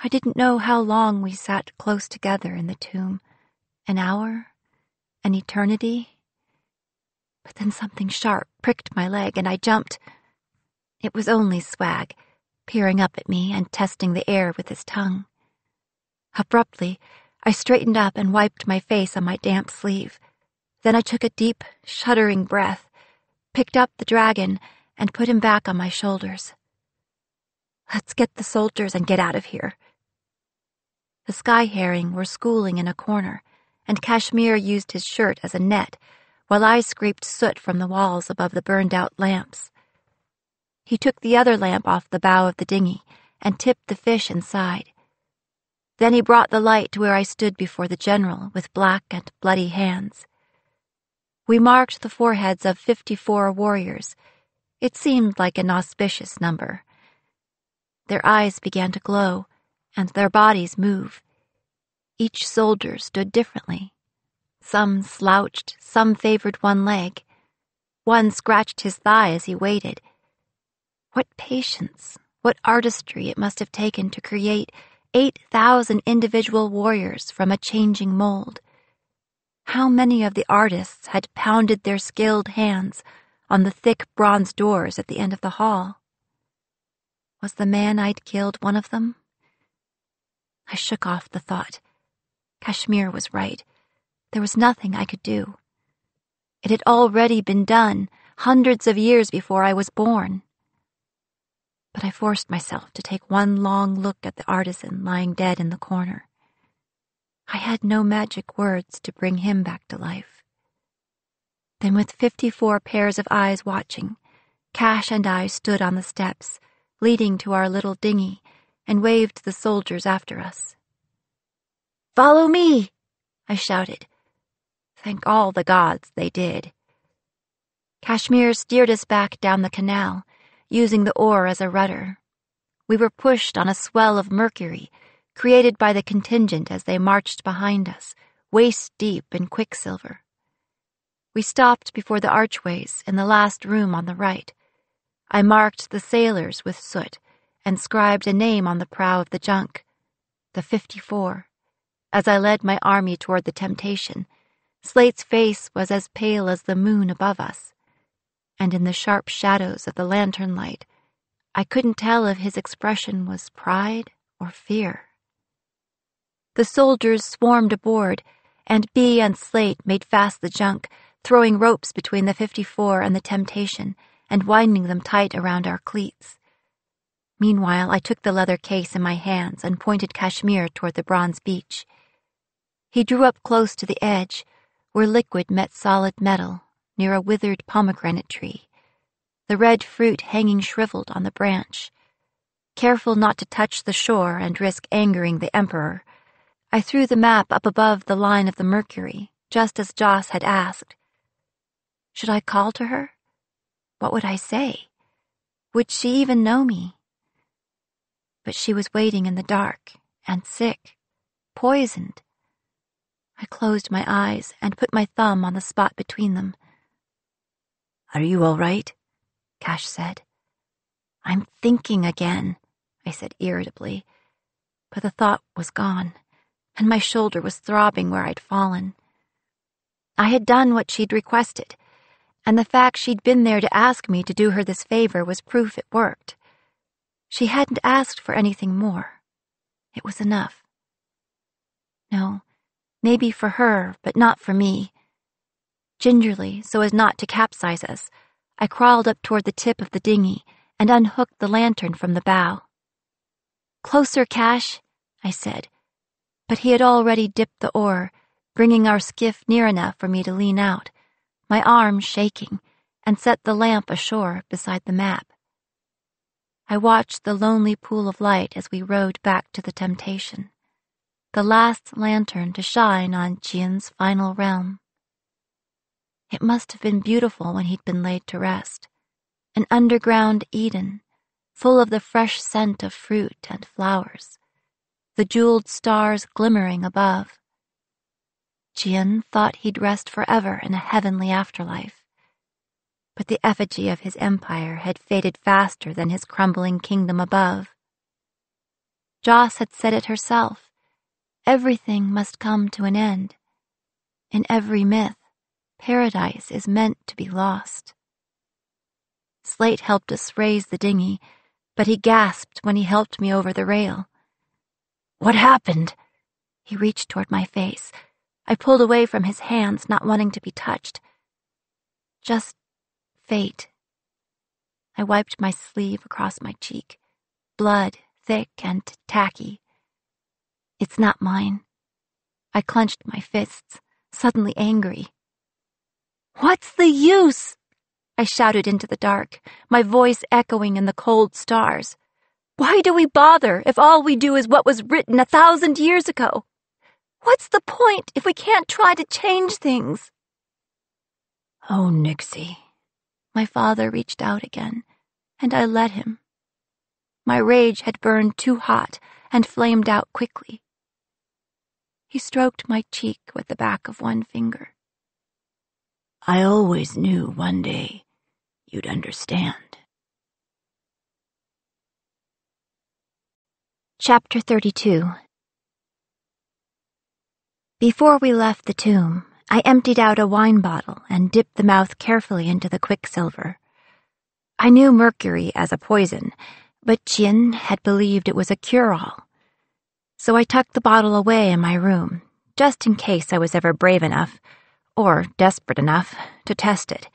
I didn't know how long we sat close together in the tomb. An hour? An eternity? But then something sharp pricked my leg, and I jumped. It was only Swag, peering up at me and testing the air with his tongue. Abruptly, I straightened up and wiped my face on my damp sleeve. Then I took a deep, shuddering breath, picked up the dragon, and put him back on my shoulders. "Let's get the soldiers and get out of here." The sky herring were schooling in a corner, and Kashmir used his shirt as a net, while I scraped soot from the walls above the burned-out lamps. He took the other lamp off the bow of the dinghy and tipped the fish inside. Then he brought the light to where I stood before the general with black and bloody hands. We marked the foreheads of 54 warriors. It seemed like an auspicious number. Their eyes began to glow, and their bodies move. Each soldier stood differently. Some slouched, some favored one leg. One scratched his thigh as he waited. What patience, what artistry it must have taken to create 8,000 individual warriors from a changing mold. How many of the artists had pounded their skilled hands on the thick bronze doors at the end of the hall? Was the man I'd killed one of them? I shook off the thought. Kashmir was right. There was nothing I could do. It had already been done, hundreds of years before I was born. But I forced myself to take one long look at the artisan lying dead in the corner. I had no magic words to bring him back to life. Then, with 54 pairs of eyes watching, Cash and I stood on the steps, leading to our little dinghy, and waved the soldiers after us. "Follow me," I shouted. Thank all the gods they did. Kashmir steered us back down the canal, using the oar as a rudder. We were pushed on a swell of mercury, created by the contingent as they marched behind us, waist-deep in quicksilver. We stopped before the archways in the last room on the right. I marked the sailors with soot and scribed a name on the prow of the junk, the 54. As I led my army toward the temptation, Slate's face was as pale as the moon above us, and in the sharp shadows of the lantern light, I couldn't tell if his expression was pride or fear. The soldiers swarmed aboard, and Bee and Slate made fast the junk, throwing ropes between the 54 and the temptation and winding them tight around our cleats. Meanwhile, I took the leather case in my hands and pointed Kashmir toward the bronze beach. He drew up close to the edge, where liquid met solid metal, near a withered pomegranate tree, the red fruit hanging shriveled on the branch. Careful not to touch the shore and risk angering the Emperor, I threw the map up above the line of the mercury, just as Joss had asked. Should I call to her? What would I say? Would she even know me? But she was waiting in the dark, and sick, poisoned. I closed my eyes and put my thumb on the spot between them. Are you all right? Cash said. I'm thinking again, I said irritably, but the thought was gone, and my shoulder was throbbing where I'd fallen. I had done what she'd requested, and the fact she'd been there to ask me to do her this favor was proof it worked. She hadn't asked for anything more. It was enough. No, maybe for her, but not for me. Gingerly, so as not to capsize us, I crawled up toward the tip of the dinghy and unhooked the lantern from the bow. Closer, Cash, I said, but he had already dipped the oar, bringing our skiff near enough for me to lean out, my arm shaking, and set the lamp ashore beside the map. I watched the lonely pool of light as we rowed back to the temptation, the last lantern to shine on Jian's final realm. It must have been beautiful when he'd been laid to rest, an underground Eden, full of the fresh scent of fruit and flowers, the jeweled stars glimmering above. Jian thought he'd rest forever in a heavenly afterlife, but the effigy of his empire had faded faster than his crumbling kingdom above. Joss had said it herself. Everything must come to an end. In every myth, paradise is meant to be lost. Slate helped us raise the dinghy, but he gasped when he helped me over the rail. What happened? He reached toward my face. I pulled away from his hands, not wanting to be touched. Just fate. I wiped my sleeve across my cheek, blood thick and tacky. It's not mine. I clenched my fists, suddenly angry. What's the use? I shouted into the dark, my voice echoing in the cold stars. Why do we bother if all we do is what was written 1,000 years ago? What's the point if we can't try to change things? Oh, Nixie. My father reached out again, and I let him. My rage had burned too hot and flamed out quickly. He stroked my cheek with the back of one finger. I always knew one day you'd understand. Chapter 32. Before we left the tomb, I emptied out a wine bottle and dipped the mouth carefully into the quicksilver. I knew mercury as a poison, but Jin had believed it was a cure-all. So I tucked the bottle away in my room, just in case I was ever brave enough, or desperate enough, to test it.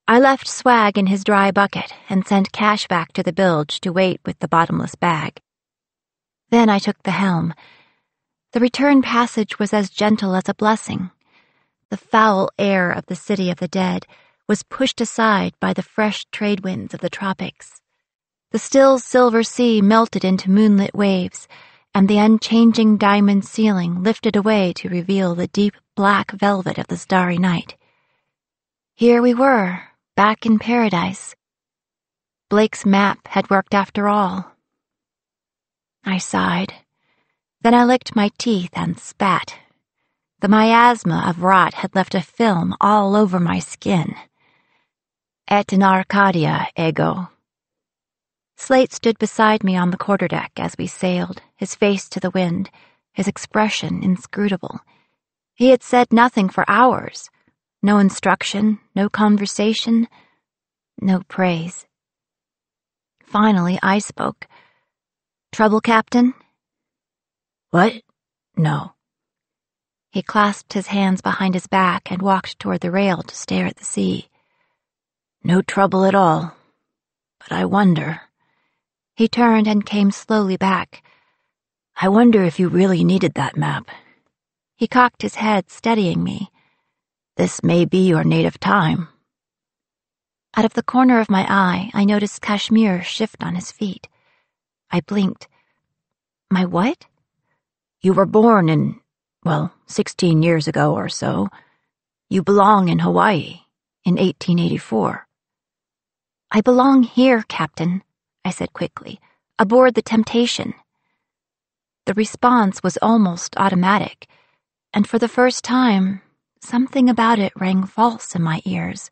I left Swag in his dry bucket and sent Cash back to the bilge to wait with the bottomless bag. Then I took the helm. The return passage was as gentle as a blessing. The foul air of the city of the dead was pushed aside by the fresh trade winds of the tropics. The still silver sea melted into moonlit waves, and the unchanging diamond ceiling lifted away to reveal the deep black velvet of the starry night. Here we were, back in paradise. Blake's map had worked after all. I sighed. Then I licked my teeth and spat. The miasma of rot had left a film all over my skin. Et in Arcadia, ego. Slate stood beside me on the quarterdeck as we sailed, his face to the wind, his expression inscrutable. He had said nothing for hours. No instruction, no conversation, no praise. Finally, I spoke. "Trouble, Captain?" What? No. He clasped his hands behind his back and walked toward the rail to stare at the sea. No trouble at all. But I wonder. He turned and came slowly back. I wonder if you really needed that map. He cocked his head, steadying me. This may be your native time. Out of the corner of my eye, I noticed Kashmir shift on his feet. I blinked. My what? You were born in, 16 years ago or so. You belong in Hawaii, in 1884. I belong here, Captain, I said quickly, aboard the Temptation. The response was almost automatic, and for the first time, something about it rang false in my ears.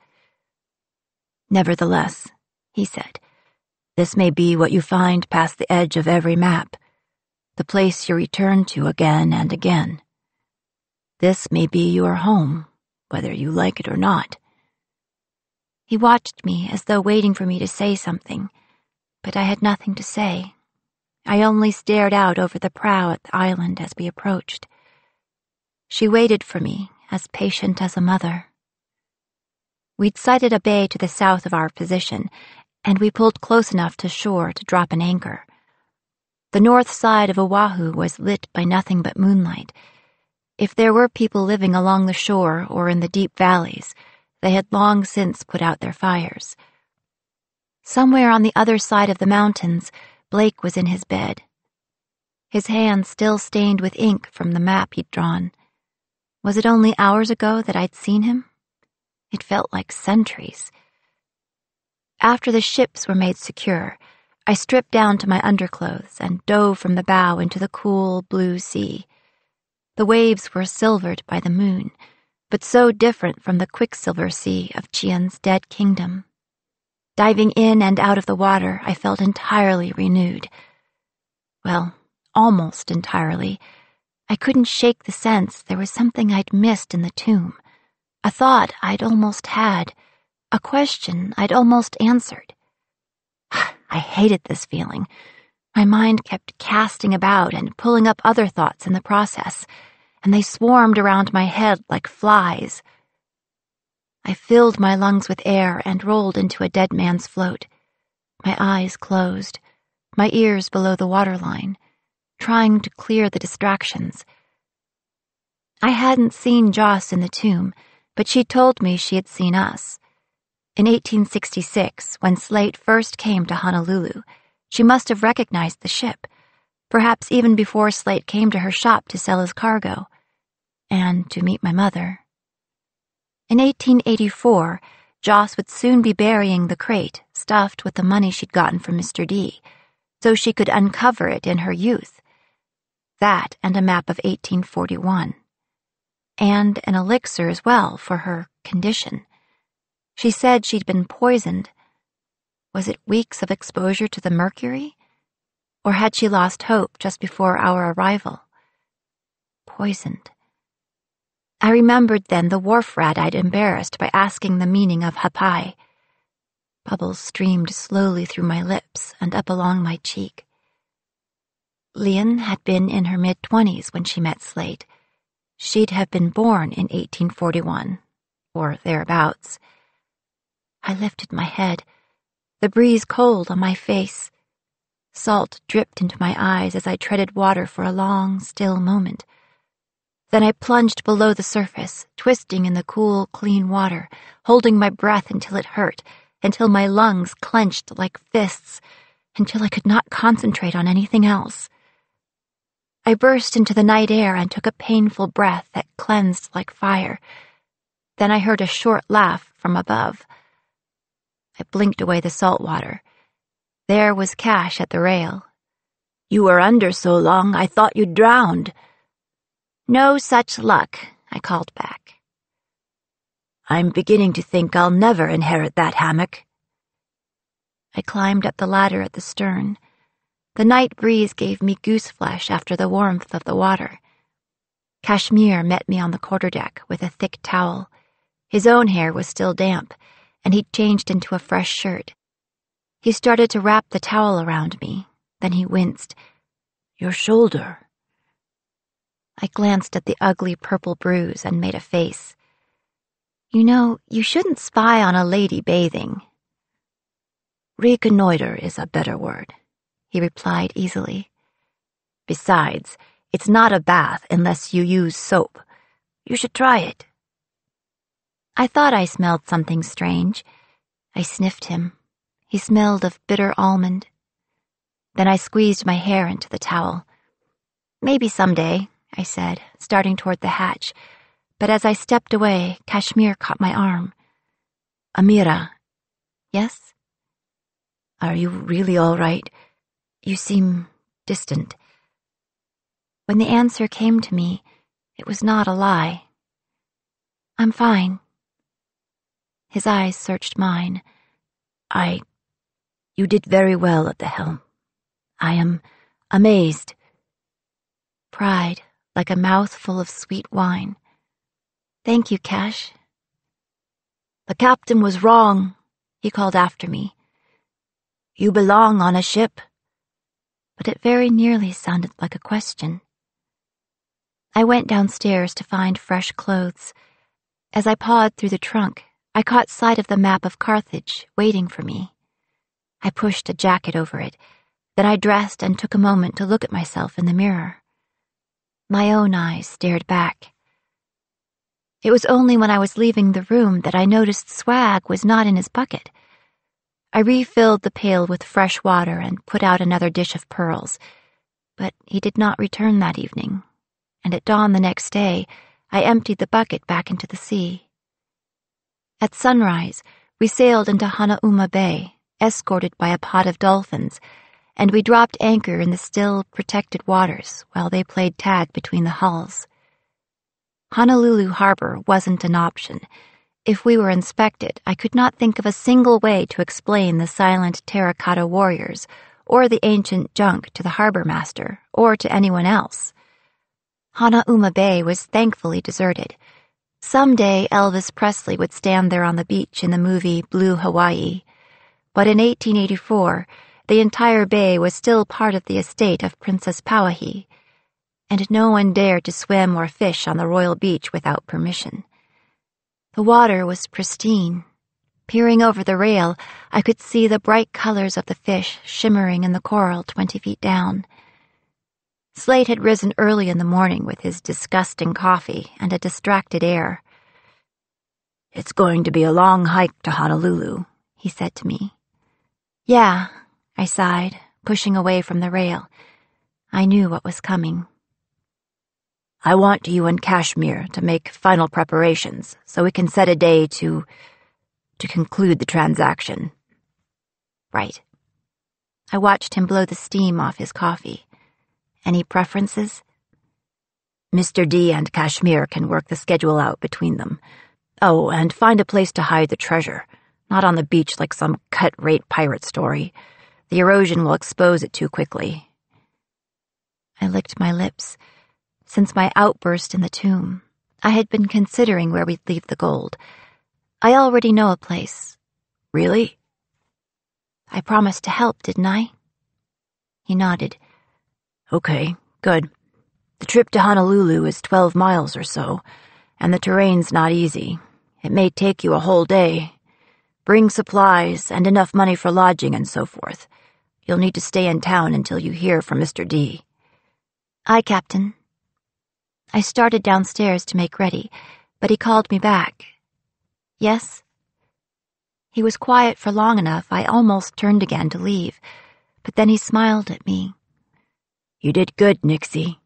Nevertheless, he said, this may be what you find past the edge of every map, the place you return to again and again. This may be your home, whether you like it or not. He watched me as though waiting for me to say something, but I had nothing to say. I only stared out over the prow at the island as we approached. She waited for me, as patient as a mother. We'd sighted a bay to the south of our position, and we pulled close enough to shore to drop an anchor. The north side of Oahu was lit by nothing but moonlight. If there were people living along the shore or in the deep valleys, they had long since put out their fires. Somewhere on the other side of the mountains, Blake was in his bed. His hands still stained with ink from the map he'd drawn. Was it only hours ago that I'd seen him? It felt like centuries. After the ships were made secure, I stripped down to my underclothes and dove from the bow into the cool, blue sea. The waves were silvered by the moon, but so different from the quicksilver sea of Chian's dead kingdom. Diving in and out of the water, I felt entirely renewed. Well, almost entirely. I couldn't shake the sense there was something I'd missed in the tomb, a thought I'd almost had, a question I'd almost answered. I hated this feeling. My mind kept casting about and pulling up other thoughts in the process, and they swarmed around my head like flies. I filled my lungs with air and rolled into a dead man's float, my eyes closed, my ears below the waterline, trying to clear the distractions. I hadn't seen Joss in the tomb, but she'd told me she had seen us. In 1866, when Slate first came to Honolulu, she must have recognized the ship, perhaps even before Slate came to her shop to sell his cargo, and to meet my mother. In 1884, Joss would soon be burying the crate stuffed with the money she'd gotten from Mr. D, so she could uncover it in her youth. That and a map of 1841. And an elixir as well for her condition. She said she'd been poisoned. Was it weeks of exposure to the mercury? Or had she lost hope just before our arrival? Poisoned. I remembered then the wharf rat I'd embarrassed by asking the meaning of hapai. Bubbles streamed slowly through my lips and up along my cheek. Leon had been in her mid-20s when she met Slate. She'd have been born in 1841, or thereabouts. I lifted my head, the breeze cold on my face. Salt dripped into my eyes as I treaded water for a long, still moment. Then I plunged below the surface, twisting in the cool, clean water, holding my breath until it hurt, until my lungs clenched like fists, until I could not concentrate on anything else. I burst into the night air and took a painful breath that cleansed like fire. Then I heard a short laugh from above. I blinked away the salt water. There was Cash at the rail. "You were under so long, I thought you'd drowned." "No such luck," I called back. "I'm beginning to think I'll never inherit that hammock." I climbed up the ladder at the stern. The night breeze gave me gooseflesh after the warmth of the water. Kashmir met me on the quarterdeck with a thick towel. His own hair was still damp, and he'd changed into a fresh shirt. He started to wrap the towel around me. Then he winced. "Your shoulder." I glanced at the ugly purple bruise and made a face. "You know, you shouldn't spy on a lady bathing." "Reconnoiter is a better word," he replied easily. "Besides, it's not a bath unless you use soap. You should try it." I thought I smelled something strange. I sniffed him. He smelled of bitter almond. Then I squeezed my hair into the towel. "Maybe someday," I said, starting toward the hatch. But as I stepped away, Kashmir caught my arm. "Amira." "Yes?" "Are you really all right? You seem distant." When the answer came to me, it was not a lie. "I'm fine." His eyes searched mine. You did very well at the helm. I am amazed." Pride, like a mouthful of sweet wine. "Thank you, Cash." "The captain was wrong," he called after me. "You belong on a ship." But it very nearly sounded like a question. I went downstairs to find fresh clothes. As I pawed through the trunk, I caught sight of the map of Carthage waiting for me. I pushed a jacket over it. Then I dressed and took a moment to look at myself in the mirror. My own eyes stared back. It was only when I was leaving the room that I noticed Swag was not in his bucket. I refilled the pail with fresh water and put out another dish of pearls, but he did not return that evening, and at dawn the next day, I emptied the bucket back into the sea. At sunrise, we sailed into Hanauma Bay, escorted by a pod of dolphins, and we dropped anchor in the still, protected waters while they played tag between the hulls. Honolulu Harbor wasn't an option. If we were inspected, I could not think of a single way to explain the silent terracotta warriors or the ancient junk to the harbor master or to anyone else. Hanauma Bay was thankfully deserted. Someday Elvis Presley would stand there on the beach in the movie Blue Hawaii. But in 1884, the entire bay was still part of the estate of Princess Pauahi, and no one dared to swim or fish on the royal beach without permission. The water was pristine. Peering over the rail, I could see the bright colors of the fish shimmering in the coral 20 feet down. Slate had risen early in the morning with his disgusting coffee and a distracted air. "It's going to be a long hike to Honolulu," he said to me. "Yeah," I sighed, pushing away from the rail. I knew what was coming. "I want you and Kashmir to make final preparations so we can set a day to conclude the transaction." "Right." I watched him blow the steam off his coffee. "Any preferences?" "Mr. D and Kashmir can work the schedule out between them. Oh, and find a place to hide the treasure, not on the beach like some cut-rate pirate story. The erosion will expose it too quickly." I licked my lips. Since my outburst in the tomb, I had been considering where we'd leave the gold. I already know a place. "Really?" "I promised to help, didn't I?" He nodded. "Okay, good. The trip to Honolulu is 12 miles or so, and the terrain's not easy. It may take you a whole day. Bring supplies and enough money for lodging and so forth. You'll need to stay in town until you hear from Mr. D." "Aye, Captain." I started downstairs to make ready, but he called me back. "Yes?" He was quiet for long enough I almost turned again to leave, but then he smiled at me. "You did good, Nixie.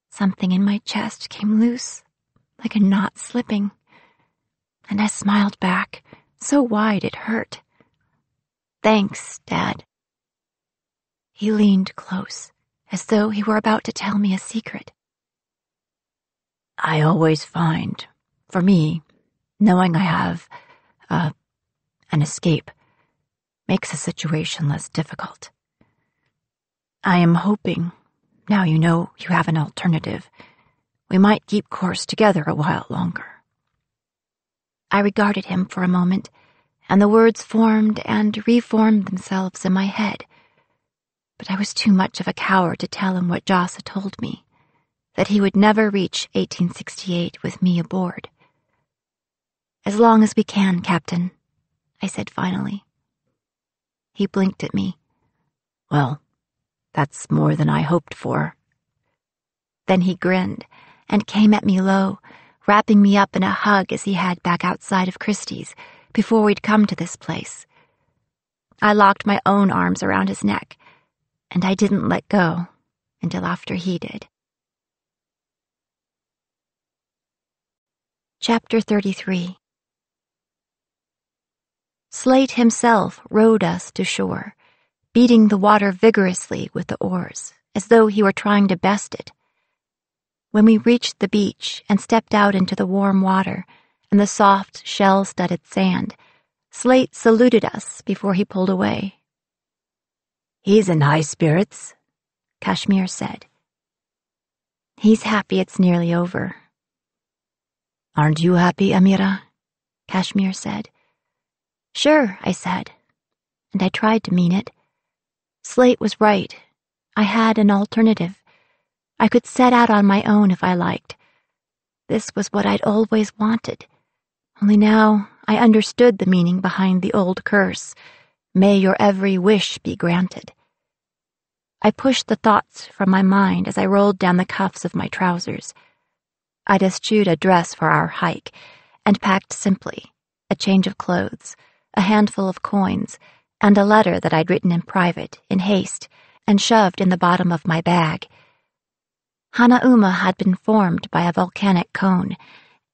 Something in my chest came loose, like a knot slipping, and I smiled back, so wide it hurt. "Thanks, Dad." He leaned close, as though he were about to tell me a secret. "I always find, for me, knowing I have, an escape makes a situation less difficult. I am hoping, now you know you have an alternative, we might keep course together a while longer." I regarded him for a moment, and the words formed and reformed themselves in my head. But I was too much of a coward to tell him what Joss had told me, that he would never reach 1868 with me aboard. "As long as we can, Captain," I said finally. He blinked at me. "Well, that's more than I hoped for." Then he grinned and came at me low, wrapping me up in a hug as he had back outside of Christie's before we'd come to this place. I locked my own arms around his neck, and I didn't let go until after he did. Chapter 33. Slate himself rowed us to shore, beating the water vigorously with the oars, as though he were trying to best it. When we reached the beach and stepped out into the warm water and the soft, shell-studded sand, Slate saluted us before he pulled away. "He's in high spirits," Kashmir said. "He's happy it's nearly over." "Aren't you happy, Amira?" Kashmir said. "Sure," I said, and I tried to mean it. Slate was right. I had an alternative. I could set out on my own if I liked. This was what I'd always wanted. Only now I understood the meaning behind the old curse, "May your every wish be granted." I pushed the thoughts from my mind as I rolled down the cuffs of my trousers. I'd eschewed a dress for our hike and packed simply, a change of clothes, a handful of coins, and a letter that I'd written in private, in haste, and shoved in the bottom of my bag. Hanauma had been formed by a volcanic cone,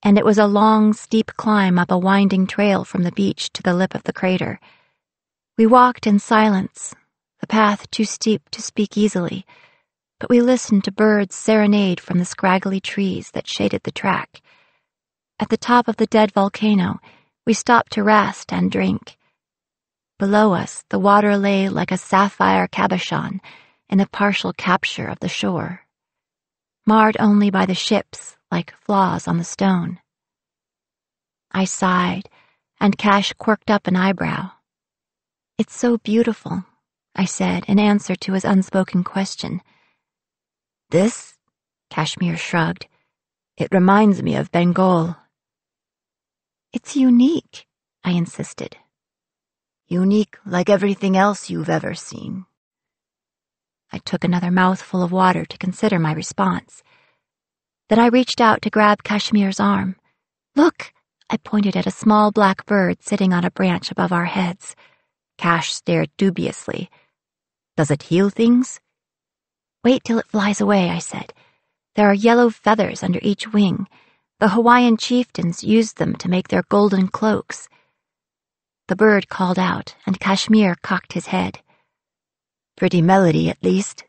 and it was a long, steep climb up a winding trail from the beach to the lip of the crater. We walked in silence, the path too steep to speak easily, but we listened to birds serenade from the scraggly trees that shaded the track. At the top of the dead volcano, we stopped to rest and drink. Below us, the water lay like a sapphire cabochon in a partial capture of the shore, marred only by the ships like flaws on the stone. I sighed, and Cash quirked up an eyebrow. "It's so beautiful," I said in answer to his unspoken question. "This?" Kashmir shrugged. "It reminds me of Bengal." "It's unique," I insisted. "Unique like everything else you've ever seen." I took another mouthful of water to consider my response. Then I reached out to grab Kashmir's arm. "Look!" I pointed at a small black bird sitting on a branch above our heads. Cash stared dubiously. "Does it heal things?" "Wait till it flies away," I said. "There are yellow feathers under each wing. The Hawaiian chieftains used them to make their golden cloaks." The bird called out, and Kashmir cocked his head. "Pretty melody, at least."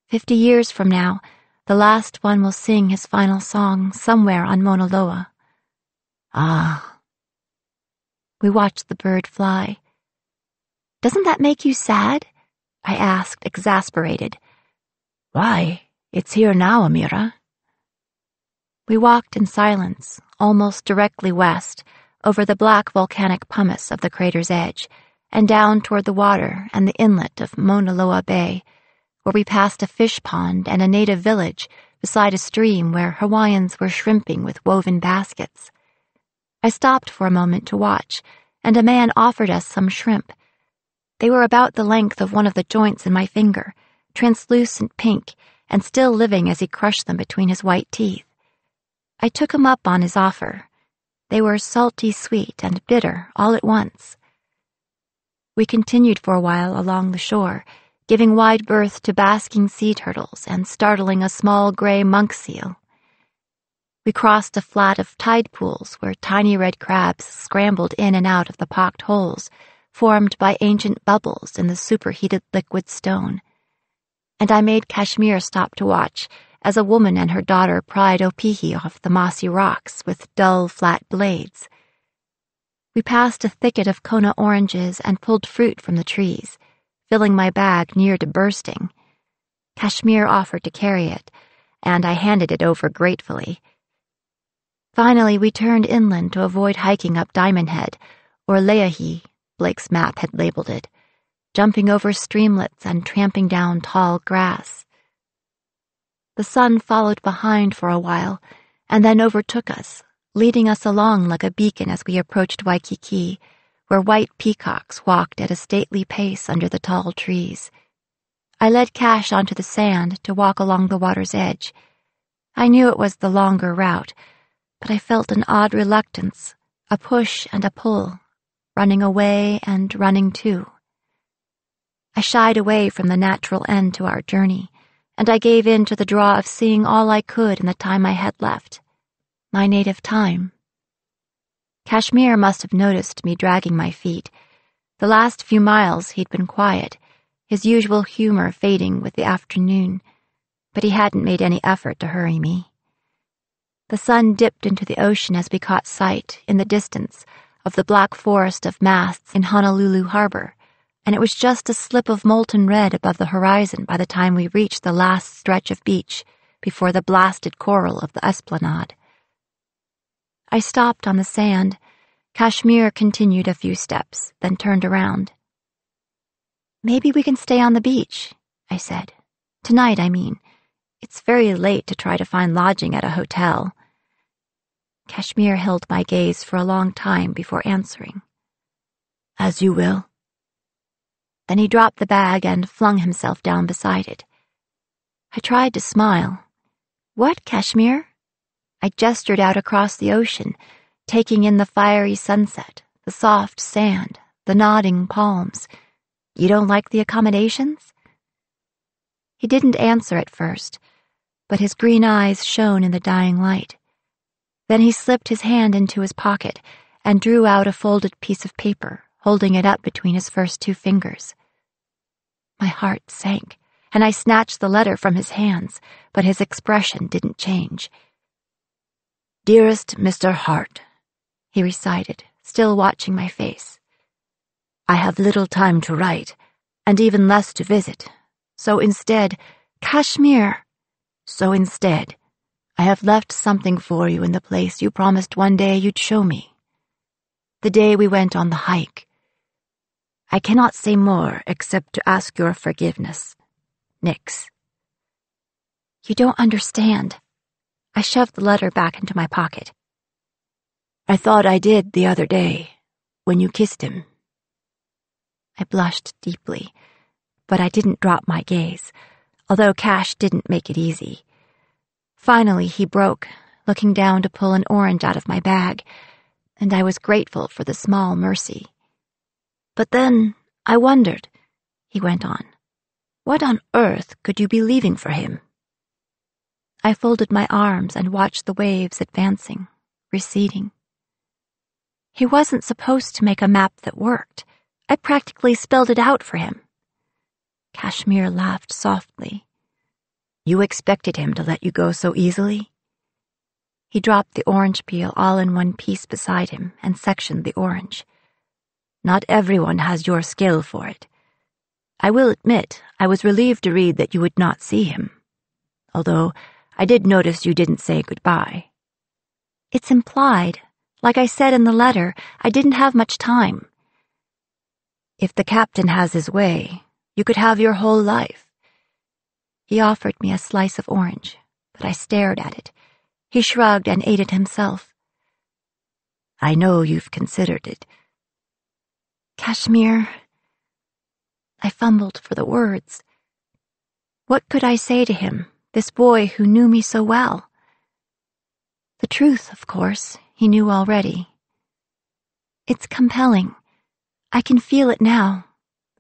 50 years from now, the last one will sing his final song somewhere on Mauna Loa. Ah. We watched the bird fly. "Doesn't that make you sad?" I asked, exasperated. "Why? It's here now, Amira." We walked in silence, almost directly west, over the black volcanic pumice of the crater's edge, and down toward the water and the inlet of Mauna Loa Bay, where we passed a fish pond and a native village beside a stream where Hawaiians were shrimping with woven baskets. I stopped for a moment to watch, and a man offered us some shrimp. They were about the length of one of the joints in my finger, translucent pink, and still living as he crushed them between his white teeth. I took him up on his offer. They were salty sweet and bitter all at once. We continued for a while along the shore, giving wide berth to basking sea turtles and startling a small gray monk seal. We crossed a flat of tide pools where tiny red crabs scrambled in and out of the pocked holes formed by ancient bubbles in the superheated liquid stone. And I made Kashmir stop to watch as a woman and her daughter pried opihi off the mossy rocks with dull, flat blades. We passed a thicket of Kona oranges and pulled fruit from the trees, filling my bag near to bursting. Kashmir offered to carry it, and I handed it over gratefully. Finally, we turned inland to avoid hiking up Diamond Head, or Leahi, Blake's map had labeled it, jumping over streamlets and tramping down tall grass. The sun followed behind for a while, and then overtook us, leading us along like a beacon as we approached Waikiki, where white peacocks walked at a stately pace under the tall trees. I led Cash onto the sand to walk along the water's edge. I knew it was the longer route, but I felt an odd reluctance, a push and a pull, running away and running too. I shied away from the natural end to our journey, and I gave in to the draw of seeing all I could in the time I had left. My native time. Kashmir must have noticed me dragging my feet. The last few miles he'd been quiet, his usual humor fading with the afternoon, but he hadn't made any effort to hurry me. The sun dipped into the ocean as we caught sight, in the distance, of the black forest of masts in Honolulu Harbor, and it was just a slip of molten red above the horizon by the time we reached the last stretch of beach before the blasted coral of the esplanade. I stopped on the sand. Kashmir continued a few steps, then turned around. "Maybe we can stay on the beach," I said. "Tonight, I mean. It's very late to try to find lodging at a hotel." Kashmir held my gaze for a long time before answering. "As you will." Then he dropped the bag and flung himself down beside it. I tried to smile. "What, Kashmir?" I gestured out across the ocean, taking in the fiery sunset, the soft sand, the nodding palms. "You don't like the accommodations?" He didn't answer at first, but his green eyes shone in the dying light. Then he slipped his hand into his pocket and drew out a folded piece of paper, holding it up between his first two fingers. My heart sank, and I snatched the letter from his hands, but his expression didn't change. "Dearest Mr. Hart," he recited, still watching my face. "I have little time to write, and even less to visit, so instead, Kashmir, I have left something for you in the place you promised one day you'd show me. The day we went on the hike. I cannot say more except to ask your forgiveness. Nix." "You don't understand." I shoved the letter back into my pocket. "I thought I did the other day, when you kissed him." I blushed deeply, but I didn't drop my gaze, although Cash didn't make it easy. Finally, he broke, looking down to pull an orange out of my bag, and I was grateful for the small mercy. "But then, I wondered," he went on, "what on earth could you be leaving for him?" I folded my arms and watched the waves advancing, receding. He wasn't supposed to make a map that worked. I practically spelled it out for him. Kashmir laughed softly. "You expected him to let you go so easily?" He dropped the orange peel all in one piece beside him and sectioned the orange. "Not everyone has your skill for it. I will admit I was relieved to read that you would not see him, although I did notice you didn't say goodbye." "It's implied. Like I said in the letter, I didn't have much time." "If the captain has his way, you could have your whole life." He offered me a slice of orange, but I stared at it. He shrugged and ate it himself. "I know you've considered it." "Kashmir." I fumbled for the words. What could I say to him, this boy who knew me so well? The truth, of course, he knew already. "It's compelling. I can feel it now.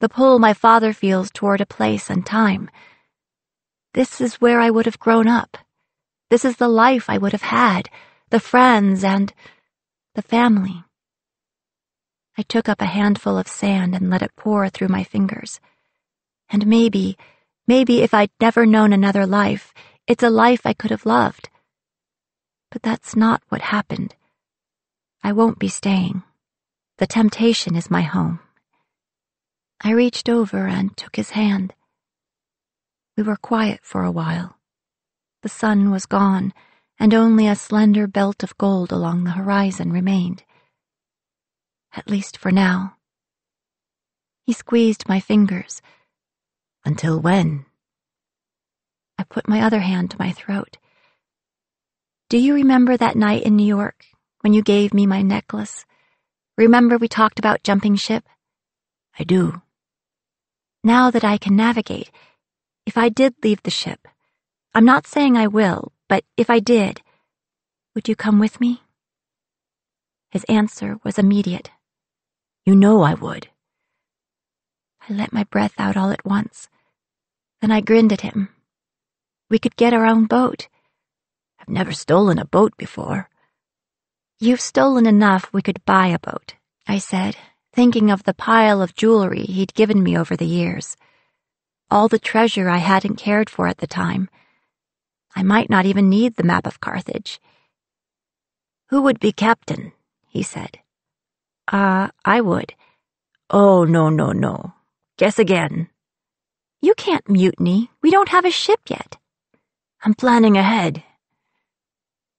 the pull my father feels toward a place and time. This is where I would have grown up. This is the life I would have had, the friends and the family. I took up a handful of sand and let it pour through my fingers. And maybe if I'd never known another life, it's a life I could have loved. But that's not what happened. I won't be staying. The temptation is my home. I reached over and took his hand. We were quiet for a while. The sun was gone, and only a slender belt of gold along the horizon remained. At least for now. He squeezed my fingers. Until when? I put my other hand to my throat. Do you remember that night in New York when you gave me my necklace? Remember we talked about jumping ship? I do. Now that I can navigate, if I did leave the ship, I'm not saying I will, but if I did, would you come with me? His answer was immediate. You know I would. I let my breath out all at once. Then I grinned at him. We could get our own boat. I've never stolen a boat before. You've stolen enough we could buy a boat, I said, thinking of the pile of jewelry he'd given me over the years. All the treasure I hadn't cared for at the time. I might not even need the map of Carthage. Who would be captain? He said. I would. Oh, no. Guess again. You can't mutiny. We don't have a ship yet. I'm planning ahead.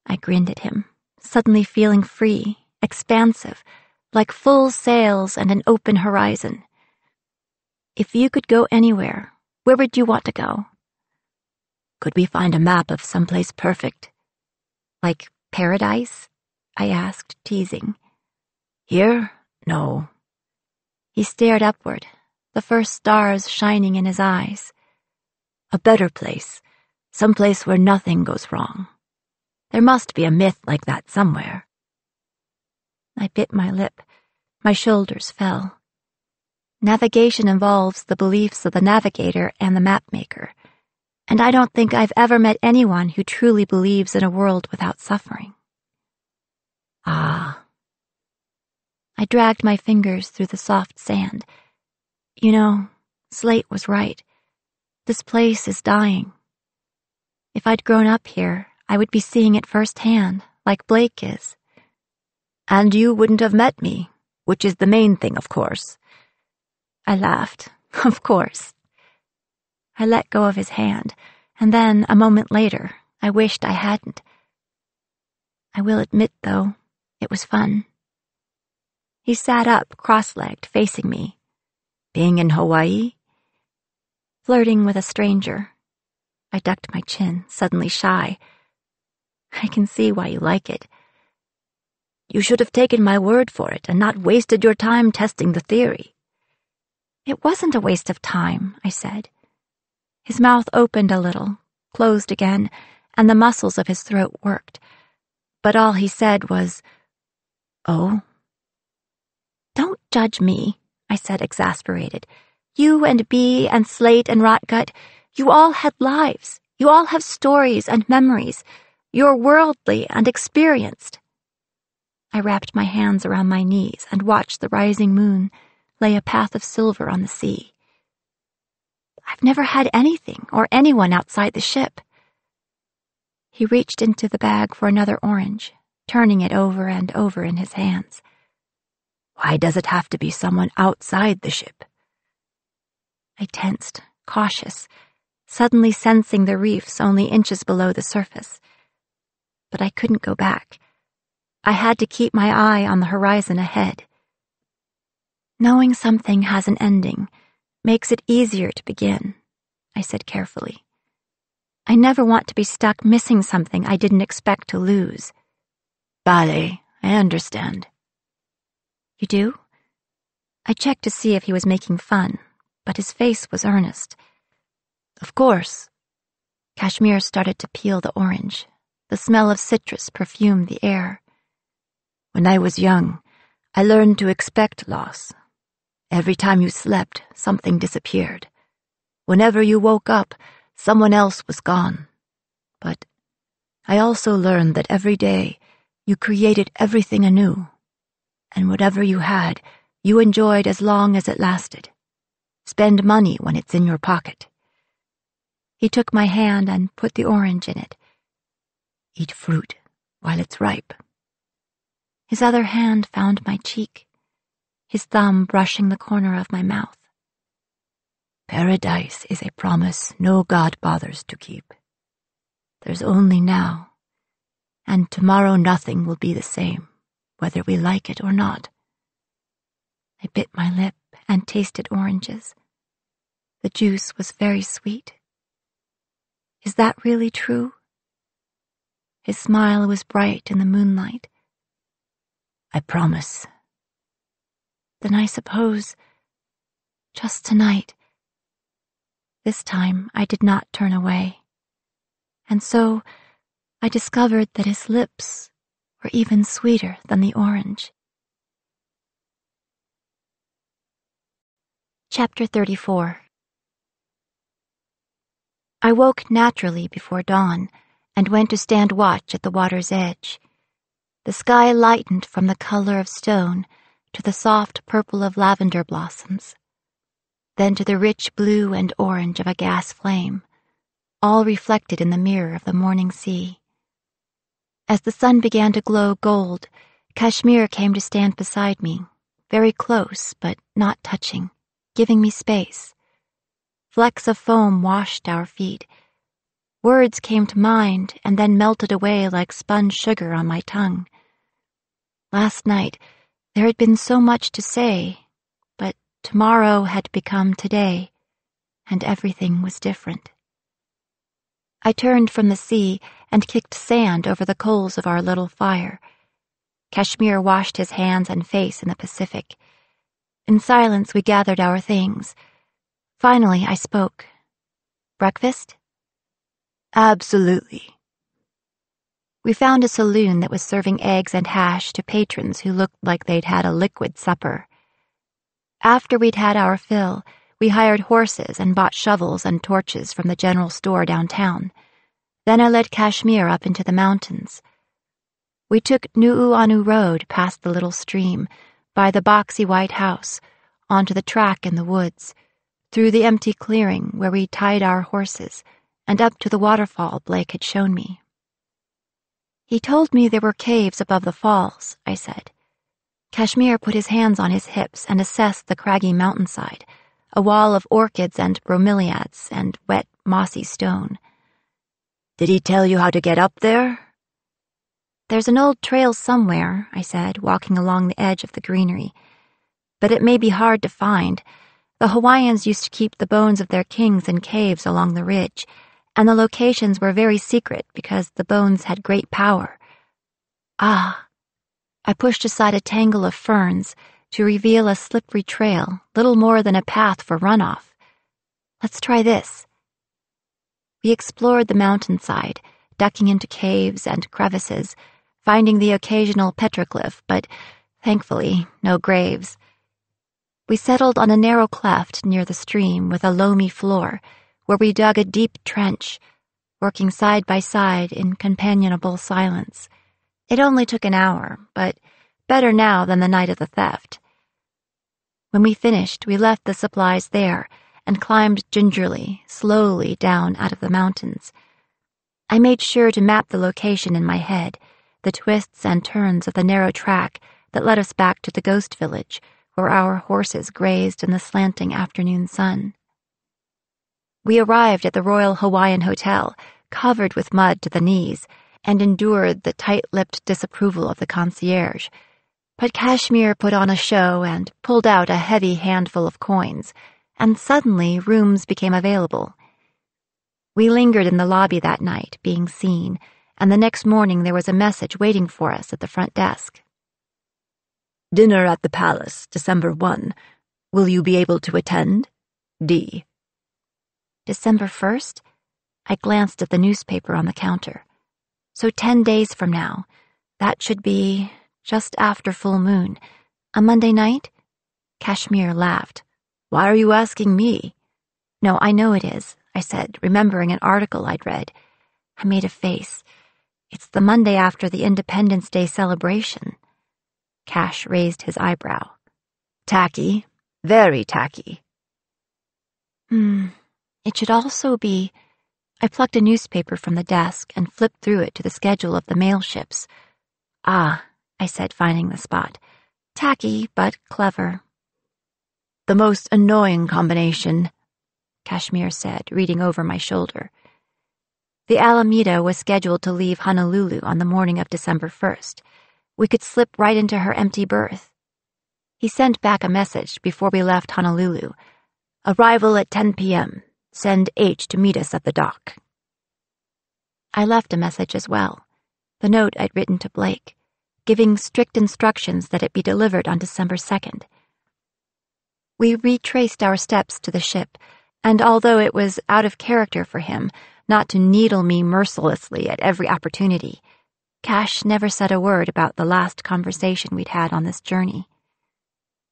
I grinned at him, suddenly feeling free, expansive, like full sails and an open horizon. If you could go anywhere, where would you want to go? Could we find a map of someplace perfect? Like paradise? I asked, teasing. Here? No. He stared upward, the first stars shining in his eyes. A better place, someplace where nothing goes wrong. There must be a myth like that somewhere. I bit my lip. My shoulders fell. Navigation involves the beliefs of the navigator and the mapmaker, and I don't think I've ever met anyone who truly believes in a world without suffering. Ah. I dragged my fingers through the soft sand. You know, Slate was right. This place is dying. If I'd grown up here, I would be seeing it firsthand, like Blake is. And you wouldn't have met me, which is the main thing, of course. I laughed. Of course. I let go of his hand, and then, a moment later, I wished I hadn't. I will admit, though, it was fun. He sat up, cross-legged, facing me. Being in Hawaii? Flirting with a stranger. I ducked my chin, suddenly shy. I can see why you like it. You should have taken my word for it and not wasted your time testing the theory. It wasn't a waste of time, I said. His mouth opened a little, closed again, and the muscles of his throat worked. But all he said was, Oh? Don't judge me, I said, exasperated. You and Bee and Slate and Rotgut, you all had lives. You all have stories and memories. You're worldly and experienced. I wrapped my hands around my knees and watched the rising moon lay a path of silver on the sea. I've never had anything or anyone outside the ship. He reached into the bag for another orange, turning it over and over in his hands. Why does it have to be someone outside the ship? I tensed, cautious, suddenly sensing the reefs only inches below the surface. But I couldn't go back. I had to keep my eye on the horizon ahead. Knowing something has an ending makes it easier to begin, I said carefully. I never want to be stuck missing something I didn't expect to lose. Vale, I understand. You do? I checked to see if he was making fun, but his face was earnest. Of course. Kashmir started to peel the orange. The smell of citrus perfumed the air. When I was young, I learned to expect loss. Every time you slept, something disappeared. Whenever you woke up, someone else was gone. But I also learned that every day you created everything anew, and whatever you had, you enjoyed as long as it lasted. Spend money when it's in your pocket. He took my hand and put the orange in it. Eat fruit while it's ripe. His other hand found my cheek, his thumb brushing the corner of my mouth. Paradise is a promise no god bothers to keep. There's only now, and tomorrow nothing will be the same, whether we like it or not. I bit my lip and tasted oranges. The juice was very sweet. Is that really true? His smile was bright in the moonlight. I promise. Then I suppose, just tonight. This time I did not turn away, and so I discovered that his lips were even sweeter than the orange. Chapter 34. I woke naturally before dawn and went to stand watch at the water's edge. The sky lightened from the color of stone to the soft purple of lavender blossoms, then to the rich blue and orange of a gas flame, all reflected in the mirror of the morning sea. As the sun began to glow gold, Kashmir came to stand beside me, very close but not touching, giving me space. Flecks of foam washed our feet. Words came to mind and then melted away like spun sugar on my tongue. Last night, there had been so much to say, but tomorrow had become today, and everything was different. I turned from the sea and kicked sand over the coals of our little fire. Kashmir washed his hands and face in the Pacific. In silence, we gathered our things. Finally, I spoke. Breakfast? Absolutely. We found a saloon that was serving eggs and hash to patrons who looked like they'd had a liquid supper. After we'd had our fill, we hired horses and bought shovels and torches from the general store downtown. Then I led Kashmir up into the mountains. We took Nu'uanu Road past the little stream, by the boxy white house, onto the track in the woods, through the empty clearing where we tied our horses, and up to the waterfall Blake had shown me. He told me there were caves above the falls, I said. Kashmir put his hands on his hips and assessed the craggy mountainside, a wall of orchids and bromeliads and wet, mossy stone. Did he tell you how to get up there? There's an old trail somewhere, I said, walking along the edge of the greenery. But it may be hard to find. The Hawaiians used to keep the bones of their kings in caves along the ridge, and the locations were very secret because the bones had great power. Ah! I pushed aside a tangle of ferns to reveal a slippery trail, little more than a path for runoff. Let's try this. We explored the mountainside, ducking into caves and crevices, finding the occasional petroglyph, but, thankfully, no graves. We settled on a narrow cleft near the stream with a loamy floor, where we dug a deep trench, working side by side in companionable silence. It only took an hour, but better now than the night of the theft. When we finished, we left the supplies there and climbed gingerly, slowly down out of the mountains. I made sure to map the location in my head, the twists and turns of the narrow track that led us back to the ghost village, where our horses grazed in the slanting afternoon sun. We arrived at the Royal Hawaiian Hotel, covered with mud to the knees, and endured the tight-lipped disapproval of the concierge. But Kashmir put on a show and pulled out a heavy handful of coins, and suddenly rooms became available. We lingered in the lobby that night, being seen, and the next morning there was a message waiting for us at the front desk. Dinner at the Palace, December 1. Will you be able to attend? D. December 1st? I glanced at the newspaper on the counter. So 10 days from now. That should be just after full moon. A Monday night? Kashmir laughed. "Why are you asking me?" "No, I know it is," I said, remembering an article I'd read. I made a face. "It's the Monday after the Independence Day celebration." Cash raised his eyebrow. "Tacky. Very tacky." It should also be... I plucked a newspaper from the desk and flipped through it to the schedule of the mail ships. "Ah," I said, finding the spot. "Tacky, but clever." "The most annoying combination," Kashmir said, reading over my shoulder. The Alameda was scheduled to leave Honolulu on the morning of December 1st. We could slip right into her empty berth. He sent back a message before we left Honolulu. "Arrival at 10 p.m. Send H to meet us at the dock." I left a message as well, the note I'd written to Blake, giving strict instructions that it be delivered on December 2nd. We retraced our steps to the ship, and although it was out of character for him not to needle me mercilessly at every opportunity, Cash never said a word about the last conversation we'd had on this journey.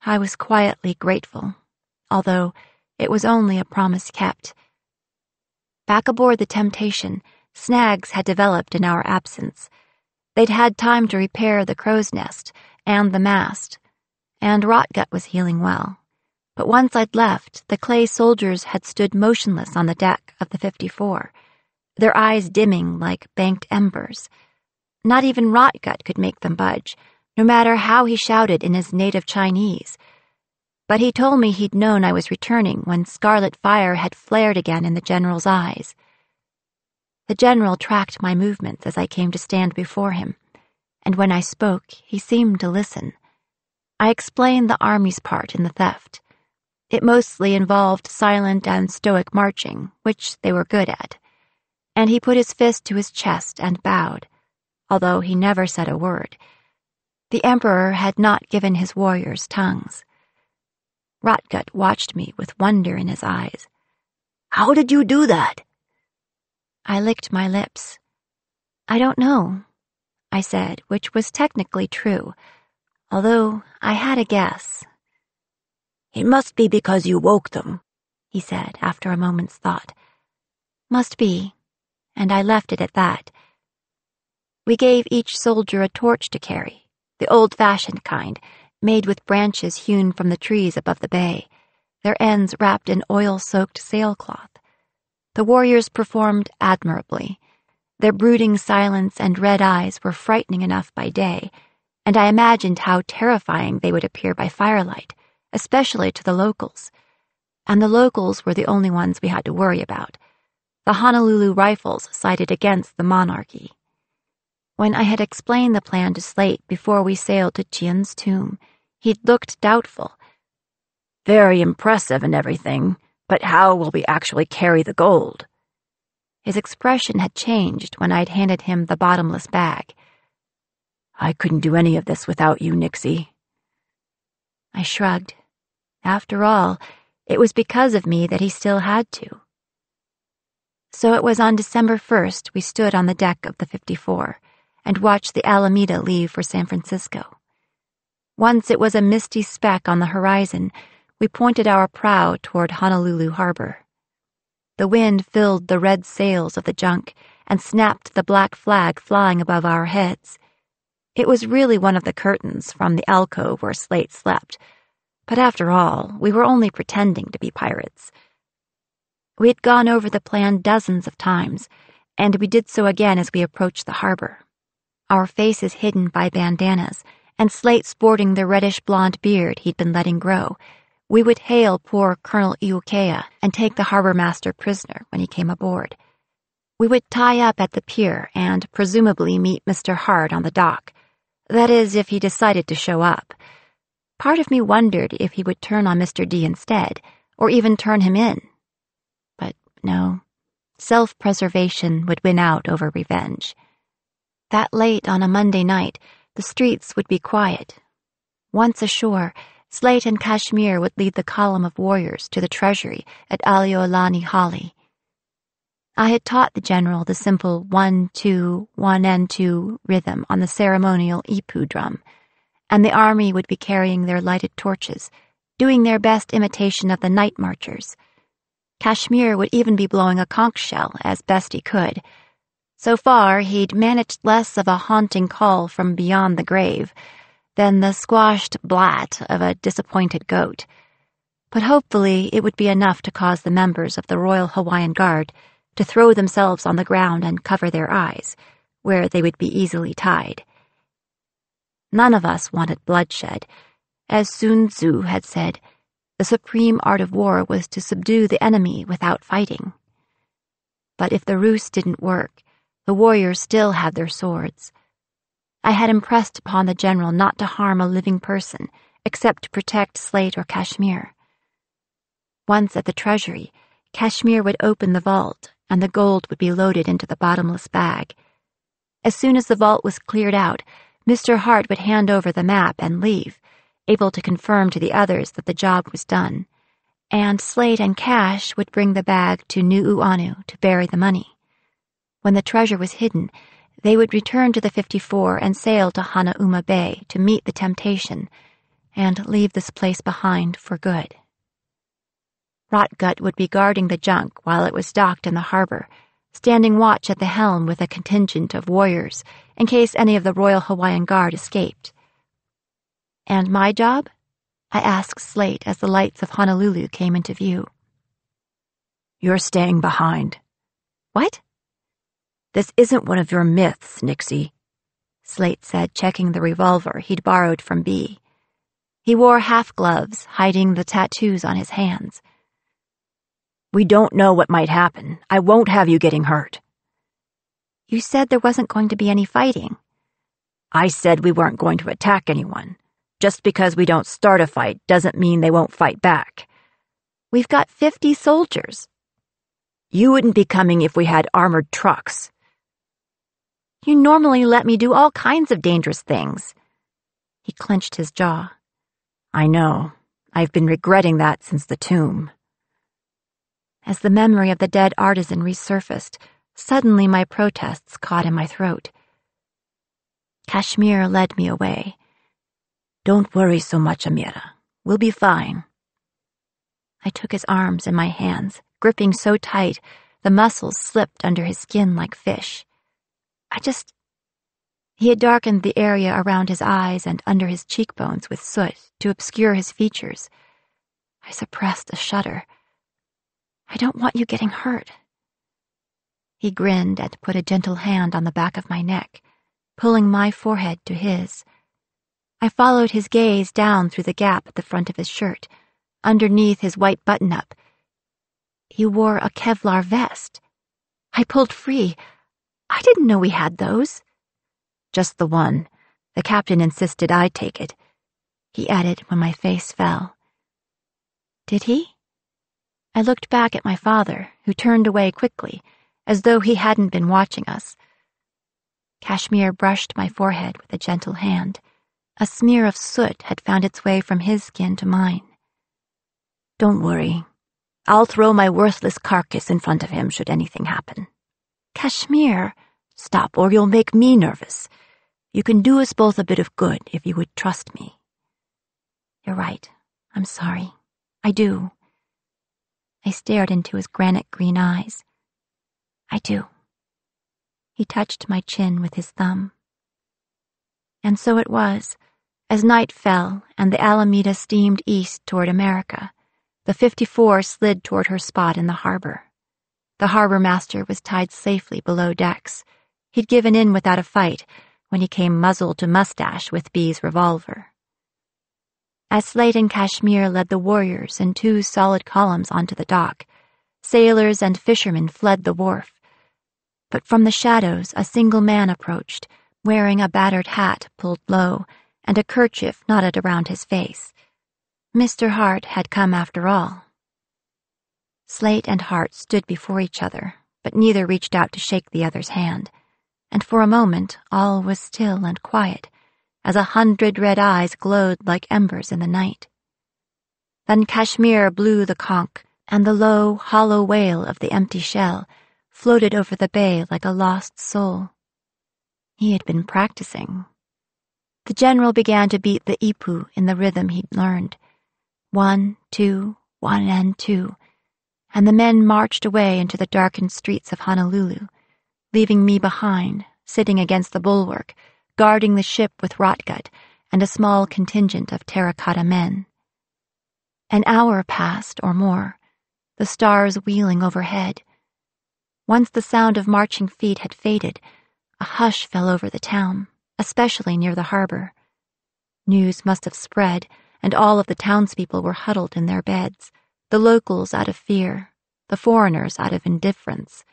I was quietly grateful, although it was only a promise kept. Back aboard the Temptation, snags had developed in our absence. They'd had time to repair the crow's nest and the mast, and Rotgut was healing well. But once I'd left, the clay soldiers had stood motionless on the deck of the 54, their eyes dimming like banked embers. Not even Rotgut could make them budge, no matter how he shouted in his native Chinese. But he told me he'd known I was returning when scarlet fire had flared again in the general's eyes. The general tracked my movements as I came to stand before him, and when I spoke, he seemed to listen. I explained the army's part in the theft. It mostly involved silent and stoic marching, which they were good at. And he put his fist to his chest and bowed, although he never said a word. The Emperor had not given his warriors tongues. Rotgut watched me with wonder in his eyes. "How did you do that?" I licked my lips. "I don't know," I said, which was technically true, although I had a guess. "It must be because you woke them," he said after a moment's thought. "Must be," and I left it at that. We gave each soldier a torch to carry, the old-fashioned kind, made with branches hewn from the trees above the bay, their ends wrapped in oil-soaked sailcloth. The warriors performed admirably. Their brooding silence and red eyes were frightening enough by day, and I imagined how terrifying they would appear by firelight, especially to the locals. And the locals were the only ones we had to worry about. The Honolulu Rifles sided against the monarchy. When I had explained the plan to Slate before we sailed to Chien's tomb, he'd looked doubtful. "Very impressive and everything, but how will we actually carry the gold?" His expression had changed when I'd handed him the bottomless bag. "I couldn't do any of this without you, Nixie." I shrugged. After all, it was because of me that he still had to. So it was on December 1st we stood on the deck of the 54 and watched the Alameda leave for San Francisco. Once it was a misty speck on the horizon, we pointed our prow toward Honolulu Harbor. The wind filled the red sails of the junk and snapped the black flag flying above our heads. It was really one of the curtains from the alcove where Slate slept, but after all, we were only pretending to be pirates. We had gone over the plan dozens of times, and we did so again as we approached the harbor, our faces hidden by bandanas, and Slate sporting the reddish-blonde beard he'd been letting grow. We would hail poor Colonel Iukea and take the harbor master prisoner when he came aboard. We would tie up at the pier and presumably meet Mr. Hart on the dock. That is, if he decided to show up. Part of me wondered if he would turn on Mr. D instead, or even turn him in. But no, self-preservation would win out over revenge. That late on a Monday night, the streets would be quiet. Once ashore, Slate and Kashmir would lead the column of warriors to the treasury at Aliolani Hali. I had taught the general the simple 1-2, 1-2 rhythm on the ceremonial ipu drum, and the army would be carrying their lighted torches, doing their best imitation of the night marchers. Kashmir would even be blowing a conch shell as best he could. So far, he'd managed less of a haunting call from beyond the grave than the squashed blat of a disappointed goat. But hopefully it would be enough to cause the members of the Royal Hawaiian Guard to throw themselves on the ground and cover their eyes, where they would be easily tied. None of us wanted bloodshed. As Sun Tzu had said, the supreme art of war was to subdue the enemy without fighting. But if the ruse didn't work, the warriors still had their swords. I had impressed upon the general not to harm a living person except to protect Slate or Kashmir. Once at the treasury, Kashmir would open the vault and the gold would be loaded into the bottomless bag. As soon as the vault was cleared out, Mr. Hart would hand over the map and leave, able to confirm to the others that the job was done, and Slate and Cash would bring the bag to Nu'uanu to bury the money. When the treasure was hidden, they would return to the 54 and sail to Hanauma Bay to meet the temptation and leave this place behind for good. Rotgut would be guarding the junk while it was docked in the harbor, standing watch at the helm with a contingent of warriors in case any of the Royal Hawaiian Guard escaped. And my job? I asked Slate as the lights of Honolulu came into view. You're staying behind. What? This isn't one of your myths, Nixie, Slate said, checking the revolver he'd borrowed from Bee. He wore half-gloves, hiding the tattoos on his hands. We don't know what might happen. I won't have you getting hurt. You said there wasn't going to be any fighting. I said we weren't going to attack anyone. Just because we don't start a fight doesn't mean they won't fight back. We've got 50 soldiers. You wouldn't be coming if we had armored trucks. You normally let me do all kinds of dangerous things. He clenched his jaw. I know. I've been regretting that since the tomb. As the memory of the dead artisan resurfaced, suddenly my protests caught in my throat. Kashmir led me away. Don't worry so much, Amira. We'll be fine. I took his arms in my hands, gripping so tight the muscles slipped under his skin like fish. He had darkened the area around his eyes and under his cheekbones with soot to obscure his features. I suppressed a shudder. I don't want you getting hurt. He grinned and put a gentle hand on the back of my neck, pulling my forehead to his. I followed his gaze down through the gap at the front of his shirt, underneath his white button-up. He wore a Kevlar vest. I pulled free. I didn't know we had those. Just the one. The captain insisted I take it, he added when my face fell. Did he? I looked back at my father, who turned away quickly, as though he hadn't been watching us. Kashmir brushed my forehead with a gentle hand. A smear of soot had found its way from his skin to mine. Don't worry. I'll throw my worthless carcass in front of him should anything happen. Kashmir, stop or you'll make me nervous. You can do us both a bit of good if you would trust me. You're right. I'm sorry. I do. I stared into his granite green eyes. I do. He touched my chin with his thumb. And so it was, as night fell and the Alameda steamed east toward America, the 54 slid toward her spot in the harbor. The harbor master was tied safely below decks. He'd given in without a fight when he came muzzle to mustache with Bee's revolver. As Slate and Kashmir led the warriors in 2 solid columns onto the dock, sailors and fishermen fled the wharf. But from the shadows a single man approached, wearing a battered hat pulled low and a kerchief knotted around his face. Mr. Hart had come after all. Slate and Hart stood before each other, but neither reached out to shake the other's hand, and for a moment all was still and quiet, as 100 red eyes glowed like embers in the night. Then Kashmir blew the conch, and the low, hollow wail of the empty shell floated over the bay like a lost soul. He had been practicing. The general began to beat the ipu in the rhythm he'd learned. 1, 2, 1 and 2, and the men marched away into the darkened streets of Honolulu, leaving me behind, sitting against the bulwark, guarding the ship with rotgut and a small contingent of terracotta men. An hour passed or more, the stars wheeling overhead. Once the sound of marching feet had faded, a hush fell over the town, especially near the harbor. News must have spread, and all of the townspeople were huddled in their beds, the locals out of fear, the foreigners out of indifference.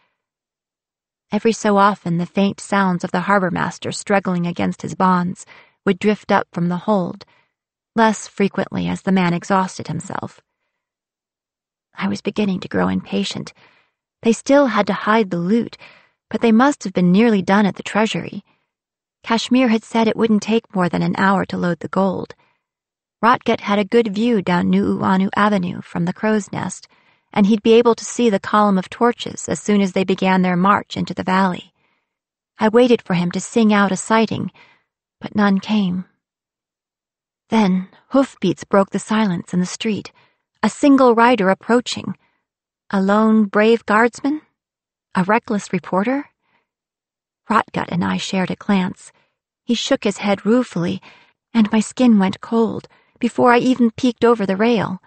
Every so often the faint sounds of the harbor master struggling against his bonds would drift up from the hold, less frequently as the man exhausted himself. I was beginning to grow impatient. They still had to hide the loot, but they must have been nearly done at the treasury. Kashmir had said it wouldn't take more than an hour to load the gold. Rotgut had a good view down Nu'uanu Avenue from the crow's nest, and he'd be able to see the column of torches as soon as they began their march into the valley. I waited for him to sing out a sighting, but none came. Then hoofbeats broke the silence in the street, a single rider approaching. A lone, brave guardsman? A reckless reporter? Rotgut and I shared a glance. He shook his head ruefully, and my skin went cold before I even peeked over the rail.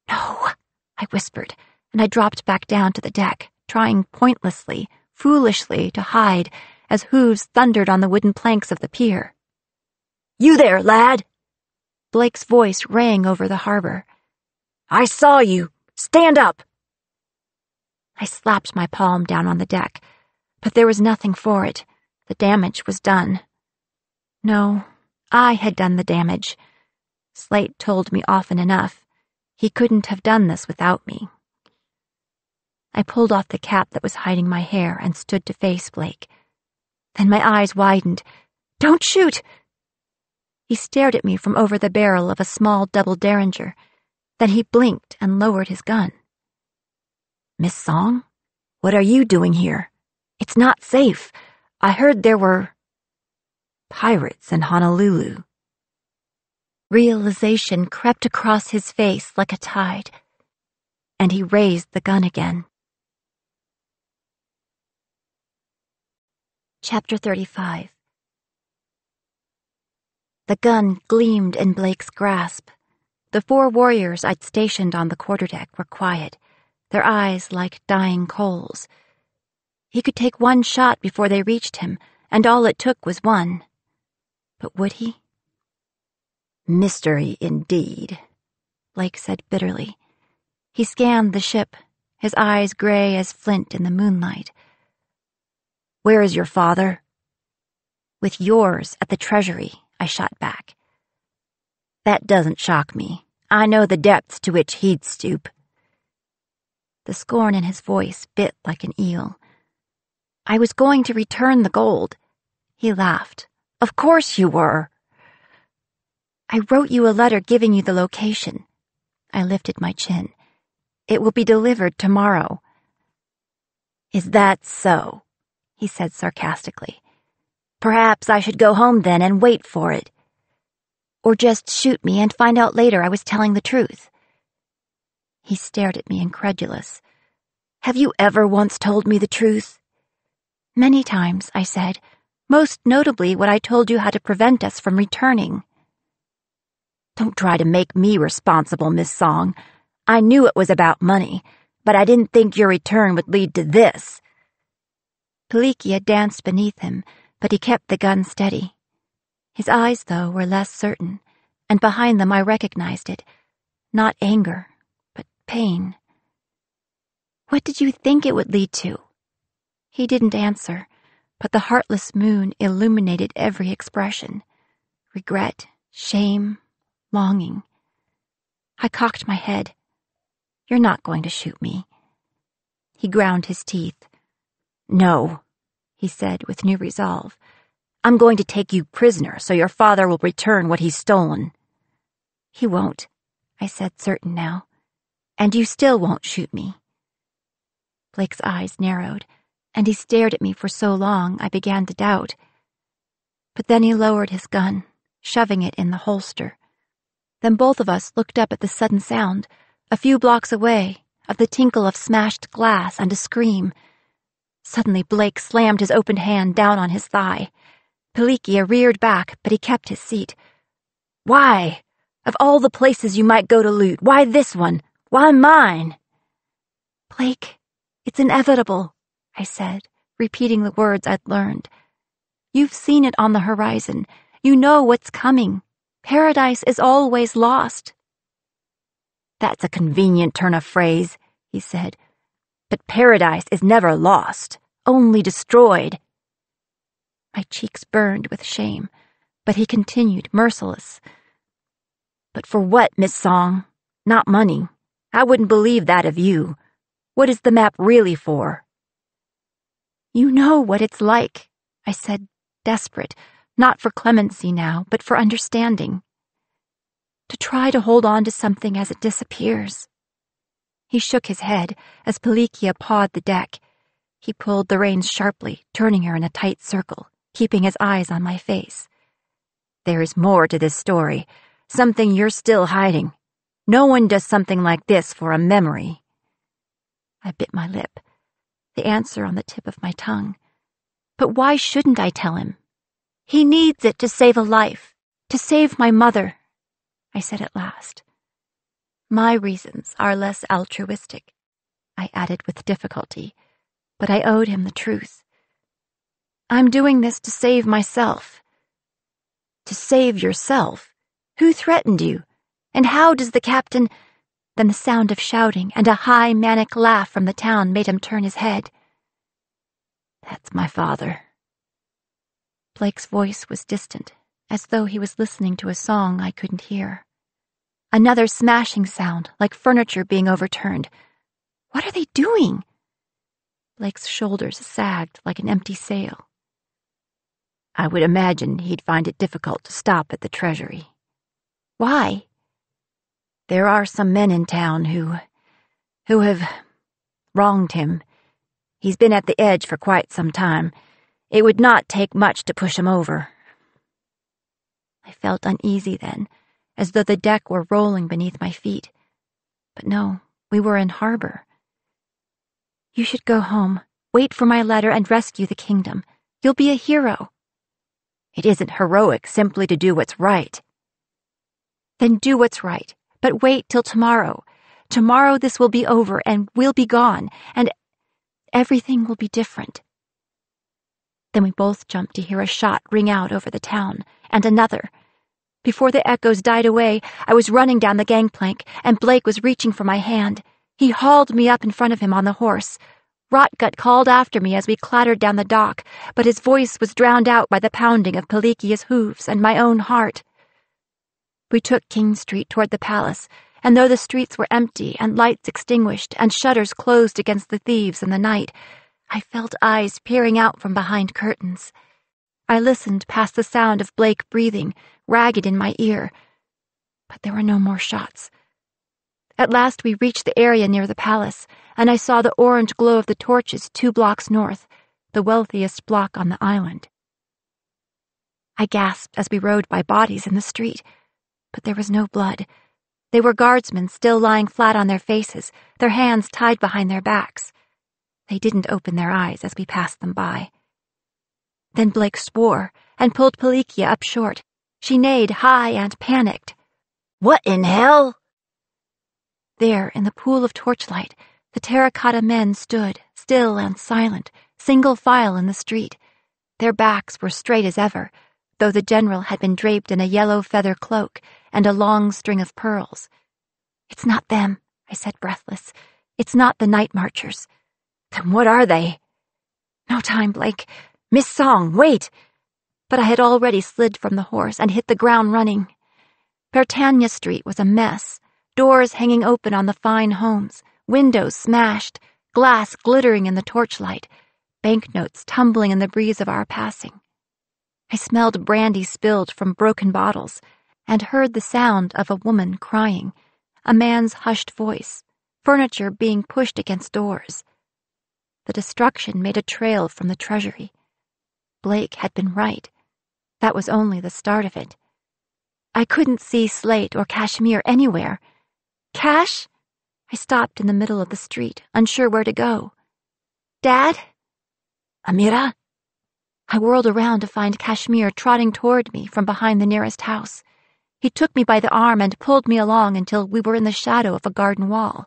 "No," I whispered, and I dropped back down to the deck, trying pointlessly, foolishly to hide as hooves thundered on the wooden planks of the pier. "You there, lad!" Blake's voice rang over the harbor. "I saw you! Stand up!" I slapped my palm down on the deck, but there was nothing for it. The damage was done. No, I had done the damage. Slate told me often enough. He couldn't have done this without me. I pulled off the cap that was hiding my hair and stood to face Blake. Then my eyes widened. "Don't shoot!" He stared at me from over the barrel of a small double derringer. Then he blinked and lowered his gun. "Miss Song, what are you doing here? It's not safe. I heard there were pirates in Honolulu." Realization crept across his face like a tide, and he raised the gun again. Chapter 35. The gun gleamed in Blake's grasp. The 4 warriors I'd stationed on the quarterdeck were quiet, their eyes like dying coals. He could take one shot before they reached him, and all it took was one. But would he? "Mystery indeed," Blake said bitterly. He scanned the ship, his eyes gray as flint in the moonlight. "Where is your father?" "With yours at the treasury," I shot back. "That doesn't shock me. I know the depths to which he'd stoop." The scorn in his voice bit like an eel. "I was going to return the gold." He laughed. "Of course you were." "I wrote you a letter giving you the location." I lifted my chin. "It will be delivered tomorrow." "Is that so?" he said sarcastically. "Perhaps I should go home then and wait for it." "Or just shoot me and find out later I was telling the truth." He stared at me incredulous. "Have you ever once told me the truth?" "Many times," I said, "most notably when I told you how to prevent us from returning." "Don't try to make me responsible, Miss Song. I knew it was about money, but I didn't think your return would lead to this." Pelikia danced beneath him, but he kept the gun steady. His eyes, though, were less certain, and behind them I recognized it. Not anger, but pain. "What did you think it would lead to?" He didn't answer, but the heartless moon illuminated every expression. Regret, shame, longing. I cocked my head. "You're not going to shoot me." He ground his teeth. "No," he said with new resolve. "I'm going to take you prisoner so your father will return what he's stolen." "He won't," I said, certain now. "And you still won't shoot me." Blake's eyes narrowed, and he stared at me for so long I began to doubt. But then he lowered his gun, shoving it in the holster. Then both of us looked up at the sudden sound, a few blocks away, of the tinkle of smashed glass and a scream. Suddenly Blake slammed his opened hand down on his thigh. Pelikia reared back, but he kept his seat. "Why? Of all the places you might go to loot, why this one? Why mine?" "Blake, it's inevitable," I said, repeating the words I'd learned. "You've seen it on the horizon. You know what's coming. Paradise is always lost." "That's a convenient turn of phrase," he said. "But paradise is never lost, only destroyed." My cheeks burned with shame, but he continued, merciless. "But for what, Miss Song? Not money. I wouldn't believe that of you. What is the map really for?" "You know what it's like," I said, desperate, not for clemency now, but for understanding. "To try to hold on to something as it disappears." He shook his head as Pelikia pawed the deck. He pulled the reins sharply, turning her in a tight circle, keeping his eyes on my face. "There is more to this story, something you're still hiding. No one does something like this for a memory." I bit my lip, the answer on the tip of my tongue. But why shouldn't I tell him? "He needs it to save a life, to save my mother," I said at last. "My reasons are less altruistic," I added with difficulty, but I owed him the truth. "I'm doing this to save myself." "To save yourself? Who threatened you? And how does the captain—" Then the sound of shouting and a high, manic laugh from the town made him turn his head. "That's my father." Blake's voice was distant, as though he was listening to a song I couldn't hear. Another smashing sound, like furniture being overturned. What are they doing? Blake's shoulders sagged like an empty sail. "I would imagine he'd find it difficult to stop at the treasury." "Why?" "There are some men in town who have wronged him. He's been at the edge for quite some time. It would not take much to push him over." I felt uneasy then, as though the deck were rolling beneath my feet. But no, we were in harbor. "You should go home, wait for my letter, and rescue the kingdom. You'll be a hero." "It isn't heroic simply to do what's right." "Then do what's right, but wait till tomorrow. Tomorrow this will be over, and we'll be gone, and everything will be different." Then we both jumped to hear a shot ring out over the town, and another. Before the echoes died away, I was running down the gangplank, and Blake was reaching for my hand. He hauled me up in front of him on the horse. Rotgut called after me as we clattered down the dock, but his voice was drowned out by the pounding of Pelikia's hooves and my own heart. We took King Street toward the palace, and though the streets were empty and lights extinguished and shutters closed against the thieves in the night, I felt eyes peering out from behind curtains. I listened past the sound of Blake breathing, ragged in my ear, but there were no more shots. At last we reached the area near the palace, and I saw the orange glow of the torches 2 blocks north, the wealthiest block on the island. I gasped as we rode by bodies in the street, but there was no blood. They were guardsmen still lying flat on their faces, their hands tied behind their backs. They didn't open their eyes as we passed them by. Then Blake swore and pulled Pelikia up short. She neighed high and panicked. "What in hell?" There, in the pool of torchlight, the terracotta men stood, still and silent, single file in the street. Their backs were straight as ever, though the general had been draped in a yellow feather cloak and a long string of pearls. "It's not them," I said, breathless. "It's not the night marchers." "Then what are they?" "No time, Blake. Miss Song, wait!" But I had already slid from the horse and hit the ground running. Bertania Street was a mess, doors hanging open on the fine homes, windows smashed, glass glittering in the torchlight, banknotes tumbling in the breeze of our passing. I smelled brandy spilled from broken bottles and heard the sound of a woman crying, a man's hushed voice, furniture being pushed against doors. The destruction made a trail from the treasury. Blake had been right. That was only the start of it. I couldn't see Slate or Kashmir anywhere. Cash? I stopped in the middle of the street, unsure where to go. Dad? Amira? I whirled around to find Kashmir trotting toward me from behind the nearest house. He took me by the arm and pulled me along until we were in the shadow of a garden wall.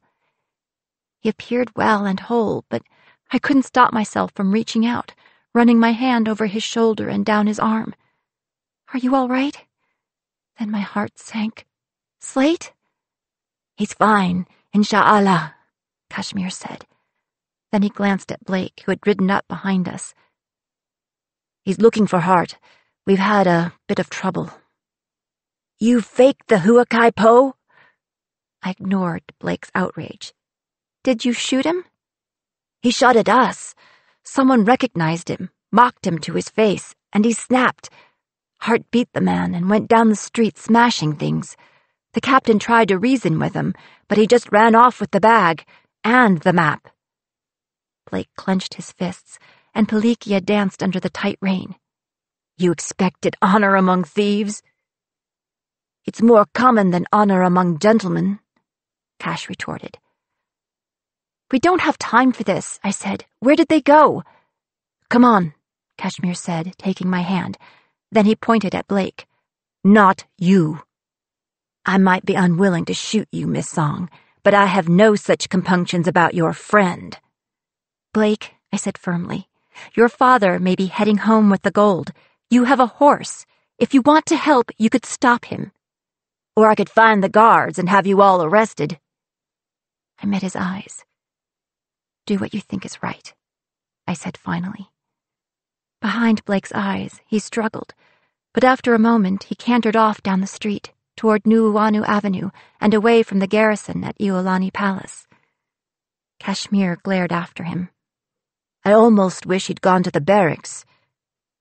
He appeared well and whole, but I couldn't stop myself from reaching out, running my hand over his shoulder and down his arm. Are you all right? Then my heart sank. Slate? He's fine, inshallah, Kashmir said. Then he glanced at Blake, who had ridden up behind us. He's looking for Hart. We've had a bit of trouble. You faked the Huakai Po? I ignored Blake's outrage. Did you shoot him? He shot at us. Someone recognized him, mocked him to his face, and he snapped. Hart beat the man and went down the street smashing things. The captain tried to reason with him, but he just ran off with the bag and the map. Blake clenched his fists, and Pelikia danced under the tight rein. You expected honor among thieves? It's more common than honor among gentlemen, Cash retorted. We don't have time for this, I said. Where did they go? Come on, Kashmir said, taking my hand. Then he pointed at Blake. Not you. I might be unwilling to shoot you, Miss Song, but I have no such compunctions about your friend. Blake, I said firmly, your father may be heading home with the gold. You have a horse. If you want to help, you could stop him. Or I could find the guards and have you all arrested. I met his eyes. Do what you think is right, I said finally. Behind Blake's eyes, he struggled, but after a moment he cantered off down the street, toward Nuuanu Avenue and away from the garrison at Iolani Palace. Kashmir glared after him. I almost wish he'd gone to the barracks.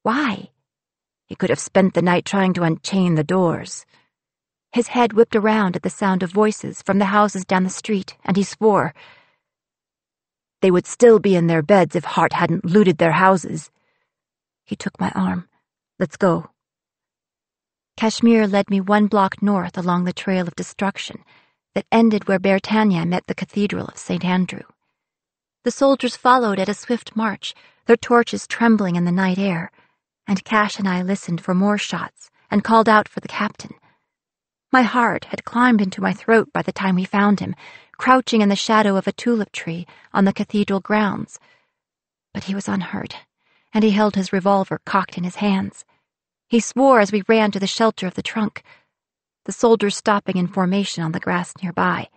Why? He could have spent the night trying to unchain the doors. His head whipped around at the sound of voices from the houses down the street, and he swore. They would still be in their beds if Hart hadn't looted their houses. He took my arm. Let's go. Kashmir led me 1 block north along the trail of destruction that ended where Bertania met the Cathedral of St. Andrew. The soldiers followed at a swift march, their torches trembling in the night air, and Cash and I listened for more shots and called out for the captain. My heart had climbed into my throat by the time we found him, crouching in the shadow of a tulip tree on the cathedral grounds. But he was unhurt, and he held his revolver cocked in his hands. He swore as we ran to the shelter of the trunk, the soldiers stopping in formation on the grass nearby.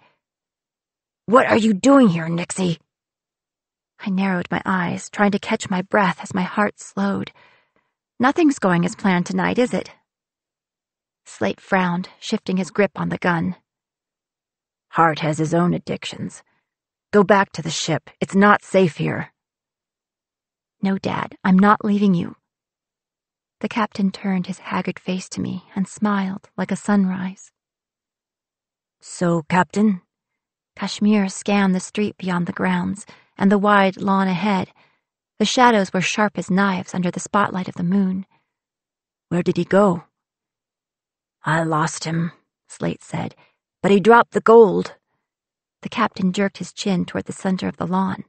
What are you doing here, Nixie? I narrowed my eyes, trying to catch my breath as my heart slowed. Nothing's going as planned tonight, is it? Slate frowned, shifting his grip on the gun. Hart has his own addictions. Go back to the ship. It's not safe here. No, Dad, I'm not leaving you. The captain turned his haggard face to me and smiled like a sunrise. So, Captain? Kashmir scanned the street beyond the grounds and the wide lawn ahead. The shadows were sharp as knives under the spotlight of the moon. Where did he go? I lost him, Slate said, but he dropped the gold. The captain jerked his chin toward the center of the lawn.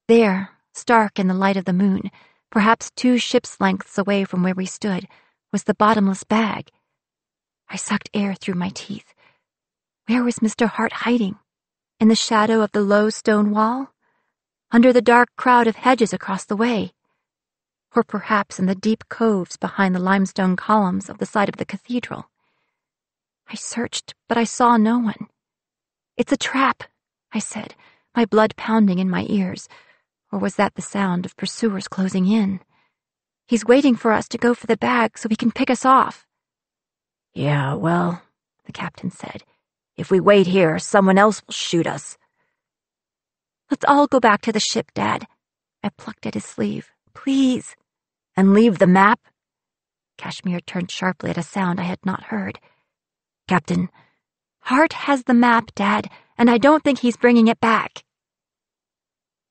There, stark in the light of the moon, perhaps 2 ship's lengths away from where we stood, was the bottomless bag. I sucked air through my teeth. Where was Mr. Hart hiding? In the shadow of the low stone wall? Under the dark crowd of hedges across the way? Or perhaps in the deep coves behind the limestone columns of the side of the cathedral? I searched, but I saw no one. It's a trap, I said, my blood pounding in my ears. Or was that the sound of pursuers closing in? He's waiting for us to go for the bag so he can pick us off. Yeah, well, the captain said, if we wait here, someone else will shoot us. Let's all go back to the ship, Dad. I plucked at his sleeve. Please. And leave the map? Kashmir turned sharply at a sound I had not heard. Captain, Hart has the map, Dad, and I don't think he's bringing it back.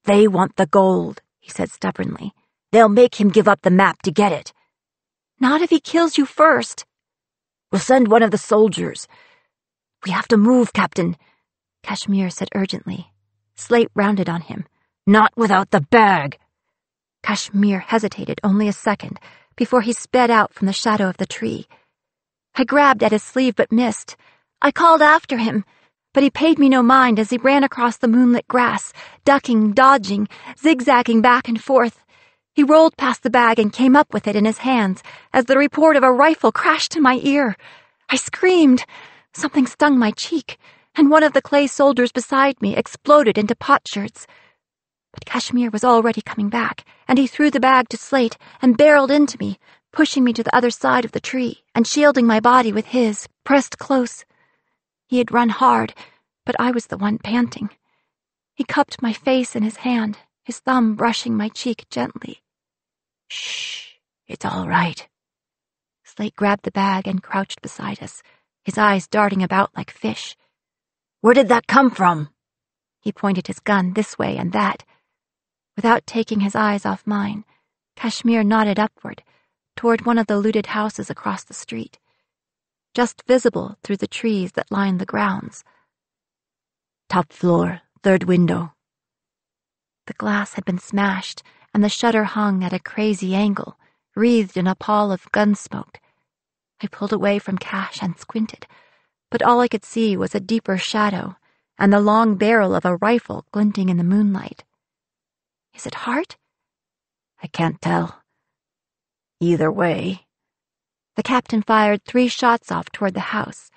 They want the gold, he said stubbornly. They'll make him give up the map to get it. Not if he kills you first. We'll send one of the soldiers. We have to move, Captain, Kashmir said urgently. Slate rounded on him. Not without the bag. Kashmir hesitated only a second before he sped out from the shadow of the tree. I grabbed at his sleeve but missed. I called after him, but he paid me no mind as he ran across the moonlit grass, ducking, dodging, zigzagging back and forth. He rolled past the bag and came up with it in his hands as the report of a rifle crashed in my ear. I screamed. Something stung my cheek, and one of the clay soldiers beside me exploded into potsherds. But Kashmir was already coming back, and he threw the bag to Slate and barreled into me, pushing me to the other side of the tree and shielding my body with his, pressed close. He had run hard, but I was the one panting. He cupped my face in his hand, his thumb brushing my cheek gently. Shh, it's all right. Slate grabbed the bag and crouched beside us, his eyes darting about like fish. Where did that come from? He pointed his gun this way and that. Without taking his eyes off mine, Kashmir nodded upward, toward one of the looted houses across the street, just visible through the trees that lined the grounds. Top floor, third window. The glass had been smashed, and the shutter hung at a crazy angle, wreathed in a pall of gun smoke. I pulled away from Cash and squinted, but all I could see was a deeper shadow and the long barrel of a rifle glinting in the moonlight. Is it Hart? I can't tell. Either way. The captain fired 3 shots off toward the house.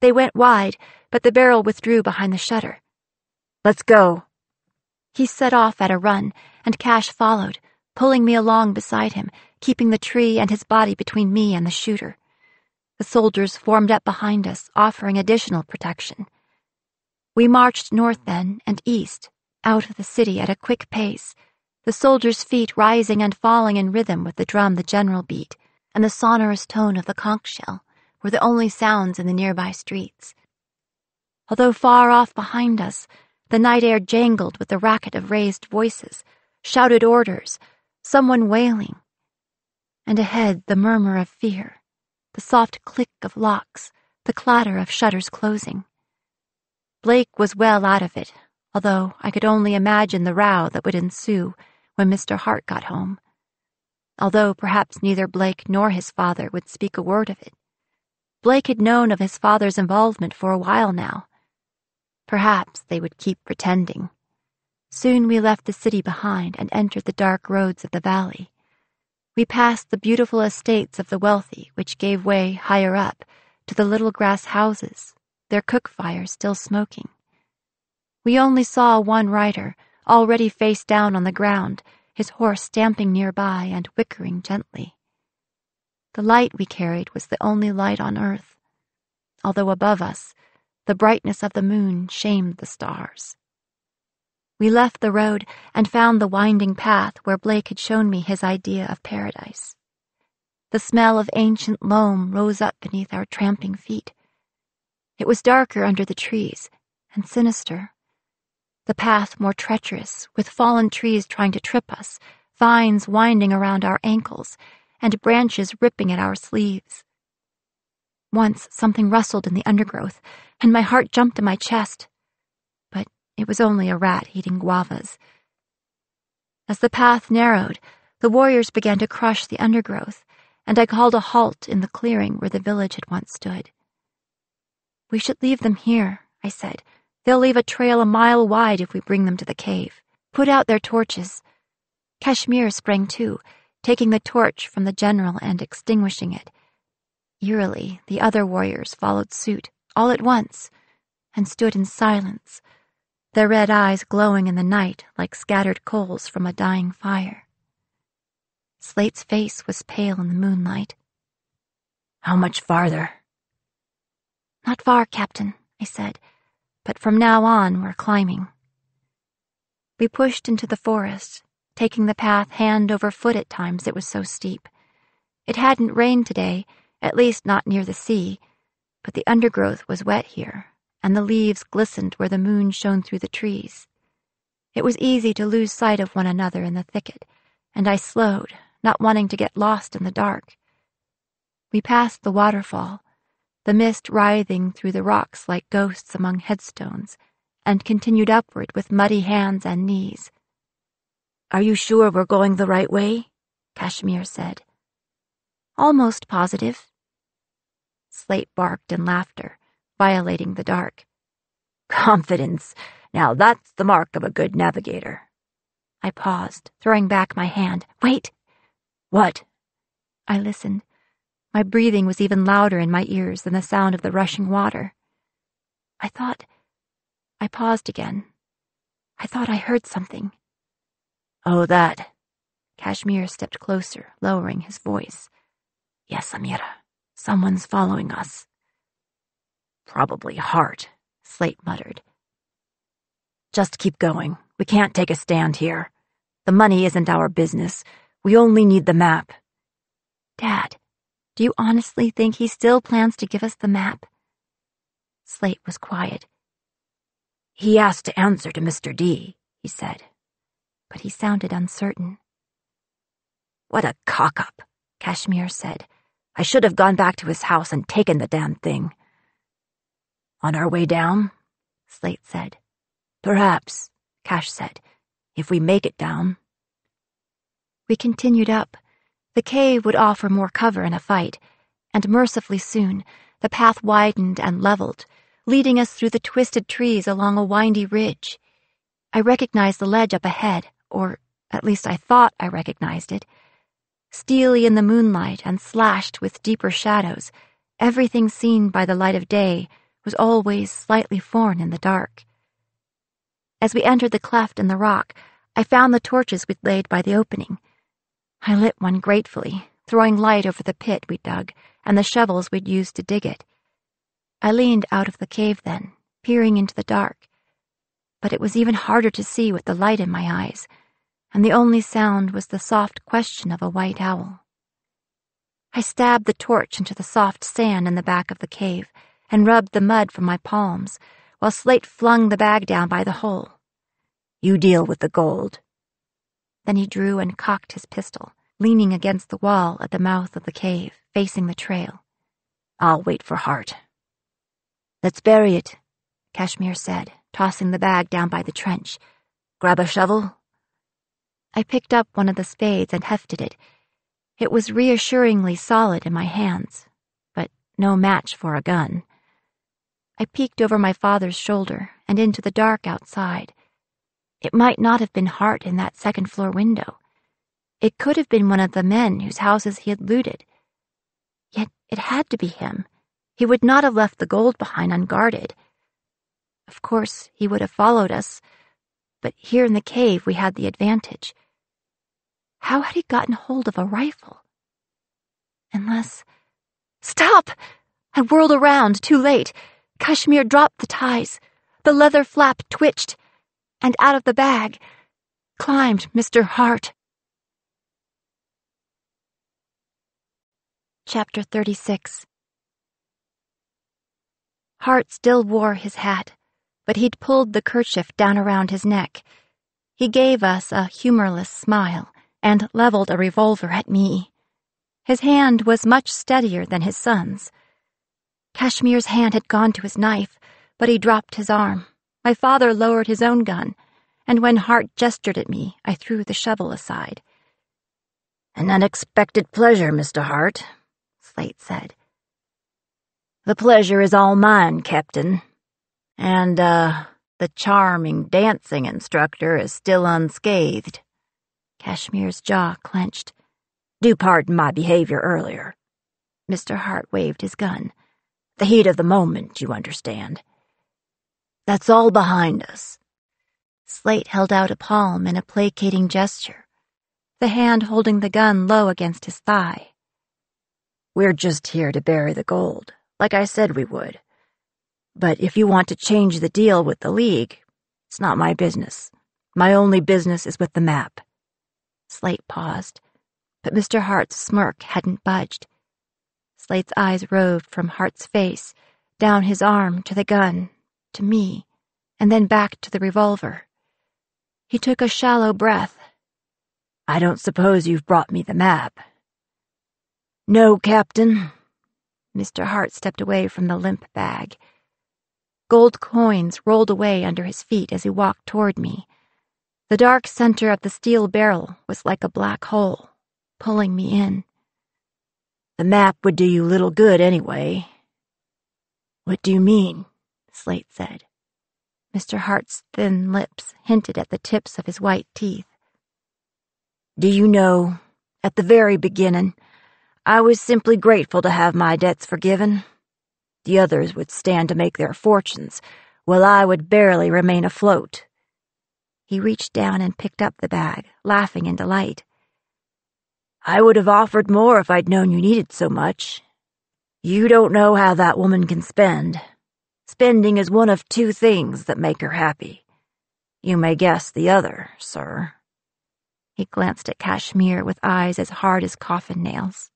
They went wide, but the barrel withdrew behind the shutter. Let's go. He set off at a run, and Cash followed, pulling me along beside him, keeping the tree and his body between me and the shooter. The soldiers formed up behind us, offering additional protection. We marched north then and east, out of the city at a quick pace, the soldiers' feet rising and falling in rhythm with the drum the general beat, and the sonorous tone of the conch shell were the only sounds in the nearby streets. Although far off behind us, the night air jangled with the racket of raised voices, shouted orders, someone wailing, and ahead the murmur of fear, the soft click of locks, the clatter of shutters closing. Blake was well out of it, although I could only imagine the row that would ensue when Mr. Hart got home. Although perhaps neither Blake nor his father would speak a word of it. Blake had known of his father's involvement for a while now. Perhaps they would keep pretending. Soon we left the city behind and entered the dark roads of the valley. We passed the beautiful estates of the wealthy, which gave way higher up to the little grass houses, their cook fires still smoking. We only saw one rider, already face down on the ground, his horse stamping nearby and whickering gently. The light we carried was the only light on earth, although above us, the brightness of the moon shamed the stars. We left the road and found the winding path where Blake had shown me his idea of paradise. The smell of ancient loam rose up beneath our tramping feet. It was darker under the trees, and sinister. The path more treacherous, with fallen trees trying to trip us, vines winding around our ankles, and branches ripping at our sleeves. Once something rustled in the undergrowth, and my heart jumped in my chest. But it was only a rat eating guavas. As the path narrowed, the warriors began to crush the undergrowth, and I called a halt in the clearing where the village had once stood. We should leave them here, I said. They'll leave a trail a mile wide if we bring them to the cave. Put out their torches. Kashmir sprang too, taking the torch from the general and extinguishing it. Eerily, the other warriors followed suit, all at once, and stood in silence, their red eyes glowing in the night like scattered coals from a dying fire. Slate's face was pale in the moonlight. How much farther? Not far, Captain, I said, but from now on we're climbing. We pushed into the forest, taking the path hand over foot at times, it was so steep. It hadn't rained today, at least not near the sea, but the undergrowth was wet here, and the leaves glistened where the moon shone through the trees. It was easy to lose sight of one another in the thicket, and I slowed, not wanting to get lost in the dark. We passed the waterfall, the mist writhing through the rocks like ghosts among headstones, and continued upward with muddy hands and knees. "Are you sure we're going the right way?" Kashmir said. "Almost positive." Slate barked in laughter, violating the dark. "Confidence. Now that's the mark of a good navigator." I paused, throwing back my hand. "Wait!" "What?" I listened. My breathing was even louder in my ears than the sound of the rushing water. I paused again. I thought I heard something. "Oh, that." Kashmir stepped closer, lowering his voice. "Yes, Amira. Someone's following us." "Probably Hart," Slate muttered. "Just keep going. We can't take a stand here. The money isn't our business. We only need the map." "Dad, do you honestly think he still plans to give us the map?" Slate was quiet. "He asked to answer to Mr. D," he said. But he sounded uncertain. "What a cock-up," Kashmir said. "I should have gone back to his house and taken the damn thing." "On our way down?" Slate said. "Perhaps," Cash said, "if we make it down." We continued up. The cave would offer more cover in a fight, and mercifully soon the path widened and leveled, leading us through the twisted trees along a windy ridge. I recognized the ledge up ahead, or at least I thought I recognized it. Steely in the moonlight and slashed with deeper shadows, everything seen by the light of day was always slightly foreign in the dark. As we entered the cleft in the rock, I found the torches we'd laid by the opening. I lit one gratefully, throwing light over the pit we'd dug and the shovels we'd used to dig it. I leaned out of the cave then, peering into the dark. But it was even harder to see with the light in my eyes, and the only sound was the soft question of a white owl. I stabbed the torch into the soft sand in the back of the cave and rubbed the mud from my palms, while Slate flung the bag down by the hole. "You deal with the gold." Then he drew and cocked his pistol, leaning against the wall at the mouth of the cave, facing the trail. "I'll wait for Hart." "Let's bury it," Kashmir said, tossing the bag down by the trench. "Grab a shovel?" I picked up one of the spades and hefted it. It was reassuringly solid in my hands, but no match for a gun. I peeked over my father's shoulder and into the dark outside. It might not have been Hart in that second-floor window. It could have been one of the men whose houses he had looted. Yet it had to be him. He would not have left the gold behind unguarded. Of course, he would have followed us, but here in the cave we had the advantage. How had he gotten hold of a rifle? Unless... Stop! I whirled around, too late. Kashmir dropped the ties. The leather flap twitched, and out of the bag climbed Mr. Hart. Chapter 36. Hart still wore his hat, but he'd pulled the kerchief down around his neck. He gave us a humorless smile and leveled a revolver at me. His hand was much steadier than his son's. Kashmir's hand had gone to his knife, but he dropped his arm. My father lowered his own gun, and when Hart gestured at me, I threw the shovel aside. "An unexpected pleasure, Mr. Hart," Slate said. "The pleasure is all mine, Captain. And, the charming dancing instructor is still unscathed." Kashmir's jaw clenched. "Do pardon my behavior earlier." Mr. Hart waved his gun. "The heat of the moment, you understand. That's all behind us." Slate held out a palm in a placating gesture, the hand holding the gun low against his thigh. "We're just here to bury the gold, like I said we would. But if you want to change the deal with the League, it's not my business. My only business is with the map." Slate paused, but Mr. Hart's smirk hadn't budged. Slate's eyes roved from Hart's face, down his arm to the gun, to me, and then back to the revolver. He took a shallow breath. "I don't suppose you've brought me the map." "No, Captain. Mr. Hart stepped away from the limp bag. Gold coins rolled away under his feet as he walked toward me. The dark center of the steel barrel was like a black hole, pulling me in. The map would do you little good anyway. What do you mean? Slate said. Mr. Hart's thin lips hinted at the tips of his white teeth. Do you know, at the very beginning, I was simply grateful to have my debts forgiven. The others would stand to make their fortunes, while I would barely remain afloat. He reached down and picked up the bag, laughing in delight. I would have offered more if I'd known you needed so much. You don't know how that woman can spend. Spending is one of two things that make her happy. You may guess the other, sir. He glanced at Kashmir with eyes as hard as coffin nails.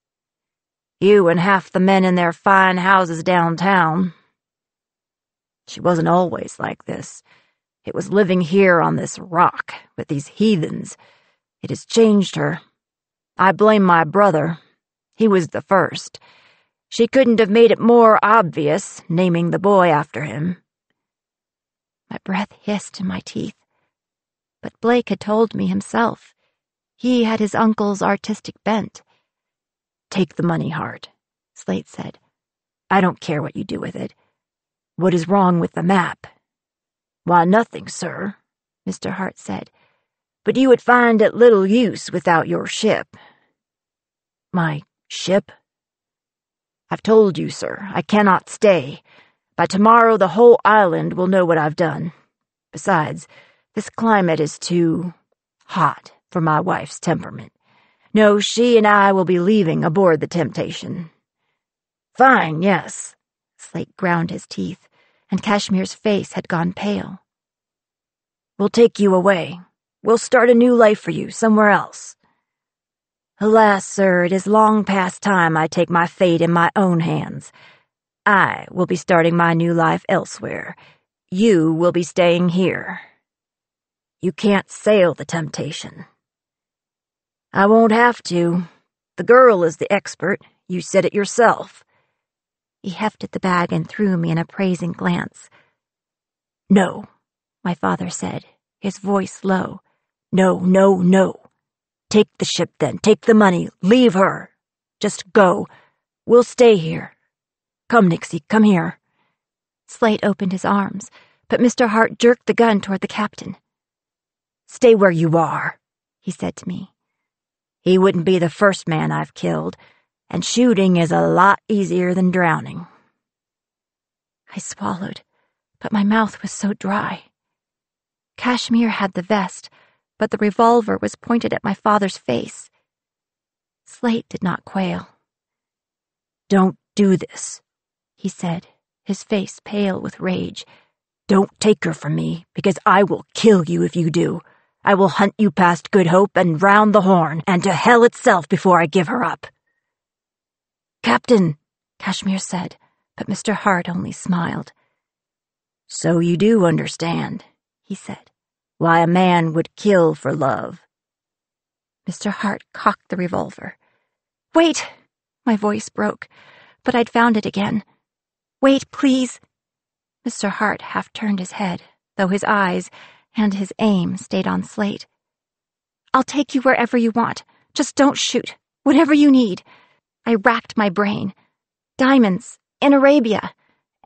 You and half the men in their fine houses downtown. She wasn't always like this. It was living here on this rock with these heathens. It has changed her. I blame my brother. He was the first. She couldn't have made it more obvious, naming the boy after him. My breath hissed in my teeth. But Blake had told me himself. He had his uncle's artistic bent. Take the money, Hart, Slate said. I don't care what you do with it. What is wrong with the map? Why, nothing, sir, Mr. Hart said. But you would find it little use without your ship. My ship? I've told you, sir, I cannot stay. By tomorrow the whole island will know what I've done. Besides, this climate is too hot for my wife's temperament. No, she and I will be leaving aboard the Temptation. Fine, yes. Slate ground his teeth, and Kashmir's face had gone pale. We'll take you away. We'll start a new life for you somewhere else. Alas, sir, it is long past time I take my fate in my own hands. I will be starting my new life elsewhere. You will be staying here. You can't sail the Temptation. I won't have to. The girl is the expert. You said it yourself. He hefted the bag and threw me an appraising glance. No, my father said, his voice low. No, no, no. Take the ship then. Take the money. Leave her. Just go. We'll stay here. Come, Nixie, come here. Slate opened his arms, but Mr. Hart jerked the gun toward the captain. Stay where you are, he said to me. He wouldn't be the first man I've killed, and shooting is a lot easier than drowning. I swallowed, but my mouth was so dry. Kashmir had the vest, but the revolver was pointed at my father's face. Slate did not quail. Don't do this, he said, his face pale with rage. Don't take her from me, because I will kill you if you do. I will hunt you past Good Hope and round the Horn, and to hell itself before I give her up. Captain, Kashmir said, but Mr. Hart only smiled. So you do understand, he said, why a man would kill for love. Mr. Hart cocked the revolver. Wait! My voice broke, but I'd found it again. Wait, please! Mr. Hart half turned his head, though his eyes and his aim stayed on Slate. I'll take you wherever you want. Just don't shoot. Whatever you need. I racked my brain. Diamonds, in Arabia,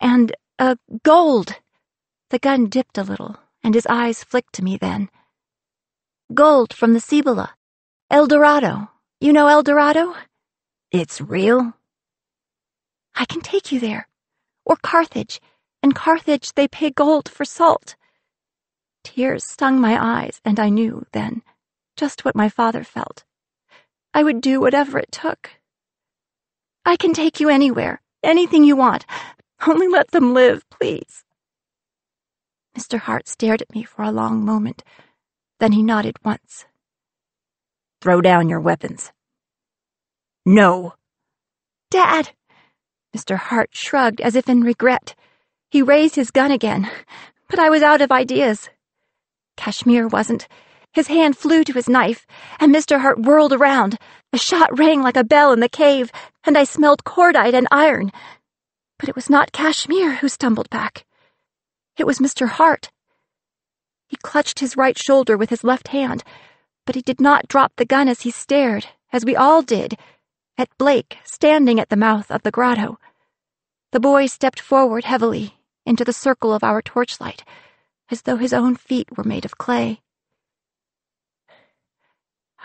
and, gold. The gun dipped a little, and his eyes flicked to me then. Gold from the Cibola. El Dorado. You know El Dorado? It's real? I can take you there. Or Carthage. In Carthage, they pay gold for salt. Tears stung my eyes, and I knew, then, just what my father felt. I would do whatever it took. I can take you anywhere, anything you want. Only let them live, please. Mr. Hart stared at me for a long moment. Then he nodded once. Throw down your weapons. No. Dad! Mr. Hart shrugged as if in regret. He raised his gun again, but I was out of ideas. Kashmir wasn't. His hand flew to his knife, and Mr. Hart whirled around. A shot rang like a bell in the cave, and I smelled cordite and iron. But it was not Kashmir who stumbled back. It was Mr. Hart. He clutched his right shoulder with his left hand, but he did not drop the gun as he stared, as we all did, at Blake standing at the mouth of the grotto. The boy stepped forward heavily into the circle of our torchlight, as though his own feet were made of clay.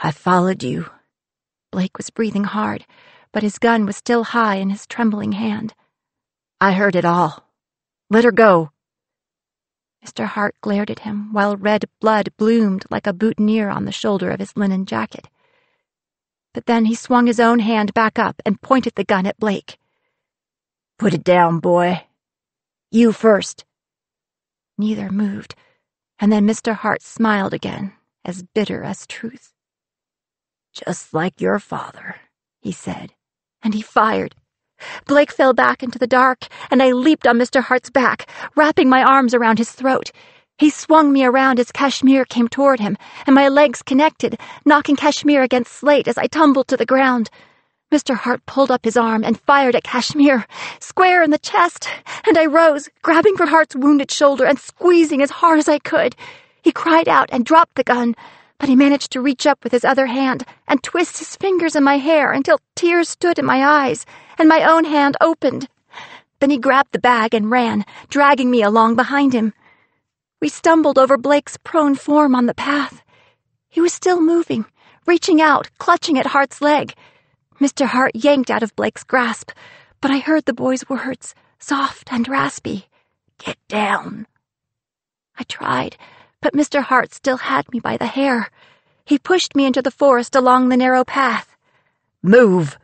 I followed you. Blake was breathing hard, but his gun was still high in his trembling hand. I heard it all. Let her go. Mr. Hart glared at him while red blood bloomed like a boutonniere on the shoulder of his linen jacket. But then he swung his own hand back up and pointed the gun at Blake. Put it down, boy. You first. Neither moved, and then Mr. Hart smiled again, as bitter as truth. Just like your father, he said, and he fired. Blake fell back into the dark, and I leaped on Mr. Hart's back, wrapping my arms around his throat. He swung me around as Kashmir came toward him, and my legs connected, knocking Kashmir against slate as I tumbled to the ground. Mr. Hart pulled up his arm and fired at Kashmir, square in the chest, and I rose, grabbing for Hart's wounded shoulder and squeezing as hard as I could. He cried out and dropped the gun, but he managed to reach up with his other hand and twist his fingers in my hair until tears stood in my eyes, and my own hand opened. Then he grabbed the bag and ran, dragging me along behind him. We stumbled over Blake's prone form on the path. He was still moving, reaching out, clutching at Hart's leg. Mr. Hart yanked out of Blake's grasp, but I heard the boy's words, soft and raspy. Get down. I tried, but Mr. Hart still had me by the hair. He pushed me into the forest along the narrow path. Move!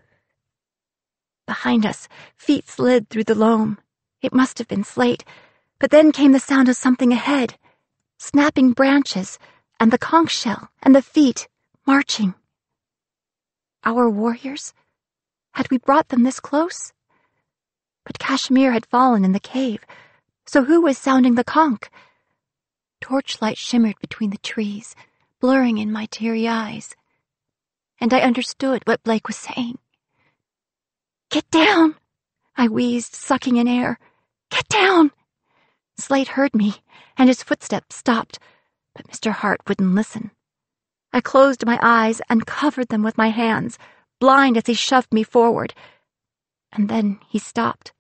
Behind us, feet slid through the loam. It must have been slate, but then came the sound of something ahead, snapping branches, and the conch shell, and the feet, marching. Our warriors? Had we brought them this close? But Kashmir had fallen in the cave, so who was sounding the conch? Torchlight shimmered between the trees, blurring in my teary eyes, and I understood what Blake was saying. Get down! I wheezed, sucking in air. Get down! Slate heard me, and his footsteps stopped, but Mr. Hart wouldn't listen. I closed my eyes and covered them with my hands, blind as he shoved me forward, and then he stopped.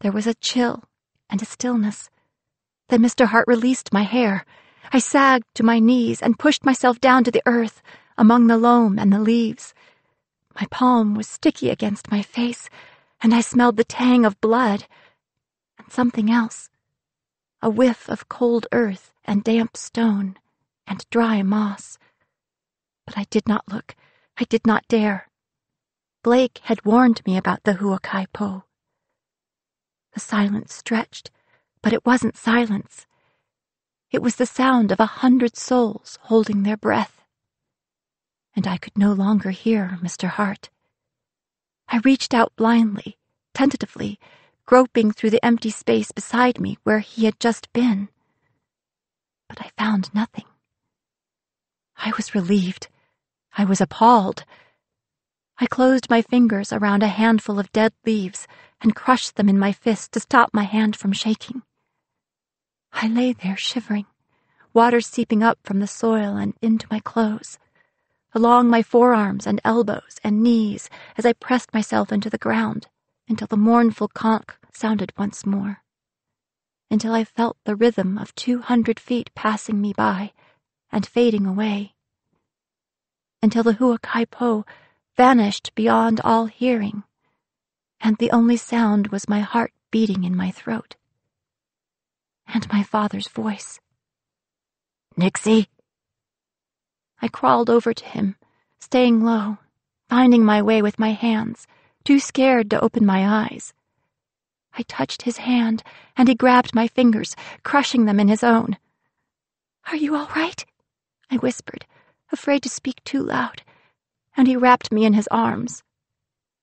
There was a chill and a stillness. Then Mr. Hart released my hair. I sagged to my knees and pushed myself down to the earth, among the loam and the leaves. My palm was sticky against my face, and I smelled the tang of blood, and something else, a whiff of cold earth and damp stone and dry moss. But I did not look. I did not dare. Blake had warned me about the Huakai Po. The silence stretched, but it wasn't silence. It was the sound of 100 souls holding their breath. And I could no longer hear Mr. Hart. I reached out blindly, tentatively, groping through the empty space beside me where he had just been. But I found nothing. I was relieved. I was appalled. I closed my fingers around a handful of dead leaves and crushed them in my fist to stop my hand from shaking. I lay there shivering, water seeping up from the soil and into my clothes, along my forearms and elbows and knees as I pressed myself into the ground until the mournful conch sounded once more, until I felt the rhythm of 200 feet passing me by and fading away, until the Huakai Po vanished beyond all hearing, and the only sound was my heart beating in my throat, and my father's voice. Nixie? I crawled over to him, staying low, finding my way with my hands, too scared to open my eyes. I touched his hand, and he grabbed my fingers, crushing them in his own. "Are you all right?" I whispered, afraid to speak too loud, and he wrapped me in his arms.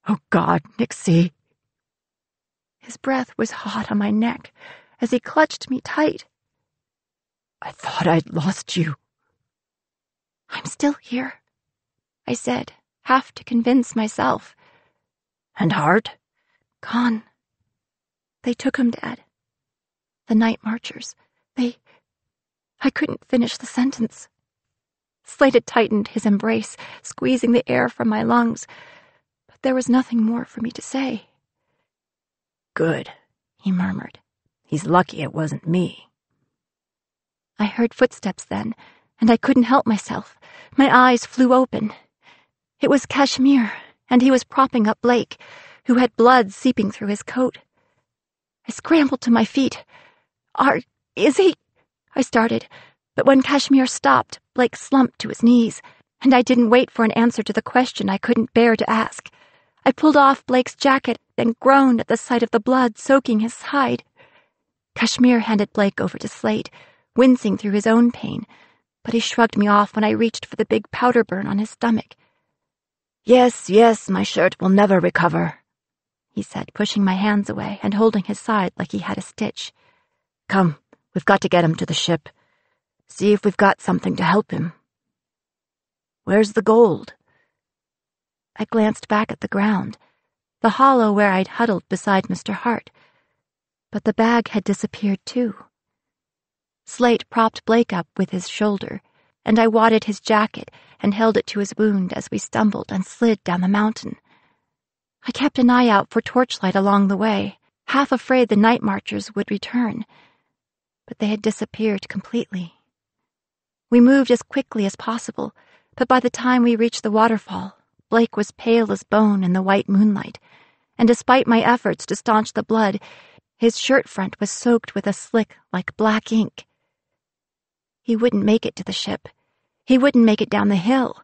"Oh, God, Nixie." His breath was hot on my neck as he clutched me tight. "I thought I'd lost you." "I'm still here," I said, half to convince myself. "And Hart?" "Gone. They took him, Dad. The night marchers. I couldn't finish the sentence." Slate had tightened his embrace, squeezing the air from my lungs, but there was nothing more for me to say. "Good," he murmured. "He's lucky it wasn't me." I heard footsteps then, and I couldn't help myself. My eyes flew open. It was Kashmir, and he was propping up Blake, who had blood seeping through his coat. I scrambled to my feet. Is he? I started, but when Kashmir stopped, Blake slumped to his knees, and I didn't wait for an answer to the question I couldn't bear to ask. I pulled off Blake's jacket and groaned at the sight of the blood soaking his hide. Kashmir handed Blake over to Slate, wincing through his own pain, but he shrugged me off when I reached for the big powder burn on his stomach. Yes, my shirt will never recover," he said, pushing my hands away and holding his side like he had a stitch. "Come, we've got to get him to the ship. See if we've got something to help him." "Where's the gold?" I glanced back at the ground, the hollow where I'd huddled beside Mr. Hart, but the bag had disappeared too. Slate propped Blake up with his shoulder, and I wadded his jacket and held it to his wound as we stumbled and slid down the mountain. I kept an eye out for torchlight along the way, half afraid the night marchers would return, but they had disappeared completely. We moved as quickly as possible, but by the time we reached the waterfall, Blake was pale as bone in the white moonlight, and despite my efforts to staunch the blood, his shirt front was soaked with a slick like black ink. He wouldn't make it to the ship. He wouldn't make it down the hill.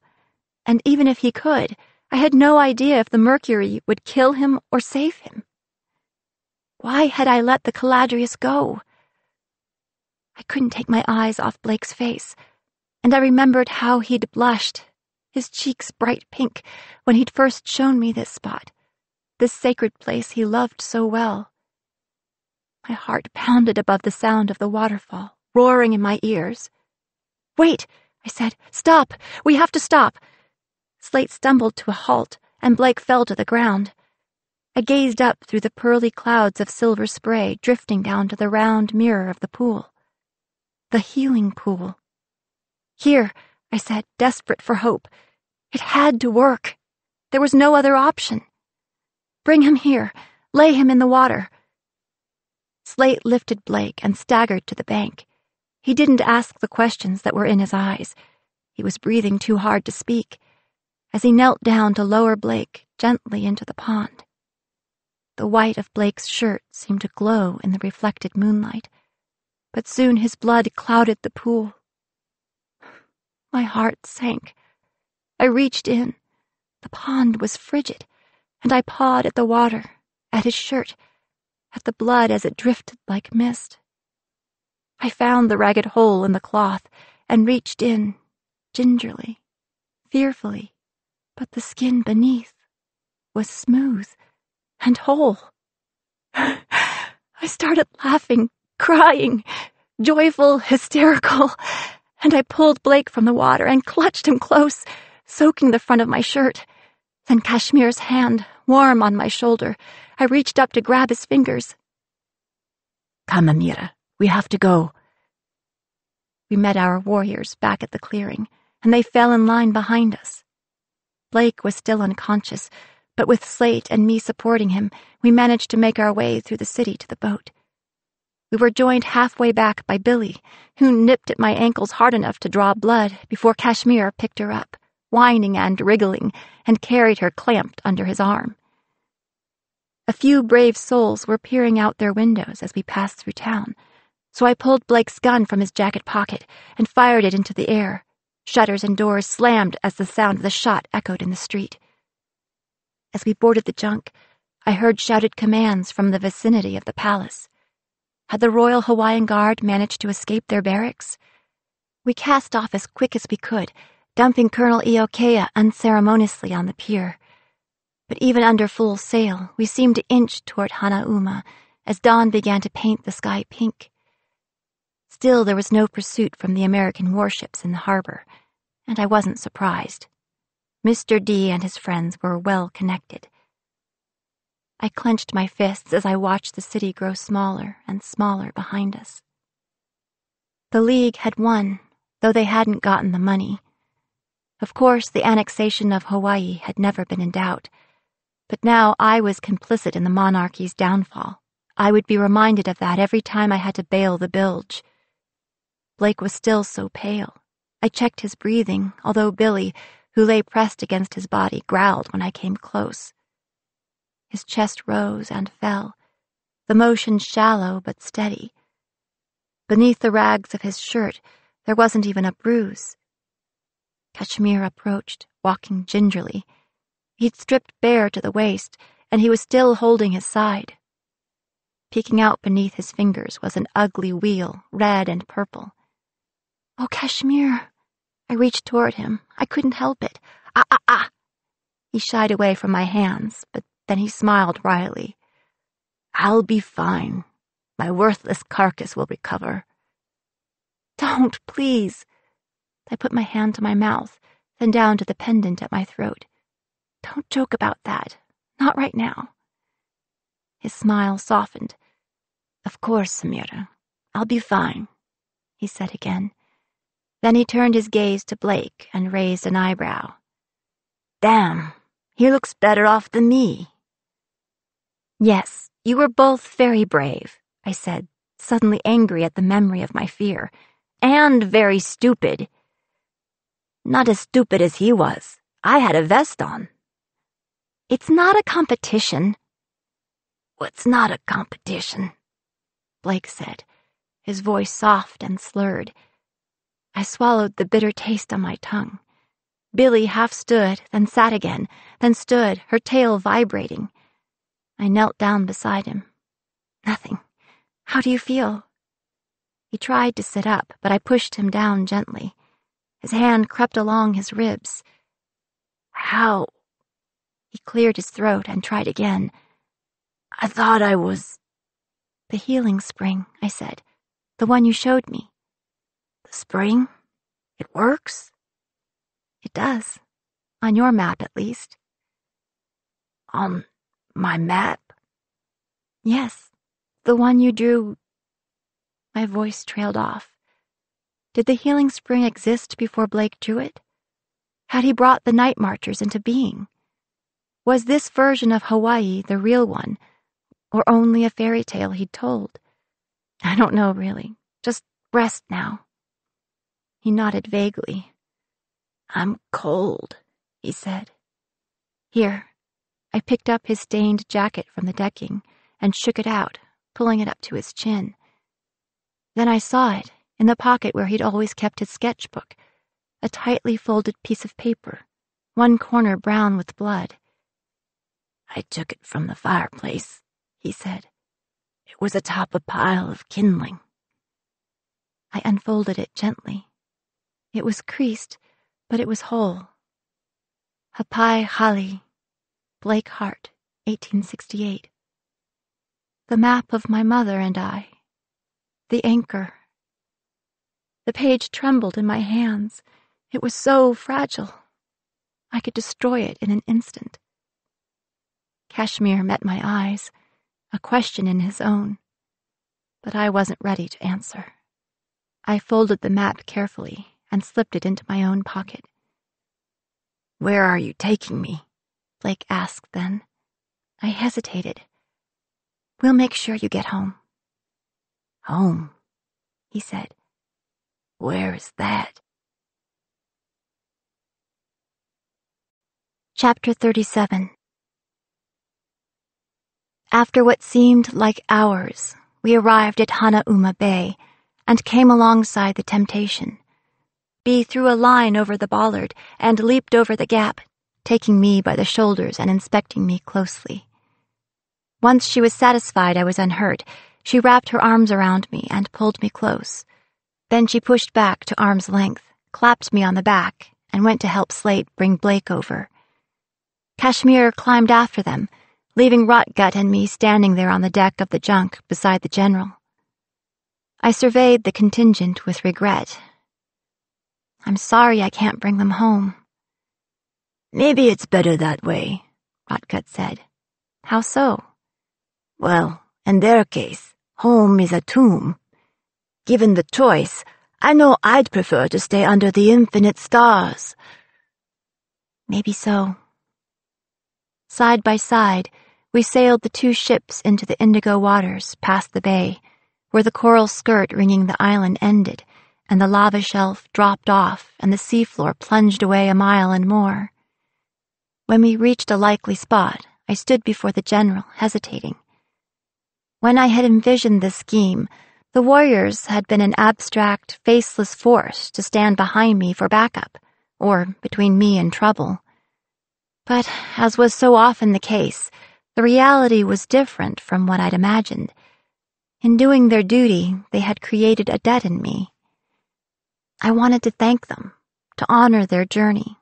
And even if he could, I had no idea if the mercury would kill him or save him. Why had I let the Caladrius go? I couldn't take my eyes off Blake's face, and I remembered how he'd blushed, his cheeks bright pink, when he'd first shown me this spot, this sacred place he loved so well. My heart pounded above the sound of the waterfall, roaring in my ears. "Wait," I said. "Stop! We have to stop!" Slate stumbled to a halt, and Blake fell to the ground. I gazed up through the pearly clouds of silver spray drifting down to the round mirror of the pool. The healing pool. "Here," I said, desperate for hope. It had to work. There was no other option. "Bring him here. Lay him in the water." Slate lifted Blake and staggered to the bank. He didn't ask the questions that were in his eyes. He was breathing too hard to speak, as he knelt down to lower Blake gently into the pond. The white of Blake's shirt seemed to glow in the reflected moonlight, but soon his blood clouded the pool. My heart sank. I reached in. The pond was frigid, and I pawed at the water, at his shirt, at the blood as it drifted like mist. I found the ragged hole in the cloth and reached in, gingerly, fearfully, but the skin beneath was smooth and whole. I started laughing, crying, joyful, hysterical, and I pulled Blake from the water and clutched him close, soaking the front of my shirt. Then Kashmir's hand, warm on my shoulder, I reached up to grab his fingers. "Come, Amira. We have to go." We met our warriors back at the clearing, and they fell in line behind us. Blake was still unconscious, but with Slate and me supporting him, we managed to make our way through the city to the boat. We were joined halfway back by Billy, who nipped at my ankles hard enough to draw blood before Kashmir picked her up, whining and wriggling, and carried her clamped under his arm. A few brave souls were peering out their windows as we passed through town, so I pulled Blake's gun from his jacket pocket and fired it into the air. Shutters and doors slammed as the sound of the shot echoed in the street. As we boarded the junk, I heard shouted commands from the vicinity of the palace. Had the Royal Hawaiian Guard managed to escape their barracks? We cast off as quick as we could, dumping Colonel Iokea unceremoniously on the pier. But even under full sail, we seemed to inch toward Hanauma as dawn began to paint the sky pink. Still, there was no pursuit from the American warships in the harbor, and I wasn't surprised. Mr. D and his friends were well connected. I clenched my fists as I watched the city grow smaller and smaller behind us. The League had won, though they hadn't gotten the money. Of course, the annexation of Hawaii had never been in doubt, but now I was complicit in the monarchy's downfall. I would be reminded of that every time I had to bail the bilge. Blake was still so pale. I checked his breathing, although Billy, who lay pressed against his body, growled when I came close. His chest rose and fell, the motion shallow but steady. Beneath the rags of his shirt, there wasn't even a bruise. Kashmir approached, walking gingerly. He'd stripped bare to the waist, and he was still holding his side. Peeking out beneath his fingers was an ugly wheal, red and purple. "Oh, Kashmir!" I reached toward him. I couldn't help it. Ah! He shied away from my hands, but then he smiled wryly. "I'll be fine. My worthless carcass will recover." "Don't, please." I put my hand to my mouth, then down to the pendant at my throat. "Don't joke about that. Not right now." His smile softened. "Of course, Samira. I'll be fine," he said again. Then he turned his gaze to Blake and raised an eyebrow. "Damn, he looks better off than me." "Yes, you were both very brave," I said, suddenly angry at the memory of my fear. "And very stupid." "Not as stupid as he was. I had a vest on." "It's not a competition." "What's not a competition?" Blake said, his voice soft and slurred. I swallowed the bitter taste on my tongue. Billy half stood, then sat again, then stood, her tail vibrating. I knelt down beside him. "Nothing. How do you feel?" He tried to sit up, but I pushed him down gently. His hand crept along his ribs. "How?" He cleared his throat and tried again. "I thought I was—" "The healing spring," I said. "The one you showed me." "The spring? It works?" "It does. On your map, at least." "On my map?" "Yes. The one you drew—" My voice trailed off. Did the healing spring exist before Blake drew it? Had he brought the night marchers into being? Was this version of Hawaii the real one, or only a fairy tale he'd told? I don't know, really. Just rest now. He nodded vaguely. "I'm cold," he said. "Here." I picked up his stained jacket from the decking and shook it out, pulling it up to his chin. Then I saw it, in the pocket where he'd always kept his sketchbook, a tightly folded piece of paper, one corner brown with blood. "I took it from the fireplace," he said. "It was atop a pile of kindling." I unfolded it gently. It was creased, but it was whole. Hapai Heilig, Blake Hart, 1868. The map of my mother and I. The anchor. The page trembled in my hands. It was so fragile. I could destroy it in an instant. Kashmir met my eyes, a question in his own. But I wasn't ready to answer. I folded the map carefully and slipped it into my own pocket. "Where are you taking me?" Blake asked then. I hesitated. "We'll make sure you get home." "Home?" he said. "Where is that?" Chapter 37. After what seemed like hours, we arrived at Hanauma Bay and came alongside the Temptation. Bee threw a line over the bollard and leaped over the gap, taking me by the shoulders and inspecting me closely. Once she was satisfied I was unhurt, she wrapped her arms around me and pulled me close. Then she pushed back to arm's length, clapped me on the back, and went to help Slate bring Blake over. Kashmir climbed after them, leaving Rotgut and me standing there on the deck of the junk beside the general. I surveyed the contingent with regret. I'm sorry I can't bring them home." "Maybe it's better that way," Rotgut said. "How so?" "Well, in their case, home is a tomb. Given the choice, I know I'd prefer to stay under the infinite stars." Maybe so. Side by side, we sailed the two ships into the indigo waters past the bay, where the coral skirt ringing the island ended, and the lava shelf dropped off and the seafloor plunged away a mile and more. When we reached a likely spot, I stood before the general, hesitating. When I had envisioned this scheme, the warriors had been an abstract, faceless force to stand behind me for backup, or between me and trouble. But, as was so often the case, the reality was different from what I'd imagined. In doing their duty, they had created a debt in me. I wanted to thank them, to honor their journey.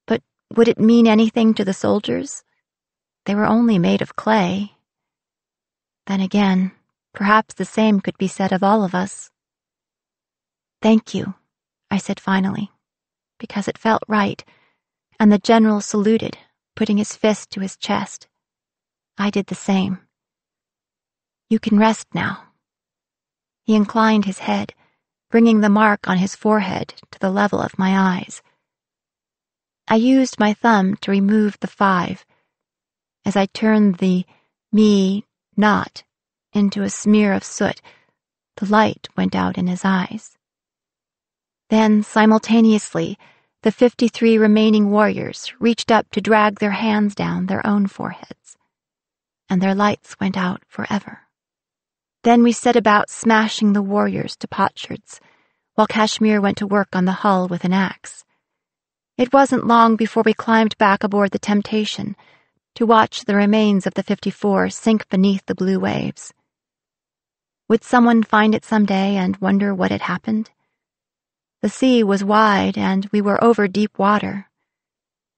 But would it mean anything to the soldiers? They were only made of clay. Then again, perhaps the same could be said of all of us. "Thank you," I said finally, because it felt right, and the general saluted, putting his fist to his chest. I did the same. "You can rest now." He inclined his head, bringing the mark on his forehead to the level of my eyes. I used my thumb to remove the 5. As I turned the me not into a smear of soot, the light went out in his eyes. Then, simultaneously, the 53 remaining warriors reached up to drag their hands down their own foreheads, and their lights went out forever. Then we set about smashing the warriors to potsherds, while Kashmir went to work on the hull with an axe. It wasn't long before we climbed back aboard the Temptation to watch the remains of the 54 sink beneath the blue waves. Would someone find it someday and wonder what had happened? The sea was wide and we were over deep water,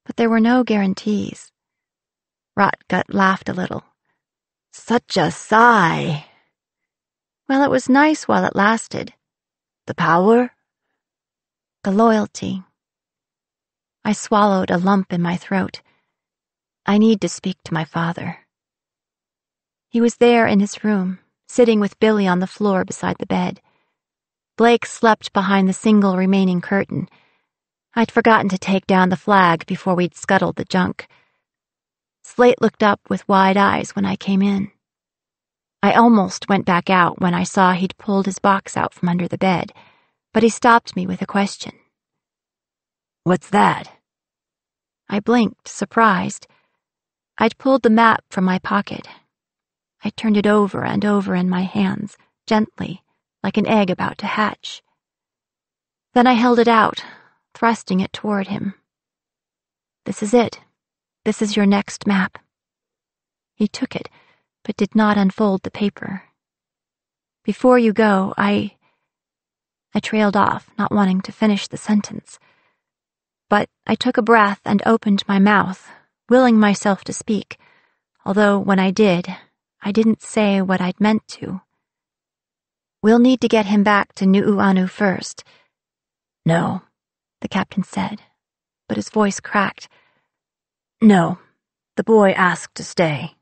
but there were no guarantees. Rotgut laughed a little. "Such a sigh." Well, it was nice while it lasted. "The power?" "The loyalty." I swallowed a lump in my throat. I need to speak to my father. He was there in his room, sitting with Billy on the floor beside the bed. Blake slept behind the single remaining curtain. I'd forgotten to take down the flag before we'd scuttled the junk. Slate looked up with wide eyes when I came in. I almost went back out when I saw he'd pulled his box out from under the bed, but he stopped me with a question. "What's that?" I blinked, surprised. I'd pulled the map from my pocket. I turned it over and over in my hands, gently, like an egg about to hatch. Then I held it out, thrusting it toward him. "This is it. This is your next map." He took it, but did not unfold the paper. "Before you go, I trailed off, not wanting to finish the sentence. But I took a breath and opened my mouth, willing myself to speak, although when I did, I didn't say what I'd meant to. "We'll need to get him back to Nu'uanu first." "No," the captain said, but his voice cracked. "No, the boy asked to stay."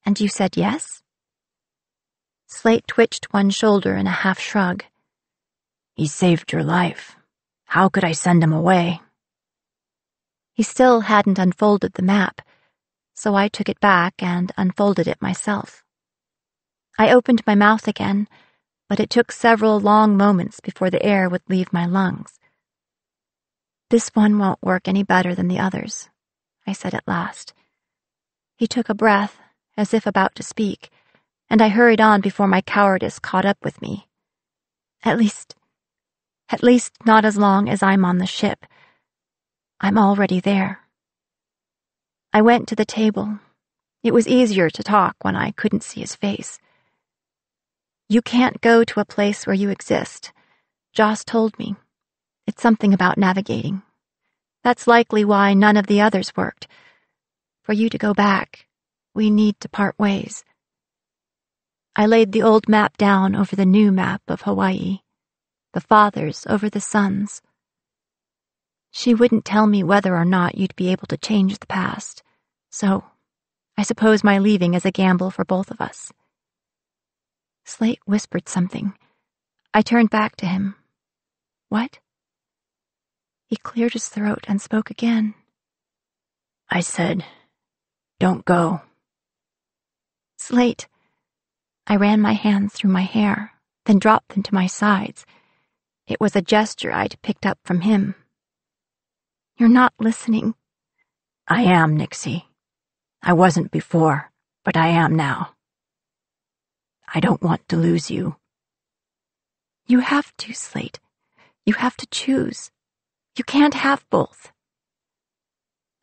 "And you said yes?" Slate twitched one shoulder in a half shrug. "He saved your life. How could I send him away?" He still hadn't unfolded the map, so I took it back and unfolded it myself. I opened my mouth again, but it took several long moments before the air would leave my lungs. "This one won't work any better than the others," I said at last. He took a breath, as if about to speak, and I hurried on before my cowardice caught up with me. At least not as long as I'm on the ship. I'm already there." I went to the table. It was easier to talk when I couldn't see his face. "You can't go to a place where you exist. Joss told me. It's something about navigating. That's likely why none of the others worked. For you to go back, we need to part ways." I laid the old map down over the new map of Hawaii, the father's over the sons, She wouldn't tell me whether or not you'd be able to change the past, so I suppose my leaving is a gamble for both of us." Slate whispered something. I turned back to him. "What?" He cleared his throat and spoke again. "I said, don't go." "Slate." I ran my hands through my hair, then dropped them to my sides. It was a gesture I'd picked up from him. "You're not listening." "I am, Nixie. I wasn't before, but I am now. I don't want to lose you." "You have to, Slate. You have to choose. You can't have both."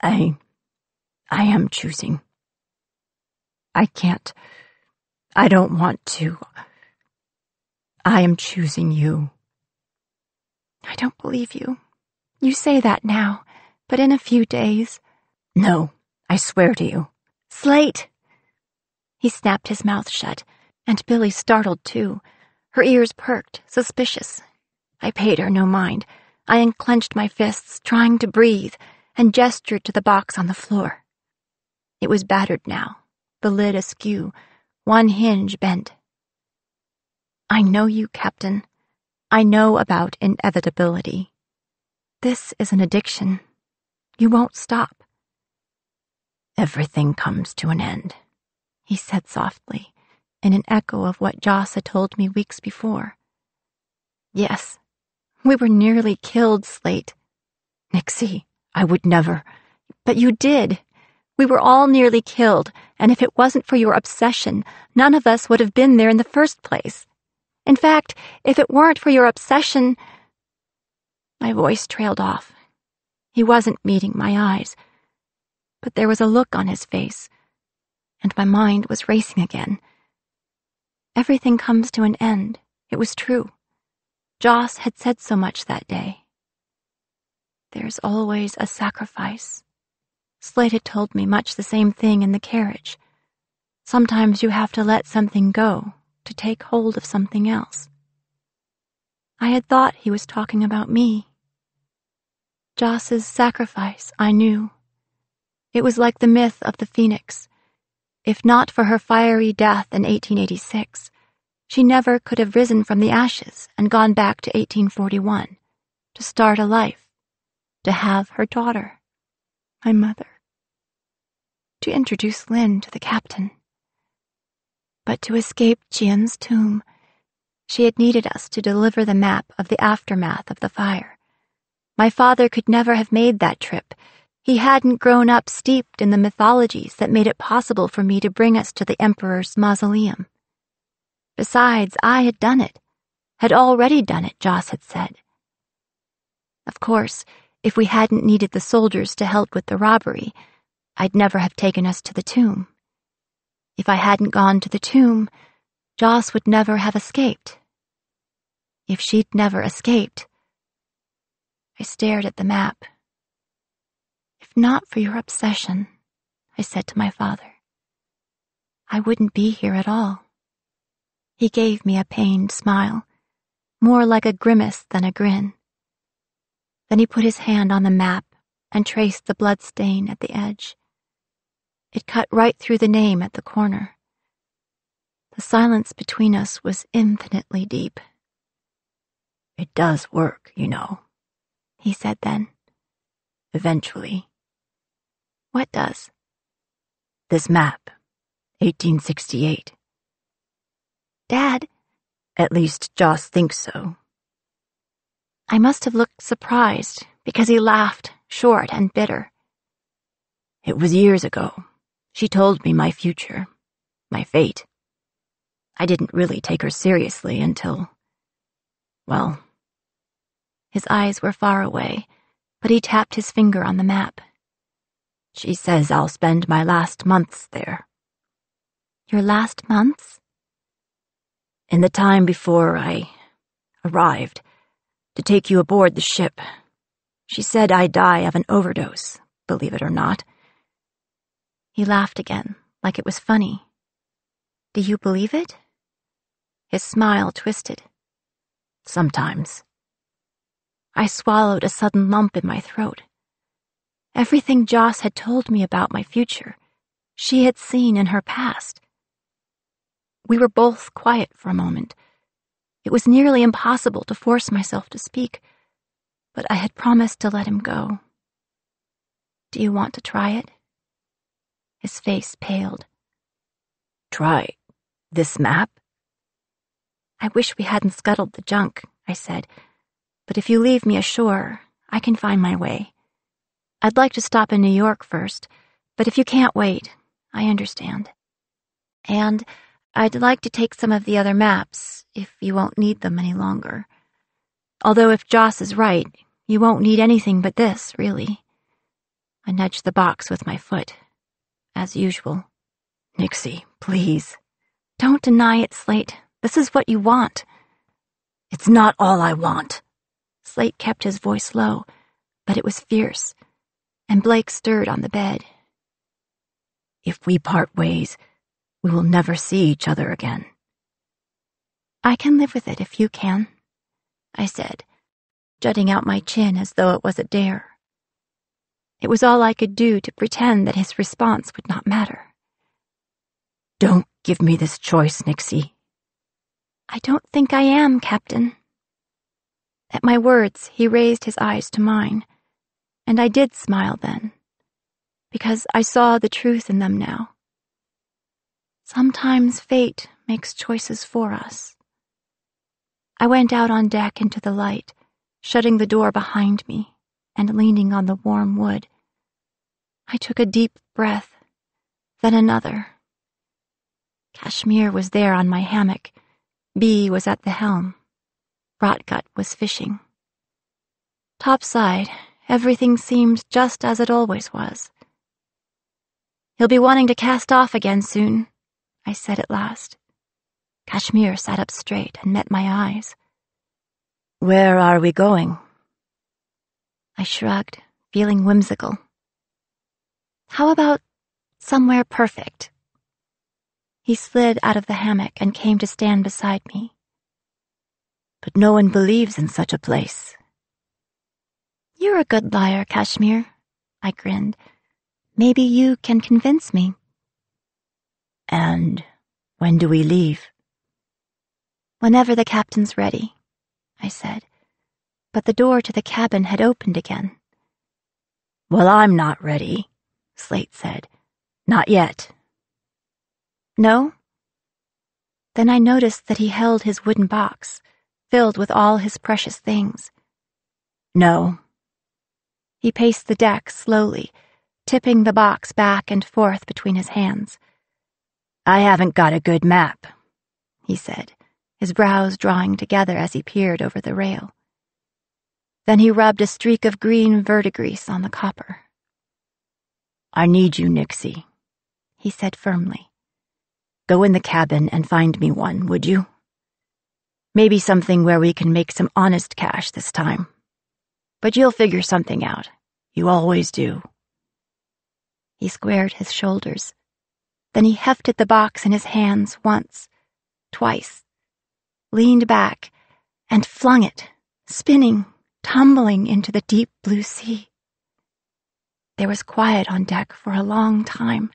I am choosing. I can't. I don't want to. I am choosing you." "I don't believe you. You say that now, but in a few days—" "No, I swear to you." "Slate!" He snapped his mouth shut, and Billy startled too. Her ears perked, suspicious. I paid her no mind. I unclenched my fists, trying to breathe, and gestured to the box on the floor. It was battered now, the lid askew, one hinge bent. "I know you, Captain. I know about inevitability. This is an addiction. You won't stop." "Everything comes to an end," he said softly, in an echo of what Joss had told me weeks before. "Yes, we were nearly killed, Slate." "Nixie, I would never." "But you did. We were all nearly killed, and if it wasn't for your obsession, none of us would have been there in the first place. In fact, if it weren't for your obsession—" My voice trailed off. He wasn't meeting my eyes, but there was a look on his face, and my mind was racing again. Everything comes to an end. It was true. Joss had said so much that day. There's always a sacrifice. Slate had told me much the same thing in the carriage. Sometimes you have to let something go to take hold of something else. I had thought he was talking about me. Joss's sacrifice, I knew. It was like the myth of the phoenix. If not for her fiery death in 1886, she never could have risen from the ashes and gone back to 1841, to start a life, to have her daughter, my mother, to introduce Lynn to the captain. But to escape Jian's tomb, she had needed us to deliver the map of the aftermath of the fire. My father could never have made that trip. He hadn't grown up steeped in the mythologies that made it possible for me to bring us to the Emperor's mausoleum. Besides, I had done it, had already done it, Joss had said. Of course, if we hadn't needed the soldiers to help with the robbery, I'd never have taken us to the tomb. If I hadn't gone to the tomb, Joss would never have escaped. If she'd never escaped— I stared at the map. "If not for your obsession," I said to my father, "I wouldn't be here at all." He gave me a pained smile, more like a grimace than a grin. Then he put his hand on the map and traced the blood stain at the edge. It cut right through the name at the corner. The silence between us was infinitely deep. "It does work, you know," he said then. "Eventually." "What does?" "This map, 1868. Dad—" "At least Joss thinks so." I must have looked surprised, because he laughed, short and bitter. "It was years ago. She told me my future, my fate. I didn't really take her seriously until, well..." His eyes were far away, but he tapped his finger on the map. "She says I'll spend my last months there." "Your last months?" "In the time before I arrived, to take you aboard the ship. She said I'd die of an overdose, believe it or not." He laughed again, like it was funny. "Do you believe it?" His smile twisted. "Sometimes." I swallowed a sudden lump in my throat. Everything Joss had told me about my future, she had seen in her past. We were both quiet for a moment. It was nearly impossible to force myself to speak, but I had promised to let him go. Do you want to try it? His face paled. Try this map? I wish we hadn't scuttled the junk, I said, but if you leave me ashore, I can find my way. I'd like to stop in New York first, but if you can't wait, I understand. And I'd like to take some of the other maps, if you won't need them any longer. Although if Joss is right, you won't need anything but this, really. I nudged the box with my foot, as usual. Nixie, please. Don't deny it, Slate. This is what you want. It's not all I want. Slate kept his voice low, but it was fierce, and Blake stirred on the bed. If we part ways, we will never see each other again. I can live with it if you can, I said, jutting out my chin as though it was a dare. It was all I could do to pretend that his response would not matter. Don't give me this choice, Nixie. I don't think I am, Captain. At my words, he raised his eyes to mine, and I did smile then, because I saw the truth in them now. Sometimes fate makes choices for us. I went out on deck into the light, shutting the door behind me and leaning on the warm wood. I took a deep breath, then another. Kashmir was there on my hammock. Bee was at the helm. Rotgut was fishing. Topside, everything seemed just as it always was. You'll be wanting to cast off again soon, I said at last. Kashmir sat up straight and met my eyes. Where are we going? I shrugged, feeling whimsical. How about somewhere perfect? He slid out of the hammock and came to stand beside me. But no one believes in such a place. You're a good liar, Kashmir, I grinned. Maybe you can convince me. And when do we leave? Whenever the captain's ready, I said. But the door to the cabin had opened again. Well, I'm not ready, Slate said. Not yet. No? Then I noticed that he held his wooden box, filled with all his precious things. No. He paced the deck slowly, tipping the box back and forth between his hands. I haven't got a good map, he said, his brows drawing together as he peered over the rail. Then he rubbed a streak of green verdigris on the copper. I need you, Nixie, he said firmly. Go in the cabin and find me one, would you? Maybe something where we can make some honest cash this time. But you'll figure something out. You always do. He squared his shoulders. Then he hefted the box in his hands once, twice, leaned back, and flung it, spinning, tumbling into the deep blue sea. There was quiet on deck for a long time,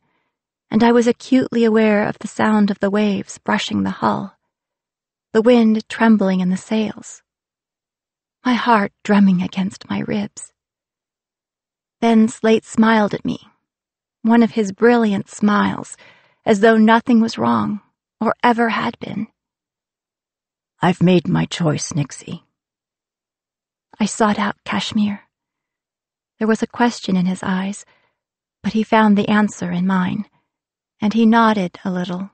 and I was acutely aware of the sound of the waves brushing the hull, the wind trembling in the sails, my heart drumming against my ribs. Then Slate smiled at me, one of his brilliant smiles, as though nothing was wrong, or ever had been. I've made my choice, Nixie. I sought out Kashmir. There was a question in his eyes, but he found the answer in mine, and he nodded a little.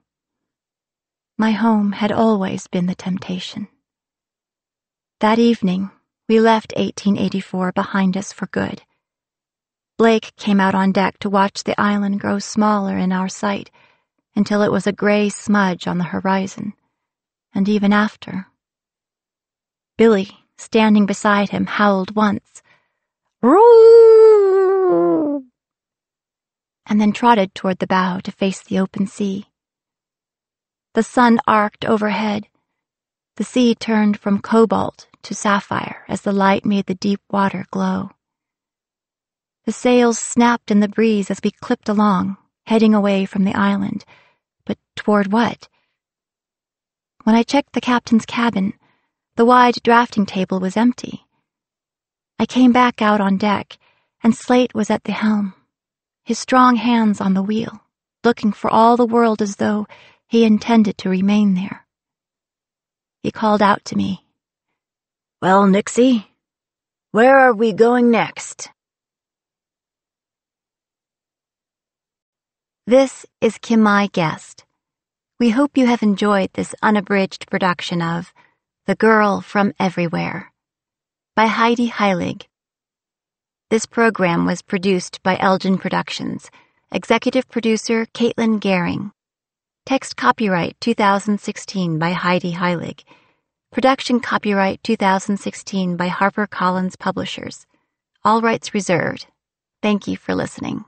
My home had always been the temptation. That evening, we left 1884 behind us for good. Blake came out on deck to watch the island grow smaller in our sight until it was a gray smudge on the horizon, and even after. Billy, standing beside him, howled once, "Roo!" and then trotted toward the bow to face the open sea. The sun arced overhead, The sea turned from cobalt to sapphire as the light made the deep water glow. The sails snapped in the breeze as we clipped along, heading away from the island. But toward what? When I checked the captain's cabin, the wide drafting table was empty. I came back out on deck, and Slate was at the helm, his strong hands on the wheel, looking for all the world as though he intended to remain there. He called out to me. "Well, Nixie, where are we going next?" This is Kim Guest. We hope you have enjoyed this unabridged production of The Girl from Everywhere by Heidi Heilig. This program was produced by Elgin Productions. Executive producer Caitlin Gehring. Text copyright 2016 by Heidi Heilig. Production copyright 2016 by HarperCollins Publishers. All rights reserved. Thank you for listening.